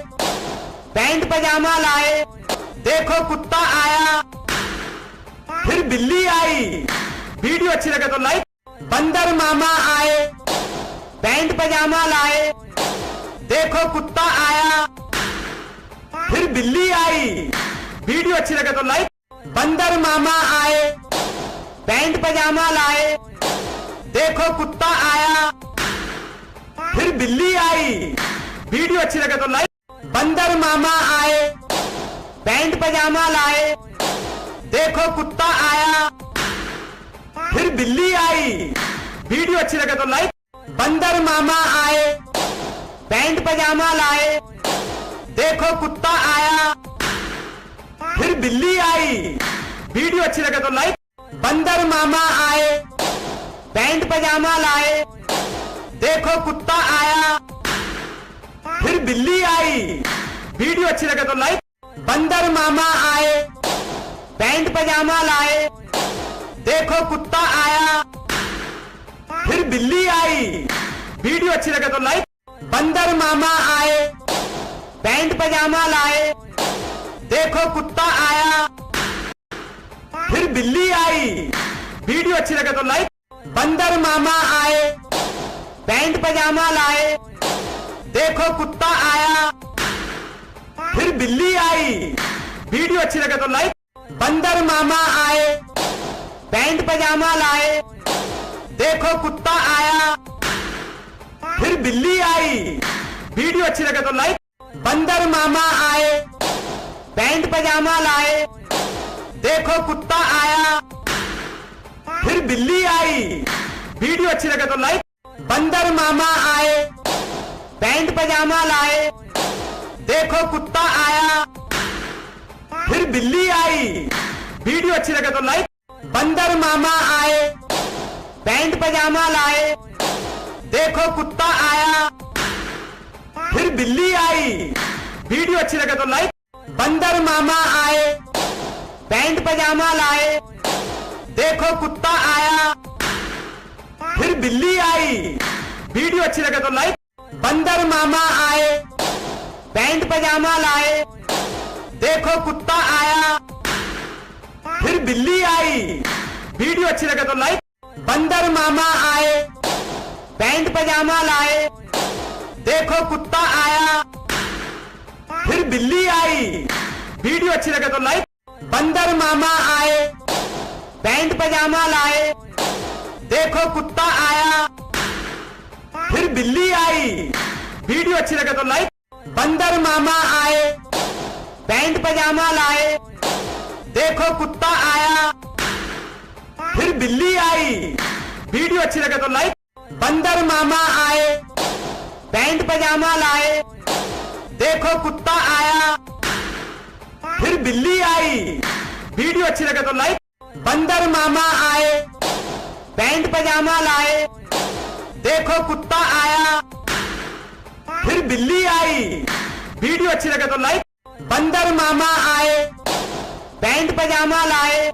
A: पैंट पजामा लाए, देखो कुत्ता आया, फिर बिल्ली आई। वीडियो अच्छी लगे तो लाइक। बंदर मामा आए, पैंट पजामा लाए, देखो कुत्ता आया, फिर बिल्ली आई। वीडियो अच्छी लगे तो लाइक। बंदर मामा आए, पैंट पजामा लाए, देखो कुत्ता आया, फिर बिल्ली आई। वीडियो अच्छी लगे तो लाइक। बंदर मामा आए, पैंट पजामा लाए, देखो कुत्ता आया, फिर बिल्ली आई। वीडियो अच्छी लगे तो लाइक। बंदर मामा आए, पैंट पजामा लाए, देखो कुत्ता आया, फिर बिल्ली आई। वीडियो अच्छी लगे तो लाइक। बंदर मामा आए, पैंट पजामा लाए, देखो कुत्ता आया, फिर बिल्ली आई। वीडियो अच्छी लगे तो लाइक। बंदर मामा आए, पैंट पजामा लाए, देखो कुत्ता आया, फिर बिल्ली आई। वीडियो अच्छी लगे तो लाइक। बंदर मामा आए, पैंट पजामा लाए, देखो कुत्ता आया, फिर बिल्ली आई। वीडियो अच्छी लगे तो लाइक। बंदर मामा आए, पैंट पजामा लाए, देखो कुत्ता आया, फिर बिल्ली आई। वीडियो अच्छी लगे तो लाइक। बंदर मामा आए, पैंट पजामा लाए, देखो कुत्ता आया, फिर बिल्ली आई। वीडियो अच्छी लगे तो लाइक। बंदर मामा आए, पैंट पजामा लाए, देखो कुत्ता आया, फिर बिल्ली आई। वीडियो अच्छी लगे तो लाइक। बंदर मामा आए, पैंट पजामा लाए, देखो कुत्ता आया, फिर बिल्ली आई। वीडियो अच्छी लगे तो लाइक। बंदर मामा आए, पैंट पजामा लाए, देखो कुत्ता आया, फिर बिल्ली आई। वीडियो अच्छी लगे तो लाइक। बंदर मामा आए, पैंट पजामा लाए, देखो कुत्ता आया, फिर बिल्ली आई। वीडियो अच्छी लगे तो लाइक। बंदर मामा आए, पैंट पजामा लाए, देखो कुत्ता आया, फिर बिल्ली आई। वीडियो अच्छी लगे तो लाइक। बंदर मामा आए, पैंट पजामा लाए, देखो कुत्ता आया, फिर बिल्ली आई। वीडियो अच्छी लगे तो लाइक। बंदर मामा आए, पैंट पजामा लाए, देखो कुत्ता आया, फिर बिल्ली आई। वीडियो अच्छी लगे तो लाइक। बंदर मामा आए, पैंट पजामा लाए, देखो कुत्ता आया, फिर बिल्ली आई। वीडियो अच्छी लगे तो लाइक। बंदर मामा आए, पैंट पजामा लाए, देखो कुत्ता आया, फिर बिल्ली आई। वीडियो अच्छी लगे तो लाइक। बंदर मामा आए, पैंट पजामा लाए, देखो कुत्ता आया, फिर बिल्ली आई। वीडियो अच्छी लगे तो लाइक। बंदर मामा आए, पैंट पजामा लाए,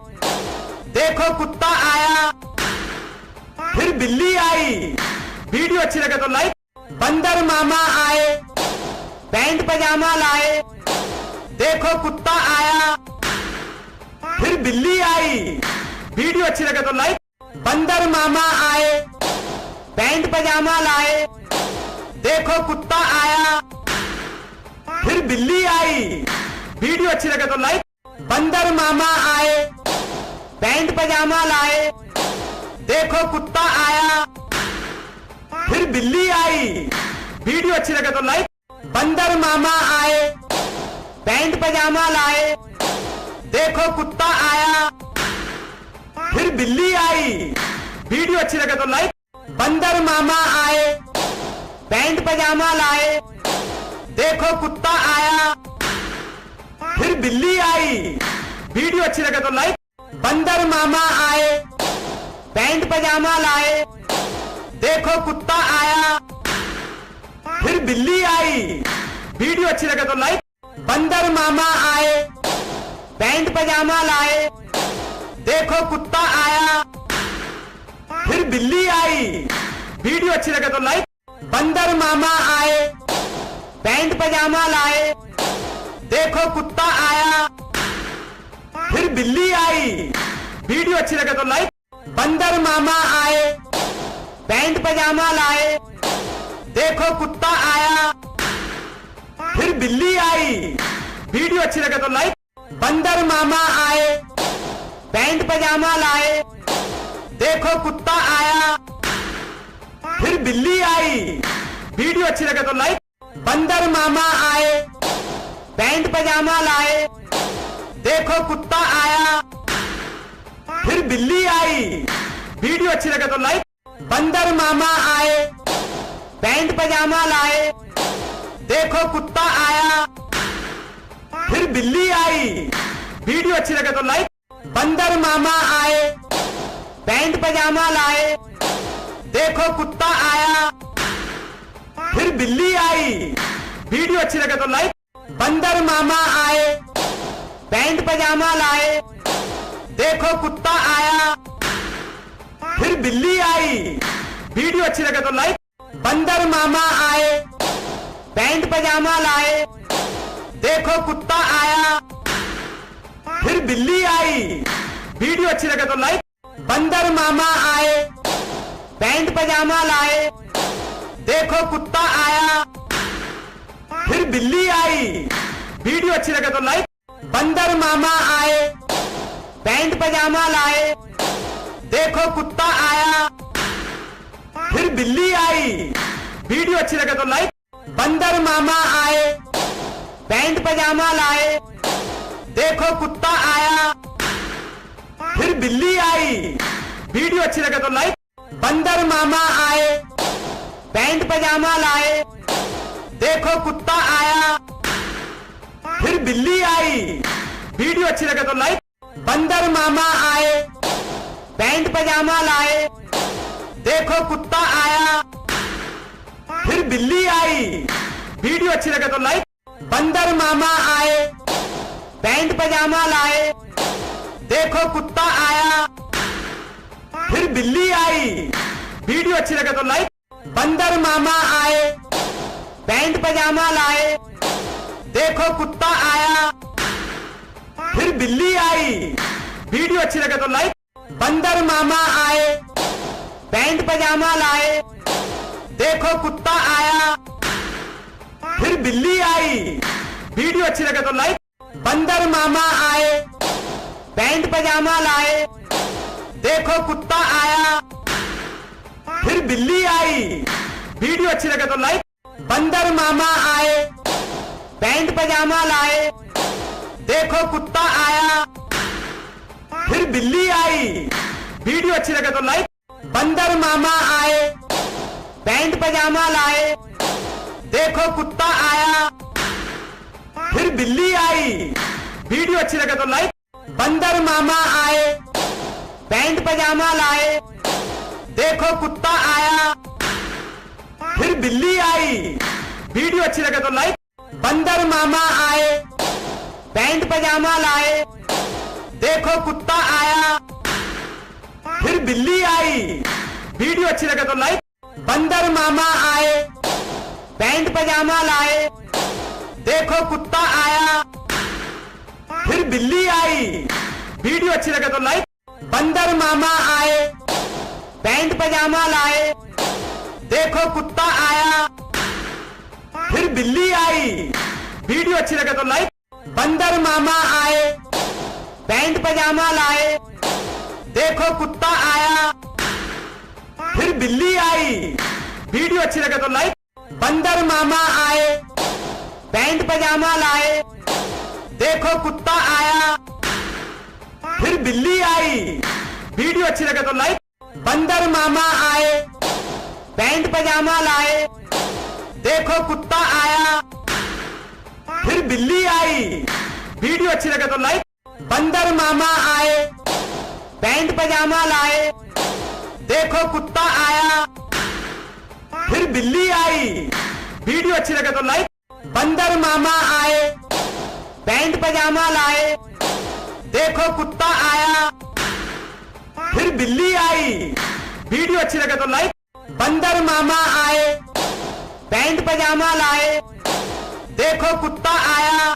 A: देखो कुत्ता आया, फिर बिल्ली आई। वीडियो अच्छी लगे तो लाइक। बंदर मामा आए, पैंट पजामा लाए, देखो कुत्ता आया, फिर बिल्ली आई। वीडियो अच्छी लगे तो लाइक। बंदर मामा आए, पैंट पजामा लाए, देखो कुत्ता आया, फिर बिल्ली आई। वीडियो अच्छी लगे तो लाइक। बंदर मामा आए, पैंट पजामा लाए, देखो कुत्ता आया, फिर बिल्ली आई। वीडियो अच्छी लगे तो लाइक। बंदर मामा आए, पैंट पजामा लाए, देखो कुत्ता आया, फिर बिल्ली आई। वीडियो अच्छी लगे तो लाइक। बंदर मामा आए, पैंट पजामा लाए, देखो कुत्ता आया, फिर बिल्ली आई। वीडियो अच्छी लगे तो लाइक। बंदर मामा आए, पैंट पजामा लाए, देखो कुत्ता आया, फिर बिल्ली आई। वीडियो अच्छी लगे तो लाइक। बंदर मामा आए, पैंट पजामा लाए, देखो कुत्ता आया, फिर बिल्ली आई। वीडियो अच्छी लगे तो लाइक। बंदर मामा आए, पैंट पजामा लाए, देखो कुत्ता आया, फिर बिल्ली आई। वीडियो अच्छी लगे तो लाइक। बंदर मामा आए, पैंट पजामा लाए, देखो कुत्ता आया, फिर बिल्ली आई। वीडियो अच्छी लगे तो लाइक। बंदर मामा आए, पैंट पजामा लाए, देखो कुत्ता आया, फिर बिल्ली आई। वीडियो अच्छी लगे तो लाइक। बंदर मामा आए, पैंट पजामा लाए, देखो कुत्ता आया, फिर बिल्ली आई। वीडियो अच्छी लगे तो लाइक। बंदर मामा आए, पैंट पजामा लाए, देखो कुत्ता आया, फिर बिल्ली आई। वीडियो अच्छी लगे तो लाइक। बंदर मामा आए, पैंट पजामा लाए, देखो कुत्ता आया, फिर बिल्ली आई। वीडियो अच्छी लगे तो लाइक। बंदर मामा आए, पैंट पजामा लाए, देखो कुत्ता आया, फिर बिल्ली आई। वीडियो अच्छी लगे तो लाइक। बंदर मामा आए, पैंट पजामा लाए, देखो कुत्ता आया, फिर बिल्ली आई। वीडियो अच्छी लगे तो लाइक। बंदर मामा आए, पैंट पजामा लाए, देखो कुत्ता आया, फिर बिल्ली आई। वीडियो अच्छी लगे तो लाइक। बंदर मामा आए, पैंट पजामा लाए, देखो कुत्ता आया, फिर बिल्ली आई। वीडियो अच्छी लगे तो लाइक। बंदर मामा आए, पैंट पजामा लाए, देखो कुत्ता आया, फिर बिल्ली आई। वीडियो अच्छी लगे तो लाइक। बंदर मामा आए, पैंट पजामा लाए, देखो कुत्ता आया, फिर बिल्ली आई। वीडियो अच्छी लगे तो लाइक। बंदर मामा आए, पैंट पजामा लाए, देखो कुत्ता आया, फिर बिल्ली आई। वीडियो अच्छी लगे तो लाइक। बंदर मामा आए, पैंट पजामा लाए, देखो कुत्ता आया, फिर बिल्ली आई। वीडियो अच्छी लगे तो लाइक। बंदर मामा आए, पैंट पजामा लाए, देखो कुत्ता आया, फिर बिल्ली आई। वीडियो अच्छी लगे तो लाइक। बंदर मामा आए, पैंट पजामा लाए, देखो कुत्ता आया, फिर बिल्ली आई। वीडियो अच्छी लगे तो लाइक। बंदर मामा आए, पैंट पजामा लाए, देखो कुत्ता आया, फिर बिल्ली आई। वीडियो अच्छी लगे तो लाइक। बंदर मामा आए, पैंट पजामा लाए, देखो कुत्ता आया, फिर बिल्ली आई। वीडियो अच्छी लगे तो लाइक। बंदर मामा आए, पैंट पजामा लाए, देखो कुत्ता आया, फिर बिल्ली आई। वीडियो अच्छी लगे तो लाइक। बंदर मामा आए, पैंट पजामा लाए, देखो कुत्ता आया, फिर बिल्ली आई। वीडियो अच्छी लगे तो लाइक। बंदर मामा आए, पैंट पजामा लाए, देखो कुत्ता आया, फिर बिल्ली आई। वीडियो अच्छी लगे तो लाइक। बंदर मामा आए, पैंट पजामा लाए, देखो कुत्ता आया, फिर बिल्ली आई। वीडियो अच्छी लगे तो लाइक। बंदर मामा आए, पैंट पजामा लाए, देखो कुत्ता आया, फिर बिल्ली आई। वीडियो अच्छी लगे तो लाइक। बंदर मामा आए, पैंट पजामा लाए, देखो कुत्ता आया, फिर बिल्ली आई। वीडियो अच्छी लगे तो लाइक। बंदर मामा आए, पैंट पजामा लाए, देखो कुत्ता आया, फिर बिल्ली आई। वीडियो अच्छी लगे तो लाइक। बंदर मामा आए, पैंट पजामा लाए, देखो कुत्ता आया, फिर बिल्ली आई। वीडियो अच्छी लगे तो लाइक। बंदर मामा आए, पैंट पजामा लाए, देखो कुत्ता आया, फिर बिल्ली आई। वीडियो अच्छी लगे तो लाइक। बंदर मामा आए, पैंट पजामा लाए, देखो कुत्ता आया, फिर बिल्ली आई। वीडियो अच्छी लगे तो लाइक। बंदर मामा आए, पैंट पजामा लाए, देखो कुत्ता आया,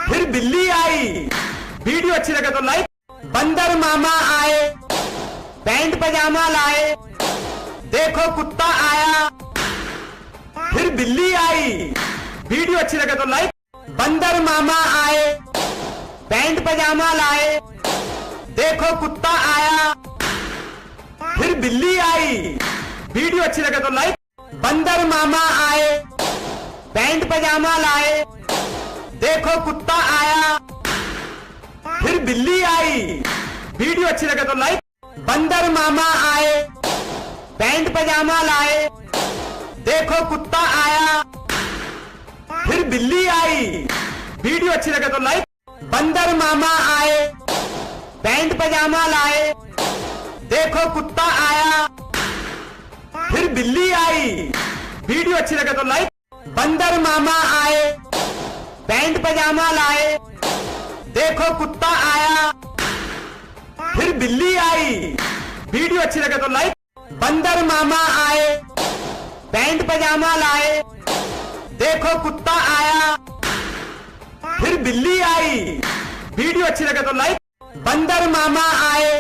A: फिर बिल्ली आई। वीडियो अच्छी लगे तो लाइक। बंदर मामा आए, पैंट पजामा लाए, देखो कुत्ता आया, फिर बिल्ली आई। वीडियो अच्छी लगे तो लाइक। बंदर मामा आए, पैंट पजामा लाए, देखो कुत्ता आया, फिर बिल्ली आई। वीडियो अच्छी लगे तो लाइक। बंदर मामा आए, पैंट पजामा लाए, देखो कुत्ता आया, फिर बिल्ली आई। वीडियो अच्छी लगे तो लाइक। बंदर मामा आए, पैंट पजामा लाए, देखो कुत्ता आया, फिर बिल्ली आई। वीडियो अच्छी लगे तो लाइक। बंदर मामा आए, पैंट पजामा लाए, देखो कुत्ता आया, फिर बिल्ली आई। वीडियो अच्छी लगे तो लाइक। बंदर मामा आए, पैंट पजामा लाए, देखो कुत्ता आया, फिर बिल्ली आई। वीडियो अच्छी लगे तो लाइक। बंदर मामा आए, पैंट पजामा लाए, देखो कुत्ता आया, फिर बिल्ली आई। वीडियो अच्छी लगे तो लाइक। बंदर मामा आए,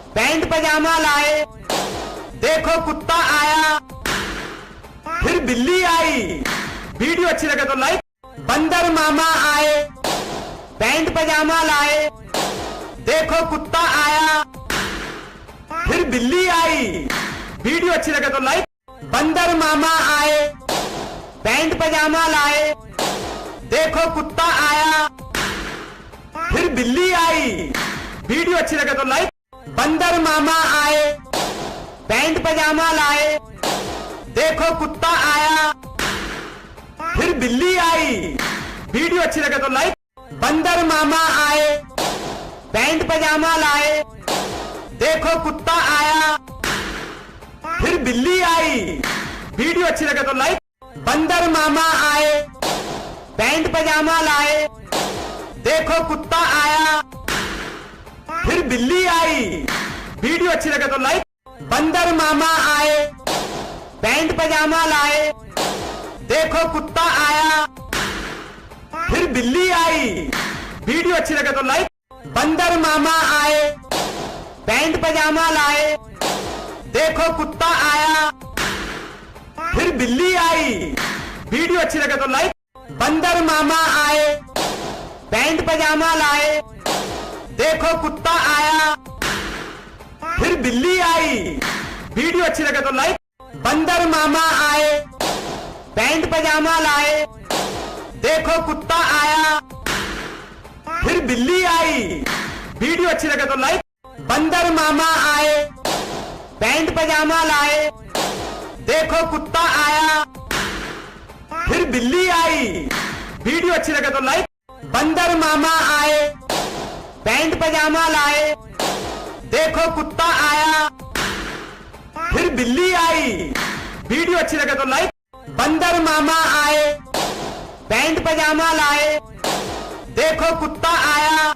A: पैंट पजामा लाए, देखो कुत्ता आया, फिर बिल्ली आई। वीडियो अच्छी लगे तो लाइक। बंदर मामा आए, पैंट पजामा लाए, देखो कुत्ता आया, फिर बिल्ली आई। वीडियो अच्छी लगे तो लाइक। बंदर मामा आए, पैंट पजामा लाए, देखो कुत्ता आया, फिर बिल्ली आई। वीडियो अच्छी लगे तो लाइक। बंदर मामा आए, पैंट पजामा लाए, देखो कुत्ता आया, फिर बिल्ली आई। वीडियो अच्छी लगे तो लाइक। बंदर मामा आए, पैंट पजामा लाए, देखो कुत्ता आया, फिर बिल्ली आई। वीडियो अच्छी लगे तो लाइक। बंदर मामा आए, पैंट पजामा लाए, देखो कुत्ता आया, फिर बिल्ली आई। वीडियो अच्छी लगे तो लाइक। बंदर मामा आए, पैंट पजामा लाए, देखो कुत्ता आया, फिर बिल्ली आई। वीडियो अच्छी लगे तो लाइक। बंदर मामा आए, पैंट पजामा लाए, देखो कुत्ता आया, फिर बिल्ली आई। वीडियो अच्छी लगे तो लाइक। बंदर मामा आए, पैंट पजामा लाए, देखो कुत्ता आया, फिर बिल्ली आई। वीडियो अच्छी लगे तो लाइक। बंदर मामा आए, पैंट पजामा लाए, देखो कुत्ता आया, फिर बिल्ली आई। वीडियो अच्छी लगे तो लाइक। बंदर मामा आए, पैंट पजामा लाए, देखो कुत्ता आया, फिर बिल्ली आई। वीडियो अच्छी लगे तो लाइक। बंदर मामा आए, पैंट पजामा लाए, देखो कुत्ता आया, फिर बिल्ली आई। वीडियो अच्छी लगे तो लाइक। बंदर मामा आए, पैंट पजामा लाए, देखो कुत्ता आया,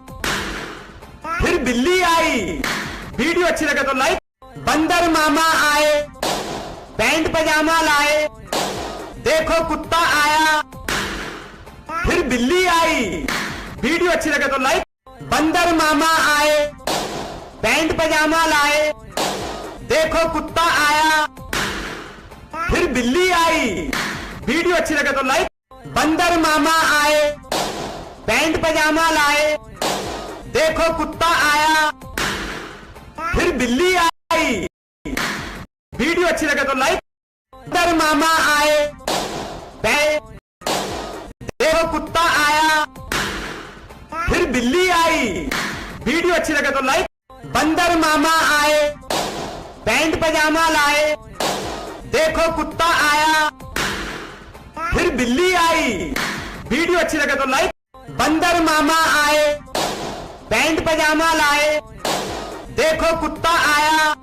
A: फिर बिल्ली आई। वीडियो अच्छी लगे तो लाइक। बंदर मामा आए, पैंट पजामा लाए, देखो कुत्ता आया, फिर बिल्ली आई। वीडियो अच्छी लगे तो लाइक। बंदर मामा आए, पैंट पजामा लाए, देखो कुत्ता आया, फिर बिल्ली आई। वीडियो अच्छी लगे तो लाइक। बंदर मामा आए, पैंट पजामा लाए, देखो कुत्ता आया, फिर बिल्ली आई। वीडियो अच्छी लगे तो लाइक। बंदर मामा आए, देखो कुत्ता आया, फिर बिल्ली आई। वीडियो अच्छी लगे तो लाइक। बंदर मामा आए, पैंट पजामा लाए, देखो कुत्ता आया, फिर बिल्ली आई। वीडियो अच्छी लगे तो लाइक। बंदर मामा आए, पैंट पजामा लाए, देखो कुत्ता आया,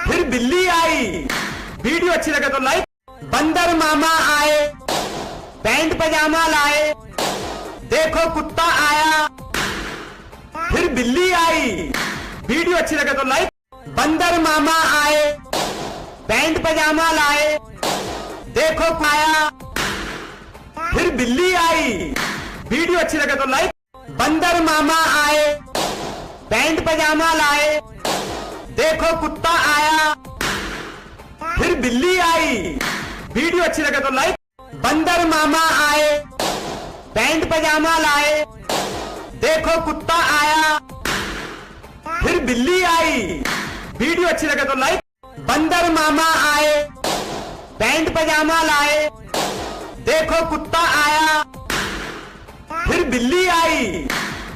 A: फिर बिल्ली आई। वीडियो अच्छी लगे तो लाइक। बंदर मामा आए, पैंट पजामा लाए, देखो कुत्ता आया, फिर बिल्ली आई। वीडियो अच्छी लगे तो लाइक। बंदर मामा आए, पैंट पजामा लाए, देखो आया, फिर बिल्ली आई। वीडियो अच्छी लगे तो लाइक। बंदर मामा आए, पैंट पजामा लाए, देखो कुत्ता आया, फिर बिल्ली आई। वीडियो अच्छी लगे तो लाइक। बंदर मामा आए, पैंट पजामा लाए, देखो कुत्ता आया, फिर बिल्ली आई। वीडियो अच्छी लगे तो लाइक। बंदर मामा आए, पैंट पजामा लाए, देखो कुत्ता आया, फिर बिल्ली आई।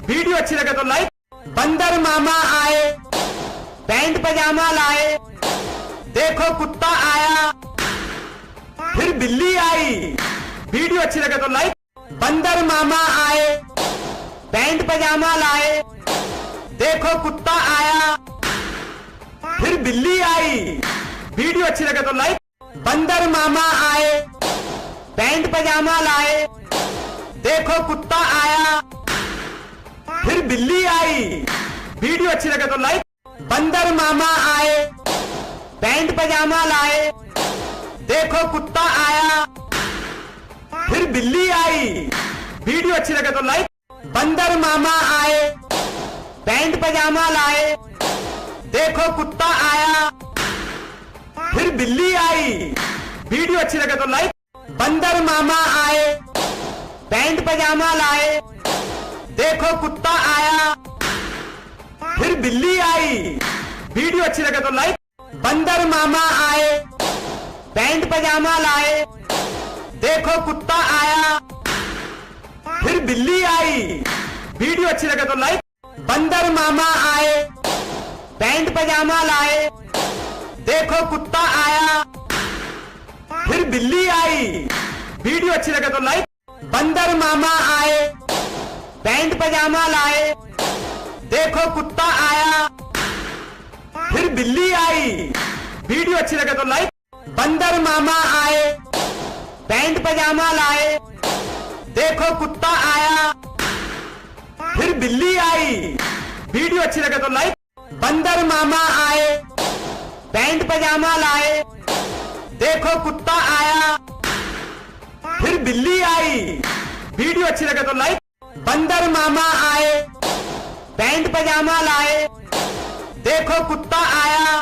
A: वीडियो अच्छी लगे तो लाइक। बंदर मामा आए, पैंट पजामा लाए, देखो कुत्ता आया, फिर बिल्ली आई। वीडियो अच्छी लगे तो लाइक। बंदर मामा आए, पैंट पजामा लाए, देखो कुत्ता आया, फिर बिल्ली आई। वीडियो अच्छी लगे तो लाइक। बंदर मामा आए, पैंट पजामा लाए, देखो कुत्ता आया, फिर बिल्ली आई। वीडियो अच्छी लगे तो लाइक। बंदर मामा आए, पैंट पजामा लाए, देखो कुत्ता आया, फिर बिल्ली आई। वीडियो अच्छी लगे तो लाइक। बंदर मामा आए, पैंट पजामा लाए, देखो कुत्ता आया, फिर बिल्ली आई। वीडियो अच्छी लगे तो लाइक। बंदर मामा आए, पैंट पजामा लाए, देखो कुत्ता आया, फिर बिल्ली आई। वीडियो अच्छी लगे तो लाइक। बंदर मामा आए, पैंट पजामा लाए, देखो कुत्ता आया, फिर बिल्ली आई। वीडियो अच्छी लगे तो लाइक। बंदर मामा आए, पैंट पजामा लाए, देखो कुत्ता आया, फिर बिल्ली आई। वीडियो अच्छी लगे तो लाइक। बंदर मामा आए, पैंट पजामा लाए, देखो कुत्ता आया, फिर बिल्ली आई। वीडियो अच्छी लगे तो लाइक। बंदर मामा आए, पैंट पजामा लाए, देखो कुत्ता आया, फिर बिल्ली आई। वीडियो अच्छी लगे तो लाइक। बंदर मामा आए, पैंट पजामा लाए, देखो कुत्ता आया, फिर बिल्ली आई। वीडियो अच्छी लगे तो लाइक। बंदर मामा आए, पैंट पजामा लाए, देखो कुत्ता आया,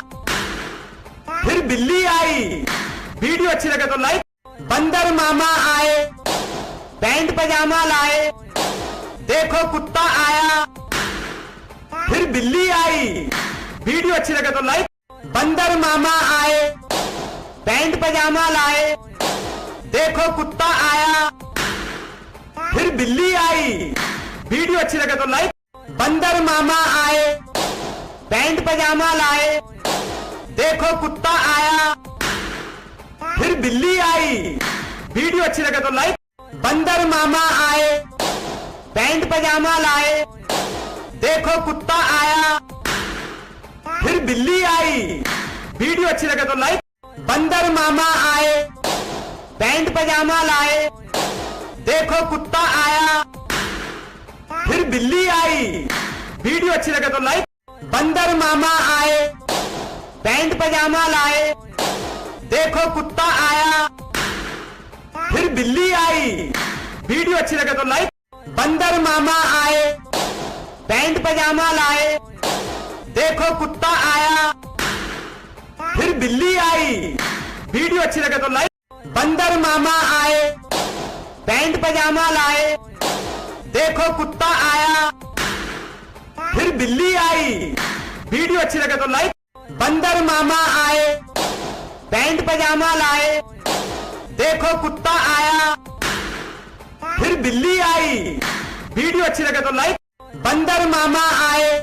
A: फिर बिल्ली आई। वीडियो अच्छी लगे तो लाइक। बंदर मामा आए, पैंट पजामा लाए, देखो कुत्ता आया, फिर बिल्ली आई। वीडियो अच्छी लगे तो लाइक। बंदर मामा आए, पैंट पजामा लाए, देखो कुत्ता आया, फिर बिल्ली आई। वीडियो अच्छी लगे तो लाइक। बंदर मामा आए, पैंट पजामा लाए, देखो कुत्ता आया, फिर बिल्ली आई। वीडियो अच्छी लगे तो लाइक। बंदर मामा आए, पैंट पजामा लाए, देखो कुत्ता आया, फिर बिल्ली आई। वीडियो अच्छी लगे तो लाइक। बंदर मामा आए, पैंट पजामा लाए, देखो कुत्ता आया, फिर बिल्ली आई। वीडियो अच्छी लगे तो लाइक। बंदर मामा आए, पैंट पजामा लाए, देखो कुत्ता आया, फिर बिल्ली आई। वीडियो अच्छी लगे तो लाइक। बंदर मामा आए, पैंट पजामा लाए, देखो कुत्ता आया, फिर बिल्ली आई। वीडियो अच्छी लगे तो लाइक। बंदर मामा आए, पैंट पजामा लाए, देखो कुत्ता आया, फिर बिल्ली आई। वीडियो अच्छी लगे तो लाइक। बंदर मामा आए, पैंट पजामा लाए, देखो कुत्ता आया, फिर बिल्ली आई। वीडियो अच्छी लगे तो लाइक। बंदर मामा आए,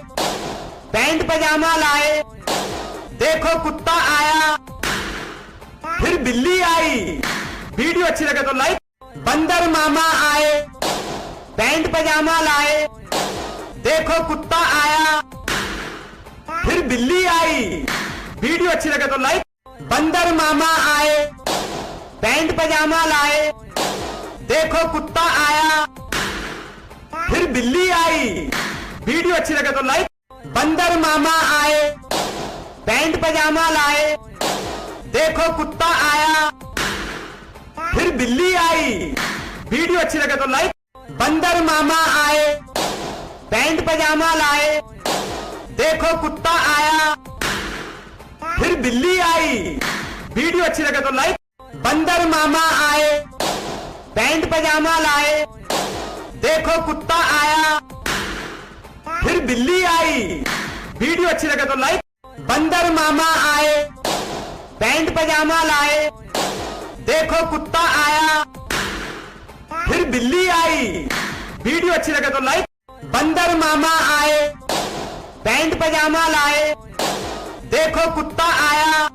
A: पैंट पजामा लाए, देखो कुत्ता आया, फिर बिल्ली आई। वीडियो अच्छी लगे तो लाइक। बंदर मामा आए, पैंट पजामा लाए, देखो कुत्ता आया, फिर बिल्ली आई। वीडियो अच्छी लगे तो लाइक। बंदर मामा आए, पैंट पजामा लाए, देखो कुत्ता आया, फिर बिल्ली आई। वीडियो अच्छी लगे तो लाइक। बंदर मामा आए, पैंट पजामा लाए, देखो कुत्ता आया, फिर बिल्ली आई। वीडियो अच्छी लगे तो लाइक। बंदर मामा आए, पैंट पजामा लाए, देखो कुत्ता आया, फिर बिल्ली आई। वीडियो अच्छी लगे तो लाइक। बंदर मामा आए, पैंट पजामा लाए, देखो कुत्ता आया, फिर बिल्ली आई। वीडियो अच्छी लगे तो लाइक। बंदर मामा आए, पैंट पजामा लाए, देखो कुत्ता आया, फिर बिल्ली आई। वीडियो अच्छी लगे तो लाइक। बंदर मामा आए, पैंट पजामा लाए, देखो कुत्ता आया,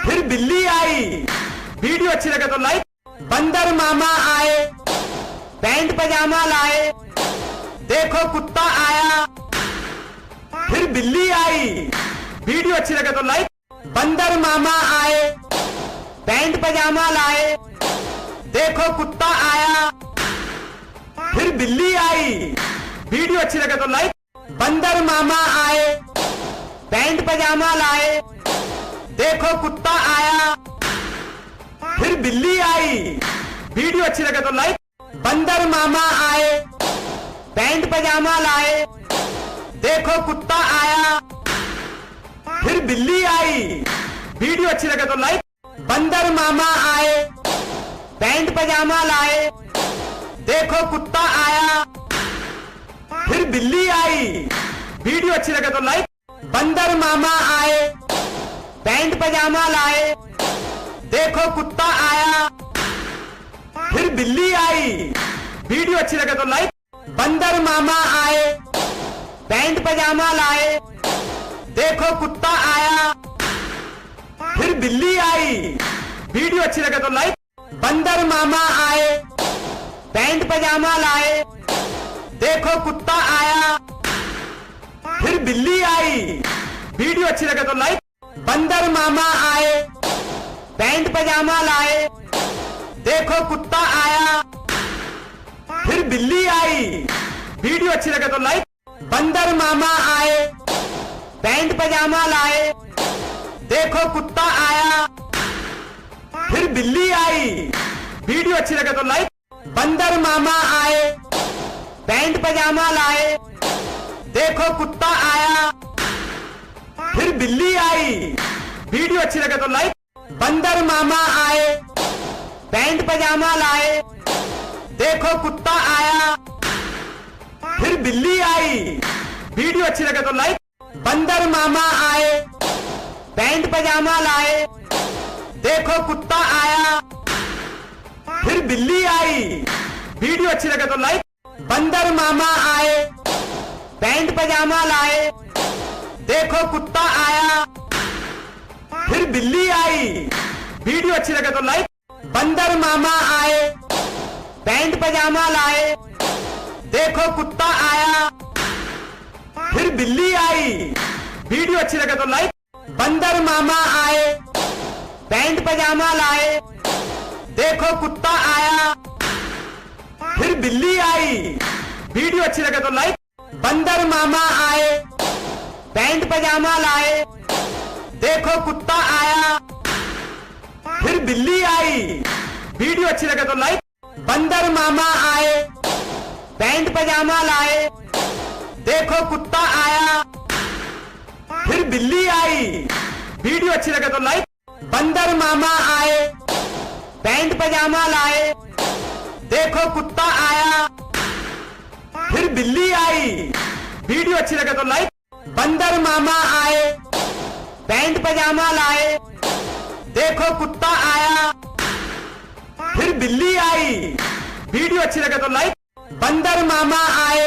A: फिर बिल्ली आई। वीडियो अच्छी लगे तो लाइक। बंदर मामा आए, पैंट पजामा लाए, देखो कुत्ता आया, फिर बिल्ली आई। वीडियो अच्छी लगे तो लाइक। बंदर मामा आए, पैंट पजामा लाए, देखो कुत्ता आया, फिर बिल्ली आई। वीडियो अच्छी लगे तो लाइक। बंदर मामा आए, पैंट पजामा लाए, देखो कुत्ता आया, फिर बिल्ली आई। वीडियो अच्छी लगे तो लाइक। बंदर मामा आए, पैंट पजामा लाए, देखो कुत्ता आया, फिर बिल्ली आई। वीडियो अच्छी लगे तो लाइक। बंदर मामा आए, पैंट पजामा लाए, देखो कुत्ता आया, फिर बिल्ली आई। वीडियो अच्छी लगे तो लाइक। बंदर मामा आए, पैंट पजामा लाए, देखो कुत्ता आया, फिर बिल्ली आई। वीडियो अच्छी लगे तो लाइक। बंदर मामा आए, पैंट पजामा लाए, देखो कुत्ता आया, फिर बिल्ली आई। वीडियो अच्छी लगे तो लाइक। बंदर मामा आए, पैंट पजामा लाए, देखो कुत्ता आया, फिर बिल्ली आई। वीडियो अच्छी लगे तो लाइक। बंदर मामा आए, पैंट पजामा लाए, देखो कुत्ता आया, फिर बिल्ली आई। वीडियो अच्छी लगे तो लाइक। बंदर मामा आए, पैंट पजामा लाए, देखो कुत्ता आया, फिर बिल्ली आई। वीडियो अच्छी लगे तो लाइक। बंदर मामा आए, पैंट पजामा लाए, देखो कुत्ता आया, फिर बिल्ली आई। वीडियो अच्छी लगे तो लाइक। बंदर मामा आए, पैंट पजामा लाए, देखो कुत्ता आया, फिर बिल्ली आई। वीडियो अच्छी लगे तो लाइक। बंदर मामा आए, पैंट पजामा लाए, देखो कुत्ता आया, फिर बिल्ली आई। वीडियो अच्छी लगे तो लाइक। बंदर मामा आए, पैंट पजामा लाए, देखो कुत्ता आया, फिर बिल्ली आई। वीडियो अच्छी लगे तो लाइक। बंदर मामा आए, पैंट पजामा लाए, देखो कुत्ता आया, फिर बिल्ली आई। वीडियो अच्छी लगे तो लाइक। बंदर मामा आए, पैंट पजामा लाए, देखो कुत्ता आया, फिर बिल्ली आई। वीडियो अच्छी लगे तो लाइक। बंदर मामा आए, पैंट पजामा लाए, देखो कुत्ता आया, फिर बिल्ली आई। वीडियो अच्छी लगे तो लाइक। बंदर मामा आए, पैंट पजामा लाए, देखो कुत्ता आया, फिर बिल्ली आई। वीडियो अच्छी लगे तो लाइक। बंदर मामा आए, पैंट पजामा लाए, देखो कुत्ता आया, फिर बिल्ली आई। वीडियो अच्छी लगे तो लाइक। बंदर मामा आए, पैंट पजामा लाए, देखो कुत्ता आया, फिर बिल्ली आई। वीडियो अच्छी लगे तो लाइक। बंदर मामा आए,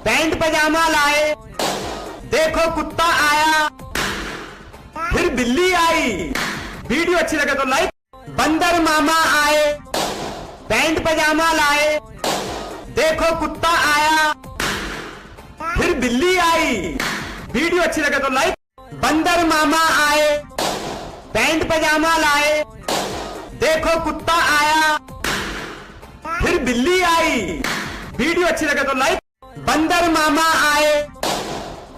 A: पैंट पजामा लाए, देखो कुत्ता आया, फिर बिल्ली आई। वीडियो अच्छी लगे तो लाइक। बंदर मामा आए, पैंट पजामा लाए, देखो कुत्ता आया, फिर बिल्ली आई। वीडियो अच्छी लगे तो लाइक। बंदर मामा आए, पैंट पजामा लाए, देखो कुत्ता आया, फिर बिल्ली आई। वीडियो अच्छी लगे तो लाइक। बंदर मामा आए,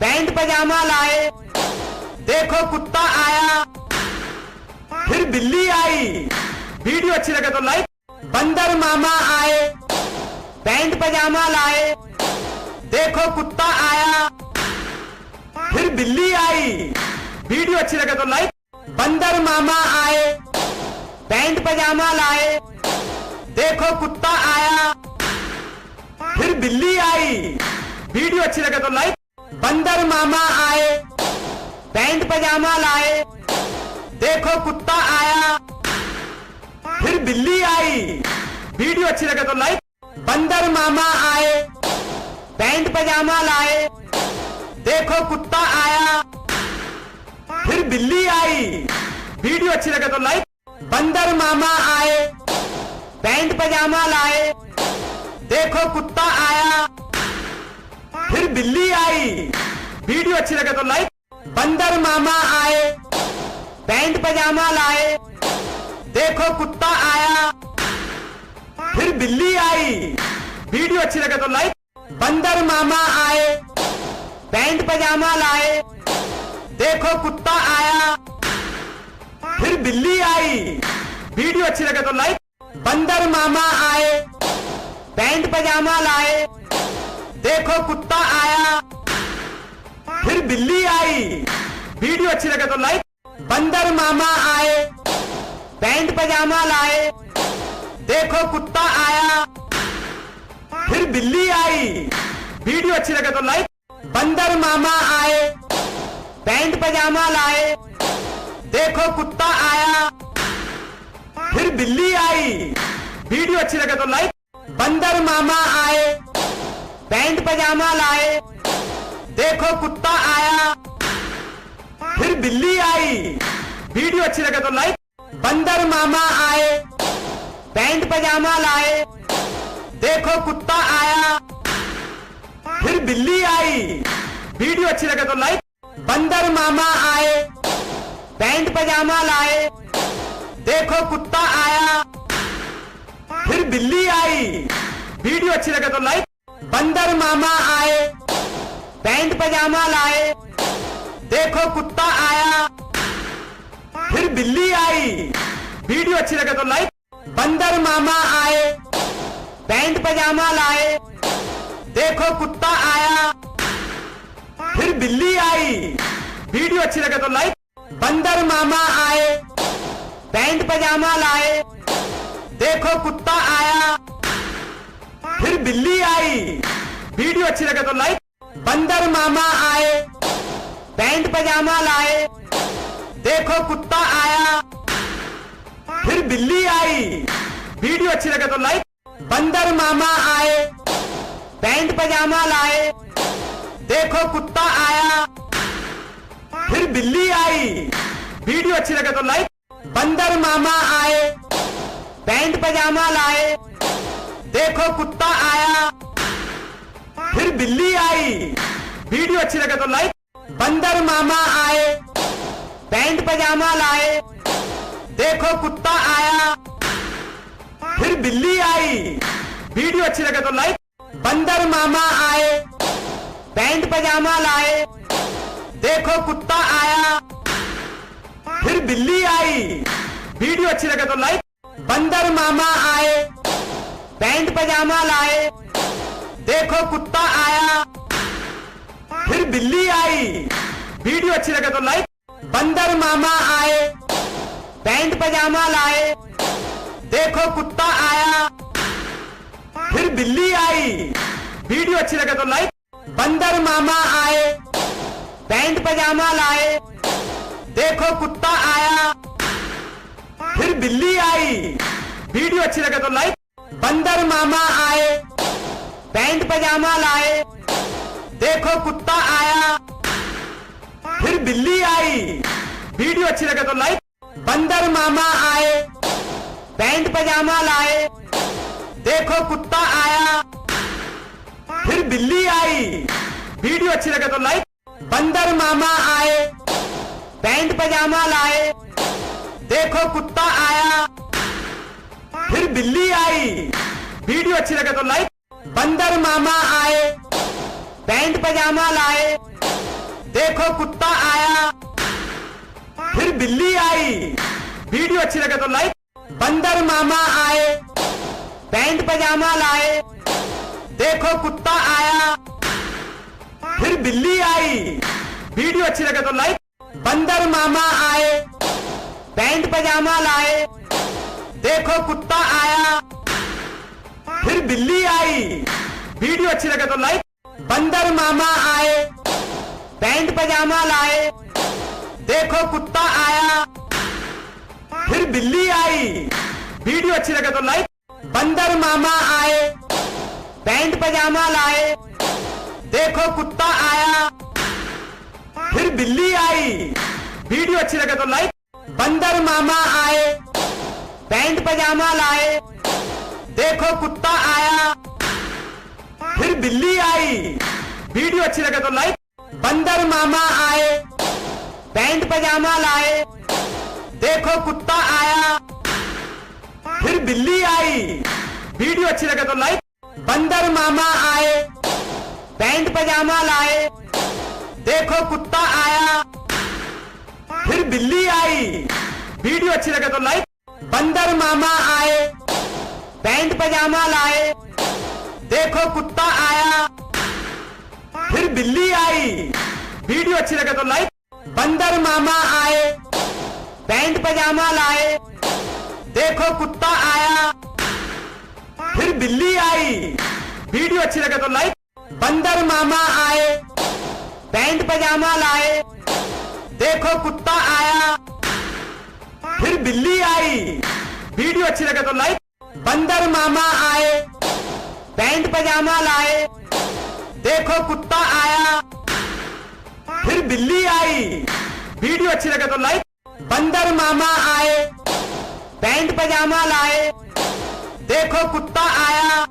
A: पैंट पजामा लाए, देखो कुत्ता आया, फिर बिल्ली आई। वीडियो अच्छी लगे तो लाइक। बंदर मामा आए, पैंट पजामा लाए, देखो कुत्ता आया, फिर बिल्ली आई। वीडियो अच्छी लगे तो लाइक। बंदर मामा आए, पैंट पजामा लाए, देखो कुत्ता आया, फिर बिल्ली आई। वीडियो अच्छी लगे तो लाइक। बंदर मामा आए, पैंट पजामा लाए, देखो कुत्ता आया, फिर बिल्ली आई। वीडियो अच्छी लगे तो लाइक। बंदर मामा आए, पैंट पजामा लाए, देखो कुत्ता आया, फिर बिल्ली आई। वीडियो अच्छी लगे तो लाइक। बंदर मामा आए, पैंट पजामा लाए, देखो कुत्ता आया, फिर बिल्ली आई। वीडियो अच्छी लगे तो लाइक। बंदर मामा आए, पैंट पजामा लाए, देखो कुत्ता आया, फिर बिल्ली आई। वीडियो अच्छी लगे तो लाइक। बंदर मामा आए, पैंट पजामा लाए, देखो कुत्ता आया, फिर बिल्ली आई। वीडियो अच्छी लगे तो लाइक। बंदर मामा आए, पैंट पजामा लाए, देखो कुत्ता आया, फिर बिल्ली आई। वीडियो अच्छी लगे तो लाइक। बंदर मामा आए, पैंट पजामा लाए, देखो कुत्ता आया, फिर बिल्ली आई। वीडियो अच्छी लगे तो लाइक। बंदर मामा आए, पैंट पजामा लाए, देखो कुत्ता आया, फिर बिल्ली आई। वीडियो अच्छी लगे तो लाइक। बंदर मामा आए, पैंट पजामा लाए, देखो कुत्ता आया, फिर बिल्ली आई। वीडियो अच्छी लगे तो लाइक। बंदर मामा आए, पैंट पजामा लाए, देखो कुत्ता आया, फिर बिल्ली आई। वीडियो अच्छी लगे तो लाइक। बंदर मामा आए, पैंट पजामा लाए, देखो कुत्ता आया, फिर बिल्ली आई। वीडियो अच्छी लगे तो लाइक। बंदर मामा आए, पैंट पजामा लाए, देखो कुत्ता आया, फिर बिल्ली आई। वीडियो अच्छी लगे तो लाइक। बंदर मामा आए, पैंट पजामा लाए, देखो कुत्ता आया, फिर बिल्ली आई। वीडियो अच्छी लगे तो लाइक। बंदर मामा आए, पैंट पजामा लाए, देखो कुत्ता आया, फिर बिल्ली आई। वीडियो अच्छी लगे तो लाइक। बंदर मामा आए, पैंट पजामा लाए, देखो कुत्ता आया, फिर बिल्ली आई। वीडियो अच्छी लगे तो लाइक। बंदर मामा आए, पैंट पजामा लाए, देखो कुत्ता आया, फिर बिल्ली आई। वीडियो अच्छी लगे तो लाइक। बंदर मामा आए, पैंट पजामा लाए, देखो कुत्ता आया, फिर बिल्ली आई। वीडियो अच्छी लगे तो लाइक। बंदर मामा आए, पैंट पजामा लाए, देखो कुत्ता आया, फिर बिल्ली आई। वीडियो अच्छी लगे तो लाइक। बंदर मामा आए, पैंट पजामा लाए, देखो कुत्ता आया, फिर बिल्ली आई। वीडियो अच्छी लगे तो लाइक। बंदर मामा आए, पैंट पजामा लाए, देखो कुत्ता आया, फिर बिल्ली आई। वीडियो अच्छी लगे तो लाइक। बंदर मामा आए, पैंट पजामा लाए, देखो कुत्ता आया, फिर बिल्ली आई। वीडियो अच्छी लगे तो लाइक। बंदर मामा आए, पैंट पजामा लाए, देखो कुत्ता आया, फिर बिल्ली आई। वीडियो अच्छी लगे तो लाइक। बंदर मामा आए, पैंट पजामा लाए, देखो कुत्ता आया, फिर बिल्ली आई। वीडियो अच्छी लगे तो लाइक। बंदर मामा आए, पैंट पजामा लाए, देखो कुत्ता आया, फिर बिल्ली आई। वीडियो अच्छी लगे तो लाइक। बंदर मामा आए, पैंट पजामा लाए, देखो कुत्ता आया, फिर बिल्ली आई। वीडियो अच्छी लगे तो लाइक। बंदर मामा आए, पैंट पजामा लाए, देखो कुत्ता आया, फिर बिल्ली आई। वीडियो अच्छी लगे तो लाइक। बंदर मामा आए, पैंट पजामा लाए, देखो कुत्ता आया, फिर बिल्ली आई। वीडियो अच्छी लगे तो लाइक। बंदर मामा आए, पैंट पजामा लाए, देखो कुत्ता आया, फिर बिल्ली आई। वीडियो अच्छी लगे तो लाइक। बंदर मामा आए, पैंट पजामा लाए, देखो कुत्ता आया, फिर बिल्ली आई। वीडियो अच्छी लगे तो लाइक। बंदर मामा आए, पैंट पजामा लाए, देखो कुत्ता आया, फिर बिल्ली आई। वीडियो अच्छी लगे तो लाइक। बंदर मामा आए, पैंट पजामा लाए, देखो कुत्ता आया, फिर बिल्ली आई। वीडियो अच्छी लगे तो लाइक। बंदर मामा आए, पैंट पजामा लाए, देखो कुत्ता आया, फिर बिल्ली आई। वीडियो अच्छी लगे तो लाइक। बंदर मामा आए, पैंट पजामा लाए, देखो कुत्ता आया, फिर बिल्ली आई। वीडियो अच्छी लगे तो लाइक। बंदर मामा आए, पैंट पजामा लाए, देखो कुत्ता आया, फिर बिल्ली आई। वीडियो अच्छी लगे तो लाइक। बंदर मामा आए, पैंट पजामा लाए, देखो कुत्ता आया, फिर बिल्ली आई। वीडियो अच्छी लगे तो लाइक। बंदर मामा आए, पैंट पजामा लाए, देखो कुत्ता आया, फिर बिल्ली आई। वीडियो अच्छी लगे तो लाइक। बंदर मामा आए, पैंट पजामा लाए, देखो कुत्ता आया, फिर बिल्ली आई। वीडियो अच्छी लगे तो लाइक। बंदर मामा आए, पैंट पजामा लाए, देखो कुत्ता आया,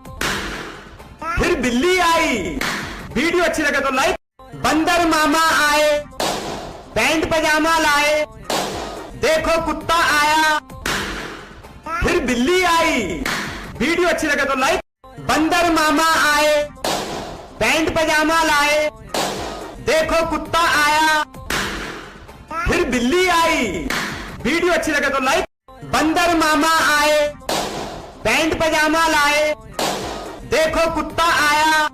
A: फिर बिल्ली आई। वीडियो अच्छी लगे तो लाइक। बंदर मामा आए, पैंट पजामा लाए, देखो कुत्ता आया, फिर बिल्ली आई। वीडियो अच्छी लगे तो लाइक। बंदर मामा आए, पैंट पजामा लाए, देखो कुत्ता आया, फिर बिल्ली आई। वीडियो अच्छी लगे तो लाइक। बंदर मामा आए, पैंट पजामा लाए, देखो कुत्ता आया,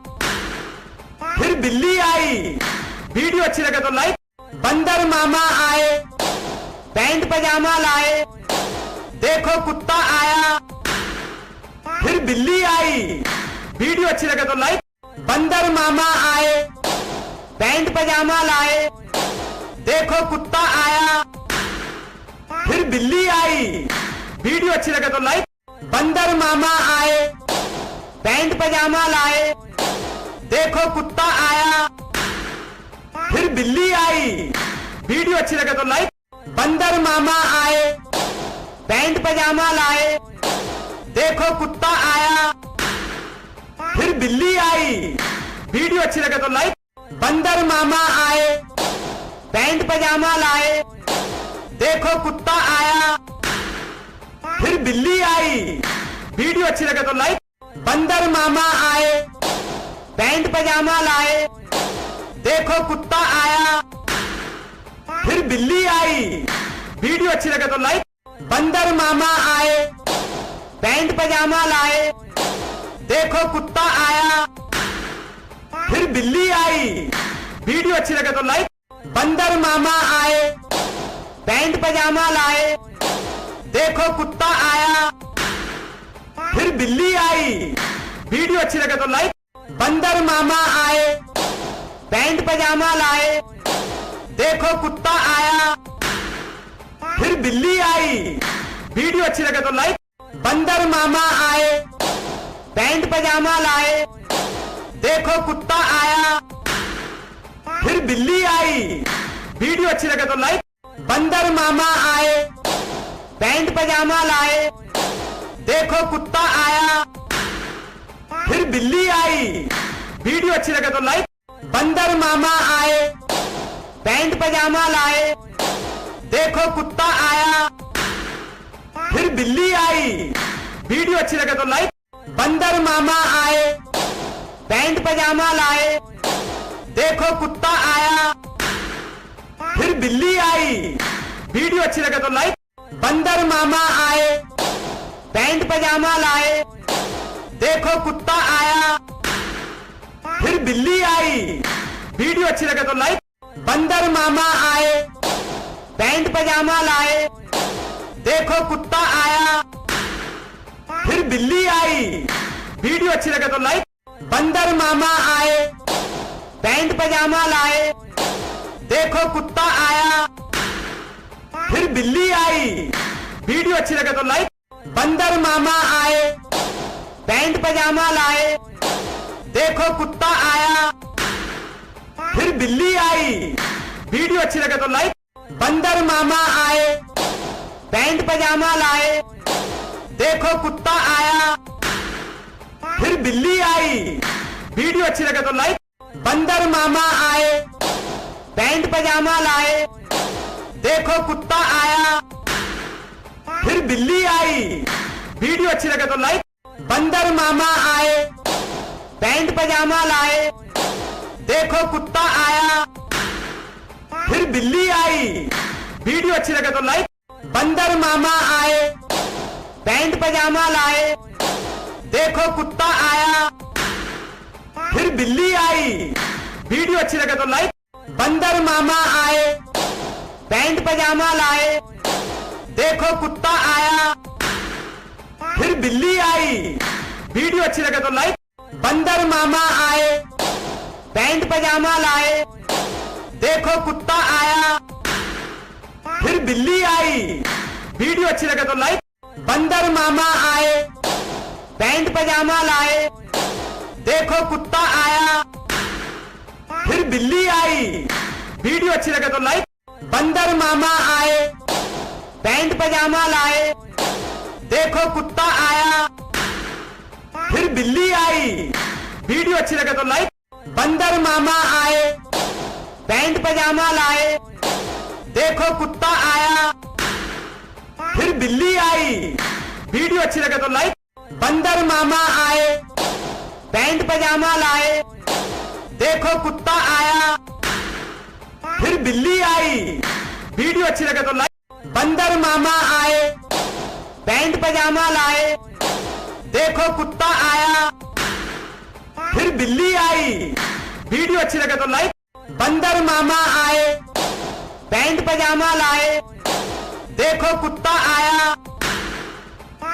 A: फिर बिल्ली आई। वीडियो अच्छी लगे तो लाइक। बंदर मामा आए, पैंट पजामा लाए, देखो कुत्ता आया, फिर बिल्ली आई। वीडियो अच्छी लगे तो लाइक। बंदर मामा आए, पैंट पजामा लाए, देखो कुत्ता आया, फिर बिल्ली आई। वीडियो अच्छी लगे तो लाइक। बंदर मामा आए, पैंट पजामा लाए, देखो कुत्ता आया, फिर बिल्ली आई। वीडियो अच्छी लगे तो लाइक। बंदर मामा आए, पैंट पजामा लाए, देखो कुत्ता आया, फिर बिल्ली आई। वीडियो अच्छी लगे तो लाइक। बंदर मामा आए, पैंट पजामा लाए, देखो कुत्ता आया, फिर बिल्ली आई। वीडियो अच्छी लगे तो लाइक। बंदर मामा आए, पैंट पजामा लाए, देखो कुत्ता आया, फिर बिल्ली आई। वीडियो अच्छी लगे तो लाइक। बंदर मामा आए, पैंट पजामा लाए, देखो कुत्ता आया, फिर बिल्ली आई। वीडियो अच्छी लगे तो लाइक। बंदर मामा आए, पैंट पजामा लाए, देखो कुत्ता आया, फिर बिल्ली आई। वीडियो अच्छी लगे तो लाइक। बंदर मामा आए, पैंट पजामा लाए, देखो कुत्ता आया, फिर बिल्ली आई। वीडियो अच्छी लगे तो लाइक। बंदर मामा आए, पैंट पजामा लाए, देखो कुत्ता आया, फिर बिल्ली आई। वीडियो अच्छी लगे तो लाइक। बंदर मामा आए, पैंट पजामा लाए, देखो कुत्ता आया, फिर बिल्ली आई। वीडियो अच्छी लगे तो लाइक। बंदर मामा आए, पैंट पजामा लाए, देखो कुत्ता आया, फिर बिल्ली आई। वीडियो अच्छी लगे तो लाइक। बंदर मामा आए, पैंट पजामा लाए, देखो कुत्ता आया, फिर बिल्ली आई। वीडियो अच्छी लगे तो लाइक। बंदर मामा आए, पैंट पजामा लाए, देखो कुत्ता आया, फिर बिल्ली आई। वीडियो अच्छी लगे तो लाइक। बंदर मामा आए, पैंट पजामा लाए, देखो कुत्ता आया, फिर बिल्ली आई। वीडियो अच्छी लगे तो लाइक। बंदर मामा आए, पैंट पजामा लाए, देखो कुत्ता आया, फिर बिल्ली आई। वीडियो अच्छी लगे तो लाइक। बंदर मामा आए, पैंट पजामा लाए, देखो कुत्ता आया, फिर बिल्ली आई। वीडियो अच्छी लगे तो लाइक। बंदर मामा आए, पैंट पजामा लाए, देखो कुत्ता आया, फिर बिल्ली आई। वीडियो अच्छी लगे तो लाइक। बंदर मामा आए, पैंट पजामा लाए, देखो कुत्ता आया, फिर बिल्ली आई। वीडियो अच्छी लगे तो लाइक। बंदर मामा आए, पैंट पजामा लाए, देखो कुत्ता आया, फिर बिल्ली आई। वीडियो अच्छी लगे तो लाइक। बंदर मामा आए, पैंट पजामा लाए, देखो कुत्ता आया, फिर बिल्ली आई। वीडियो अच्छी लगे तो लाइक। बंदर मामा आए, पैंट पजामा लाए, देखो कुत्ता आया, फिर बिल्ली आई। वीडियो अच्छी लगे तो लाइक। बंदर मामा आए, पैंट पजामा लाए, देखो कुत्ता आया, फिर बिल्ली आई। वीडियो अच्छी लगे तो लाइक। बंदर मामा आए, पैंट पजामा लाए, देखो कुत्ता आया, फिर बिल्ली आई। वीडियो अच्छी लगे तो लाइक। बंदर मामा आए, पैंट पजामा लाए, देखो कुत्ता आया, फिर बिल्ली आई। वीडियो अच्छी लगे तो लाइक। बंदर मामा आए, पैंट पजामा लाए, देखो कुत्ता आया, फिर बिल्ली आई। वीडियो अच्छी लगे तो लाइक। बंदर मामा आए, पैंट पजामा लाए, देखो कुत्ता आया, फिर बिल्ली आई। वीडियो अच्छी लगे तो लाइक। बंदर मामा आए, पैंट पजामा लाए, देखो कुत्ता आया, फिर बिल्ली आई। वीडियो अच्छी लगे तो लाइक। बंदर मामा आए, पैंट पजामा लाए, देखो कुत्ता आया,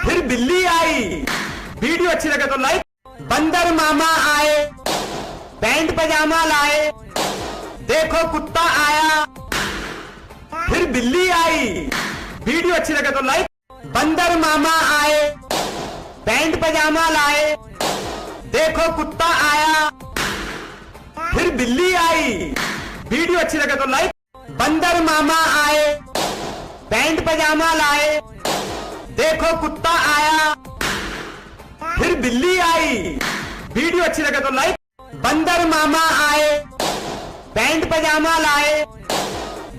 A: फिर बिल्ली आई। वीडियो अच्छी लगे तो लाइक। बंदर मामा आए, पैंट पजामा लाए, देखो कुत्ता आया, फिर बिल्ली आई। वीडियो अच्छी लगे तो लाइक। बंदर मामा आए, पैंट पजामा लाए, देखो कुत्ता आया, फिर बिल्ली आई। वीडियो अच्छी लगे तो लाइक। बंदर मामा आए, पैंट पजामा लाए, देखो कुत्ता आया, फिर बिल्ली आई। वीडियो अच्छी लगे तो लाइक। बंदर मामा आए, पैंट पजामा लाए,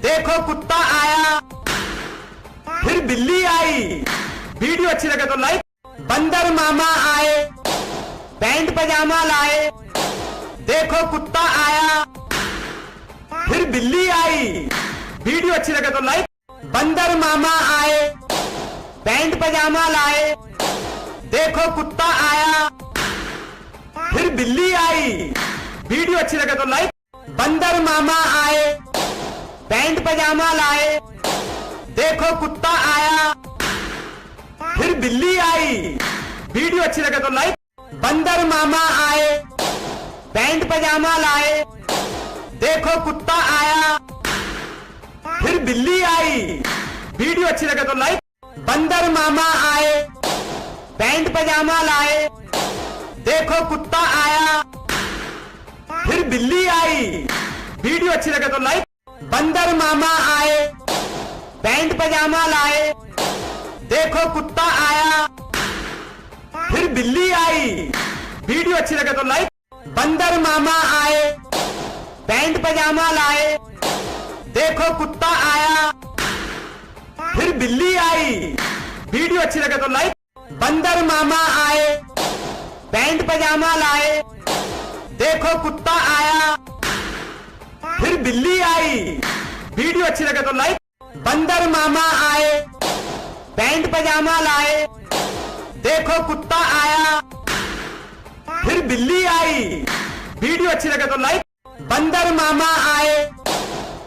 A: देखो कुत्ता आया, फिर बिल्ली आई। वीडियो अच्छी लगे तो लाइक। बंदर मामा आए, पैंट पजामा लाए, देखो कुत्ता आया, फिर बिल्ली आई। वीडियो अच्छी लगे तो लाइक। बंदर मामा आए, पैंट पजामा लाए, देखो कुत्ता आया, फिर बिल्ली आई। वीडियो अच्छी लगे तो लाइक। बंदर मामा आए, पैंट पजामा लाए, देखो कुत्ता आया, फिर बिल्ली आई। वीडियो अच्छी लगे तो लाइक। बंदर मामा आए, पैंट पजामा लाए, देखो कुत्ता आया, फिर बिल्ली आई। वीडियो अच्छी लगे तो लाइक। बंदर मामा आए, पैंट पजामा लाए, देखो कुत्ता आया, फिर बिल्ली आई। वीडियो अच्छी लगे तो लाइक। बंदर मामा आए, पैंट पजामा लाए, देखो कुत्ता आया, फिर बिल्ली आई। वीडियो अच्छी लगे तो लाइक। बंदर मामा आए, पैंट पजामा लाए, देखो कुत्ता आया, फिर बिल्ली आई। वीडियो अच्छी लगे तो लाइक। बंदर मामा आए, पैंट पजामा लाए, देखो कुत्ता आया, फिर बिल्ली आई। वीडियो अच्छी लगे तो लाइक। बंदर मामा आए, पैंट पजामा लाए, देखो कुत्ता आया, फिर बिल्ली आई। वीडियो अच्छी लगे तो लाइक। बंदर मामा आए,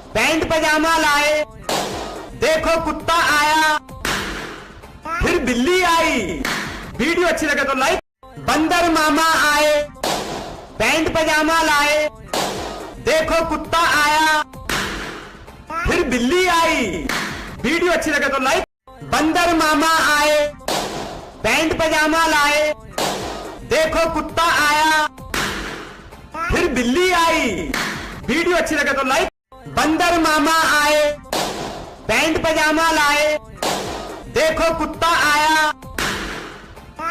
A: पैंट पजामा लाए, देखो कुत्ता आया, फिर बिल्ली आई। वीडियो अच्छी लगे तो लाइक। बंदर मामा आए, पैंट पजामा लाए, देखो कुत्ता आया, फिर बिल्ली आई। वीडियो अच्छी लगे तो लाइक। बंदर मामा आए, पैंट पजामा लाए, देखो कुत्ता आया, फिर बिल्ली आई। वीडियो अच्छी लगे तो लाइक। बंदर मामा आए, पैंट पजामा लाए, देखो कुत्ता आया,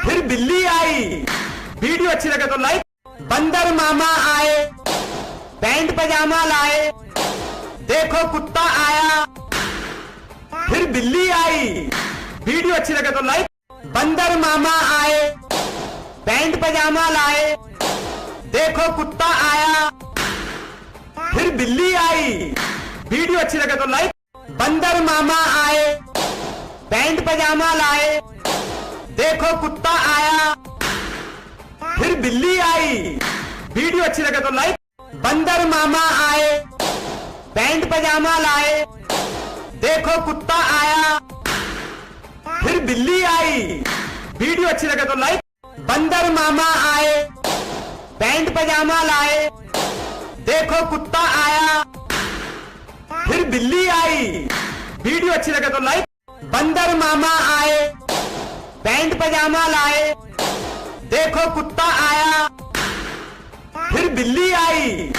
A: फिर बिल्ली आई। वीडियो अच्छी लगे तो लाइक। बंदर मामा आए, पैंट पजामा लाए, देखो कुत्ता आया, फिर बिल्ली आई। वीडियो अच्छी लगे तो लाइक। बंदर मामा आए, पैंट पजामा लाए, देखो कुत्ता आया, फिर बिल्ली आई। वीडियो अच्छी लगे तो लाइक। बंदर मामा आए, पैंट पजामा लाए, देखो कुत्ता आया, फिर बिल्ली आई। वीडियो अच्छी लगे तो लाइक। बंदर मामा आए, पैंट पजामा लाए, देखो कुत्ता आया, फिर बिल्ली आई। वीडियो अच्छी लगे तो लाइक। बंदर मामा आए, पैंट पजामा लाए, देखो कुत्ता आया, फिर बिल्ली आई। वीडियो अच्छी लगे तो लाइक। बंदर मामा आए, पैंट पजामा लाए, देखो कुत्ता आया, फिर बिल्ली आई।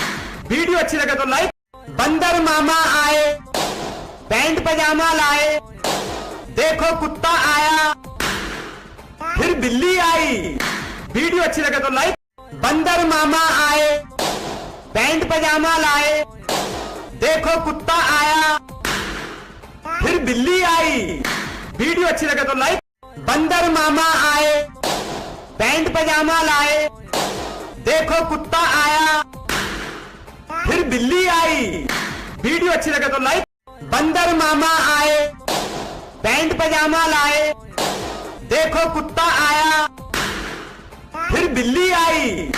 A: वीडियो अच्छी लगे तो लाइक। बंदर मामा आए, पैंट पजामा लाए, देखो कुत्ता आया, फिर बिल्ली आई। वीडियो अच्छी लगे तो लाइक। बंदर मामा आए, पैंट पजामा लाए, देखो कुत्ता आया, फिर बिल्ली आई। वीडियो अच्छी लगे तो लाइक। बंदर मामा आए, पैंट पजामा लाए, देखो कुत्ता आया, फिर बिल्ली आई। वीडियो अच्छी लगे तो लाइक। बंदर मामा आए, पैंट पजामा लाए, देखो कुत्ता आया, फिर बिल्ली आई।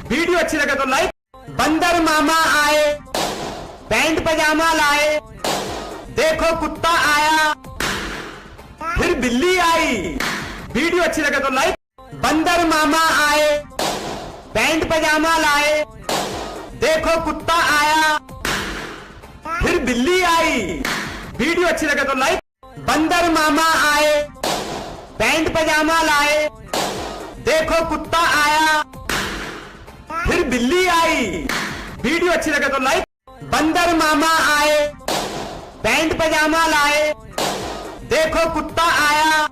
A: वीडियो अच्छी लगे तो लाइक। बंदर मामा आए, पैंट पजामा लाए, देखो कुत्ता आया, फिर बिल्ली आई। वीडियो अच्छी लगे तो लाइक। बंदर मामा आए, पैंट पजामा लाए, देखो कुत्ता आया, फिर बिल्ली आई। वीडियो अच्छी लगे तो लाइक। बंदर मामा आए, पैंट पजामा लाए, देखो कुत्ता आया, फिर बिल्ली आई। वीडियो अच्छी लगे तो लाइक। बंदर मामा आए, पैंट पजामा लाए, देखो कुत्ता आया,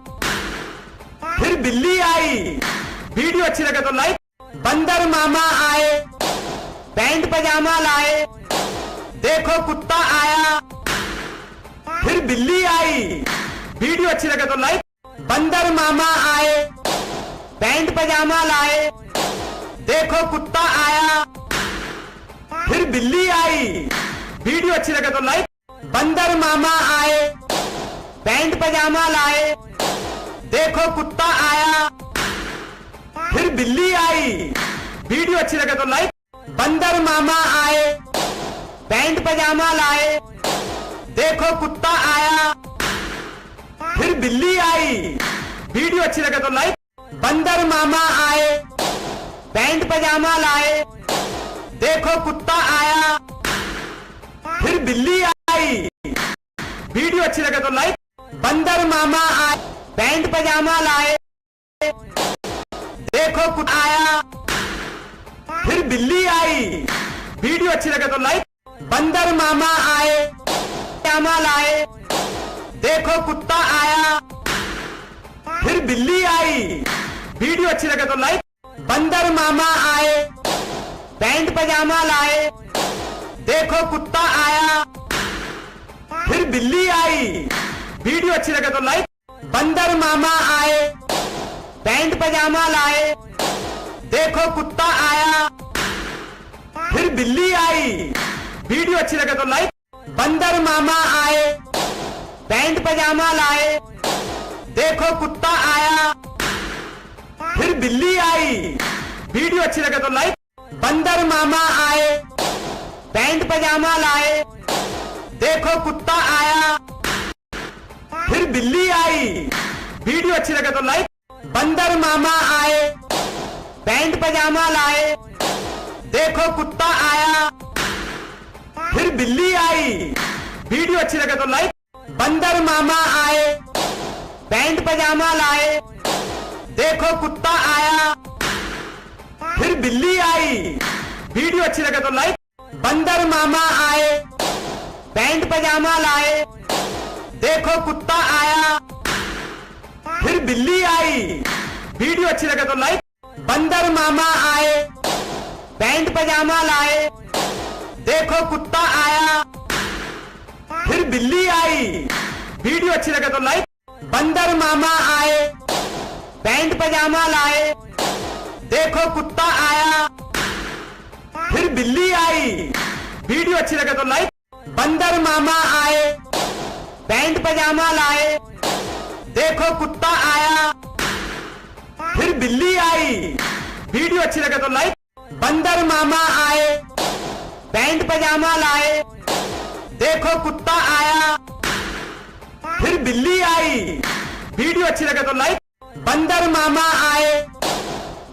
A: फिर बिल्ली आई। वीडियो अच्छी लगे तो लाइक। बंदर मामा आए, पैंट पजामा लाए, देखो कुत्ता आया, फिर बिल्ली आई। वीडियो अच्छी लगे तो लाइक। बंदर मामा आए, पैंट पजामा लाए, देखो कुत्ता आया, फिर बिल्ली आई। वीडियो अच्छी लगे तो लाइक। बंदर मामा आए, पैंट पजामा लाए, देखो कुत्ता आया, फिर बिल्ली आई। वीडियो अच्छी लगे तो लाइक। बंदर मामा आए, पैंट पजामा लाए, देखो कुत्ता आया, फिर बिल्ली आई। वीडियो अच्छी लगे तो लाइक। बंदर मामा आए, पैंट पजामा लाए, देखो कुत्ता आया, फिर बिल्ली आई। वीडियो अच्छी लगे तो लाइक। बंदर मामा आए, पैंट पजामा लाए, देखो कुत्ता आया, फिर बिल्ली आई। वीडियो अच्छी लगे तो लाइक। बंदर मामा आए, पजामा लाए, देखो कुत्ता आया, फिर बिल्ली आई। वीडियो अच्छी लगे तो लाइक। बंदर मामा आए, पैंट पजामा लाए, देखो कुत्ता आया, फिर बिल्ली आई। वीडियो अच्छी लगे तो लाइक। बंदर मामा आए, पैंट पजामा लाए, देखो कुत्ता आया, फिर बिल्ली आई। वीडियो अच्छी लगे तो लाइक। बंदर मामा आए, पैंट पजामा लाए, देखो कुत्ता आया, फिर बिल्ली आई। वीडियो अच्छी लगे तो लाइक। बंदर मामा आए, पैंट पजामा लाए, देखो कुत्ता आया, फिर बिल्ली आई। वीडियो अच्छी लगे तो लाइक। बंदर मामा आए, पैंट पजामा लाए, देखो कुत्ता आया, फिर बिल्ली आई। वीडियो अच्छी लगे तो लाइक। बंदर मामा आए, पैंट पजामा लाए, देखो कुत्ता आया, फिर बिल्ली आई। वीडियो अच्छी लगे तो लाइक। बंदर मामा आए, पैंट पजामा लाए, देखो कुत्ता आया, फिर बिल्ली आई। वीडियो अच्छी लगे तो लाइक। बंदर मामा आए, पैंट पजामा लाए, देखो कुत्ता आया, फिर बिल्ली आई। वीडियो अच्छी लगे तो लाइक। बंदर मामा आए, पैंट पजामा लाए, देखो कुत्ता आया, फिर बिल्ली आई। वीडियो अच्छी लगे तो लाइक। बंदर मामा आए, पैंट पजामा लाए, देखो कुत्ता आया, फिर बिल्ली आई। वीडियो अच्छी लगे तो लाइक। बंदर मामा आए, पैंट पजामा लाए, देखो कुत्ता आया, फिर बिल्ली आई। वीडियो अच्छी लगे तो लाइक। बंदर मामा आए,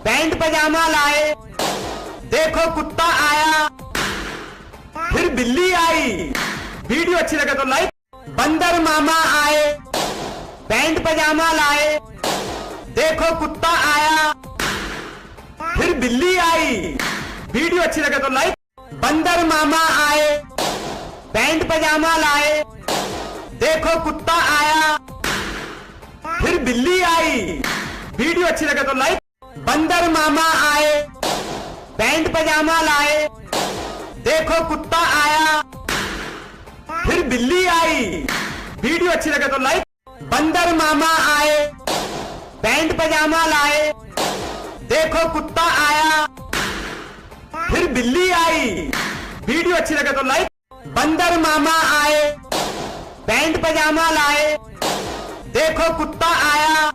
A: पैंट पजामा लाए, देखो कुत्ता आया, फिर बिल्ली आई। वीडियो अच्छी लगे तो लाइक। बंदर मामा आए, पैंट पजामा लाए, देखो कुत्ता आया, फिर बिल्ली आई। वीडियो अच्छी लगे तो लाइक। बंदर मामा आए, पैंट पजामा लाए, देखो कुत्ता आया, फिर बिल्ली आई। वीडियो अच्छी लगे तो लाइक। बंदर मामा आए, पैंट पजामा लाए, देखो कुत्ता आया, फिर बिल्ली आई। वीडियो अच्छी लगे तो लाइक। बंदर मामा आए, पैंट पजामा लाए, देखो कुत्ता आया, फिर बिल्ली आई। वीडियो अच्छी लगे तो लाइक। बंदर मामा आए, पैंट पजामा लाए, देखो कुत्ता आया,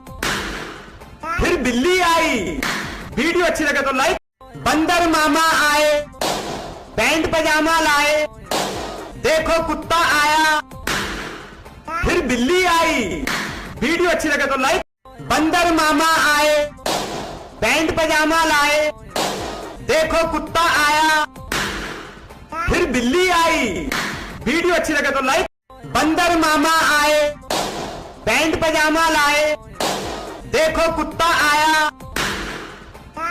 A: फिर बिल्ली आई। वीडियो अच्छी लगे तो लाइक। बंदर मामा आए, पैंट पजामा लाए, देखो कुत्ता आया, फिर बिल्ली आई। वीडियो अच्छी लगे तो लाइक। बंदर मामा आए, पैंट पजामा लाए, देखो कुत्ता आया, फिर बिल्ली आई। वीडियो अच्छी लगे तो लाइक। बंदर मामा आए, पैंट पजामा लाए, देखो कुत्ता आया,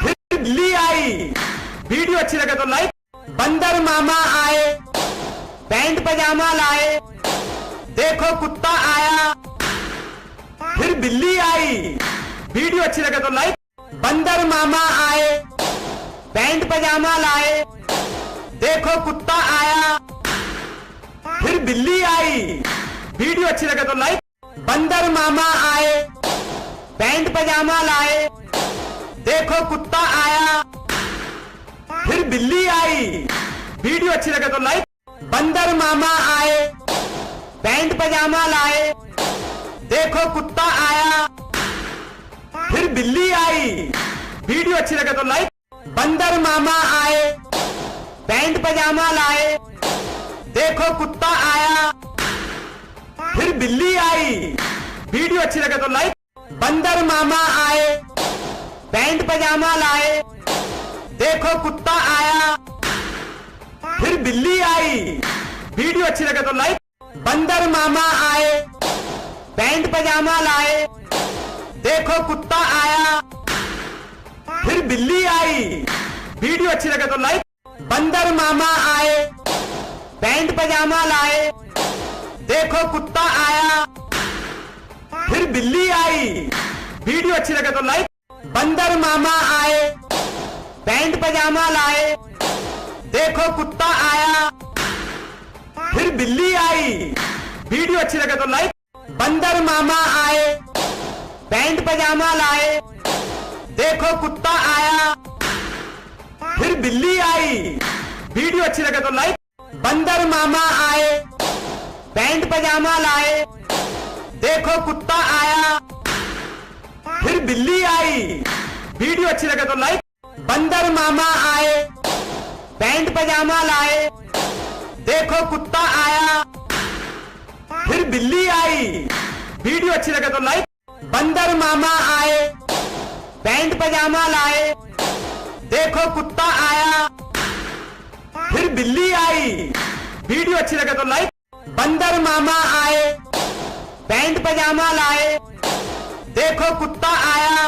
A: फिर बिल्ली आई। वीडियो अच्छी लगे तो लाइक। बंदर मामा आए, पैंट पजामा लाए, देखो कुत्ता आया, फिर बिल्ली आई। वीडियो अच्छी लगे तो लाइक। बंदर मामा आए, पैंट पजामा लाए, देखो कुत्ता आया, फिर बिल्ली आई। वीडियो अच्छी लगे तो लाइक। बंदर मामा आए, पैंट पजामा लाए, देखो कुत्ता आया, फिर बिल्ली आई। वीडियो अच्छी लगे तो लाइक। बंदर मामा आए, पैंट पजामा लाए, देखो कुत्ता आया, फिर बिल्ली आई। वीडियो अच्छी लगे तो लाइक। बंदर मामा आए, पैंट पजामा लाए, देखो कुत्ता आया, फिर बिल्ली आई। वीडियो अच्छी लगे तो लाइक। बंदर मामा आए, पैंट पजामा लाए, देखो कुत्ता आया, फिर बिल्ली आई। वीडियो अच्छी लगे तो लाइक। बंदर मामा आए, पैंट पजामा लाए, देखो कुत्ता आया, फिर बिल्ली आई। वीडियो अच्छी लगे तो लाइक। बंदर मामा आए, पैंट पजामा लाए, देखो कुत्ता आया, फिर बिल्ली आई। वीडियो अच्छी लगे तो लाइक। बंदर मामा आए, पैंट पजामा लाए, देखो कुत्ता आया, फिर बिल्ली आई। वीडियो अच्छी लगे तो लाइक। बंदर मामा आए, पैंट पजामा लाए, देखो कुत्ता आया, फिर बिल्ली आई। वीडियो अच्छी लगे तो लाइक। बंदर मामा आए, पैंट पजामा लाए, देखो कुत्ता आया, फिर बिल्ली आई। वीडियो अच्छी लगे तो लाइक। बंदर मामा आए, पैंट पजामा लाए, देखो कुत्ता आया, फिर बिल्ली आई। वीडियो अच्छी लगे तो लाइक। बंदर मामा आए, पैंट पजामा लाए, देखो कुत्ता आया, फिर बिल्ली आई। वीडियो अच्छी लगे तो लाइक। बंदर मामा आए, पैंट पजामा लाए, देखो कुत्ता आया,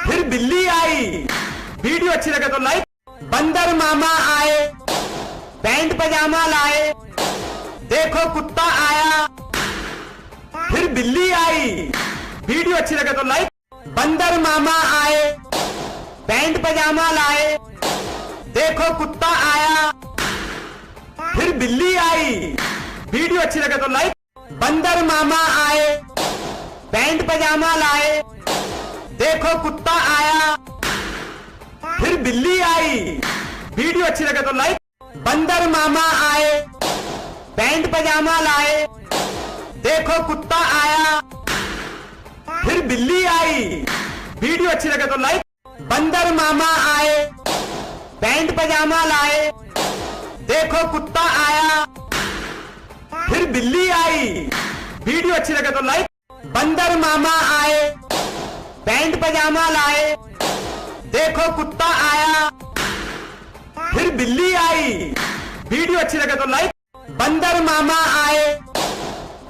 A: फिर बिल्ली आई। वीडियो अच्छी लगे तो लाइक। बंदर मामा आए, पैंट पजामा लाए, देखो कुत्ता आया, फिर बिल्ली आई। वीडियो अच्छी लगे तो लाइक। बंदर मामा आए, पैंट पजामा लाए, देखो कुत्ता आया, फिर बिल्ली आई। वीडियो अच्छी लगे तो लाइक। बंदर मामा आए, पैंट पजामा लाए, देखो कुत्ता आया, फिर बिल्ली आई। वीडियो अच्छी लगे तो लाइक। बंदर मामा आए, पैंट पजामा लाए, देखो कुत्ता आया, फिर बिल्ली आई। वीडियो अच्छी लगे तो लाइक। बंदर मामा आए, पैंट पजामा लाए, देखो कुत्ता आया, फिर बिल्ली आई। वीडियो अच्छी लगे तो लाइक। बंदर मामा आए, पैंट पजामा लाए, देखो कुत्ता आया, फिर बिल्ली आई। वीडियो अच्छी लगे तो लाइक। बंदर मामा आए,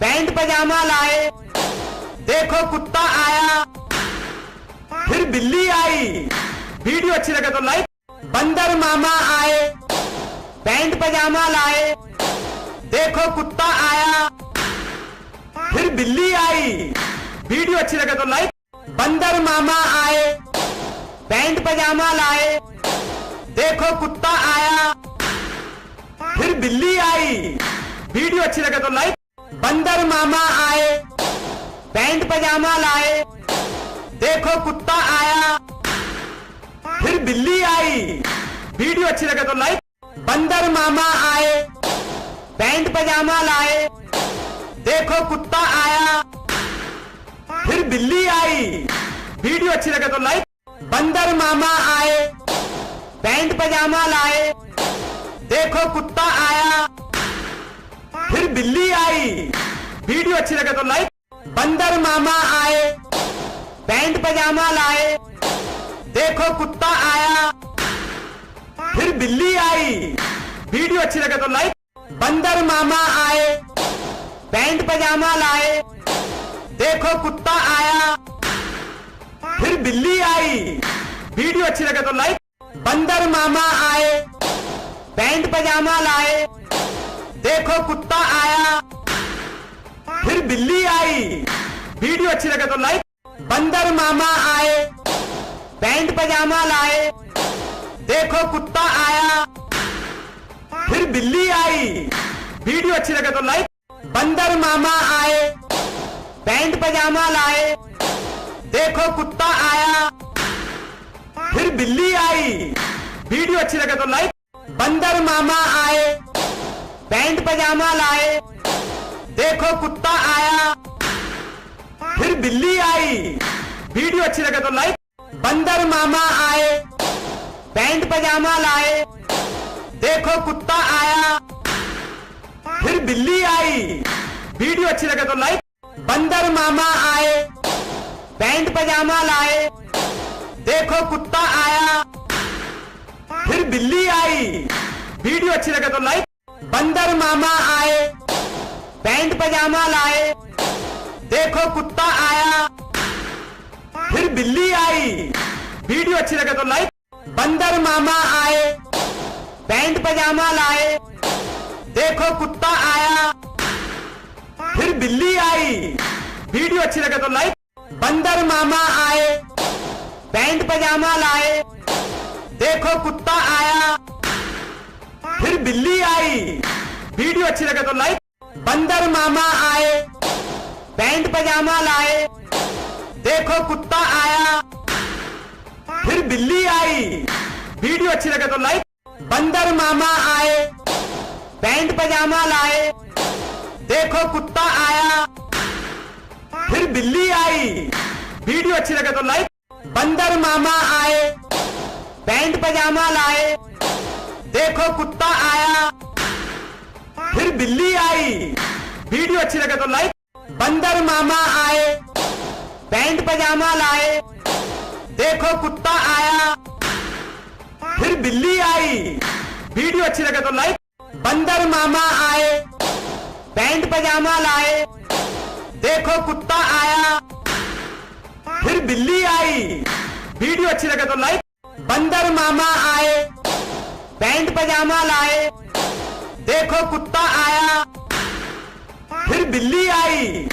A: पैंट पजामा लाए, देखो कुत्ता आया, फिर बिल्ली आई। वीडियो अच्छी लगे तो लाइक। बंदर मामा आए, पैंट पजामा लाए, देखो कुत्ता आया, फिर बिल्ली आई। वीडियो अच्छी लगे तो लाइक। बंदर मामा आए, पैंट पजामा लाए, देखो कुत्ता आया, फिर बिल्ली आई। वीडियो अच्छी लगे तो लाइक। बंदर मामा आए, पैंट पजामा लाए, देखो कुत्ता आया, फिर बिल्ली आई। वीडियो अच्छी लगे तो लाइक। बंदर मामा आए, पैंट पजामा लाए, देखो कुत्ता आया, फिर बिल्ली आई। वीडियो अच्छी लगे तो लाइक। बंदर मामा आए, पैंट पजामा लाए, देखो कुत्ता आया, फिर बिल्ली आई। वीडियो अच्छी लगे तो लाइक। बंदर मामा आए, पैंट पजामा लाए, देखो कुत्ता आया, फिर बिल्ली आई। वीडियो अच्छी लगे तो लाइक। बंदर मामा आए, पैंट पजामा लाए, देखो कुत्ता आया, फिर बिल्ली आई। वीडियो अच्छी लगे तो लाइक। बंदर मामा आए, पैंट पजामा लाए, देखो कुत्ता आया, फिर बिल्ली आई। वीडियो अच्छी लगे तो लाइक। बंदर मामा आए, पैंट पजामा लाए, देखो कुत्ता आया, फिर बिल्ली आई। वीडियो अच्छी लगे तो लाइक। बंदर मामा आए, पैंट पजामा लाए, देखो कुत्ता आया, फिर बिल्ली आई। वीडियो अच्छी लगे तो लाइक। बंदर मामा आए, पैंट पजामा लाए, देखो कुत्ता आया, फिर बिल्ली आई। वीडियो अच्छी लगे तो लाइक। बंदर मामा आए, पैंट पजामा लाए, देखो कुत्ता आया, फिर बिल्ली आई। वीडियो अच्छी लगे तो लाइक। बंदर मामा आए, पैंट पजामा लाए, देखो कुत्ता आया, फिर बिल्ली आई। वीडियो अच्छी लगे तो लाइक। बंदर मामा आए, पैंट पजामा लाए, देखो कुत्ता आया, फिर बिल्ली आई। वीडियो अच्छी लगे तो लाइक। बंदर मामा आए, पैंट पजामा लाए, देखो कुत्ता आया, फिर बिल्ली आई। वीडियो अच्छी लगे तो लाइक। बंदर मामा आए, पैंट पजामा लाए, देखो कुत्ता आया, फिर बिल्ली आई। वीडियो अच्छी लगे तो लाइक। बंदर मामा आए, पैंट पजामा लाए, देखो कुत्ता आया, फिर बिल्ली आई। वीडियो अच्छी लगे तो लाइक। बंदर मामा आए, पैंट पजामा लाए, देखो कुत्ता आया, फिर बिल्ली आई। वीडियो अच्छी लगे तो लाइक। बंदर मामा आए, पैंट पजामा लाए, देखो कुत्ता आया, फिर बिल्ली आई। वीडियो अच्छी लगे तो लाइक। बंदर मामा आए, पैंट पजामा लाए, देखो कुत्ता आया, फिर बिल्ली आई। वीडियो अच्छी लगे तो लाइक। बंदर मामा आए, पैंट पजामा लाए, देखो कुत्ता आया, फिर बिल्ली आई। वीडियो अच्छी लगे तो लाइक। बंदर मामा आए, पैंट पजामा लाए, देखो कुत्ता आया, फिर बिल्ली आई।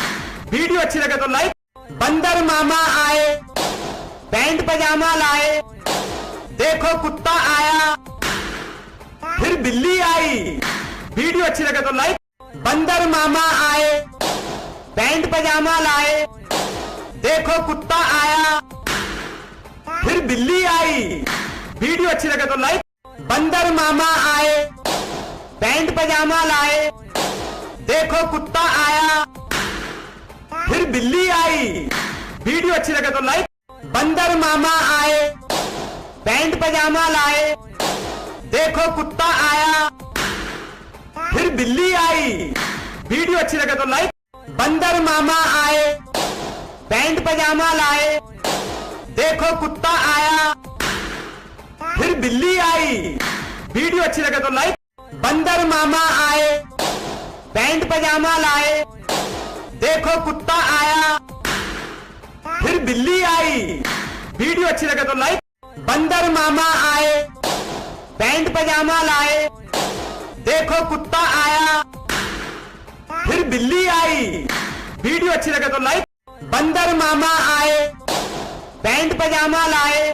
A: वीडियो अच्छी लगे तो लाइक। बंदर मामा आए, पैंट पजामा लाए, देखो कुत्ता आया, फिर बिल्ली आई। वीडियो अच्छी लगे तो लाइक। बंदर मामा आए, पैंट पजामा लाए, देखो कुत्ता आया, फिर बिल्ली आई। वीडियो अच्छी लगे तो लाइक। बंदर मामा आए, पैंट पजामा लाए, देखो कुत्ता आया, फिर बिल्ली आई। वीडियो अच्छी लगे तो लाइक। बंदर मामा आए, पैंट पजामा लाए, देखो कुत्ता आया, फिर बिल्ली आई। वीडियो अच्छी लगे तो लाइक। बंदर मामा आए, पैंट पजामा लाए, देखो कुत्ता आया, फिर बिल्ली आई। वीडियो अच्छी लगे तो लाइक। बंदर मामा आए, पैंट पजामा लाए, देखो कुत्ता आया, फिर बिल्ली आई। वीडियो अच्छी लगे तो लाइक। बंदर मामा आए, पैंट पजामा लाए, देखो कुत्ता आया, फिर बिल्ली आई। वीडियो अच्छी लगे तो लाइक। बंदर मामा आए, पैंट पजामा लाए,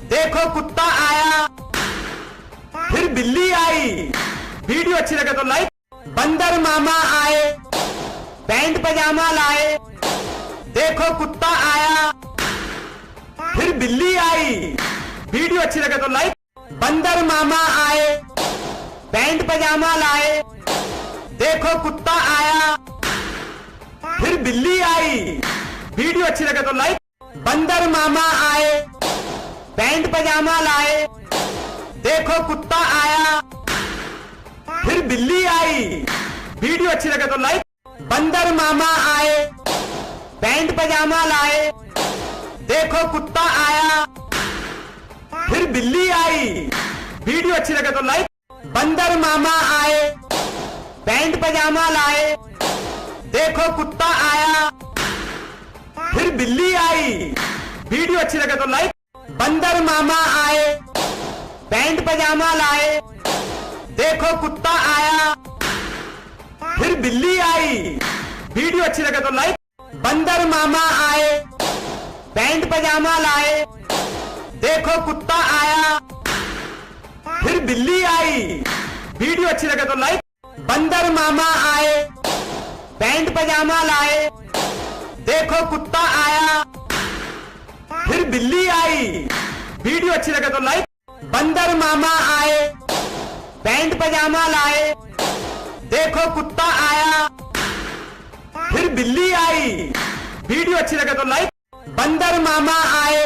A: देखो कुत्ता आया, फिर बिल्ली आई। वीडियो अच्छी लगे तो लाइक। बंदर मामा आए, पैंट पजामा लाए, देखो कुत्ता आया, फिर बिल्ली आई। वीडियो अच्छी लगे तो लाइक। बंदर मामा आए, पैंट पजामा लाए, देखो कुत्ता आया, फिर बिल्ली आई। वीडियो अच्छी लगे तो लाइक। बंदर मामा आए, पैंट पजामा लाए, देखो कुत्ता आया, फिर बिल्ली आई। वीडियो अच्छी लगे तो लाइक। बंदर मामा आए, पैंट पजामा लाए, देखो कुत्ता आया, फिर बिल्ली आई। वीडियो अच्छी लगे तो लाइक। बंदर मामा आए, पैंट पजामा लाए, देखो कुत्ता आया, फिर बिल्ली आई। वीडियो अच्छी लगे तो लाइक। बंदर मामा आए, पैंट पजामा लाए, देखो कुत्ता आया, फिर बिल्ली आई। वीडियो अच्छी लगे तो लाइक। बंदर मामा आए, पैंट पजामा लाए, देखो कुत्ता आया, फिर बिल्ली आई। वीडियो अच्छी लगे तो लाइक। बंदर मामा आए, पैंट पजामा लाए, देखो कुत्ता आया, फिर बिल्ली आई। वीडियो अच्छी लगे तो लाइक। बंदर मामा आए, पैंट पजामा लाए, देखो कुत्ता आया, फिर बिल्ली आई। वीडियो अच्छी लगे तो लाइक। बंदर मामा आए,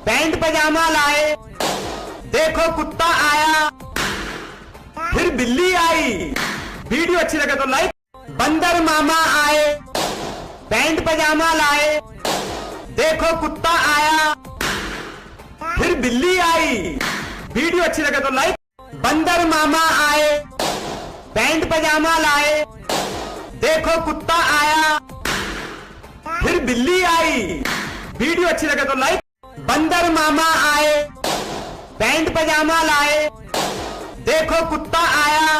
A: पैंट पजामा लाए, देखो कुत्ता आया, फिर बिल्ली आई। वीडियो अच्छी लगे तो लाइक। बंदर मामा आए, पैंट पजामा लाए, देखो कुत्ता आया, फिर बिल्ली आई। वीडियो अच्छी लगे तो लाइक। बंदर मामा आए, पैंट पजामा लाए, देखो कुत्ता आया, फिर बिल्ली आई। वीडियो अच्छी लगे तो लाइक। बंदर मामा आए, पैंट पजामा लाए, देखो कुत्ता आया,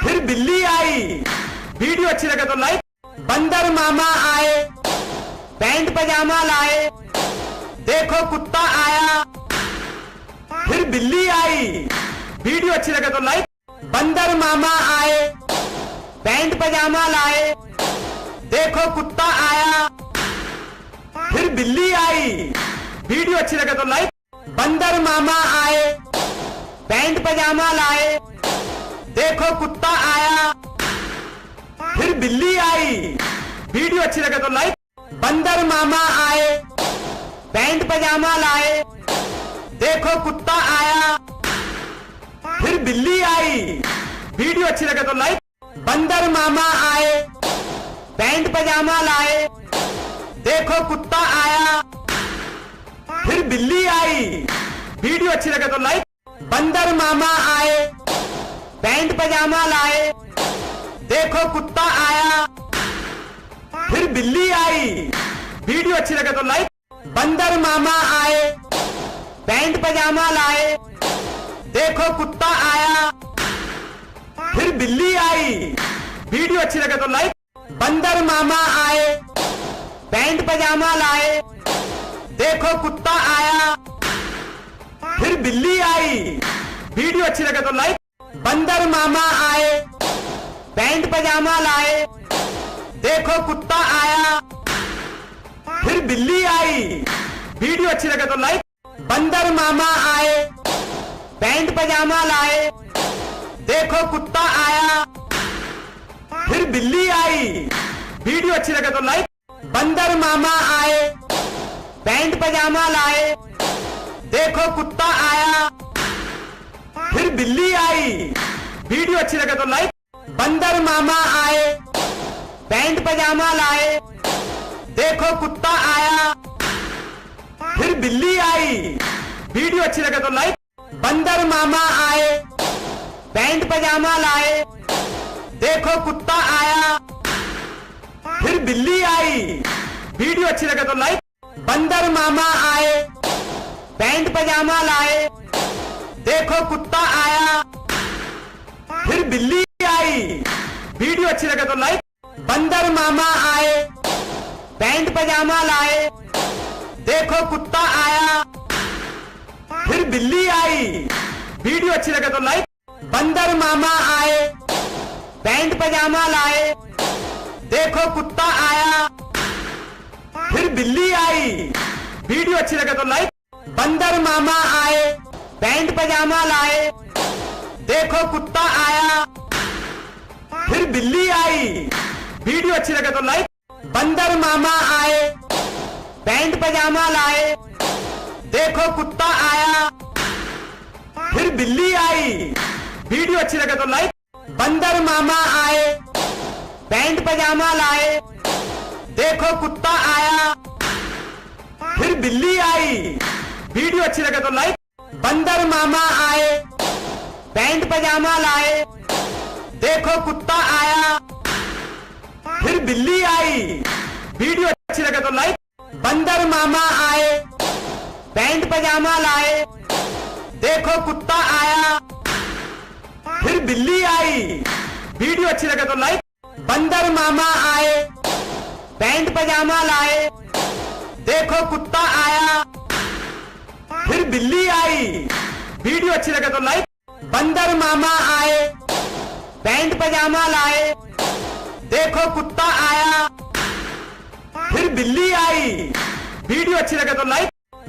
A: फिर बिल्ली आई। वीडियो अच्छी लगे तो लाइक। बंदर मामा आए, पैंट पजामा लाए, देखो कुत्ता आया, फिर बिल्ली आई। वीडियो अच्छी लगे तो लाइक। बंदर मामा आए, पैंट पजामा लाए, देखो कुत्ता आया, फिर बिल्ली आई। वीडियो अच्छी लगे तो लाइक। बंदर मामा आए, पैंट पजामा लाए, देखो कुत्ता आया, फिर बिल्ली आई। वीडियो अच्छी लगे तो लाइक। बंदर मामा आए, पैंट पजामा लाए, देखो कुत्ता आया, फिर बिल्ली आई। वीडियो अच्छी लगे तो लाइक। बंदर मामा आए, पैंट पजामा लाए, देखो कुत्ता आया, फिर बिल्ली आई। वीडियो अच्छी लगे तो लाइक। बंदर मामा आए, पैंट पजामा लाए, देखो कुत्ता आया, फिर बिल्ली आई। वीडियो अच्छी लगे तो लाइक। बंदर मामा आए, पैंट पजामा लाए, देखो कुत्ता आया, फिर बिल्ली आई। वीडियो अच्छी लगे तो लाइक। बंदर मामा आए, पैंट पजामा लाए, देखो कुत्ता आया, फिर बिल्ली आई। वीडियो अच्छी लगे तो लाइक। बंदर मामा आए, पैंट पजामा लाए, देखो कुत्ता आया, फिर बिल्ली आई। वीडियो अच्छी लगे तो लाइक। बंदर मामा आए, पैंट पजामा लाए, देखो कुत्ता आया, फिर बिल्ली आई। वीडियो अच्छी लगे तो लाइक। बंदर मामा आए, पैंट पजामा लाए, देखो कुत्ता आया, फिर बिल्ली आई। वीडियो अच्छी लगे तो लाइक। बंदर मामा आए, पैंट पजामा लाए, देखो कुत्ता आया, फिर बिल्ली आई। वीडियो अच्छी लगे तो लाइक। बंदर मामा आए, पैंट पजामा लाए, देखो कुत्ता आया, फिर बिल्ली आई। वीडियो अच्छी लगे तो लाइक। बंदर मामा आए, पैंट पजामा लाए, देखो कुत्ता आया, फिर बिल्ली आई। वीडियो अच्छी लगे तो लाइक। बंदर मामा आए, पैंट पजामा लाए, देखो कुत्ता आया, फिर बिल्ली आई। वीडियो अच्छी लगे तो लाइक। बंदर मामा आए, पैंट पजामा लाए, देखो कुत्ता आया, फिर बिल्ली आई। वीडियो अच्छी लगे तो लाइक। बंदर मामा आए, पैंट पजामा लाए, देखो कुत्ता आया, फिर बिल्ली आई। वीडियो अच्छी लगे तो लाइक। बंदर मामा आए, पैंट पजामा लाए, देखो कुत्ता आया, फिर बिल्ली आई। वीडियो अच्छी लगे तो लाइक। बंदर मामा आए, पैंट पजामा लाए, देखो कुत्ता आया, फिर बिल्ली आई। वीडियो अच्छी लगे तो लाइक। बंदर मामा आए, पैंट पजामा लाए, देखो कुत्ता आया, फिर बिल्ली आई। वीडियो अच्छी लगे तो लाइक। बंदर मामा आए, पैंट पजामा लाए, देखो कुत्ता आया, फिर बिल्ली आई। वीडियो अच्छी लगे तो लाइक। बंदर मामा आए, पैंट पजामा लाए, देखो कुत्ता आया, फिर बिल्ली आई। वीडियो अच्छी लगे तो लाइक। बंदर मामा आए, पैंट पजामा लाए, देखो कुत्ता आया, फिर बिल्ली आई। वीडियो अच्छी लगे तो लाइक।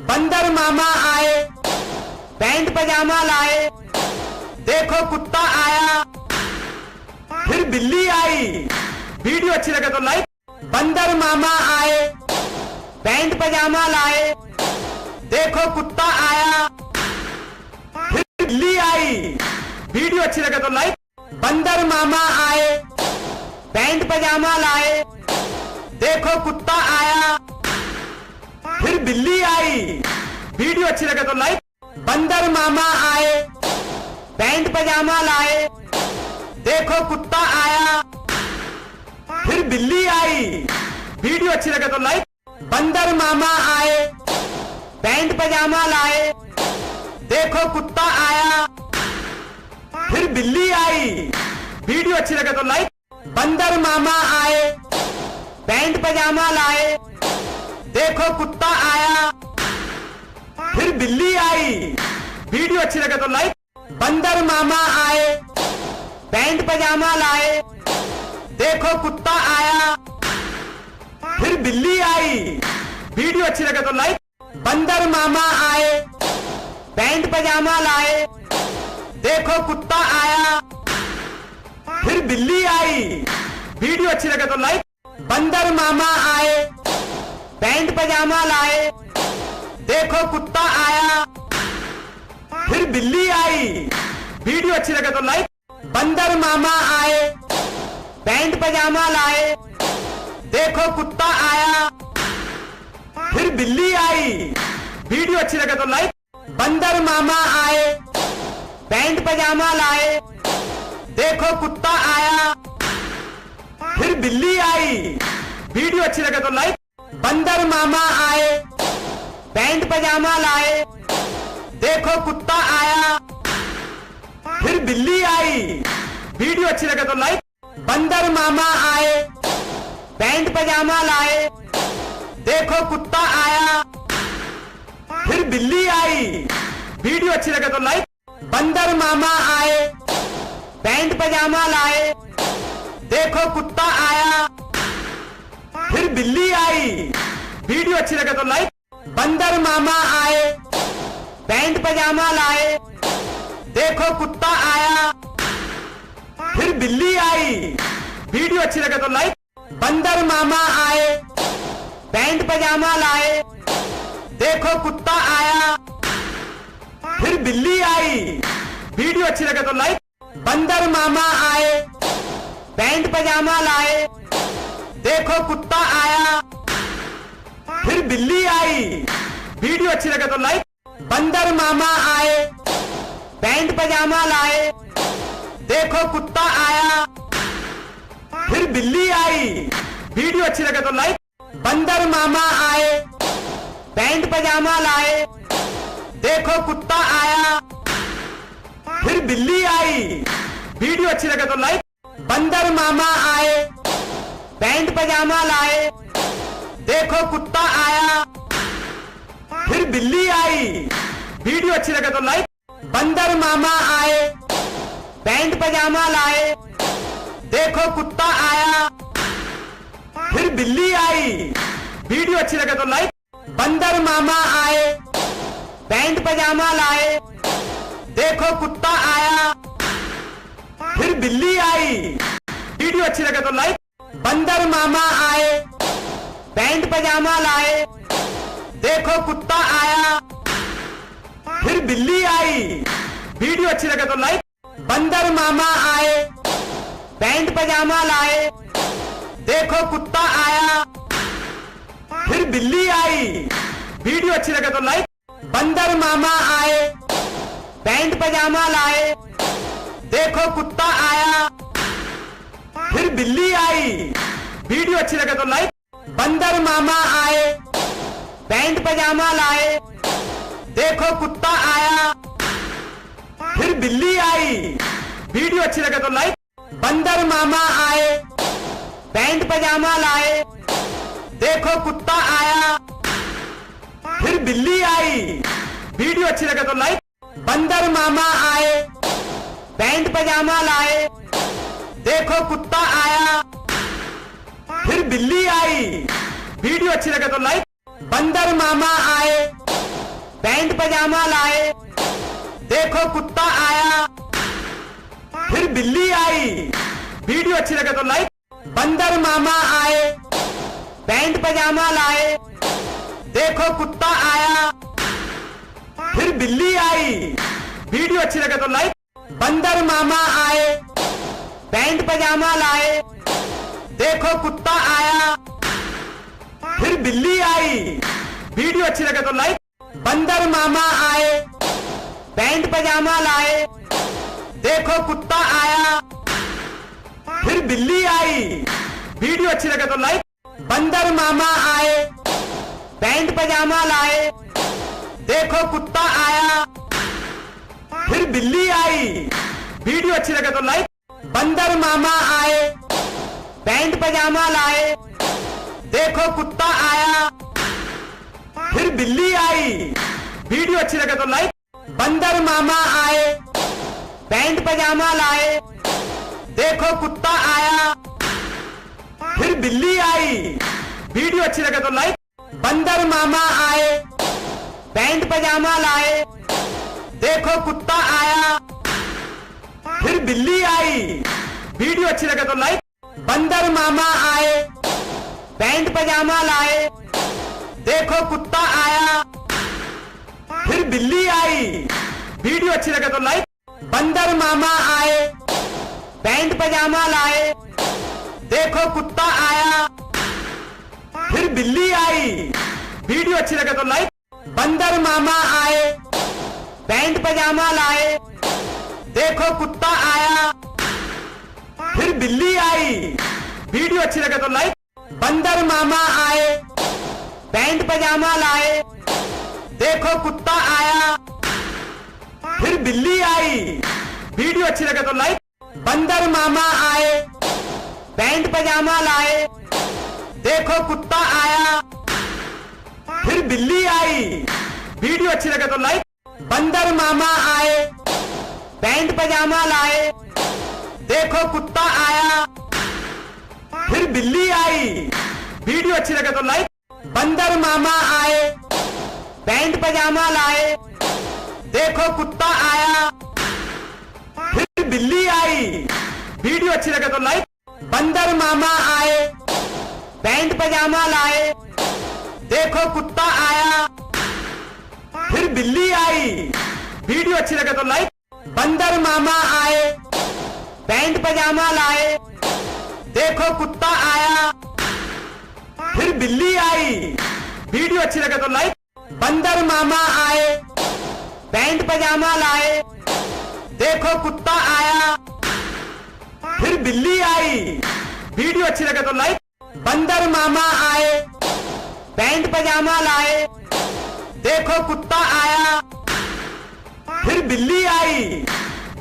A: बंदर मामा आए, पैंट पजामा लाए, देखो कुत्ता आया, फिर बिल्ली आई। वीडियो अच्छी लगे तो लाइक। बंदर मामा आए, पैंट पजामा लाए, देखो कुत्ता आया, फिर बिल्ली आई। वीडियो अच्छी लगे तो लाइक। बंदर मामा आए, पैंट पजामा लाए, देखो कुत्ता आया, फिर बिल्ली आई। वीडियो अच्छी लगे तो लाइक। बंदर मामा आए, पैंट पजामा लाए, देखो कुत्ता आया, फिर बिल्ली आई। वीडियो अच्छी लगे तो लाइक। बंदर मामा आए, पैंट पजामा लाए, देखो कुत्ता आया, फिर बिल्ली आई। वीडियो अच्छी लगे तो लाइक। बंदर मामा आए, पैंट पजामा लाए, देखो कुत्ता आया, फिर बिल्ली आई। वीडियो अच्छी लगे तो लाइक। बंदर मामा आए, पैंट पजामा लाए, देखो कुत्ता आया, फिर बिल्ली आई। वीडियो अच्छी लगे तो लाइक। बंदर मामा आए, पैंट पजामा लाए, देखो कुत्ता आया, फिर बिल्ली आई। वीडियो अच्छी लगे तो लाइक। बंदर मामा आए, पैंट पजामा लाए, देखो कुत्ता आया, फिर बिल्ली आई। वीडियो अच्छी लगे तो लाइक। बंदर मामा आए, पैंट पजामा लाए, देखो कुत्ता आया, फिर बिल्ली आई। वीडियो अच्छी लगे तो लाइक। बंदर मामा आए, पैंट पजामा लाए, देखो कुत्ता आया, फिर बिल्ली आई। वीडियो अच्छी लगे तो लाइक। बंदर मामा आए, पैंट पजामा लाए, देखो कुत्ता आया, फिर बिल्ली आई। वीडियो अच्छी लगे तो लाइक। बंदर मामा आए, पैंट पजामा लाए, देखो कुत्ता आया, फिर बिल्ली आई। वीडियो अच्छी लगे तो लाइक। बंदर मामा आए, पैंट पजामा लाए, देखो कुत्ता आया, फिर बिल्ली आई। वीडियो अच्छी लगे तो लाइक। बंदर मामा आए, पैंट पजामा लाए, देखो कुत्ता आया, फिर बिल्ली आई। वीडियो अच्छी लगे तो लाइक। बंदर मामा आए, पैंट पजामा लाए, देखो कुत्ता आया, फिर बिल्ली आई। वीडियो अच्छी लगे तो लाइक। बंदर मामा आए, पैंट पजामा लाए, देखो कुत्ता आया, फिर बिल्ली आई। वीडियो अच्छी लगे तो लाइक। बंदर मामा आए, पैंट पजामा लाए, देखो कुत्ता आया, फिर बिल्ली आई। वीडियो अच्छी लगे तो लाइक। बंदर मामा आए, पैंट पजामा लाए, देखो कुत्ता आया, फिर बिल्ली आई। वीडियो अच्छी लगे तो लाइक। बंदर मामा आए, पैंट पजामा लाए, देखो कुत्ता आया, फिर बिल्ली आई। वीडियो अच्छी लगे तो लाइक। बंदर मामा आए, पैंट पजामा लाए, देखो कुत्ता आया, फिर बिल्ली आई। वीडियो अच्छी लगे तो लाइक। बंदर मामा आए, पैंट पजामा लाए, देखो कुत्ता आया, फिर बिल्ली आई। वीडियो अच्छी लगे तो लाइक। बंदर मामा आए, पैंट पजामा लाए, देखो कुत्ता आया, फिर बिल्ली आई। वीडियो अच्छी लगे तो लाइक। बंदर मामा आए, पैंट पजामा लाए, देखो कुत्ता आया, फिर बिल्ली आई। वीडियो अच्छी लगे तो लाइक। बंदर मामा आए, पैंट पजामा लाए, देखो कुत्ता आया, फिर बिल्ली आई। वीडियो अच्छी लगे तो लाइक। बंदर मामा आए, पैंट पजामा लाए, देखो कुत्ता आया, फिर बिल्ली आई। वीडियो अच्छी लगे तो लाइक। बंदर मामा आए, पैंट पजामा लाए, देखो कुत्ता आया, फिर बिल्ली आई। वीडियो अच्छी लगे तो लाइक। बंदर मामा आए, पैंट पजामा लाए, देखो कुत्ता आया, फिर बिल्ली आई। वीडियो अच्छी लगे तो लाइक। बंदर मामा आए, पैंट पजामा लाए, देखो कुत्ता आया, फिर बिल्ली आई। वीडियो अच्छी लगे तो लाइक। बंदर मामा आए, पैंट पजामा लाए, देखो कुत्ता आया, फिर बिल्ली आई। वीडियो अच्छी लगे तो लाइक। बंदर मामा आए, पैंट पजामा लाए, देखो कुत्ता आया, फिर बिल्ली आई। वीडियो अच्छी लगे तो लाइक। बंदर मामा आए, पैंट पजामा लाए, देखो कुत्ता आया, फिर बिल्ली आई। वीडियो अच्छी लगे तो लाइक। बंदर मामा आए, पैंट पजामा लाए, देखो कुत्ता आया, फिर बिल्ली आई। वीडियो अच्छी लगे तो लाइक। बंदर मामा आए, पैंट पजामा लाए, देखो कुत्ता आया, फिर बिल्ली आई। वीडियो अच्छी लगे तो लाइक। बंदर मामा आए, पैंट पजामा लाए, देखो कुत्ता आया, फिर बिल्ली आई। वीडियो अच्छी लगे तो लाइक। बंदर मामा आए, पैंट पजामा लाए, देखो कुत्ता आया, फिर बिल्ली आई। वीडियो अच्छी लगे तो लाइक। बंदर मामा आए, पैंट पजामा लाए, देखो कुत्ता आया, फिर बिल्ली आई। वीडियो अच्छी लगे तो लाइक। बंदर मामा आए, पैंट पजामा लाए, देखो कुत्ता आया, फिर बिल्ली आई। वीडियो अच्छी लगे तो लाइक। बंदर मामा आए, पैंट पजामा लाए, देखो कुत्ता आया, फिर बिल्ली आई। वीडियो अच्छी लगे तो लाइक। बंदर मामा आए, पैंट पजामा लाए, देखो कुत्ता आया, फिर बिल्ली आई। वीडियो अच्छी लगे तो लाइक। बंदर मामा आए, पैंट पजामा लाए, देखो कुत्ता आया, फिर बिल्ली आई। वीडियो अच्छी लगे तो लाइक। बंदर मामा आए, पैंट पजामा लाए, देखो कुत्ता आया, फिर बिल्ली आई। वीडियो अच्छी लगे तो लाइक। बंदर मामा आए, पैंट पजामा लाए, देखो कुत्ता आया, फिर बिल्ली आई। वीडियो अच्छी लगे तो लाइक। बंदर मामा आए, पैंट पजामा लाए, देखो कुत्ता आया, फिर बिल्ली आई। वीडियो अच्छी लगे तो लाइक। बंदर मामा आए, पैंट पजामा लाए, देखो कुत्ता आया, फिर बिल्ली आई। वीडियो अच्छी लगे तो लाइक। बंदर मामा आए, पैंट पजामा लाए, देखो कुत्ता आया, फिर बिल्ली आई। वीडियो अच्छी लगे तो लाइक। बंदर मामा आए, पैंट पजामा लाए, देखो कुत्ता आया, फिर बिल्ली आई।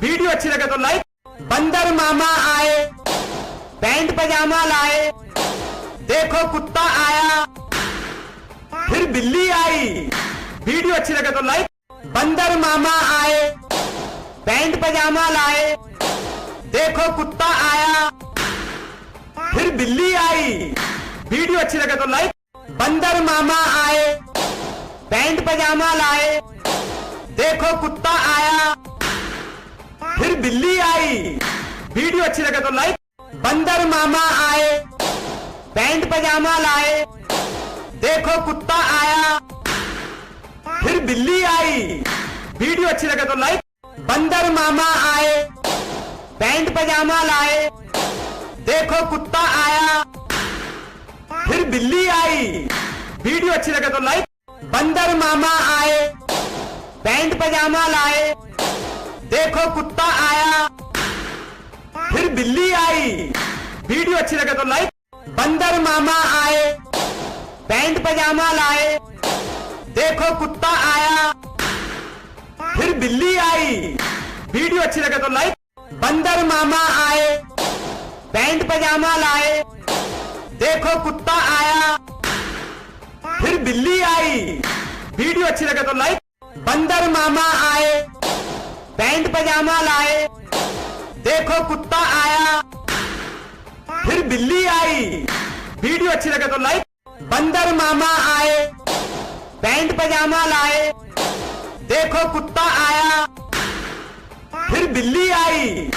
A: वीडियो अच्छी लगे तो लाइक। बंदर मामा आए, पैंट पजामा लाए, देखो कुत्ता आया, फिर बिल्ली आई। वीडियो अच्छी लगे तो लाइक। बंदर मामा आए, पैंट पजामा लाए, देखो कुत्ता आया, फिर बिल्ली आई। वीडियो अच्छी लगे तो लाइक। बंदर मामा आए, पैंट पजामा लाए, देखो कुत्ता आया, फिर बिल्ली आई। वीडियो अच्छी लगे तो लाइक। बंदर मामा आए, पैंट पजामा लाए, देखो कुत्ता आया, फिर बिल्ली आई। वीडियो अच्छी लगे तो लाइक। बंदर मामा आए, पैंट पजामा लाए, देखो कुत्ता आया, फिर बिल्ली आई। वीडियो अच्छी लगे तो लाइक। बंदर मामा आए, पैंट पजामा लाए, देखो कुत्ता आया, फिर बिल्ली आई। वीडियो अच्छी लगे तो लाइक। बंदर मामा आए, पैंट पजामा लाए, देखो कुत्ता आया, फिर बिल्ली आई। वीडियो अच्छी लगे तो लाइक। बंदर मामा आए, पैंट पजामा लाए, देखो कुत्ता आया, फिर बिल्ली आई। वीडियो अच्छी लगे तो लाइक। बंदर मामा आए, पैंट पजामा लाए, देखो कुत्ता आया, फिर बिल्ली आई। वीडियो अच्छी लगे तो लाइक। बंदर मामा आए, पैंट पजामा लाए, देखो कुत्ता आया, फिर बिल्ली आई।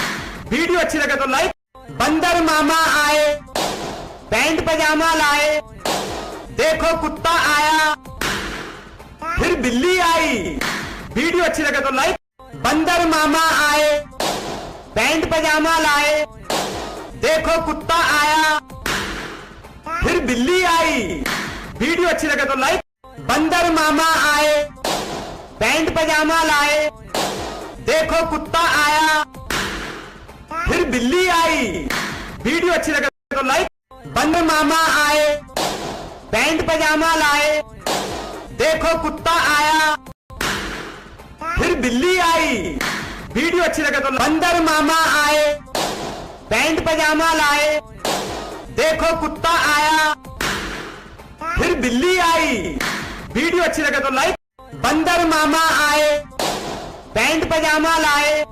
A: वीडियो अच्छी लगे तो लाइक। बंदर मामा आए, पैंट पजामा लाए, देखो कुत्ता आया, फिर बिल्ली आई। वीडियो अच्छी लगे तो लाइक। बंदर मामा आए, पैंट पजामा लाए, देखो कुत्ता आया, फिर बिल्ली आई। वीडियो अच्छी लगे तो लाइक। बंदर मामा आए, पैंट पजामा लाए, देखो कुत्ता आया, फिर बिल्ली आई। वीडियो अच्छी लगे तो लाइक। बंदर मामा आए, पैंट पजामा लाए, देखो कुत्ता आया, फिर बिल्ली आई। वीडियो अच्छी लगे तो बंदर मामा आए, पैंट पजामा लाए, देखो कुत्ता आया, फिर बिल्ली आई। वीडियो अच्छी लगे तो लाइक। बंदर मामा आए, पैंट पजामा लाए,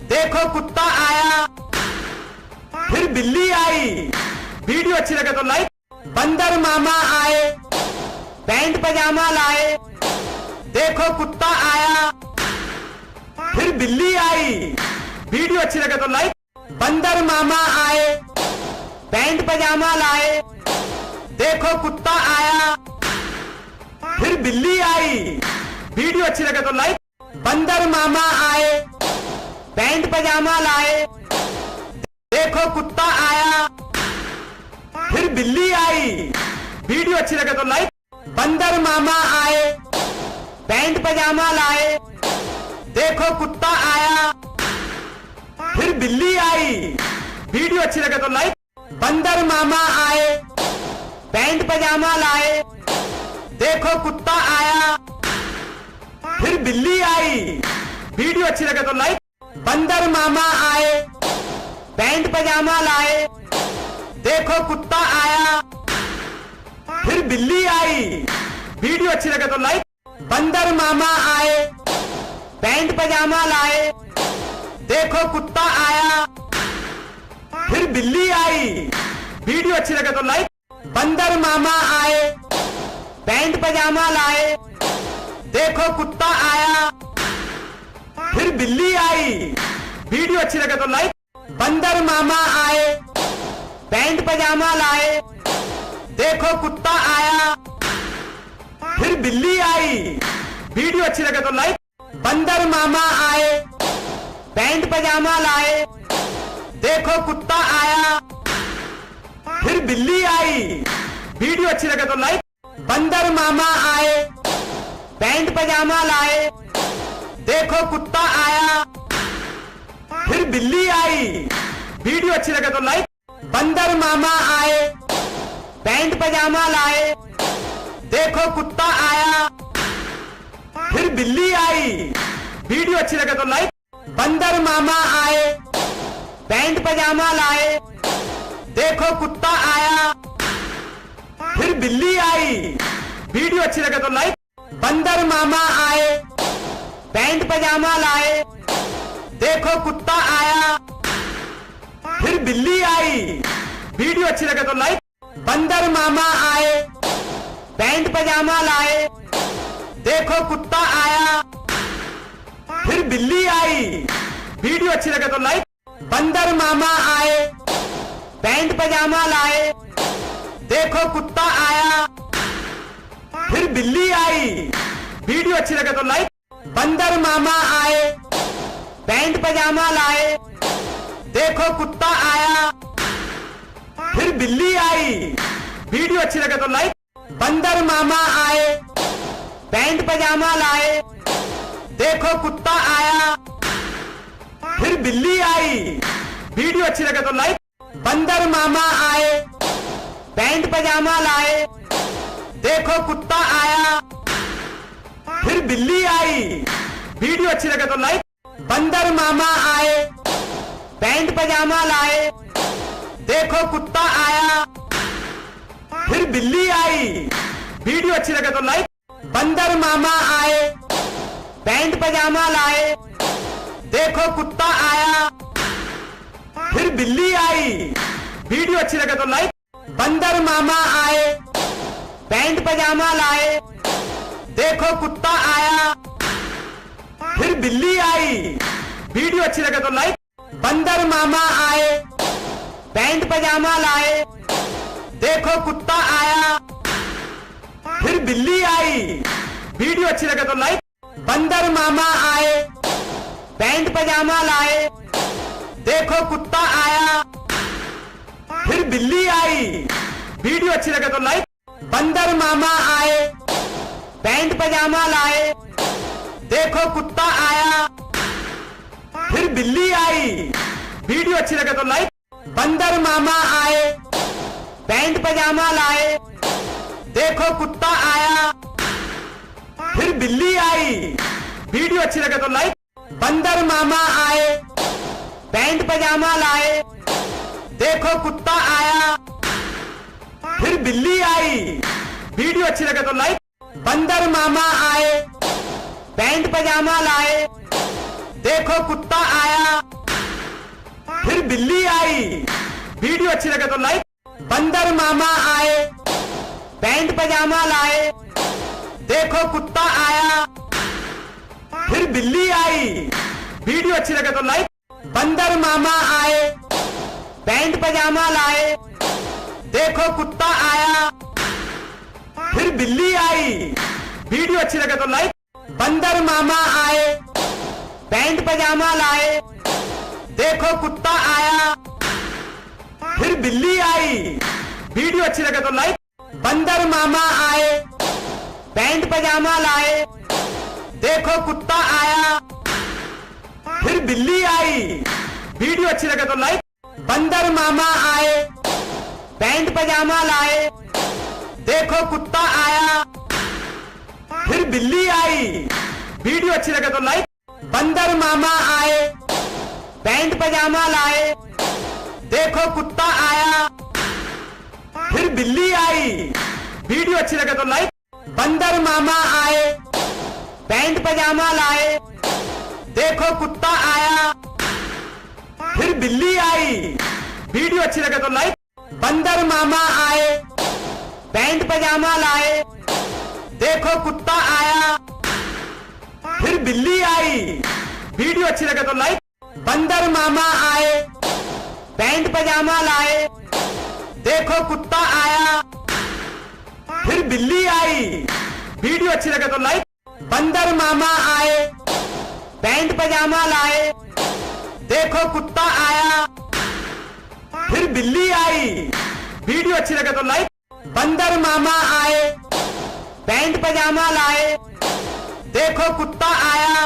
A: देखो कुत्ता आया, फिर बिल्ली आई। वीडियो अच्छी लगे तो लाइक। बंदर मामा आए, पैंट पजामा लाए, देखो कुत्ता आया, फिर बिल्ली आई। वीडियो अच्छी लगे तो लाइक। बंदर मामा आए, पैंट पजामा लाए, देखो कुत्ता आया, फिर बिल्ली आई। वीडियो अच्छी लगे तो लाइक। बंदर मामा आए, पैंट पजामा लाए, देखो कुत्ता आया, फिर बिल्ली आई। वीडियो अच्छी लगे तो लाइक। बंदर मामा आए, पैंट पजामा लाए, देखो कुत्ता आया, फिर बिल्ली आई। वीडियो अच्छी लगे तो लाइक। बंदर मामा आए, पैंट पजामा लाए, देखो कुत्ता आया, फिर बिल्ली आई। वीडियो अच्छी लगे तो लाइक। बंदर मामा आए, पैंट पजामा लाए, देखो कुत्ता आया, फिर बिल्ली आई। वीडियो अच्छी लगे तो लाइक। बंदर मामा आए, पैंट पजामा लाए, देखो कुत्ता आया, फिर बिल्ली आई। वीडियो अच्छी लगे तो लाइक। बंदर मामा आए, पैंट पजामा लाए, देखो कुत्ता आया, फिर बिल्ली आई। वीडियो अच्छी लगे तो लाइक। बंदर मामा आए, पैंट पजामा लाए, देखो कुत्ता आया, फिर बिल्ली आई। वीडियो अच्छी लगे तो लाइक। बंदर मामा आए, पैंट पजामा लाए, देखो कुत्ता आया, फिर बिल्ली आई। वीडियो अच्छी लगे तो लाइक। बंदर मामा आए, पैंट पजामा लाए, देखो कुत्ता आया, फिर बिल्ली आई। वीडियो अच्छी लगे तो लाइक। बंदर मामा आए, पैंट पजामा लाए, देखो कुत्ता आया, फिर बिल्ली आई। वीडियो अच्छी लगे तो लाइक। बंदर मामा आए, पैंट पजामा लाए, देखो कुत्ता आया, फिर बिल्ली आई। वीडियो अच्छी लगे तो लाइक। बंदर मामा आए, पैंट पजामा लाए, देखो कुत्ता आया, फिर बिल्ली आई। वीडियो अच्छी लगे तो लाइक। बंदर मामा आए, पैंट पजामा लाए, देखो कुत्ता आया, फिर बिल्ली आई। वीडियो अच्छी लगे तो लाइक। बंदर मामा आए, पैंट पजामा लाए, देखो कुत्ता आया, फिर बिल्ली आई। वीडियो अच्छी लगे तो लाइक। बंदर मामा आए, पैंट पजामा लाए, देखो कुत्ता आया, फिर बिल्ली आई। वीडियो अच्छी लगे तो लाइक। बंदर मामा आए, पैंट पजामा लाए, देखो कुत्ता आया, फिर बिल्ली आई। वीडियो अच्छी लगे तो लाइक। बंदर मामा आए, पैंट पजामा लाए, देखो कुत्ता आया, फिर बिल्ली आई। वीडियो अच्छी लगे तो लाइक। बंदर मामा आए, पैंट पजामा लाए, देखो कुत्ता आया, फिर बिल्ली आई। वीडियो अच्छी लगे तो लाइक। बंदर मामा आए, पैंट पजामा लाए, देखो कुत्ता आया, फिर बिल्ली आई। वीडियो अच्छी लगे तो लाइक। बंदर मामा आए, पैंट पजामा लाए, देखो कुत्ता आया, फिर बिल्ली आई। वीडियो अच्छी लगे तो लाइक। बंदर मामा आए, पैंट पजामा लाए, देखो कुत्ता आया, फिर बिल्ली आई। वीडियो अच्छी लगे तो लाइक। बंदर मामा आए, पैंट पजामा लाए, देखो कुत्ता आया, फिर बिल्ली आई। वीडियो अच्छी लगे तो लाइक। बंदर मामा आए, पैंट पजामा लाए, देखो कुत्ता आया, फिर बिल्ली आई। वीडियो अच्छी लगे तो लाइक। बंदर मामा आए, पैंट पजामा लाए, देखो कुत्ता आया, फिर बिल्ली आई। वीडियो अच्छी लगे तो लाइक। बंदर मामा आए, पैंट पजामा लाए, देखो कुत्ता आया, फिर बिल्ली आई। वीडियो अच्छी लगे तो लाइक। बंदर मामा आए, पैंट पजामा लाए, देखो कुत्ता आया, फिर बिल्ली आई। वीडियो अच्छी लगे तो लाइक। बंदर मामा आए, पैंट पजामा लाए, देखो कुत्ता आया, फिर बिल्ली आई। वीडियो अच्छी लगे तो लाइक। बंदर मामा आए, पैंट पजामा लाए, देखो कुत्ता आया, फिर बिल्ली आई। वीडियो अच्छी लगे तो लाइक। बंदर मामा आए, पैंट पजामा लाए, देखो कुत्ता आया, फिर बिल्ली आई। वीडियो अच्छी लगे तो लाइक। बंदर मामा आए, पैंट पजामा लाए, देखो कुत्ता आया, फिर बिल्ली आई। वीडियो अच्छी लगे तो लाइक। बंदर मामा आए, पैंट पजामा लाए, देखो कुत्ता आया, फिर बिल्ली आई। वीडियो अच्छी लगे तो लाइक। बंदर मामा आए, पैंट पजामा लाए, देखो कुत्ता आया, फिर बिल्ली आई। वीडियो अच्छी लगे तो लाइक। बंदर मामा आए, पैंट पजामा लाए, देखो कुत्ता आया, फिर बिल्ली आई। वीडियो अच्छी लगे तो लाइक। बंदर मामा आए, पैंट पजामा लाए, देखो कुत्ता आया, फिर बिल्ली आई। वीडियो अच्छी लगे तो लाइक। बंदर मामा आए, पैंट पजामा लाए, देखो कुत्ता आया, फिर बिल्ली आई। वीडियो अच्छी लगे तो लाइक। बंदर मामा आए, पैंट पजामा लाए, देखो कुत्ता आया, फिर बिल्ली आई। वीडियो अच्छी लगे तो लाइक। बंदर मामा आए, पैंट पजामा लाए, देखो कुत्ता आया,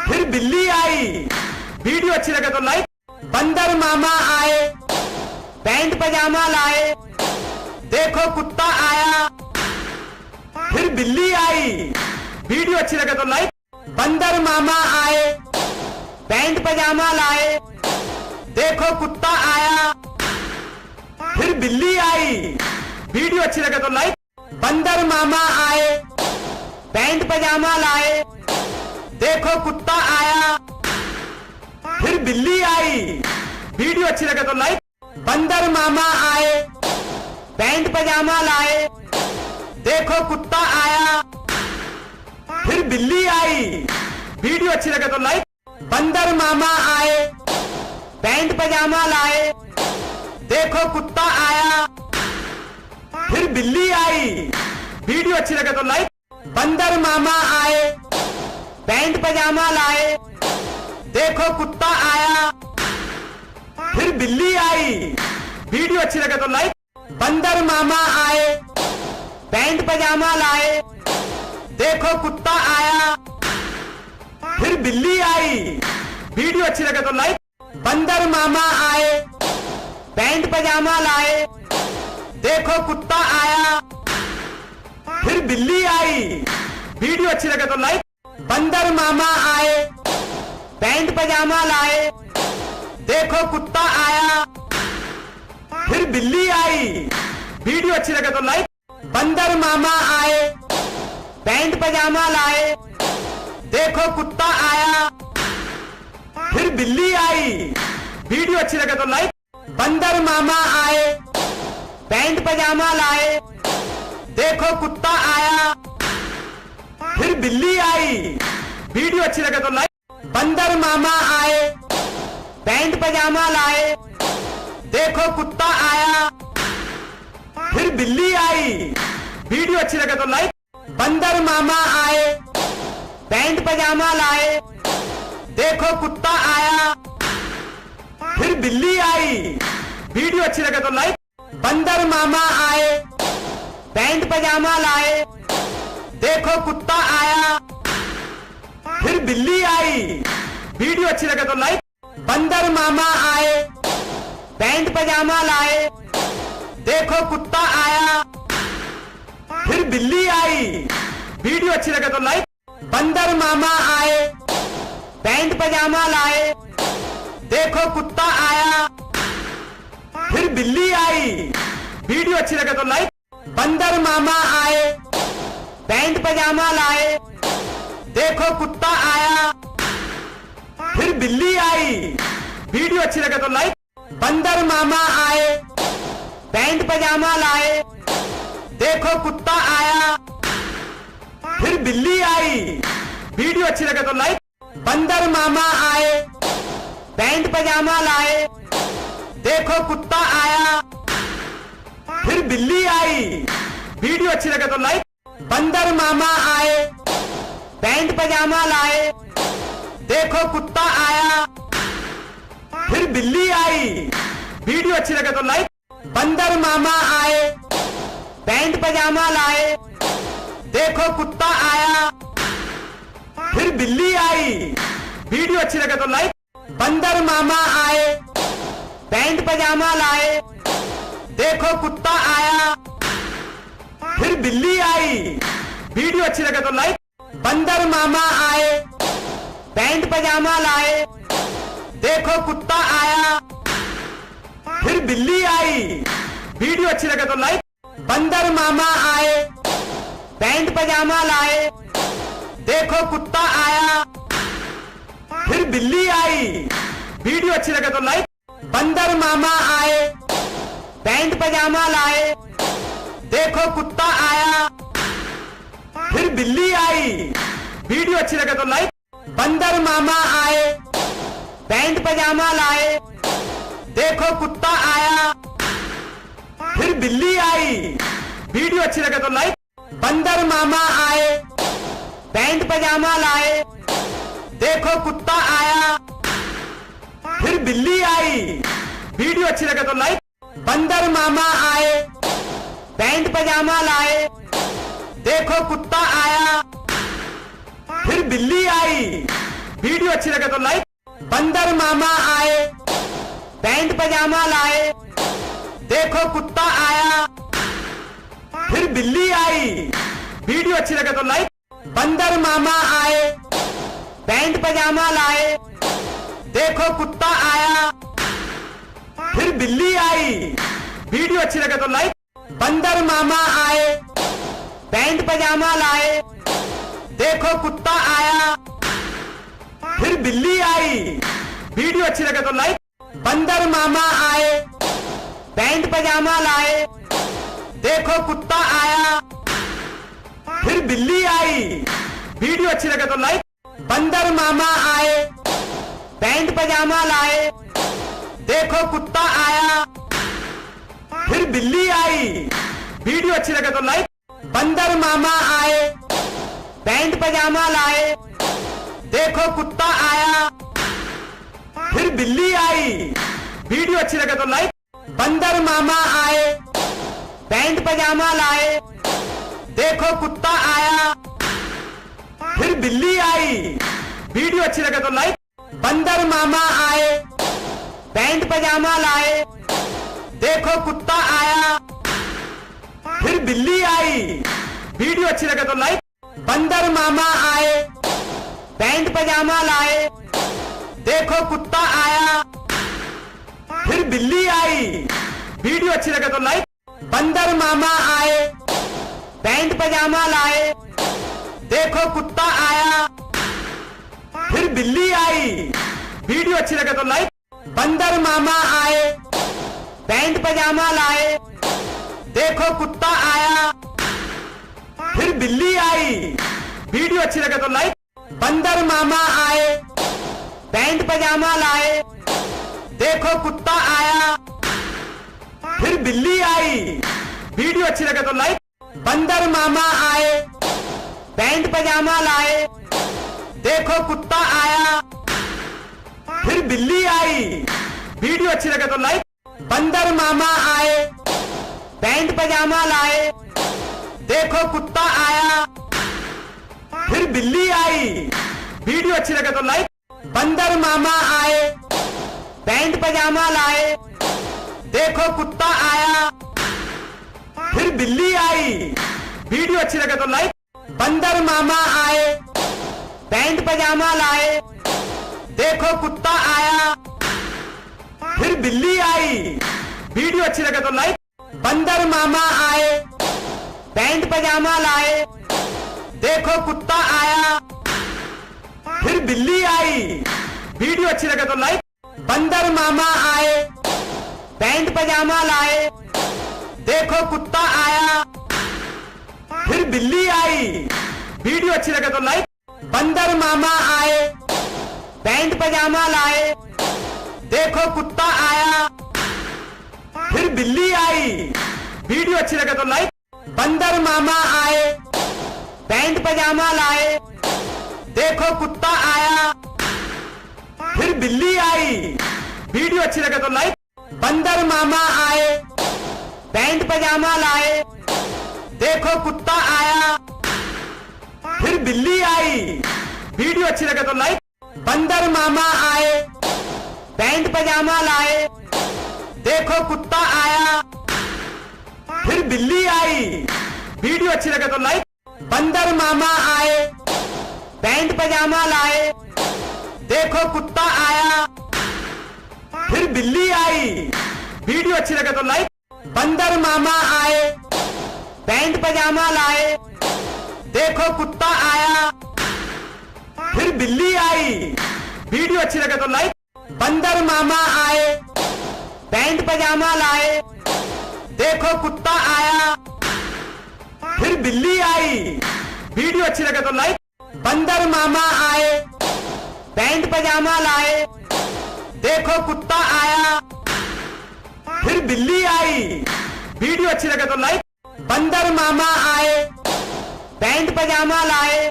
A: फिर बिल्ली आई। वीडियो अच्छी लगे तो लाइक। बंदर मामा आए, पैंट पजामा लाए, देखो कुत्ता आया, फिर बिल्ली आई। वीडियो अच्छी लगे तो लाइक। बंदर मामा आए, पैंट पजामा लाए, देखो कुत्ता आया, फिर बिल्ली आई। वीडियो अच्छी लगे तो लाइक। बंदर मामा आए, पैंट पजामा लाए, देखो कुत्ता आया, फिर बिल्ली आई। वीडियो अच्छी लगे तो लाइक। बंदर मामा आए, पैंट पजामा लाए, देखो कुत्ता आया, फिर बिल्ली आई। वीडियो अच्छी लगे तो लाइक। बंदर मामा आए, पैंट पजामा लाए, देखो कुत्ता आया, फिर बिल्ली आई। वीडियो अच्छी लगे तो लाइक। बंदर मामा आए, पैंट पजामा लाए, देखो कुत्ता आया, फिर बिल्ली आई। वीडियो अच्छी लगे तो लाइक। बंदर मामा आए, पैंट पजामा लाए, देखो कुत्ता आया, फिर बिल्ली आई। वीडियो अच्छी लगे तो लाइक। बंदर मामा आए, पैंट पजामा लाए, देखो कुत्ता आया, फिर बिल्ली आई। वीडियो अच्छी लगे तो लाइक। बंदर मामा आए, पैंट पजामा लाए, देखो कुत्ता आया, फिर बिल्ली आई। वीडियो अच्छी लगे तो लाइक। बंदर मामा आए, पैंट पजामा लाए, देखो कुत्ता आया, फिर बिल्ली आई। वीडियो अच्छी लगे तो लाइक। बंदर मामा आए, पैंट पजामा लाए, देखो कुत्ता आया, फिर बिल्ली आई। वीडियो अच्छी लगे तो लाइक। बंदर मामा आए, पैंट पजामा लाए, देखो कुत्ता आया, फिर बिल्ली आई। वीडियो अच्छी लगे तो लाइक। बंदर मामा आए, पैंट पजामा लाए, देखो कुत्ता आया, फिर बिल्ली आई। वीडियो अच्छी लगे तो लाइक। बंदर मामा आए, पैंट पजामा लाए, देखो कुत्ता आया, फिर बिल्ली आई। वीडियो अच्छी लगे तो लाइक। बंदर मामा आए, पैंट पजामा लाए, देखो कुत्ता आया, फिर बिल्ली आई। वीडियो अच्छी लगे तो लाइक। बंदर मामा आए, पैंट पजामा लाए, देखो कुत्ता आया, फिर बिल्ली आई। वीडियो अच्छी लगे तो लाइक। बंदर मामा आए, पैंट पजामा लाए, देखो कुत्ता आया, फिर बिल्ली आई। वीडियो अच्छी लगे तो लाइक। बंदर मामा आए, पैंट पजामा लाए, देखो कुत्ता आया, फिर बिल्ली आई। वीडियो अच्छी लगे तो लाइक। बंदर मामा आए, पैंट पजामा लाए, देखो कुत्ता आया, फिर बिल्ली आई। वीडियो अच्छी लगे तो लाइक। बंदर मामा आए, पैंट पजामा लाए, देखो कुत्ता आया, फिर बिल्ली आई। वीडियो अच्छी लगे तो लाइक। बंदर मामा आए, पैंट पजामा लाए, देखो कुत्ता आया, फिर बिल्ली आई। वीडियो अच्छी लगे तो लाइक। बंदर मामा आए, पैंट पजामा लाए, देखो कुत्ता आया, फिर बिल्ली आई। वीडियो अच्छी लगे तो लाइक। बंदर मामा आए, पैंट पजामा लाए, देखो कुत्ता आया, फिर बिल्ली आई। वीडियो अच्छी लगे तो लाइक। बंदर मामा आए, पैंट पजामा लाए, देखो कुत्ता आया, फिर बिल्ली आई। वीडियो अच्छी लगे तो लाइक। बंदर मामा आए, पैंट पजामा लाए, देखो कुत्ता आया, फिर बिल्ली आई। वीडियो अच्छी लगे तो लाइक। बंदर मामा आए, पैंट पजामा लाए, देखो कुत्ता आया, फिर बिल्ली आई। वीडियो अच्छी लगे तो लाइक। बंदर मामा आए, पैंट पजामा लाए, देखो कुत्ता आया, फिर बिल्ली आई। वीडियो अच्छी लगे तो लाइक। बंदर मामा आए, पैंट पजामा लाए, देखो कुत्ता आया, फिर बिल्ली आई। वीडियो अच्छी लगे तो लाइक। बंदर मामा आए, पैंट पजामा लाए, देखो कुत्ता आया, फिर बिल्ली आई। वीडियो अच्छी लगे तो लाइक। बंदर मामा आए, पैंट पजामा लाए, देखो कुत्ता आया, फिर बिल्ली आई। वीडियो अच्छी लगे तो लाइक। बंदर मामा आए, पैंट पजामा लाए, देखो कुत्ता आया, फिर बिल्ली आई। वीडियो अच्छी लगे तो लाइक। बंदर मामा आए, पैंट पजामा लाए, देखो कुत्ता आया, फिर बिल्ली आई। वीडियो अच्छी लगे तो लाइक। बंदर मामा आए, पैंट पजामा लाए, देखो कुत्ता आया, फिर बिल्ली आई। वीडियो अच्छी लगे तो लाइक। बंदर मामा आए, पैंट पजामा लाए, देखो कुत्ता आया, फिर बिल्ली आई। वीडियो अच्छी लगे तो लाइक। बंदर मामा आए, पैंट पजामा लाए, देखो कुत्ता आया, फिर बिल्ली आई। वीडियो अच्छी लगे तो लाइक। बंदर मामा आए, पैंट पजामा लाए, देखो कुत्ता आया, फिर बिल्ली आई। वीडियो अच्छी लगे तो लाइक। बंदर मामा आए, पैंट पजामा लाए, देखो कुत्ता आया, फिर बिल्ली आई। वीडियो अच्छी लगे तो लाइक। बंदर मामा आए, पैंट पजामा लाए, देखो कुत्ता आया, फिर बिल्ली आई। वीडियो अच्छी लगे तो लाइक। बंदर मामा आए, पैंट पजामा लाए, देखो कुत्ता आया, फिर बिल्ली आई। वीडियो अच्छी लगे तो लाइक। बंदर मामा आए, पैंट पजामा लाए, देखो कुत्ता आया, फिर बिल्ली आई। वीडियो अच्छी लगे तो लाइक। बंदर मामा आए, पैंट पजामा लाए, देखो कुत्ता आया, फिर बिल्ली आई। वीडियो अच्छी लगे तो लाइक। बंदर मामा आए, पैंट पजामा लाए, देखो कुत्ता आया, फिर बिल्ली आई। वीडियो अच्छी लगे तो लाइक। बंदर मामा आए, पैंट पजामा लाए, देखो कुत्ता आया, फिर बिल्ली आई। वीडियो अच्छी लगे तो लाइक। बंदर मामा आए, पैंट पजामा लाए, देखो कुत्ता आया, फिर बिल्ली आई। वीडियो अच्छी लगे तो लाइक। बंदर मामा आए, पैंट पजामा लाए, देखो कुत्ता आया, फिर बिल्ली आई। वीडियो अच्छी लगे तो लाइक। बंदर मामा आए, पैंट पजामा लाए, देखो कुत्ता आया, फिर बिल्ली आई। वीडियो अच्छी लगे तो लाइक। बंदर मामा आए, पैंट पजामा लाए, देखो कुत्ता आया, फिर बिल्ली आई। वीडियो अच्छी लगे तो लाइक। बंदर मामा आए, पैंट पजामा लाए, देखो कुत्ता आया, फिर बिल्ली आई। वीडियो अच्छी लगे तो लाइक। बंदर मामा आए, पैंट पजामा लाए, देखो कुत्ता आया, फिर बिल्ली आई। वीडियो अच्छी लगे तो लाइक। बंदर मामा आए, पैंट पजामा लाए, देखो कुत्ता आया, फिर बिल्ली आई। वीडियो अच्छी लगे तो लाइक। बंदर मामा आए, पैंट पजामा लाए, देखो कुत्ता आया, फिर बिल्ली आई। वीडियो अच्छी लगे तो लाइक। बंदर मामा आए, पैंट पजामा लाए, देखो कुत्ता आया, फिर बिल्ली आई। वीडियो अच्छी लगे तो लाइक। बंदर मामा आए, पैंट पजामा लाए, देखो कुत्ता आया, फिर बिल्ली आई। वीडियो अच्छी लगे तो लाइक। बंदर मामा आए, पैंट पजामा लाए, देखो कुत्ता आया, फिर बिल्ली आई। वीडियो अच्छी लगे तो लाइक। बंदर मामा आए, पैंट पजामा लाए,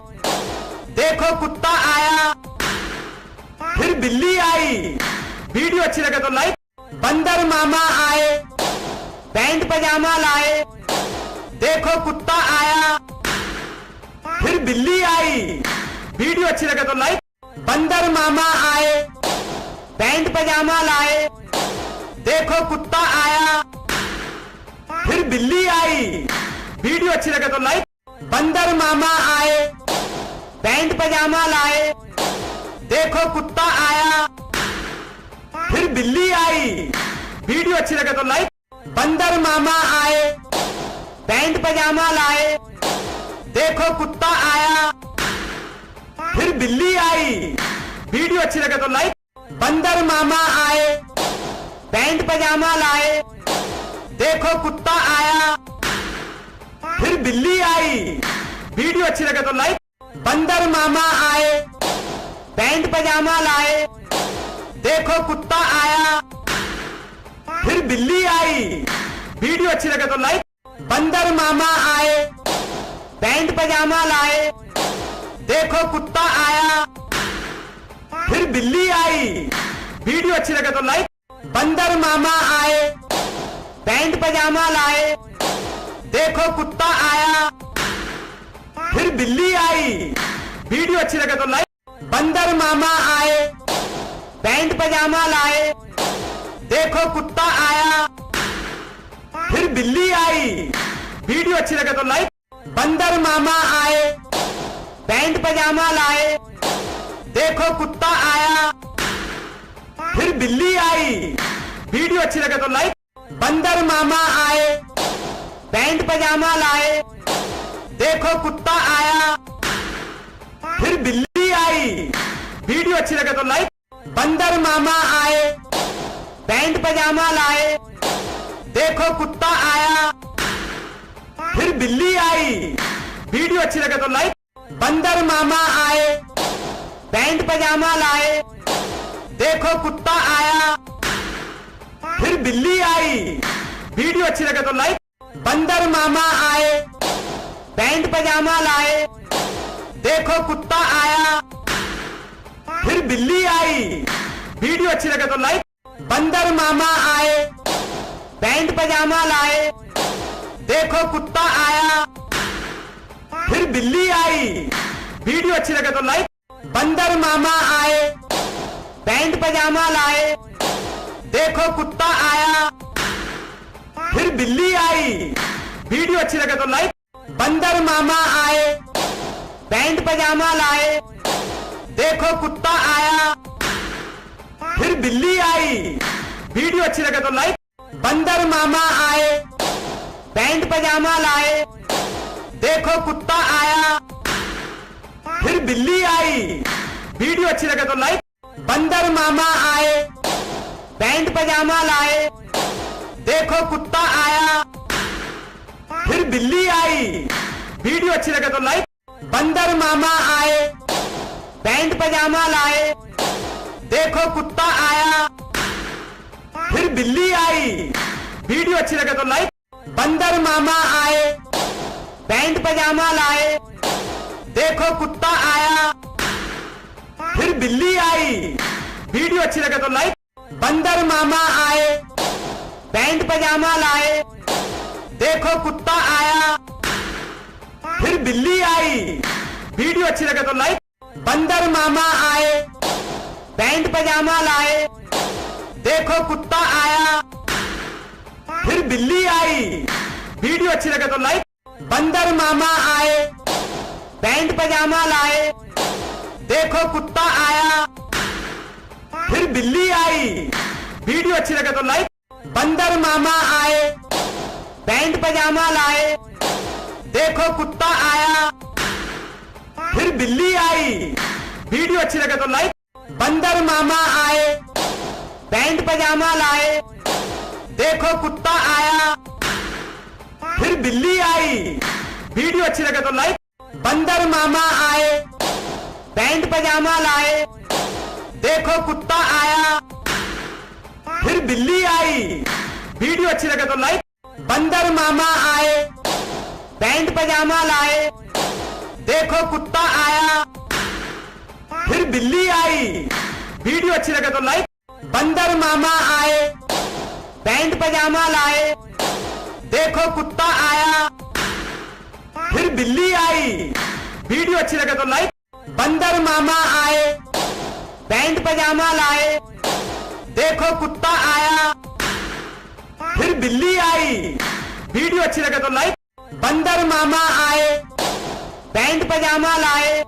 A: देखो कुत्ता आया, फिर बिल्ली आई। वीडियो अच्छी लगे तो लाइक। बंदर मामा आए, पैंट पजामा लाए, देखो कुत्ता आया, फिर बिल्ली आई। वीडियो अच्छी लगे तो लाइक। बंदर मामा आए, पैंट पजामा लाए, देखो कुत्ता आया, फिर बिल्ली आई। वीडियो अच्छी लगे तो लाइक। बंदर मामा आए, पैंट पजामा लाए, देखो कुत्ता आया, फिर बिल्ली आई। वीडियो अच्छी लगे तो लाइक। बंदर मामा आए, पैंट पजामा लाए, देखो कुत्ता आया, फिर बिल्ली आई। वीडियो अच्छी लगे तो लाइक। बंदर मामा आए, पैंट पजामा लाए, देखो कुत्ता आया, फिर बिल्ली आई। वीडियो अच्छी लगे तो लाइक। बंदर मामा आए, पैंट पजामा लाए, देखो कुत्ता आया, फिर बिल्ली आई। वीडियो अच्छी लगे तो लाइक। बंदर मामा आए, पैंट पजामा लाए, देखो कुत्ता आया, फिर बिल्ली आई। वीडियो अच्छी लगे तो लाइक। बंदर मामा आए, पैंट पजामा लाए, देखो कुत्ता आया, फिर बिल्ली आई। वीडियो अच्छी लगे तो लाइक। बंदर मामा आए, पैंट पजामा लाए, देखो कुत्ता आया, फिर बिल्ली आई। वीडियो अच्छी लगे तो लाइक। बंदर मामा आए, पैंट पजामा लाए, देखो कुत्ता आया, फिर बिल्ली आई। वीडियो अच्छी लगे तो लाइक। बंदर मामा आए, पैंट पजामा लाए, देखो कुत्ता आया, फिर बिल्ली आई। वीडियो अच्छी लगे तो लाइक। बंदर मामा आए, पैंट पजामा लाए, देखो कुत्ता आया, फिर बिल्ली आई। वीडियो अच्छी लगे तो लाइक। बंदर मामा आए, पैंट पजामा लाए, देखो कुत्ता आया, फिर बिल्ली आई। वीडियो अच्छी लगे तो लाइक। बंदर मामा आए, पैंट पजामा लाए, देखो कुत्ता आया, फिर बिल्ली आई। वीडियो अच्छी लगे तो लाइक। बंदर मामा आए, पैंट पजामा लाए, देखो कुत्ता आया, फिर बिल्ली आई। वीडियो अच्छी लगे तो लाइक। बंदर मामा आए, पैंट पजामा लाए, देखो कुत्ता आया, फिर बिल्ली आई। वीडियो अच्छी लगे तो लाइक। बंदर मामा आए, पैंट पजामा लाए, देखो कुत्ता आया, फिर बिल्ली आई। वीडियो अच्छी लगे तो लाइक। बंदर मामा आए, पैंट पजामा लाए, देखो कुत्ता आया, फिर बिल्ली आई। वीडियो अच्छी लगे तो लाइक। बंदर मामा आए, पैंट पजामा लाए, देखो कुत्ता आया, फिर बिल्ली आई। वीडियो अच्छी लगे तो लाइक। बंदर मामा आए, पैंट पजामा लाए, देखो कुत्ता आया, फिर बिल्ली आई। वीडियो अच्छी लगे तो लाइक। बंदर मामा आए, पैंट पजामा लाए, देखो कुत्ता आया, फिर बिल्ली आई। वीडियो अच्छी लगे तो लाइक। बंदर मामा आए, पैंट पजामा लाए, देखो कुत्ता आया, फिर बिल्ली आई। वीडियो अच्छी लगे तो लाइक। बंदर मामा आए, पैंट पजामा लाए, देखो कुत्ता आया, फिर बिल्ली आई। वीडियो अच्छी लगे तो लाइक। बंदर मामा आए, पैंट पजामा लाए, देखो कुत्ता आया, फिर बिल्ली आई। वीडियो अच्छी लगे तो लाइक। बंदर मामा आए, पैंट पजामा लाए, देखो कुत्ता आया, फिर बिल्ली आई। वीडियो अच्छी लगे तो लाइक। बंदर मामा आए, पैंट पजामा लाए, देखो कुत्ता आया, फिर बिल्ली आई। वीडियो अच्छी लगे तो लाइक। बंदर मामा आए, पैंट पजामा लाए, देखो कुत्ता आया, फिर बिल्ली आई। वीडियो अच्छी लगे तो लाइक। बंदर मामा आए, पैंट पजामा लाए, देखो कुत्ता आया, फिर बिल्ली आई। वीडियो अच्छी लगे तो लाइक। बंदर मामा आए, पैंट पजामा लाए, देखो कुत्ता आया, फिर बिल्ली आई। वीडियो अच्छी लगे तो लाइक। बंदर मामा आए, पैंट पजामा लाए, देखो कुत्ता आया, फिर बिल्ली आई। वीडियो अच्छी लगे तो लाइक। बंदर मामा आए, पैंट पजामा लाए,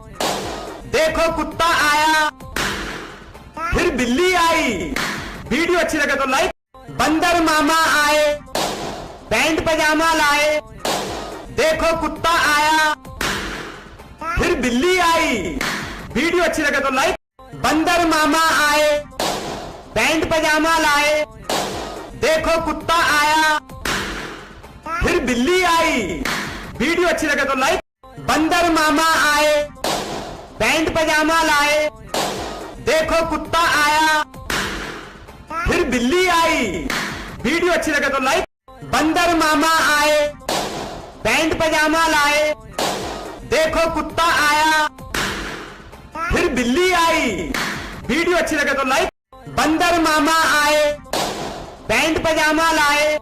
A: देखो कुत्ता आया, फिर बिल्ली आई। वीडियो अच्छी लगे तो लाइक। बंदर मामा आए, पैंट पजामा लाए, देखो कुत्ता आया, फिर बिल्ली आई। वीडियो अच्छी लगे तो लाइक। बंदर मामा आए, पैंट पजामा लाए, देखो कुत्ता आया, फिर बिल्ली आई। वीडियो अच्छी लगे तो लाइक। बंदर मामा आए, पैंट पजामा लाए, देखो कुत्ता आया, फिर बिल्ली आई। वीडियो अच्छी लगे तो लाइक। बंदर मामा आए, पैंट पजामा लाए, देखो कुत्ता आया, फिर बिल्ली आई। वीडियो अच्छी लगे तो लाइक। बंदर मामा आए, पैंट पजामा लाए,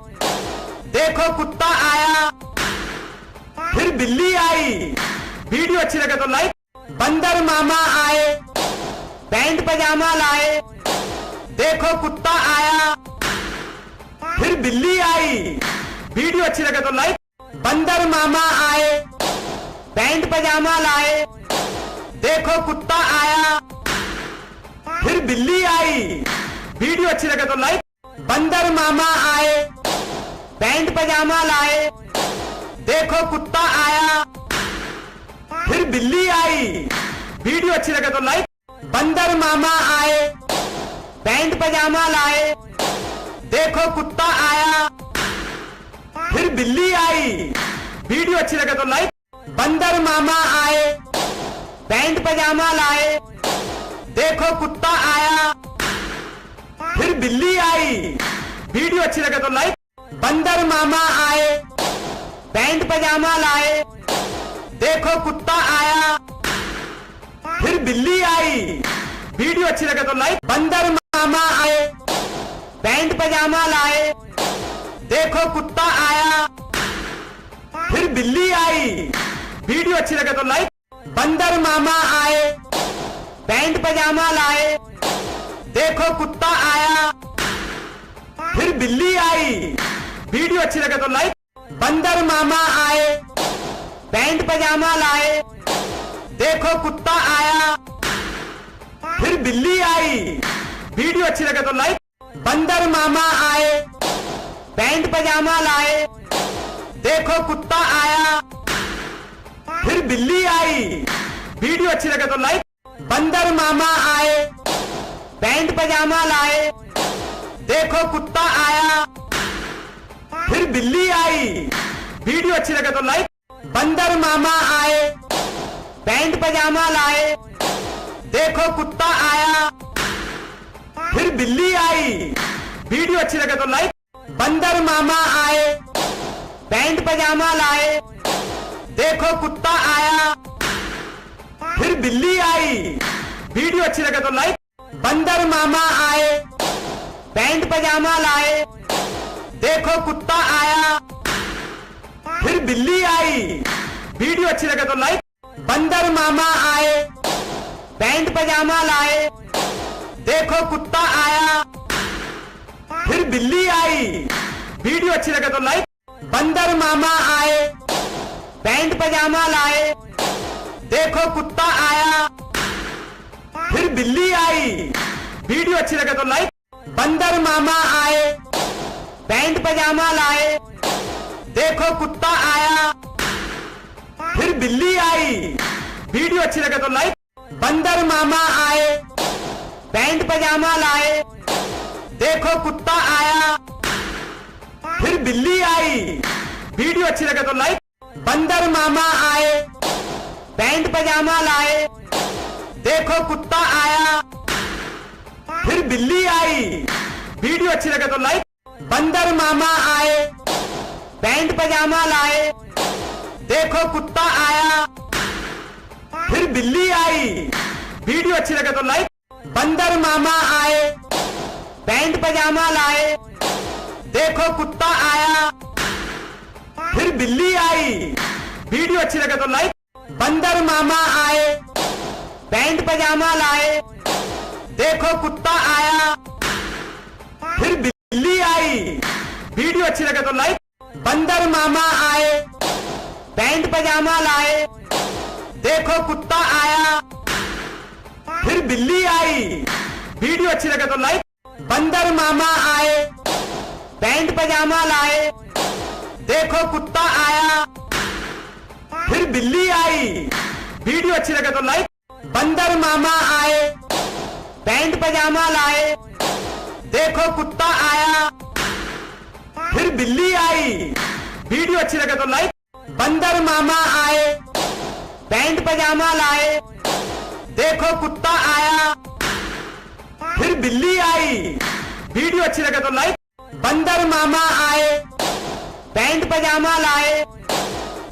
A: देखो कुत्ता आया, आई, वीडियो अच्छी लगे तो लाइक। बंदर मामा आए, पैंट पजामा लाए, देखो कुत्ता आया, फिर बिल्ली आई, वीडियो अच्छी लगे तो लाइक। बंदर मामा आए, पैंट पजामा लाए, देखो कुत्ता आया, फिर बिल्ली आई, वीडियो अच्छी लगे तो लाइक। बंदर मामा आए, पैंट पजामा लाए, देखो कुत्ता आया, फिर बिल्ली आई, वीडियो अच्छी लगे तो लाइक। बंदर मामा आए, पैंट पजामा लाए, देखो कुत्ता आया, फिर बिल्ली आई, वीडियो अच्छी लगे तो लाइक। बंदर मामा आए, पैंट पजामा लाए, देखो कुत्ता आया, फिर बिल्ली आई, वीडियो अच्छी लगे तो लाइक। बंदर मामा आए, पैंट पजामा लाए, देखो कुत्ता आया, फिर बिल्ली आई, वीडियो अच्छी लगे तो लाइक। बंदर मामा आए, पैंट पजामा लाए, देखो कुत्ता आया, फिर बिल्ली आई, वीडियो अच्छी लगे तो लाइक। बंदर मामा आए, पैंट पजामा लाए, देखो कुत्ता आया, फिर बिल्ली आई, वीडियो अच्छी लगे तो लाइक। बंदर मामा आए, पैंट पजामा लाए, देखो कुत्ता आया, फिर बिल्ली आई, वीडियो अच्छी लगे तो लाइक। बंदर मामा आए, पैंट पजामा लाए, देखो कुत्ता आया, फिर बिल्ली आई, वीडियो अच्छी लगे तो लाइक। बंदर मामा आए, पैंट पजामा लाए, देखो कुत्ता आया, फिर बिल्ली आई, वीडियो अच्छी लगे तो लाइक। बंदर मामा आए, पैंट पजामा लाए, देखो कुत्ता आया, फिर बिल्ली आई, वीडियो अच्छी लगे तो लाइक। बंदर मामा आए, पैंट पजामा लाए, देखो कुत्ता आया, फिर बिल्ली आई, वीडियो अच्छी लगे तो लाइक। बंदर मामा आए, पैंट पजामा लाए, देखो कुत्ता आया, फिर बिल्ली आई, वीडियो अच्छी लगे तो लाइक। बंदर मामा आए, पैंट पजामा लाए, देखो कुत्ता आया, फिर बिल्ली आई, वीडियो अच्छी लगे तो लाइक। बंदर मामा आए, पैंट पजामा लाए, देखो कुत्ता आया, फिर बिल्ली आई, वीडियो अच्छी लगे तो लाइक। बंदर मामा आए, पैंट पजामा लाए, देखो कुत्ता आया, फिर बिल्ली आई, वीडियो अच्छी लगे तो लाइक। बंदर मामा आए, पैंट पजामा लाए, देखो कुत्ता आया, फिर बिल्ली आई, वीडियो अच्छी लगे तो लाइक। बंदर मामा आए, पैंट पजामा लाए, देखो कुत्ता आया, फिर बिल्ली आई, वीडियो अच्छी लगे तो लाइक। बंदर मामा आए, पैंट पजामा लाए, देखो कुत्ता आया, फिर बिल्ली आई, वीडियो अच्छी लगे तो लाइक। बंदर मामा आए, पैंट पजामा लाए, देखो कुत्ता आया, फिर बिल्ली आई, वीडियो अच्छी लगे तो लाइक। बंदर मामा आए, पैंट पजामा लाए, देखो कुत्ता आया, फिर बिल्ली आई, वीडियो अच्छी लगे तो लाइक। बंदर मामा आए, पैंट पजामा लाए, देखो कुत्ता आया, फिर बिल्ली आई, वीडियो अच्छी लगे तो लाइक। बंदर मामा आए, पैंट पजामा लाए, देखो कुत्ता आया, फिर बिल्ली आई, वीडियो अच्छी लगे तो लाइक। बंदर मामा आए, पैंट पजामा लाए, देखो कुत्ता आया, फिर बिल्ली आई, वीडियो अच्छी लगे तो लाइक। बंदर मामा आए, पैंट पजामा लाए, देखो कुत्ता आया, फिर बिल्ली आई, वीडियो अच्छी लगे तो लाइक। बंदर मामा आए, पैंट पजामा लाए,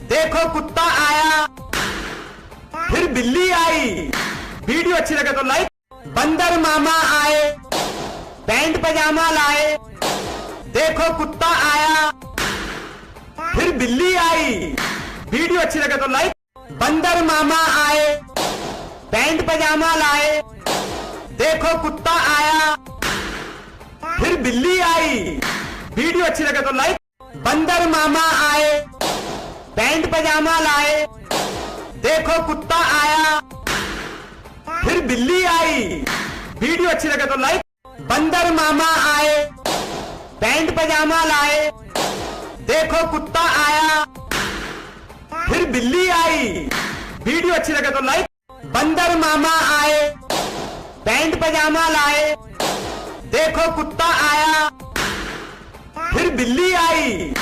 A: देखो कुत्ता आया, फिर बिल्ली आई, वीडियो अच्छी लगे तो लाइक। बंदर मामा आए, पैंट पजामा लाए, देखो कुत्ता आया, फिर बिल्ली आई, वीडियो अच्छी लगे तो लाइक। बंदर मामा आए, पैंट पजामा लाए, देखो कुत्ता आया, फिर बिल्ली आई। वीडियो अच्छी लगे तो लाइक। बंदर मामा आए, पैंट पजामा लाए, देखो कुत्ता आया, फिर बिल्ली आई। वीडियो अच्छी लगे तो लाइक। बंदर मामा आए, पैंट पजामा लाए, देखो कुत्ता आया, फिर बिल्ली आई। वीडियो अच्छी लगे तो लाइक। बंदर मामा आए, पैंट पजामा लाए, देखो कुत्ता आया, फिर बिल्ली आई।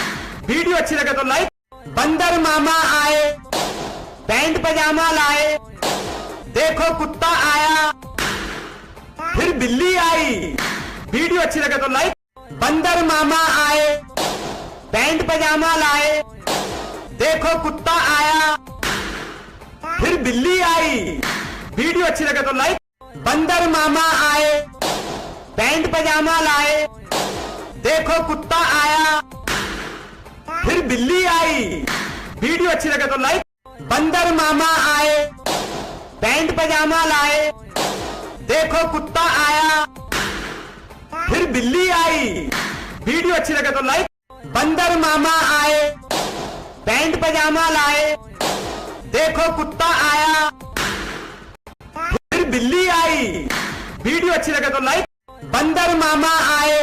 A: वीडियो अच्छी लगे तो लाइक। बंदर मामा आए, पैंट पजामा लाए, देखो कुत्ता आया, फिर बिल्ली आई। वीडियो अच्छी लगे तो लाइक। बंदर मामा आए, पैंट पजामा लाए, देखो कुत्ता आया, फिर बिल्ली आई। वीडियो अच्छी लगे तो लाइक। बंदर मामा आए, पैंट पजामा लाए, देखो कुत्ता आया, फिर बिल्ली आई। वीडियो अच्छी लगे तो लाइक। बंदर मामा आए, पैंट पजामा लाए, देखो कुत्ता आया, फिर बिल्ली आई। वीडियो अच्छी लगे तो लाइक। बंदर मामा आए, पैंट पजामा लाए, देखो कुत्ता आया, फिर बिल्ली आई। वीडियो अच्छी लगे तो लाइक। बंदर मामा आए,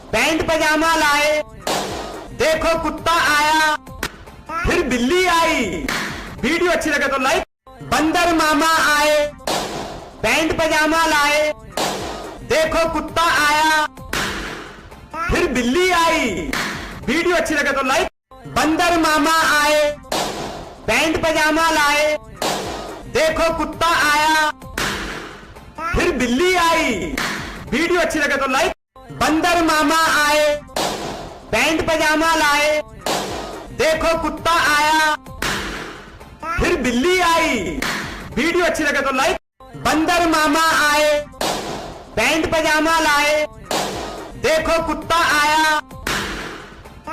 A: पैंट पजामा लाए, देखो कुत्ता आया, फिर बिल्ली आई। वीडियो अच्छी लगे तो लाइक। बंदर मामा आए, पैंट पजामा लाए, देखो कुत्ता आया, फिर बिल्ली आई। वीडियो अच्छी लगे तो लाइक। बंदर मामा आए, पैंट पजामा लाए, देखो कुत्ता आया, फिर बिल्ली आई। वीडियो अच्छी लगे तो लाइक। बंदर मामा आए, पैंट पजामा लाए, देखो कुत्ता आया, फिर बिल्ली आई। वीडियो अच्छी लगे तो लाइक। बंदर मामा आए, पैंट पजामा लाए, देखो कुत्ता आया,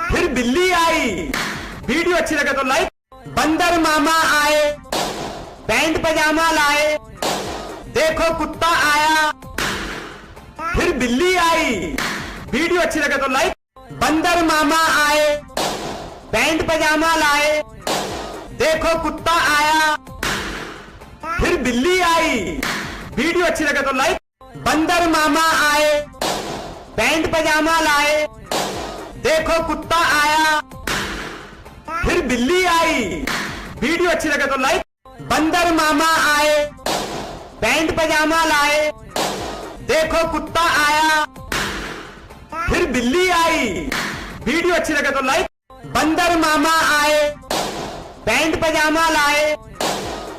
A: फिर बिल्ली आई। वीडियो अच्छी लगे तो लाइक। बंदर मामा आए, पैंट पजामा लाए, देखो कुत्ता आया, फिर बिल्ली आई। वीडियो अच्छी लगे तो लाइक। बंदर मामा आए, पैंट पजामा लाए, देखो कुत्ता आया, फिर बिल्ली आई। वीडियो अच्छी लगे तो लाइक। बंदर मामा आए, पैंट पजामा लाए, देखो कुत्ता आया, फिर बिल्ली आई। वीडियो अच्छी लगे तो लाइक। बंदर मामा आए, पैंट पजामा लाए, देखो कुत्ता आया, फिर बिल्ली आई। वीडियो अच्छी लगे तो लाइक। बंदर मामा आए, पैंट पजामा लाए,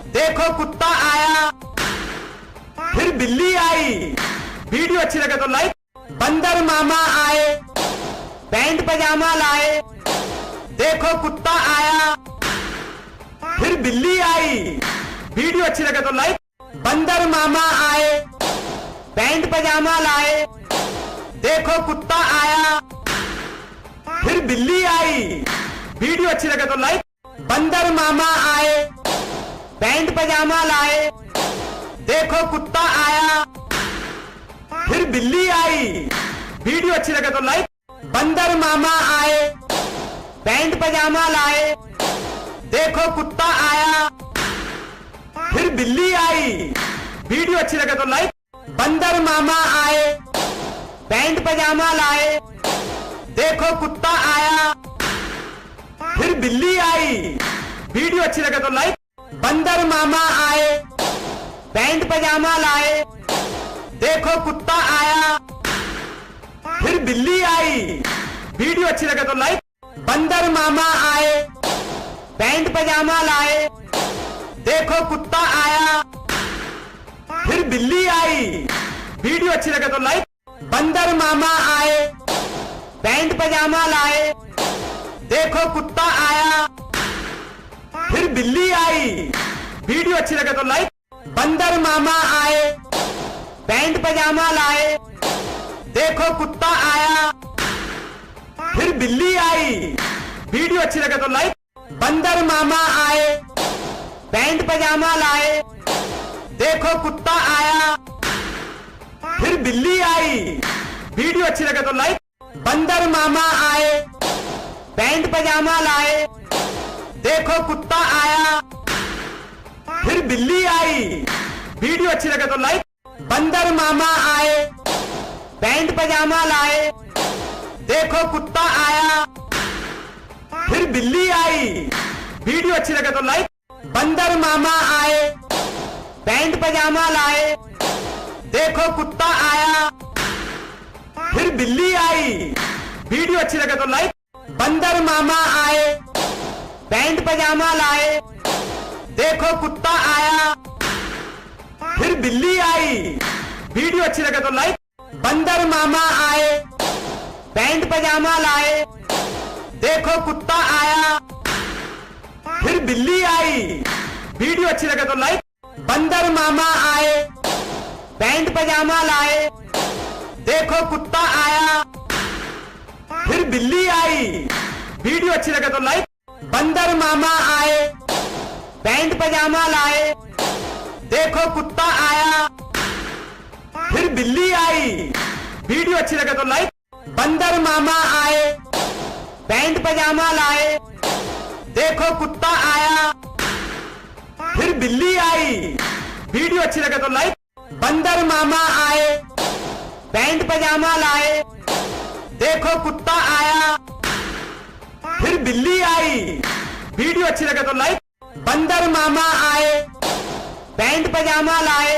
A: देखो कुत्ता आया, फिर बिल्ली आई। वीडियो अच्छी लगे तो लाइक। बंदर मामा आए, पैंट पजामा लाए, देखो कुत्ता आया, फिर बिल्ली आई। वीडियो अच्छी लगे तो लाइक। बंदर मामा आए, पैंट पजामा लाए, देखो कुत्ता आया, फिर बिल्ली आई। वीडियो अच्छी लगे तो लाइक। बंदर मामा आए, पैंट पजामा लाए, देखो कुत्ता आया, फिर बिल्ली आई। वीडियो अच्छी लगे तो लाइक। बंदर मामा आए, पैंट पजामा लाए, देखो कुत्ता आया, फिर बिल्ली आई। वीडियो अच्छी लगे तो लाइक। बंदर मामा आए, पैंट पजामा लाए, देखो कुत्ता आया, फिर बिल्ली आई। वीडियो अच्छी लगे तो लाइक। बंदर मामा आए, पैंट पजामा लाए, देखो कुत्ता आया, फिर बिल्ली आई। वीडियो अच्छी लगे तो लाइक। बंदर मामा आए, पैंट पजामा लाए, देखो कुत्ता आया, फिर बिल्ली आई। वीडियो अच्छी लगे तो लाइक। बंदर मामा आए, पैंट पजामा लाए, देखो कुत्ता आया, फिर बिल्ली आई। वीडियो अच्छी लगे तो लाइक। बंदर मामा आए, पैंट पजामा लाए, देखो कुत्ता आया, फिर बिल्ली आई। वीडियो अच्छी लगे तो लाइक। बंदर मामा आए, पैंट पजामा लाए, देखो कुत्ता आया, फिर बिल्ली आई। वीडियो अच्छी लगे तो लाइक। बंदर मामा आए, पैंट पजामा लाए, देखो कुत्ता आया, फिर बिल्ली आई। वीडियो अच्छी लगे तो लाइक। बंदर मामा आए, पैंट पजामा लाए, देखो कुत्ता आया, फिर बिल्ली आई। वीडियो अच्छी लगे तो लाइक। बंदर मामा आए, पैंट पजामा लाए, देखो कुत्ता आया, फिर बिल्ली आई। वीडियो अच्छी लगे तो लाइक। बंदर मामा आए, पैंट पजामा लाए, देखो कुत्ता आया, फिर बिल्ली आई। वीडियो अच्छी लगे तो लाइक। बंदर मामा आए, पैंट पजामा लाए, देखो कुत्ता आया, फिर बिल्ली आई। वीडियो अच्छी लगे तो लाइक। बंदर मामा आए, पैंट पजामा लाए, देखो कुत्ता आया, फिर बिल्ली आई। वीडियो अच्छी लगे तो लाइक। बंदर मामा आए, पैंट पजामा लाए, देखो कुत्ता आया, फिर बिल्ली आई। वीडियो अच्छी लगे तो लाइक। बंदर मामा आए, पैंट पजामा लाए, देखो कुत्ता आया, फिर बिल्ली आई। वीडियो अच्छी लगे तो लाइक। बंदर मामा आए, पैंट पजामा लाए, देखो कुत्ता आया, फिर बिल्ली आई। वीडियो अच्छी लगे तो लाइक। बंदर मामा आए, पैंट पजामा लाए,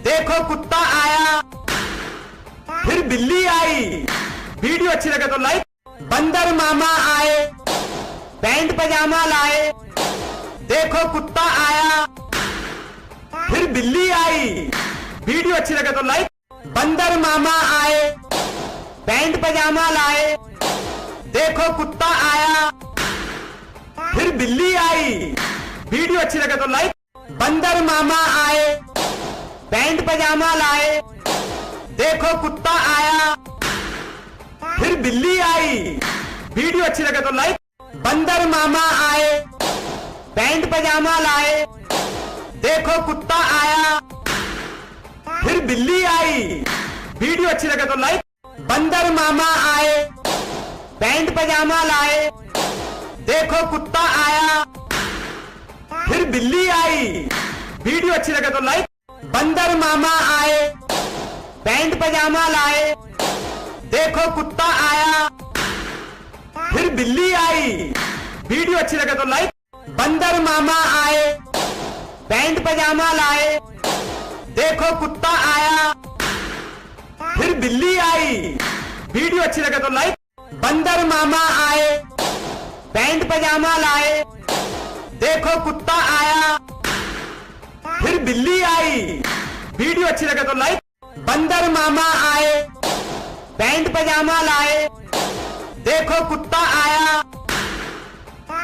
A: देखो कुत्ता आया, फिर बिल्ली आई। वीडियो अच्छी लगे तो लाइक। बंदर मामा आए, पैंट पजामा लाए, देखो कुत्ता आया, फिर बिल्ली आई। वीडियो अच्छी लगे तो लाइक। बंदर मामा आए, पैंट पजामा लाए, देखो कुत्ता आया, फिर बिल्ली आई। वीडियो अच्छी लगे तो लाइक। बंदर मामा आए, पैंट पजामा लाए, देखो कुत्ता आया, फिर बिल्ली आई। वीडियो अच्छी लगे तो लाइक। बंदर मामा आए, पैंट पजामा लाए, देखो कुत्ता आया, फिर बिल्ली आई। वीडियो अच्छी लगे तो लाइक। बंदर मामा आए, पैंट पजामा लाए, देखो कुत्ता आया, फिर बिल्ली आई। वीडियो अच्छी लगे तो लाइक। बंदर मामा आए, पैंट पजामा लाए, देखो कुत्ता आया, फिर बिल्ली आई। वीडियो अच्छी लगे तो लाइक। बंदर मामा आए, पैंट पजामा लाए, देखो कुत्ता आया, फिर बिल्ली आई। वीडियो अच्छी लगे तो लाइक। बंदर मामा आए, पैंट पजामा लाए, देखो कुत्ता आया, फिर बिल्ली आई। वीडियो अच्छी लगे तो लाइक। बंदर मामा आए, पैंट पजामा लाए, देखो कुत्ता आया,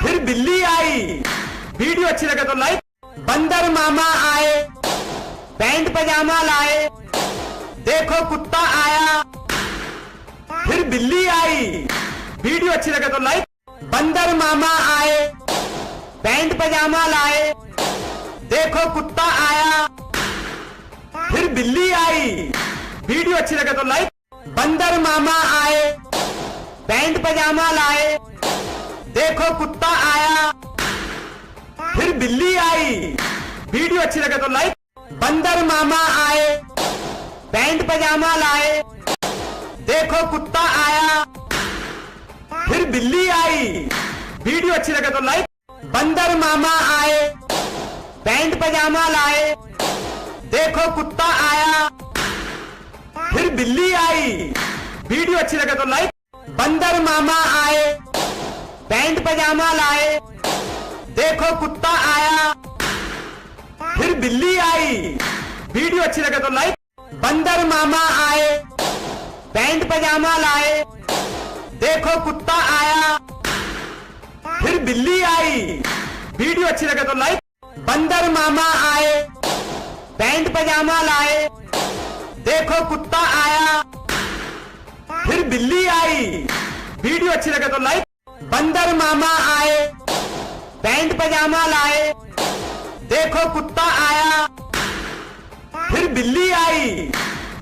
A: फिर बिल्ली आई। वीडियो अच्छी लगे तो लाइक। बंदर मामा आए, पैंट पजामा लाए, देखो कुत्ता आया, फिर बिल्ली आई। वीडियो अच्छी लगे तो लाइक। बंदर मामा आए, पैंट पजामा लाए, देखो कुत्ता आया, फिर बिल्ली आई। वीडियो अच्छी लगे तो लाइक। बंदर मामा आए, पैंट पजामा लाए, देखो कुत्ता आया, फिर बिल्ली आई। वीडियो अच्छी लगे तो लाइक। बंदर मामा आए, पैंट पजामा लाए, देखो कुत्ता आया, फिर बिल्ली आई। वीडियो अच्छी लगे तो लाइक। बंदर मामा आए, पैंट पजामा लाए, देखो कुत्ता आया, फिर बिल्ली आई। वीडियो अच्छी लगे तो लाइक। बंदर मामा आए, पैंट पजामा लाए, देखो कुत्ता आया, फिर बिल्ली आई। वीडियो अच्छी लगे तो लाइक। बंदर मामा आए, पैंट पजामा लाए, देखो कुत्ता आया, फिर बिल्ली आई। वीडियो अच्छी लगे तो लाइक। बंदर मामा आए, पैंट पजामा लाए, देखो कुत्ता आया, फिर बिल्ली आई। वीडियो अच्छी लगे तो लाइक। बंदर मामा आए, पैंट पजामा लाए, देखो कुत्ता आया, फिर बिल्ली आई।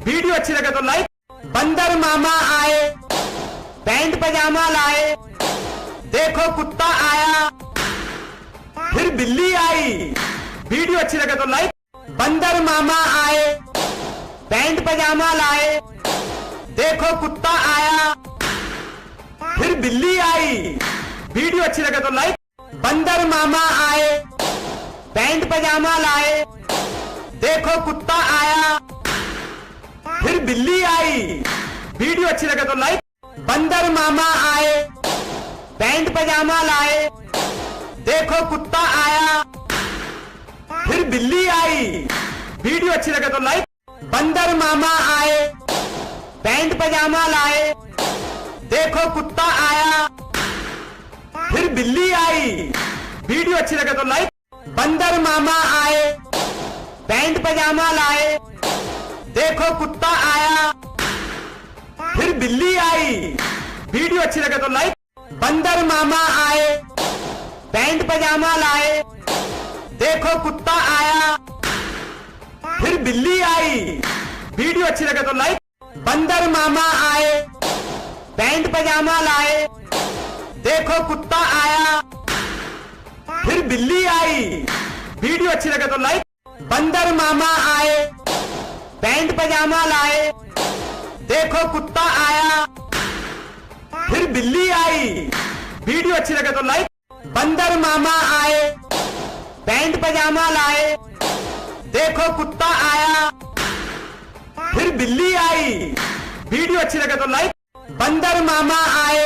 A: वीडियो अच्छी लगे तो लाइक। बंदर मामा आए, पैंट पजामा लाए, देखो कुत्ता आया, फिर बिल्ली आई। वीडियो अच्छी लगे तो लाइक। बंदर मामा आए, पैंट पजामा लाए, देखो कुत्ता आया, फिर बिल्ली आई। वीडियो अच्छी लगे तो लाइक। बंदर मामा आए, पैंट पजामा लाए, देखो कुत्ता आया, फिर बिल्ली आई। वीडियो अच्छी लगे तो लाइक। बंदर मामा आए, पैंट पजामा लाए, देखो कुत्ता आया, फिर बिल्ली आई। वीडियो अच्छी लगे तो लाइक। बंदर मामा आए, पैंट पजामा लाए, देखो कुत्ता आया, फिर बिल्ली आई। वीडियो अच्छी लगे तो लाइक। बंदर मामा आए, पैंट पजामा लाए, देखो कुत्ता आया, फिर बिल्ली आई। वीडियो अच्छी लगे तो लाइक। बंदर मामा आए, पैंट पजामा लाए, देखो कुत्ता आया, फिर बिल्ली आई। वीडियो अच्छी लगे तो लाइक। बंदर मामा आए, पैंट पजामा लाए, देखो कुत्ता आया, फिर बिल्ली आई। वीडियो अच्छी लगे तो लाइक। बंदर मामा आए, पैंट पजामा लाए, देखो कुत्ता आया, फिर बिल्ली आई। वीडियो अच्छी लगे तो लाइक। बंदर मामा आए, पैंट पजामा लाए, देखो कुत्ता आया, फिर बिल्ली आई। वीडियो अच्छी लगे तो लाइक। बंदर मामा आए,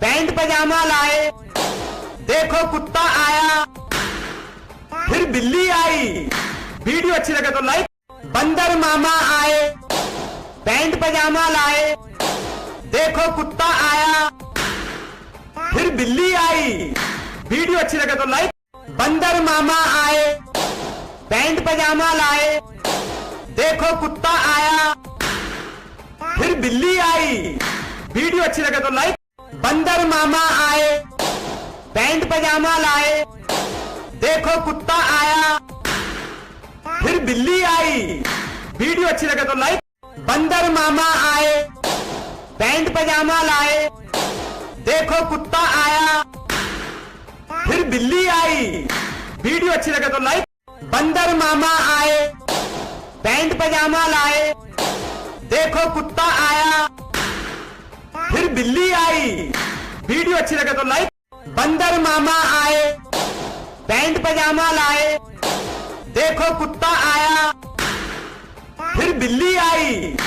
A: पैंट पजामा लाए, देखो कुत्ता आया, फिर बिल्ली आई। वीडियो अच्छी लगे तो लाइक। बंदर मामा आए, पैंट पजामा लाए, देखो कुत्ता आया, फिर बिल्ली आई। वीडियो अच्छी लगे तो लाइक। बंदर मामा आए, पैंट पजामा लाए, देखो कुत्ता आया, फिर बिल्ली आई। वीडियो अच्छी लगे तो लाइक। बंदर मामा आए, पैंट पजामा लाए, देखो कुत्ता आया, फिर बिल्ली आई। वीडियो अच्छी लगे तो लाइक। बंदर मामा आए, पैंट पजामा लाए, देखो कुत्ता आया, फिर बिल्ली आई। वीडियो अच्छी लगे तो लाइक। बंदर मामा आए, पैंट पजामा लाए, देखो कुत्ता आया, फिर बिल्ली आई। वीडियो अच्छी लगे तो लाइक। बंदर मामा आए, पैंट पजामा लाए, देखो कुत्ता आया, फिर बिल्ली आई।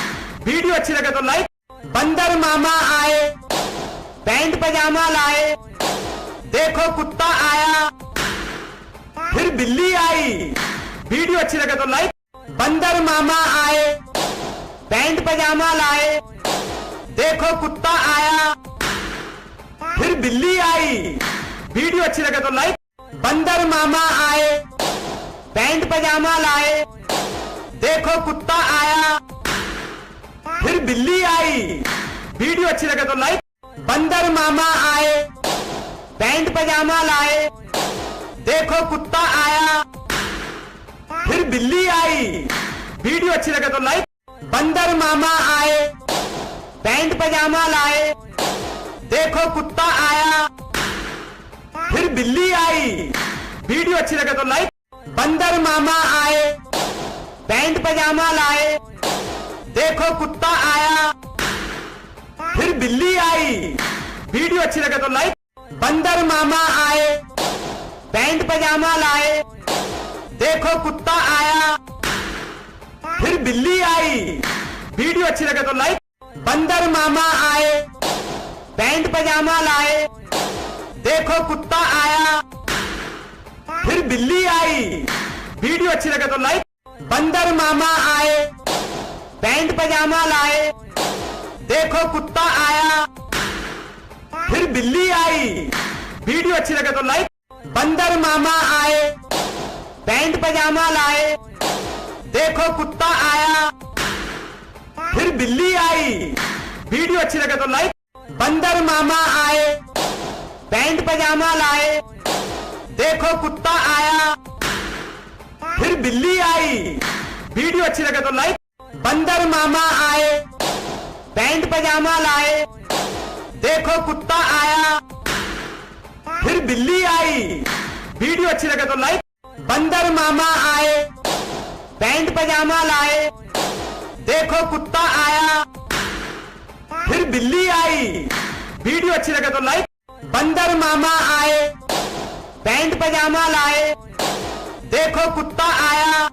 A: वीडियो अच्छी लगे तो लाइक। बंदर मामा आए, पैंट पजामा लाए, देखो कुत्ता आया, फिर बिल्ली आई। वीडियो अच्छी लगे तो लाइक। बंदर मामा आए, पैंट पजामा लाए, देखो कुत्ता आया, फिर बिल्ली आई। वीडियो अच्छी लगे तो लाइक। बंदर मामा आए, पैंट पजामा लाए, देखो कुत्ता आया, फिर बिल्ली आई। वीडियो अच्छी लगे तो लाइक। बंदर मामा आए, पैंट पजामा लाए, देखो कुत्ता आया, फिर बिल्ली आई। वीडियो अच्छी लगे तो लाइक। बंदर मामा आए, पैंट पजामा लाए, देखो कुत्ता आया, फिर बिल्ली आई। वीडियो अच्छी लगे तो लाइक। बंदर मामा आए, पैंट पजामा लाए, देखो कुत्ता आया, फिर बिल्ली आई। वीडियो अच्छी लगे तो लाइक। बंदर मामा आए, पैंट पजामा लाए, देखो कुत्ता आया, फिर बिल्ली आई। वीडियो अच्छी लगे तो लाइक। बंदर मामा आए, पैंट पजामा लाए, देखो कुत्ता आया, फिर बिल्ली आई। वीडियो अच्छी लगे तो लाइक। बंदर मामा आए, पैंट पजामा लाए, देखो कुत्ता आया, फिर बिल्ली आई। वीडियो अच्छी लगे तो लाइक। बंदर मामा आए, पैंट पजामा लाए, देखो कुत्ता आया, फिर बिल्ली आई। वीडियो अच्छी लगे तो लाइक। बंदर मामा आए, पैंट पजामा लाए, देखो कुत्ता आया, बिल्ली आई। वीडियो अच्छी लगे तो लाइक। बंदर मामा आए, पैंट पजामा लाए, देखो कुत्ता आया, फिर बिल्ली आई। वीडियो अच्छी लगे तो लाइक। बंदर मामा आए, पैंट पजामा लाए, देखो कुत्ता आया, फिर बिल्ली आई। वीडियो अच्छी लगे तो लाइक। बंदर मामा आए, पैंट पजामा लाए, देखो कुत्ता आया,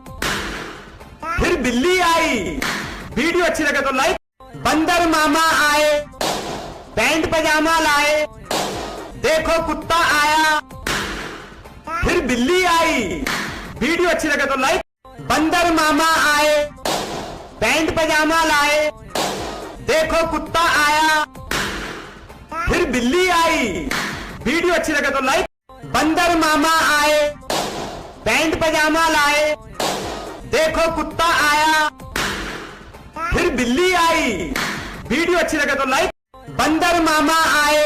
A: फिर बिल्ली आई। वीडियो अच्छी लगे तो लाइक। बंदर मामा आए, पैंट पजामा लाए, देखो कुत्ता आया, फिर बिल्ली आई। वीडियो अच्छी लगे तो लाइक। बंदर मामा आए, पैंट पजामा लाए, देखो कुत्ता आया, फिर बिल्ली आई। वीडियो अच्छी लगे तो लाइक। बंदर मामा आए, पैंट पजामा लाए, देखो कुत्ता आया, फिर बिल्ली आई। वीडियो अच्छी लगे तो लाइक। बंदर मामा आए,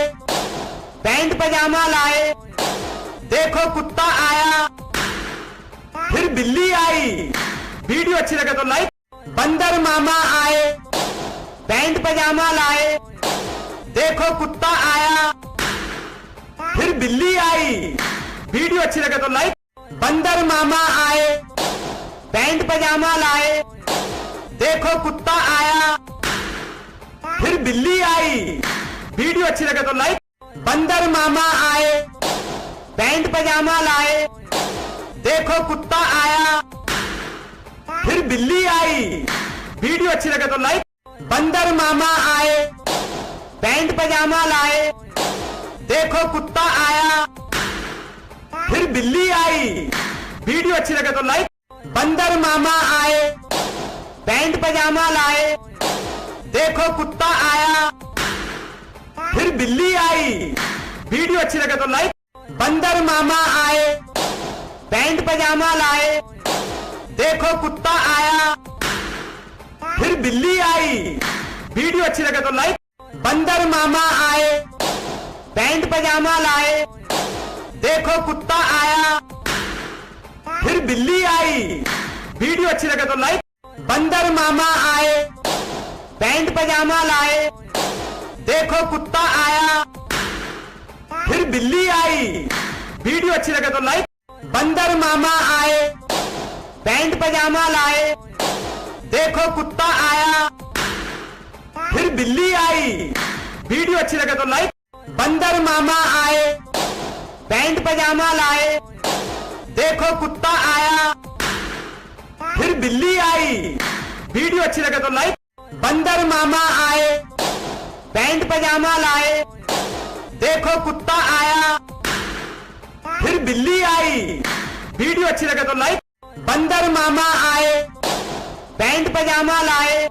A: पैंट पजामा लाए, देखो कुत्ता आया, फिर बिल्ली आई। वीडियो अच्छी लगे तो लाइक। बंदर मामा आए, पैंट पजामा लाए, देखो कुत्ता आया, फिर बिल्ली आई। वीडियो अच्छी लगे तो लाइक। बंदर मामा आए, पैंट पजामा लाए, देखो कुत्ता आया, फिर बिल्ली आई। वीडियो अच्छी लगे तो लाइक। बंदर मामा आए, पैंट पजामा लाए, देखो कुत्ता आया, फिर बिल्ली आई। वीडियो अच्छी लगे तो लाइक। बंदर मामा आए, पैंट पजामा लाए, देखो कुत्ता आया, फिर बिल्ली आई। वीडियो अच्छी लगे तो लाइक। बंदर मामा आए, पैंट पजामा लाए, देखो कुत्ता आया, फिर बिल्ली आई। वीडियो अच्छी लगे तो लाइक। बंदर मामा आए, पैंट पजामा लाए, देखो कुत्ता आया, फिर बिल्ली आई। वीडियो अच्छी लगे तो लाइक। बंदर मामा आए, पैंट पजामा लाए, देखो कुत्ता आया, फिर बिल्ली आई। वीडियो अच्छी लगे तो लाइक। बंदर मामा आए, पैंट पजामा लाए, देखो कुत्ता आया, फिर बिल्ली आई। वीडियो अच्छी लगे तो लाइक। बंदर मामा आए, पैंट पजामा लाए, देखो कुत्ता आया, फिर बिल्ली आई। वीडियो अच्छी लगे तो लाइक। बंदर मामा आए, पैंट पजामा लाए, देखो कुत्ता आया, फिर बिल्ली आई। वीडियो अच्छी लगे तो लाइक। बंदर मामा आए, पैंट पजामा लाए, देखो कुत्ता आया, फिर बिल्ली आई। वीडियो अच्छी लगे तो लाइक। बंदर मामा आए, पैंट पजामा लाए,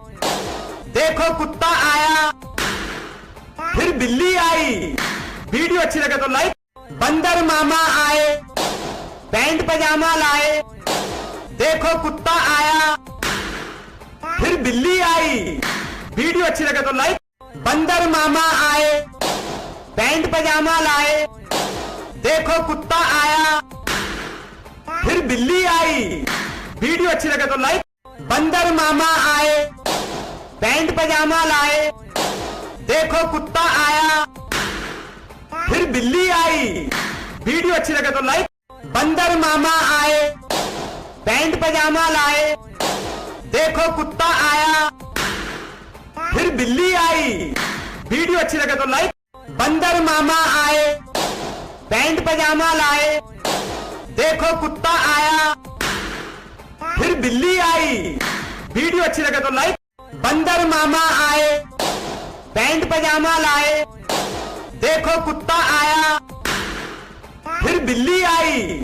A: देखो कुत्ता आया, फिर बिल्ली आई। वीडियो अच्छी लगे तो लाइक। बंदर मामा आए, पैंट पजामा लाए, देखो कुत्ता आया, फिर बिल्ली आई। वीडियो अच्छी लगे तो लाइक। बंदर मामा आए, पैंट पजामा लाए, देखो कुत्ता आया, फिर बिल्ली आई। वीडियो अच्छी लगे तो लाइक। बंदर मामा आए, पैंट पजामा लाए, देखो कुत्ता आया, फिर बिल्ली आई। वीडियो अच्छी लगे तो लाइक। बंदर मामा आए, पैंट पजामा लाए, देखो कुत्ता आया, फिर बिल्ली आई। वीडियो अच्छी लगे तो लाइक। बंदर मामा आए, पैंट पजामा लाए, देखो कुत्ता आया, फिर बिल्ली आई। वीडियो अच्छी लगे तो लाइक। बंदर मामा आए, पैंट पजामा लाए, देखो कुत्ता आया, फिर बिल्ली आई।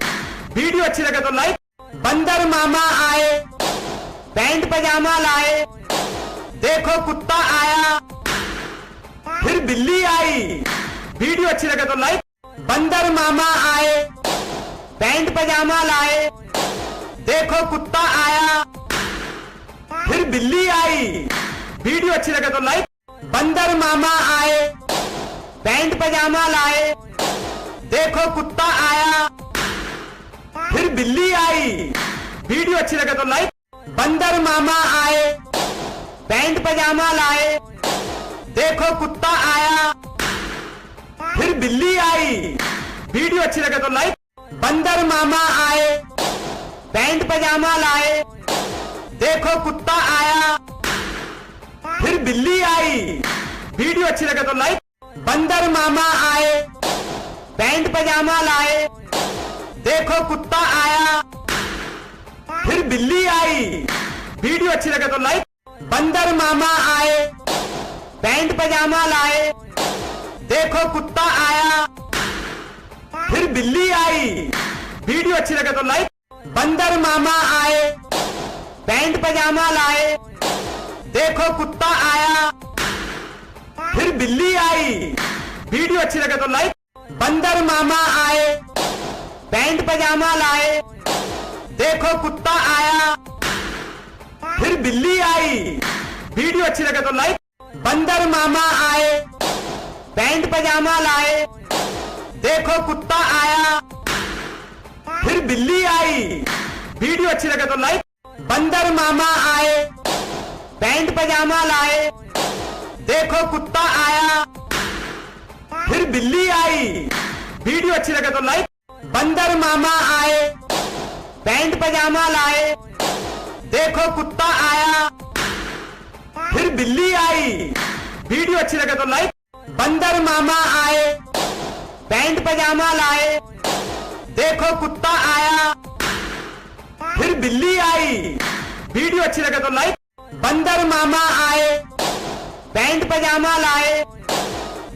A: वीडियो अच्छी लगे तो लाइक। बंदर मामा आए, पैंट पजामा लाए, देखो कुत्ता आया, फिर बिल्ली आई। वीडियो अच्छी लगे तो लाइक। बंदर मामा आए, पैंट पजामा लाए, देखो कुत्ता आया, फिर बिल्ली आई। वीडियो अच्छी लगे तो लाइक। बंदर मामा आए, पैंट पजामा लाए, देखो कुत्ता आया, फिर बिल्ली आई। वीडियो अच्छी लगे तो लाइक। बंदर मामा आए, पैंट पजामा लाए, देखो कुत्ता आया, फिर बिल्ली आई। वीडियो अच्छी लगे तो लाइक। बंदर मामा आए, पैंट पजामा लाए, देखो कुत्ता आया, फिर बिल्ली आई। वीडियो अच्छी लगे तो लाइक। बंदर मामा आए, पैंट पजामा लाए, देखो कुत्ता आया, फिर बिल्ली आई। वीडियो अच्छी लगे तो लाइक। बंदर मामा आए, पैंट पजामा लाए, देखो कुत्ता आया, फिर बिल्ली आई। वीडियो अच्छी लगे तो लाइक। बंदर मामा आए, पैंट पजामा लाए, देखो कुत्ता आया, फिर बिल्ली आई। वीडियो अच्छी लगे तो लाइक। बंदर मामा आए, पैंट पजामा लाए, देखो कुत्ता आया, फिर बिल्ली आई। वीडियो अच्छी लगे तो लाइक। बंदर मामा आए, पैंट पजामा लाए, देखो कुत्ता आया, फिर बिल्ली आई। वीडियो अच्छी लगे तो लाइक। बंदर मामा आए, पैंट पजामा लाए, देखो कुत्ता आया, फिर बिल्ली आई। वीडियो अच्छी लगे तो लाइक। बंदर मामा आए, पैंट पजामा लाए, देखो कुत्ता आया, फिर बिल्ली आई। वीडियो अच्छी लगे तो लाइक। बंदर मामा आए, पैंट पजामा लाए, देखो कुत्ता आया, फिर बिल्ली आई। वीडियो अच्छी लगे तो लाइक। बंदर मामा आए, पैंट पजामा लाए,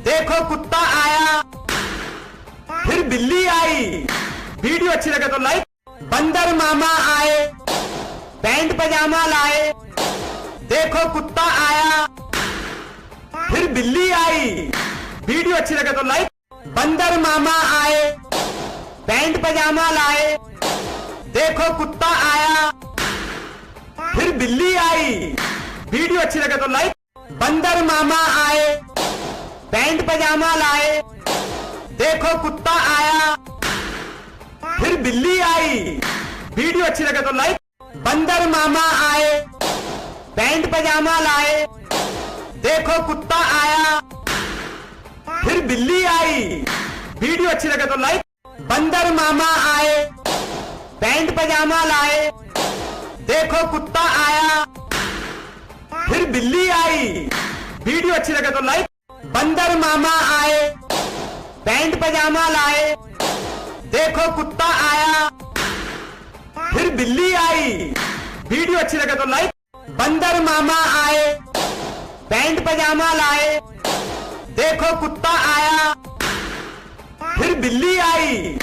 A: देखो कुत्ता आया, फिर बिल्ली आई। वीडियो अच्छी लगे तो लाइक। बंदर मामा आए, पैंट पजामा लाए, देखो कुत्ता आया, फिर बिल्ली आई। वीडियो अच्छी लगे तो लाइक। बंदर मामा आए, पैंट पजामा लाए, देखो कुत्ता आया, फिर बिल्ली आई। वीडियो अच्छी लगे तो लाइक। बंदर मामा आए, पैंट पजामा लाए, देखो कुत्ता आया, फिर बिल्ली आई। वीडियो अच्छी लगे तो लाइक। बंदर मामा आए, पैंट पजामा लाए, देखो कुत्ता आया, फिर बिल्ली आई। वीडियो अच्छी लगे तो लाइक। बंदर मामा आए, पैंट पजामा लाए, देखो कुत्ता आया, फिर बिल्ली आई। वीडियो अच्छी लगे तो लाइक। बंदर मामा आए, पैंट पजामा लाए, देखो कुत्ता आया, फिर बिल्ली आई। वीडियो अच्छी लगे तो लाइक। बंदर मामा आए, पैंट पजामा लाए, देखो कुत्ता आया, फिर बिल्ली आई।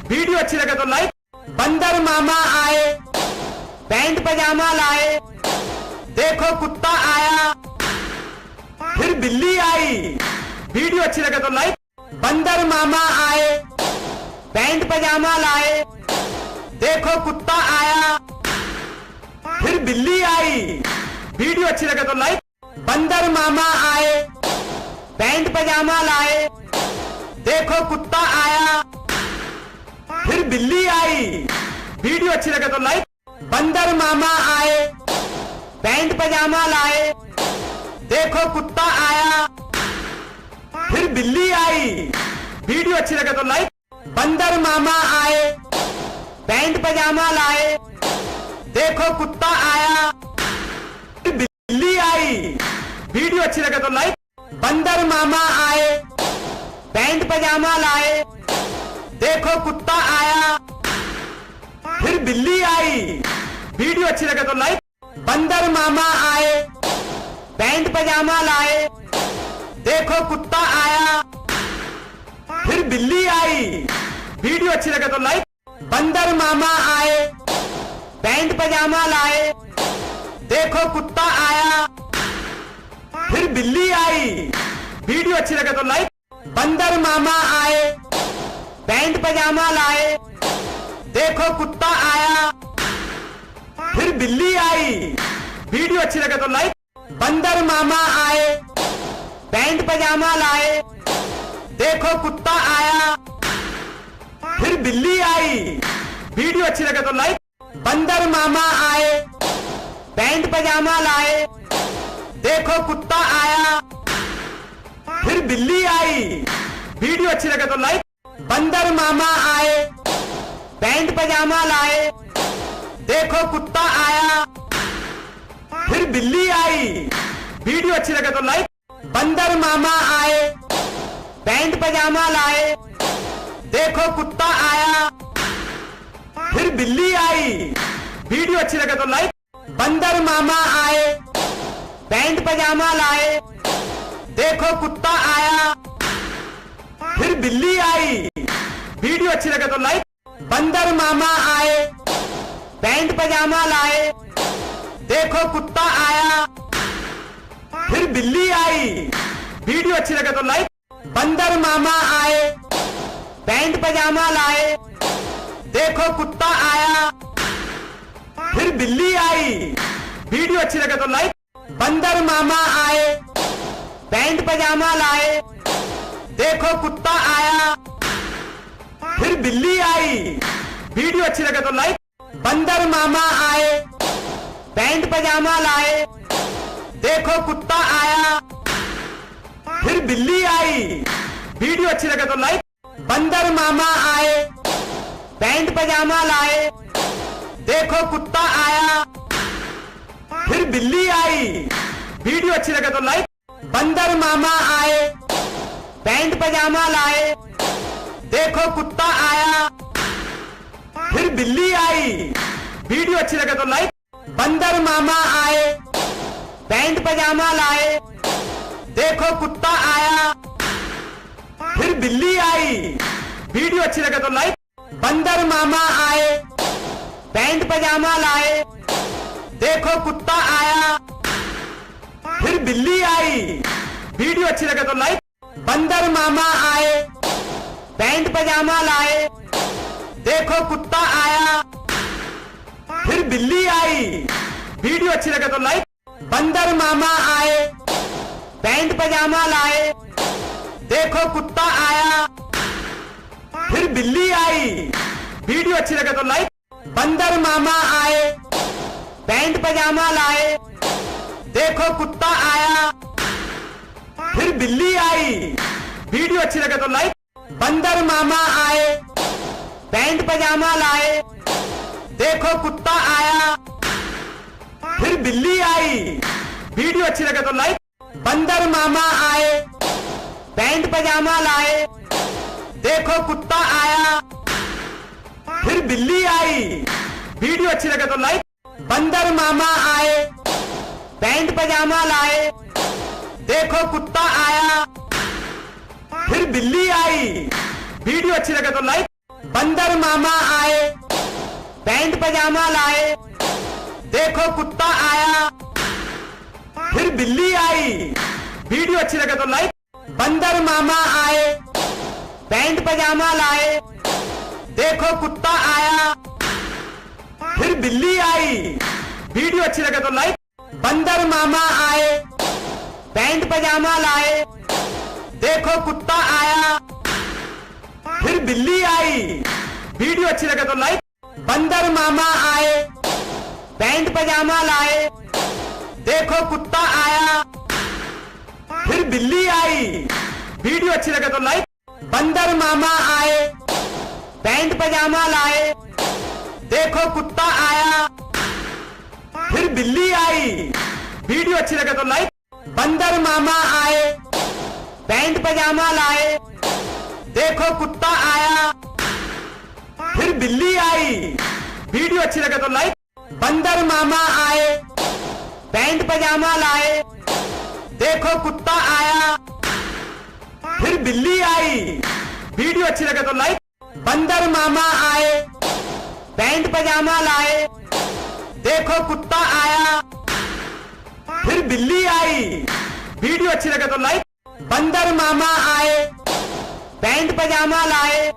A: वीडियो अच्छी लगे तो लाइक। बंदर मामा आए, पैंट पजामा लाए, देखो कुत्ता आया, फिर बिल्ली आई। वीडियो अच्छी लगे तो लाइक। बंदर मामा आए, पैंट पजामा लाए, देखो कुत्ता आया, फिर बिल्ली आई। वीडियो अच्छी लगे तो लाइक। बंदर मामा आए, पैंट पजामा लाए, देखो कुत्ता आया, फिर बिल्ली आई। वीडियो अच्छी लगे तो लाइक। बंदर मामा आए, पैंट पजामा लाए, देखो कुत्ता आया, फिर बिल्ली आई। वीडियो अच्छी लगे तो लाइक। बंदर मामा आए, पैंट पजामा लाए, देखो कुत्ता आया, फिर बिल्ली आई। वीडियो अच्छी लगे तो लाइक। बंदर मामा आए, पैंट पजामा लाए, देखो कुत्ता आया, फिर बिल्ली आई। वीडियो अच्छी लगे तो लाइक। बंदर मामा आए, पैंट पजामा लाए, देखो कुत्ता आया, फिर बिल्ली आई। वीडियो अच्छी लगे तो लाइक। बंदर मामा आए, पैंट पजामा लाए, देखो कुत्ता आया, फिर बिल्ली आई। वीडियो अच्छी लगे तो लाइक। बंदर मामा आए, पैंट पजामा लाए, देखो कुत्ता आया, फिर बिल्ली आई। वीडियो अच्छी लगे तो लाइक। बंदर मामा आए, पैंट पजामा लाए, देखो कुत्ता आया, फिर बिल्ली आई। वीडियो अच्छी लगे तो लाइक। बंदर मामा आए, पैंट पजामा लाए, देखो कुत्ता आया, फिर बिल्ली आई। वीडियो अच्छी लगे तो लाइक। बंदर मामा आए, पैंट पजामा लाए, देखो कुत्ता आया, फिर बिल्ली आई। वीडियो अच्छी लगे तो लाइक। बंदर मामा आए, पैंट पजामा लाए, देखो कुत्ता आया, फिर बिल्ली आई। वीडियो अच्छी लगे तो लाइक। बंदर मामा आए, पैंट पजामा लाए, देखो कुत्ता आया, फिर बिल्ली आई। वीडियो अच्छी लगे तो लाइक। बंदर मामा आए, पैंट पजामा लाए, देखो कुत्ता आया, फिर बिल्ली आई। वीडियो अच्छी लगे तो लाइक। बंदर मामा आए, पैंट पजामा लाए, देखो कुत्ता आया, फिर बिल्ली आई। वीडियो अच्छी लगे तो लाइक। बंदर मामा आए, पैंट पजामा लाए, देखो कुत्ता आया, फिर बिल्ली आई। वीडियो अच्छी लगे तो लाइक। बंदर मामा आए, पैंट पजामा लाए, देखो कुत्ता आया, फिर बिल्ली आई। वीडियो अच्छी लगे तो लाइक। बंदर मामा आए, पैंट पजामा लाए, देखो कुत्ता आया, फिर बिल्ली आई। वीडियो अच्छी लगे तो लाइक। बंदर मामा आए, पैंट पजामा लाए, देखो कुत्ता आया, फिर बिल्ली आई। वीडियो अच्छी लगे तो लाइक। बंदर मामा आए, पैंट पजामा लाए, देखो कुत्ता आया, फिर बिल्ली आई। वीडियो अच्छी लगे तो लाइक। बंदर मामा आए, पैंट पजामा लाए, देखो कुत्ता आया, फिर बिल्ली आई। वीडियो अच्छी लगे तो लाइक। बंदर मामा आए, पैंट पजामा लाए, देखो कुत्ता आया, फिर बिल्ली आई। वीडियो अच्छी लगे तो लाइक। बंदर मामा आए, पैंट पजामा लाए, देखो कुत्ता आया, फिर बिल्ली आई। वीडियो अच्छी लगे तो लाइक। बंदर मामा आए, पैंट पजामा लाए, देखो कुत्ता आया, फिर बिल्ली आई। वीडियो अच्छी लगे तो लाइक। बंदर मामा आए, पैंट पजामा लाए, देखो कुत्ता आया, फिर बिल्ली आई। वीडियो अच्छी लगे तो लाइक। बंदर मामा आए, पैंट पजामा लाए, देखो कुत्ता आया, फिर बिल्ली आई। वीडियो अच्छी लगे तो लाइक। बंदर मामा आए, पैंट पजामा लाए, देखो कुत्ता आया, फिर बिल्ली आई। वीडियो अच्छी लगे तो लाइक। बंदर मामा आए, पैंट पजामा लाए, देखो कुत्ता आया, फिर बिल्ली आई। वीडियो अच्छी लगे तो लाइक। बंदर मामा आए, पैंट पजामा लाए, देखो कुत्ता आया, फिर बिल्ली आई। वीडियो अच्छी लगे तो लाइक। बंदर मामा आए, पैंट पजामा लाए, देखो कुत्ता आया, फिर बिल्ली आई। वीडियो अच्छी लगे तो लाइक। बंदर मामा आए, पैंट पजामा लाए, देखो कुत्ता आया, फिर बिल्ली आई। वीडियो अच्छी लगे तो लाइक। बंदर मामा आए, पैंट पजामा लाए, देखो कुत्ता आया, फिर बिल्ली आई। वीडियो अच्छी लगे तो लाइक। बंदर मामा आए, पैंट पजामा लाए, देखो कुत्ता आया, फिर बिल्ली आई। वीडियो अच्छी लगे तो लाइक। बंदर मामा आए, पैंट पजामा लाए, देखो कुत्ता आया, फिर बिल्ली आई। वीडियो अच्छी लगे तो लाइक। बंदर मामा आए, पैंट पजामा लाए, देखो कुत्ता आया, फिर बिल्ली आई। वीडियो अच्छी लगे तो लाइक। बंदर मामा आए, पैंट पजामा लाए,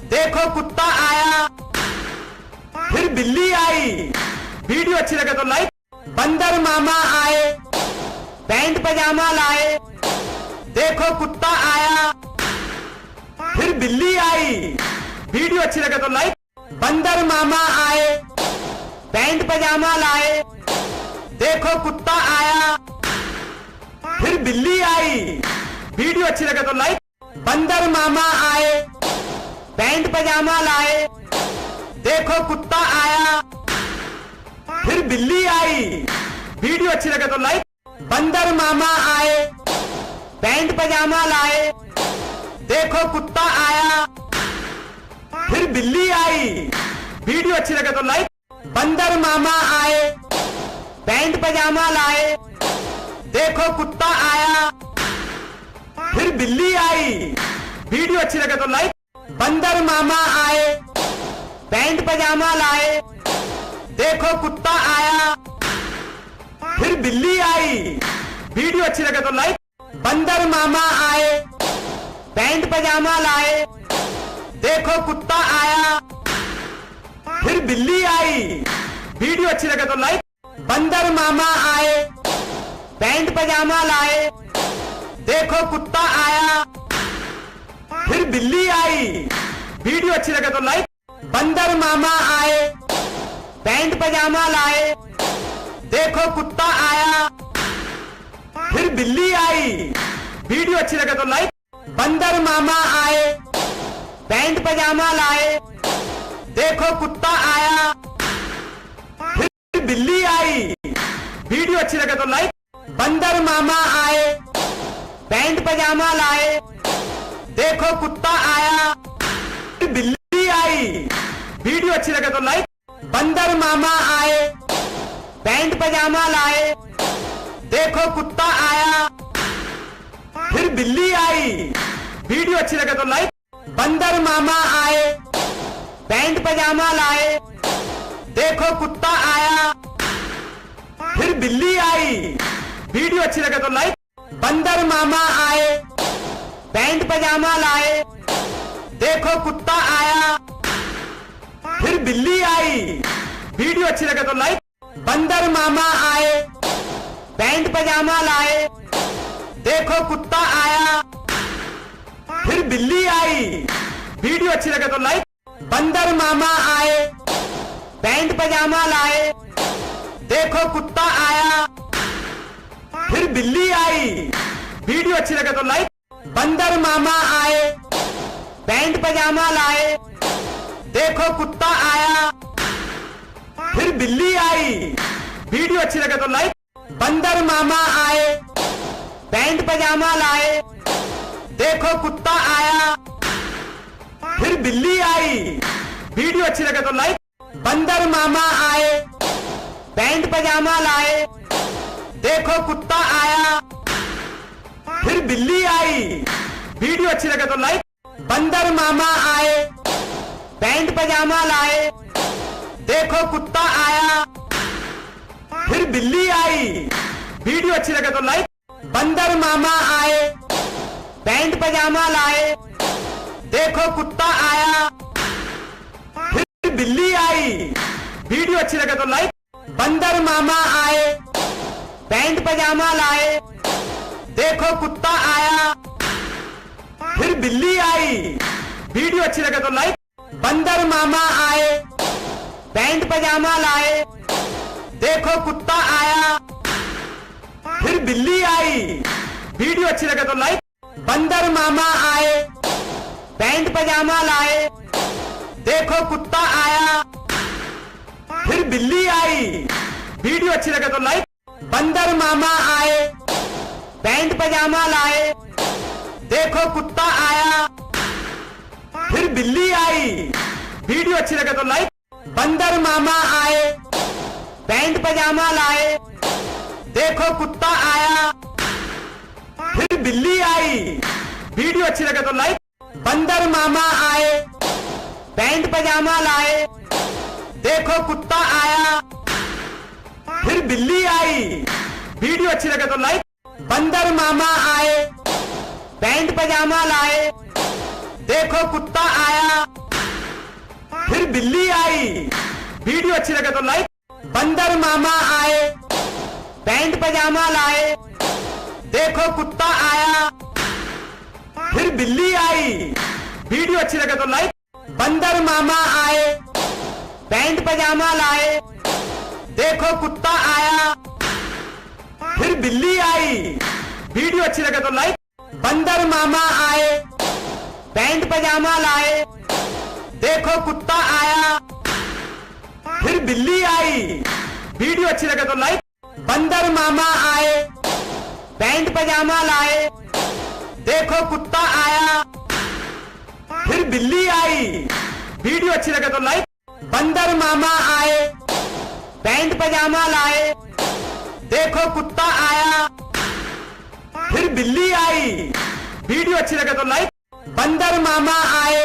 A: देखो कुत्ता आया, फिर बिल्ली आई। वीडियो अच्छी लगे तो लाइक। बंदर मामा आए, पैंट पजामा लाए, देखो कुत्ता आया, फिर बिल्ली आई। वीडियो अच्छी लगे तो लाइक। बंदर मामा आए, पैंट पजामा लाए, देखो कुत्ता आया, फिर बिल्ली आई। वीडियो अच्छी लगे तो लाइक। बंदर मामा आए, पैंट पजामा लाए, देखो कुत्ता आया, फिर बिल्ली आई। वीडियो अच्छी लगे तो लाइक। बंदर मामा आए, पैंट पजामा लाए, देखो कुत्ता आया, फिर बिल्ली आई। वीडियो अच्छी लगे तो लाइक। बंदर मामा आए, पैंट पजामा लाए, देखो कुत्ता आया, फिर बिल्ली आई। वीडियो अच्छी लगे तो लाइक। बंदर मामा आए, पैंट पजामा लाए, देखो कुत्ता आया, फिर बिल्ली आई। वीडियो अच्छी लगे तो लाइक। बंदर मामा आए, पैंट पजामा लाए, देखो कुत्ता आया, फिर बिल्ली आई। वीडियो अच्छी लगे तो लाइक। बंदर मामा आए, पैंट पजामा लाए, देखो कुत्ता आया, फिर बिल्ली आई। वीडियो अच्छी लगे तो लाइक। बंदर मामा आए, पैंट पजामा लाए, देखो कुत्ता आया, फिर बिल्ली आई। वीडियो अच्छी लगे तो लाइक। बंदर मामा आए, पैंट पजामा लाए, देखो कुत्ता आया, फिर बिल्ली आई। वीडियो अच्छी लगे तो लाइक। बंदर मामा आए, पैंट पजामा लाए, देखो कुत्ता आया, फिर बिल्ली आई। वीडियो अच्छी लगे तो लाइक। बंदर मामा आए, पैंट पजामा लाए, देखो कुत्ता आया, फिर बिल्ली आई। वीडियो अच्छी लगे तो लाइक। बंदर मामा आए, पैंट पजामा लाए, देखो कुत्ता आया, फिर बिल्ली आई। वीडियो अच्छी लगे तो लाइक। बंदर मामा आए, पैंट पजामा लाए, देखो कुत्ता आया, फिर बिल्ली आई। वीडियो अच्छी लगे तो लाइक। बंदर मामा आए, पैंट पजामा लाए, देखो कुत्ता आया, फिर बिल्ली आई। वीडियो अच्छी लगे तो लाइक। बंदर मामा आए, पैंट पजामा लाए, देखो कुत्ता आया, फिर बिल्ली आई। वीडियो अच्छी लगे तो लाइक। बंदर मामा आए, पैंट पजामा लाए, देखो कुत्ता आया, फिर बिल्ली आई। वीडियो अच्छी लगे तो लाइक। बंदर मामा आए, पैंट पजामा लाए, देखो कुत्ता आया, फिर बिल्ली आई। वीडियो अच्छी लगे तो लाइक। बंदर मामा आए, पैंट पजामा लाए, देखो कुत्ता आया, फिर बिल्ली आई। वीडियो अच्छी लगे तो लाइक। बंदर मामा आए, पैंट पजामा लाए, देखो कुत्ता आया, फिर बिल्ली आई। वीडियो अच्छी लगे तो लाइक। बंदर मामा आए, पैंट पजामा लाए, देखो कुत्ता आया, फिर बिल्ली आई। वीडियो अच्छी लगे तो लाइक। बंदर मामा आए, पैंट पजामा लाए, देखो कुत्ता आया, फिर बिल्ली आई। वीडियो अच्छी लगे तो लाइक। बंदर मामा आए, पैंट पजामा लाए, देखो कुत्ता आया, फिर बिल्ली आई। वीडियो अच्छी लगे तो लाइक। बंदर मामा आए, पैंट पजामा लाए, देखो कुत्ता आया, फिर बिल्ली आई। वीडियो अच्छी लगे तो लाइक। बंदर मामा आए, पैंट पजामा लाए, देखो कुत्ता आया, फिर बिल्ली आई। वीडियो अच्छी लगे तो लाइक। बंदर मामा आए, पैंट पजामा लाए, देखो कुत्ता आया, फिर बिल्ली आई। वीडियो अच्छी लगे तो लाइक। बंदर मामा आए, पैंट पजामा लाए, देखो कुत्ता आया, फिर बिल्ली आई। वीडियो अच्छी लगे तो लाइक। बंदर मामा आए, पैंट पजामा लाए, देखो कुत्ता आया, फिर बिल्ली आई। वीडियो अच्छी लगे तो लाइक। बंदर मामा आए, पैंट पजामा लाए, देखो कुत्ता आया, फिर बिल्ली आई। वीडियो अच्छी लगे तो लाइक। बंदर मामा आए, पैंट पजामा लाए, देखो कुत्ता आया, फिर बिल्ली आई। वीडियो अच्छी लगे तो लाइक। बंदर मामा आए, पैंट पजामा लाए, देखो कुत्ता आया, फिर बिल्ली आई। वीडियो अच्छी लगे तो लाइक। बंदर मामा आए, पैंट पजामा लाए, देखो कुत्ता आया, फिर बिल्ली आई। वीडियो अच्छी लगे तो लाइक। बंदर मामा आए, पैंट पजामा लाए, देखो कुत्ता आया, फिर बिल्ली आई। वीडियो अच्छी लगे तो लाइक। बंदर मामा आए,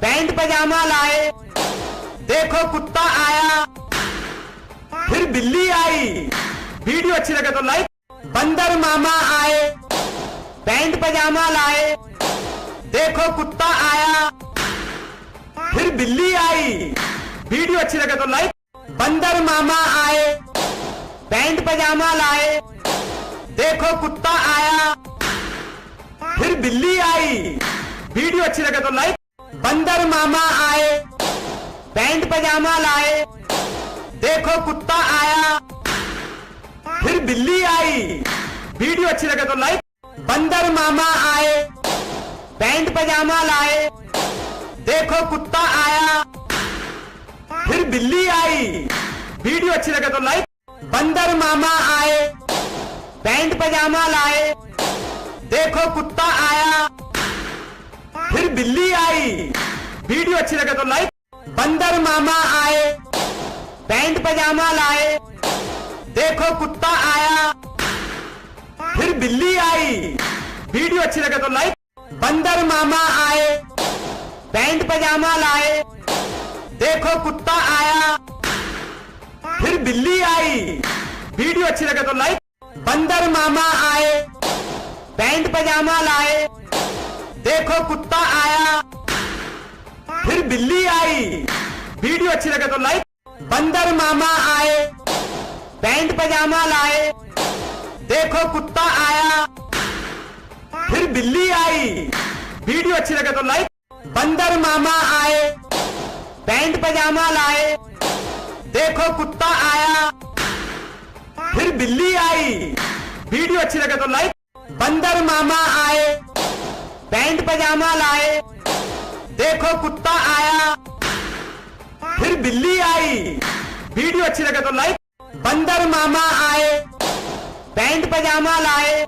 A: पैंट पजामा लाए, देखो कुत्ता आया, फिर बिल्ली आई। वीडियो अच्छी लगे तो लाइक। बंदर मामा आए, पैंट पजामा लाए, देखो कुत्ता आया, फिर बिल्ली आई। वीडियो अच्छी लगे तो लाइक। बंदर मामा आए, पैंट पजामा लाए, देखो कुत्ता आया, फिर बिल्ली आई। वीडियो अच्छी लगे तो लाइक। बंदर मामा आए, पैंट पजामा लाए, देखो कुत्ता आया, फिर बिल्ली आई। वीडियो अच्छी लगे तो लाइक। बंदर मामा आए, पैंट पजामा लाए, देखो कुत्ता आया, फिर बिल्ली आई। वीडियो अच्छी लगे तो लाइक। बंदर मामा आए, पैंट पजामा लाए, देखो कुत्ता आया, फिर बिल्ली आई। वीडियो अच्छी लगे तो लाइक। बंदर मामा आए, पैंट पजामा लाए, देखो कुत्ता आया, फिर बिल्ली आई। वीडियो अच्छी लगे तो लाइक। बंदर मामा आए, पैंट पजामा लाए, देखो कुत्ता आया, फिर बिल्ली आई। वीडियो अच्छी लगे तो लाइक। बंदर मामा आए, पैंट पजामा लाए, देखो कुत्ता आया, फिर बिल्ली आई। वीडियो अच्छी लगे तो लाइक। बंदर मामा आए, पैंट पजामा लाए, देखो कुत्ता आया, फिर बिल्ली आई। वीडियो अच्छी लगे तो लाइक। बंदर मामा आए, पैंट पजामा लाए, देखो कुत्ता आया, फिर बिल्ली आई। वीडियो अच्छी लगे तो लाइक। बंदर मामा आए, पैंट पजामा लाए, देखो कुत्ता आया, फिर बिल्ली आई। वीडियो अच्छी लगे तो लाइक। बंदर मामा आए, पैंट पजामा लाए,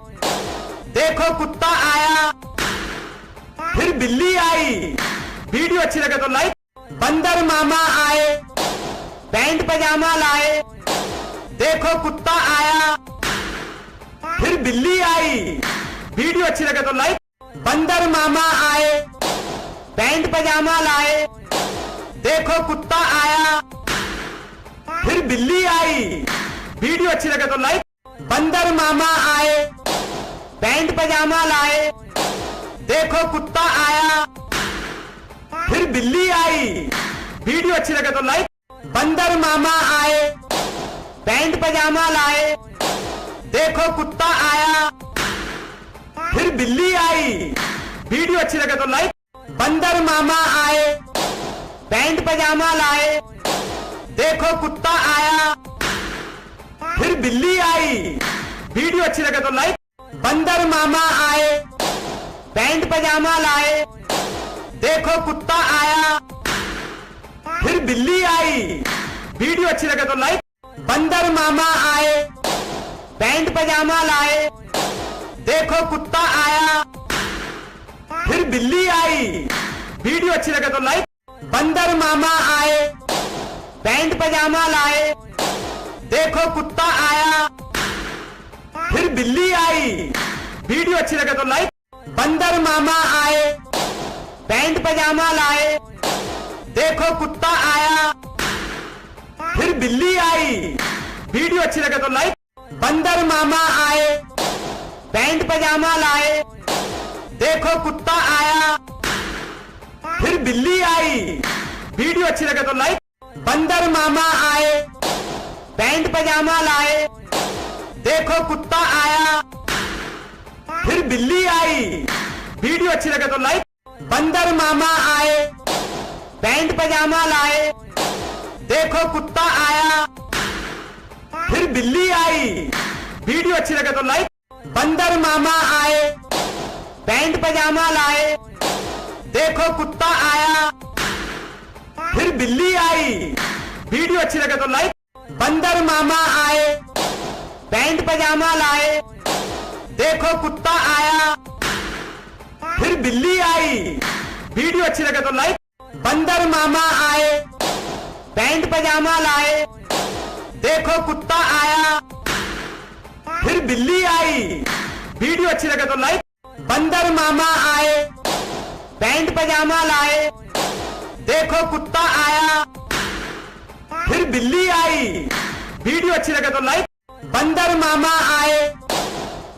A: देखो कुत्ता आया, फिर बिल्ली आई। वीडियो अच्छी लगे तो लाइक। बंदर मामा आए, पैंट पजामा लाए, देखो कुत्ता आया, फिर बिल्ली आई। वीडियो अच्छी लगे तो लाइक। बंदर मामा आए, पैंट पजामा लाए, देखो कुत्ता आया, फिर बिल्ली आई। वीडियो अच्छी लगे तो लाइक। बंदर मामा आए, पैंट पजामा लाए, देखो कुत्ता आया, फिर बिल्ली आई। वीडियो अच्छी लगे तो लाइक। बंदर मामा आए, पैंट पजामा लाए, देखो कुत्ता आया, फिर बिल्ली आई। वीडियो अच्छी लगे तो लाइक। बंदर मामा आए, पैंट पजामा लाए, देखो कुत्ता आया, फिर बिल्ली आई। वीडियो अच्छी लगे तो लाइक। बंदर मामा आए, पैंट पजामा लाए, देखो कुत्ता आया, फिर बिल्ली आई। वीडियो अच्छी लगे तो लाइक। बंदर मामा आए, पैंट पजामा लाए, देखो कुत्ता आया, फिर बिल्ली आई। वीडियो अच्छी लगे तो लाइक। बंदर मामा आए, पैंट पजामा लाए, देखो कुत्ता आया, फिर बिल्ली आई। वीडियो अच्छी लगे तो लाइक। बंदर मामा आए, पैंट पजामा लाए, देखो कुत्ता आया, फिर बिल्ली आई। वीडियो अच्छी लगे तो लाइक। बंदर मामा आए, पैंट पजामा लाए, देखो कुत्ता आया, फिर बिल्ली आई। वीडियो अच्छी लगे तो लाइक। बंदर मामा आए, पैंट पजामा लाए, देखो कुत्ता आया, फिर बिल्ली आई। वीडियो अच्छी लगे तो लाइक। बंदर मामा आए, पैंट पजामा लाए, देखो कुत्ता आया, फिर बिल्ली आई। वीडियो अच्छी लगे तो लाइक। बंदर मामा आए, पैंट पजामा लाए, देखो कुत्ता आया, फिर बिल्ली आई। वीडियो अच्छी लगे तो लाइक। बंदर मामा आए, पैंट पजामा लाए, देखो कुत्ता आया, फिर बिल्ली आई। वीडियो अच्छी लगे तो लाइक। बंदर मामा आए, पैंट पजामा लाए, देखो कुत्ता आया, फिर बिल्ली आई। वीडियो अच्छी लगे तो लाइक। बंदर मामा आए, पैंट पजामा लाए, देखो कुत्ता आया, फिर बिल्ली आई। वीडियो अच्छी लगे तो लाइक। बंदर मामा आए,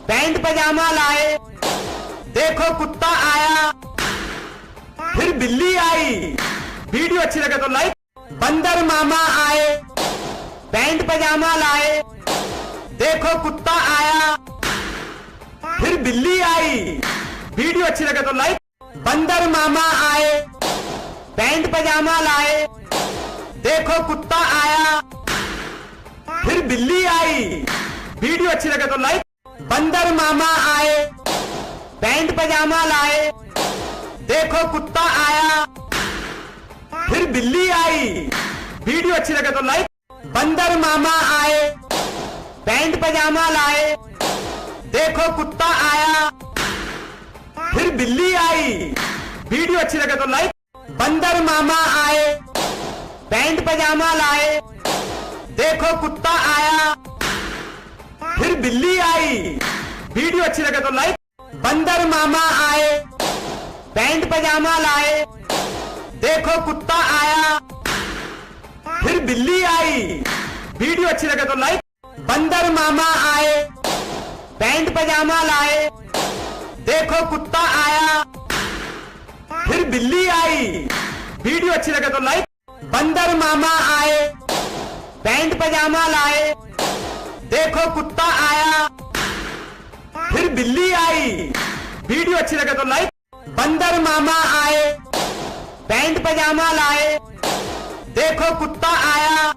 A: पैंट पजामा लाए, देखो कुत्ता आया, फिर बिल्ली आई। वीडियो अच्छी लगे तो लाइक। बंदर मामा आए, पैंट पजामा लाए, देखो कुत्ता आया, फिर बिल्ली आई। वीडियो अच्छी लगे तो लाइक। बंदर मामा आए, पैंट पजामा लाए, देखो कुत्ता आया, फिर बिल्ली आई। वीडियो अच्छी लगे तो लाइक। बंदर मामा आए, पैंट पजामा लाए, देखो कुत्ता आया, फिर बिल्ली आई। वीडियो अच्छी लगे तो लाइक। बंदर मामा आए, पैंट पजामा लाए, देखो कुत्ता आया, फिर बिल्ली आई। वीडियो अच्छी लगे तो लाइक। बंदर मामा आए, पैंट पजामा लाए, देखो कुत्ता आया, फिर बिल्ली आई। वीडियो अच्छी लगे तो लाइक। बंदर मामा आए, पैंट पजामा लाए, देखो कुत्ता आया, फिर बिल्ली आई। वीडियो अच्छी लगे तो लाइक। बंदर मामा आए, पैंट पजामा लाए, देखो कुत्ता आया, फिर बिल्ली आई। वीडियो अच्छी लगे तो लाइक। बंदर मामा आए, पैंट पजामा लाए, देखो कुत्ता आया, फिर बिल्ली आई। वीडियो अच्छी लगे तो लाइक। बंदर मामा आए, पैंट पजामा लाए, देखो कुत्ता आया,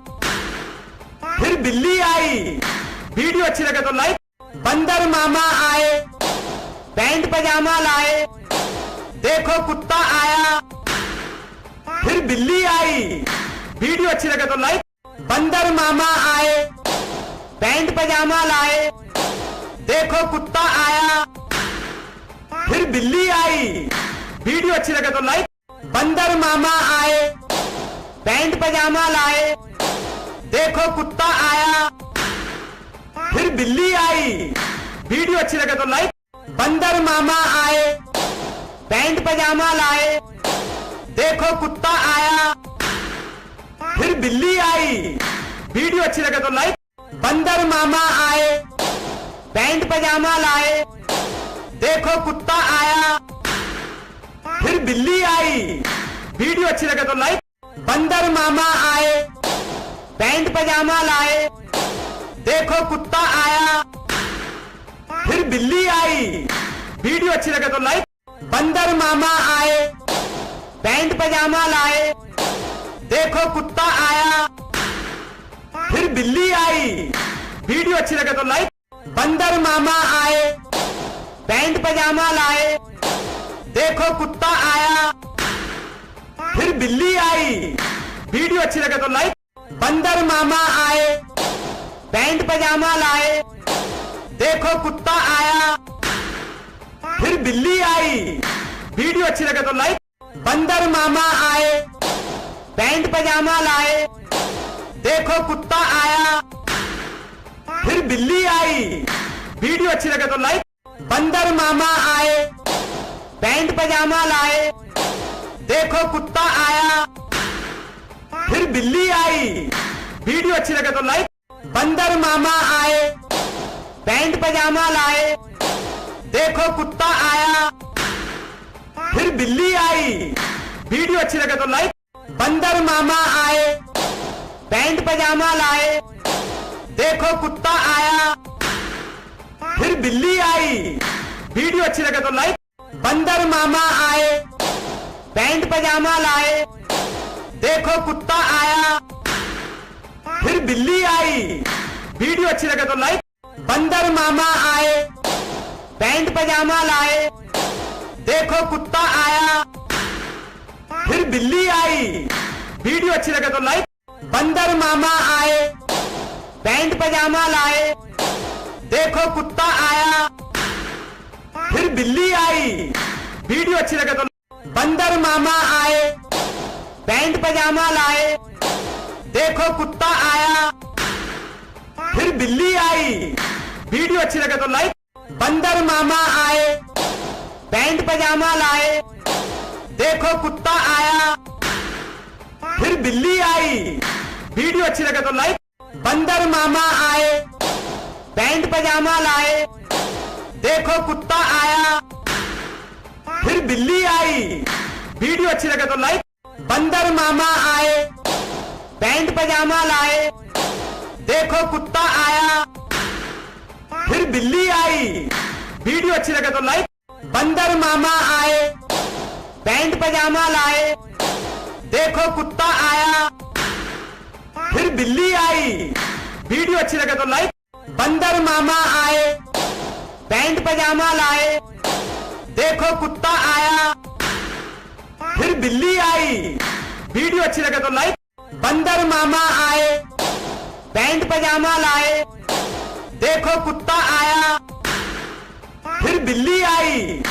A: फिर बिल्ली आई। वीडियो अच्छी लगे तो लाइक। बंदर मामा आए, पैंट पजामा लाए, देखो कुत्ता आया, फिर बिल्ली आई। वीडियो अच्छी लगे तो लाइक। बंदर मामा आए, पैंट पजामा लाए, देखो कुत्ता आया, फिर बिल्ली आई। वीडियो अच्छी लगे तो लाइक। बंदर मामा आए, पैंट पजामा लाए, देखो कुत्ता आया, फिर बिल्ली आई। वीडियो अच्छी लगे तो लाइक। बंदर मामा आए, पैंट पजामा लाए, देखो कुत्ता आया, फिर बिल्ली आई। वीडियो अच्छी लगे तो लाइक। बंदर मामा आए, पैंट पजामा लाए, देखो कुत्ता आया, फिर बिल्ली आई। वीडियो अच्छी लगे तो लाइक। बंदर मामा आए, पैंट पजामा लाए, देखो कुत्ता आया, फिर बिल्ली आई। वीडियो अच्छी लगे तो लाइक। बंदर मामा आए, पैंट पजामा लाए, देखो कुत्ता आया, फिर बिल्ली आई। वीडियो अच्छी लगे तो लाइक। बंदर मामा आए, पैंट पजामा लाए, देखो कुत्ता आया, फिर बिल्ली आई। वीडियो अच्छी लगे तो लाइक। बंदर मामा आए, पैंट पजामा लाए, देखो कुत्ता आया, फिर बिल्ली आई। वीडियो अच्छी लगे तो लाइक। बंदर मामा आए, पैंट पजामा लाए, देखो कुत्ता आया, फिर बिल्ली आई। वीडियो अच्छी लगे तो लाइक। बंदर मामा आए, पैंट पजामा लाए, देखो कुत्ता आया, फिर बिल्ली आई। वीडियो अच्छी लगे तो लाइक। बंदर मामा आए, पैंट पजामा लाए, देखो कुत्ता आया, फिर बिल्ली आई। वीडियो अच्छी लगे तो लाइक। बंदर मामा आए, पैंट पजामा लाए, देखो कुत्ता आया, फिर बिल्ली आई। वीडियो अच्छी लगे तो लाइक। बंदर मामा आए, पैंट पजामा लाए, देखो कुत्ता आया, फिर बिल्ली आई। वीडियो अच्छी लगे तो लाइक। बंदर मामा आए, पैंट पजामा लाए, देखो कुत्ता आया, फिर बिल्ली आई। वीडियो अच्छी लगे तो लाइक। बंदर मामा आए, पैंट पजामा लाए, देखो कुत्ता आया, फिर बिल्ली आई। वीडियो अच्छी लगे तो बंदर मामा आए, पैंट पजामा लाए, देखो कुत्ता आया, फिर बिल्ली आई। वीडियो अच्छी लगे तो लाइक। बंदर मामा आए, पैंट पजामा लाए, देखो कुत्ता आया, फिर बिल्ली आई। वीडियो अच्छी लगे तो लाइक। बंदर मामा आए, पैंट पजामा लाए, देखो कुत्ता आया, फिर बिल्ली आई। वीडियो अच्छी लगे तो लाइक। बंदर मामा आए, पैंट पजामा लाए, देखो कुत्ता आया, फिर बिल्ली आई। वीडियो अच्छी लगे तो लाइक। बंदर मामा आए, पैंट पजामा लाए, देखो कुत्ता आया, फिर बिल्ली आई। वीडियो अच्छी लगे तो लाइक। बंदर मामा आए, पैंट पजामा लाए, देखो कुत्ता आया, फिर बिल्ली आई। वीडियो अच्छी लगे तो लाइक। बंदर मामा आए, पैंट पजामा लाए, देखो कुत्ता आया, फिर बिल्ली आई।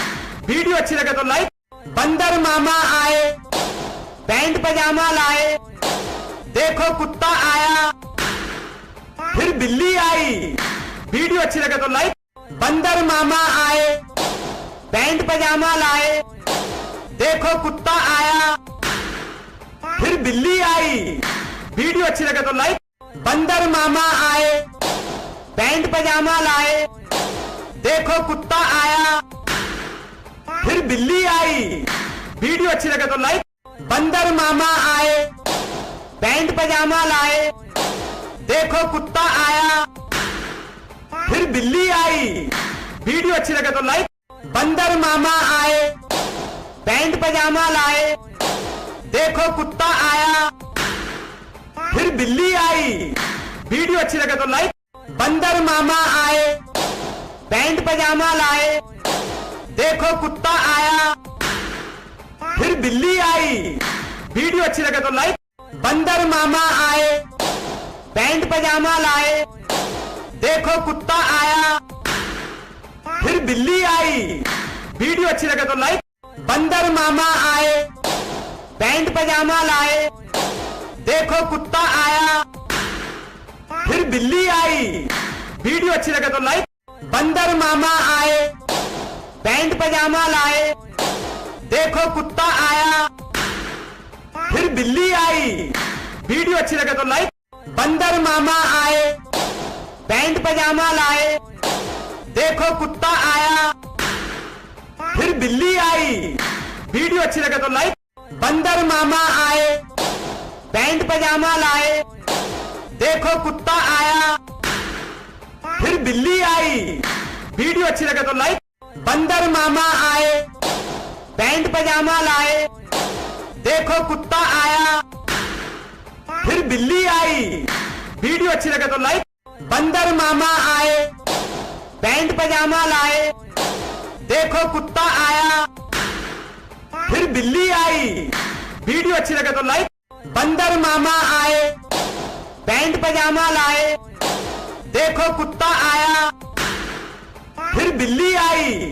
A: वीडियो अच्छी लगे तो लाइक। बंदर मामा आए, पैंट पजामा लाए, देखो कुत्ता आया, फिर बिल्ली आई। वीडियो अच्छी लगे तो लाइक। बंदर मामा आए, पैंट पजामा लाए, देखो कुत्ता आया, फिर बिल्ली आई। वीडियो अच्छी लगे तो लाइक। बंदर मामा आए, पैंट पजामा लाए, देखो कुत्ता आया, फिर बिल्ली आई। वीडियो अच्छी लगे तो लाइक। बंदर मामा आए, पैंट पजामा लाए, देखो कुत्ता आया, फिर बिल्ली आई। वीडियो अच्छी लगे तो लाइक। बंदर मामा आए, पैंट पजामा लाए, देखो कुत्ता आया, फिर बिल्ली आई। वीडियो अच्छी लगे तो लाइक। बंदर मामा आए, पैंट पजामा लाए, देखो कुत्ता आया, फिर बिल्ली आई। वीडियो अच्छी लगे तो लाइक। बंदर मामा आए, पैंट पजामा लाए, देखो कुत्ता आया, फिर बिल्ली आई। वीडियो अच्छी लगे तो लाइक। बंदर मामा आए, पैंट पजामा लाए, देखो कुत्ता आया, फिर बिल्ली आई। वीडियो अच्छी लगे तो लाइक। बंदर मामा आए, पैंट पजामा लाए, देखो कुत्ता आया, फिर बिल्ली आई। वीडियो अच्छी लगे तो लाइक। बंदर मामा आए, पैंट पजामा लाए, देखो कुत्ता आया, फिर बिल्ली आई। वीडियो अच्छी लगे तो लाइक। बंदर मामा आए, पैंट पजामा लाए, देखो कुत्ता आया, फिर बिल्ली आई। वीडियो अच्छी लगे तो लाइक। बंदर मामा आए, पैंट पजामा लाए, देखो कुत्ता आया, फिर बिल्ली आई। वीडियो अच्छी लगे तो लाइक। बंदर मामा आए, पैंट पजामा लाए, देखो कुत्ता आया, फिर बिल्ली आई। वीडियो अच्छी लगे तो लाइक। बंदर मामा आए, पैंट पजामा लाए, देखो कुत्ता आया, फिर बिल्ली आई।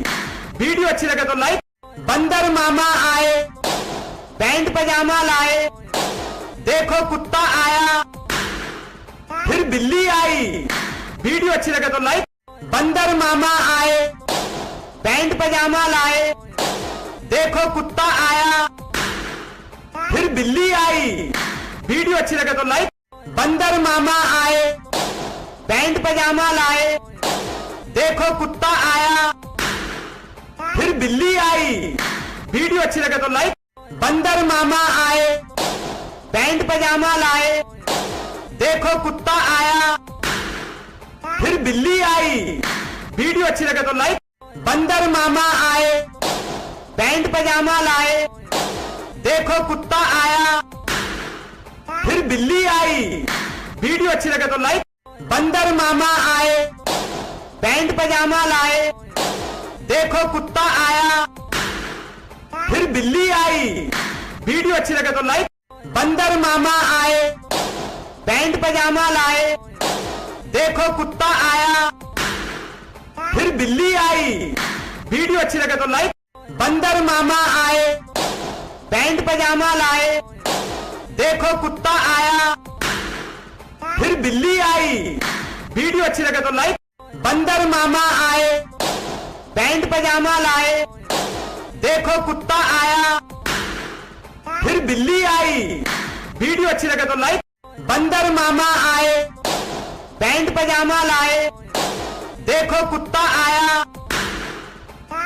A: वीडियो अच्छी लगे तो लाइक। बंदर मामा आए, पैंट पजामा लाए, देखो कुत्ता आया, फिर बिल्ली आई। वीडियो अच्छी लगे तो लाइक। बंदर मामा आए, पैंट पजामा लाए, देखो कुत्ता आया, फिर बिल्ली आई। वीडियो अच्छी लगे तो लाइक। बंदर मामा आए, पैंट पजामा लाए, देखो कुत्ता आया, फिर बिल्ली आई। वीडियो अच्छी लगे तो लाइक। बंदर मामा आए, पैंट पजामा लाए, देखो कुत्ता आया, फिर बिल्ली आई। वीडियो अच्छी लगे तो लाइक। बंदर मामा आए, पैंट पजामा लाए, देखो कुत्ता आया, फिर बिल्ली आई। वीडियो अच्छी लगे तो लाइक। बंदर मामा आए, पैंट पजामा लाए, देखो कुत्ता आया, फिर बिल्ली आई। वीडियो अच्छी लगे तो लाइक। बंदर मामा आए, पैंट पजामा लाए, देखो कुत्ता आया, फिर बिल्ली आई। वीडियो अच्छी लगे तो लाइक। बंदर मामा आए, पैंट पजामा लाए, देखो कुत्ता आया, फिर बिल्ली आई। वीडियो अच्छी लगे तो लाइक। बंदर मामा आए, पैंट पजामा लाए, देखो कुत्ता आया, फिर बिल्ली आई। वीडियो अच्छी लगे तो लाइक। बंदर मामा आए, पैंट पजामा लाए, देखो कुत्ता आया,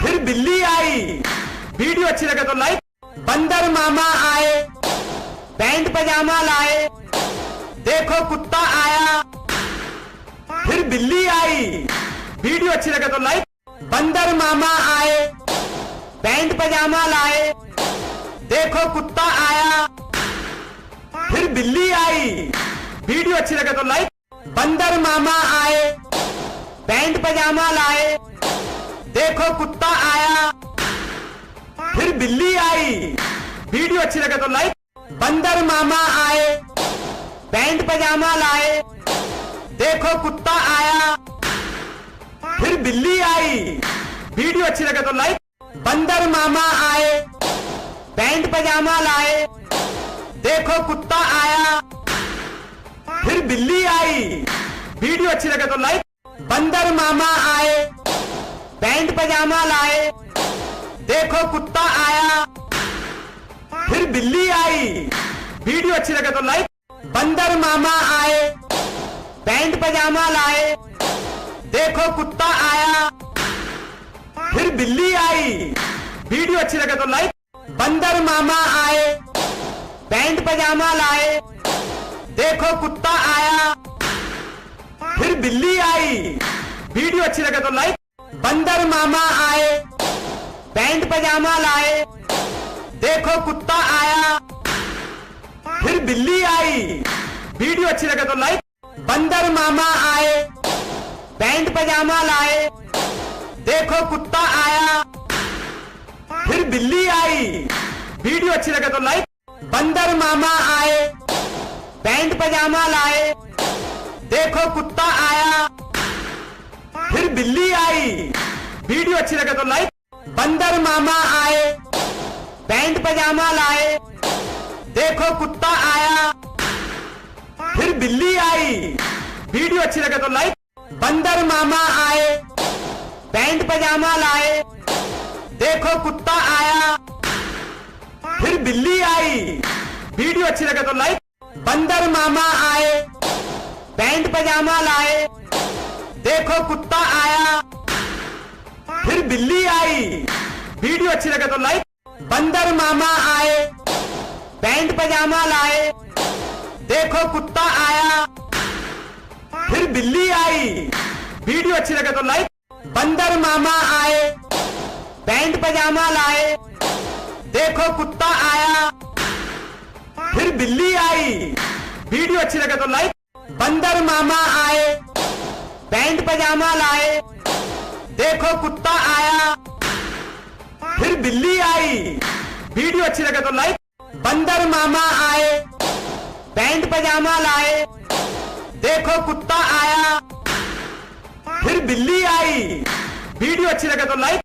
A: फिर बिल्ली आई। वीडियो अच्छी लगे तो लाइक। बंदर मामा आए, पैंट पजामा लाए, देखो कुत्ता आया, फिर बिल्ली आई। वीडियो अच्छी लगे तो लाइक। बंदर मामा आए, पैंट पजामा लाए, देखो कुत्ता आया, फिर बिल्ली आई। वीडियो अच्छी लगे तो लाइक। बंदर मामा आए, पैंट पजामा लाए, देखो कुत्ता आया, फिर बिल्ली आई। वीडियो अच्छी लगे तो लाइक। बंदर मामा आए, पैंट पजामा लाए, देखो कुत्ता आया, फिर बिल्ली आई। वीडियो अच्छी लगे तो लाइक। बंदर मामा आए, पैंट पजामा लाए, देखो कुत्ता आया, फिर बिल्ली आई। वीडियो अच्छी लगे तो लाइक। बंदर मामा आए, पैंट पजामा लाए, देखो कुत्ता आया, फिर बिल्ली आई। वीडियो अच्छी लगे तो लाइक। बंदर मामा आए, पैंट पजामा लाए, देखो कुत्ता आया, फिर बिल्ली आई। वीडियो अच्छी लगे तो लाइक। बंदर मामा आए, पैंट पजामा लाए, देखो कुत्ता आया, फिर बिल्ली आई। वीडियो अच्छी लगे तो लाइक। बंदर मामा आए, पैंट पजामा लाए, देखो कुत्ता आया, फिर बिल्ली आई। वीडियो अच्छी लगे तो लाइक। बंदर मामा आए, पैंट पजामा लाए, देखो कुत्ता आया, फिर बिल्ली आई। वीडियो अच्छी लगे तो लाइक। बंदर मामा आए, पैंट पजामा लाए, देखो कुत्ता आया, फिर बिल्ली आई। वीडियो अच्छी लगे तो लाइक। बंदर मामा आए, पैंट पजामा लाए, देखो कुत्ता आया, फिर बिल्ली आई। वीडियो अच्छी लगे तो लाइक। बंदर मामा आए, पैंट पजामा लाए, देखो कुत्ता आया, फिर बिल्ली आई। वीडियो अच्छी लगे तो लाइक। बंदर मामा आए, पैंट पजामा लाए, देखो कुत्ता आया, फिर बिल्ली आई। वीडियो अच्छी लगे तो लाइक। बंदर मामा आए, पैंट पजामा लाए, देखो कुत्ता आया, फिर बिल्ली आई। वीडियो अच्छी लगे तो लाइक। बंदर मामा आए, पैंट पजामा लाए, देखो कुत्ता आया, फिर बिल्ली आई। वीडियो अच्छी लगे तो लाइक। बंदर मामा आए, पैंट पजामा लाए, देखो कुत्ता आया, फिर बिल्ली आई। वीडियो अच्छी लगे तो लाइक। बंदर मामा आए, पैंट पजामा लाए, देखो कुत्ता आया, फिर बिल्ली आई। वीडियो अच्छी लगे तो लाइक।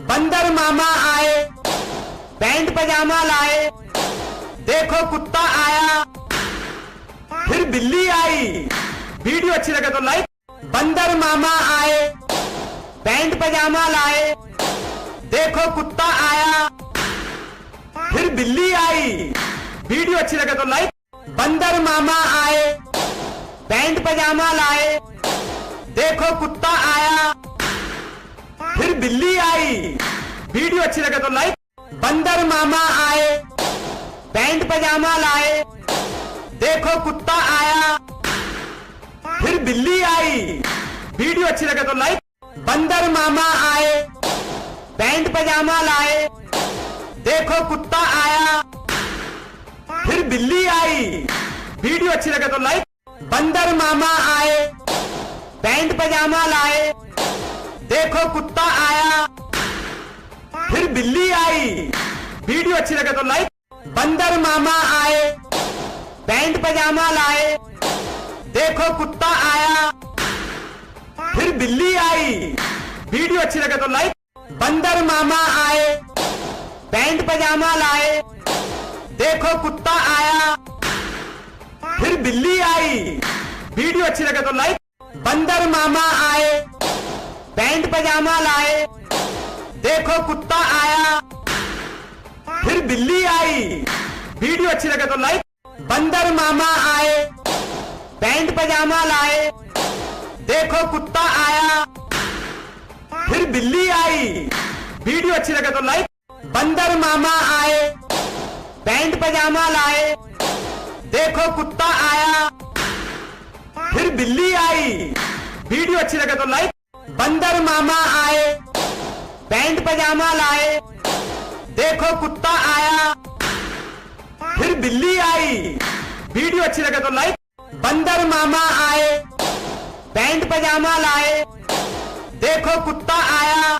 A: बंदर मामा आए, पैंट पजामा लाए, देखो कुत्ता आया, फिर बिल्ली आई। वीडियो अच्छी लगे तो लाइक। बंदर मामा आए, पैंट पजामा लाए, देखो कुत्ता आया, फिर बिल्ली आई। वीडियो अच्छी लगे तो लाइक। बंदर मामा आए, पैंट पजामा लाए, देखो कुत्ता आया, फिर बिल्ली आई। वीडियो अच्छी लगे तो लाइक। बंदर मामा आए, पैंट पजामा लाए, देखो कुत्ता आया, फिर बिल्ली आई। वीडियो अच्छी लगे तो लाइक। बंदर मामा आए, पैंट पजामा लाए, देखो कुत्ता आया, फिर बिल्ली आई। वीडियो अच्छी लगे तो लाइक। बंदर मामा आए, पैंट पजामा लाए, देखो कुत्ता आया, फिर बिल्ली आई। वीडियो अच्छी लगे तो लाइक। बंदर मामा आए, पैंट पजामा लाए, देखो कुत्ता आया, फिर बिल्ली आई। वीडियो अच्छी लगे तो लाइक। बंदर मामा आए, पैंट पजामा लाए, देखो कुत्ता आया, फिर बिल्ली आई। वीडियो अच्छी लगे तो लाइक। बंदर मामा आए, पैंट पजामा लाए, देखो कुत्ता आया, फिर बिल्ली आई। वीडियो अच्छी लगे तो लाइक। बंदर मामा आए, पैंट पजामा लाए, देखो कुत्ता आया, फिर बिल्ली आई। वीडियो अच्छी लगे तो लाइक। बंदर मामा आए, पैंट पजामा लाए, देखो कुत्ता आया, फिर बिल्ली आई। वीडियो अच्छी लगे तो लाइक। बंदर मामा आए, पैंट पजामा लाए, देखो कुत्ता आया, फिर बिल्ली आई। वीडियो अच्छी लगे तो लाइक। बंदर मामा आए, पैंट पजामा लाए, देखो कुत्ता आया,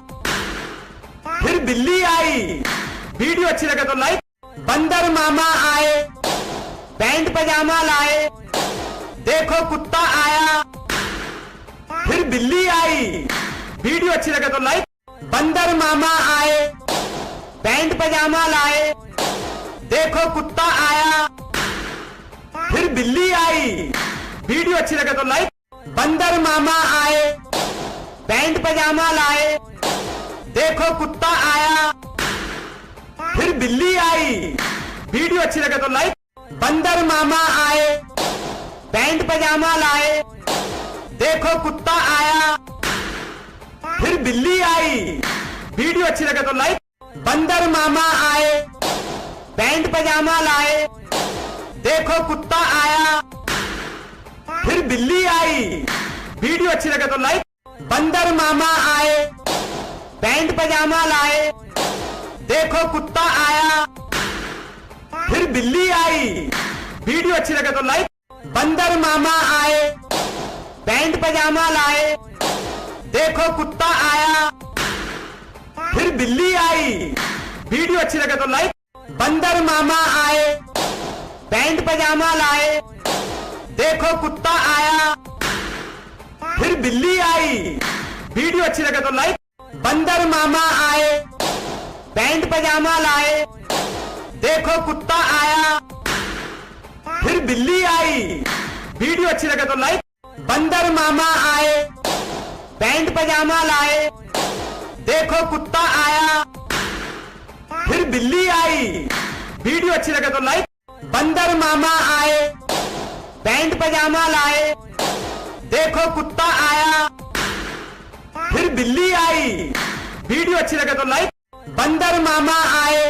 A: फिर बिल्ली आई। वीडियो अच्छी लगे तो लाइक। बंदर मामा आए, पैंट पजामा लाए, देखो कुत्ता आया, फिर बिल्ली आई। वीडियो अच्छी लगे तो लाइक। बंदर मामा आए, पैंट पजामा लाए, देखो कुत्ता आया, फिर बिल्ली आई। वीडियो अच्छी लगे तो लाइक। बंदर मामा आए, पैंट पजामा लाए, देखो कुत्ता आया, फिर बिल्ली आई। वीडियो अच्छी लगे तो लाइक। बंदर मामा आए, पैंट पजामा लाए, देखो कुत्ता आया, फिर बिल्ली आई। वीडियो अच्छी लगे तो लाइक। बंदर मामा आए, पैंट पजामा लाए, देखो कुत्ता आया, फिर बिल्ली आई। वीडियो अच्छी लगे तो लाइक। बंदर मामा आए, पैंट पजामा लाए, देखो कुत्ता आया, फिर बिल्ली आई। वीडियो अच्छी लगे तो लाइक। बंदर मामा आए, पैंट पजामा लाए, देखो कुत्ता आया, फिर बिल्ली आई। वीडियो अच्छी लगे तो लाइक। बंदर मामा आए, पैंट पजामा लाए, देखो कुत्ता आया, फिर बिल्ली आई। वीडियो अच्छी लगे तो लाइक। बंदर मामा आए, पैंट पजामा लाए, देखो कुत्ता आया, फिर बिल्ली आई। वीडियो अच्छी लगे तो लाइक। बंदर मामा आए, पैंट पजामा लाए, देखो कुत्ता आया, फिर बिल्ली आई। वीडियो अच्छी लगे तो लाइक। बंदर मामा आए, पैंट पजामा लाए, देखो कुत्ता आया, फिर बिल्ली आई। वीडियो अच्छी लगे तो लाइक। बंदर मामा आए,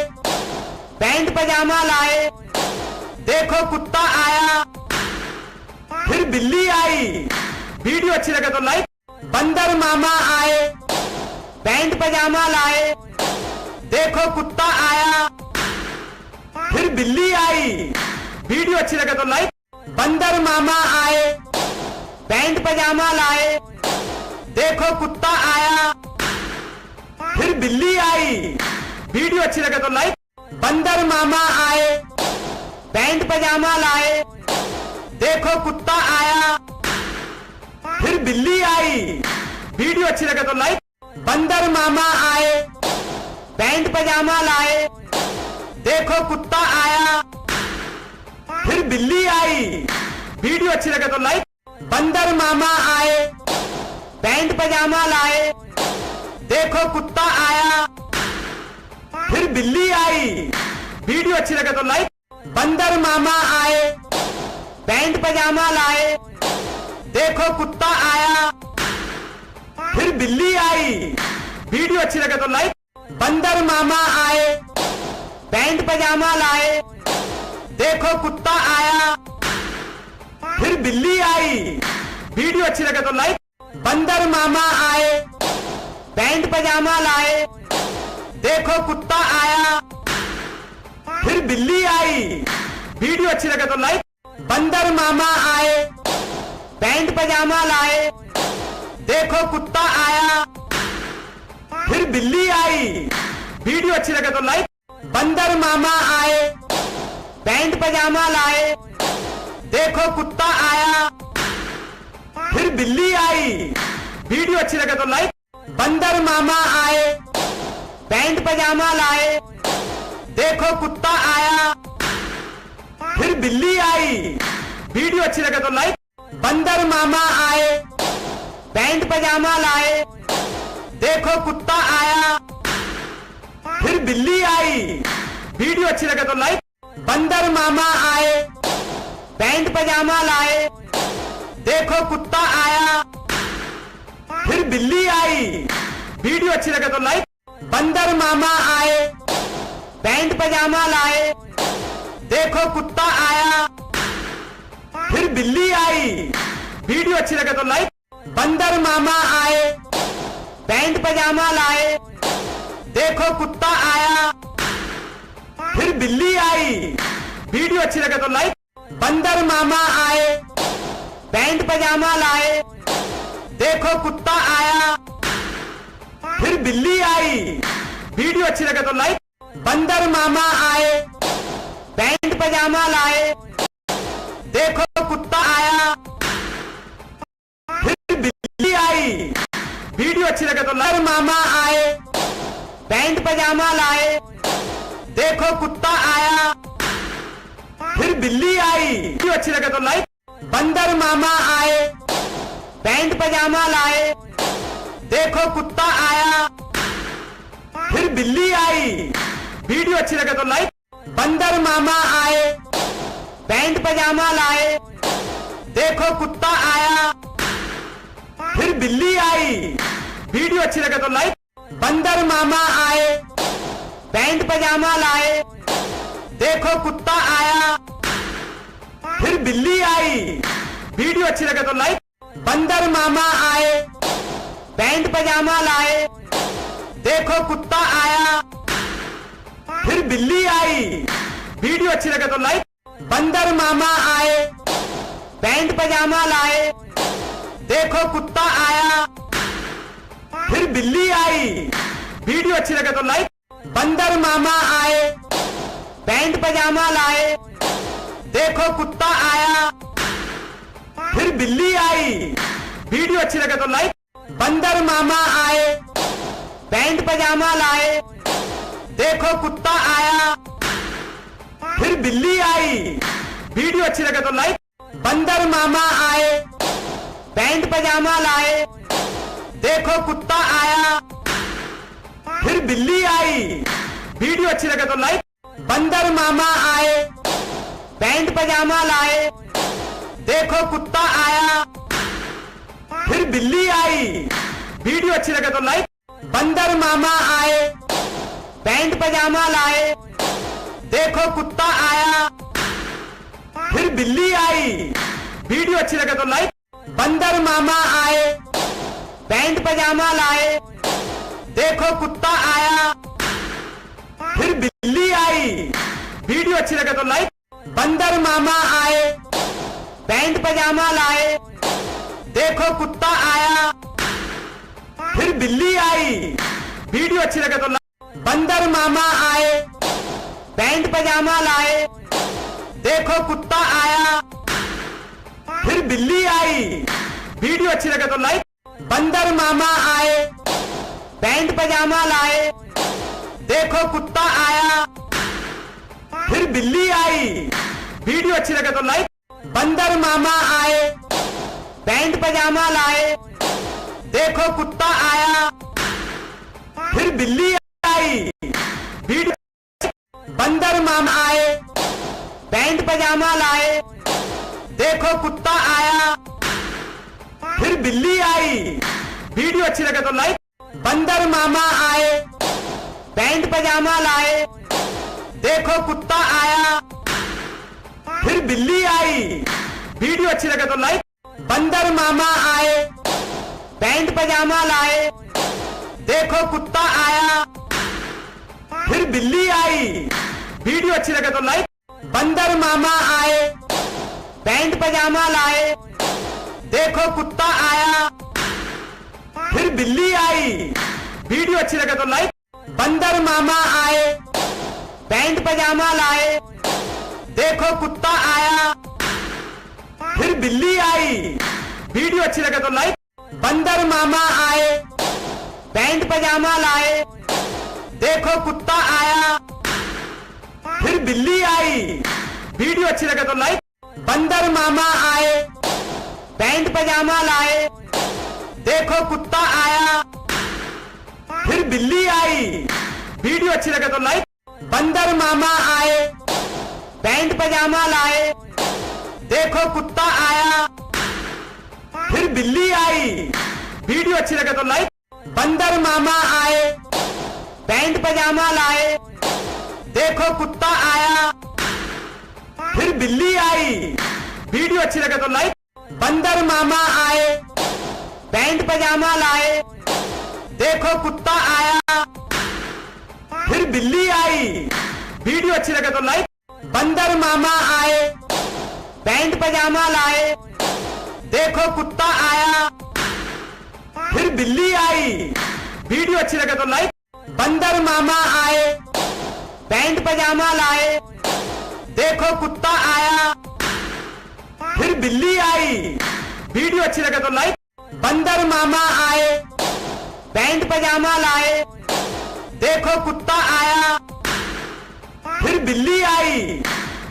A: पैंट पजामा लाए, देखो कुत्ता आया, फिर बिल्ली आई। वीडियो अच्छी लगे तो लाइक। बंदर मामा आए, पैंट पजामा लाए, देखो कुत्ता आया, फिर बिल्ली आई। वीडियो अच्छी लगे तो लाइक। बंदर मामा आए, पैंट पजामा लाए, देखो कुत्ता आया, फिर बिल्ली आई। वीडियो अच्छी लगे तो लाइक। बंदर मामा आए, पैंट पजामा लाए, देखो कुत्ता आया, फिर बिल्ली आई। वीडियो अच्छी लगे तो लाइक। बंदर मामा आए, पैंट पजामा लाए, देखो कुत्ता आया, फिर बिल्ली आई। वीडियो अच्छी लगे तो लाइक। बंदर मामा आए, पैंट पजामा लाए, देखो कुत्ता आया, फिर बिल्ली आई। वीडियो अच्छी लगे तो लाइक। बंदर मामा आए, पैंट पजामा लाए, देखो कुत्ता आया, फिर बिल्ली आई। वीडियो अच्छी लगे तो लाइक। बंदर मामा आए, पैंट पजामा लाए, देखो कुत्ता आया, फिर बिल्ली आई। वीडियो अच्छी लगे तो लाइक। बंदर मामा आए, पैंट पजामा लाए, देखो कुत्ता आया, फिर बिल्ली आई। वीडियो अच्छी लगे तो लाइक। बंदर मामा आए, पैंट पजामा लाए, देखो कुत्ता आया, फिर बिल्ली आई। वीडियो अच्छी लगे तो लाइक। बंदर मामा आए, पैंट पजामा लाए, देखो कुत्ता आया, फिर बिल्ली आई। वीडियो अच्छी लगे तो लाइक। बंदर मामा आए, पैंट पजामा लाए, देखो कुत्ता आया, फिर बिल्ली आई। वीडियो अच्छी लगे तो लाइक। बंदर मामा आए, पैंट पजामा लाए, देखो कुत्ता आया, फिर बिल्ली आई। वीडियो अच्छी लगे तो लाइक। बंदर मामा आए, पैंट पजामा लाए, देखो कुत्ता आया, फिर बिल्ली आई। वीडियो अच्छी लगे तो लाइक। बंदर मामा आए, पैंट पजामा लाए, देखो कुत्ता आया, फिर बिल्ली आई। वीडियो अच्छी लगे तो लाइक। बंदर मामा आए, पैंट पजामा लाए, देखो कुत्ता आया, फिर बिल्ली आई। वीडियो अच्छी लगे तो लाइक। बंदर मामा आए, पैंट पजामा लाए, देखो कुत्ता आया, फिर बिल्ली आई। वीडियो अच्छी लगे तो लाइक। बंदर मामा आए, पैंट पजामा लाए, देखो कुत्ता आया, फिर बिल्ली आई। वीडियो अच्छी लगे तो लाइक। मामा आए, पैंट पजामा लाए, देखो कुत्ता आया, फिर बिल्ली आई। वीडियो अच्छी लगे तो लाइक। बंदर मामा आए, पैंट पजामा लाए, देखो कुत्ता आया, फिर बिल्ली आई। वीडियो अच्छी लगे तो लाइक। बंदर मामा आए, पैंट पजामा लाए, देखो कुत्ता आया, फिर बिल्ली आई। वीडियो अच्छी लगे तो लाइक। बंदर मामा आए, पैंट पजामा लाए, देखो कुत्ता आया, फिर बिल्ली आई। वीडियो अच्छी लगे तो लाइक। बंदर मामा आए, पैंट पजामा लाए, देखो कुत्ता आया, फिर बिल्ली आई। वीडियो अच्छी लगे तो लाइक। बंदर मामा आए, पैंट पजामा लाए, देखो कुत्ता आया, फिर बिल्ली आई। वीडियो अच्छी लगे तो लाइक। बंदर मामा आए, पैंट पजामा लाए, देखो कुत्ता आया, फिर बिल्ली आई। वीडियो अच्छी लगे तो लाइक। बंदर मामा आए, पैंट पजामा लाए, देखो कुत्ता आया, फिर बिल्ली आई। वीडियो अच्छी लगे तो लाइक। बंदर मामा आए, पैंट पजामा लाए, देखो कुत्ता आया, फिर बिल्ली आई। वीडियो अच्छी लगे तो लाइक। बंदर मामा आए, पैंट पजामा लाए, देखो कुत्ता आया, फिर बिल्ली आई। वीडियो अच्छी लगे तो लाइक। बंदर मामा आए, पैंट पजामा लाए, देखो कुत्ता आया, फिर बिल्ली आई। वीडियो अच्छी लगे तो लाइक। बंदर मामा आए, पैंट पजामा लाए, देखो कुत्ता आया, फिर बिल्ली आई। वीडियो अच्छी लगे तो लाइक। बंदर मामा आए, पैंट पजामा लाए, देखो कुत्ता आया, फिर बिल्ली आई। वीडियो अच्छी लगे तो लाइक। बंदर मामा आए, पैंट पजामा लाए, देखो कुत्ता आया, फिर बिल्ली आई। वीडियो अच्छी लगे तो लाइक। बंदर मामा आए, पैंट पजामा लाए, देखो कुत्ता आया, फिर बिल्ली आई। वीडियो अच्छी लगे तो लाइक। बंदर मामा आए, पैंट पजामा लाए, देखो कुत्ता आया, फिर बिल्ली आई। वीडियो। बंदर मामा आए, पैंट पजामा लाए, देखो कुत्ता आया, फिर बिल्ली आई। वीडियो अच्छी लगे तो लाइक। बंदर मामा आए, पैंट पजामा लाए, देखो कुत्ता आया, फिर बिल्ली आई। वीडियो अच्छी लगे तो लाइक। बंदर मामा आए, पैंट पजामा लाए, देखो कुत्ता आया, फिर बिल्ली आई। वीडियो अच्छी लगे तो लाइक। बंदर मामा आए, पैंट पजामा लाए, देखो कुत्ता आया, बिल्ली आई। वीडियो अच्छी लगे तो लाइक। बंदर मामा आए, पैंट पजामा लाए, देखो कुत्ता आया, फिर बिल्ली आई। वीडियो अच्छी लगे तो लाइक। बंदर मामा आए, पैंट पजामा लाए, देखो कुत्ता आया, फिर बिल्ली आई। वीडियो अच्छी लगे तो लाइक। बंदर मामा आए, पैंट पजामा लाए, देखो कुत्ता आया, फिर बिल्ली आई। वीडियो अच्छी लगे तो लाइक। बंदर मामा आए, पैंट पजामा लाए, देखो कुत्ता आया, फिर बिल्ली आई। वीडियो अच्छी लगे तो लाइक। बंदर मामा आए, पैंट पजामा लाए, देखो कुत्ता आया, फिर बिल्ली आई। वीडियो अच्छी लगे तो लाइक। बंदर मामा आए, पैंट पजामा लाए, देखो कुत्ता आया, फिर बिल्ली आई। वीडियो अच्छी लगे तो लाइक। बंदर मामा आए, पैंट पजामा लाए, देखो कुत्ता आया, फिर बिल्ली आई। वीडियो अच्छी लगे तो लाइक। बंदर मामा आए, पैंट पजामा लाए, देखो कुत्ता आया, फिर बिल्ली आई। वीडियो अच्छी लगे तो लाइक। बंदर मामा आए, पैंट पजामा लाए, देखो कुत्ता आया, फिर बिल्ली आई।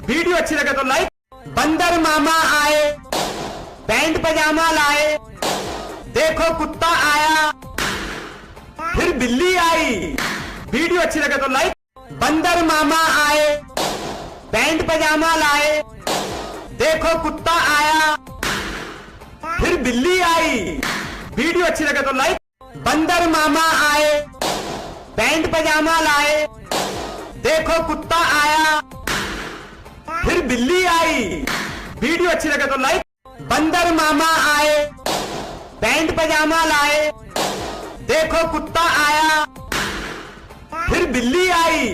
A: वीडियो अच्छी लगे तो लाइक। बंदर मामा आए, पैंट पजामा लाए, देखो कुत्ता आया, फिर बिल्ली आई। वीडियो अच्छी लगे तो लाइक। बंदर मामा आए, पैंट पजामा लाए, देखो कुत्ता आया, फिर बिल्ली आई। वीडियो अच्छी लगे तो लाइक। बंदर मामा आए, पैंट पजामा लाए, देखो कुत्ता आया, फिर बिल्ली आई। वीडियो अच्छी लगे तो लाइक। बंदर मामा आए, पैंट पजामा लाए, देखो कुत्ता आया, फिर बिल्ली आई।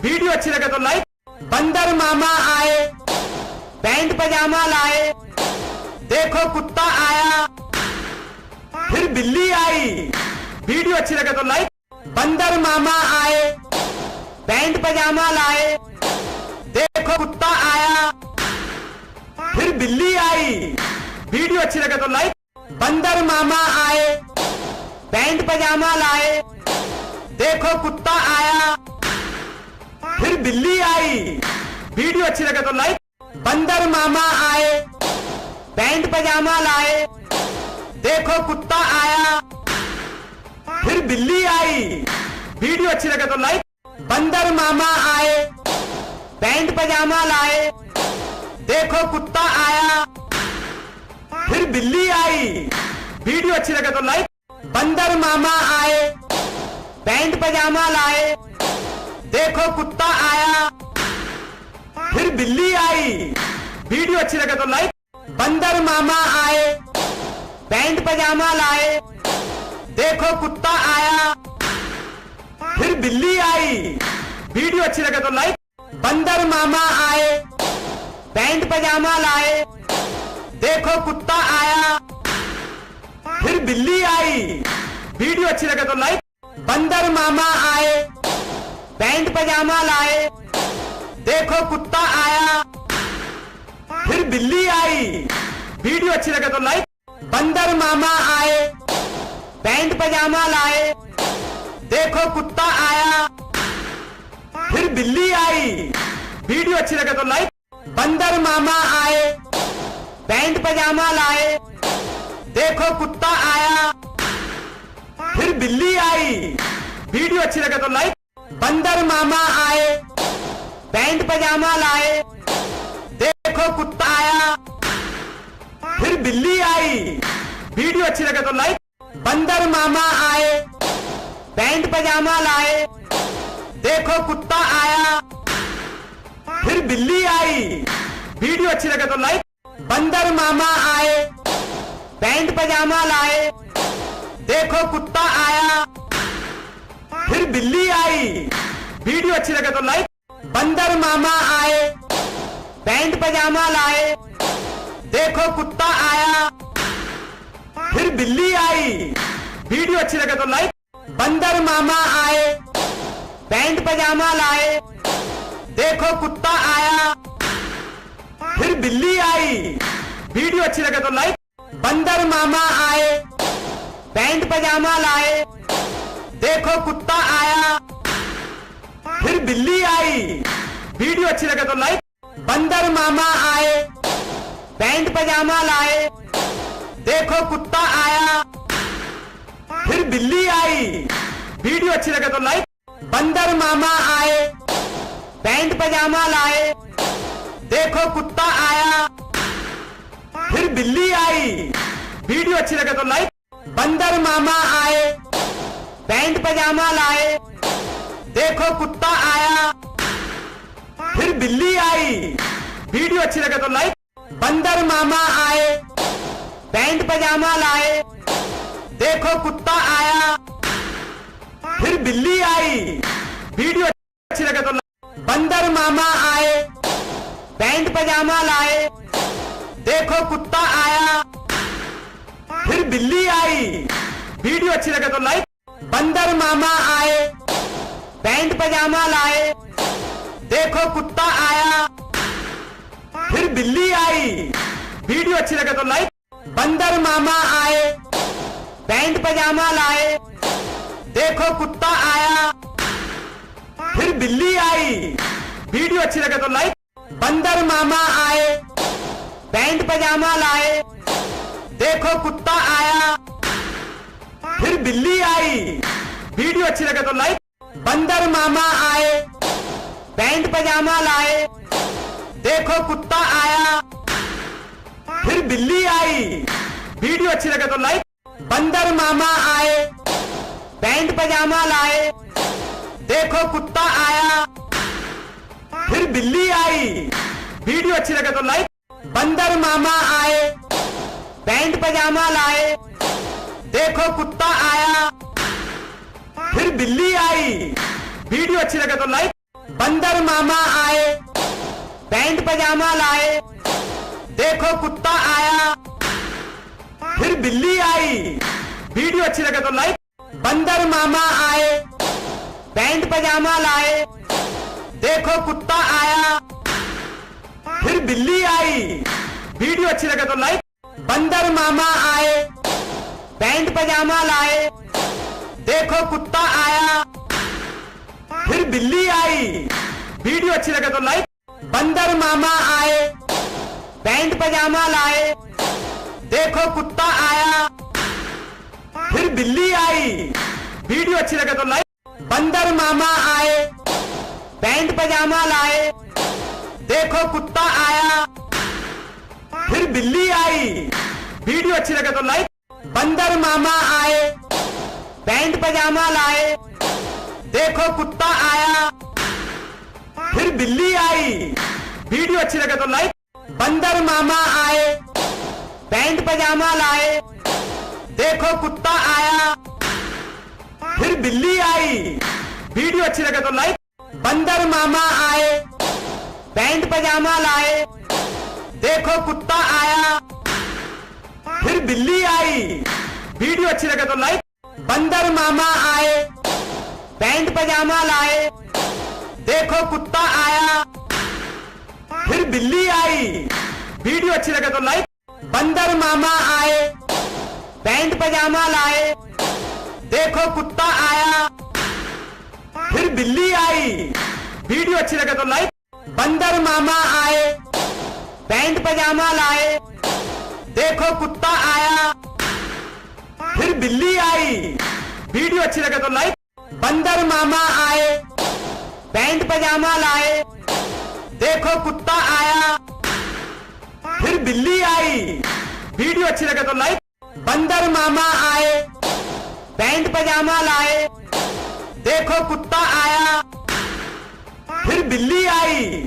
A: वीडियो अच्छी लगे तो लाइक। बंदर मामा आए, पैंट पजामा लाए, देखो कुत्ता आया, फिर बिल्ली आई। वीडियो अच्छी लगे तो लाइक। बंदर मामा आए, पैंट पजामा लाए, देखो कुत्ता आया, फिर बिल्ली आई। वीडियो अच्छी लगे तो लाइक। बंदर मामा आए, पैंट पजामा लाए, देखो कुत्ता आया, फिर बिल्ली आई। वीडियो अच्छी लगे तो लाइक। बंदर मामा आए, पैंट पजामा लाए, देखो कुत्ता आया, फिर बिल्ली आई। वीडियो अच्छी लगे तो लाइक। बंदर मामा आए, पैंट पजामा लाए, देखो कुत्ता आया, फिर बिल्ली आई। वीडियो अच्छी लगे तो लाइक। बंदर मामा आए, पैंट पजामा लाए, देखो कुत्ता आया, फिर बिल्ली आई। वीडियो अच्छी लगे तो लाइक। बंदर मामा आए, पैंट पजामा लाए, देखो कुत्ता आया, फिर बिल्ली आई। वीडियो अच्छी लगे तो लाइक। बंदर मामा आए, पैंट पजामा लाए, देखो कुत्ता आया, फिर बिल्ली आई। वीडियो अच्छी लगे तो लाइक। बंदर मामा आए, पैंट पजामा लाए, देखो कुत्ता आया, फिर बिल्ली आई। वीडियो अच्छी लगे तो लाइक। बंदर मामा आए, पैंट पजामा लाए, देखो कुत्ता आया, फिर बिल्ली आई। वीडियो अच्छी लगे तो लाइक। बंदर मामा आए, पैंट पजामा लाए, देखो कुत्ता आया, फिर बिल्ली आई। वीडियो अच्छी लगे तो लाइक। बंदर मामा आए, पैंट पजामा लाए, देखो कुत्ता आया, फिर बिल्ली आई। वीडियो अच्छी लगे तो लाइक। बंदर मामा आए, पैंट पजामा लाए, देखो कुत्ता आया, फिर बिल्ली आई। वीडियो अच्छी लगे तो लाइक। बंदर मामा आए, पैंट पजामा लाए, देखो कुत्ता आया, फिर बिल्ली आई। वीडियो अच्छी लगे तो लाइक। बंदर मामा आए, पैंट पजामा लाए, देखो कुत्ता आया, फिर बिल्ली आई। वीडियो अच्छी लगे तो लाइक। बंदर मामा आए, पैंट पजामा लाए, देखो कुत्ता आया, फिर बिल्ली आई। वीडियो अच्छी लगे तो लाइक। बंदर मामा आए, पैंट पजामा लाए, देखो कुत्ता आया, फिर बिल्ली आई। वीडियो अच्छी लगे तो लाइक। बंदर मामा आए, पैंट पजामा लाए, देखो कुत्ता आया, फिर बिल्ली आई। वीडियो अच्छी लगे तो लाइक। बंदर मामा आए, पैंट पजामा लाए, देखो कुत्ता आया, फिर बिल्ली आई। वीडियो अच्छी लगे तो लाइक। बंदर मामा आए, पैंट पजामा लाए, देखो कुत्ता आया, फिर बिल्ली आई। वीडियो अच्छी लगे तो लाइक। बंदर मामा आए, पैंट पजामा लाए, देखो कुत्ता आया, फिर बिल्ली आई। वीडियो अच्छी लगे तो लाइक। बंदर मामा आए, पैंट पजामा लाए, देखो कुत्ता आया, फिर बिल्ली आई। वीडियो अच्छी लगे तो लाइक। बंदर मामा आए, पैंट पजामा लाए, देखो कुत्ता आया, फिर बिल्ली आई। वीडियो अच्छी लगे तो लाइक। बंदर मामा आए, पैंट पजामा लाए, देखो कुत्ता आया, फिर बिल्ली आई। वीडियो अच्छी लगे तो लाइक। बंदर मामा आए, पैंट पजामा लाए, देखो कुत्ता आया, फिर बिल्ली आई। वीडियो अच्छी लगे तो लाइक। बंदर मामा आए, पैंट पजामा लाए, देखो कुत्ता आया, फिर बिल्ली आई। वीडियो अच्छी लगे तो लाइक। बंदर मामा आए, पैंट पजामा लाए, देखो कुत्ता आया, फिर बिल्ली आई। वीडियो अच्छी लगे तो लाइक। बंदर मामा आए, पैंट पजामा लाए, देखो कुत्ता आया, फिर बिल्ली आई। वीडियो अच्छी लगे तो लाइक। बंदर मामा आए, पैंट पजामा लाए, देखो कुत्ता आया, फिर बिल्ली आई। वीडियो अच्छी लगे तो लाइक। बंदर मामा आए, पैंट पजामा लाए, देखो कुत्ता आया, फिर बिल्ली आई। वीडियो अच्छी लगे तो लाइक। बंदर मामा आए, पैंट पजामा लाए, देखो कुत्ता आया, फिर बिल्ली आई। वीडियो अच्छी लगे तो लाइक। बंदर मामा आए, पैंट पजामा लाए, देखो कुत्ता आया, फिर बिल्ली आई। वीडियो अच्छी लगे तो लाइक। बंदर मामा आए, पैंट पजामा लाए, देखो कुत्ता आया, फिर बिल्ली आई। वीडियो अच्छी लगे तो लाइक। बंदर मामा आए, पैंट पजामा लाए, देखो कुत्ता आया, फिर बिल्ली आई। वीडियो अच्छी लगे तो लाइक। बंदर मामा आए, पैंट पजामा लाए, देखो कुत्ता आया, फिर बिल्ली आई। वीडियो अच्छी लगे तो लाइक। बंदर मामा आए, पैंट पजामा लाए, देखो कुत्ता आया, फिर बिल्ली आई। वीडियो अच्छी लगे तो लाइक। बंदर मामा आए, पैंट पजामा लाए, देखो कुत्ता आया, फिर बिल्ली आई। वीडियो अच्छी लगे तो लाइक। बंदर मामा आए, पैंट पजामा लाए, देखो कुत्ता आया, फिर बिल्ली आई। वीडियो अच्छी लगे तो लाइक। बंदर मामा आए, पैंट पजामा लाए, देखो कुत्ता आया, फिर बिल्ली आई। वीडियो अच्छी लगे तो लाइक। बंदर मामा आए, पैंट पजामा लाए, देखो कुत्ता आया, फिर बिल्ली आई। वीडियो अच्छी लगे तो लाइक। बंदर मामा आए, पैंट पजामा लाए, देखो कुत्ता आया, फिर बिल्ली आई।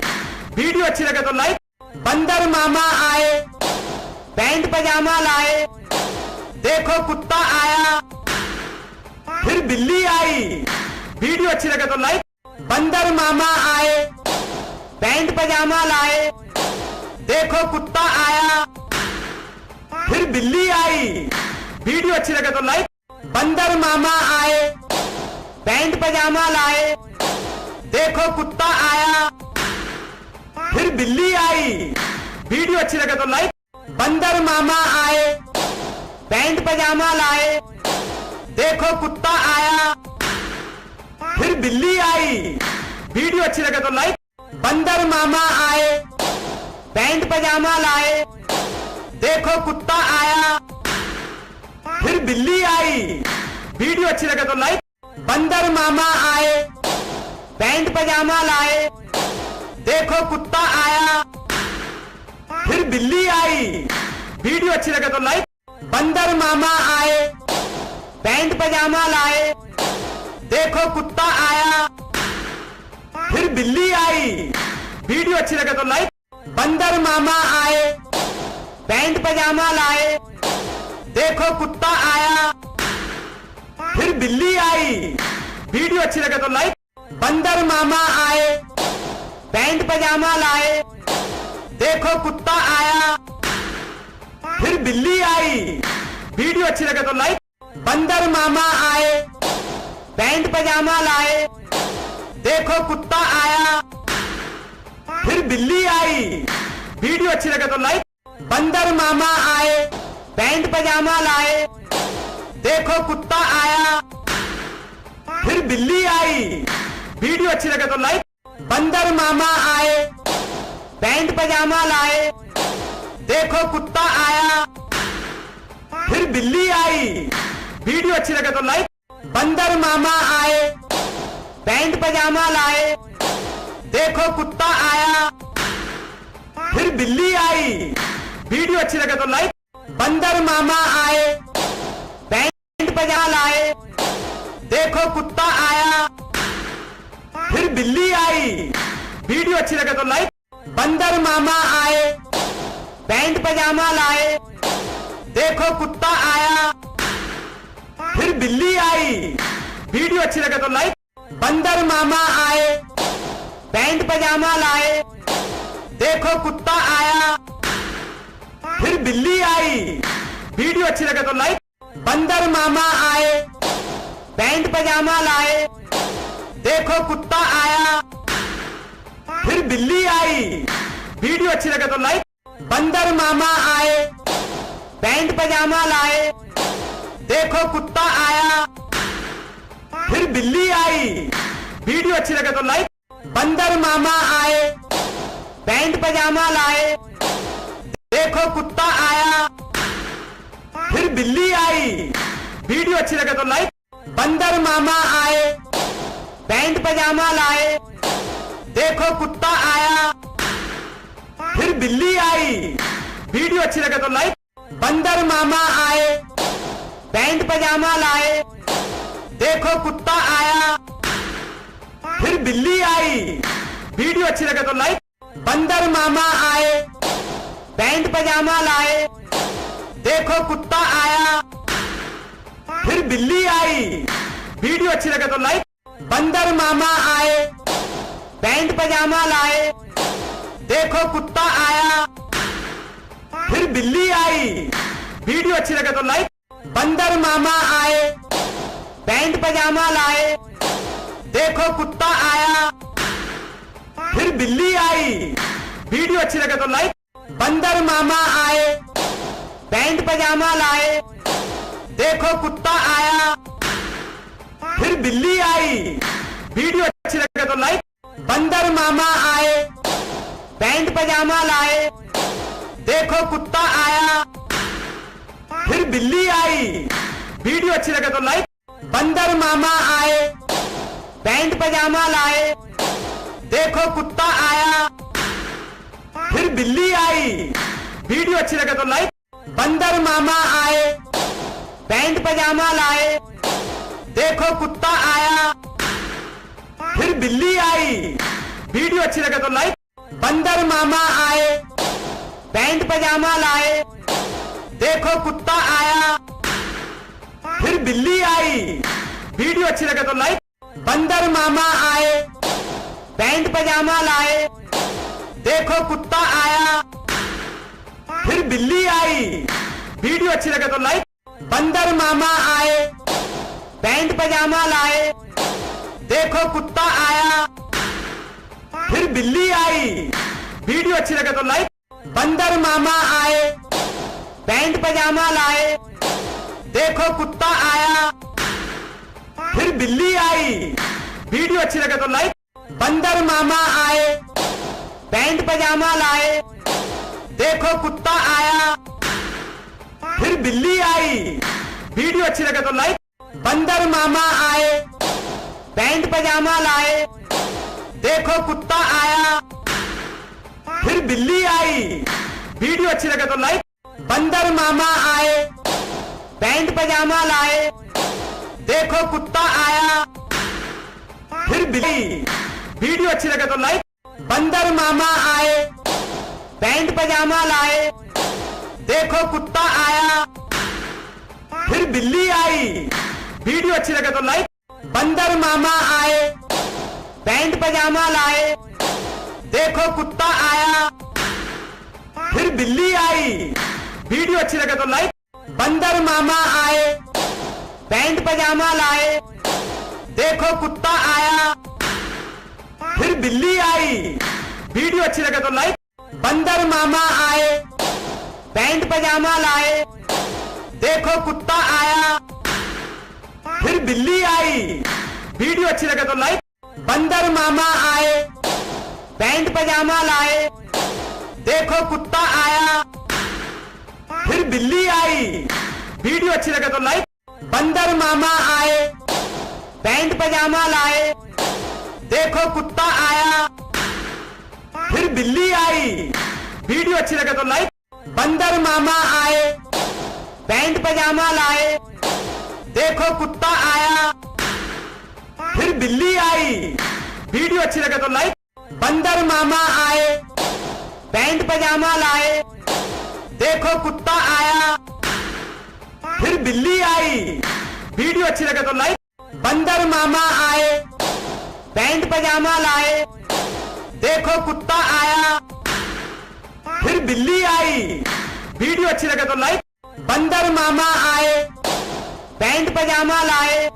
A: वीडियो अच्छी लगे तो लाइक। बंदर मामा आए, पैंट पजामा लाए, देखो कुत्ता आया, फिर बिल्ली आई। वीडियो अच्छी लगे तो लाइक। बंदर मामा आए, पैंट पजामा लाए, देखो कुत्ता आया, फिर बिल्ली आई। वीडियो अच्छी लगे तो लाइक। बंदर मामा आए, पैंट पजामा लाए, देखो कुत्ता आया, फिर बिल्ली आई। वीडियो अच्छी लगे तो लाइक। बंदर मामा आए, पैंट पजामा लाए, देखो कुत्ता आया, फिर बिल्ली आई। वीडियो अच्छी लगे तो लाइक। बंदर मामा आए, पैंट पजामा लाए, देखो कुत्ता आया, फिर बिल्ली आई। वीडियो अच्छी लगे तो लाइक। बंदर मामा आए, पैंट पजामा लाए, देखो कुत्ता आया, फिर बिल्ली आई। वीडियो अच्छी लगे तो लाइक। बंदर मामा आए, पैंट पजामा लाए, देखो कुत्ता आया, फिर बिल्ली आई। वीडियो अच्छी लगे तो लाइक। बंदर मामा आए, पैंट पजामा लाए, देखो कुत्ता आया, फिर बिल्ली आई। वीडियो अच्छी लगे तो लाइक। बंदर मामा आए, पैंट पजामा लाए, देखो कुत्ता आया, फिर बिल्ली आई। वीडियो अच्छी लगे तो लाइक। बंदर मामा आए, पैंट पजामा लाए, देखो कुत्ता आया, फिर बिल्ली आई। वीडियो अच्छी लगे तो लाइक। बंदर मामा आए, पैंट पजामा लाए, देखो कुत्ता आया, फिर बिल्ली आई। वीडियो अच्छी लगे तो लाइक। बंदर मामा आए, पैंट पजामा लाए, देखो कुत्ता आया, फिर बिल्ली आई। वीडियो अच्छी लगे तो लाइक। बंदर मामा आए, पैंट पजामा लाए, देखो कुत्ता आया, फिर बिल्ली आई। वीडियो अच्छी लगे तो लाइक। बंदर मामा आए, पैंट पजामा लाए, देखो कुत्ता आया, फिर बिल्ली आई। वीडियो अच्छी लगे तो लाइक। बंदर मामा आए, पैंट पजामा लाए, देखो कुत्ता आया, फिर बिल्ली आई। वीडियो अच्छी लगे तो लाइक। बंदर मामा आए, पैंट पजामा लाए, देखो कुत्ता आया, फिर बिल्ली आई। वीडियो अच्छी लगे तो लाइक। बंदर मामा आए, पैंट पजामा लाए, देखो कुत्ता आया, फिर बिल्ली आई। वीडियो अच्छी लगे तो लाइक। बंदर मामा आए, पैंट पजामा लाए, देखो कुत्ता आया, फिर बिल्ली आई। वीडियो अच्छी लगे तो लाइक। बंदर मामा आए, पैंट पजामा लाए, देखो कुत्ता आया, फिर बिल्ली आई। वीडियो अच्छी लगे तो लाइक। बंदर मामा आए, पैंट पजामा लाए, देखो कुत्ता आया, फिर बिल्ली आई। वीडियो अच्छी लगे तो लाइक। बंदर मामा आए, पैंट पजामा लाए, देखो कुत्ता आया, फिर बिल्ली आई। वीडियो अच्छी लगे तो लाइक। बंदर मामा आए, पैंट पजामा लाए, देखो कुत्ता आया, फिर बिल्ली आई। वीडियो अच्छी लगे तो लाइक। बंदर मामा आए, पैंट पजामा लाए, देखो कुत्ता आया, फिर बिल्ली आई। वीडियो अच्छी लगे तो लाइक। बंदर मामा आए, पैंट पजामा लाए, देखो कुत्ता आया, फिर बिल्ली आई। वीडियो अच्छी लगे तो लाइक। बंदर मामा आए, पैंट पजामा लाए, देखो कुत्ता आया, फिर बिल्ली आई। वीडियो अच्छी लगे तो लाइक। बंदर मामा आए, पैंट पजामा लाए, देखो कुत्ता आया, फिर बिल्ली आई। वीडियो अच्छी लगे तो लाइक। बंदर मामा आए, पैंट पजामा लाए, देखो कुत्ता आया, फिर बिल्ली आई। वीडियो अच्छी लगे तो लाइक। बंदर मामा आए, पैंट पजामा लाए, देखो कुत्ता आया, फिर बिल्ली आई। वीडियो अच्छी लगे तो लाइक। बंदर मामा आए, पैंट पजामा लाए, देखो कुत्ता आया, फिर बिल्ली आई। वीडियो अच्छी लगे तो लाइक। बंदर मामा आए, पैंट पजामा लाए, देखो कुत्ता आया, फिर बिल्ली आई। वीडियो अच्छी लगे तो लाइक। बंदर मामा आए, पैंट पजामा लाए, देखो कुत्ता आया, फिर बिल्ली आई। वीडियो अच्छी लगे तो लाइक। बंदर मामा आए, पैंट पजामा लाए, देखो कुत्ता आया, फिर बिल्ली आई। वीडियो अच्छी लगे तो लाइक। बंदर मामा आए, पैंट पजामा लाए, देखो कुत्ता आया, फिर बिल्ली आई। वीडियो अच्छी लगे तो लाइक। बंदर मामा आए, पैंट पजामा लाए, देखो कुत्ता आया, फिर बिल्ली आई। वीडियो अच्छी लगे तो लाइक। बंदर मामा आए, पैंट पजामा लाए, देखो कुत्ता आया, फिर बिल्ली। वीडियो अच्छी लगे तो लाइक। बंदर मामा आए, पैंट पजामा लाए, देखो कुत्ता आया, फिर बिल्ली आई। वीडियो अच्छी लगे तो लाइक। बंदर मामा आए, पैंट पजामा लाए, देखो कुत्ता आया, फिर बिल्ली आई। वीडियो अच्छी लगे तो लाइक। बंदर मामा आए, पैंट पजामा लाए, देखो कुत्ता आया, फिर बिल्ली आई। वीडियो अच्छी लगे तो लाइक। बंदर मामा आए, पैंट पजामा लाए, देखो कुत्ता आया, फिर बिल्ली आई। वीडियो अच्छी लगे तो लाइक। बंदर मामा आए, पैंट पजामा लाए, देखो कुत्ता आया, फिर बिल्ली आई। वीडियो अच्छी लगे तो लाइक। बंदर मामा आए, पैंट पजामा लाए, देखो कुत्ता आया, फिर बिल्ली आई। वीडियो अच्छी लगे तो लाइक। बंदर मामा आए, पैंट पजामा लाए, देखो कुत्ता आया, फिर बिल्ली आई। वीडियो अच्छी लगे तो लाइक। बंदर मामा आए, पैंट पजामा लाए, देखो कुत्ता आया, फिर बिल्ली आई। वीडियो अच्छी लगे तो लाइक। बंदर मामा आए, पैंट पजामा लाए, देखो कुत्ता आया, फिर बिल्ली आई। वीडियो अच्छी लगे तो लाइक। बंदर मामा आए, पैंट पजामा लाए,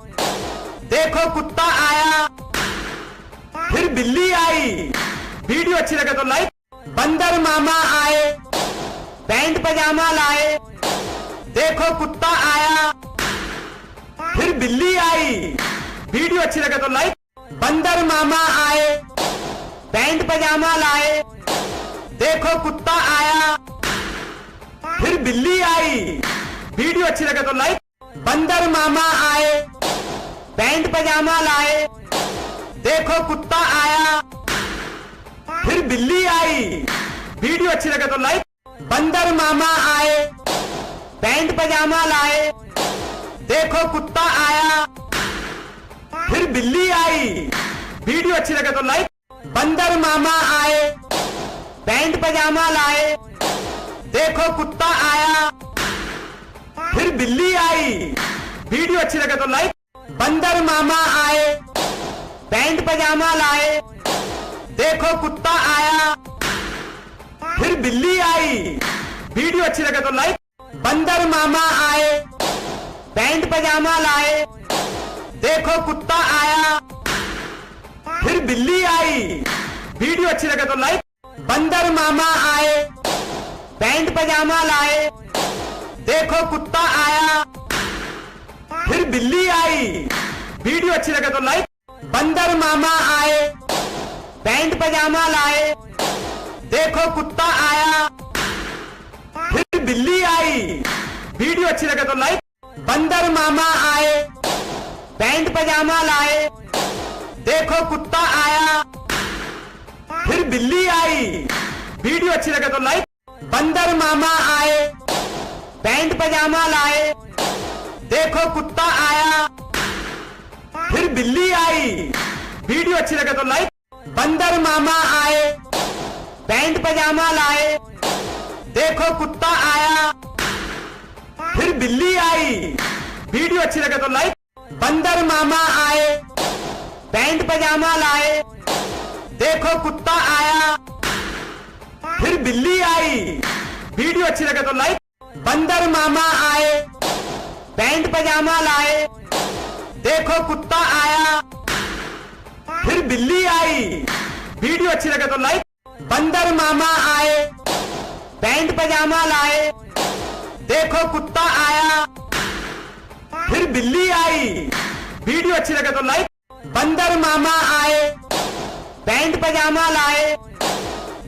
A: देखो कुत्ता आया, फिर बिल्ली आई। वीडियो अच्छी लगे तो लाइक। बंदर मामा आए, पैंट पजामा लाए, देखो कुत्ता आया, फिर बिल्ली आई। वीडियो अच्छी लगे तो लाइक। बंदर मामा आए, पैंट पजामा लाए, देखो कुत्ता आया, फिर बिल्ली आई। वीडियो अच्छी लगे तो लाइक। बंदर मामा आए, पैंट पजामा लाए, देखो कुत्ता आया, फिर बिल्ली आई। वीडियो अच्छी लगे तो लाइक। बंदर मामा आए, पैंट पजामा लाए, देखो कुत्ता आया, फिर बिल्ली आई। वीडियो अच्छी लगे तो लाइक। बंदर मामा आए, पैंट पजामा लाए, देखो कुत्ता आया, फिर बिल्ली आई। वीडियो अच्छी लगे तो लाइक। बंदर मामा आए, पैंट पजामा लाए, देखो कुत्ता आया, फिर बिल्ली आई। वीडियो अच्छी लगे तो लाइक। बंदर मामा आए, पैंट पजामा लाए, देखो कुत्ता आया, फिर बिल्ली आई। वीडियो अच्छी लगे तो लाइक। बंदर मामा आए, पैंट पजामा लाए, देखो कुत्ता आया, फिर बिल्ली आई। वीडियो अच्छी लगे तो लाइक। बंदर मामा आए, पैंट पजामा लाए, देखो कुत्ता आया, फिर बिल्ली आई। वीडियो अच्छी लगे तो लाइक। बंदर मामा आए, पैंट पजामा लाए, देखो कुत्ता आया, फिर बिल्ली आई। वीडियो अच्छी लगे तो लाइक। बंदर मामा आए, पैंट पजामा लाए, देखो कुत्ता आया, फिर बिल्ली आई। वीडियो अच्छी लगे तो लाइक। बंदर मामा आए, पैंट पजामा लाए, देखो कुत्ता आया, फिर बिल्ली आई। वीडियो अच्छी लगे तो लाइक। बंदर मामा आए, पैंट पजामा लाए, देखो कुत्ता आया, फिर बिल्ली आई। वीडियो अच्छी लगे तो लाइक। बंदर मामा आए, पैंट पजामा लाए, देखो कुत्ता आया, फिर बिल्ली आई। वीडियो अच्छी लगे तो लाइक। बंदर मामा आए, पैंट पजामा लाए, देखो कुत्ता आया, फिर बिल्ली आई। वीडियो अच्छी लगे तो लाइक। बंदर मामा आए, पैंट पजामा लाए,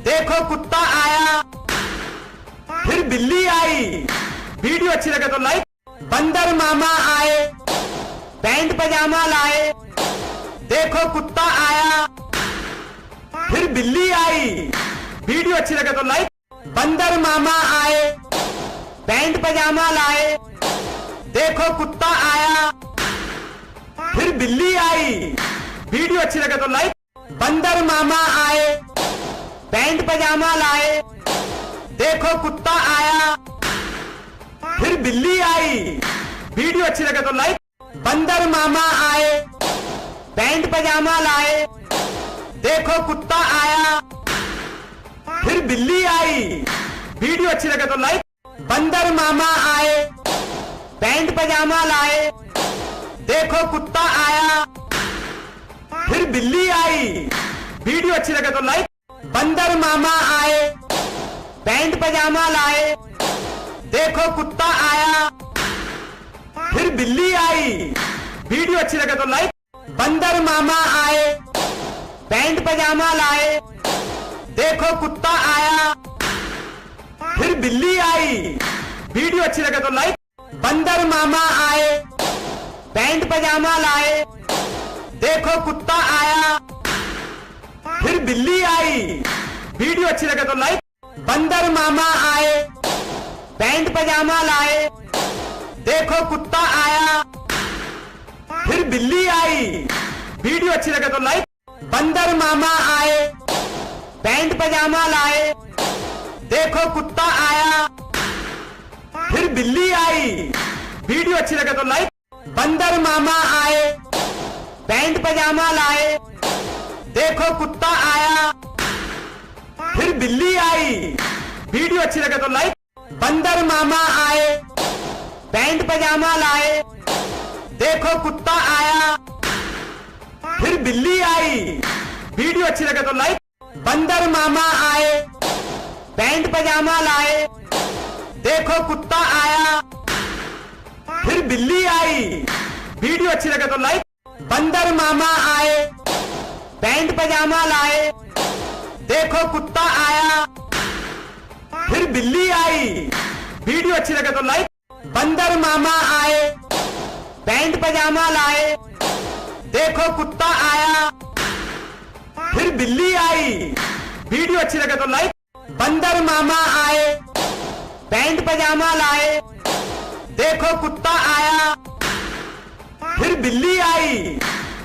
A: देखो कुत्ता आया, फिर बिल्ली आई। वीडियो अच्छी लगे तो लाइक। बंदर मामा आए, पैंट पजामा लाए, देखो कुत्ता आया, फिर बिल्ली आई। वीडियो अच्छी लगे तो लाइक। बंदर मामा आए, पैंट पजामा लाए, देखो कुत्ता आया, फिर बिल्ली आई। वीडियो अच्छी लगे तो लाइक। बंदर मामा आए, पैंट पजामा लाए, देखो कुत्ता आया, फिर बिल्ली आई। वीडियो अच्छी लगे तो लाइक। बंदर मामा आए, पैंट पजामा लाए, देखो कुत्ता आया, फिर बिल्ली आई। वीडियो अच्छी लगे तो लाइक। बंदर मामा आए, पैंट पजामा लाए, देखो कुत्ता आया, फिर बिल्ली आई। वीडियो अच्छी लगे तो लाइक। बंदर मामा आए, पैंट पजामा लाए, देखो कुत्ता आया, फिर बिल्ली आई। वीडियो अच्छी लगे तो लाइक। बंदर मामा आए, पैंट पजामा लाए, देखो कुत्ता आया, फिर बिल्ली आई। वीडियो अच्छी लगे तो लाइक। बंदर मामा आए, पैंट पजामा लाए, देखो कुत्ता आया, फिर बिल्ली आई। वीडियो अच्छी लगे तो लाइक। बंदर मामा आए, पैंट पजामा लाए, देखो कुत्ता आया, फिर बिल्ली आई। वीडियो अच्छी लगे तो लाइक। बंदर मामा आए, पैंट पजामा लाए, देखो कुत्ता आया, फिर बिल्ली आई। वीडियो अच्छी लगे तो लाइक। बंदर मामा आए, पैंट पजामा लाए, देखो कुत्ता आया, फिर बिल्ली आई। वीडियो अच्छी लगे तो लाइक। बंदर मामा आए, पैंट पजामा लाए, देखो कुत्ता आया, फिर बिल्ली आई। वीडियो अच्छी लगे तो लाइक। बंदर मामा आए, पैंट पजामा लाए, देखो कुत्ता आया, फिर बिल्ली आई। वीडियो अच्छी लगे तो लाइक। बंदर मामा आए, पैंट पजामा लाए, देखो कुत्ता आया, फिर बिल्ली आई। वीडियो अच्छी लगे तो लाइक। बंदर मामा आए, पैंट पजामा लाए, देखो कुत्ता आया, फिर बिल्ली आई। वीडियो अच्छी लगे तो लाइक। बंदर मामा आए, पैंट पजामा लाए, देखो कुत्ता आया, फिर बिल्ली आई।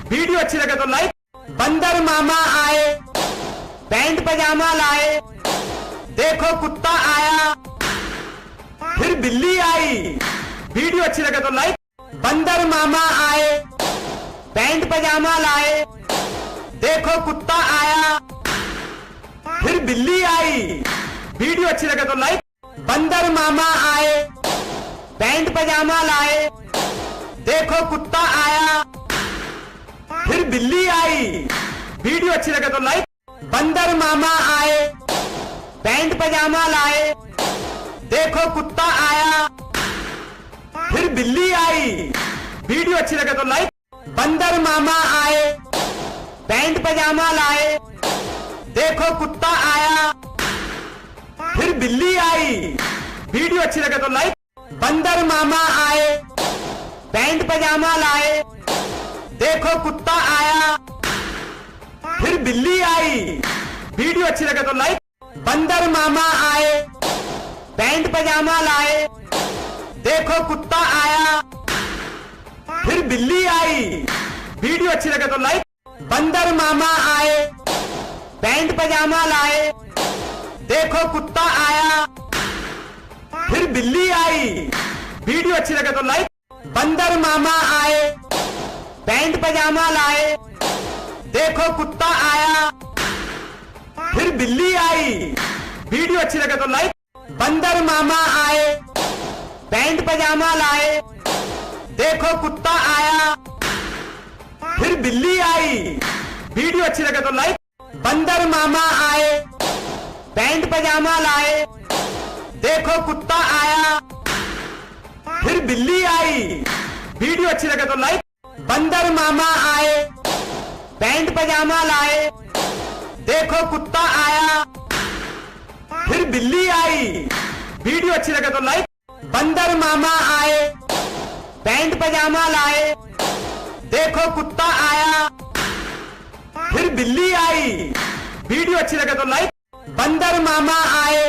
A: वीडियो अच्छी लगे तो लाइक। बंदर मामा आए, पैंट पजामा लाए, देखो कुत्ता आया, फिर बिल्ली आई। वीडियो अच्छी लगे तो लाइक। बंदर मामा आए, पैंट पजामा लाए, देखो कुत्ता आया, फिर बिल्ली आई। वीडियो अच्छी लगे तो लाइक। बंदर मामा आए, पैंट पजामा लाए, देखो कुत्ता आया, फिर बिल्ली आई। वीडियो अच्छी लगे तो लाइक। बंदर मामा आए, पैंट पजामा लाए, देखो कुत्ता आया, फिर बिल्ली आई। वीडियो अच्छी लगे तो लाइक। बंदर मामा आए, पैंट पजामा लाए, देखो कुत्ता आया, फिर बिल्ली आई। वीडियो अच्छी लगे तो लाइक। बंदर मामा आए, पैंट पजामा लाए, देखो कुत्ता आया, फिर बिल्ली आई। वीडियो अच्छी लगे तो लाइक। बंदर मामा आए, पैंट पजामा लाए, देखो कुत्ता आया, फिर बिल्ली आई। वीडियो अच्छी लगे तो लाइक। बंदर मामा आए, पैंट पजामा लाए, देखो कुत्ता आया, फिर बिल्ली आई। वीडियो अच्छी लगे तो लाइक। बंदर मामा आए, पैंट पजामा लाए, देखो कुत्ता आया, फिर बिल्ली आई। वीडियो अच्छी लगे तो लाइक। बंदर मामा आए, पैंट पजामा लाए, देखो कुत्ता आया, फिर बिल्ली आई। वीडियो अच्छी लगे तो लाइक। बंदर मामा आए, पैंट पजामा लाए, देखो कुत्ता आया, फिर बिल्ली आई। वीडियो अच्छी लगे तो लाइक। बंदर मामा आए, पैंट पजामा लाए, देखो कुत्ता आया, फिर बिल्ली आई। वीडियो अच्छी लगे तो लाइक। बंदर मामा आए, पैंट पजामा लाए, देखो कुत्ता आया, फिर बिल्ली आई। वीडियो अच्छी लगे तो लाइक। बंदर मामा आए,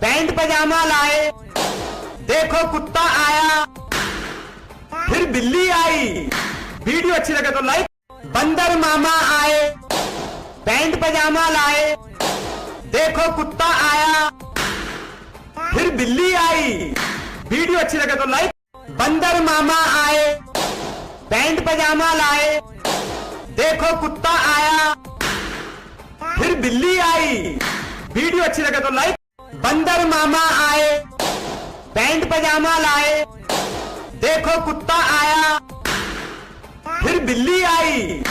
A: पैंट पजामा लाए, देखो कुत्ता आया, फिर बिल्ली आई। वीडियो अच्छी लगे तो लाइक। बंदर मामा आए, पैंट पजामा लाए, देखो कुत्ता आया, फिर बिल्ली आई। वीडियो अच्छी लगे तो लाइक। बंदर मामा आए, पैंट पजामा लाए, देखो कुत्ता आया, फिर बिल्ली आई। वीडियो अच्छी लगे तो लाइक। बंदर मामा आए, पैंट पजामा लाए, देखो कुत्ता आया, फिर बिल्ली आई।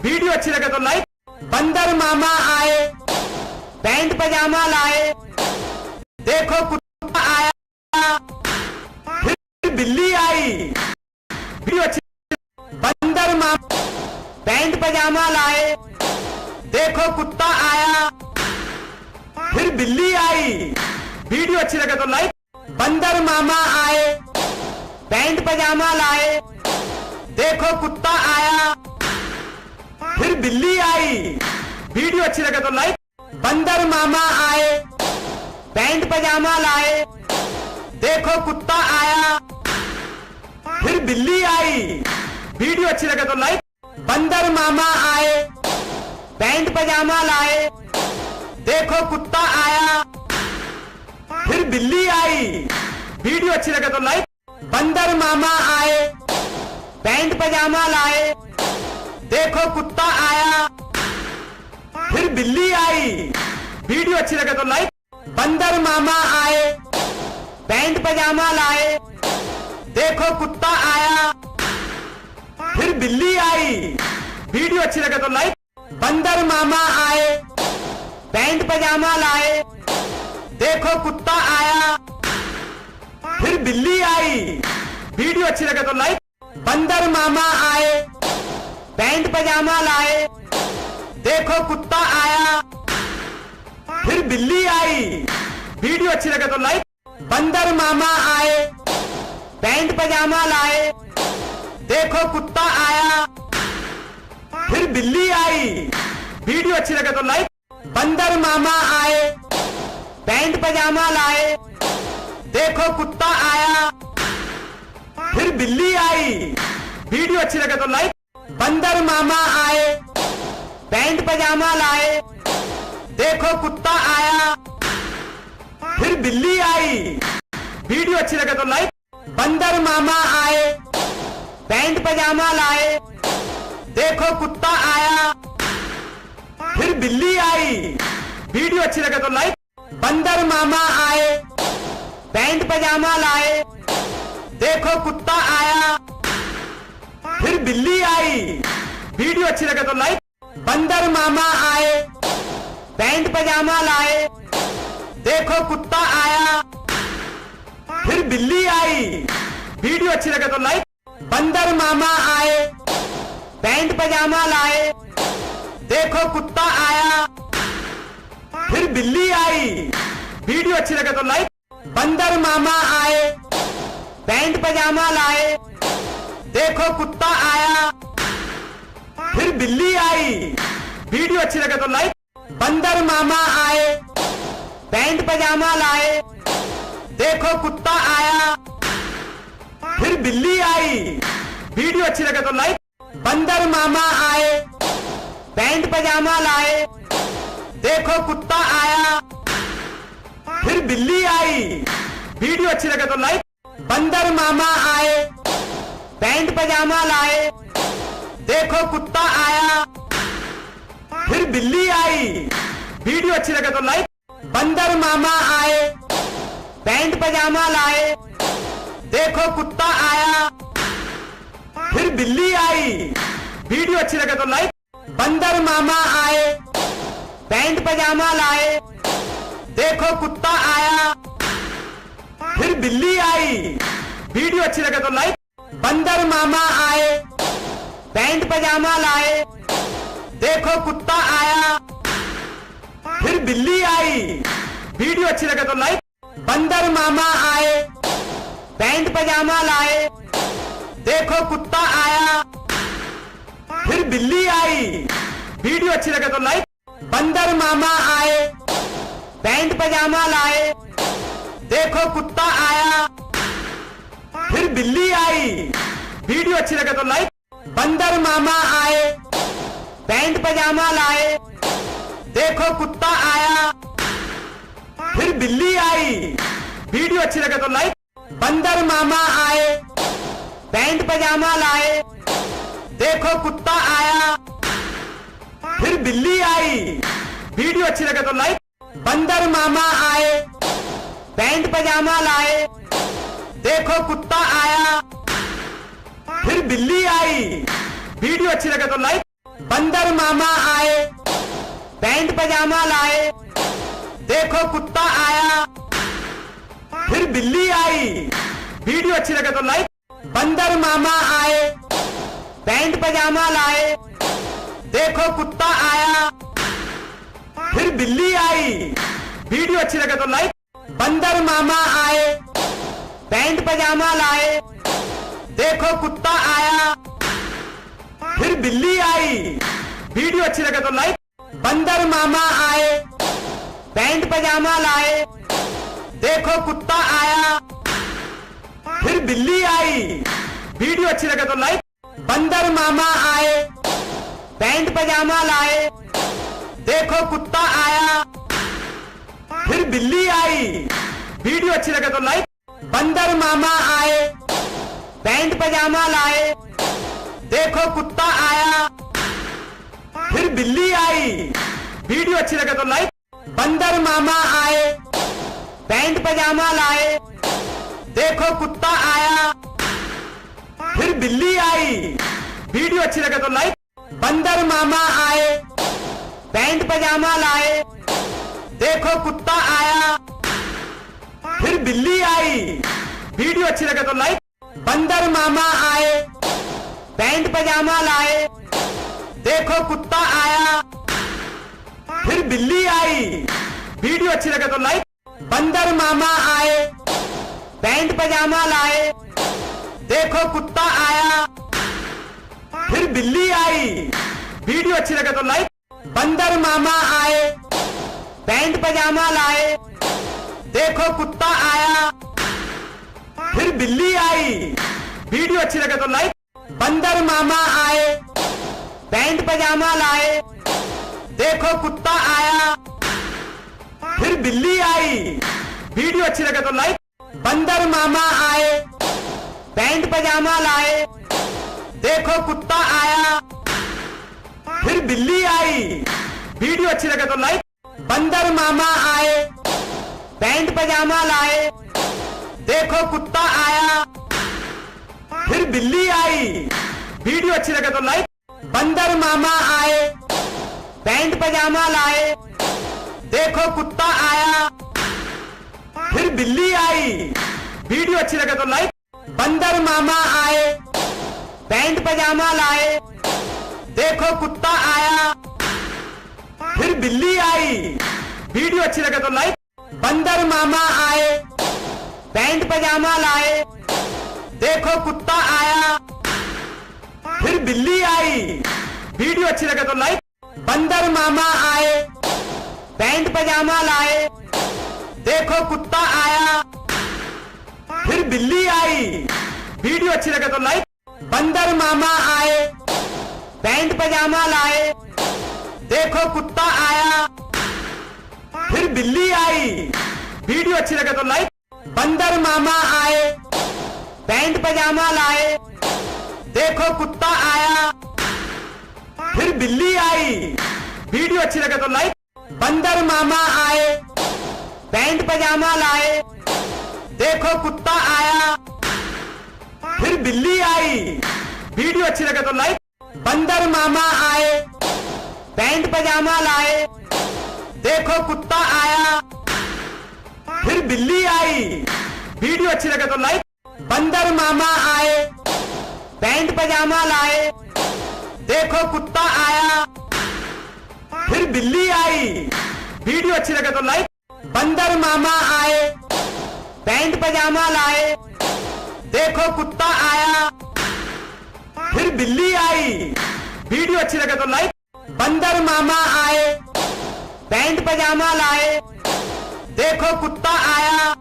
A: वीडियो अच्छी लगे तो लाइक। बंदर मामा आए, पैंट पजामा लाए, देखो कुत्ता आया, फिर बिल्ली आई। वीडियो अच्छी। बंदर मामा पैंट पजामा लाए, देखो कुत्ता आया, फिर बिल्ली आई। वीडियो अच्छी लगे तो लाइक। बंदर मामा आए, पैंट पजामा लाए, देखो कुत्ता आया, फिर बिल्ली आई। वीडियो अच्छी लगे तो लाइक। बंदर मामा आए, पैंट पजामा लाए, देखो कुत्ता आया, फिर बिल्ली आई। वीडियो अच्छी लगे तो लाइक। बंदर मामा आए, पैंट पजामा लाए, देखो कुत्ता आया, फिर बिल्ली आई। वीडियो अच्छी लगे तो लाइक। बंदर मामा आए, पैंट पजामा लाए, देखो कुत्ता आया, फिर बिल्ली आई। वीडियो अच्छी लगे तो लाइक। बंदर मामा आए, पैंट पजामा लाए, देखो कुत्ता आया, फिर बिल्ली आई। वीडियो अच्छी लगे तो लाइक। बंदर मामा आए, पैंट पजामा लाए, देखो कुत्ता आया, फिर बिल्ली आई। वीडियो अच्छी लगे तो लाइक। बंदर मामा आए, पैंट पजामा लाए, देखो कुत्ता आया, फिर बिल्ली आई। वीडियो अच्छी लगे तो लाइक। बंदर मामा आए, पैंट पजामा लाए, देखो कुत्ता आया, फिर बिल्ली आई। वीडियो अच्छी लगे तो लाइक। बंदर मामा आए, पैंट पजामा लाए, देखो कुत्ता आया, फिर बिल्ली आई। वीडियो अच्छी लगे तो लाइक। बंदर मामा आए, पैंट पजामा लाए, देखो कुत्ता आया, फिर बिल्ली आई। वीडियो अच्छी लगे तो लाइक। बंदर मामा आए, पैंट पजामा लाए, देखो कुत्ता आया, फिर बिल्ली आई। वीडियो अच्छी लगे तो लाइक। बंदर मामा आए, पैंट पजामा लाए, देखो कुत्ता आया, फिर बिल्ली आई। वीडियो अच्छी लगे तो लाइक। बंदर मामा आए, पैंट पजामा लाए, देखो कुत्ता आया, फिर बिल्ली आई। वीडियो अच्छी लगे तो लाइक। बंदर मामा आए, पैंट पजामा लाए, देखो कुत्ता आया, फिर बिल्ली आई। वीडियो अच्छी लगे तो लाइक। बंदर मामा आए, पैंट पजामा लाए, देखो कुत्ता आया, फिर बिल्ली आई। वीडियो अच्छी लगे तो लाइक। बंदर मामा आए, पैंट पजामा लाए, देखो कुत्ता आया, फिर बिल्ली आई। वीडियो अच्छी लगे तो लाइक। बंदर मामा आए, पैंट पजामा लाए, देखो कुत्ता आया, फिर बिल्ली आई। वीडियो अच्छी लगे तो लाइक। बंदर मामा आए, पैंट पजामा लाए, देखो कुत्ता आया, फिर बिल्ली आई। वीडियो अच्छी लगे तो लाइक। बंदर मामा आए, पैंट पजामा लाए, देखो कुत्ता आया, फिर बिल्ली आई। वीडियो अच्छी लगे तो लाइक। बंदर मामा आए, पैंट पजामा लाए, देखो कुत्ता आया, फिर बिल्ली आई। वीडियो अच्छी लगे तो लाइक। बंदर मामा आए, पैंट पजामा लाए, देखो कुत्ता आया, फिर बिल्ली आई। वीडियो अच्छी लगे तो लाइक। बंदर मामा आए, पैंट पजामा लाए, देखो कुत्ता आया, फिर बिल्ली आई। वीडियो अच्छी लगे तो लाइक। बंदर मामा आए, पैंट पजामा लाए, देखो कुत्ता आया, फिर बिल्ली आई। वीडियो अच्छी लगे तो लाइक। बंदर मामा आए, पैंट पजामा लाए, देखो कुत्ता आया, फिर बिल्ली आई। वीडियो अच्छी लगे तो लाइक। बंदर मामा आए, पैंट पजामा लाए, देखो कुत्ता आया, फिर बिल्ली आई। वीडियो अच्छी लगे तो लाइक। बंदर मामा आए, पैंट पजामा लाए, देखो कुत्ता आया, फिर बिल्ली आई। वीडियो अच्छी लगे तो लाइक। बंदर मामा आए, पैंट पजामा लाए, देखो कुत्ता आया, फिर बिल्ली आई। वीडियो अच्छी लगे तो लाइक। बंदर मामा आए, पैंट पजामा लाए, देखो कुत्ता आया, फिर बिल्ली आई। वीडियो अच्छी लगे तो लाइक। बंदर मामा आए, पैंट पजामा लाए, देखो कुत्ता आया, फिर बिल्ली आई। वीडियो अच्छी लगे तो लाइक। बंदर मामा आए, पैंट पजामा लाए, देखो कुत्ता आया, फिर बिल्ली आई। वीडियो अच्छी लगे तो लाइक। बंदर मामा आए, पैंट पजामा लाए, देखो कुत्ता आया, फिर बिल्ली आई। वीडियो अच्छी लगे तो लाइक। बंदर मामा आए, पैंट पजामा लाए, देखो कुत्ता आया, फिर बिल्ली आई। वीडियो अच्छी लगे तो लाइक। बंदर मामा आए, पैंट पजामा लाए, देखो कुत्ता आया, फिर बिल्ली आई। वीडियो अच्छी लगे तो लाइक। बंदर मामा आए, पैंट पजामा लाए, देखो कुत्ता आया, फिर बिल्ली आई। वीडियो अच्छी लगे तो लाइक। बंदर मामा आए, पैंट पजामा लाए, देखो कुत्ता आया, फिर बिल्ली आई। वीडियो अच्छी लगे तो लाइक। बंदर मामा आए, पैंट पजामा लाए, देखो कुत्ता आया, फिर बिल्ली आई। वीडियो अच्छी लगे तो लाइक। बंदर मामा आए, पैंट पजामा लाए, देखो कुत्ता आया, फिर बिल्ली आई। वीडियो अच्छी लगे तो लाइक। बंदर मामा आए, पैंट पजामा लाए, देखो कुत्ता आया, फिर बिल्ली आई। वीडियो अच्छी लगे तो लाइक। बंदर मामा आए, पैंट पजामा लाए, देखो कुत्ता आया, फिर बिल्ली आई। वीडियो अच्छी लगे तो लाइक। बंदर मामा आए, पैंट पजामा लाए, देखो कुत्ता आया, फिर बिल्ली आई। वीडियो अच्छी लगे तो लाइक। बंदर मामा आए, पैंट पजामा लाए, देखो कुत्ता आया, फिर बिल्ली आई। वीडियो अच्छी लगे तो लाइक। बंदर मामा आए, पैंट पजामा लाए, देखो कुत्ता आया, फिर बिल्ली आई। वीडियो अच्छी लगे तो लाइक। बंदर मामा आए, पैंट पजामा लाए, देखो कुत्ता आया, फिर बिल्ली आई। वीडियो अच्छी लगे तो लाइक। बंदर मामा आए, पैंट पजामा लाए, देखो कुत्ता आया, फिर बिल्ली आई। वीडियो अच्छी लगे तो लाइक। बंदर मामा आए, पैंट पजामा लाए, देखो कुत्ता आया, फिर बिल्ली आई। वीडियो अच्छी लगे तो लाइक। बंदर मामा आए, पैंट पजामा लाए, देखो कुत्ता आया, फिर बिल्ली आई। वीडियो अच्छी लगे तो लाइक। बंदर मामा आए, पैंट पजामा लाए, देखो कुत्ता आया, फिर बिल्ली आई। वीडियो अच्छी लगे तो लाइक। बंदर मामा आए, पैंट पजामा लाए, देखो कुत्ता आया, फिर बिल्ली आई। वीडियो अच्छी लगे तो लाइक। बंदर मामा आए, पैंट पजामा लाए, देखो कुत्ता आया, फिर बिल्ली आई। वीडियो अच्छी लगे तो लाइक। बंदर मामा आए, पैंट पजामा लाए, देखो कुत्ता आया, फिर बिल्ली आई। वीडियो अच्छी लगे तो लाइक। बंदर मामा आए, पैंट पजामा लाए, देखो कुत्ता आया,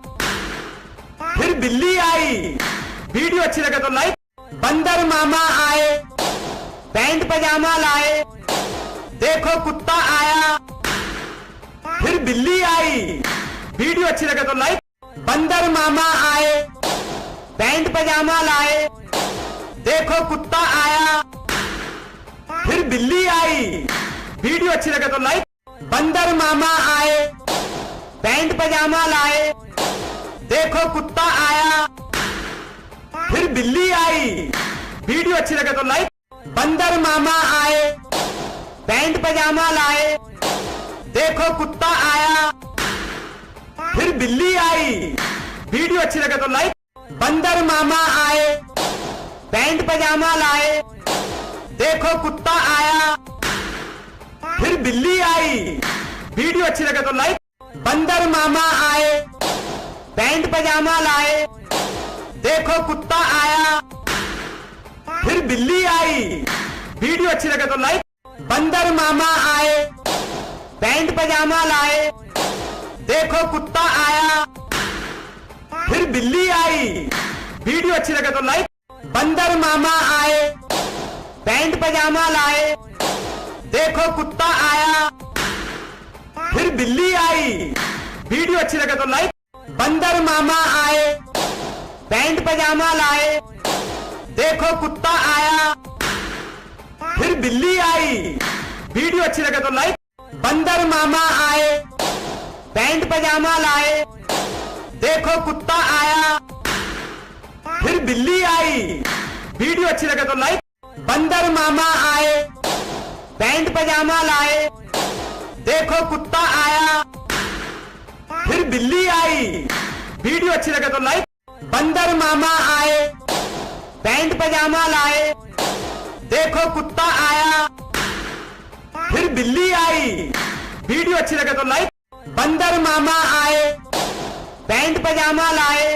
A: फिर बिल्ली आई। वीडियो अच्छी लगे तो लाइक। बंदर मामा आए, पैंट पजामा लाए, देखो कुत्ता आया, फिर बिल्ली आई। वीडियो अच्छी लगे तो लाइक। बंदर मामा आए, पैंट पजामा लाए, देखो कुत्ता आया, फिर बिल्ली आई। वीडियो अच्छी लगे तो लाइक। बंदर मामा आए, पैंट पजामा लाए, देखो कुत्ता आया, फिर बिल्ली आई। वीडियो अच्छी लगे तो लाइक। बंदर मामा आए, पैंट पजामा लाए, देखो कुत्ता आया, फिर बिल्ली आई। वीडियो अच्छी लगे तो लाइक। बंदर मामा आए, पैंट पजामा लाए, देखो कुत्ता आया, फिर बिल्ली आई। वीडियो अच्छी लगे तो लाइक। बंदर मामा आए, पैंट पजामा लाए, देखो कुत्ता आया, फिर बिल्ली आई। वीडियो अच्छी लगे तो लाइक। बंदर मामा आए, पैंट पजामा लाए, देखो कुत्ता आया, फिर बिल्ली आई। वीडियो अच्छी लगे तो लाइक। बंदर मामा आए, पैंट पजामा लाए, देखो कुत्ता आया, फिर बिल्ली आई। वीडियो अच्छी लगे तो लाइक। बंदर मामा आए, पैंट पजामा लाए, देखो कुत्ता आया, फिर बिल्ली आई। वीडियो अच्छी लगे तो लाइक। बंदर मामा आए, पैंट पजामा लाए, देखो कुत्ता आया, फिर बिल्ली आई। वीडियो अच्छी लगे तो लाइक। बंदर मामा आए, पैंट पजामा लाए, देखो कुत्ता आया, फिर बिल्ली आई। वीडियो अच्छी लगे तो लाइक। बंदर मामा आए, पैंट पजामा लाए, देखो कुत्ता आया, फिर बिल्ली आई। वीडियो अच्छी लगे तो लाइक। बंदर मामा आए, पैंट पजामा लाए,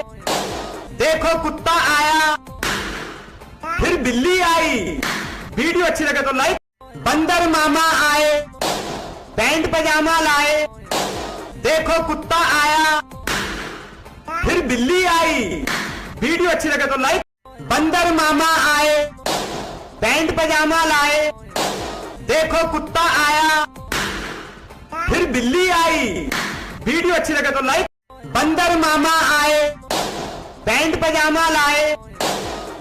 A: देखो कुत्ता आया, फिर बिल्ली आई। वीडियो अच्छी लगे तो लाइक। बंदर मामा आए, पैंट पजामा लाए, देखो कुत्ता आया, फिर बिल्ली आई। वीडियो अच्छी लगे तो लाइक। बंदर मामा आए, पैंट पजामा लाए, देखो कुत्ता आया, फिर बिल्ली आई। वीडियो अच्छी लगे तो लाइक। बंदर मामा आए, पैंट पजामा लाए,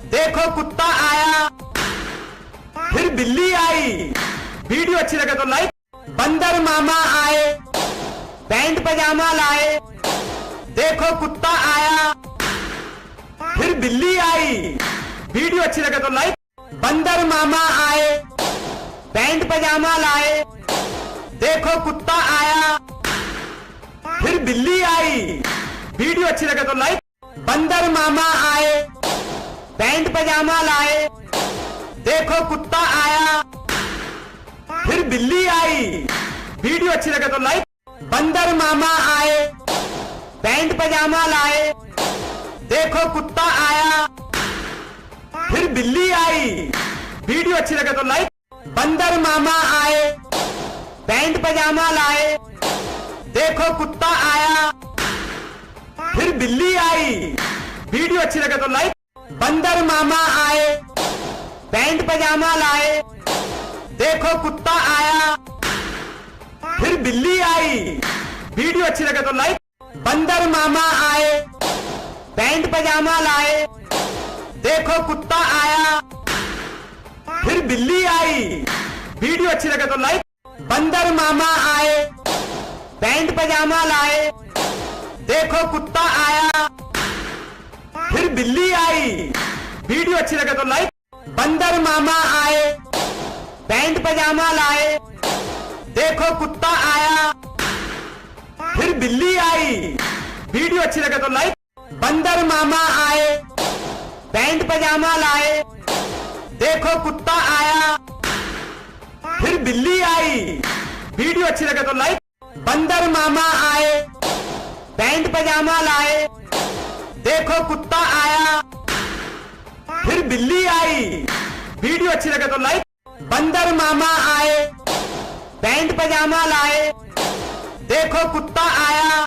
A: देखो कुत्ता आया, फिर बिल्ली आई। वीडियो अच्छी लगे तो लाइक। बंदर मामा आए, पैंट पजामा लाए, देखो कुत्ता आया, फिर बिल्ली आई। वीडियो अच्छी लगे तो लाइक। बंदर मामा आए, पैंट पजामा लाए, देखो कुत्ता आया, फिर बिल्ली आई। वीडियो अच्छी लगे तो लाइक। बंदर मामा आए, पैंट पजामा लाए, देखो कुत्ता आया, फिर बिल्ली आई। वीडियो अच्छी लगे तो लाइक। बंदर मामा आए, पैंट पजामा लाए, देखो कुत्ता आया, फिर बिल्ली आई। वीडियो अच्छी लगे तो लाइक। बंदर मामा आए, पैंट पजामा लाए, देखो कुत्ता आया, फिर बिल्ली आई। वीडियो अच्छी लगे तो लाइक। बंदर मामा आए, पैंट पजामा लाए, देखो कुत्ता आया, फिर बिल्ली आई। वीडियो अच्छी लगे तो लाइक। बंदर मामा आए, पैंट पजामा लाए, देखो कुत्ता आया, फिर बिल्ली आई। वीडियो अच्छी लगे तो लाइक। बंदर मामा आए, पैंट पजामा लाए, देखो कुत्ता आया, फिर बिल्ली आई। वीडियो अच्छी लगे तो लाइक। बंदर मामा आए, पैंट पजामा लाए, देखो कुत्ता आया, फिर बिल्ली आई। वीडियो अच्छी लगे तो लाइक। बंदर मामा आए, पैंट पजामा लाए, देखो कुत्ता आया, फिर बिल्ली आई। वीडियो अच्छी लगे तो लाइक। बंदर मामा आए, पैंट पजामा लाए, देखो कुत्ता आया, फिर बिल्ली आई। वीडियो अच्छी लगे तो लाइक। बंदर मामा आए, पैंट पजामा लाए, देखो कुत्ता आया,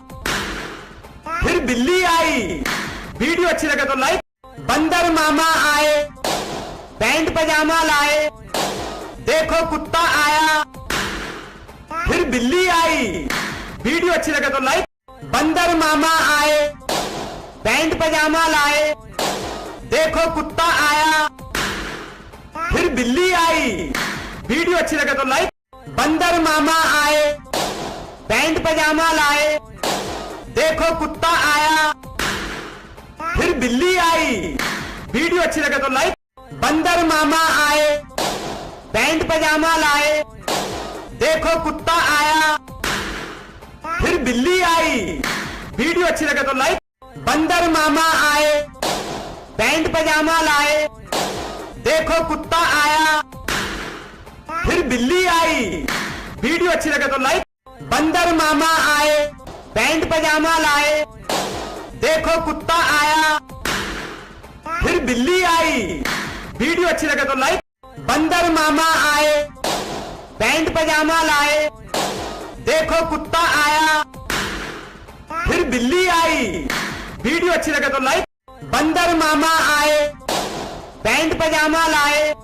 A: फिर बिल्ली आई। वीडियो अच्छी लगे तो लाइक। बंदर मामा आए, पैंट पजामा लाए, देखो कुत्ता आया, फिर बिल्ली आई। वीडियो अच्छी लगे तो लाइक। बंदर मामा आए, पैंट पजामा लाए, देखो कुत्ता आया, फिर बिल्ली आई। वीडियो अच्छी लगे तो लाइक। बंदर मामा आए, पैंट पजामा लाए, देखो कुत्ता आया, फिर बिल्ली आई। वीडियो अच्छी लगे तो लाइक। बंदर मामा आए, पैंट पजामा लाए, देखो कुत्ता आया, फिर बिल्ली आई। वीडियो अच्छी लगे तो लाइक। बंदर मामा आए, पैंट पजामा लाए, देखो कुत्ता आया, फिर बिल्ली आई। वीडियो अच्छी लगे तो लाइक। बंदर मामा आए, पैंट पजामा लाए, देखो कुत्ता आया, फिर बिल्ली आई। वीडियो अच्छी लगे तो लाइक। बंदर मामा आए, पैंट पजामा लाए, देखो कुत्ता आया, फिर बिल्ली आई। वीडियो अच्छी लगे तो लाइक। बंदर मामा आए, पैंट पजामा लाए,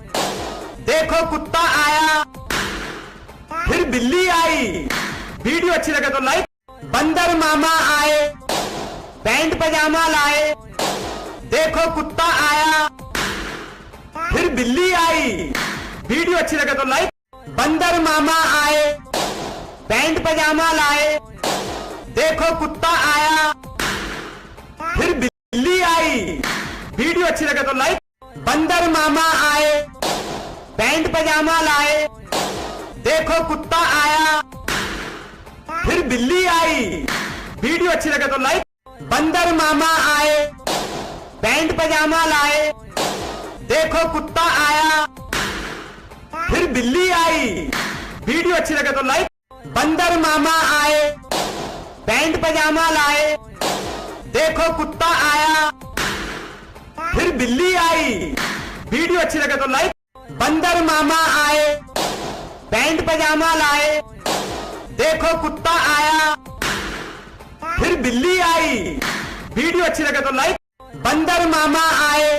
A: देखो कुत्ता आया, फिर बिल्ली आई। वीडियो अच्छी लगे तो लाइक। बंदर मामा आए, पैंट पजामा लाए, देखो कुत्ता आया, फिर बिल्ली आई। वीडियो अच्छी लगे तो लाइक। बंदर मामा आए, पैंट पजामा लाए, देखो कुत्ता आया, फिर बिल्ली आई। वीडियो अच्छी लगे तो लाइक। बंदर मामा आए, पैंट पजामा लाए, देखो कुत्ता आया, फिर बिल्ली आई। वीडियो अच्छी लगे तो लाइक। बंदर मामा आए, पैंट पजामा लाए, देखो कुत्ता आया, फिर बिल्ली आई। वीडियो अच्छी लगे तो लाइक। बंदर मामा आए, पैंट पजामा लाए, देखो कुत्ता आया, फिर बिल्ली आई। वीडियो अच्छी लगे तो लाइक। बंदर मामा आए, पैंट पजामा लाए, देखो कुत्ता आया, फिर बिल्ली आई। वीडियो अच्छी लगे तो लाइक। बंदर मामा आए,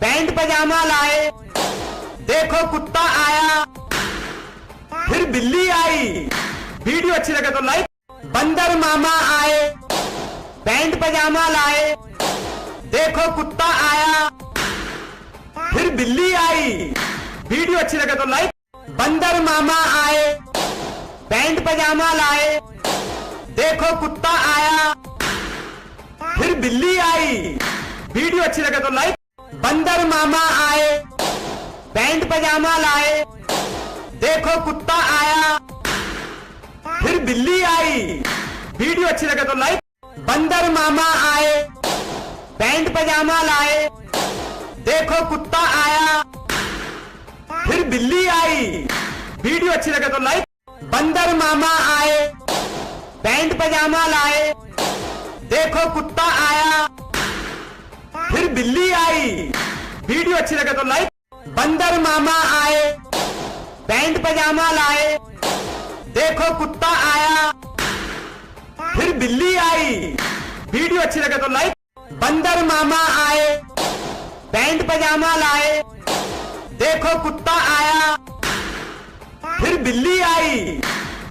A: पैंट पजामा लाए, देखो कुत्ता आया, फिर बिल्ली आई। वीडियो अच्छी लगे तो लाइक। बंदर मामा आए, पैंट पजामा लाए, देखो कुत्ता आया, फिर बिल्ली आई। वीडियो अच्छी लगे तो लाइक। बंदर मामा आए, पैंट पजामा लाए, देखो कुत्ता आया, फिर बिल्ली आई। वीडियो अच्छी लगे तो लाइक। बंदर मामा आए, पैंट पजामा लाए, देखो कुत्ता आया, फिर बिल्ली आई। वीडियो अच्छी लगे तो लाइक। बंदर मामा आए, पैंट पजामा लाए, देखो कुत्ता आया, फिर बिल्ली आई। वीडियो अच्छी लगे तो लाइक। बंदर मामा आए, पैंट पजामा लाए, देखो कुत्ता आया, फिर बिल्ली आई। वीडियो अच्छी लगे तो लाइक। बंदर मामा आए, पैंट पजामा लाए, देखो कुत्ता आया, फिर बिल्ली आई। वीडियो अच्छी लगे तो लाइक। बंदर मामा आए, पैंट पजामा लाए, देखो कुत्ता आया, फिर बिल्ली आई।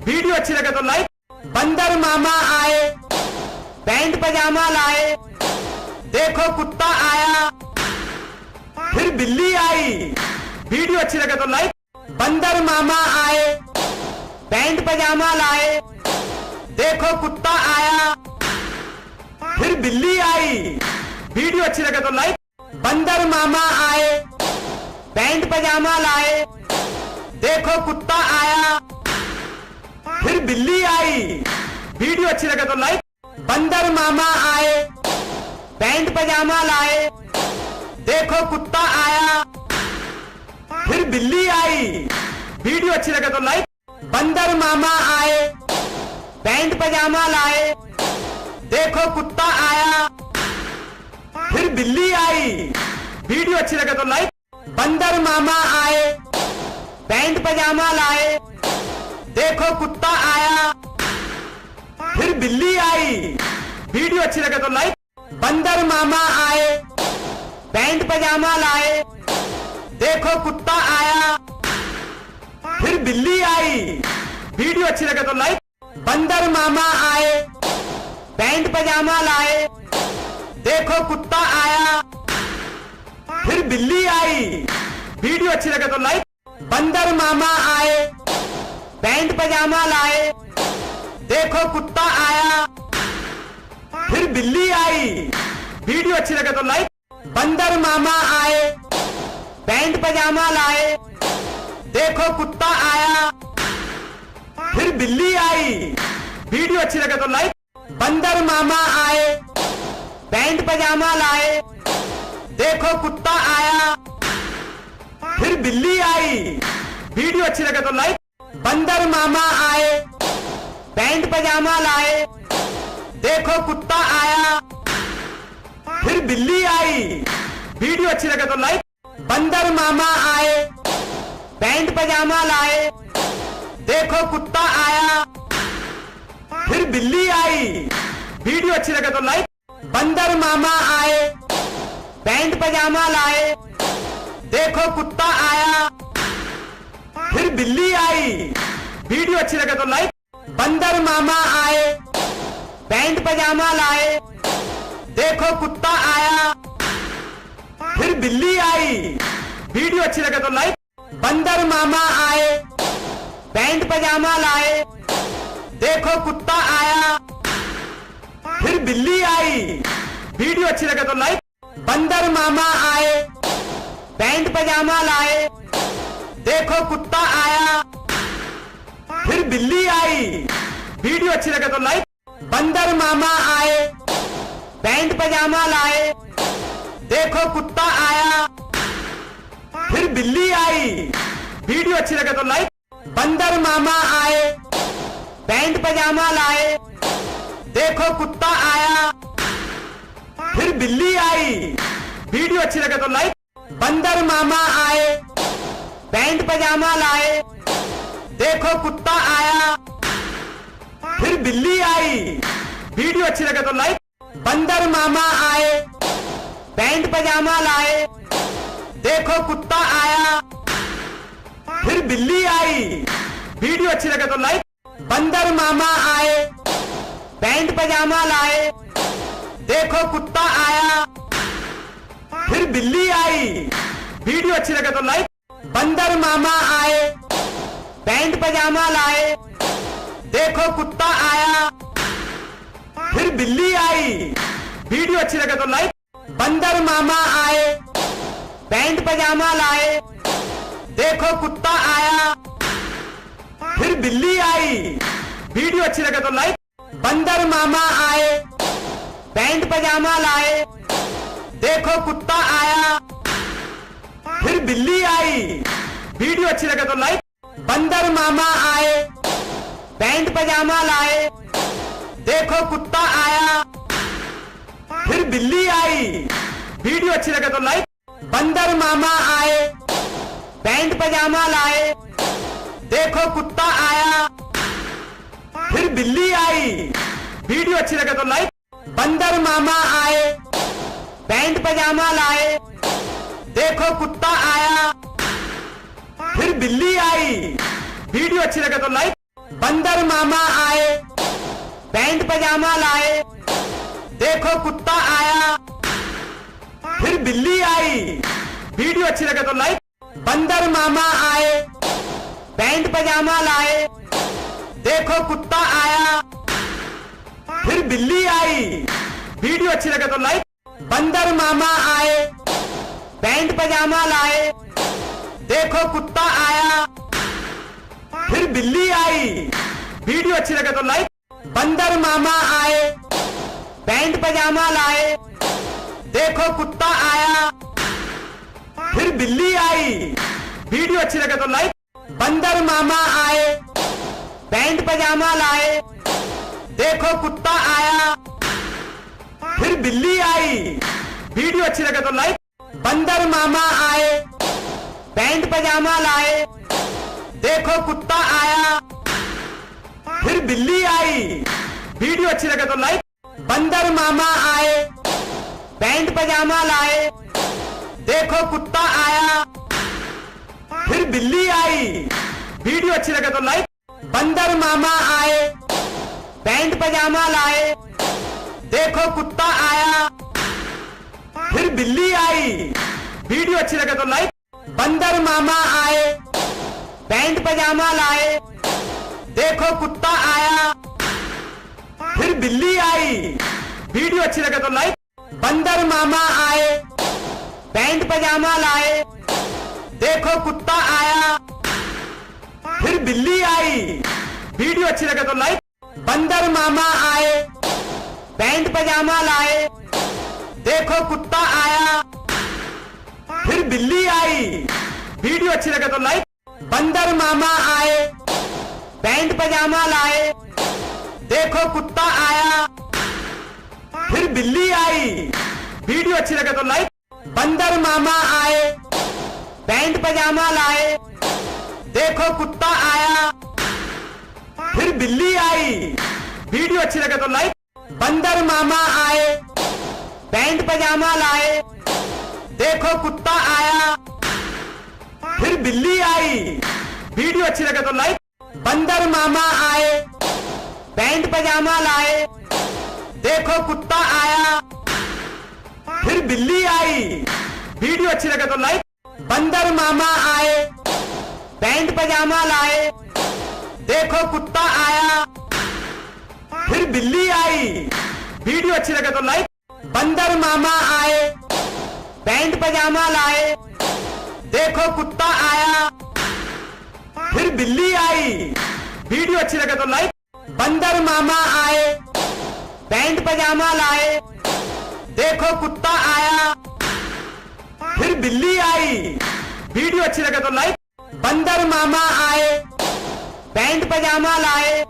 A: वीडियो अच्छी लगे तो लाइक। बंदर मामा आए, पैंट पजामा लाए, देखो कुत्ता आया, फिर बिल्ली आई। वीडियो अच्छी लगे तो लाइक। बंदर मामा आए, पैंट पजामा लाए, देखो कुत्ता आया, फिर बिल्ली आई। वीडियो अच्छी लगे तो लाइक। बंदर मामा आए, पैंट पजामा लाए, देखो कुत्ता आया, फिर बिल्ली आई। वीडियो अच्छी लगे तो लाइक। बंदर मामा आए, पैंट पजामा लाए, देखो कुत्ता आया, फिर बिल्ली आई। वीडियो अच्छी लगे तो लाइक। बंदर मामा आए, पैंट पजामा लाए, देखो कुत्ता आया, फिर बिल्ली आई। वीडियो अच्छी लगे तो लाइक। बंदर मामा आए, पैंट पजामा लाए, देखो कुत्ता आया, फिर बिल्ली आई। वीडियो अच्छी लगे तो लाइक। बंदर मामा आए, पैंट पजामा लाए, देखो कुत्ता आया, फिर बिल्ली आई। वीडियो अच्छी लगे तो लाइक। बंदर मामा आए, पैंट पजामा लाए, देखो कुत्ता आया, फिर बिल्ली आई। वीडियो अच्छी लगे तो लाइक। बंदर मामा आए, पैंट पजामा लाए, देखो कुत्ता आया, फिर बिल्ली आई। वीडियो अच्छी लगे तो लाइक। बंदर मामा आए, पैंट पजामा लाए, देखो कुत्ता आया, फिर बिल्ली आई। वीडियो अच्छी लगे तो लाइक। बंदर मामा आए, पैंट पजामा लाए, देखो कुत्ता आया, फिर बिल्ली आई। वीडियो अच्छी लगे तो लाइक। बंदर मामा आए, पैंट पजामा लाए, देखो कुत्ता आया, फिर बिल्ली आई। वीडियो अच्छी लगे तो लाइक। बंदर मामा आए, पैंट पजामा लाए, देखो कुत्ता आया, फिर बिल्ली आई। वीडियो अच्छी लगे तो लाइक। बंदर मामा आए, पैंट पजामा लाए, देखो कुत्ता आया, फिर बिल्ली आई। वीडियो अच्छी लगे तो लाइक। बंदर मामा आए, पैंट पजामा लाए, देखो कुत्ता आया, फिर बिल्ली आई। वीडियो अच्छी लगे तो लाइक। बंदर मामा आए, पैंट पजामा लाए, देखो कुत्ता आया, फिर बिल्ली आई। वीडियो अच्छी लगे तो लाइक। बंदर मामा आए, पैंट पजामा लाए, देखो कुत्ता आया, फिर बिल्ली आई। वीडियो अच्छी लगे तो लाइक। बंदर मामा आए, पैंट पजामा लाए, देखो कुत्ता आया, फिर बिल्ली आई। वीडियो अच्छी लगे तो लाइक। बंदर मामा आए, पैंट पजामा लाए, देखो कुत्ता आया, फिर बिल्ली आई। वीडियो अच्छी लगे तो लाइक। बंदर मामा आए, पैंट पजामा लाए, देखो कुत्ता आया, फिर बिल्ली आई। वीडियो अच्छी लगे तो लाइक। बंदर मामा आए, पैंट पजामा लाए, देखो कुत्ता आया, फिर बिल्ली आई। वीडियो अच्छी लगे तो लाइक। बंदर मामा आए, पैंट पजामा लाए, देखो कुत्ता आया, फिर बिल्ली आई। वीडियो अच्छी लगे तो लाइक। बंदर मामा आए, पैंट पजामा लाए, देखो कुत्ता आया, फिर बिल्ली आई। वीडियो अच्छी लगे तो लाइक। बंदर मामा आए, पैंट पजामा लाए, देखो कुत्ता आया, फिर बिल्ली आई। वीडियो अच्छी लगे तो लाइक। बंदर मामा आए, पैंट पजामा लाए, देखो कुत्ता आया, फिर बिल्ली आई। वीडियो अच्छी लगे तो लाइक। बंदर मामा आए, पैंट पजामा लाए, देखो कुत्ता आया, फिर बिल्ली आई। वीडियो अच्छी लगे तो लाइक। बंदर मामा आए, पैंट पजामा लाए, देखो कुत्ता आया, फिर बिल्ली आई। वीडियो अच्छी लगे तो लाइक। बंदर मामा आए, पैंट पजामा लाए, देखो कुत्ता आया, फिर बिल्ली आई। वीडियो अच्छी लगे तो लाइक। बंदर मामा आए, पैंट पजामा लाए, देखो कुत्ता आया, फिर बिल्ली आई। वीडियो अच्छी लगे तो लाइक। बंदर मामा आए, पैंट पजामा लाए, देखो कुत्ता आया, फिर बिल्ली आई। वीडियो अच्छी लगे तो लाइक। बंदर मामा आए, पैंट पजामा लाए, देखो कुत्ता आया, फिर बिल्ली आई, वीडियो अच्छी लगे तो लाइक। बंदर मामा आए, पैंट पजामा लाए, देखो कुत्ता आया, फिर बिल्ली आई, वीडियो अच्छी लगे तो लाइक। बंदर मामा आए, पैंट पजामा लाए, देखो कुत्ता आया, फिर बिल्ली आई, वीडियो अच्छी लगे तो लाइक। बंदर मामा आए, पैंट पजामा लाए, देखो कुत्ता आया, फिर बिल्ली आई, वीडियो अच्छी लगे तो लाइक। बंदर मामा आए, पैंट पजामा लाए, देखो कुत्ता आया, फिर बिल्ली आई, वीडियो अच्छी लगे तो लाइक। बंदर मामा आए, पैंट पजामा लाए, देखो कुत्ता आया, फिर बिल्ली आई, वीडियो अच्छी लगे तो लाइक। बंदर मामा आए, पैंट पजामा लाए, देखो कुत्ता आया, फिर बिल्ली आई, वीडियो अच्छी लगे तो लाइक। बंदर मामा आए, पैंट पजामा लाए, देखो कुत्ता आया, फिर बिल्ली आई, वीडियो अच्छी लगे तो लाइक। बंदर मामा आए, पैंट पजामा लाए, देखो कुत्ता आया, फिर बिल्ली आई, वीडियो अच्छी लगे तो लाइक। बंदर मामा आए, पैंट पजामा लाए, देखो कुत्ता आया, फिर बिल्ली आई, वीडियो अच्छी लगे तो लाइक। बंदर मामा आए, पैंट पजामा लाए, देखो कुत्ता आया, फिर बिल्ली आई, वीडियो अच्छी लगे तो लाइक। बंदर मामा आए, पैंट पजामा लाए, देखो कुत्ता आया, फिर बिल्ली आई, वीडियो अच्छी लगे तो लाइक। बंदर मामा आए, पैंट पजामा लाए, देखो कुत्ता आया, फिर बिल्ली आई, वीडियो अच्छी लगे तो लाइक। बंदर मामा आए, पैंट पजामा लाए, देखो कुत्ता आया, फिर बिल्ली आई, वीडियो अच्छी लगे तो लाइक। बंदर मामा आए, पैंट पजामा लाए, देखो कुत्ता आया, फिर बिल्ली आई, वीडियो अच्छी लगे तो लाइक। बंदर मामा आए, पैंट पजामा लाए, देखो कुत्ता आया, फिर बिल्ली आई, वीडियो अच्छी लगे तो लाइक। बंदर मामा आए, पैंट पजामा लाए,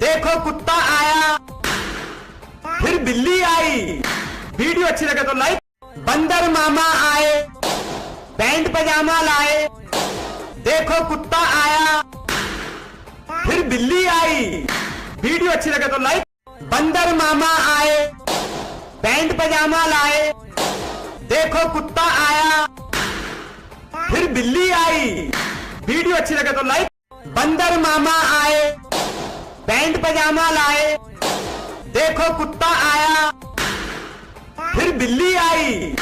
A: देखो कुत्ता आया, फिर बिल्ली आई, वीडियो अच्छी लगे तो लाइक। बंदर मामा आए, पैंट पजामा लाए, देखो कुत्ता आया, फिर बिल्ली आई, वीडियो अच्छी लगे तो लाइक। बंदर मामा आए, पैंट पजामा लाए, देखो कुत्ता आया, फिर बिल्ली आई, वीडियो अच्छी लगे तो लाइक। बंदर मामा आए, पैंट पजामा लाए, देखो कुत्ता आया, फिर बिल्ली आई,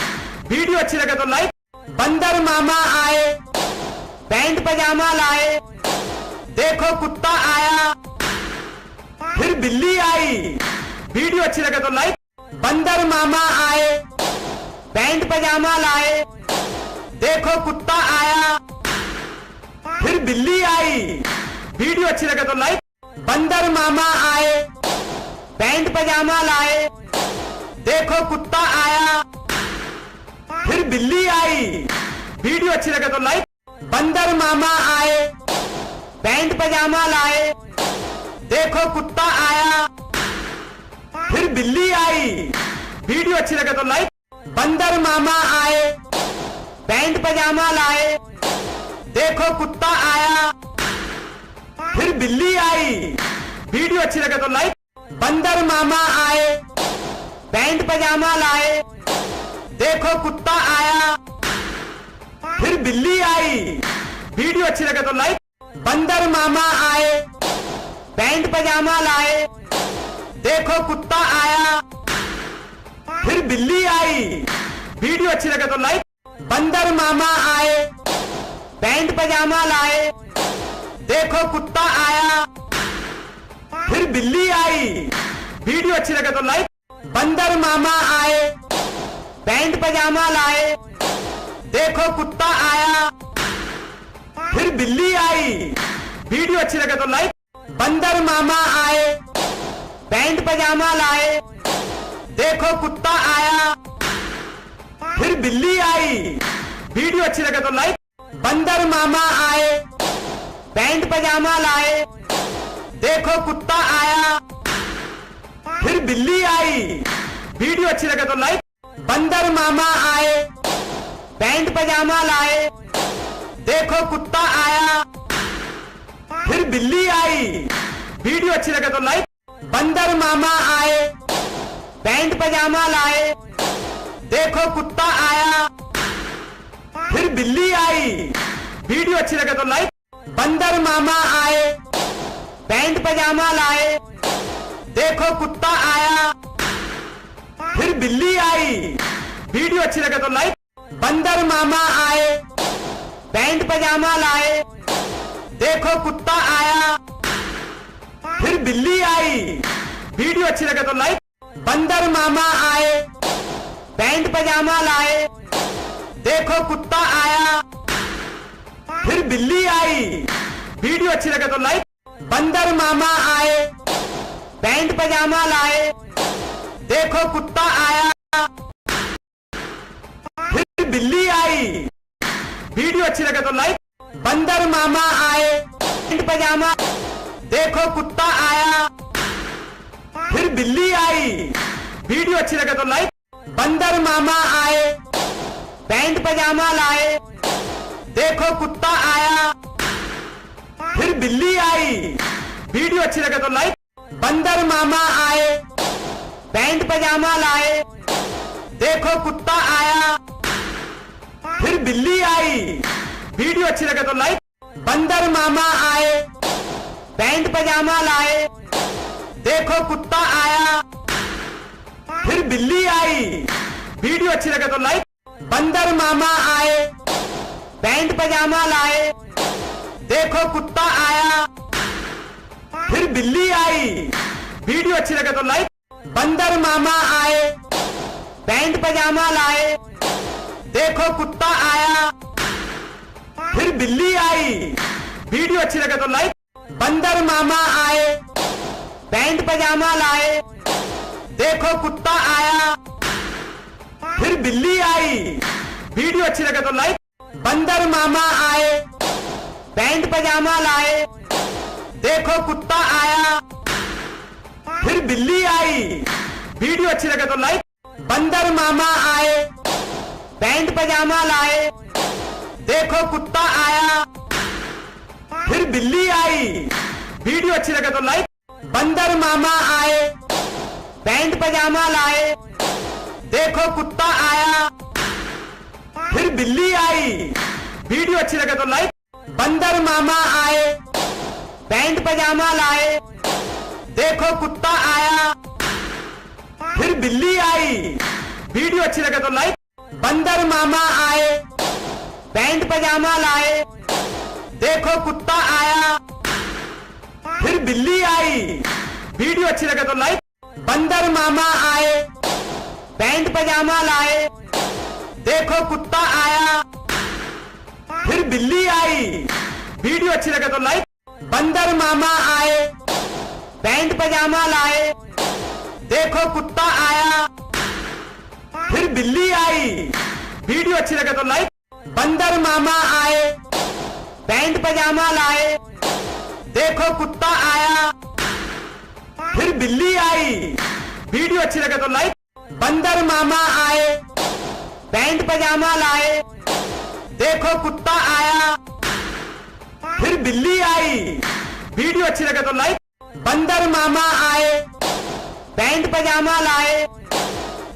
A: वीडियो अच्छी लगे तो लाइक। बंदर मामा आए, पैंट पजामा लाए, देखो कुत्ता आया, फिर बिल्ली आई, वीडियो अच्छी लगे तो लाइक। बंदर मामा आए, पैंट पजामा लाए, देखो कुत्ता आया, फिर बिल्ली आई, वीडियो अच्छी लगे तो लाइक। बंदर मामा आए, पैंट पजामा लाए, देखो कुत्ता आया, फिर बिल्ली आई, वीडियो अच्छी लगे तो लाइक। बंदर मामा आए, पैंट पजामा लाए, देखो कुत्ता आया, फिर बिल्ली आई, वीडियो अच्छी लगे तो लाइक। बंदर मामा आए, पैंट पजामा लाए, देखो कुत्ता आया, फिर बिल्ली आई, वीडियो अच्छी लगे तो लाइक। बंदर मामा आए, पैंट पजामा लाए, देखो कुत्ता आया, फिर बिल्ली आई, वीडियो अच्छी लगे तो लाइक। बंदर मामा आए, पैंट पजामा लाए, देखो कुत्ता आया, फिर बिल्ली आई, वीडियो अच्छी लगे तो लाइक। बंदर मामा आए, पैंट पजामा लाए, देखो कुत्ता आया, फिर बिल्ली आई, वीडियो अच्छी लगे तो लाइक। बंदर मामा आए, पैंट पजामा लाए, देखो कुत्ता आया, फिर बिल्ली आई, वीडियो अच्छी लगे तो लाइक। बंदर मामा आए, पैंट पजामा लाए, देखो कुत्ता आया, फिर बिल्ली आई। वीडियो अच्छी लगे तो लाइक। बंदर मामा आए, पैंट पजामा लाए, देखो कुत्ता आया, फिर बिल्ली आई। वीडियो अच्छी लगे तो लाइक। बंदर मामा आए, पैंट पजामा लाए, देखो कुत्ता आया, फिर बिल्ली आई। वीडियो अच्छी लगे तो लाइक। बंदर मामा आए, पैंट पजामा लाए, देखो कुत्ता आया, फिर बिल्ली आई। वीडियो अच्छी लगे तो लाइक। बंदर मामा आए, पैंट पजामा लाए, देखो कुत्ता आया, फिर बिल्ली आई। वीडियो अच्छी लगे तो लाइक। बंदर मामा आए, पैंट पजामा लाए, देखो कुत्ता आया, फिर बिल्ली आई। वीडियो अच्छी लगे तो लाइक। बंदर मामा आए, पैंट पजामा लाए, देखो कुत्ता आया, फिर बिल्ली आई। वीडियो अच्छी लगे तो लाइक। बंदर मामा आए, पैंट पजामा लाए, देखो कुत्ता आया, फिर बिल्ली आई। वीडियो अच्छी लगे तो लाइक। बंदर मामा आए, पैंट पजामा, देखो कुत्ता आया, फिर बिल्ली आई। वीडियो अच्छी लगे तो लाइक। बंदर मामा आए, पैंट पजामा लाए, देखो कुत्ता आया, फिर बिल्ली आई। वीडियो अच्छी लगे तो लाइक। बंदर मामा आए, पैंट पजामा लाए, देखो कुत्ता आया, फिर बिल्ली आई। वीडियो अच्छी लगे तो लाइक। बंदर मामा आए, पैंट पजामा लाए, देखो कुत्ता आया, फिर बिल्ली आई। वीडियो अच्छी लगे तो लाइक। बंदर मामा आए, पैंट पजामा लाए, देखो कुत्ता आया, फिर बिल्ली आई। वीडियो अच्छी लगे तो लाइक। बंदर मामा आए, पैंट पजामा लाए, देखो कुत्ता आया, फिर बिल्ली आई। वीडियो अच्छी लगे तो लाइक। बंदर मामा आए, पैंट पजामा लाए, देखो कुत्ता आया, फिर बिल्ली आई। वीडियो अच्छी लगे तो लाइक। बंदर मामा आए, पैंट पजामा लाए, देखो कुत्ता आया, फिर बिल्ली आई। वीडियो अच्छी लगे तो लाइक। बंदर मामा आए, पैंट पजामा लाए, देखो कुत्ता आया, फिर बिल्ली आई। वीडियो अच्छी लगे तो लाइक। बंदर मामा आए, पैंट पजामा लाए, देखो कुत्ता आया, फिर बिल्ली आई। वीडियो अच्छी लगे तो लाइक। बंदर मामा आए, पैंट पजामा लाए, देखो कुत्ता आया, फिर बिल्ली आई। वीडियो अच्छी लगे तो लाइक। बंदर मामा आए, पैंट पजामा लाए, देखो कुत्ता आया, फिर बिल्ली आई। वीडियो अच्छी लगे तो लाइक। बंदर मामा आए, पैंट पजामा लाए, देखो कुत्ता आया, फिर बिल्ली आई। वीडियो अच्छी लगे तो लाइक। बंदर मामा आए, पैंट पजामा लाए, देखो कुत्ता आया, फिर बिल्ली आई। वीडियो अच्छी लगे तो लाइक। बंदर मामा आए, पैंट पजामा लाए, देखो कुत्ता आया, फिर बिल्ली आई। वीडियो अच्छी लगे तो लाइक। बंदर मामा आए, पैंट पजामा लाए, देखो कुत्ता आया, फिर बिल्ली आई। वीडियो अच्छी लगे तो लाइक। बंदर मामा आए, पैंट पजामा लाए,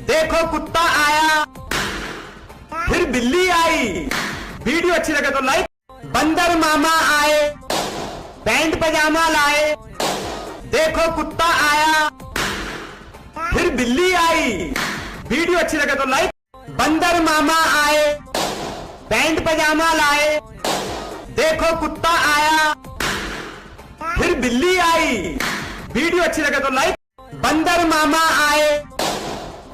A: देखो कुत्ता आया, फिर बिल्ली आई। वीडियो अच्छी लगे तो लाइक। बंदर मामा आए, पैंट पजामा लाए, देखो कुत्ता आया, फिर बिल्ली आई। वीडियो अच्छी लगे तो लाइक। बंदर मामा आए, पैंट पजामा लाए, देखो कुत्ता आया, फिर बिल्ली आई। वीडियो अच्छी लगे तो लाइक। बंदर मामा आए,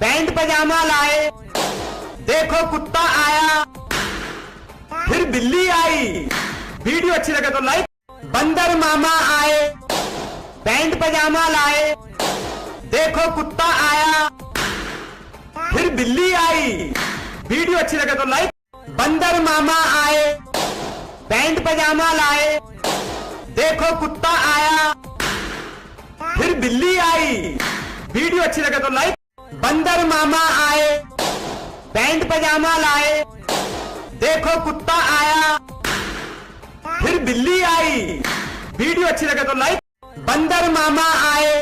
A: पैंट पजामा लाए, देखो कुत्ता आया, फिर बिल्ली आई। वीडियो अच्छी लगे तो लाइक। बंदर मामा आए, पैंट पजामा लाए, देखो कुत्ता आया, फिर बिल्ली आई। वीडियो अच्छी लगे तो लाइक। बंदर मामा आए, पैंट पजामा लाए, देखो कुत्ता आया, फिर बिल्ली आई। वीडियो अच्छी लगे तो लाइक। बंदर मामा आए, पैंट पजामा लाए, देखो कुत्ता आया, फिर बिल्ली आई। वीडियो अच्छी लगे तो लाइक। बंदर मामा आए,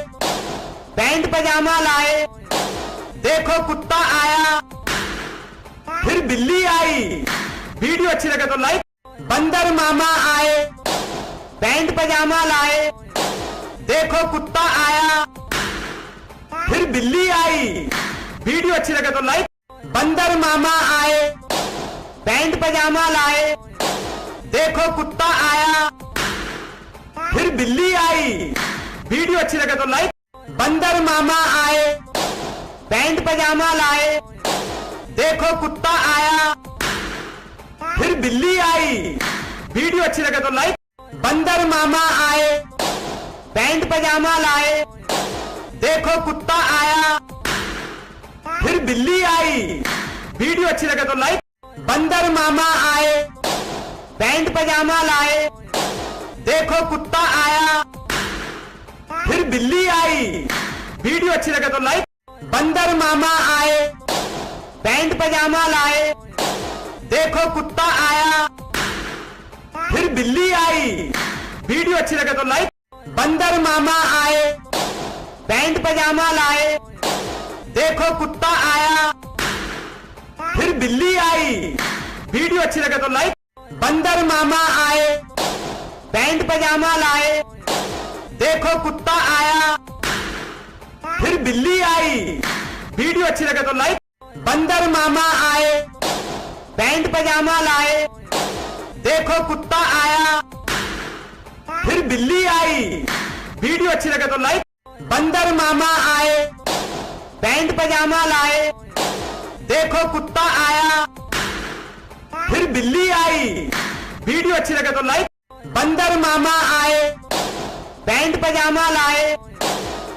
A: पैंट पजामा लाए, देखो कुत्ता आया, फिर बिल्ली आई। वीडियो अच्छी लगे तो लाइक। बंदर मामा आए, पैंट पजामा लाए, देखो कुत्ता आया, फिर बिल्ली आई। वीडियो अच्छी लगे तो लाइक। बंदर मामा आए, पैंट पजामा लाए, देखो कुत्ता आया, फिर बिल्ली आई। वीडियो अच्छी लगे तो लाइक। बंदर मामा आए, पैंट पजामा लाए, देखो कुत्ता आया, फिर बिल्ली आई। वीडियो अच्छी लगे तो लाइक। बंदर मामा आए, पैंट पजामा लाए, देखो कुत्ता आया, फिर बिल्ली आई। वीडियो अच्छी लगे तो लाइक। बंदर मामा आए, पैंट पजामा लाए, देखो कुत्ता आया, फिर बिल्ली आई। वीडियो अच्छी लगे तो लाइक। बंदर मामा आए, पैंट पजामा लाए, देखो कुत्ता आया, फिर बिल्ली आई। वीडियो अच्छी लगे तो लाइक। बंदर मामा आए, पैंट पजामा लाए, देखो कुत्ता आया, फिर बिल्ली आई। वीडियो अच्छी लगे तो लाइक। बंदर मामा आए, पैंट पजामा लाए, देखो कुत्ता आया, फिर बिल्ली आई। वीडियो अच्छी लगे तो लाइक। बंदर मामा आए, पैंट पजामा लाए, देखो कुत्ता आया, फिर बिल्ली आई। वीडियो अच्छी लगे तो लाइक। बंदर मामा आए, पैंट पजामा लाए, देखो कुत्ता आया, फिर बिल्ली आई। वीडियो अच्छी लगे तो लाइक। बंदर मामा आए, पैंट पजामा लाए,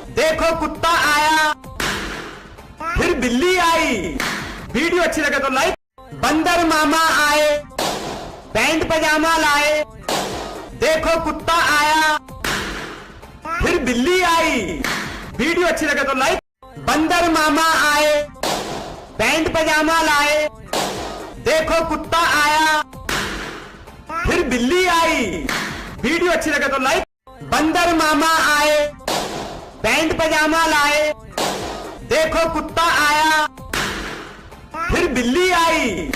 A: देखो कुत्ता आया, फिर बिल्ली आई। वीडियो अच्छी लगे तो लाइक। बंदर मामा आए, पैंट पजामा लाए, देखो कुत्ता आया, फिर बिल्ली आई। वीडियो अच्छी लगे तो लाइक। बंदर मामा आए, पैंट पजामा लाए, देखो कुत्ता आया, फिर बिल्ली आई। वीडियो अच्छी लगे तो लाइक। बंदर मामा आए, पैंट पजामा लाए, देखो कुत्ता आया, फिर बिल्ली आई।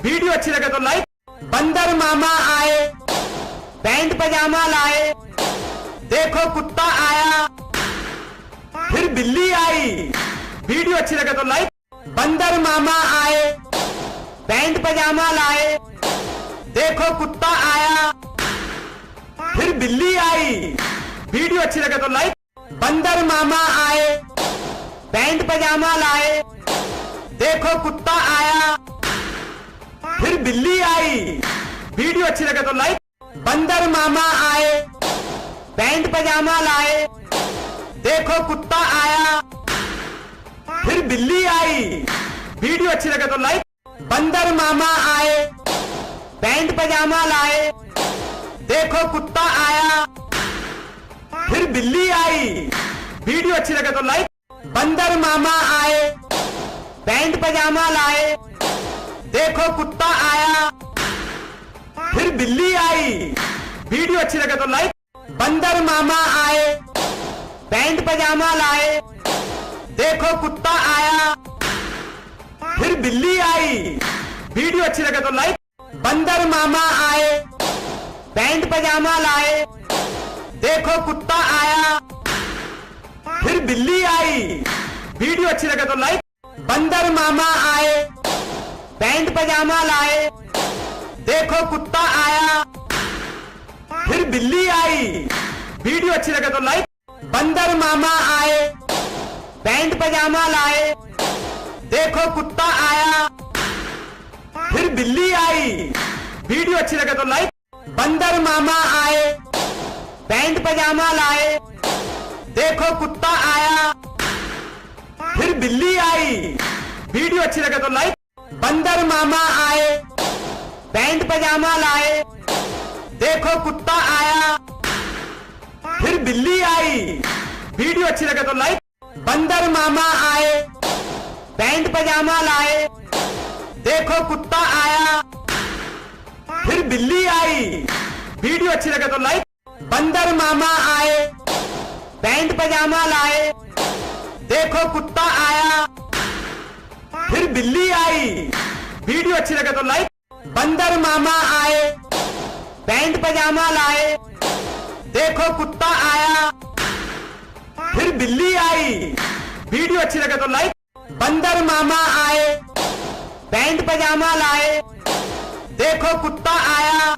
A: वीडियो अच्छी लगे तो लाइक। बंदर मामा आए, पैंट पजामा लाए, देखो कुत्ता आया, फिर बिल्ली आई। वीडियो अच्छी लगे तो लाइक। बंदर मामा आए, पैंट पजामा लाए, देखो कुत्ता आया, फिर बिल्ली आई। वीडियो अच्छी लगे तो लाइक। बंदर मामा आए, पैंट पजामा लाए, देखो कुत्ता आया, फिर बिल्ली आई। वीडियो अच्छी लगे तो लाइक। बंदर मामा आए, पैंट पजामा लाए, देखो कुत्ता आया, फिर बिल्ली आई। वीडियो अच्छी लगे तो लाइक। बंदर मामा आए, पैंट पजामा लाए, देखो कुत्ता आया, फिर बिल्ली आई। वीडियो अच्छी लगे तो लाइक। बंदर मामा आए, पैंट पजामा लाए, देखो कुत्ता आया, फिर बिल्ली आई। वीडियो अच्छी लगे तो लाइक। बंदर मामा आए, पैंट पजामा लाए, देखो कुत्ता आया, फिर बिल्ली आई। वीडियो अच्छी लगे तो लाइक। बंदर मामा आए, पैंट पजामा लाए, देखो कुत्ता आया, फिर बिल्ली आई। वीडियो अच्छी लगे तो लाइक। बंदर मामा आए, पैंट पजामा लाए, देखो कुत्ता आया, फिर बिल्ली आई। वीडियो अच्छी लगे तो लाइक। बंदर मामा आए, पैंट पजामा लाए, देखो कुत्ता आया, फिर बिल्ली आई। वीडियो अच्छी लगे तो लाइक। बंदर मामा आए, पैंट पजामा लाए, देखो कुत्ता आया, फिर बिल्ली आई। वीडियो अच्छी लगे तो लाइक। बंदर मामा आए, पैंट पजामा लाए, देखो कुत्ता आया, फिर बिल्ली आई। वीडियो अच्छी लगे तो लाइक। बंदर मामा आए, पैंट पजामा लाए, देखो कुत्ता आया, फिर बिल्ली आई। वीडियो अच्छी लगे तो लाइक। बंदर मामा आए, पैंट पजामा लाए, देखो कुत्ता आया, फिर बिल्ली आई। वीडियो अच्छी लगे तो लाइक। बंदर मामा आए, पैंट पजामा लाए, देखो कुत्ता आया, फिर बिल्ली आई। वीडियो अच्छी लगे तो लाइक। बंदर मामा आए, पैंट पजामा लाए, देखो कुत्ता आया,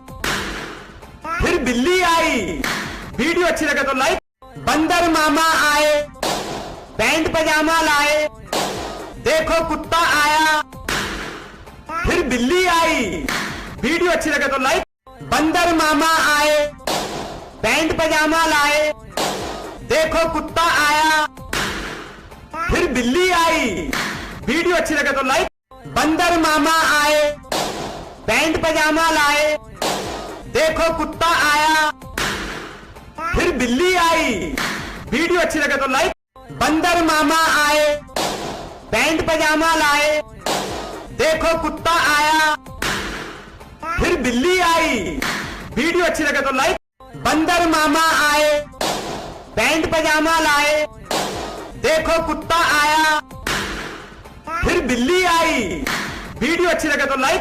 A: फिर बिल्ली आई। वीडियो अच्छी लगे तो लाइक। बंदर मामा आए, पैंट पजामा लाए, देखो कुत्ता आया, फिर बिल्ली आई। वीडियो अच्छी लगे तो लाइक। बंदर मामा आए, पैंट पजामा लाए, देखो कुत्ता आया, फिर बिल्ली आई। वीडियो अच्छी लगे तो लाइक। बंदर मामा आए, पैंट पजामा लाए, देखो कुत्ता आया, फिर बिल्ली आई। वीडियो अच्छी लगे तो लाइक। बंदर मामा आए, पैंट पजामा लाए, देखो कुत्ता आया, फिर बिल्ली आई। वीडियो अच्छी लगे तो लाइक। बंदर मामा आए, पैंट पजामा लाए, देखो कुत्ता आया, फिर बिल्ली आई। वीडियो अच्छी लगे तो लाइक।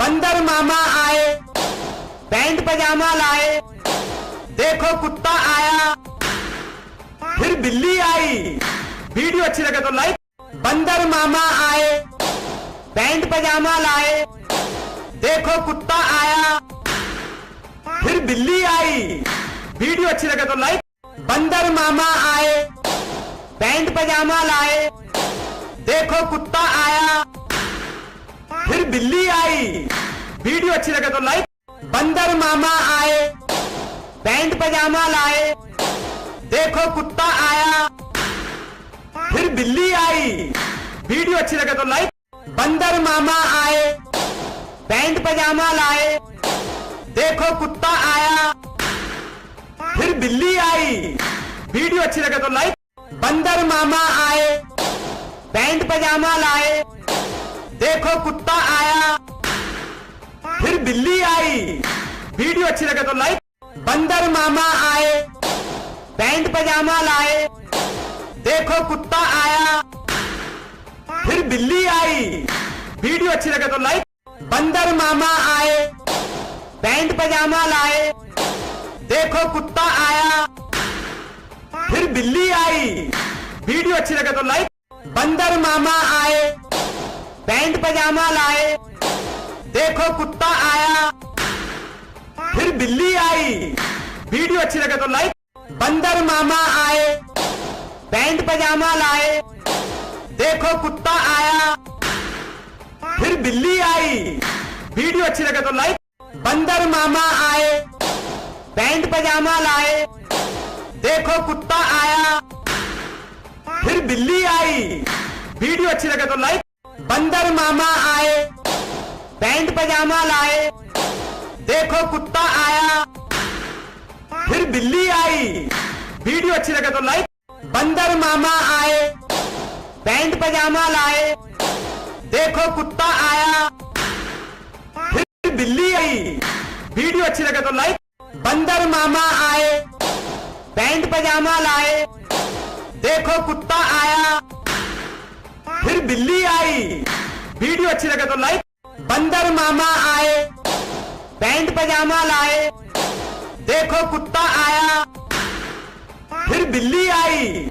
A: बंदर मामा आए, पैंट पजामा लाए, देखो कुत्ता आया, फिर बिल्ली आई। वीडियो अच्छी लगे तो लाइक। बंदर मामा आए, पैंट पजामा लाए, देखो कुत्ता आया, फिर बिल्ली आई। वीडियो अच्छी लगे तो लाइक। बंदर मामा आए, पैंट पजामा लाए, देखो कुत्ता आया, फिर बिल्ली आई। वीडियो अच्छी लगे तो लाइक। बंदर मामा आए, पैंट पजामा लाए, देखो कुत्ता आया, फिर बिल्ली आई। वीडियो अच्छी लगे तो लाइक। बंदर मामा आए, पैंट पजामा लाए, देखो कुत्ता आया, फिर बिल्ली आई। वीडियो अच्छी लगे तो लाइक। बंदर मामा आए, पैंट पजामा लाए, देखो कुत्ता आया, फिर बिल्ली आई। वीडियो अच्छी लगे तो लाइक। बंदर मामा आए, पैंट पजामा लाए, देखो कुत्ता आया, फिर बिल्ली आई। वीडियो अच्छी लगे तो लाइक। बंदर मामा आए, पैंट पजामा लाए, देखो कुत्ता आया, फिर बिल्ली आई। वीडियो अच्छी लगे तो लाइक। बंदर मामा आए, पैंट पजामा लाए, देखो कुत्ता आया, फिर बिल्ली आई। वीडियो अच्छी लगे तो लाइक। बंदर मामा आए, पैंट पजामा लाए, देखो कुत्ता आया, फिर बिल्ली आई। वीडियो अच्छी लगे तो लाइक। बंदर मामा आए, पैंट पजामा लाए, देखो कुत्ता आया, फिर बिल्ली आई। वीडियो अच्छी लगे तो लाइक। बंदर मामा आए, पैंट पजामा लाए, देखो कुत्ता आया, फिर बिल्ली आई। वीडियो अच्छी लगे तो लाइक। बंदर मामा आए, पैंट पजामा लाए, देखो कुत्ता आया, फिर बिल्ली आई। वीडियो अच्छी लगे तो लाइक। बंदर मामा आए, पैंट पजामा लाए, देखो कुत्ता आया, फिर बिल्ली आई। वीडियो अच्छी लगे तो लाइक। बंदर मामा आए, पैंट पजामा लाए, देखो कुत्ता आया, फिर बिल्ली आई।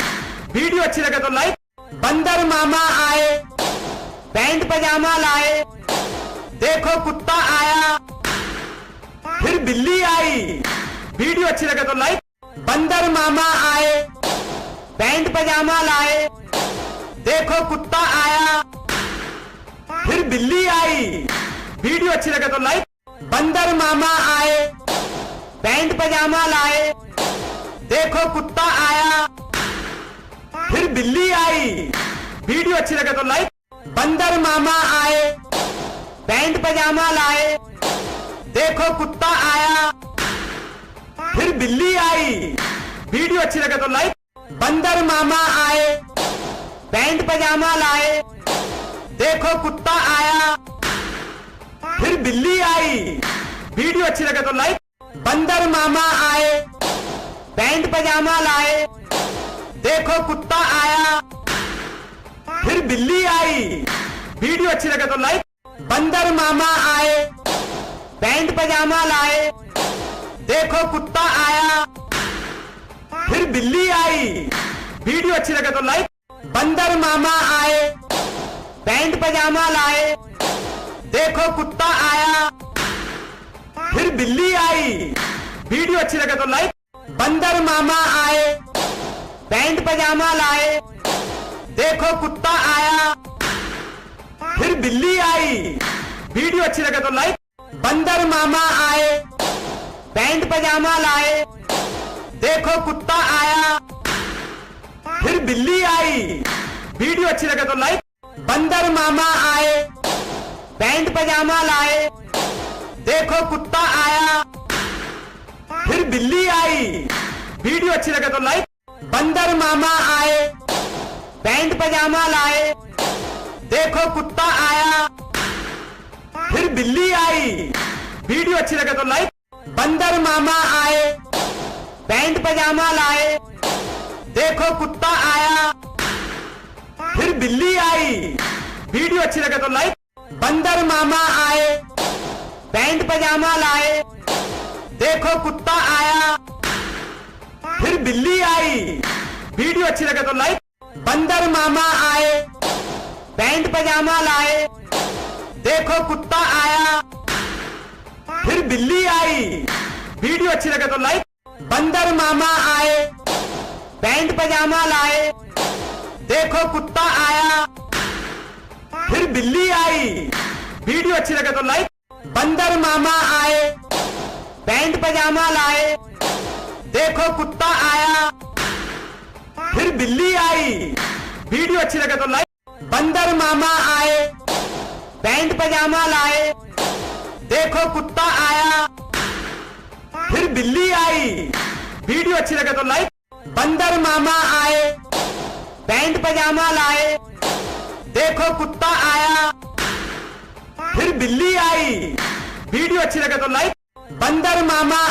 A: वीडियो अच्छी लगे तो लाइक। बंदर मामा आए, पैंट पजामा लाए, देखो कुत्ता आया, फिर बिल्ली आई। वीडियो अच्छी लगे तो लाइक। बंदर मामा आए, पैंट पजामा लाए, देखो कुत्ता आया, फिर बिल्ली आई। वीडियो अच्छी लगे तो लाइक। बंदर मामा आए, पैंट पजामा लाए, देखो कुत्ता आया, फिर बिल्ली आई। वीडियो अच्छी लगे तो लाइक। बंदर मामा आए, पैंट पजामा लाए, देखो कुत्ता आया, फिर बिल्ली आई। वीडियो अच्छी लगे तो लाइक। बंदर मामा आए, पैंट पजामा लाए, देखो कुत्ता आया, फिर बिल्ली आई। वीडियो अच्छी लगे तो लाइक। बंदर मामा आए, पैंट पजामा लाए, देखो कुत्ता आया, फिर बिल्ली आई। वीडियो अच्छी लगे तो लाइक। बंदर मामा आए, पैंट पजामा लाए, देखो कुत्ता आया, फिर बिल्ली आई। वीडियो अच्छी लगे तो लाइक। बंदर मामा आए, पैंट पजामा लाए, देखो कुत्ता आया, फिर बिल्ली आई। वीडियो अच्छी लगे तो लाइक। बंदर मामा आए, पैंट पजामा लाए, देखो कुत्ता आया, फिर बिल्ली आई। वीडियो अच्छी लगे तो लाइक। बंदर मामा आए, पैंट पजामा लाए, देखो कुत्ता आया, फिर बिल्ली आई। वीडियो अच्छी लगे तो लाइक। बंदर मामा आए, पैंट पजामा लाए, देखो कुत्ता आया, फिर बिल्ली आई। वीडियो अच्छी लगे तो लाइक। बंदर मामा आए, पैंट पजामा लाए, देखो कुत्ता आया, फिर बिल्ली आई। वीडियो अच्छी लगे तो लाइक। बंदर मामा आए, पैंट पजामा लाए, देखो कुत्ता आया, फिर बिल्ली आई। वीडियो अच्छी लगे तो लाइक। बंदर मामा आए, पैंट पजामा लाए, देखो कुत्ता आया, फिर बिल्ली आई। वीडियो अच्छी लगे तो लाइक। बंदर मामा आए, पैंट पजामा लाए, देखो कुत्ता आया, फिर बिल्ली आई। वीडियो अच्छी लगे तो लाइक। बंदर मामा आए, पैंट पजामा लाए, देखो कुत्ता आया, फिर बिल्ली आई। वीडियो अच्छी लगे तो लाइक। बंदर मामा आए, पैंट पजामा लाए, देखो कुत्ता आया, फिर बिल्ली आई। वीडियो अच्छी लगे तो लाइक। बंदर मामा आए, पैंट पजामा लाए, देखो कुत्ता आया, फिर बिल्ली आई। वीडियो अच्छी लगे तो लाइक। बंदर मामा आए, पैंट पजामा लाए, देखो कुत्ता आया, फिर बिल्ली आई। वीडियो अच्छी लगे तो लाइक। बंदर मामा,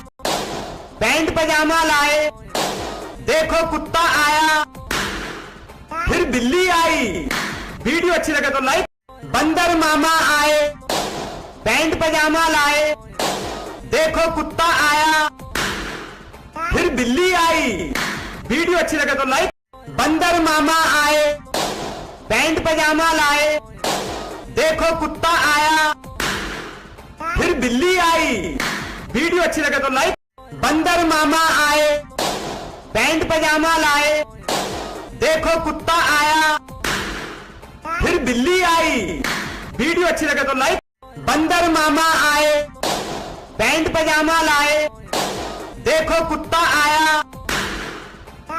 A: पैंट पजामा लाए, देखो कुत्ता आया, फिर बिल्ली आई। वीडियो अच्छी लगे तो लाइक। बंदर मामा आए, पैंट पजामा लाए, देखो कुत्ता आया, फिर बिल्ली आई। वीडियो अच्छी लगे तो लाइक। बंदर मामा आए, पैंट पजामा लाए, देखो कुत्ता आया, फिर बिल्ली आई। वीडियो अच्छी लगे तो लाइक। बंदर मामा आए, पैंट पजामा लाए, देखो कुत्ता आया, फिर बिल्ली आई। वीडियो अच्छी लगे तो लाइक। बंदर मामा आए, पैंट पजामा लाए, देखो कुत्ता आया,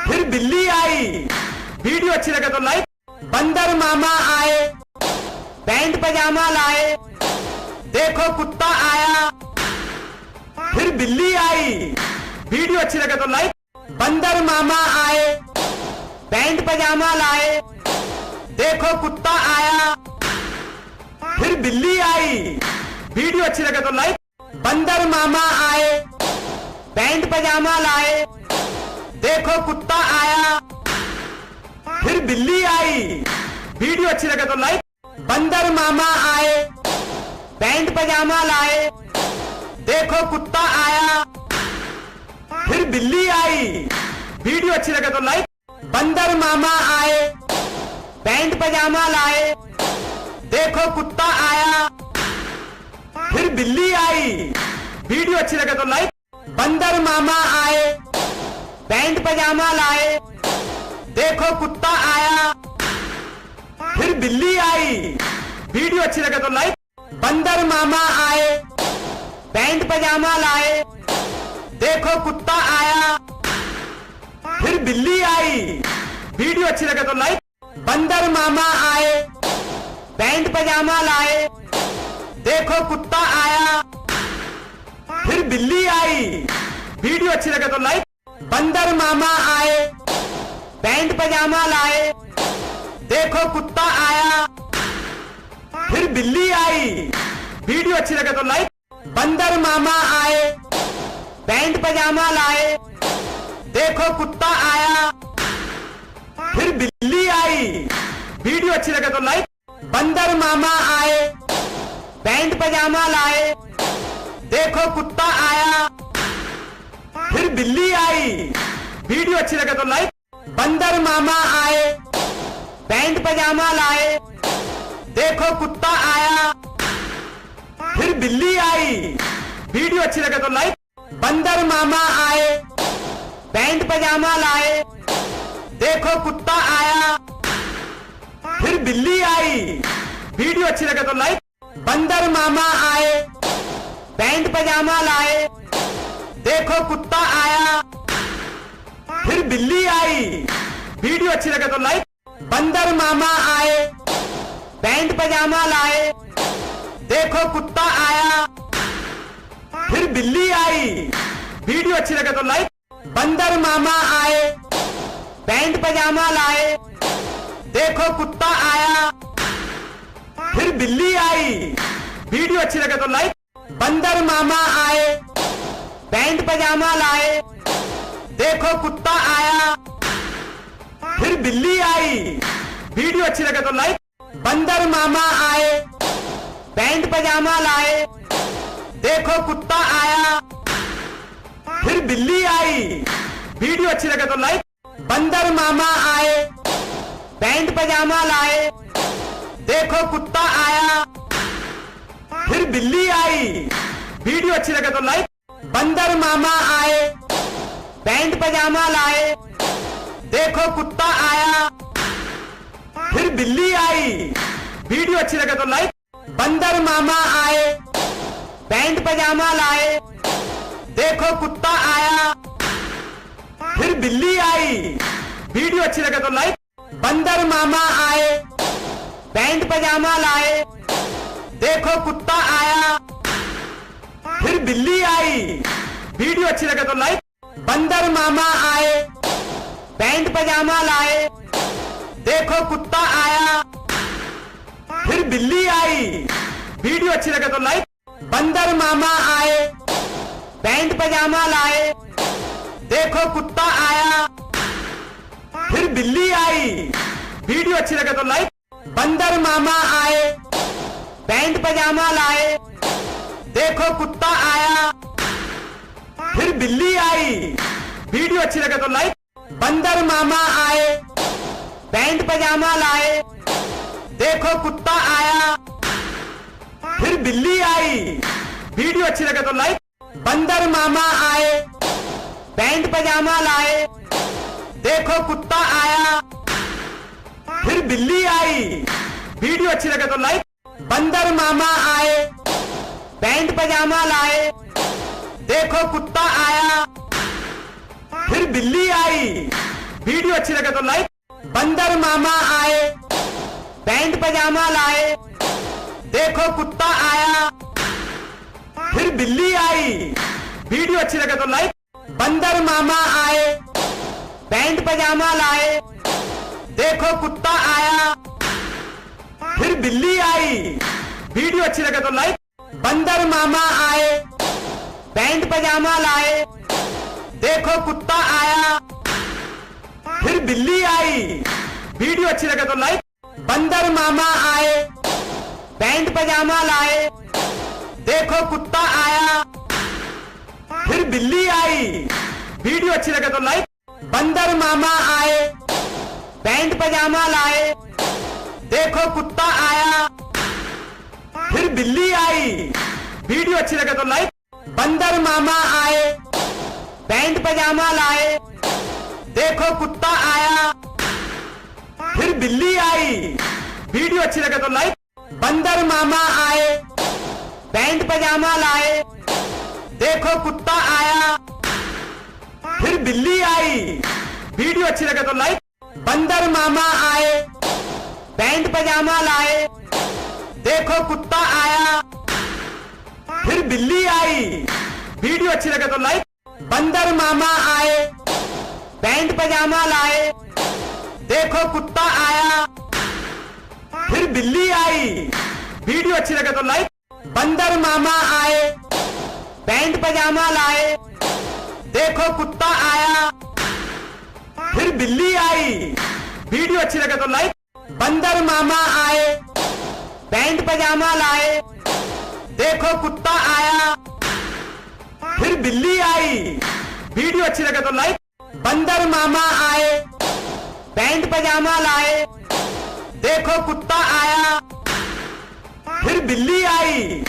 A: फिर बिल्ली आई। वीडियो अच्छी लगे तो लाइक। बंदर मामा आए, पैंट पजामा लाए, देखो कुत्ता आया, फिर बिल्ली आई। वीडियो अच्छी लगे तो लाइक। बंदर मामा आए, पैंट पजामा लाए, देखो कुत्ता आया, फिर बिल्ली आई। वीडियो अच्छी लगे तो लाइक। बंदर मामा आए, पैंट पजामा लाए, देखो कुत्ता आया, फिर बिल्ली आई। वीडियो अच्छी लगे तो लाइक। बंदर मामा आए, पैंट पजामा लाए, देखो कुत्ता आया, फिर बिल्ली आई। वीडियो अच्छी लगे तो लाइक। बंदर मामा आए, पैंट पजामा लाए, देखो कुत्ता आया, फिर बिल्ली आई। वीडियो अच्छी लगे तो लाइक। बंदर मामा आए, पैंट पजामा लाए, देखो कुत्ता आया, फिर बिल्ली आई। वीडियो अच्छी लगे तो लाइक। बंदर मामा आए, पैंट पजामा लाए, देखो कुत्ता आया, फिर बिल्ली आई। वीडियो अच्छी लगे तो लाइक। बंदर मामा आए, पैंट पजामा लाए, देखो कुत्ता आया, फिर बिल्ली आई। वीडियो अच्छी लगे तो लाइक। बंदर मामा आए, पैंट पजामा लाए, देखो कुत्ता आया, फिर बिल्ली आई। वीडियो अच्छी लगे तो लाइक। बंदर मामा आए, पैंट पजामा लाए, देखो कुत्ता आया, फिर बिल्ली आई। वीडियो अच्छी लगे तो लाइक। बंदर मामा आए, पैंट पजामा लाए, देखो कुत्ता आया, फिर बिल्ली आई। वीडियो अच्छी लगे तो लाइक। बंदर मामा आए, पैंट पजामा लाए, देखो कुत्ता आया, फिर बिल्ली आई। वीडियो अच्छी लगे तो लाइक। बंदर मामा आए, पैंट पजामा लाए, देखो कुत्ता आया, फिर बिल्ली आई। वीडियो अच्छी लगे तो लाइक। बंदर मामा आए, पैंट पजामा लाए, देखो कुत्ता आया, फिर बिल्ली आई। वीडियो अच्छी लगे तो लाइक। बंदर मामा आए, पैंट पजामा लाए, देखो कुत्ता आया, फिर बिल्ली आई। वीडियो अच्छी लगे तो लाइक। बंदर मामा आए, पैंट पजामा लाए, देखो कुत्ता आया, फिर बिल्ली आई। वीडियो अच्छी लगे तो लाइक। बंदर मामा आए, पैंट पजामा लाए, देखो कुत्ता आया, फिर बिल्ली आई। वीडियो अच्छी लगे तो लाइक। बंदर मामा आए, पैंट पजामा लाए, देखो कुत्ता आया, फिर बिल्ली आई। वीडियो अच्छी लगे तो लाइक। बंदर मामा आए, पैंट पजामा लाए, देखो कुत्ता आया, फिर बिल्ली आई। वीडियो अच्छी लगे तो लाइक। बंदर मामा आए, पैंट पजामा लाए, देखो कुत्ता आया, फिर बिल्ली आई। वीडियो अच्छी लगे तो लाइक। बंदर मामा आए, पैंट पजामा लाए, देखो कुत्ता आया, फिर बिल्ली आई। वीडियो अच्छी लगे तो लाइक। बंदर मामा आए, पैंट पजामा लाए, देखो कुत्ता आया, फिर बिल्ली आई। वीडियो अच्छी लगे तो लाइक। बंदर मामा आए, पैंट पजामा लाए, देखो कुत्ता आया, फिर बिल्ली आई। वीडियो अच्छी लगे तो लाइक। बंदर मामा आए, पैंट पजामा लाए, देखो कुत्ता आया, फिर बिल्ली आई। वीडियो अच्छी लगे तो लाइक। बंदर मामा आए, पैंट पजामा लाए, देखो कुत्ता आया, फिर बिल्ली आई। वीडियो अच्छी लगे तो लाइक। बंदर मामा आए, पैंट पजामा लाए, देखो कुत्ता आया, फिर बिल्ली आई। वीडियो अच्छी लगे तो लाइक। बंदर मामा आए, पैंट पजामा लाए, देखो कुत्ता आया, फिर बिल्ली आई। वीडियो अच्छी लगे तो लाइक। बंदर मामा आए, पैंट पजामा लाए, देखो कुत्ता आया, फिर बिल्ली आई। वीडियो अच्छी लगे तो लाइक। बंदर मामा आए, पैंट पजामा लाए, देखो कुत्ता आया, फिर बिल्ली आई। वीडियो अच्छी लगे तो लाइक। बंदर मामा आए, पैंट पजामा लाए, देखो कुत्ता आया, फिर बिल्ली आई। वीडियो अच्छी लगे तो लाइक। बंदर मामा आए, पैंट पजामा लाए, देखो कुत्ता आया, फिर बिल्ली आई। वीडियो अच्छी लगे तो लाइक। बंदर मामा आए, पैंट पजामा लाए, देखो कुत्ता आया, फिर बिल्ली आई। वीडियो अच्छी लगे तो लाइक। बंदर मामा आए, पैंट पजामा लाए, देखो कुत्ता आया, फिर बिल्ली आई। वीडियो अच्छी लगे तो लाइक। बंदर मामा आए, पैंट पजामा लाए, देखो कुत्ता आया, फिर बिल्ली आई। वीडियो अच्छी लगे तो लाइक। बंदर मामा आए, पैंट पजामा लाए, देखो कुत्ता आया, फिर बिल्ली आई। वीडियो अच्छी लगे तो लाइक। बंदर मामा आए, पैंट पजामा लाए, देखो कुत्ता आया, फिर बिल्ली आई। वीडियो अच्छी लगे तो लाइक। बंदर मामा आए, पैंट पजामा लाए, देखो कुत्ता आया, फिर बिल्ली आई। वीडियो अच्छी लगे तो लाइक। बंदर मामा आए, पैंट पजामा लाए, देखो कुत्ता आया, फिर बिल्ली आई। वीडियो अच्छी लगे तो लाइक। बंदर मामा आए, पैंट पजामा लाए, देखो कुत्ता आया, फिर बिल्ली आई। वीडियो अच्छी लगे तो लाइक। बंदर मामा आए, पैंट पजामा लाए, देखो कुत्ता आया, फिर बिल्ली आई।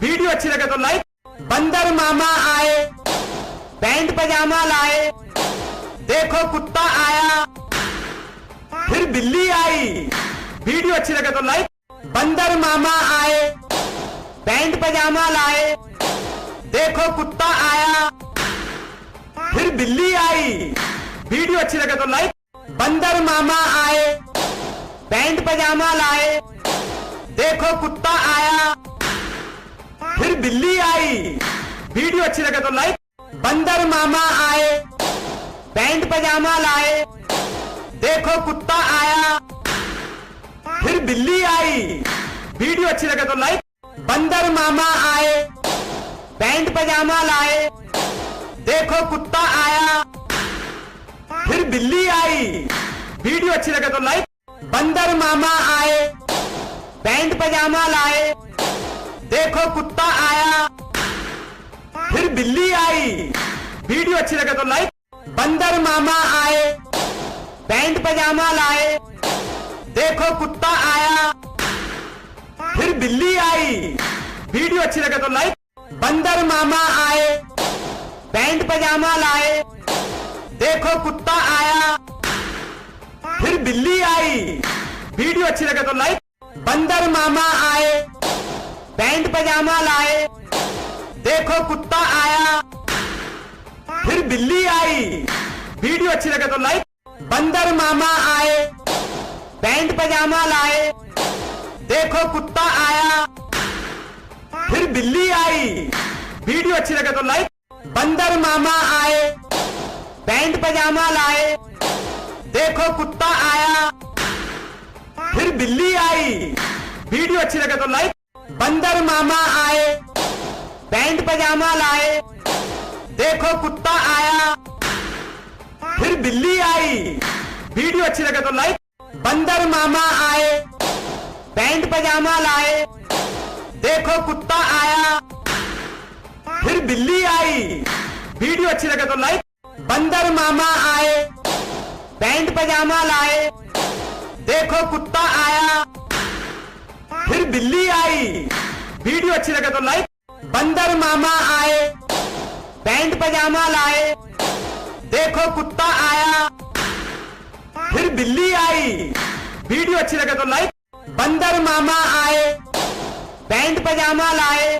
A: वीडियो अच्छी लगे तो लाइक। बंदर मामा आए, पैंट पजामा लाए, देखो कुत्ता आया, फिर बिल्ली आई। वीडियो अच्छी लगे तो लाइक। बंदर मामा आए, पैंट पजामा लाए, देखो कुत्ता आया, फिर बिल्ली आई। वीडियो अच्छी लगे तो लाइक। बंदर मामा आए, पैंट पजामा लाए, देखो कुत्ता आया, फिर बिल्ली आई। वीडियो अच्छी लगे तो लाइक। बंदर मामा आए, पैंट पजामा लाए, देखो कुत्ता आया, फिर बिल्ली आई। वीडियो अच्छी लगे तो लाइक। बंदर मामा आए, पैंट पजामा लाए, देखो कुत्ता आया, फिर बिल्ली आई। वीडियो अच्छी लगे तो लाइक। बंदर मामा आए, पैंट पजामा लाए, देखो कुत्ता आया, फिर बिल्ली आई। वीडियो अच्छी लगे तो लाइक। बंदर मामा आए, पैंट पजामा लाए, देखो कुत्ता आया, फिर बिल्ली आई। वीडियो अच्छी लगे तो लाइक। बंदर मामा आए, पैंट पजामा लाए, देखो कुत्ता आया, फिर बिल्ली आई। वीडियो अच्छी लगे तो लाइक। बंदर मामा आए, पैंट पजामा लाए, देखो कुत्ता आया, फिर बिल्ली आई। वीडियो अच्छी लगे तो लाइक। बंदर मामा आए, पैंट पजामा लाए, देखो कुत्ता आया, फिर बिल्ली आई। वीडियो अच्छी लगे तो लाइक। बंदर मामा आए, पैंट पजामा लाए, देखो कुत्ता आया, फिर बिल्ली आई। वीडियो अच्छी लगे तो लाइक। बंदर मामा आए, पैंट पजामा लाए, देखो कुत्ता आया, फिर बिल्ली आई। वीडियो अच्छी लगे तो लाइक। बंदर मामा आए, पैंट पजामा लाए, देखो कुत्ता आया, फिर बिल्ली आई। वीडियो अच्छी लगे तो लाइक। बंदर मामा आए, पैंट पजामा लाए, देखो कुत्ता आया, फिर बिल्ली आई। वीडियो अच्छी लगे तो लाइक। बंदर मामा आए, पैंट पजामा लाए, देखो कुत्ता आया, फिर बिल्ली आई। वीडियो अच्छी लगे तो लाइक। बंदर मामा आए, पैंट पजामा लाए,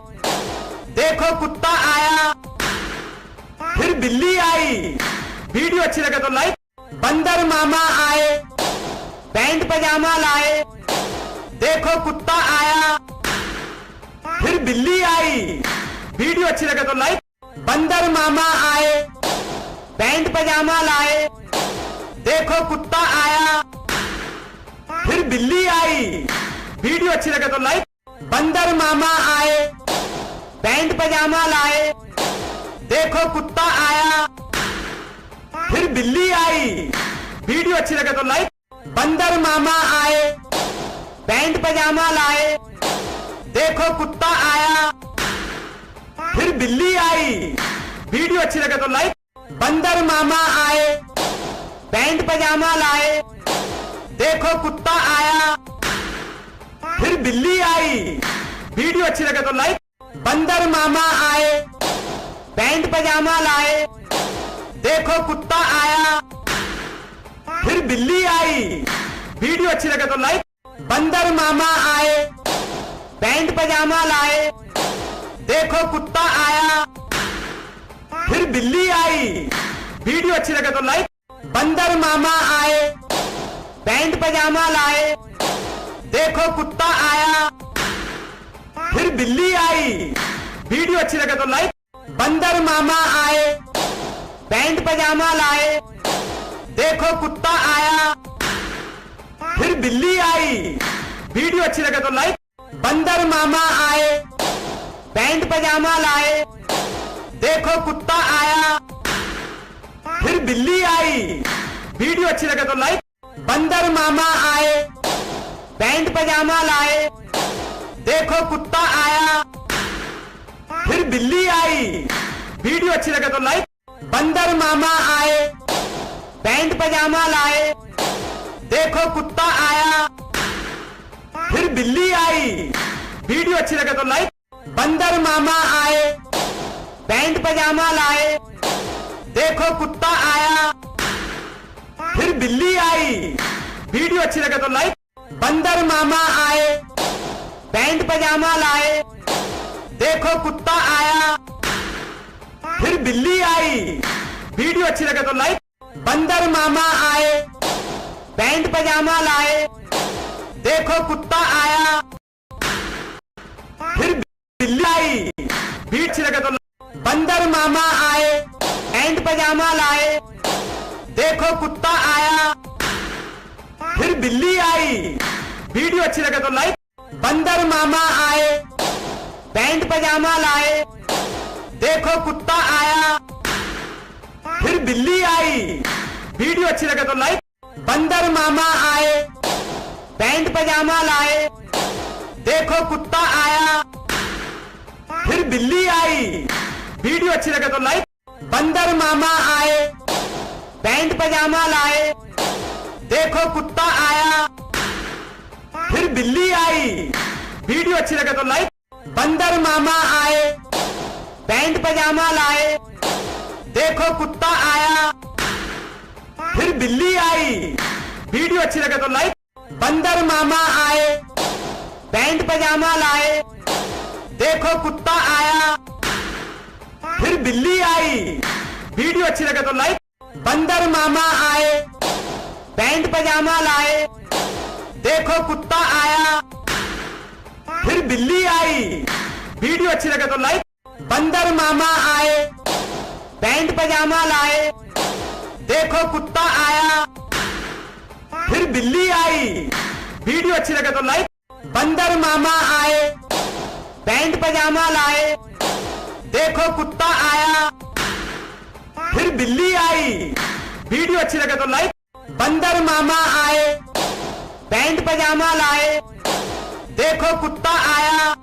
A: देखो कुत्ता आया, फिर बिल्ली आई। वीडियो अच्छी लगे तो लाइक। बंदर मामा आए, पैंट पजामा लाए, देखो कुत्ता आया, फिर बिल्ली आई। वीडियो अच्छी लगे तो लाइक। बंदर मामा आए, पैंट पजामा लाए, देखो कुत्ता आया, फिर बिल्ली आई। वीडियो अच्छी लगे तो लाइक। बंदर मामा आए, पैंट पजामा लाए, देखो कुत्ता आया, फिर बिल्ली आई। वीडियो अच्छी लगे तो लाइक। बंदर मामा आए, पैंट पजामा लाए, देखो कुत्ता आया, फिर बिल्ली आई। वीडियो अच्छी लगे तो लाइक। बंदर मामा आए, पैंट पजामा लाए, देखो कुत्ता आया, फिर बिल्ली आई। वीडियो अच्छी लगे तो लाइक। बंदर मामा आए, पैंट पजामा लाए, देखो कुत्ता आया, फिर बिल्ली आई। वीडियो अच्छी लगे तो लाइक। बंदर मामा आए, पैंट पजामा लाए, देखो कुत्ता आया, फिर बिल्ली आई। वीडियो अच्छी लगे तो लाइक। बंदर मामा आए, पैंट पजामा लाए, देखो कुत्ता आया, फिर बिल्ली आई। वीडियो अच्छी लगे तो लाइक। बंदर मामा आए, पैंट पजामा लाए, देखो कुत्ता आया, फिर बिल्ली आई। वीडियो अच्छी लगे तो लाइक। बंदर मामा आए, पैंट पजामा लाए, देखो कुत्ता आया, फिर बिल्ली आई। वीडियो अच्छी लगे तो लाइक। बंदर मामा आए, पैंट पजामा लाए, देखो कुत्ता आया, फिर बिल्ली आई। वीडियो अच्छी लगे तो लाइक। बंदर मामा आए, पैंट पजामा लाए, देखो कुत्ता आया, फिर बिल्ली आई। वीडियो अच्छी लगे तो लाइक। बंदर मामा आए, पैंट पजामा लाए, देखो कुत्ता आया, फिर बिल्ली आई। वीडियो अच्छी लगे तो लाइक। बंदर मामा आए, पैंट पजामा लाए, देखो कुत्ता आया, फिर बिल्ली आई। वीडियो अच्छी लगे तो लाइक। बंदर मामा आए, पैंट पजामा लाए, देखो कुत्ता आया, फिर बिल्ली आई। वीडियो अच्छी लगे तो बंदर मामा आए, पैंट पजामा लाए, देखो कुत्ता आया, फिर बिल्ली आई। वीडियो अच्छी लगे तो लाइक। बंदर मामा आए, पैंट पजामा लाए, देखो कुत्ता आया, फिर बिल्ली आई। वीडियो अच्छी लगे तो लाइक। बंदर मामा आए, पैंट पजामा लाए, देखो कुत्ता आया, फिर बिल्ली आई। वीडियो अच्छी लगे तो लाइक। बंदर मामा आए, पैंट पजामा लाए, देखो कुत्ता आया, फिर बिल्ली आई। वीडियो अच्छी लगे तो लाइक। बंदर मामा आए, पैंट पजामा लाए, देखो कुत्ता आया, फिर बिल्ली आई। वीडियो अच्छी लगे तो लाइक। बंदर मामा आए, पैंट पजामा लाए, देखो कुत्ता आया, फिर बिल्ली आई। वीडियो अच्छी लगे तो लाइक। बंदर मामा आए, पैंट पजामा लाए, देखो कुत्ता आया, फिर बिल्ली आई। वीडियो अच्छी लगे तो लाइक। बंदर मामा आए, पैंट पजामा लाए, देखो कुत्ता आया, फिर बिल्ली आई। वीडियो अच्छी लगे तो लाइक। बंदर मामा आए, पैंट पजामा लाए, देखो कुत्ता आया, फिर बिल्ली आई। वीडियो अच्छी लगे तो लाइक। बंदर मामा आए, पैंट पजामा लाए, देखो कुत्ता आया,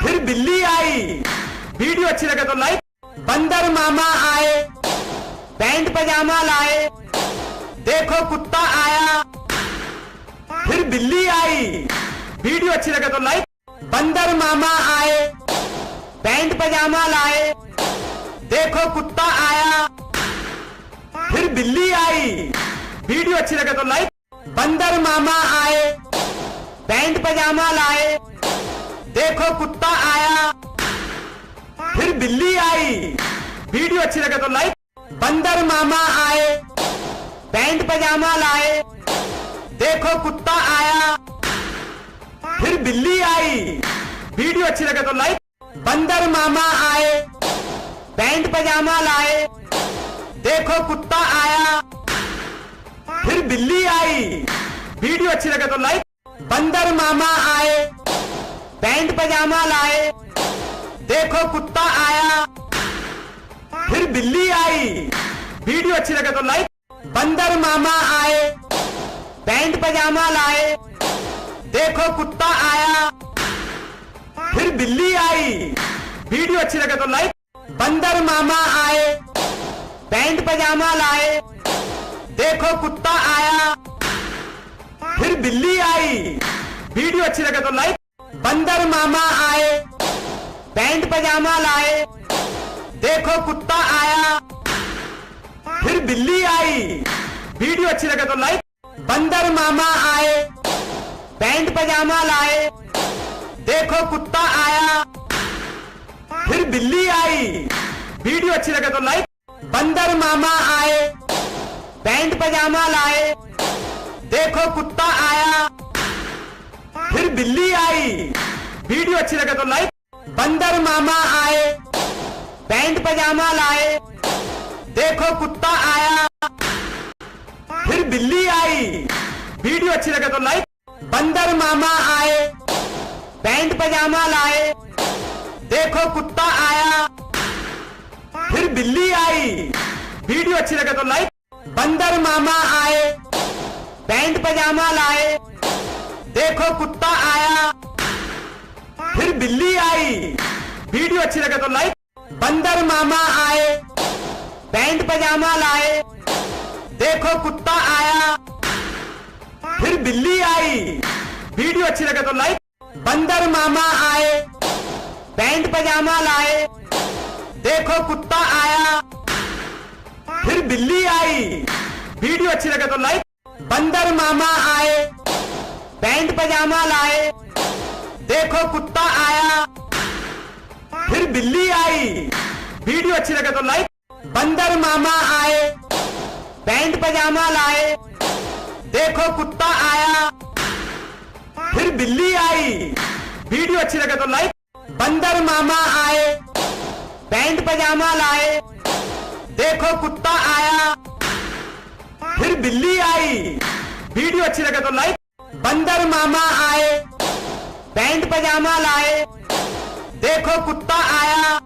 A: फिर बिल्ली आई। वीडियो अच्छी लगे तो लाइक। बंदर मामा आए, पैंट पजामा लाए, देखो कुत्ता आया, फिर बिल्ली आई। वीडियो अच्छी लगे तो लाइक। बंदर मामा आए, पैंट पजामा लाए, देखो कुत्ता आया, फिर बिल्ली आई। वीडियो अच्छी लगे तो लाइक। बंदर मामा आए, पैंट पजामा लाए, देखो कुत्ता आया, फिर बिल्ली आई। वीडियो अच्छी लगे तो लाइक। बंदर मामा आए, पैंट पजामा लाए, देखो कुत्ता आया, फिर बिल्ली आई। वीडियो अच्छी लगे तो लाइक। बंदर मामा आए, पैंट पजामा लाए, देखो कुत्ता आया, फिर बिल्ली आई। वीडियो अच्छी लगे तो लाइक। बंदर मामा आए, पैंट पजामा लाए, देखो कुत्ता आया, फिर बिल्ली आई। वीडियो अच्छी लगे तो लाइक। बंदर मामा आए, पैंट पजामा लाए, देखो कुत्ता आया, फिर बिल्ली आई। वीडियो अच्छी लगे तो लाइक। बंदर मामा आए, पैंट पजामा लाए, देखो कुत्ता आया, फिर बिल्ली आई। वीडियो अच्छी लगे तो लाइक। बंदर मामा आए, पैंट पजामा लाए, देखो कुत्ता आया, फिर बिल्ली आई। वीडियो अच्छी लगे तो लाइक। बंदर मामा आए, पैंट पजामा लाए, देखो कुत्ता आया, फिर बिल्ली आई। वीडियो अच्छी लगे तो लाइक। बंदर मामा आए, पैंट पजामा लाए, देखो कुत्ता आया, फिर बिल्ली आई। वीडियो अच्छी लगे तो लाइक। बंदर मामा आए, पैंट पजामा लाए, देखो कुत्ता आया, फिर बिल्ली आई। वीडियो अच्छी लगे तो लाइक। बंदर मामा आए, पैंट पजामा लाए, देखो कुत्ता आया, फिर बिल्ली आई। वीडियो अच्छी लगे तो लाइक। बंदर मामा आए, पैंट पजामा लाए, देखो कुत्ता आया, फिर बिल्ली आई। वीडियो अच्छी लगे तो लाइक। बंदर मामा आए, पैंट पजामा लाए, देखो कुत्ता आया, फिर बिल्ली आई। वीडियो अच्छी लगे तो लाइक। बंदर मामा आए, पैंट पजामा लाए, देखो कुत्ता आया, फिर बिल्ली आई। वीडियो अच्छी लगे तो लाइक। बंदर मामा आए, पैंट पजामा लाए, देखो कुत्ता आया, फिर बिल्ली आई। वीडियो अच्छी लगे तो लाइक। बंदर मामा आए, पैंट पजामा लाए, देखो कुत्ता आया, फिर बिल्ली आई। वीडियो अच्छी लगे तो लाइक। बंदर मामा आए, पैंट पजामा लाए, देखो कुत्ता आया, फिर बिल्ली आई। वीडियो अच्छी लगे तो लाइक। बंदर मामा आए, पैंट पजामा लाए, देखो कुत्ता आया,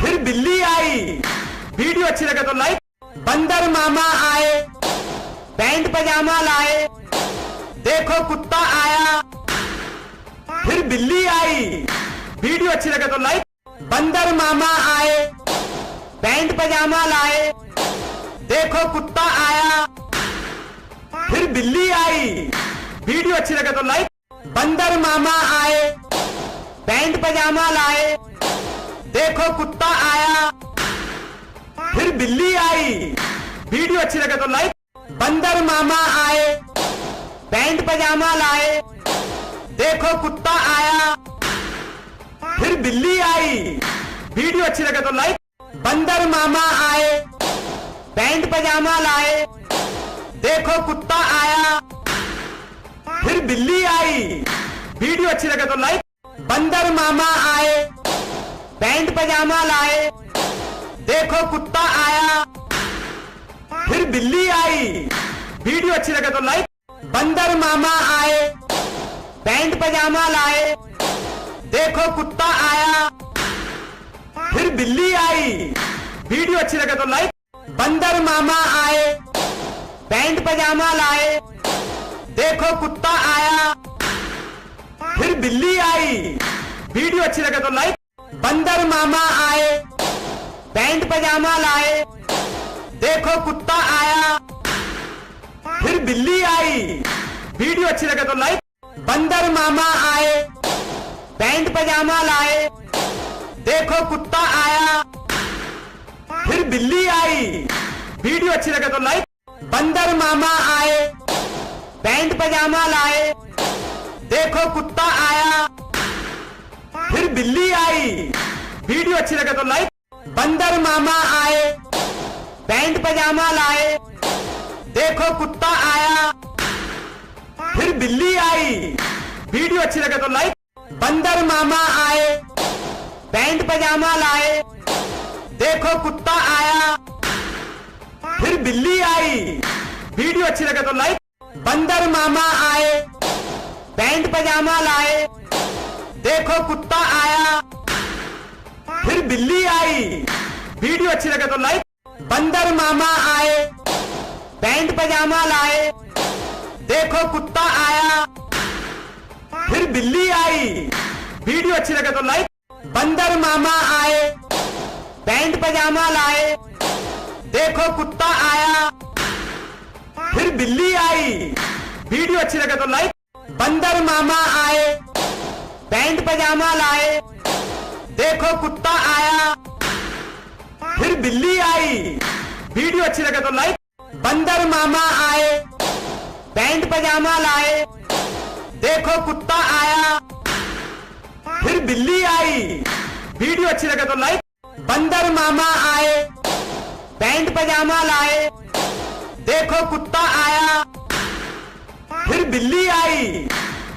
A: फिर बिल्ली आई। वीडियो अच्छी लगे तो लाइक। बंदर मामा आए, पैंट पजामा लाए, देखो कुत्ता आया, फिर बिल्ली आई। वीडियो अच्छी लगे तो लाइक। बंदर मामा आए, पैंट पजामा लाए, देखो कुत्ता आया, फिर बिल्ली आई। वीडियो अच्छी लगे तो लाइक। बंदर मामा आए, पैंट पजामा लाए, देखो कुत्ता आया, फिर बिल्ली आई। वीडियो अच्छी लगे तो लाइक। बंदर मामा आए, पैंट पजामा लाए, देखो कुत्ता आया, फिर बिल्ली आई। वीडियो अच्छी लगे तो लाइक। बंदर मामा आए, पैंट पजामा लाए, देखो कुत्ता आया, फिर बिल्ली आई। वीडियो अच्छी लगे तो लाइक। बंदर मामा आए, पैंट पजामा लाए, देखो कुत्ता आया, फिर बिल्ली आई। वीडियो अच्छी लगे तो लाइक। बंदर मामा आए, पैंट पजामा लाए, देखो कुत्ता आया, फिर बिल्ली आई। वीडियो अच्छी लगे तो लाइक। बंदर मामा आए, पैंट पजामा लाए, देखो कुत्ता आया, फिर बिल्ली आई। वीडियो अच्छी लगे तो लाइक। बंदर मामा आए, पैंट पजामा लाए, देखो कुत्ता आया, फिर बिल्ली आई। वीडियो अच्छी लगे तो लाइक। बंदर मामा आए, पैंट पजामा लाए, देखो कुत्ता आया, फिर बिल्ली आई। वीडियो अच्छी लगे तो लाइक। बंदर मामा आए, पैंट पजामा लाए, देखो कुत्ता आया, फिर बिल्ली आई। वीडियो अच्छी लगे तो लाइक। बंदर मामा आए, पैंट पजामा लाए, देखो कुत्ता आया, फिर बिल्ली आई। वीडियो अच्छी लगे तो लाइक। बंदर मामा आए, पैंट पजामा लाए, देखो कुत्ता आया, फिर बिल्ली आई। वीडियो अच्छी लगे तो लाइक। बंदर मामा आए, पैंट पजामा लाए, देखो कुत्ता आया, फिर बिल्ली आई। वीडियो अच्छी लगे तो लाइक। बंदर मामा आए, पैंट पजामा लाए, देखो कुत्ता आया, फिर बिल्ली आई। वीडियो अच्छी लगे तो लाइक। बंदर मामा आए, पैंट पजामा लाए, देखो कुत्ता आया, फिर बिल्ली आई। वीडियो अच्छी लगे तो लाइक। बंदर मामा आए, पैंट पजामा लाए, देखो कुत्ता आया, फिर बिल्ली आई। वीडियो अच्छी लगे तो लाइक। बंदर मामा आए, पैंट पजामा लाए, देखो कुत्ता आया, फिर बिल्ली आई। वीडियो अच्छी लगे तो लाइक। बंदर मामा आए, पैंट पजामा लाए, देखो कुत्ता आया, फिर बिल्ली आई।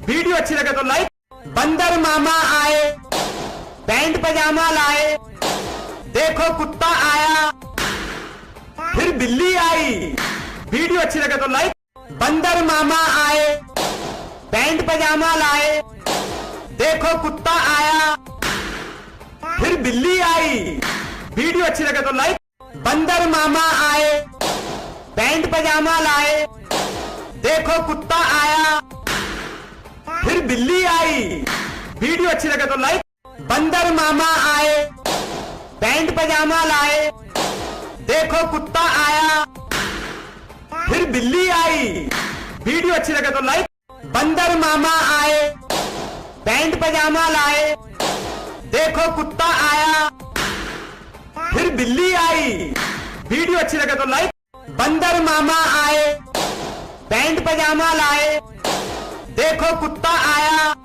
A: वीडियो अच्छी लगे तो लाइक। बंदर मामा आए, पैंट पजामा लाए, देखो कुत्ता आया, फिर बिल्ली आई। वीडियो अच्छी लगे तो लाइक। बंदर मामा आए, पैंट पजामा लाए, देखो कुत्ता आया, फिर बिल्ली आई। वीडियो अच्छी लगे तो लाइक। बंदर मामा आए, पैंट पजामा लाए, देखो कुत्ता आया, फिर बिल्ली आई। वीडियो अच्छी लगे तो लाइक। बंदर मामा आए, पैंट पजामा लाए, देखो कुत्ता आया, फिर बिल्ली आई। वीडियो अच्छी लगे तो लाइक। बंदर मामा आए, पैंट पजामा लाए, देखो कुत्ता आया, फिर बिल्ली आई। वीडियो अच्छी लगे तो लाइक। बंदर मामा आए, पैंट पजामा लाए, देखो कुत्ता आया,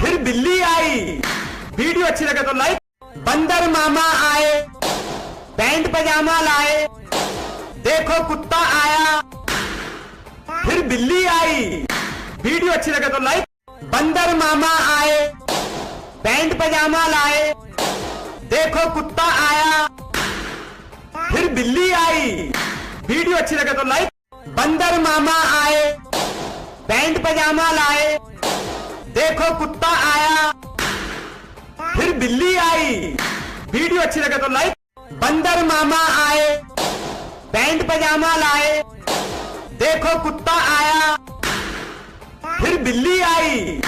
A: फिर बिल्ली आई। वीडियो अच्छी लगे तो लाइक। बंदर मामा आए, पैंट पजामा लाए, देखो कुत्ता आया, फिर बिल्ली आई। वीडियो अच्छी लगे तो लाइक। बंदर मामा आए, पैंट पजामा लाए, देखो कुत्ता आया, फिर बिल्ली आई। वीडियो अच्छी लगे तो लाइक। बंदर मामा आए, पैंट पजामा लाए, देखो कुत्ता आया, फिर बिल्ली आई। वीडियो अच्छी लगे तो लाइक। बंदर मामा आए, पैंट पजामा लाए, देखो कुत्ता आया, फिर बिल्ली आई।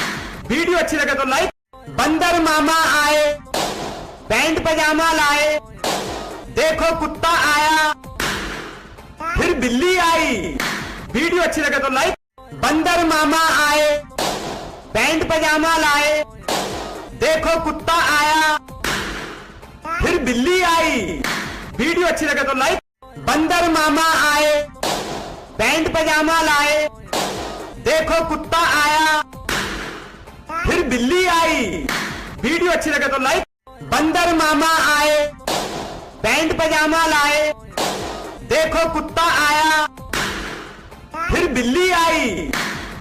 A: वीडियो अच्छी लगे तो लाइक। बंदर मामा आए, पैंट पजामा लाए, देखो कुत्ता आया, फिर बिल्ली आई। वीडियो अच्छी लगे तो लाइक। बंदर मामा आए, पैंट पजामा लाए, देखो कुत्ता आया, फिर बिल्ली आई। वीडियो अच्छी लगे तो लाइक। बंदर मामा आए, पैंट पजामा लाए, देखो कुत्ता आया, फिर बिल्ली आई। वीडियो अच्छी लगे तो लाइक। बंदर मामा आए, पैंट पजामा लाए, देखो कुत्ता आया, फिर बिल्ली आई।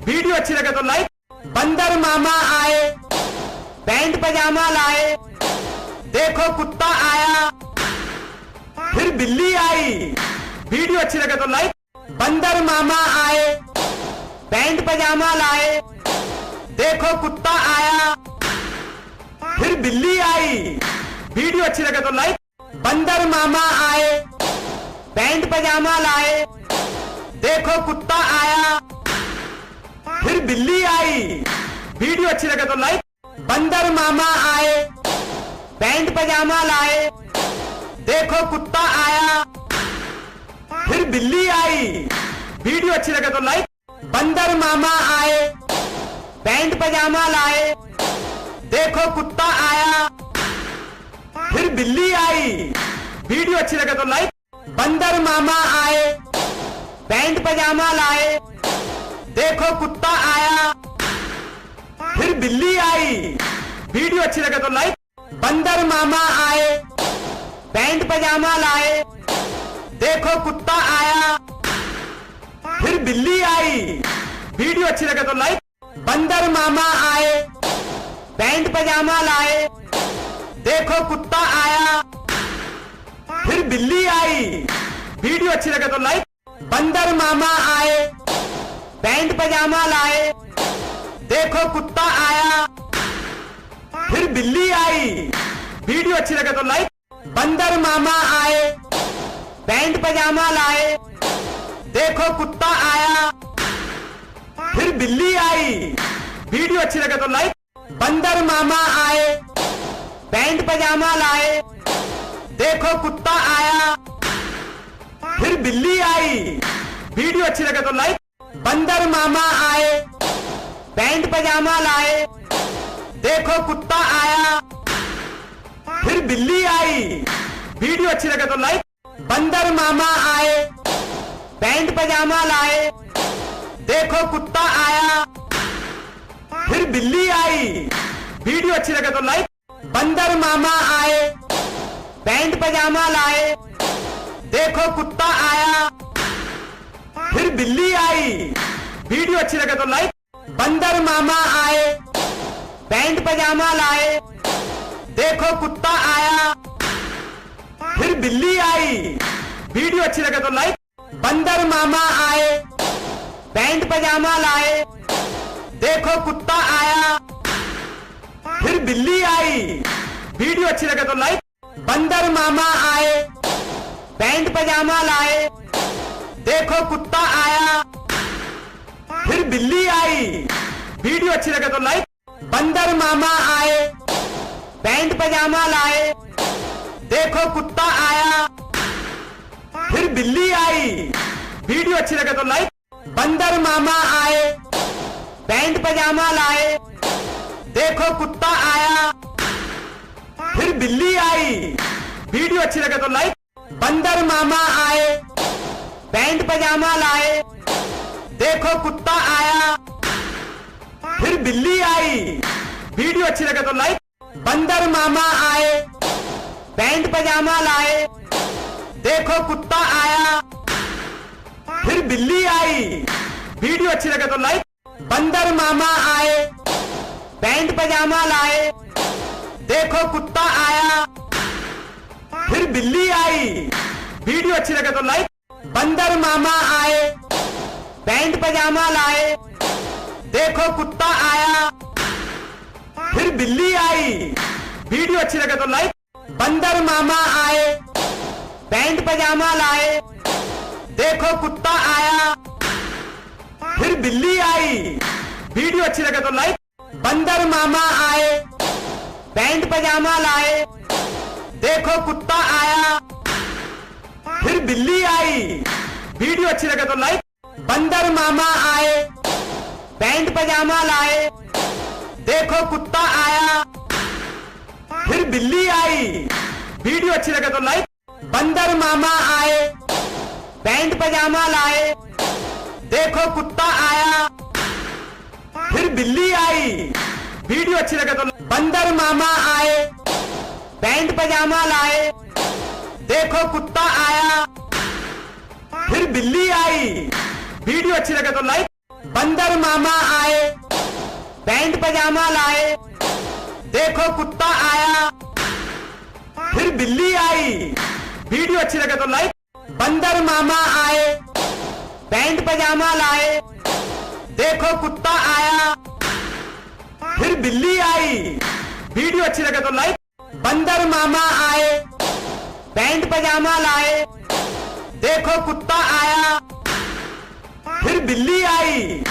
A: वीडियो अच्छी लगे तो लाइक। बंदर मामा आए, पैंट पजामा लाए, देखो कुत्ता आया, फिर बिल्ली आई। वीडियो अच्छी लगे तो लाइक। बंदर मामा आए, पैंट पजामा लाए, देखो कुत्ता आया, फिर बिल्ली आई। वीडियो अच्छी लगे तो लाइक। बंदर मामा आए, पैंट पजामा लाए, देखो कुत्ता आया, फिर बिल्ली आई। वीडियो अच्छी लगे तो लाइक। बंदर मामा आए, पैंट पजामा लाए, देखो कुत्ता आया, फिर बिल्ली आई। वीडियो अच्छी लगे तो लाइक। बंदर मामा आए, पैंट पजामा लाए, देखो कुत्ता आया, फिर बिल्ली आई। वीडियो अच्छी लगे तो लाइक। बंदर मामा आए, पैंट पजामा लाए, देखो कुत्ता आया, फिर बिल्ली आई। वीडियो अच्छी लगे तो लाइक। बंदर मामा आए, पैंट पजामा लाए, देखो कुत्ता आया, फिर बिल्ली आई। वीडियो अच्छी लगे तो लाइक। बंदर मामा आए, पैंट पजामा लाए, देखो कुत्ता आया, फिर बिल्ली आई। वीडियो अच्छी लगे तो लाइक। बंदर मामा आए, पैंट पजामा लाए, देखो कुत्ता आया, फिर बिल्ली आई। वीडियो अच्छी लगे तो लाइक। बंदर मामा आए, पैंट पजामा लाए, देखो कुत्ता आया, फिर बिल्ली आई। वीडियो अच्छी लगे तो लाइक। बंदर मामा आए, पैंट पजामा लाए, देखो कुत्ता आया, फिर बिल्ली आई। वीडियो अच्छी लगे तो लाइक। बंदर मामा आए, पैंट पजामा लाए, देखो कुत्ता आया, फिर बिल्ली आई। वीडियो अच्छी लगे तो लाइक। बंदर मामा आए, पैंट पजामा लाए, देखो कुत्ता आया, फिर बिल्ली आई। वीडियो अच्छी लगे तो लाइक। बंदर मामा आए, पैंट पजामा लाए, देखो कुत्ता आया, फिर बिल्ली आई। वीडियो अच्छी लगे तो लाइक। बंदर मामा आए, पैंट पजामा लाए, देखो कुत्ता आया, फिर बिल्ली आई। वीडियो अच्छी लगे तो लाइक। बंदर मामा आए, पैंट पजामा लाए, देखो कुत्ता आया, फिर बिल्ली आई। वीडियो अच्छी लगे तो लाइक। बंदर मामा आए, पैंट पजामा लाए, देखो कुत्ता आया, फिर बिल्ली आई। वीडियो अच्छी लगे तो लाइक। बंदर मामा आए, पैंट पजामा लाए, देखो कुत्ता आया, फिर बिल्ली आई। वीडियो अच्छी लगे तो लाइक। बंदर मामा आए, पैंट पजामा लाए, देखो कुत्ता आया, फिर बिल्ली आई। वीडियो अच्छी लगे तो लाइक। बंदर मामा आए, पैंट पजामा लाए, देखो कुत्ता आया, फिर बिल्ली आई। वीडियो अच्छी लगे तो लाइक। बंदर मामा आए, पैंट पजामा लाए, देखो कुत्ता आया, फिर बिल्ली आई। वीडियो अच्छी लगे तो लाइक। बंदर मामा आए, पैंट पजामा लाए, देखो कुत्ता आया, फिर बिल्ली आई। वीडियो अच्छी लगे तो लाइक। बंदर मामा आए, पैंट पजामा लाए, देखो कुत्ता आया, फिर बिल्ली आई। वीडियो अच्छी लगे तो लाइक। बंदर मामा आए, पैंट पजामा लाए, देखो कुत्ता आया, फिर बिल्ली आई। वीडियो अच्छी लगे तो लाइक। बंदर मामा आए, पैंट पजामा लाए, देखो कुत्ता आया, फिर बिल्ली आई। वीडियो अच्छी लगे तो लाइक। बंदर मामा आए, पैंट पजामा लाए, देखो कुत्ता आया, फिर बिल्ली आई। वीडियो अच्छी लगे तो लाइक। बंदर मामा आए, पैंट पजामा लाए, देखो कुत्ता आया, फिर बिल्ली आई। वीडियो अच्छी लगे तो बंदर मामा आए, पैंट पजामा लाए, देखो कुत्ता आया, फिर बिल्ली आई। वीडियो अच्छी लगे तो लाइक। बंदर मामा आए, पैंट पजामा लाए, देखो कुत्ता आया, फिर बिल्ली आई। वीडियो अच्छी लगे तो लाइक। बंदर मामा आए, पैंट पजामा लाए, देखो कुत्ता आया, फिर बिल्ली आई। वीडियो अच्छी लगे तो लाइक। बंदर मामा आए, पैंट पजामा लाए, देखो कुत्ता आया, फिर बिल्ली आई।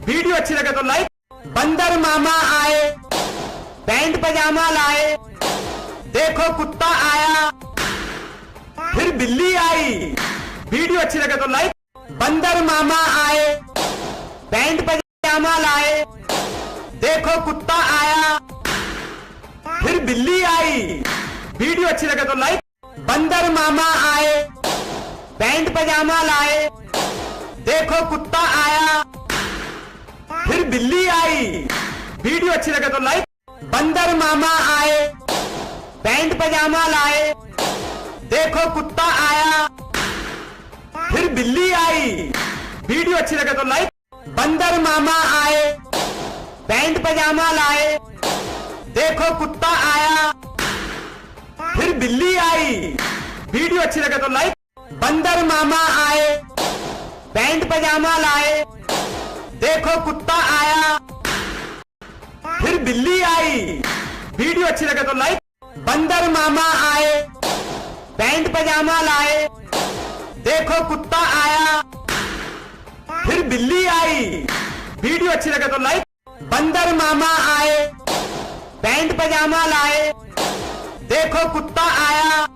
A: वीडियो अच्छी लगे तो लाइक। बंदर मामा आए, पैंट पजामा लाए, देखो कुत्ता आया, फिर बिल्ली आई। वीडियो अच्छी लगे तो लाइक। बंदर मामा आए, पैंट पजामा लाए, देखो कुत्ता आया, फिर बिल्ली आई। वीडियो अच्छी लगे तो लाइक। बंदर मामा आए, पैंट पजामा लाए, देखो कुत्ता आया, फिर बिल्ली आई। वीडियो अच्छी लगे तो लाइक। बंदर मामा आए, पैंट पजामा लाए, देखो कुत्ता आया, फिर बिल्ली आई। वीडियो अच्छी लगे तो लाइक। बंदर मामा आए, पैंट पजामा लाए, देखो कुत्ता आया, फिर बिल्ली आई। वीडियो अच्छी लगे तो लाइक। बंदर मामा आए, पैंट पजामा लाए, देखो कुत्ता आया, फिर बिल्ली आई। वीडियो अच्छी लगे तो लाइक। बंदर मामा आए, पैंट पजामा लाए, देखो कुत्ता आया, फिर बिल्ली आई। वीडियो अच्छी लगे तो लाइक। बंदर मामा आए, पैंट पजामा लाए, देखो कुत्ता आया,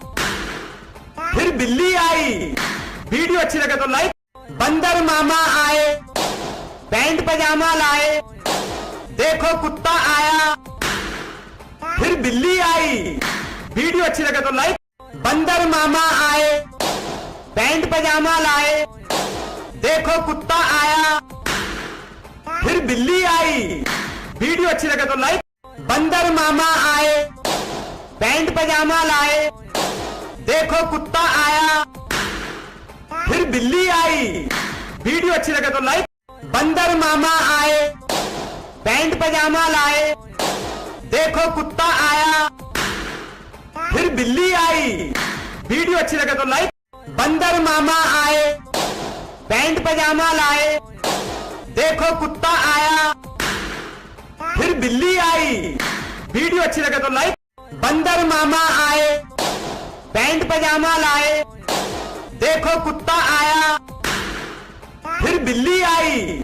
A: फिर बिल्ली आई। वीडियो अच्छी लगे तो लाइक। बंदर मामा आए, पैंट पजामा लाए, देखो कुत्ता आया, फिर बिल्ली आई। वीडियो अच्छी लगे तो लाइक। बंदर मामा आए, पैंट पजामा लाए, देखो कुत्ता आया, फिर बिल्ली आई। वीडियो अच्छी लगे तो लाइक। बंदर मामा आए, पैंट पजामा लाए, देखो कुत्ता आया, फिर बिल्ली आई। वीडियो अच्छी लगे तो लाइक। बंदर मामा आए, पैंट पजामा लाए, देखो कुत्ता आया, फिर बिल्ली आई। वीडियो अच्छी लगे तो लाइक। बंदर मामा आए, पैंट पजामा लाए, देखो कुत्ता आया, फिर बिल्ली आई। वीडियो अच्छी लगे तो लाइक। बंदर मामा आए, पैंट पजामा लाए, देखो कुत्ता आया, फिर बिल्ली आई।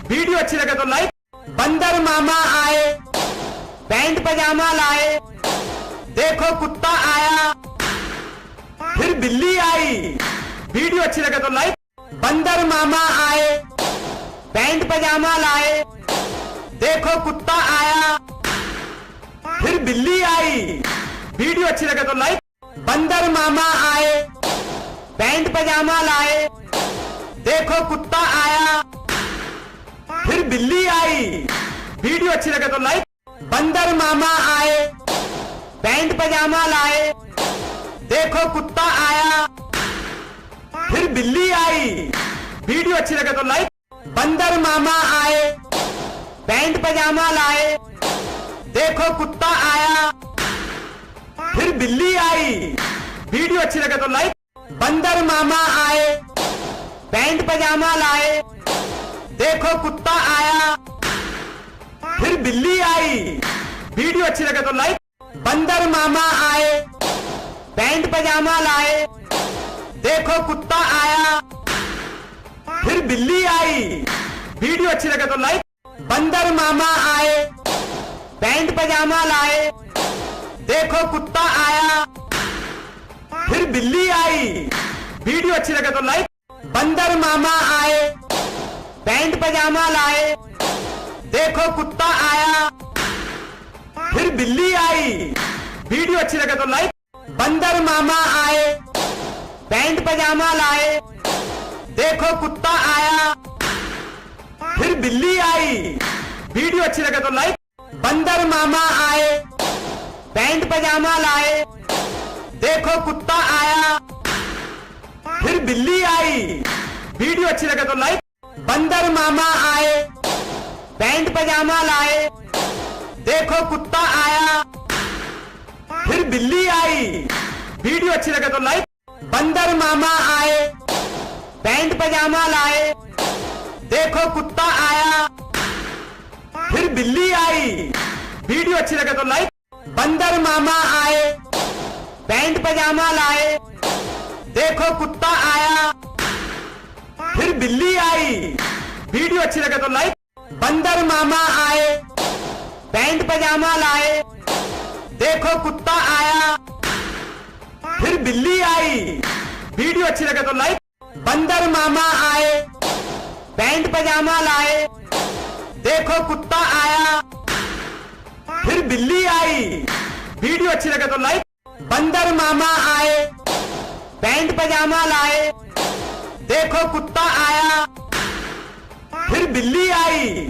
A: वीडियो अच्छी लगे तो लाइक। बंदर मामा आए, पैंट पजामा लाए, देखो कुत्ता आया, फिर बिल्ली आई। वीडियो अच्छी लगे तो लाइक। बंदर मामा आए, पैंट पजामा लाए, देखो कुत्ता आया, फिर बिल्ली आई। वीडियो अच्छी लगे तो लाइक। बंदर मामा आए, पैंट पजामा लाए, देखो कुत्ता आया, फिर बिल्ली आई। वीडियो अच्छी लगे तो लाइक। बंदर मामा आए, पैंट पजामा लाए, देखो कुत्ता आया, फिर बिल्ली आई। वीडियो अच्छी लगे तो लाइक। बंदर मामा आए, पैंट पजामा लाए, देखो कुत्ता आया, फिर बिल्ली आई। वीडियो अच्छी लगे तो लाइक। बंदर मामा आए, पैंट पजामा लाए, देखो कुत्ता आया, फिर बिल्ली आई। वीडियो अच्छी लगे तो लाइक। बंदर मामा आए, पैंट पजामा लाए, देखो कुत्ता आया, फिर बिल्ली आई। वीडियो अच्छी लगे तो लाइक। बंदर मामा आए, पैंट पजामा लाए, देखो कुत्ता आया, फिर बिल्ली आई। वीडियो अच्छी लगे तो लाइक। बंदर मामा आए, पैंट पजामा लाए, देखो कुत्ता आया, फिर बिल्ली आई। वीडियो अच्छी लगे तो लाइक। बंदर मामा आए, पैंट पजामा लाए, देखो कुत्ता आया, फिर बिल्ली आई। वीडियो अच्छी लगे तो लाइक। बंदर मामा आए, पैंट पजामा लाए, देखो कुत्ता आया, फिर बिल्ली आई। वीडियो अच्छी लगे तो लाइक। बंदर मामा आए, पैंट पजामा लाए, देखो कुत्ता आया, फिर बिल्ली आई। वीडियो अच्छी लगे तो लाइक। बंदर मामा आए, पैंट पजामा लाए, देखो कुत्ता आया, फिर बिल्ली आई। वीडियो अच्छी लगे तो लाइक। बंदर मामा आए, पैंट पजामा लाए, देखो कुत्ता आया, फिर बिल्ली आई। वीडियो अच्छी लगे तो लाइक। बंदर मामा आए, पैंट पजामा लाए, देखो कुत्ता आया, फिर बिल्ली आई। वीडियो अच्छी लगे तो लाइक। बंदर मामा आए, पैंट पजामा लाए, देखो कुत्ता आया, फिर बिल्ली आई। वीडियो अच्छी लगे तो लाइक। बंदर मामा आए, पैंट पजामा लाए, देखो कुत्ता आया, फिर बिल्ली आई।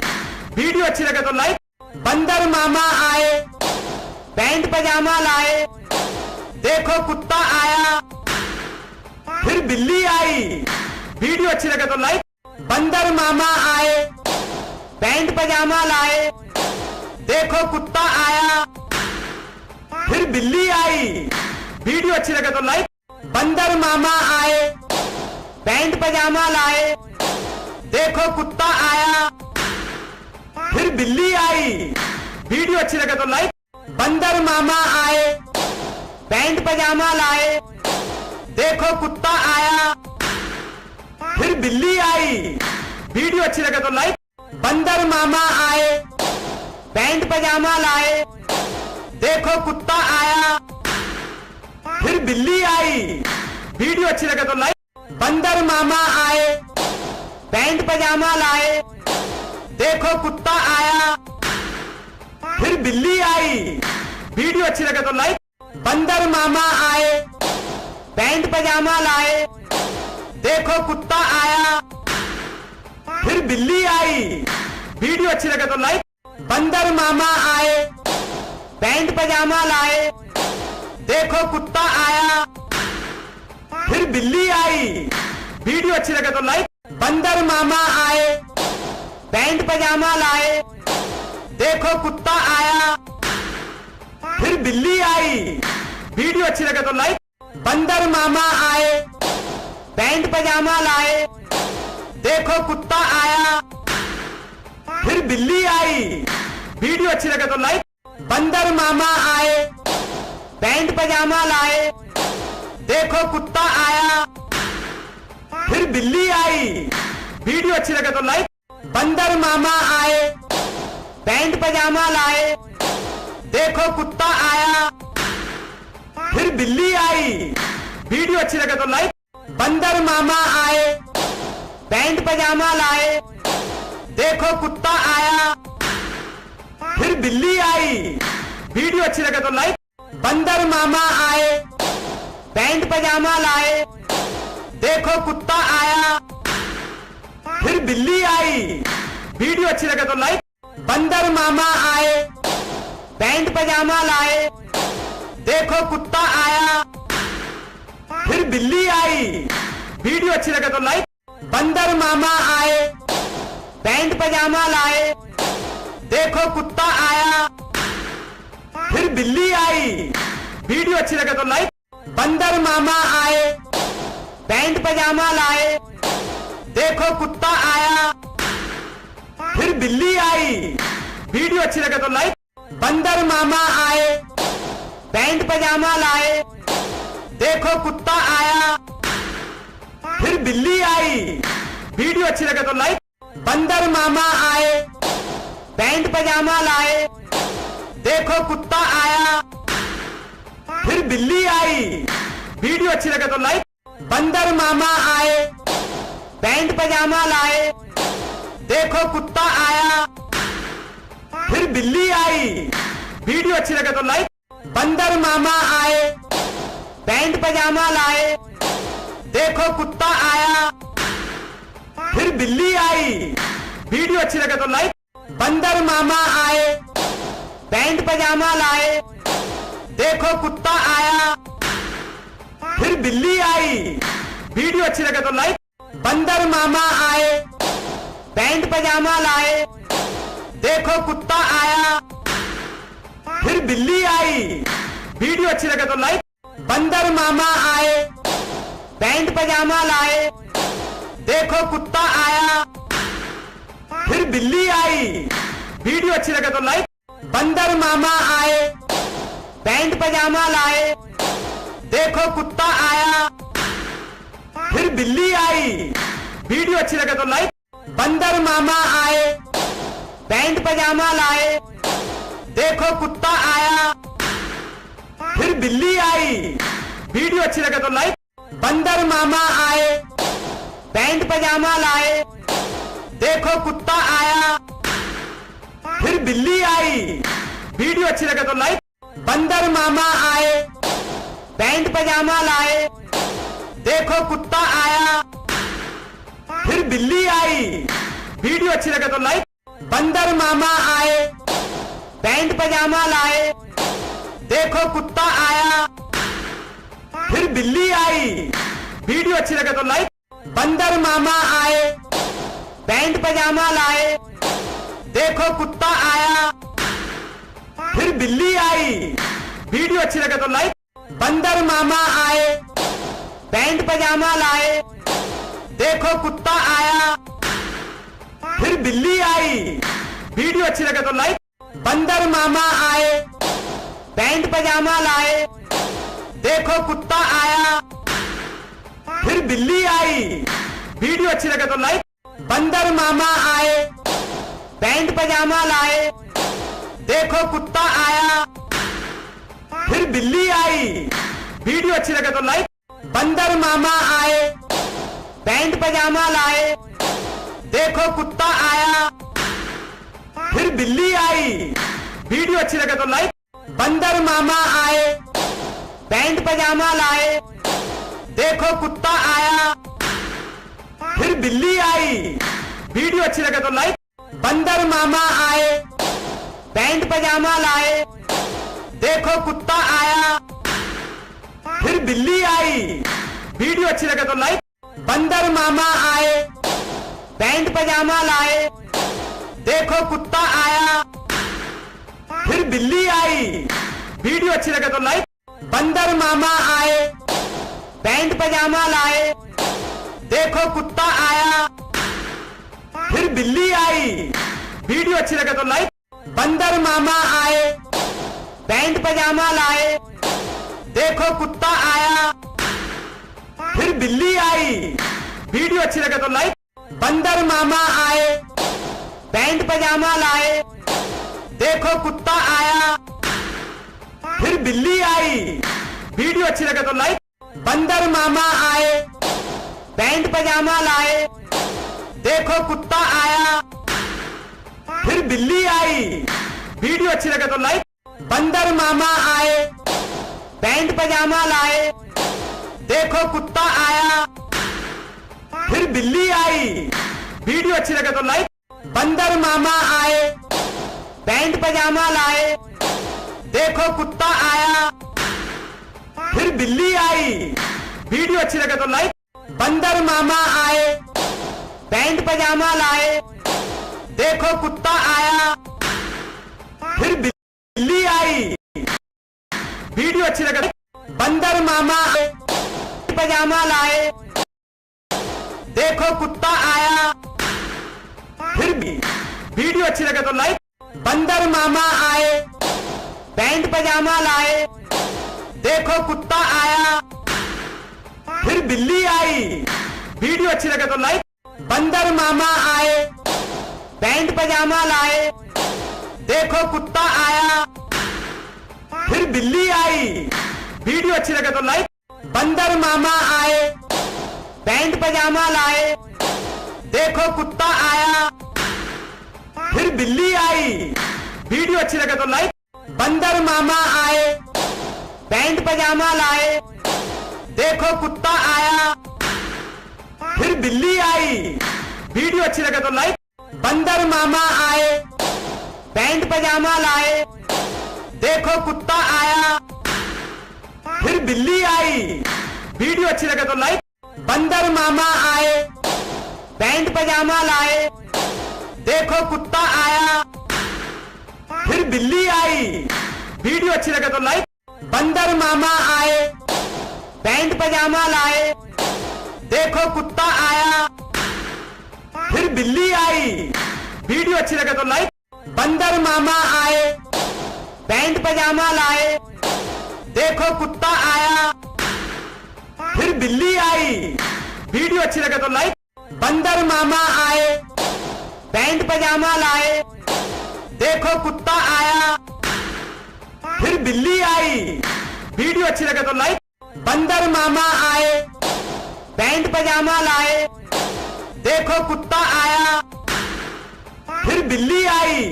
A: वीडियो अच्छी लगे तो लाइक। बंदर मामा आए, पैंट पजामा लाए, देखो कुत्ता आया, फिर बिल्ली आई। वीडियो अच्छी लगे तो लाइक। बंदर मामा आए, पैंट पजामा लाए, देखो कुत्ता आया, फिर बिल्ली आई। वीडियो अच्छी लगे तो लाइक। बंदर मामा आए, पैंट पजामा लाए, देखो कुत्ता आया, फिर बिल्ली आई। वीडियो अच्छी लगे तो लाइक। बंदर मामा आए, पैंट पजामा लाए, देखो कुत्ता आया, फिर बिल्ली आई। वीडियो अच्छी लगे तो लाइक। बंदर मामा आए, पैंट पजामा लाए, देखो कुत्ता आया, फिर बिल्ली आई। वीडियो अच्छी लगे तो लाइक। बंदर मामा आए, पैंट पजामा लाए, देखो कुत्ता आया, फिर बिल्ली आई। वीडियो अच्छी लगे तो लाइक। बंदर मामा आए, पैंट पजामा लाए, देखो कुत्ता आया, फिर बिल्ली आई। वीडियो अच्छी लगे तो लाइक। बंदर मामा आए, पैंट पजामा लाए, देखो कुत्ता आया, फिर बिल्ली आई। वीडियो अच्छी लगे तो लाइक। बंदर मामा आए, पैंट पजामा लाए, देखो कुत्ता आया, फिर बिल्ली आई। वीडियो अच्छी लगे तो लाइक। बंदर मामा आए, पैंट पजामा लाए, देखो कुत्ता आया, फिर बिल्ली आई। वीडियो अच्छी लगे तो लाइक। बंदर मामा आए, पैंट पजामा लाए, देखो कुत्ता आया, फिर बिल्ली आई। वीडियो अच्छी लगे तो लाइक। बंदर मामा आए, पैंट पजामा लाए, देखो कुत्ता आया, फिर बिल्ली आई। वीडियो अच्छी लगे तो लाइक। बंदर मामा आए, पैंट पजामा लाए, देखो कुत्ता आया, फिर बिल्ली आई। वीडियो अच्छी लगे तो लाइक। बंदर मामा आए, पैंट पजामा लाए, देखो कुत्ता आया, फिर बिल्ली आई। वीडियो अच्छी लगे तो लाइक। बंदर मामा आए, पैंट पजामा लाए, देखो कुत्ता आया, फिर बिल्ली आई। वीडियो अच्छी लगे तो लाइक। बंदर मामा आए, पैंट पजामा लाए, देखो कुत्ता आया, फिर बिल्ली आई। वीडियो अच्छी लगे तो लाइक। बंदर मामा आए, पैंट पजामा लाए, देखो कुत्ता आया, फिर बिल्ली आई। वीडियो अच्छी लगे तो लाइक। बंदर मामा आए, पैंट पजामा लाए, देखो कुत्ता आया, फिर बिल्ली आई। वीडियो अच्छी लगे तो लाइक। बंदर मामा आए, पैंट पजामा लाए, देखो कुत्ता आया, फिर बिल्ली आई। वीडियो अच्छी लगे तो लाइक। बंदर मामा आए, पैंट पजामा लाए, देखो कुत्ता आया, फिर बिल्ली आई। वीडियो अच्छी लगे तो लाइक। बंदर मामा आए, पैंट पजामा लाए, देखो कुत्ता आया, फिर बिल्ली आई। वीडियो अच्छी लगे तो लाइक। बंदर मामा आए, पैंट पजामा लाए, देखो कुत्ता आया, फिर बिल्ली आई। वीडियो अच्छी लगे तो लाइक। बंदर मामा आए, पैंट पजामा लाए, देखो कुत्ता आया, फिर बिल्ली आई। वीडियो अच्छी लगे तो लाइक। बंदर मामा आए, पैंट पजामा लाए, देखो कुत्ता आया, फिर बिल्ली आई। वीडियो अच्छी लगे तो लाइक। बंदर मामा आए, पैंट पजामा लाए, देखो कुत्ता आया, फिर बिल्ली आई। वीडियो अच्छी लगे तो लाइक। बंदर मामा आए, पैंट पजामा लाए, देखो कुत्ता आया, फिर बिल्ली आई। वीडियो अच्छी लगे तो लाइक। बंदर मामा आए, पैंट पजामा लाए, देखो कुत्ता आया, फिर बिल्ली आई। वीडियो अच्छी लगे तो लाइक। बंदर मामा आए, पैंट पजामा लाए, देखो कुत्ता आया, फिर बिल्ली आई। वीडियो अच्छी लगे तो लाइक। बंदर मामा आए, पैंट पजामा लाए, देखो कुत्ता आया, फिर बिल्ली आई। वीडियो अच्छी लगे तो लाइक। बंदर मामा आए, पैंट पजामा लाए, देखो कुत्ता आया, फिर बिल्ली आई। वीडियो अच्छी लगे तो लाइक। बंदर मामा आए, पैंट पजामा लाए, देखो कुत्ता आया, फिर बिल्ली आई। वीडियो अच्छी लगे तो लाइक। बंदर मामा आए, पैंट पजामा लाए, देखो कुत्ता आया, फिर बिल्ली आई। वीडियो अच्छी लगे तो लाइक। बंदर मामा आए, पैंट पजामा लाए, देखो कुत्ता आया, फिर बिल्ली आई। वीडियो अच्छी लगे तो लाइक। बंदर मामा आए, पैंट पजामा लाए, देखो कुत्ता आया, फिर बिल्ली आई। वीडियो अच्छी लगे तो लाइक। बंदर मामा आए, पैंट पजामा लाए, देखो कुत्ता आया, फिर बिल्ली आई। वीडियो अच्छी लगे तो लाइक। बंदर मामा आए, पैंट पजामा लाए, देखो कुत्ता आया, फिर बिल्ली आई। वीडियो अच्छी लगे तो लाइक। बंदर मामा आए, पैंट पजामा लाए, देखो कुत्ता आया, फिर बिल्ली आई। वीडियो अच्छी लगे तो लाइक। बंदर मामा आए, पैंट पजामा लाए, देखो कुत्ता आया, फिर बिल्ली आई। वीडियो अच्छी लगे तो लाइक। बंदर मामा आए, पैंट पजामा लाए, देखो कुत्ता आया, फिर बिल्ली आई। वीडियो अच्छी लगे तो लाइक। बंदर मामा आए, पैंट पजामा लाए, देखो कुत्ता आया, फिर बिल्ली आई। वीडियो अच्छी लगे तो लाइक। बंदर मामा आए, पैंट पजामा लाए, देखो कुत्ता आया, फिर बिल्ली आई। वीडियो अच्छी लगे तो लाइक। बंदर मामा आए, पैंट पजामा लाए, देखो कुत्ता आया, फिर बिल्ली आई। वीडियो अच्छी लगे तो लाइक। बंदर मामा आए, पैंट पजामा लाए, देखो कुत्ता आया, फिर बिल्ली आई। वीडियो अच्छी लगे तो लाइक। बंदर मामा आए, पैंट पजामा लाए, देखो कुत्ता आया, फिर बिल्ली आई। वीडियो अच्छी लगे। बंदर मामा आए, पजामा लाए, देखो कुत्ता आया, फिर भी। वीडियो अच्छी लगे तो लाइक। बंदर मामा आए, पैंट पजामा लाए, देखो कुत्ता आया, फिर बिल्ली आई। वीडियो अच्छी लगे तो लाइक। बंदर मामा आए, पैंट पजामा लाए, देखो कुत्ता आया, फिर बिल्ली आई। वीडियो अच्छी लगे तो लाइक। बंदर मामा आए, पैंट पजामा लाए, देखो कुत्ता आया, फिर बिल्ली आई। वीडियो अच्छी लगे तो लाइक। बंदर मामा आए, पैंट पजामा लाए, देखो कुत्ता आया, फिर बिल्ली आई। वीडियो अच्छी लगे तो लाइक। बंदर मामा आए, पैंट पजामा लाए, देखो कुत्ता आया, फिर बिल्ली आई। वीडियो अच्छी लगे तो लाइक। बंदर मामा आए, पैंट पजामा लाए, देखो कुत्ता आया, फिर बिल्ली आई। वीडियो अच्छी लगे तो लाइक। बंदर मामा आए, पैंट पजामा लाए, देखो कुत्ता आया, फिर बिल्ली आई। वीडियो अच्छी लगे तो लाइक। बंदर मामा आए, पैंट पजामा लाए, देखो कुत्ता आया, फिर बिल्ली आई। वीडियो अच्छी लगे तो लाइक। बंदर मामा आए, पैंट पजामा लाए, देखो कुत्ता आया, फिर बिल्ली आई। वीडियो अच्छी लगे तो लाइक। बंदर मामा आए, पैंट पजामा लाए, देखो कुत्ता आया, फिर बिल्ली आई।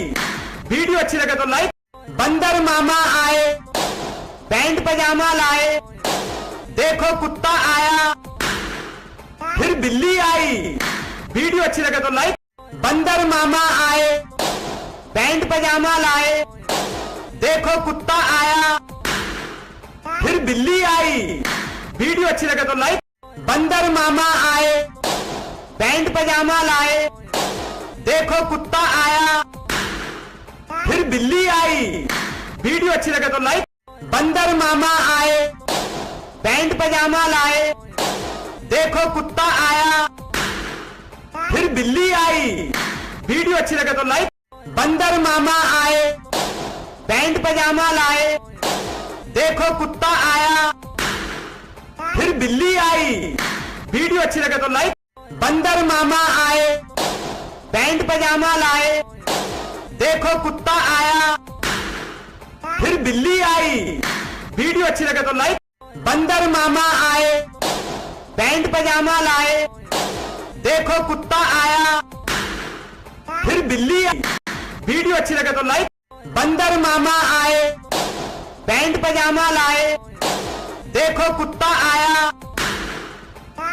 A: वीडियो अच्छी लगे तो लाइक। बंदर मामा आए, पैंट पजामा लाए, देखो कुत्ता आया, फिर बिल्ली आई। वीडियो अच्छी लगे तो लाइक। बंदर मामा आए, पैंट पजामा लाए, देखो कुत्ता आया, फिर बिल्ली आई। वीडियो अच्छी लगे तो लाइक। बंदर मामा आए, पैंट पजामा लाए, देखो कुत्ता आया, फिर बिल्ली आई। वीडियो अच्छी लगे तो लाइक। बंदर मामा आए, पैंट पजामा लाए, देखो कुत्ता आया, फिर बिल्ली आई। वीडियो अच्छी लगे तो लाइक। बंदर मामा आए, पैंट पजामा लाए, देखो कुत्ता आया, फिर बिल्ली आई। वीडियो अच्छी लगे तो लाइक। बंदर मामा आए, पैंट पजामा लाए, देखो कुत्ता आया, फिर बिल्ली आई। वीडियो अच्छी लगे तो लाइक। बंदर मामा आए, पैंट पजामा लाए, देखो कुत्ता आया, फिर बिल्ली आई। वीडियो अच्छी लगे तो लाइक। बंदर मामा आए, पैंट पजामा लाए, देखो कुत्ता आया,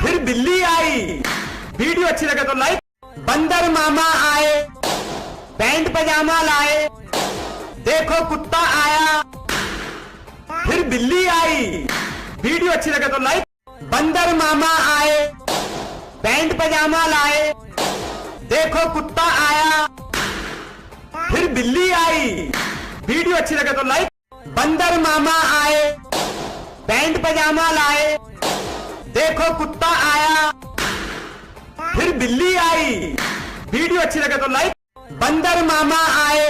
A: फिर बिल्ली आई। वीडियो अच्छी लगे तो लाइक। बंदर मामा आए, पैंट पजामा लाए, देखो कुत्ता आया, फिर बिल्ली आई। वीडियो अच्छी लगे तो लाइक। बंदर मामा आए, पैंट पजामा लाए, देखो कुत्ता आया, फिर बिल्ली आई। वीडियो अच्छी लगे तो लाइक। बंदर मामा आए, पैंट पजामा लाए, देखो कुत्ता आया, फिर बिल्ली आई। वीडियो अच्छी लगे तो लाइक। बंदर मामा आए,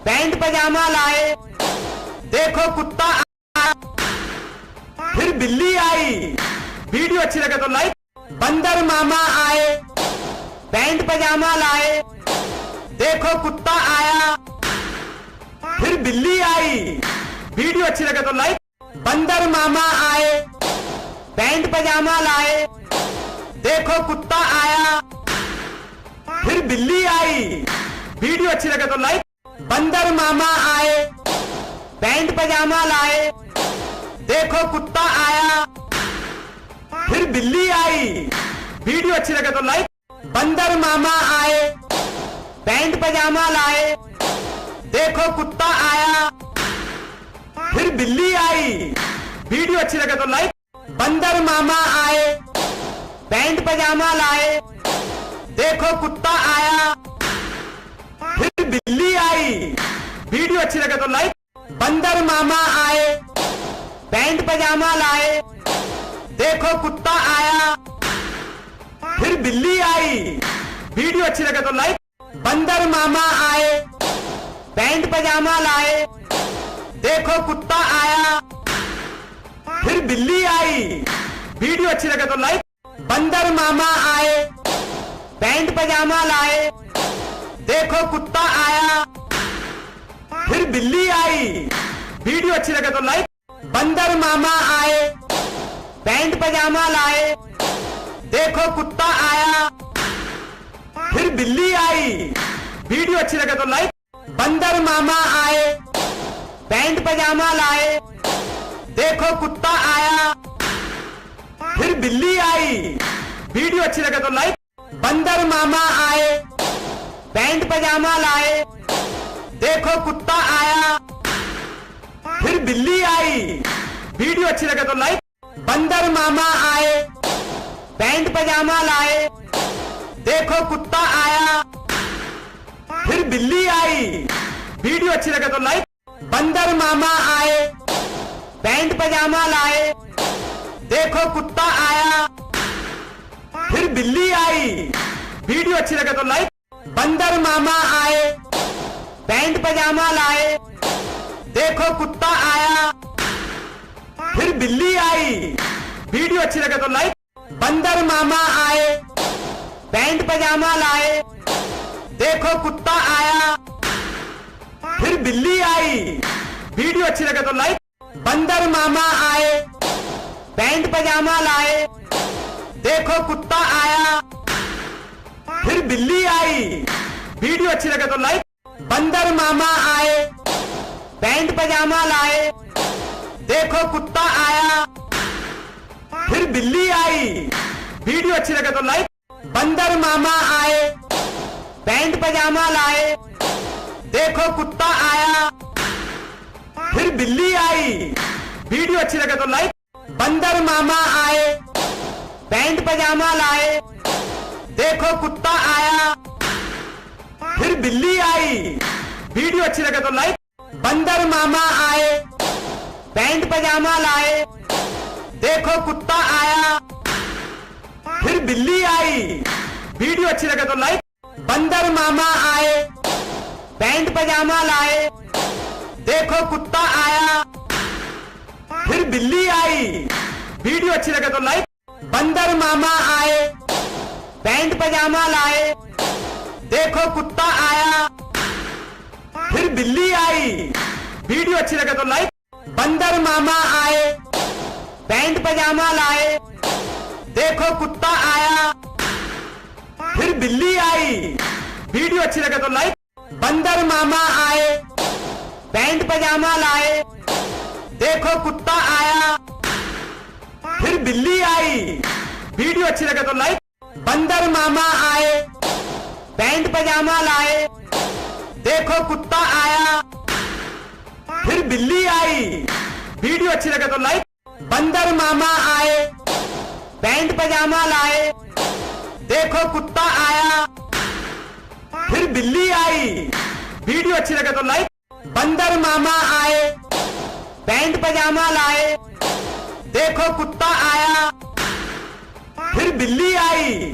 A: पैंट पजामा लाए, देखो कुत्ता आया, फिर बिल्ली आई। वीडियो अच्छी लगे तो लाइक। बंदर मामा आए, पैंट पजामा लाए, देखो कुत्ता आया, फिर बिल्ली आई। वीडियो अच्छी लगे तो लाइक। बंदर मामा आए, पैंट पजामा लाए, देखो कुत्ता आया, फिर बिल्ली आई। वीडियो अच्छी लगे तो लाइक। बंदर मामा आए, पैंट पजामा लाए, देखो कुत्ता आया, फिर बिल्ली आई। वीडियो अच्छी लगे तो लाइक। बंदर मामा आए, पैंट पजामा लाए, देखो कुत्ता आया, फिर बिल्ली आई। वीडियो अच्छी लगे तो लाइक। बंदर मामा आए, पैंट पजामा लाए, देखो कुत्ता आया, फिर बिल्ली आई। वीडियो अच्छी लगे तो लाइक। बंदर मामा आए, पैंट पजामा लाए, देखो कुत्ता आया, फिर बिल्ली आई। वीडियो अच्छी लगे तो लाइक। बंदर मामा आए, पैंट पजामा लाए, देखो कुत्ता आया, फिर बिल्ली आई। वीडियो अच्छी लगे तो लाइक। बंदर मामा आए, पैंट पजामा लाए, देखो कुत्ता आया, फिर बिल्ली आई। वीडियो अच्छी लगे तो लाइक। बंदर मामा आए, पैंट पजामा लाए, देखो कुत्ता आया, फिर बिल्ली आई। वीडियो अच्छी लगे तो लाइक। बंदर मामा आए, पैंट पजामा लाए, देखो कुत्ता आया, फिर बिल्ली आई। वीडियो अच्छी लगे तो लाइक। बंदर मामा आए, पैंट पजामा लाए, देखो कुत्ता आया, फिर बिल्ली आई। वीडियो अच्छी लगे तो लाइक। बंदर मामा आए, पैंट पजामा लाए, देखो कुत्ता आया, फिर बिल्ली आई। वीडियो अच्छी लगे तो लाइक। बंदर मामा आए, पैंट पजामा लाए, देखो कुत्ता आया, फिर बिल्ली आई। वीडियो अच्छी लगे तो लाइक। बंदर मामा आए, पैंट पजामा लाए, देखो कुत्ता आया, फिर बिल्ली आई। वीडियो अच्छी लगे तो लाइक। बंदर मामा आए, पैंट पजामा लाए, देखो कुत्ता आया, फिर बिल्ली आई। वीडियो अच्छी लगे तो लाइक। बंदर मामा आए, पैंट पजामा लाए, देखो कुत्ता आया, फिर बिल्ली आई। वीडियो अच्छी लगे तो लाइक। बंदर मामा आए, पैंट पजामा लाए, देखो कुत्ता आया, फिर बिल्ली आई। वीडियो अच्छी लगे तो लाइक। बंदर मामा आए, पैंट पजामा लाए, देखो कुत्ता आया, फिर बिल्ली आई। वीडियो अच्छी लगे तो लाइक। बंदर मामा आए, पैंट पजामा लाए, देखो कुत्ता आया, फिर बिल्ली आई। वीडियो अच्छी लगे तो लाइक। बंदर मामा आए, पैंट पजामा लाए, देखो कुत्ता आया, फिर बिल्ली आई। वीडियो अच्छी लगे तो लाइक। बंदर मामा आए, पैंट पजामा लाए, देखो कुत्ता आया, फिर बिल्ली आई। वीडियो अच्छी लगे तो लाइक। बंदर मामा आए, पैंट पजामा लाए, देखो कुत्ता आया, फिर बिल्ली आई। वीडियो अच्छी लगे तो लाइक। बंदर मामा आए, पैंट पजामा लाए, देखो कुत्ता आया, फिर बिल्ली आई। वीडियो अच्छी लगे तो लाइक। बंदर मामा आए, पैंट पजामा लाए, देखो कुत्ता आया, फिर बिल्ली आई। वीडियो अच्छी लगे तो लाइक। बंदर मामा आए, पैंट पजामा लाए, देखो कुत्ता आया, फिर बिल्ली आई। वीडियो अच्छी लगे तो लाइक। बंदर मामा आए, पैंट पजामा लाए, देखो कुत्ता आया, फिर बिल्ली आई। वीडियो अच्छी लगे तो लाइक। बंदर मामा आए, पैंट पजामा लाए, देखो कुत्ता आया, फिर बिल्ली आई।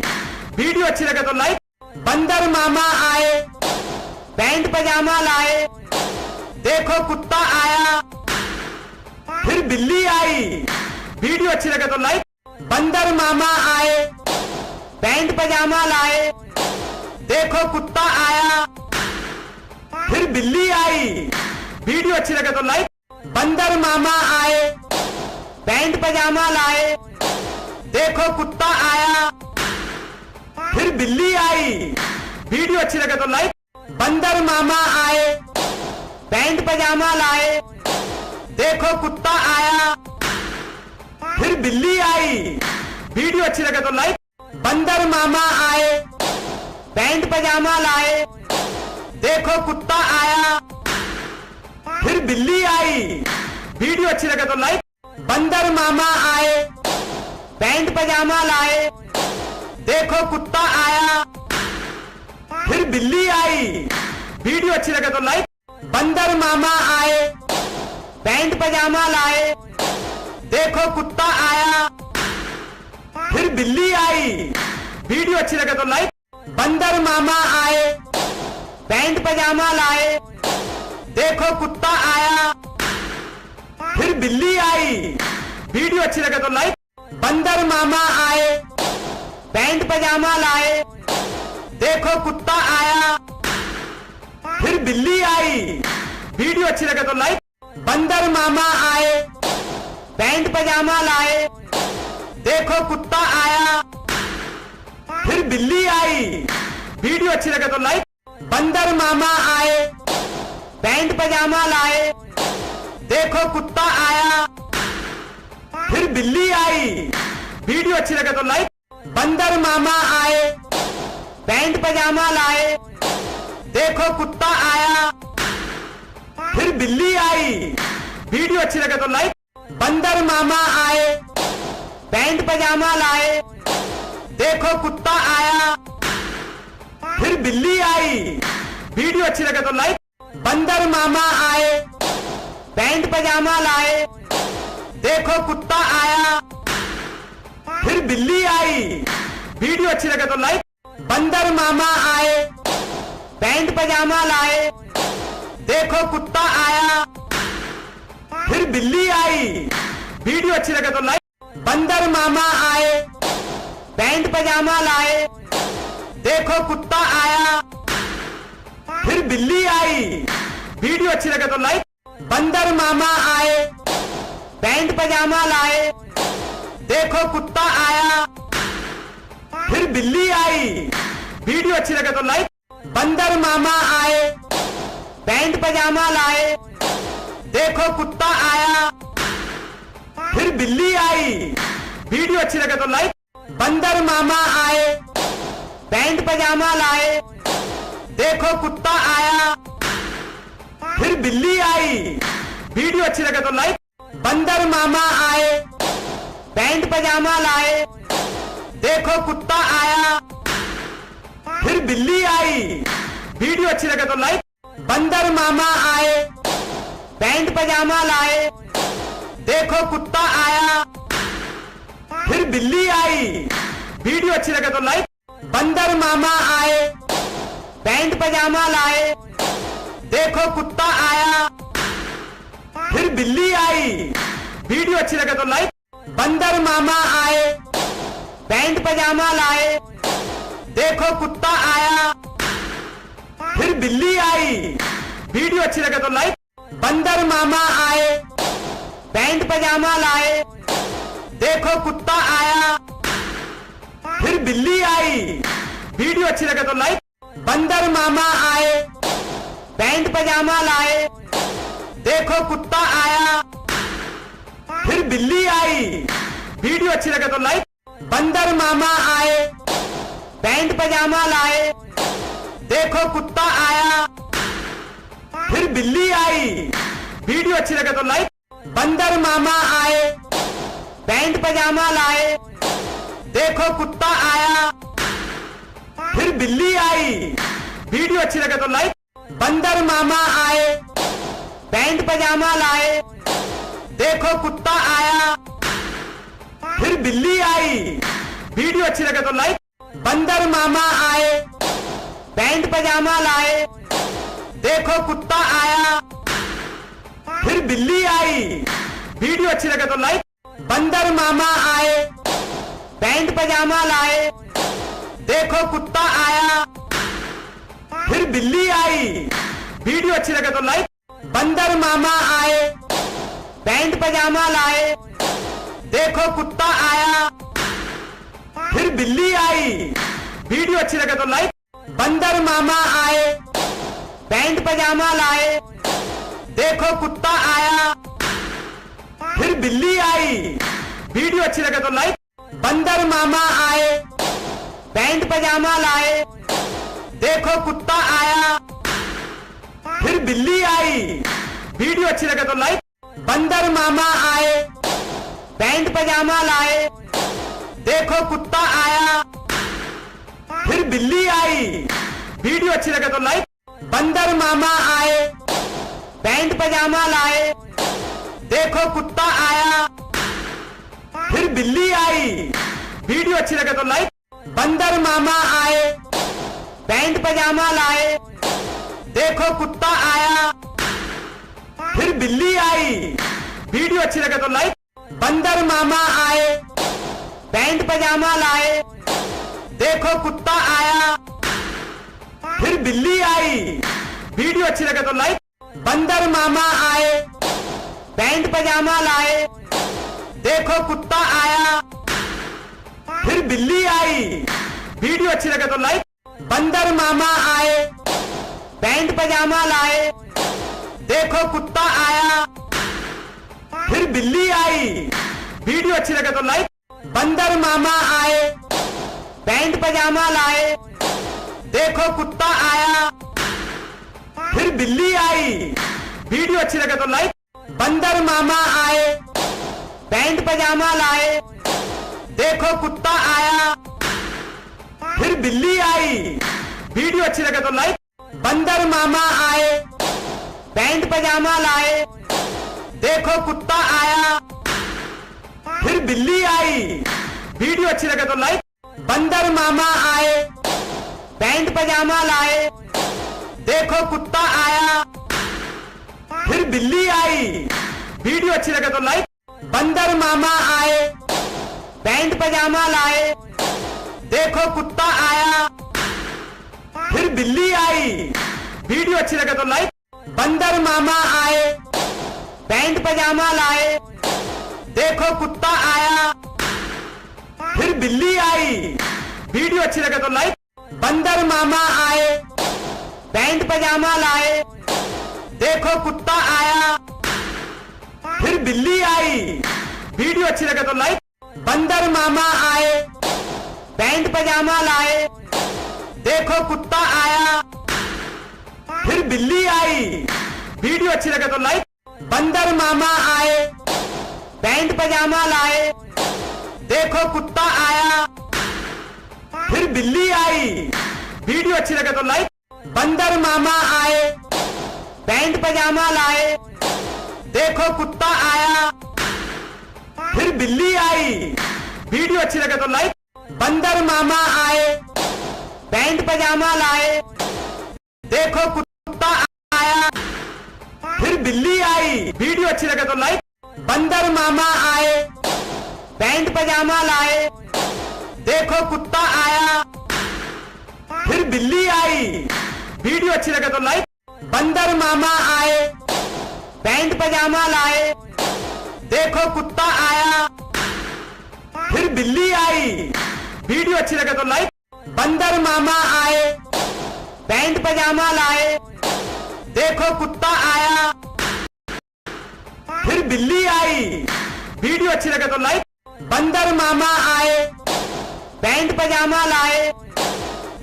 A: वीडियो अच्छी लगे तो लाइक। बंदर मामा आए, पैंट पजामा लाए, देखो कुत्ता आया, फिर बिल्ली आई। वीडियो अच्छी लगे तो लाइक। बंदर मामा आए, पैंट पजामा लाए, देखो कुत्ता आया, फिर बिल्ली आई। वीडियो अच्छी लगे तो लाइक। बंदर मामा आए, पैंट पजामा लाए, देखो कुत्ता आया, फिर बिल्ली आई। वीडियो अच्छी लगे तो लाइक। बंदर मामा आए, पैंट पजामा लाए, देखो कुत्ता आया, फिर बिल्ली आई। वीडियो अच्छी लगे तो लाइक। बंदर मामा आए, पैंट पजामा लाए, देखो कुत्ता आया, फिर बिल्ली आई। वीडियो अच्छी लगे तो लाइक। बंदर मामा आए, पैंट पजामा लाए, देखो कुत्ता आया, फिर बिल्ली आई। वीडियो अच्छी लगे तो लाइक। बंदर मामा आए, पैंट पजामा लाए, देखो कुत्ता आया, फिर बिल्ली आई। वीडियो अच्छी लगे तो लाइक। बंदर मामा आए, पैंट पजामा लाए, देखो कुत्ता आया, फिर बिल्ली आई। वीडियो अच्छी लगे तो लाइक। बंदर मामा आए, पैंट पजामा लाए, देखो कुत्ता आया, फिर बिल्ली आई। वीडियो अच्छी लगे तो लाइक। बंदर मामा आए, पैंट पजामा लाए, देखो कुत्ता आया, फिर बिल्ली आई। वीडियो अच्छी लगे तो लाइक। बंदर मामा आए, पैंट पजामा लाए, देखो कुत्ता आया, फिर बिल्ली आई। वीडियो अच्छी लगे तो लाइक। बंदर मामा आए, पैंट पजामा लाए, देखो कुत्ता आया, फिर बिल्ली आई। वीडियो अच्छी लगे तो लाइक। बंदर मामा आए, पैंट पजामा लाए, देखो कुत्ता आया, फिर बिल्ली आई। वीडियो अच्छी लगे तो लाइक। बंदर मामा आए, पैंट पजामा लाए, देखो कुत्ता आया, फिर बिल्ली आई। वीडियो अच्छी लगे तो लाइक। बंदर मामा आए, पैंट पजामा लाए, देखो कुत्ता आया, फिर बिल्ली आई। वीडियो अच्छी लगे तो लाइक। बंदर मामा आए, पैंट पजामा लाए, देखो कुत्ता आया, फिर बिल्ली आई। वीडियो अच्छी लगे तो लाइक। बंदर मामा आए, पैंट पजामा लाए, देखो कुत्ता आया, फिर बिल्ली आई। वीडियो अच्छी लगे तो लाइक। बंदर मामा आए, पैंट पजामा लाए, देखो कुत्ता आया, फिर बिल्ली आई। वीडियो अच्छी लगे तो लाइक। बंदर मामा आए, पैंट पजामा लाए, देखो कुत्ता आया, फिर बिल्ली आई। वीडियो अच्छी लगे तो लाइक। बंदर मामा आए, पैंट पजामा लाए, देखो कुत्ता आया, फिर बिल्ली आई। वीडियो अच्छी लगे तो लाइक। बंदर मामा आए, पैंट पजामा लाए, देखो कुत्ता आया, फिर बिल्ली आई। वीडियो अच्छी लगे तो लाइक। बंदर मामा आए, पैंट पजामा लाए, देखो कुत्ता आया, फिर बिल्ली आई। वीडियो अच्छी लगे तो लाइक। बंदर मामा आए, पैंट पजामा लाए, देखो कुत्ता आया, फिर बिल्ली आई। वीडियो अच्छी लगे तो लाइक। बंदर मामा आए, पैंट पजामा लाए, देखो कुत्ता आया, फिर बिल्ली आई। वीडियो अच्छी लगे तो लाइक। बंदर मामा आए, पैंट पजामा लाए, देखो कुत्ता आया, फिर बिल्ली आई। वीडियो अच्छी लगे तो लाइक। बंदर मामा आए, पैंट पजामा लाए, देखो कुत्ता आया, फिर बिल्ली आई। वीडियो अच्छी लगे तो लाइक। बंदर मामा आए, पैंट पजामा लाए, देखो कुत्ता आया, फिर बिल्ली आई। वीडियो अच्छी लगे तो लाइक। बंदर मामा आए, पैंट पजामा लाए, देखो कुत्ता आया, फिर बिल्ली आई। वीडियो अच्छी लगे तो लाइक। बंदर मामा आए, पैंट पजामा लाए, देखो कुत्ता आया, फिर बिल्ली आई। वीडियो अच्छी लगे तो लाइक। बंदर मामा आए, पैंट पजामा लाए, देखो कुत्ता आया, फिर बिल्ली आई। वीडियो अच्छी लगे तो लाइक। बंदर मामा आए, पैंट पजामा लाए, देखो कुत्ता आया, फिर बिल्ली आई। वीडियो अच्छी लगे तो लाइक। बंदर मामा आए, पैंट पजामा लाए, देखो कुत्ता आया, फिर बिल्ली आई। वीडियो अच्छी लगे तो लाइक। बंदर मामा आए, पैंट पजामा लाए, देखो कुत्ता आया, फिर बिल्ली आई। वीडियो अच्छी लगे तो लाइक। बंदर मामा आए, पैंट पजामा लाए, देखो कुत्ता आया, फिर बिल्ली आई। वीडियो अच्छी लगे तो लाइक। बंदर मामा आए, पैंट पजामा लाए, देखो कुत्ता आया, फिर बिल्ली आई। वीडियो अच्छी लगे तो लाइक। बंदर मामा आए, पैंट पजामा लाए, देखो कुत्ता आया, फिर बिल्ली आई। वीडियो अच्छी लगे तो लाइक। बंदर मामा आए, पैंट पजामा लाए, देखो कुत्ता आया, फिर बिल्ली आई। वीडियो अच्छी लगे तो लाइक। बंदर मामा आए, पैंट पजामा लाए, देखो कुत्ता आया, फिर बिल्ली आई। वीडियो अच्छी लगे तो लाइक। बंदर मामा आए, पैंट पजामा लाए, देखो कुत्ता आया, फिर बिल्ली आई। वीडियो अच्छी लगे तो लाइक। बंदर मामा आए, पैंट पजामा लाए, देखो कुत्ता आया, फिर बिल्ली आई। वीडियो अच्छी लगे तो लाइक। बंदर मामा आए, पैंट पजामा लाए, देखो कुत्ता आया, फिर बिल्ली आई। वीडियो अच्छी लगे तो लाइक। बंदर मामा आए, पैंट पजामा लाए, देखो कुत्ता आया, फिर बिल्ली आई। वीडियो अच्छी लगे तो लाइक। बंदर मामा आए, पैंट पजामा लाए, देखो कुत्ता आया, फिर बिल्ली आई। वीडियो अच्छी लगे तो लाइक। बंदर मामा आए, पैंट पजामा लाए, देखो कुत्ता आया, फिर बिल्ली आई। वीडियो अच्छी लगे तो लाइक। बंदर मामा आए, पैंट पजामा लाए, देखो कुत्ता आया, फिर बिल्ली आई। वीडियो अच्छी लगे तो लाइक। बंदर मामा आए, पैंट पजामा लाए, देखो कुत्ता आया, फिर बिल्ली आई। वीडियो अच्छी लगे तो लाइक। बंदर मामा आए, पैंट पजामा लाए, देखो कुत्ता आया, फिर बिल्ली आई। वीडियो अच्छी लगे तो लाइक। बंदर मामा आए, पैंट पजामा लाए, देखो कुत्ता आया, फिर बिल्ली आई। वीडियो अच्छी लगे तो लाइक। बंदर मामा आए, पैंट पजामा लाए, देखो कुत्ता आया, फिर बिल्ली आई। वीडियो अच्छी लगे तो लाइक। बंदर मामा आए, पैंट पजामा लाए, देखो कुत्ता आया, फिर बिल्ली आई। वीडियो अच्छी लगे तो लाइक। बंदर मामा आए, पैंट पजामा लाए, देखो कुत्ता आया, फिर बिल्ली आई। वीडियो अच्छी लगे तो लाइक। बंदर मामा आए, पैंट पजामा लाए, देखो कुत्ता आया, फिर बिल्ली आई। बंदर मामा आए, पैंट पजामा लाए, पैंट पजामा लाए, देखो कुत्ता आया, फिर बिल्ली आई। वीडियो अच्छी लगे तो लाइक। बंदर मामा आए, पैंट पजामा लाए, देखो कुत्ता आया, फिर बिल्ली आई। वीडियो अच्छी लगे तो लाइक। बंदर मामा आए, पैंट पजामा लाए, देखो कुत्ता आया, फिर बिल्ली आई। वीडियो अच्छी लगे तो लाइक। बंदर मामा आए, पैंट पजामा लाए, देखो कुत्ता आया, फिर बिल्ली आई। वीडियो अच्छी लगे तो लाइक। बंदर मामा आए, पैंट पजामा लाए,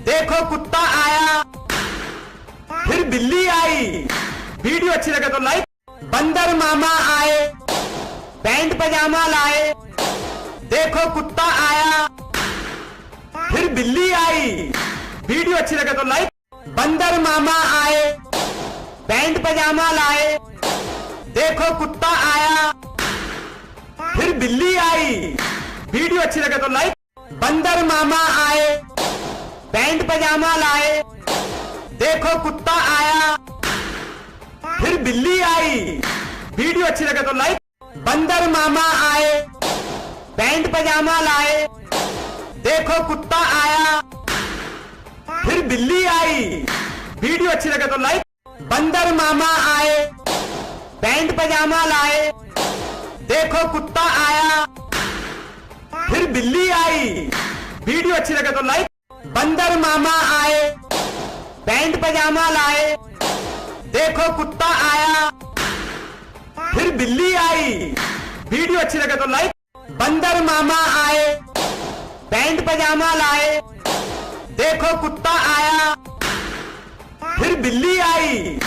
A: देखो कुत्ता आया, फिर बिल्ली आई। वीडियो अच्छी लगे तो लाइक। बंदर मामा आए, पैंट पजामा लाए, देखो कुत्ता आया, फिर बिल्ली आई। वीडियो अच्छी लगे तो लाइक। बंदर मामा आए, पैंट पजामा लाए, देखो कुत्ता आया, फिर बिल्ली आई। वीडियो अच्छी लगे तो लाइक। बंदर मामा आए, पैंट पजामा लाए, देखो कुत्ता आया, फिर बिल्ली आई। वीडियो अच्छी लगे तो लाइक। बंदर मामा आए, पैंट पजामा लाए, देखो कुत्ता आया, फिर बिल्ली आई। वीडियो अच्छी लगे तो लाइक। बंदर मामा आए, पैंट पजामा लाए, देखो कुत्ता आया, फिर बिल्ली आई। वीडियो अच्छी लगे तो लाइक। बंदर मामा आए, पैंट पजामा लाए, देखो कुत्ता आया, फिर बिल्ली आई। वीडियो अच्छी लगे तो लाइक। बंदर मामा आए, पैंट पजामा लाए, देखो कुत्ता आया, फिर बिल्ली आई।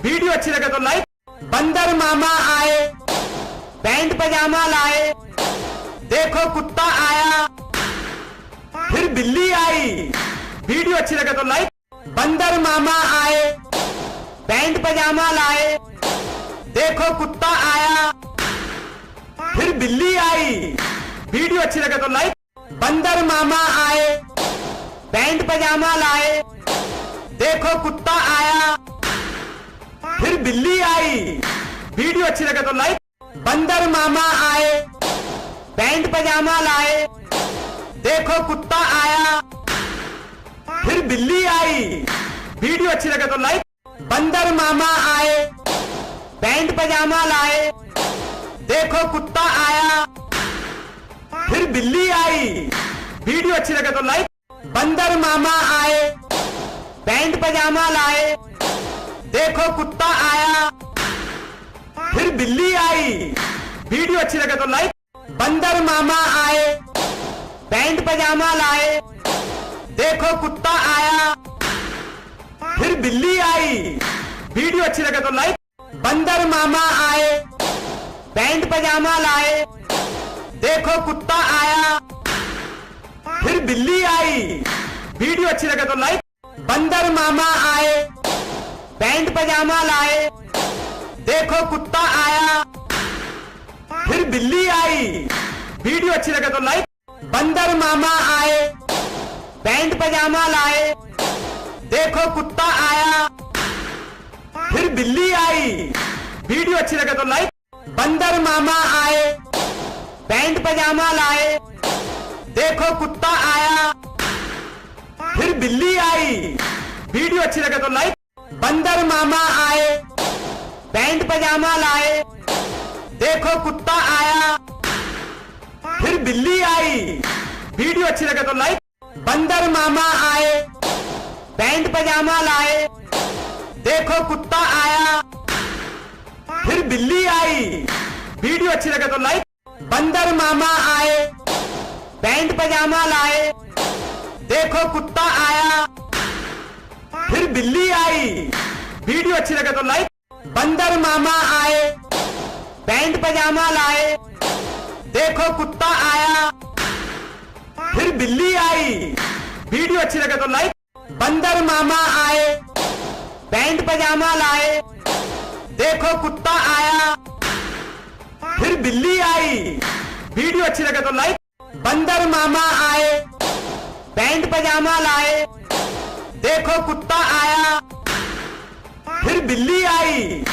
A: वीडियो अच्छी लगे तो लाइक। बंदर मामा आए, पैंट पजामा लाए, देखो कुत्ता आया, फिर बिल्ली आई। वीडियो अच्छी लगे तो लाइक। बंदर मामा आए, पैंट पजामा लाए, देखो कुत्ता आया, फिर बिल्ली आई। वीडियो अच्छी लगे तो लाइक। बंदर मामा आए, पैंट पजामा लाए, देखो कुत्ता आया, फिर बिल्ली आई। वीडियो अच्छी लगे तो लाइक। बंदर मामा आए, पैंट पजामा लाए, देखो कुत्ता आया, फिर बिल्ली आई। वीडियो अच्छी लगे तो लाइक। बंदर मामा आए, पैंट पजामा लाए, देखो कुत्ता आया, फिर बिल्ली आई। वीडियो अच्छी लगे तो लाइक। बंदर मामा आए, पैंट पजामा लाए, देखो कुत्ता आया, फिर बिल्ली आई। वीडियो अच्छी लगे तो लाइक। बंदर मामा आए, पैंट पजामा लाए, देखो कुत्ता आया, फिर बिल्ली आई। वीडियो अच्छी लगे तो लाइक। बंदर मामा आए, पैंट पजामा लाए, देखो कुत्ता आया, फिर बिल्ली आई। वीडियो अच्छी लगे तो लाइक। बंदर मामा आए, पैंट पजामा लाए, देखो कुत्ता आया, फिर बिल्ली आई। वीडियो अच्छी लगे तो लाइक। बंदर मामा आए, पैंट पजामा लाए, देखो कुत्ता आया, फिर बिल्ली आई। वीडियो अच्छी लगे तो लाइक। बंदर मामा आए, पैंट पजामा लाए, देखो कुत्ता आया, फिर बिल्ली आई। वीडियो अच्छी लगे तो लाइक। बंदर मामा आए, पैंट पजामा लाए, देखो कुत्ता आया, फिर बिल्ली आई। वीडियो अच्छी लगे तो लाइक। बंदर मामा आए, पैंट पजामा लाए, देखो कुत्ता आया, फिर बिल्ली आई। वीडियो अच्छी लगे तो लाइक। बंदर मामा आए, पैंट पजामा लाए, देखो कुत्ता आया, फिर बिल्ली आई। वीडियो अच्छी लगे तो लाइक। बंदर मामा आए, पैंट पजामा लाए, देखो कुत्ता आया, फिर बिल्ली आई। वीडियो अच्छी लगे तो लाइक। बंदर मामा आए, पैंट पजामा लाए, देखो कुत्ता आया, फिर बिल्ली आई। वीडियो अच्छी लगे तो लाइक। बंदर मामा आए, पैंट पजामा लाए, देखो कुत्ता आया, फिर बिल्ली आई।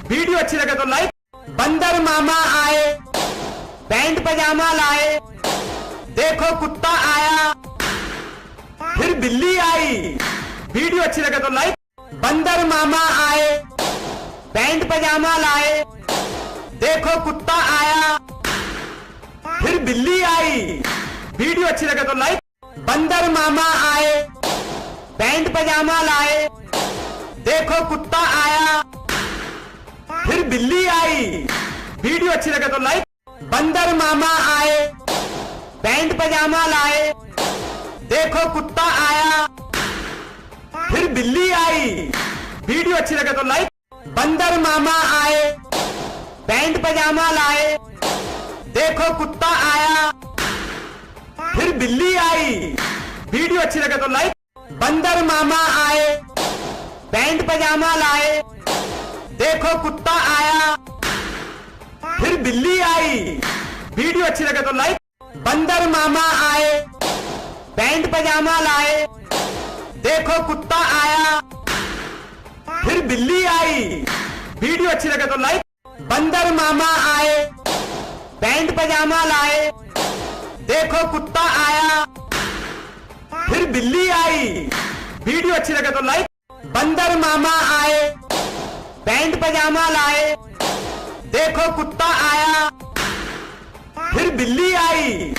A: वीडियो अच्छी लगे तो लाइक। बंदर मामा आए, पैंट पजामा लाए, देखो कुत्ता आया, फिर बिल्ली आई। वीडियो अच्छी लगे तो लाइक। बंदर मामा आए, पैंट पजामा लाए, देखो कुत्ता आया, फिर बिल्ली आई। वीडियो अच्छी लगे तो लाइक। बंदर मामा आए, पैंट पजामा लाए, देखो कुत्ता आया, फिर बिल्ली आई। वीडियो अच्छी लगे तो लाइक। बंदर मामा आए, पैंट पजामा लाए, देखो कुत्ता आया, फिर बिल्ली आई। वीडियो अच्छी लगे तो लाइक। बंदर मामा आए, पैंट पजामा लाए, देखो कुत्ता आया, फिर बिल्ली आई। वीडियो अच्छी लगे तो लाइक। बंदर मामा आए, पैंट पजामा लाए, देखो कुत्ता आया, फिर बिल्ली आई। वीडियो अच्छी लगे तो लाइक। बंदर मामा आए, पैंट पजामा लाए, देखो कुत्ता आया, फिर बिल्ली आई। वीडियो अच्छी लगे तो लाइक। बंदर मामा आए, पैंट पजामा लाए, देखो कुत्ता आया, फिर बिल्ली आई। वीडियो अच्छी लगे तो लाइक। बंदर मामा आए, पैंट पजामा लाए, देखो कुत्ता आया, फिर बिल्ली आई।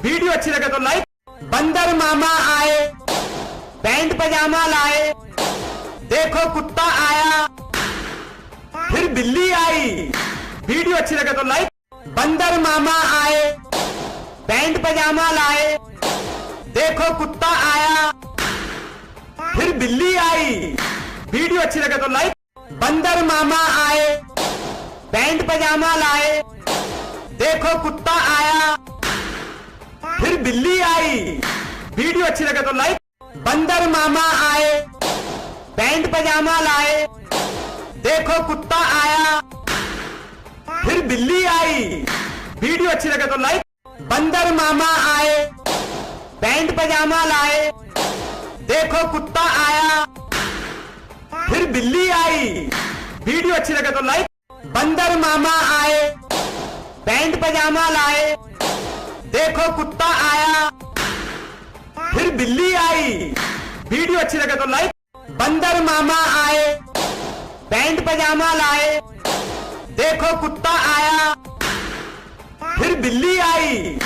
A: वीडियो अच्छी लगे तो लाइक। बंदर मामा आए, पैंट पजामा लाए, देखो कुत्ता आया, फिर बिल्ली आई। वीडियो अच्छी लगे तो लाइक। बंदर मामा आए, पैंट पजामा लाए, देखो कुत्ता आया, फिर बिल्ली आई। वीडियो अच्छी लगे तो लाइक। बंदर मामा आए, पैंट पजामा लाए, देखो कुत्ता आया, फिर बिल्ली आई। वीडियो अच्छी लगे तो लाइक। बंदर मामा आए, पैंट पजामा लाए, देखो कुत्ता आया, फिर बिल्ली आई। वीडियो अच्छी लगे तो लाइक। बंदर मामा आए, पैंट पजामा लाए, देखो कुत्ता आया, फिर बिल्ली आई। वीडियो अच्छी लगे तो लाइक। बंदर मामा आए, पैंट पजामा लाए, देखो कुत्ता आया, फिर बिल्ली आई। वीडियो अच्छी लगे तो लाइक। बंदर मामा आए, पैंट पजामा लाए, देखो कुत्ता आया, फिर बिल्ली आई।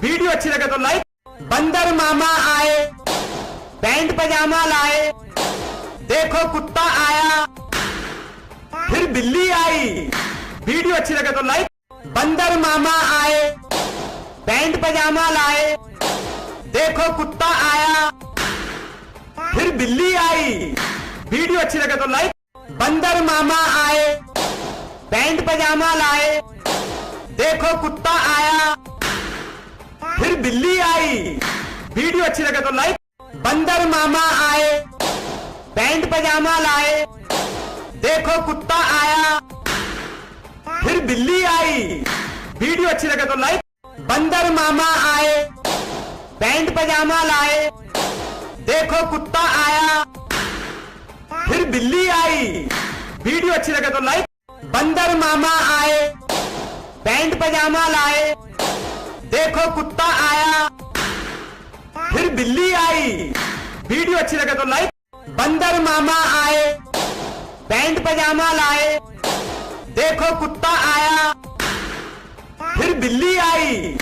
A: वीडियो अच्छी लगे तो लाइक। बंदर मामा आए, पैंट पजामा लाए, देखो कुत्ता आया, फिर बिल्ली आई। वीडियो अच्छी लगे तो लाइक। बंदर मामा आए, पैंट पजामा लाए, देखो कुत्ता आया, फिर बिल्ली आई। वीडियो अच्छी लगे तो लाइक। बंदर मामा आए, पैंट पजामा लाए, देखो कुत्ता आया, फिर बिल्ली आई। वीडियो अच्छी लगे तो लाइक। बंदर मामा आए, पैंट पजामा लाए, देखो कुत्ता आया, फिर बिल्ली आई। वीडियो अच्छी लगे तो लाइक। बंदर मामा आए, पैंट पजामा लाए, देखो कुत्ता आया, फिर बिल्ली आई। वीडियो अच्छी लगे तो लाइक। बंदर मामा आए, पैंट पजामा लाए, देखो कुत्ता आया, फिर बिल्ली आई। वीडियो अच्छी लगे तो लाइक। बंदर मामा आए, पैंट पजामा लाए, देखो कुत्ता आया, फिर बिल्ली आई।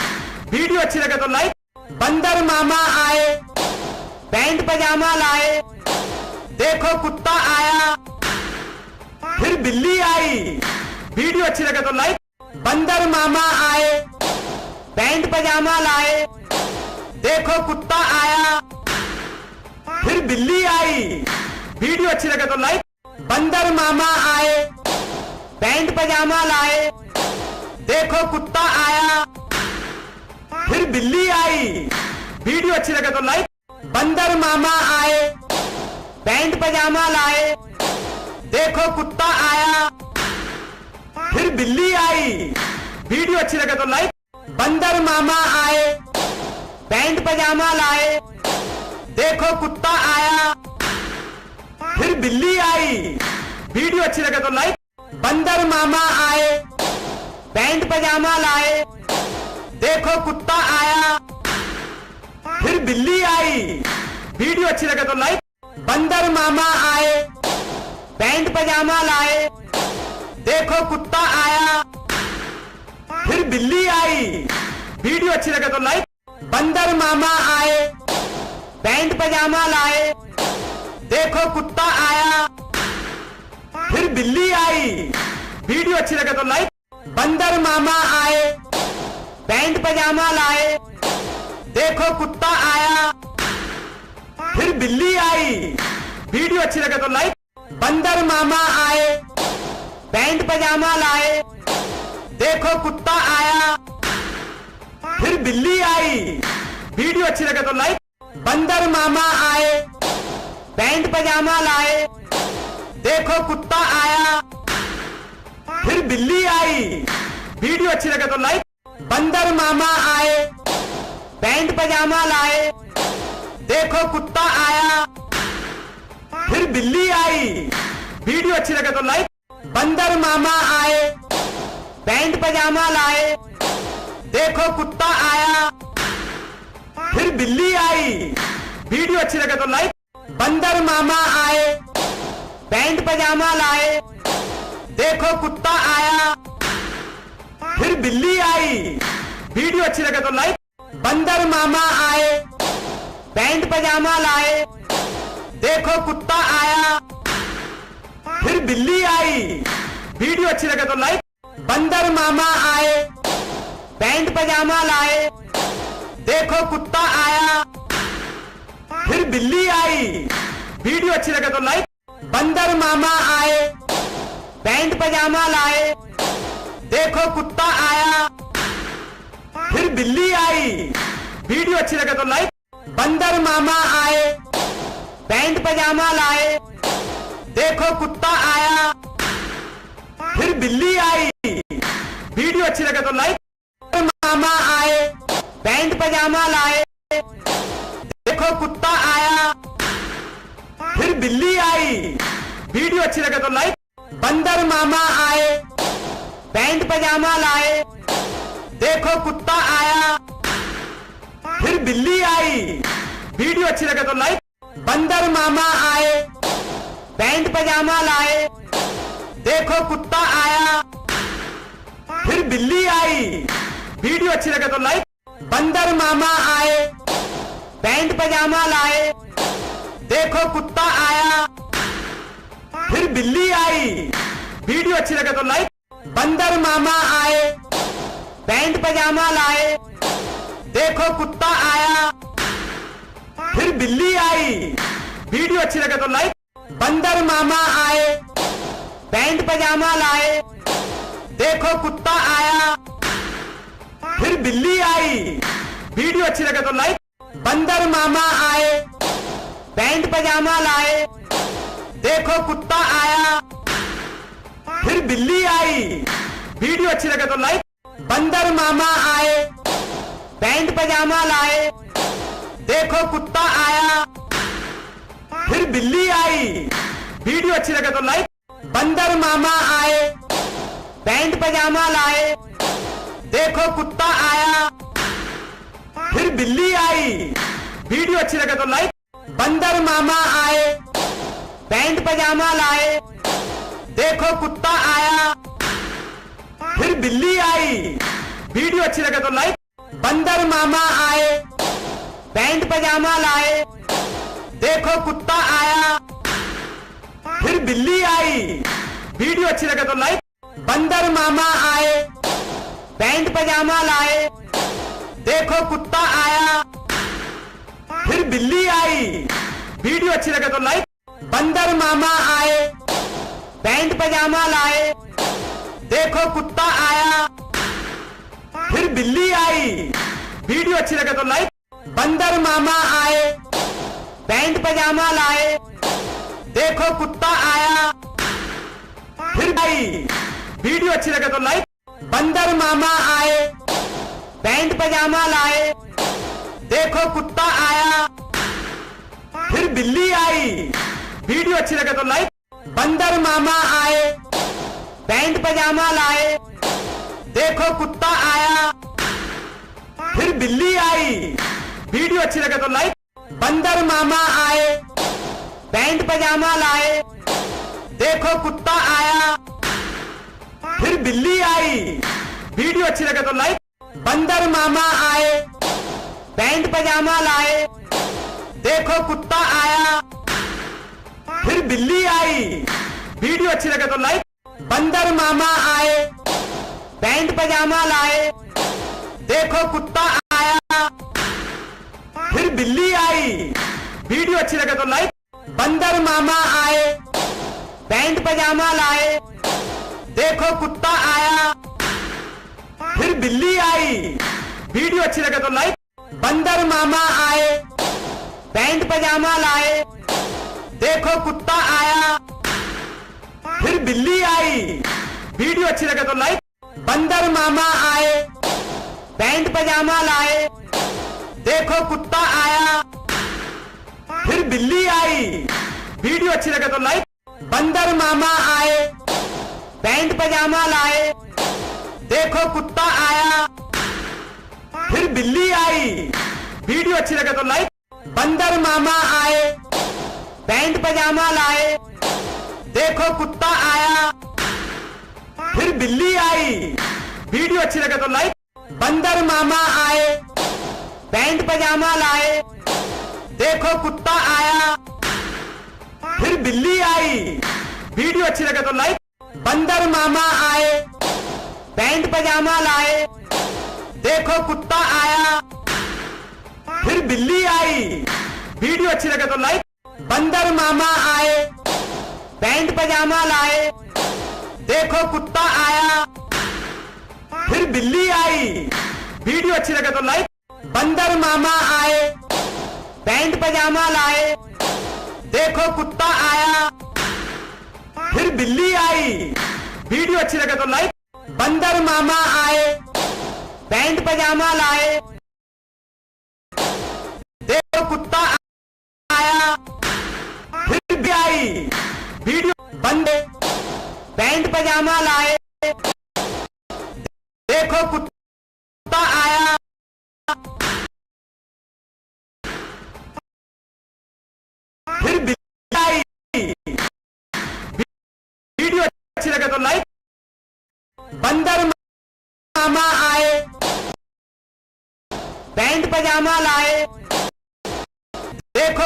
A: वीडियो अच्छी लगे तो लाइक। बंदर मामा आए, पैंट पजामा लाए, देखो कुत्ता आया, फिर बिल्ली आई। वीडियो अच्छी लगे तो लाइक। बंदर मामा आए, पैंट पजामा लाए, देखो कुत्ता आया, फिर बिल्ली आई। वीडियो अच्छी लगे तो लाइक। बंदर मामा आए, पैंट पजामा लाए, देखो कुत्ता आया, फिर बिल्ली आई। वीडियो अच्छी लगे तो लाइक। बंदर मामा आए, पैंट पजामा लाए, देखो कुत्ता आया, फिर बिल्ली आई। वीडियो अच्छी लगे तो लाइक। बंदर मामा आए, पैंट पजामा लाए, देखो कुत्ता आया, फिर बिल्ली आई। वीडियो अच्छी लगे तो लाइक। बंदर मामा आए, पैंट पजामा लाए, देखो कुत्ता आया, फिर बिल्ली आई। वीडियो अच्छी लगे तो लाइक। बंदर मामा आए, पैंट पजामा लाए, देखो कुत्ता आया, फिर बिल्ली आई। वीडियो अच्छी लगे तो लाइक। बंदर मामा आए, पैंट पजामा लाए, देखो कुत्ता आया, फिर बिल्ली आई। वीडियो अच्छी लगे तो लाइक। बंदर मामा आए, पैंट पजामा लाए, देखो कुत्ता आया, फिर बिल्ली आई। वीडियो अच्छी लगे तो लाइक। बंदर मामा आए, पैंट पजामा लाए, देखो कुत्ता आया, फिर बिल्ली आई। वीडियो अच्छी लगे तो लाइक। बंदर मामा आए, पैंट पजामा लाए, देखो कुत्ता आया, फिर बिल्ली आई। वीडियो अच्छी लगे तो लाइक। बंदर मामा आए, पैंट पजामा लाए, देखो कुत्ता आया, फिर बिल्ली आई। वीडियो अच्छी लगे तो लाइक। बंदर मामा आए, पैंट पजामा लाए, देखो कुत्ता आया, फिर बिल्ली आई। वीडियो अच्छी लगे तो लाइक। बंदर मामा आए, पैंट पजामा लाए, देखो कुत्ता आया, फिर बिल्ली आई। वीडियो अच्छी लगे तो लाइक। बंदर मामा आए, पैंट पजामा लाए, देखो कुत्ता आया, फिर बिल्ली आई। वीडियो अच्छी लगे तो लाइक। बंदर मामा आए, पैंट पजामा लाए, देखो कुत्ता आया, फिर बिल्ली आई। वीडियो अच्छी लगे तो लाइक। बंदर मामा आए, पैंट पजामा लाए, देखो कुत्ता आया, फिर बिल्ली आई। वीडियो अच्छी लगे तो लाइक। बंदर मामा आए, पैंट पजामा लाए, देखो कुत्ता आया, फिर बिल्ली आई। वीडियो अच्छी लगे तो लाइक। मामा आए, पैंट पजामा लाए, देखो कुत्ता आया, फिर बिल्ली आई। वीडियो अच्छी लगे तो लाइक। बंदर मामा आए, पैंट पजामा लाए, देखो कुत्ता आया, फिर बिल्ली आई। वीडियो अच्छी लगे तो लाइक। बंदर मामा आए, पैंट पजामा लाए, देखो कुत्ता आया, फिर बिल्ली आई। वीडियो अच्छी लगे तो लाइक। बंदर मामा आए, पैंट पजामा लाए, देखो कुत्ता आया, फिर बिल्ली आई। वीडियो अच्छी लगे तो लाइक। बंदर मामा आए, पैंट पजामा लाए, देखो कुत्ता आया, फिर बिल्ली आई। वीडियो अच्छी लगे तो लाइक। बंदर मामा आए, पैंट पजामा लाए, देखो कुत्ता आया, फिर बिल्ली आई। वीडियो अच्छी लगे तो लाइक। बंदर मामा आए, पैंट पजामा लाए, देखो कुत्ता आया, फिर बिल्ली आई। वीडियो अच्छी लगे तो लाइक। बंदर मामा आए, पैंट पजामा लाए, देखो कुत्ता आया, फिर बिल्ली आई। वीडियो अच्छी लगे तो लाइक। बंदर मामा आए, पैंट पजामा लाए, देखो कुत्ता आया, फिर बिल्ली आई। वीडियो अच्छी लगे तो लाइक। बंदर मामा आए, पैंट पजामा लाए, देखो कुत्ता आया, फिर बिल्ली आई। वीडियो अच्छी लगे तो लाइक। बंदर मामा आए, पैंट पजामा लाए, देखो कुत्ता आया, फिर बिल्ली आई। वीडियो अच्छी लगे तो लाइक। बंदर मामा आए, पैंट पजामा लाए, देखो कुत्ता आया, फिर बिल्ली आई। वीडियो अच्छी लगे तो लाइक। बंदर मामा आए, पैंट पजामा लाए, देखो कुत्ता आया, फिर बिल्ली आई। वीडियो अच्छी लगे तो लाइक। बंदर मामा आए, पैंट पजामा लाए, देखो कुत्ता आया, फिर आई। वीडियो अच्छी लगे तो लाइक। बंदर मामा आए, पैंट पजामा लाए, देखो कुत्ता आया, फिर बिल्ली आई। वीडियो अच्छी लगे तो लाइक। बंदर मामा आए, पैंट पजामा लाए, देखो कुत्ता आया, फिर बिल्ली आई। वीडियो अच्छी लगे तो लाइक। बंदर मामा आए, पैंट पजामा लाए, देखो कुत्ता आया, फिर बिल्ली आई। वीडियो अच्छी लगे तो लाइक। बंदर मामा आए, पैंट पजामा लाए, देखो कुत्ता आया, फिर बिल्ली आई। वीडियो अच्छी लगे तो लाइक। बंदर मामा आए, पैंट पजामा लाए, देखो कुत्ता आया, फिर बिल्ली आई। वीडियो अच्छी लगे तो लाइक। बंदर मामा आए, पैंट पजामा लाए, देखो कुत्ता आया, फिर बिल्ली आई। वीडियो अच्छी लगे तो लाइक। बंदर मामा आए, पैंट पजामा लाए, देखो कुत्ता आया, फिर बिल्ली आई। वीडियो अच्छी लगे तो लाइक। बंदर मामा आए, पैंट पजामा लाए, देखो कुत्ता आया, फिर बिल्ली आई। वीडियो अच्छी लगे तो लाइक। बंदर मामा आए, पैंट पजामा लाए, देखो कुत्ता आया, फिर बिल्ली आई। वीडियो अच्छी लगे तो लाइक। बंदर मामा आए, पैंट पजामा लाए, देखो कुत्ता आया, फिर बिल्ली आई। वीडियो अच्छी लगे तो लाइक। बंदर मामा आए, पैंट पजामा लाए, देखो कुत्ता आया, फिर बिल्ली आई। वीडियो अच्छी लगे तो लाइक। बंदर मामा आए, पैंट पजामा लाए, देखो कुत्ता आया, फिर बिल्ली आई। वीडियो अच्छी लगे तो लाइक। बंदर मामा आए, पैंट पजामा लाए, देखो कुत्ता आया, फिर बिल्ली आई। वीडियो अच्छी लगे तो लाइक। बंदर मामा आए, पैंट पजामा लाए, देखो कुत्ता आया, फिर बिल्ली आई। वीडियो अच्छी लगे तो लाइक। बंदर मामा आए, पैंट पजामा लाए, देखो कुत्ता आया, फिर बिल्ली आई। वीडियो बंदे पैंट पजामा लाए, देखो कुत्ता आया, फिर बिल्ली आई। वीडियो अच्छी लगे तो लाइक। बंदर मामा आए, पैंट पजामा लाए, देखो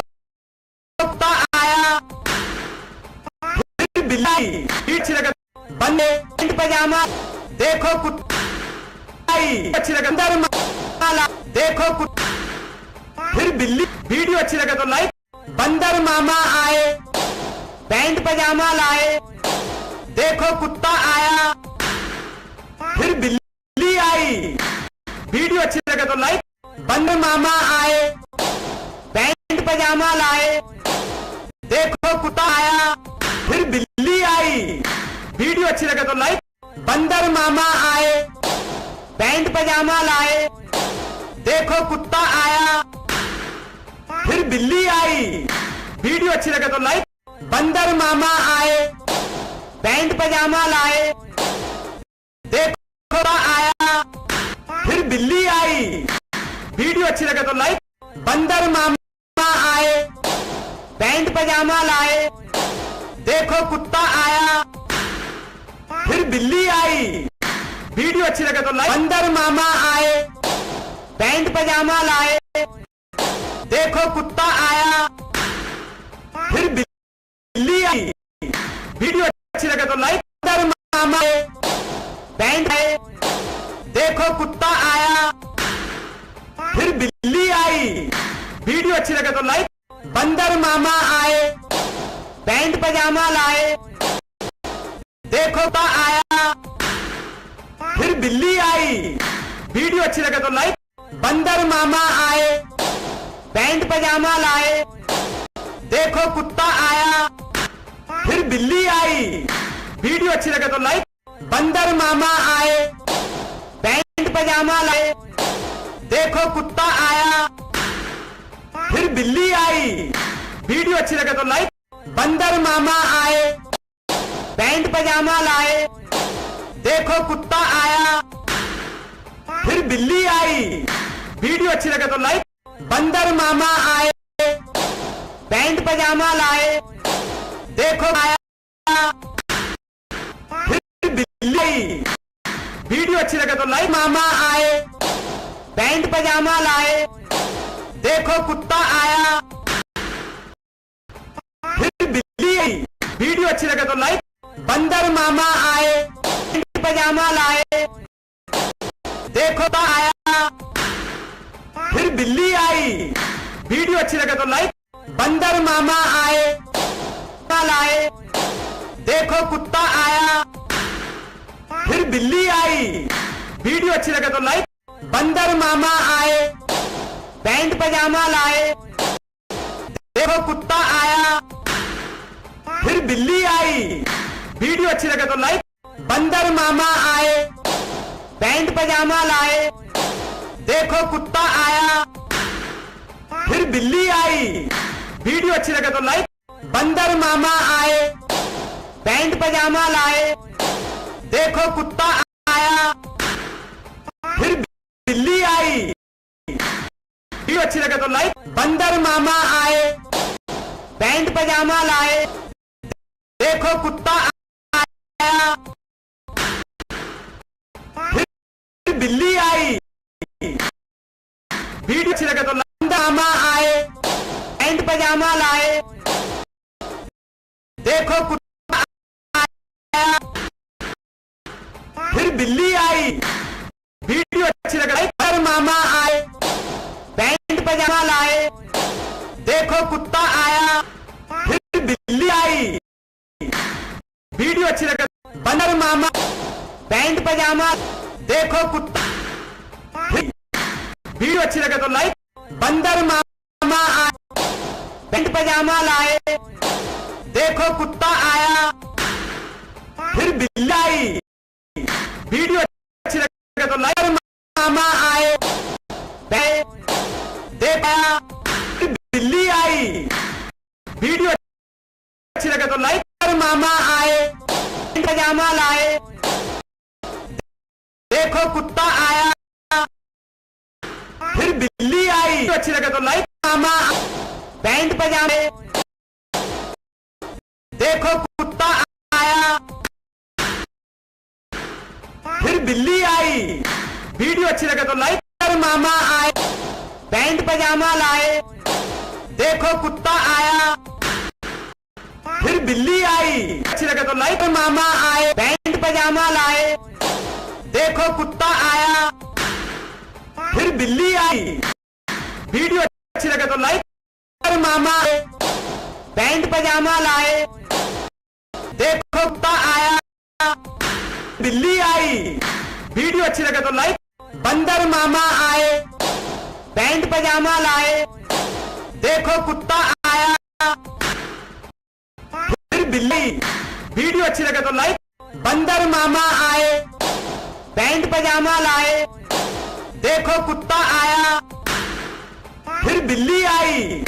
A: कुत्ता आया, फिर बिल्ली आई। अच्छी लगे बंदे पैंट पजामा, देखो कुत्ता आई। अच्छी लगे बंदर मामा, देखो कुत्ता, फिर बिल्ली। वीडियो अच्छी लगे तो लाइक। बंदर मामा आए, पैंट पजामा लाए, देखो कुत्ता आया, फिर बिल्ली आई। वीडियो अच्छी लगे तो लाइक। बंदर मामा आए, पैंट पजामा लाए, देखो कुत्ता आया, फिर बिल्ली आई। वीडियो अच्छी लगे तो लाइक। बंदर मामा आए, पैंट पजामा लाए, देखो कुत्ता आया, फिर बिल्ली आई। वीडियो अच्छी लगे तो लाइक। बंदर मामा आए, पैंट पजामा लाए, देखो कुत्ता आया, फिर बिल्ली आई। वीडियो अच्छी लगे तो लाइक। बंदर मामा आए, पैंट पजामा लाए, देखो कुत्ता आया, फिर बिल्ली आई। वीडियो अच्छी लगे तो लाइक। बंदर मामा आए, पैंट पजामा लाए, देखो कुत्ता आया, फिर बिल्ली आई। वीडियो अच्छी लगे तो लाइक। बंदर मामा आए, पैंट आए, देखो कुत्ता आया, फिर बिल्ली आई। वीडियो अच्छी लगे तो लाइक। बंदर मामा आए, पैंट पजामा लाए, देखो कुत्ता आया, फिर बिल्ली आई। वीडियो अच्छी लगे तो लाइक। बंदर मामा आए, पैंट पजामा लाए, देखो कुत्ता आया, फिर बिल्ली आई। वीडियो अच्छी लगे तो लाइक। बंदर मामा आए, पैंट पजामा लाए, देखो कुत्ता आया, फिर बिल्ली आई। वीडियो अच्छी लगे तो लाइक। बंदर मामा आए, पैंट पजामा लाए, देखो कुत्ता आया, फिर बिल्ली आई। वीडियो अच्छी लगे तो लाइक। बंदर मामा आए, पैंट पजामा लाए, देखो आया, फिर बिल्ली आई। वीडियो अच्छी लगे तो लाइक। मामा आए, पैंट पजामा लाए, देखो कुत्ता आया, फिर बिल्ली आई। वीडियो अच्छी लगे तो लाइक। बंदर मामा आए, पैंट पजामा लाए, देखो कुत्ता आया, फिर बिल्ली आई। वीडियो अच्छी लगे तो लाइक। बंदर मामा आए, लाए, देखो कुत्ता आया, फिर बिल्ली आई। वीडियो अच्छी लगे तो लाइक। बंदर मामा आए, पैंट पजामा लाए, देखो कुत्ता आया, फिर बिल्ली आई। वीडियो अच्छी लगे तो लाइक। बंदर मामा आए, पैंट पजामा लाए, देखो कुत्ता आया, फिर बिल्ली आई। वीडियो अच्छी लगे तो लाइक। बंदर मामा आए, पैंट पजामा लाए, देखो कुत्ता आया, फिर बिल्ली आई। वीडियो अच्छी लगे तो लाइक। बंदर मामा आए, पैंट पजामा लाए, देखो कुत्ता आया, फिर बिल्ली आई। वीडियो अच्छी लगे तो लाइक। मामा आए, पैंट पजामा लाए, देखो कुत्ता आया, फिर बिल्ली आई। वीडियो अच्छी लगे लाइक। बंदर मामा आए, पैंट पजामा लाए, देखो कुत्ता आया, फिर बिल्ली आई। वीडियो अच्छी लगे। बंदर मामा पैंट पजामा, देखो कुत्ता। वीडियो अच्छी लगे तो लाइक। बंदर मामा आए, पैंट पजामा लाए, देखो कुत्ता आया, फिर बिल्ली आई। वीडियो अच्छी लगे तो लाइक। मामा आए, देखा, फिर बिल्ली आई। वीडियो अच्छी लगे तो लाइक। मामा आए, पैंट पजामा लाए, देखो कुत्ता आया, फिर बिल्ली आई। वीडियो अच्छी लगे तो लाइक। मामा पैंट पजामे, देखो कुत्ता आया, फिर बिल्ली आई। वीडियो अच्छी लगे तो लाइक। मामा आए, पैंट पजामा लाए, देखो कुत्ता आया, फिर बिल्ली आई। अच्छी लगे तो लाइक। मामा आए, पैंट पजामा लाए, देखो कुत्ता आया, फिर बिल्ली आई। वीडियो अच्छी लगे तो लाइक। मामा आए, पैंट पजामा लाए, देखो कुत्ता आया, बिल्ली आई। वीडियो अच्छी लगे तो लाइक। बंदर मामा आए, पैंट पजामा लाए, देखो कुत्ता आया, फिर बिल्ली। वीडियो अच्छी लगे तो लाइक। बंदर मामा आए, पैंट पजामा लाए, देखो कुत्ता आया, फिर बिल्ली आई।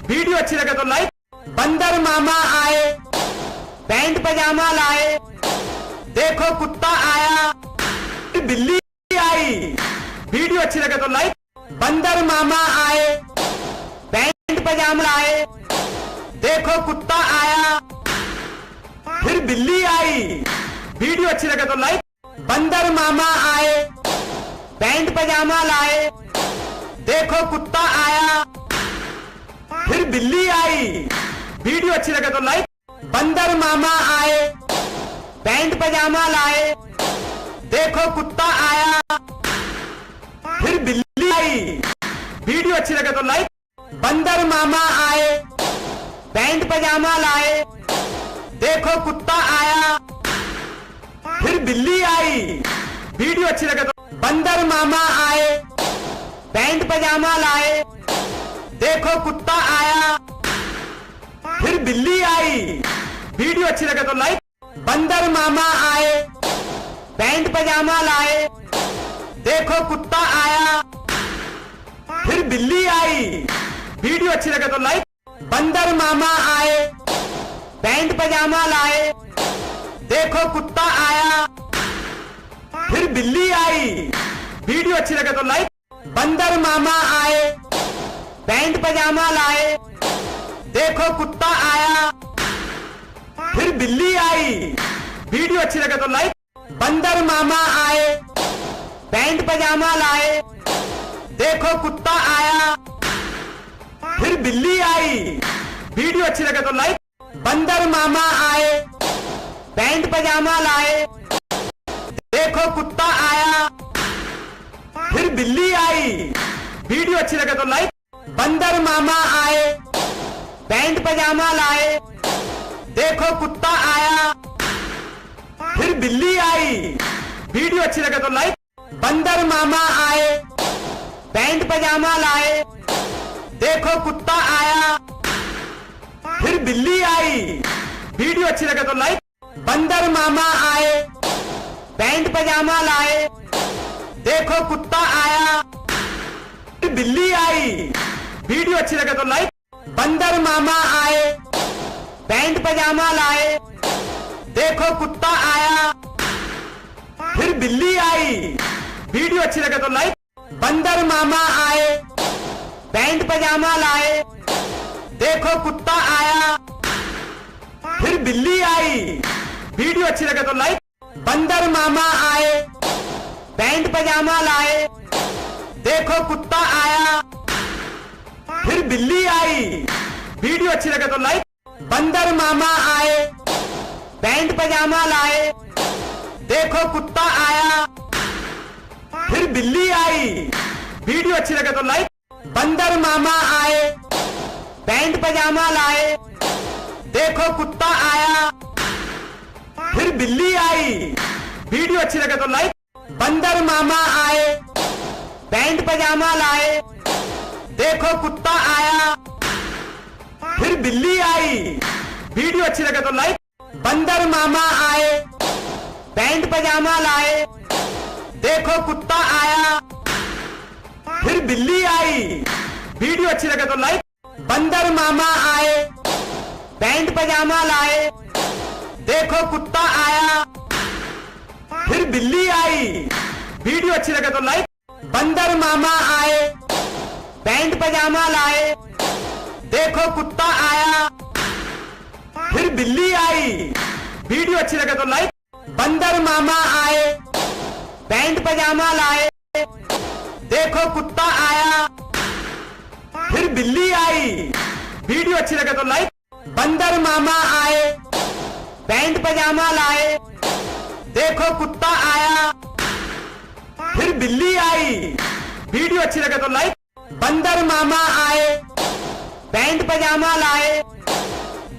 A: वीडियो अच्छी लगे तो लाइक। बंदर मामा आए, पैंट पजामा लाए, देखो कुत्ता आया, फिर बिल्ली आई। वीडियो अच्छी लगे तो लाइक। बंदर मामा आए, पैंट पजामा लाए, देखो कुत्ता आया, फिर बिल्ली आई। वीडियो अच्छी लगे तो लाइक। बंदर मामा आए, पैंट पजामा लाए, देखो कुत्ता आया, फिर बिल्ली आई। वीडियो अच्छी लगे तो लाइक। बंदर मामा आए, पैंट पजामा लाए, देखो कुत्ता आया, फिर बिल्ली आई। वीडियो अच्छी लगे तो लाइक। बंदर मामा आए, पैंट पजामा लाए, देखो कुत्ता आया, फिर बिल्ली आई। वीडियो अच्छी लगे तो। बंदर मामा आए, पैंट पजामा लाए, देखो कुत्ता आया, फिर बिल्ली आई। वीडियो अच्छी लगे तो लाइक। बंदर मामा आए, पैंट पजामा लाए, देखो कुत्ता आया, फिर बिल्ली आई। वीडियो अच्छी लगे तो लाइक। बंदर मामा आए, पैंट पजामा लाए, देखो कुत्ता आया, फिर बिल्ली आई। वीडियो अच्छी लगे तो लाइक। बंदर मामा आए, पैंट पजामा लाए, देखो कुत्ता आया, फिर बिल्ली आई। वीडियो अच्छी लगे तो लाइक। बंदर मामा आए, पैंट पजामा लाए, देखो कुत्ता आया, फिर बिल्ली आई। वीडियो अच्छी लगे तो लाइक। बंदर मामा आए, पैंट पजामा लाए, देखो कुत्ता आया, फिर बिल्ली आई। वीडियो अच्छी लगे तो लाइक। बंदर मामा आए, पैंट पजामा लाए, देखो कुत्ता आया, फिर बिल्ली आई। वीडियो अच्छी लगे तो लाइक। बंदर मामा आए, पैंट पजामा लाए, देखो कुत्ता आया, फिर बिल्ली आई। वीडियो अच्छी लगे तो लाइक। बंदर मामा आए, पैंट पजामा लाए, देखो कुत्ता आया, फिर बिल्ली आई। वीडियो अच्छी लगे तो लाइक। बंदर मामा आए, पैंट पजामा लाए, देखो कुत्ता आया, फिर बिल्ली आई। वीडियो अच्छी लगे तो लाइक। बंदर मामा आए, पैंट पजामा लाए, देखो कुत्ता आया, फिर बिल्ली आई। वीडियो अच्छी लगे तो लाइक। बंदर मामा आए, पैंट पजामा लाए, देखो कुत्ता आया, फिर बिल्ली आई। वीडियो अच्छी लगे तो लाइक। बंदर मामा आए, पैंट पजामा लाए, देखो कुत्ता आया, फिर बिल्ली आई। वीडियो अच्छी लगे तो लाइक। बंदर मामा आए, पैंट पजामा लाए, देखो कुत्ता आया, फिर बिल्ली आई। वीडियो अच्छी लगे तो लाइक। बंदर मामा आए, पैंट पजामा लाए, देखो कुत्ता आया, फिर बिल्ली आई। वीडियो अच्छी लगे तो लाइक। बंदर मामा आए, पैंट पजामा लाए, देखो कुत्ता आया, फिर बिल्ली आई। वीडियो अच्छी लगे तो लाइक। बंदर मामा आए, पैंट पजामा लाए, देखो कुत्ता आया, फिर बिल्ली आई। वीडियो अच्छी लगे तो लाइक। बंदर मामा आए, पैंट पजामा लाए, देखो कुत्ता आया, फिर बिल्ली आई। वीडियो अच्छी लगे तो लाइक। बंदर मामा आए, पैंट पजामा लाए, देखो कुत्ता आया, फिर बिल्ली आई। वीडियो अच्छी लगे तो लाइक। बंदर मामा आए, पैंट पजामा लाए, देखो कुत्ता आया, फिर बिल्ली आई। वीडियो अच्छी लगे तो लाइक। बंदर मामा आए, पैंट पजामा लाए,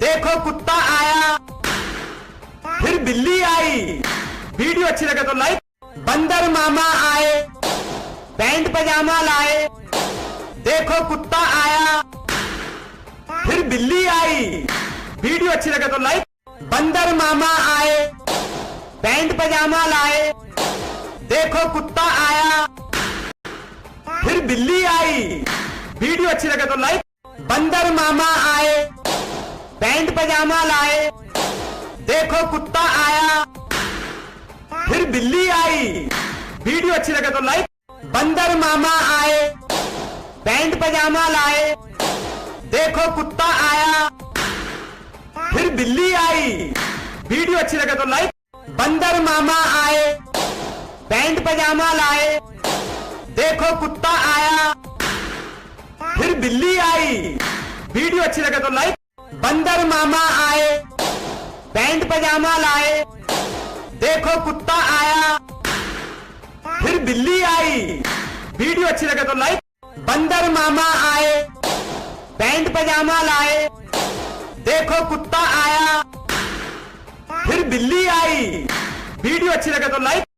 A: देखो कुत्ता आया, फिर बिल्ली आई। वीडियो अच्छी लगे तो लाइक। बंदर मामा आए, पैंट पजामा लाए, देखो कुत्ता आया, फिर बिल्ली आई। वीडियो अच्छी लगे तो लाइक। बंदर मामा आए, पैंट पजामा लाए, देखो कुत्ता आया, फिर बिल्ली आई। वीडियो अच्छी लगे तो लाइक। बंदर मामा आए, पैंट पजामा लाए, देखो कुत्ता आया, फिर बिल्ली आई। वीडियो अच्छी लगे तो लाइक। बंदर मामा आए, पैंट पजामा लाए, देखो कुत्ता आया, फिर बिल्ली आई। वीडियो अच्छी लगे तो लाइक। बंदर मामा आए, पैंट पजामा लाए, देखो कुत्ता आया, फिर बिल्ली आई। वीडियो अच्छी लगे तो लाइक। बंदर मामा आए, पैंट पजामा लाए, देखो कुत्ता आया, फिर बिल्ली आई। वीडियो अच्छी लगे तो लाइक। बंदर मामा आए, पैंट पजामा लाए, देखो कुत्ता आया, फिर बिल्ली आई। वीडियो अच्छी लगे तो लाइक।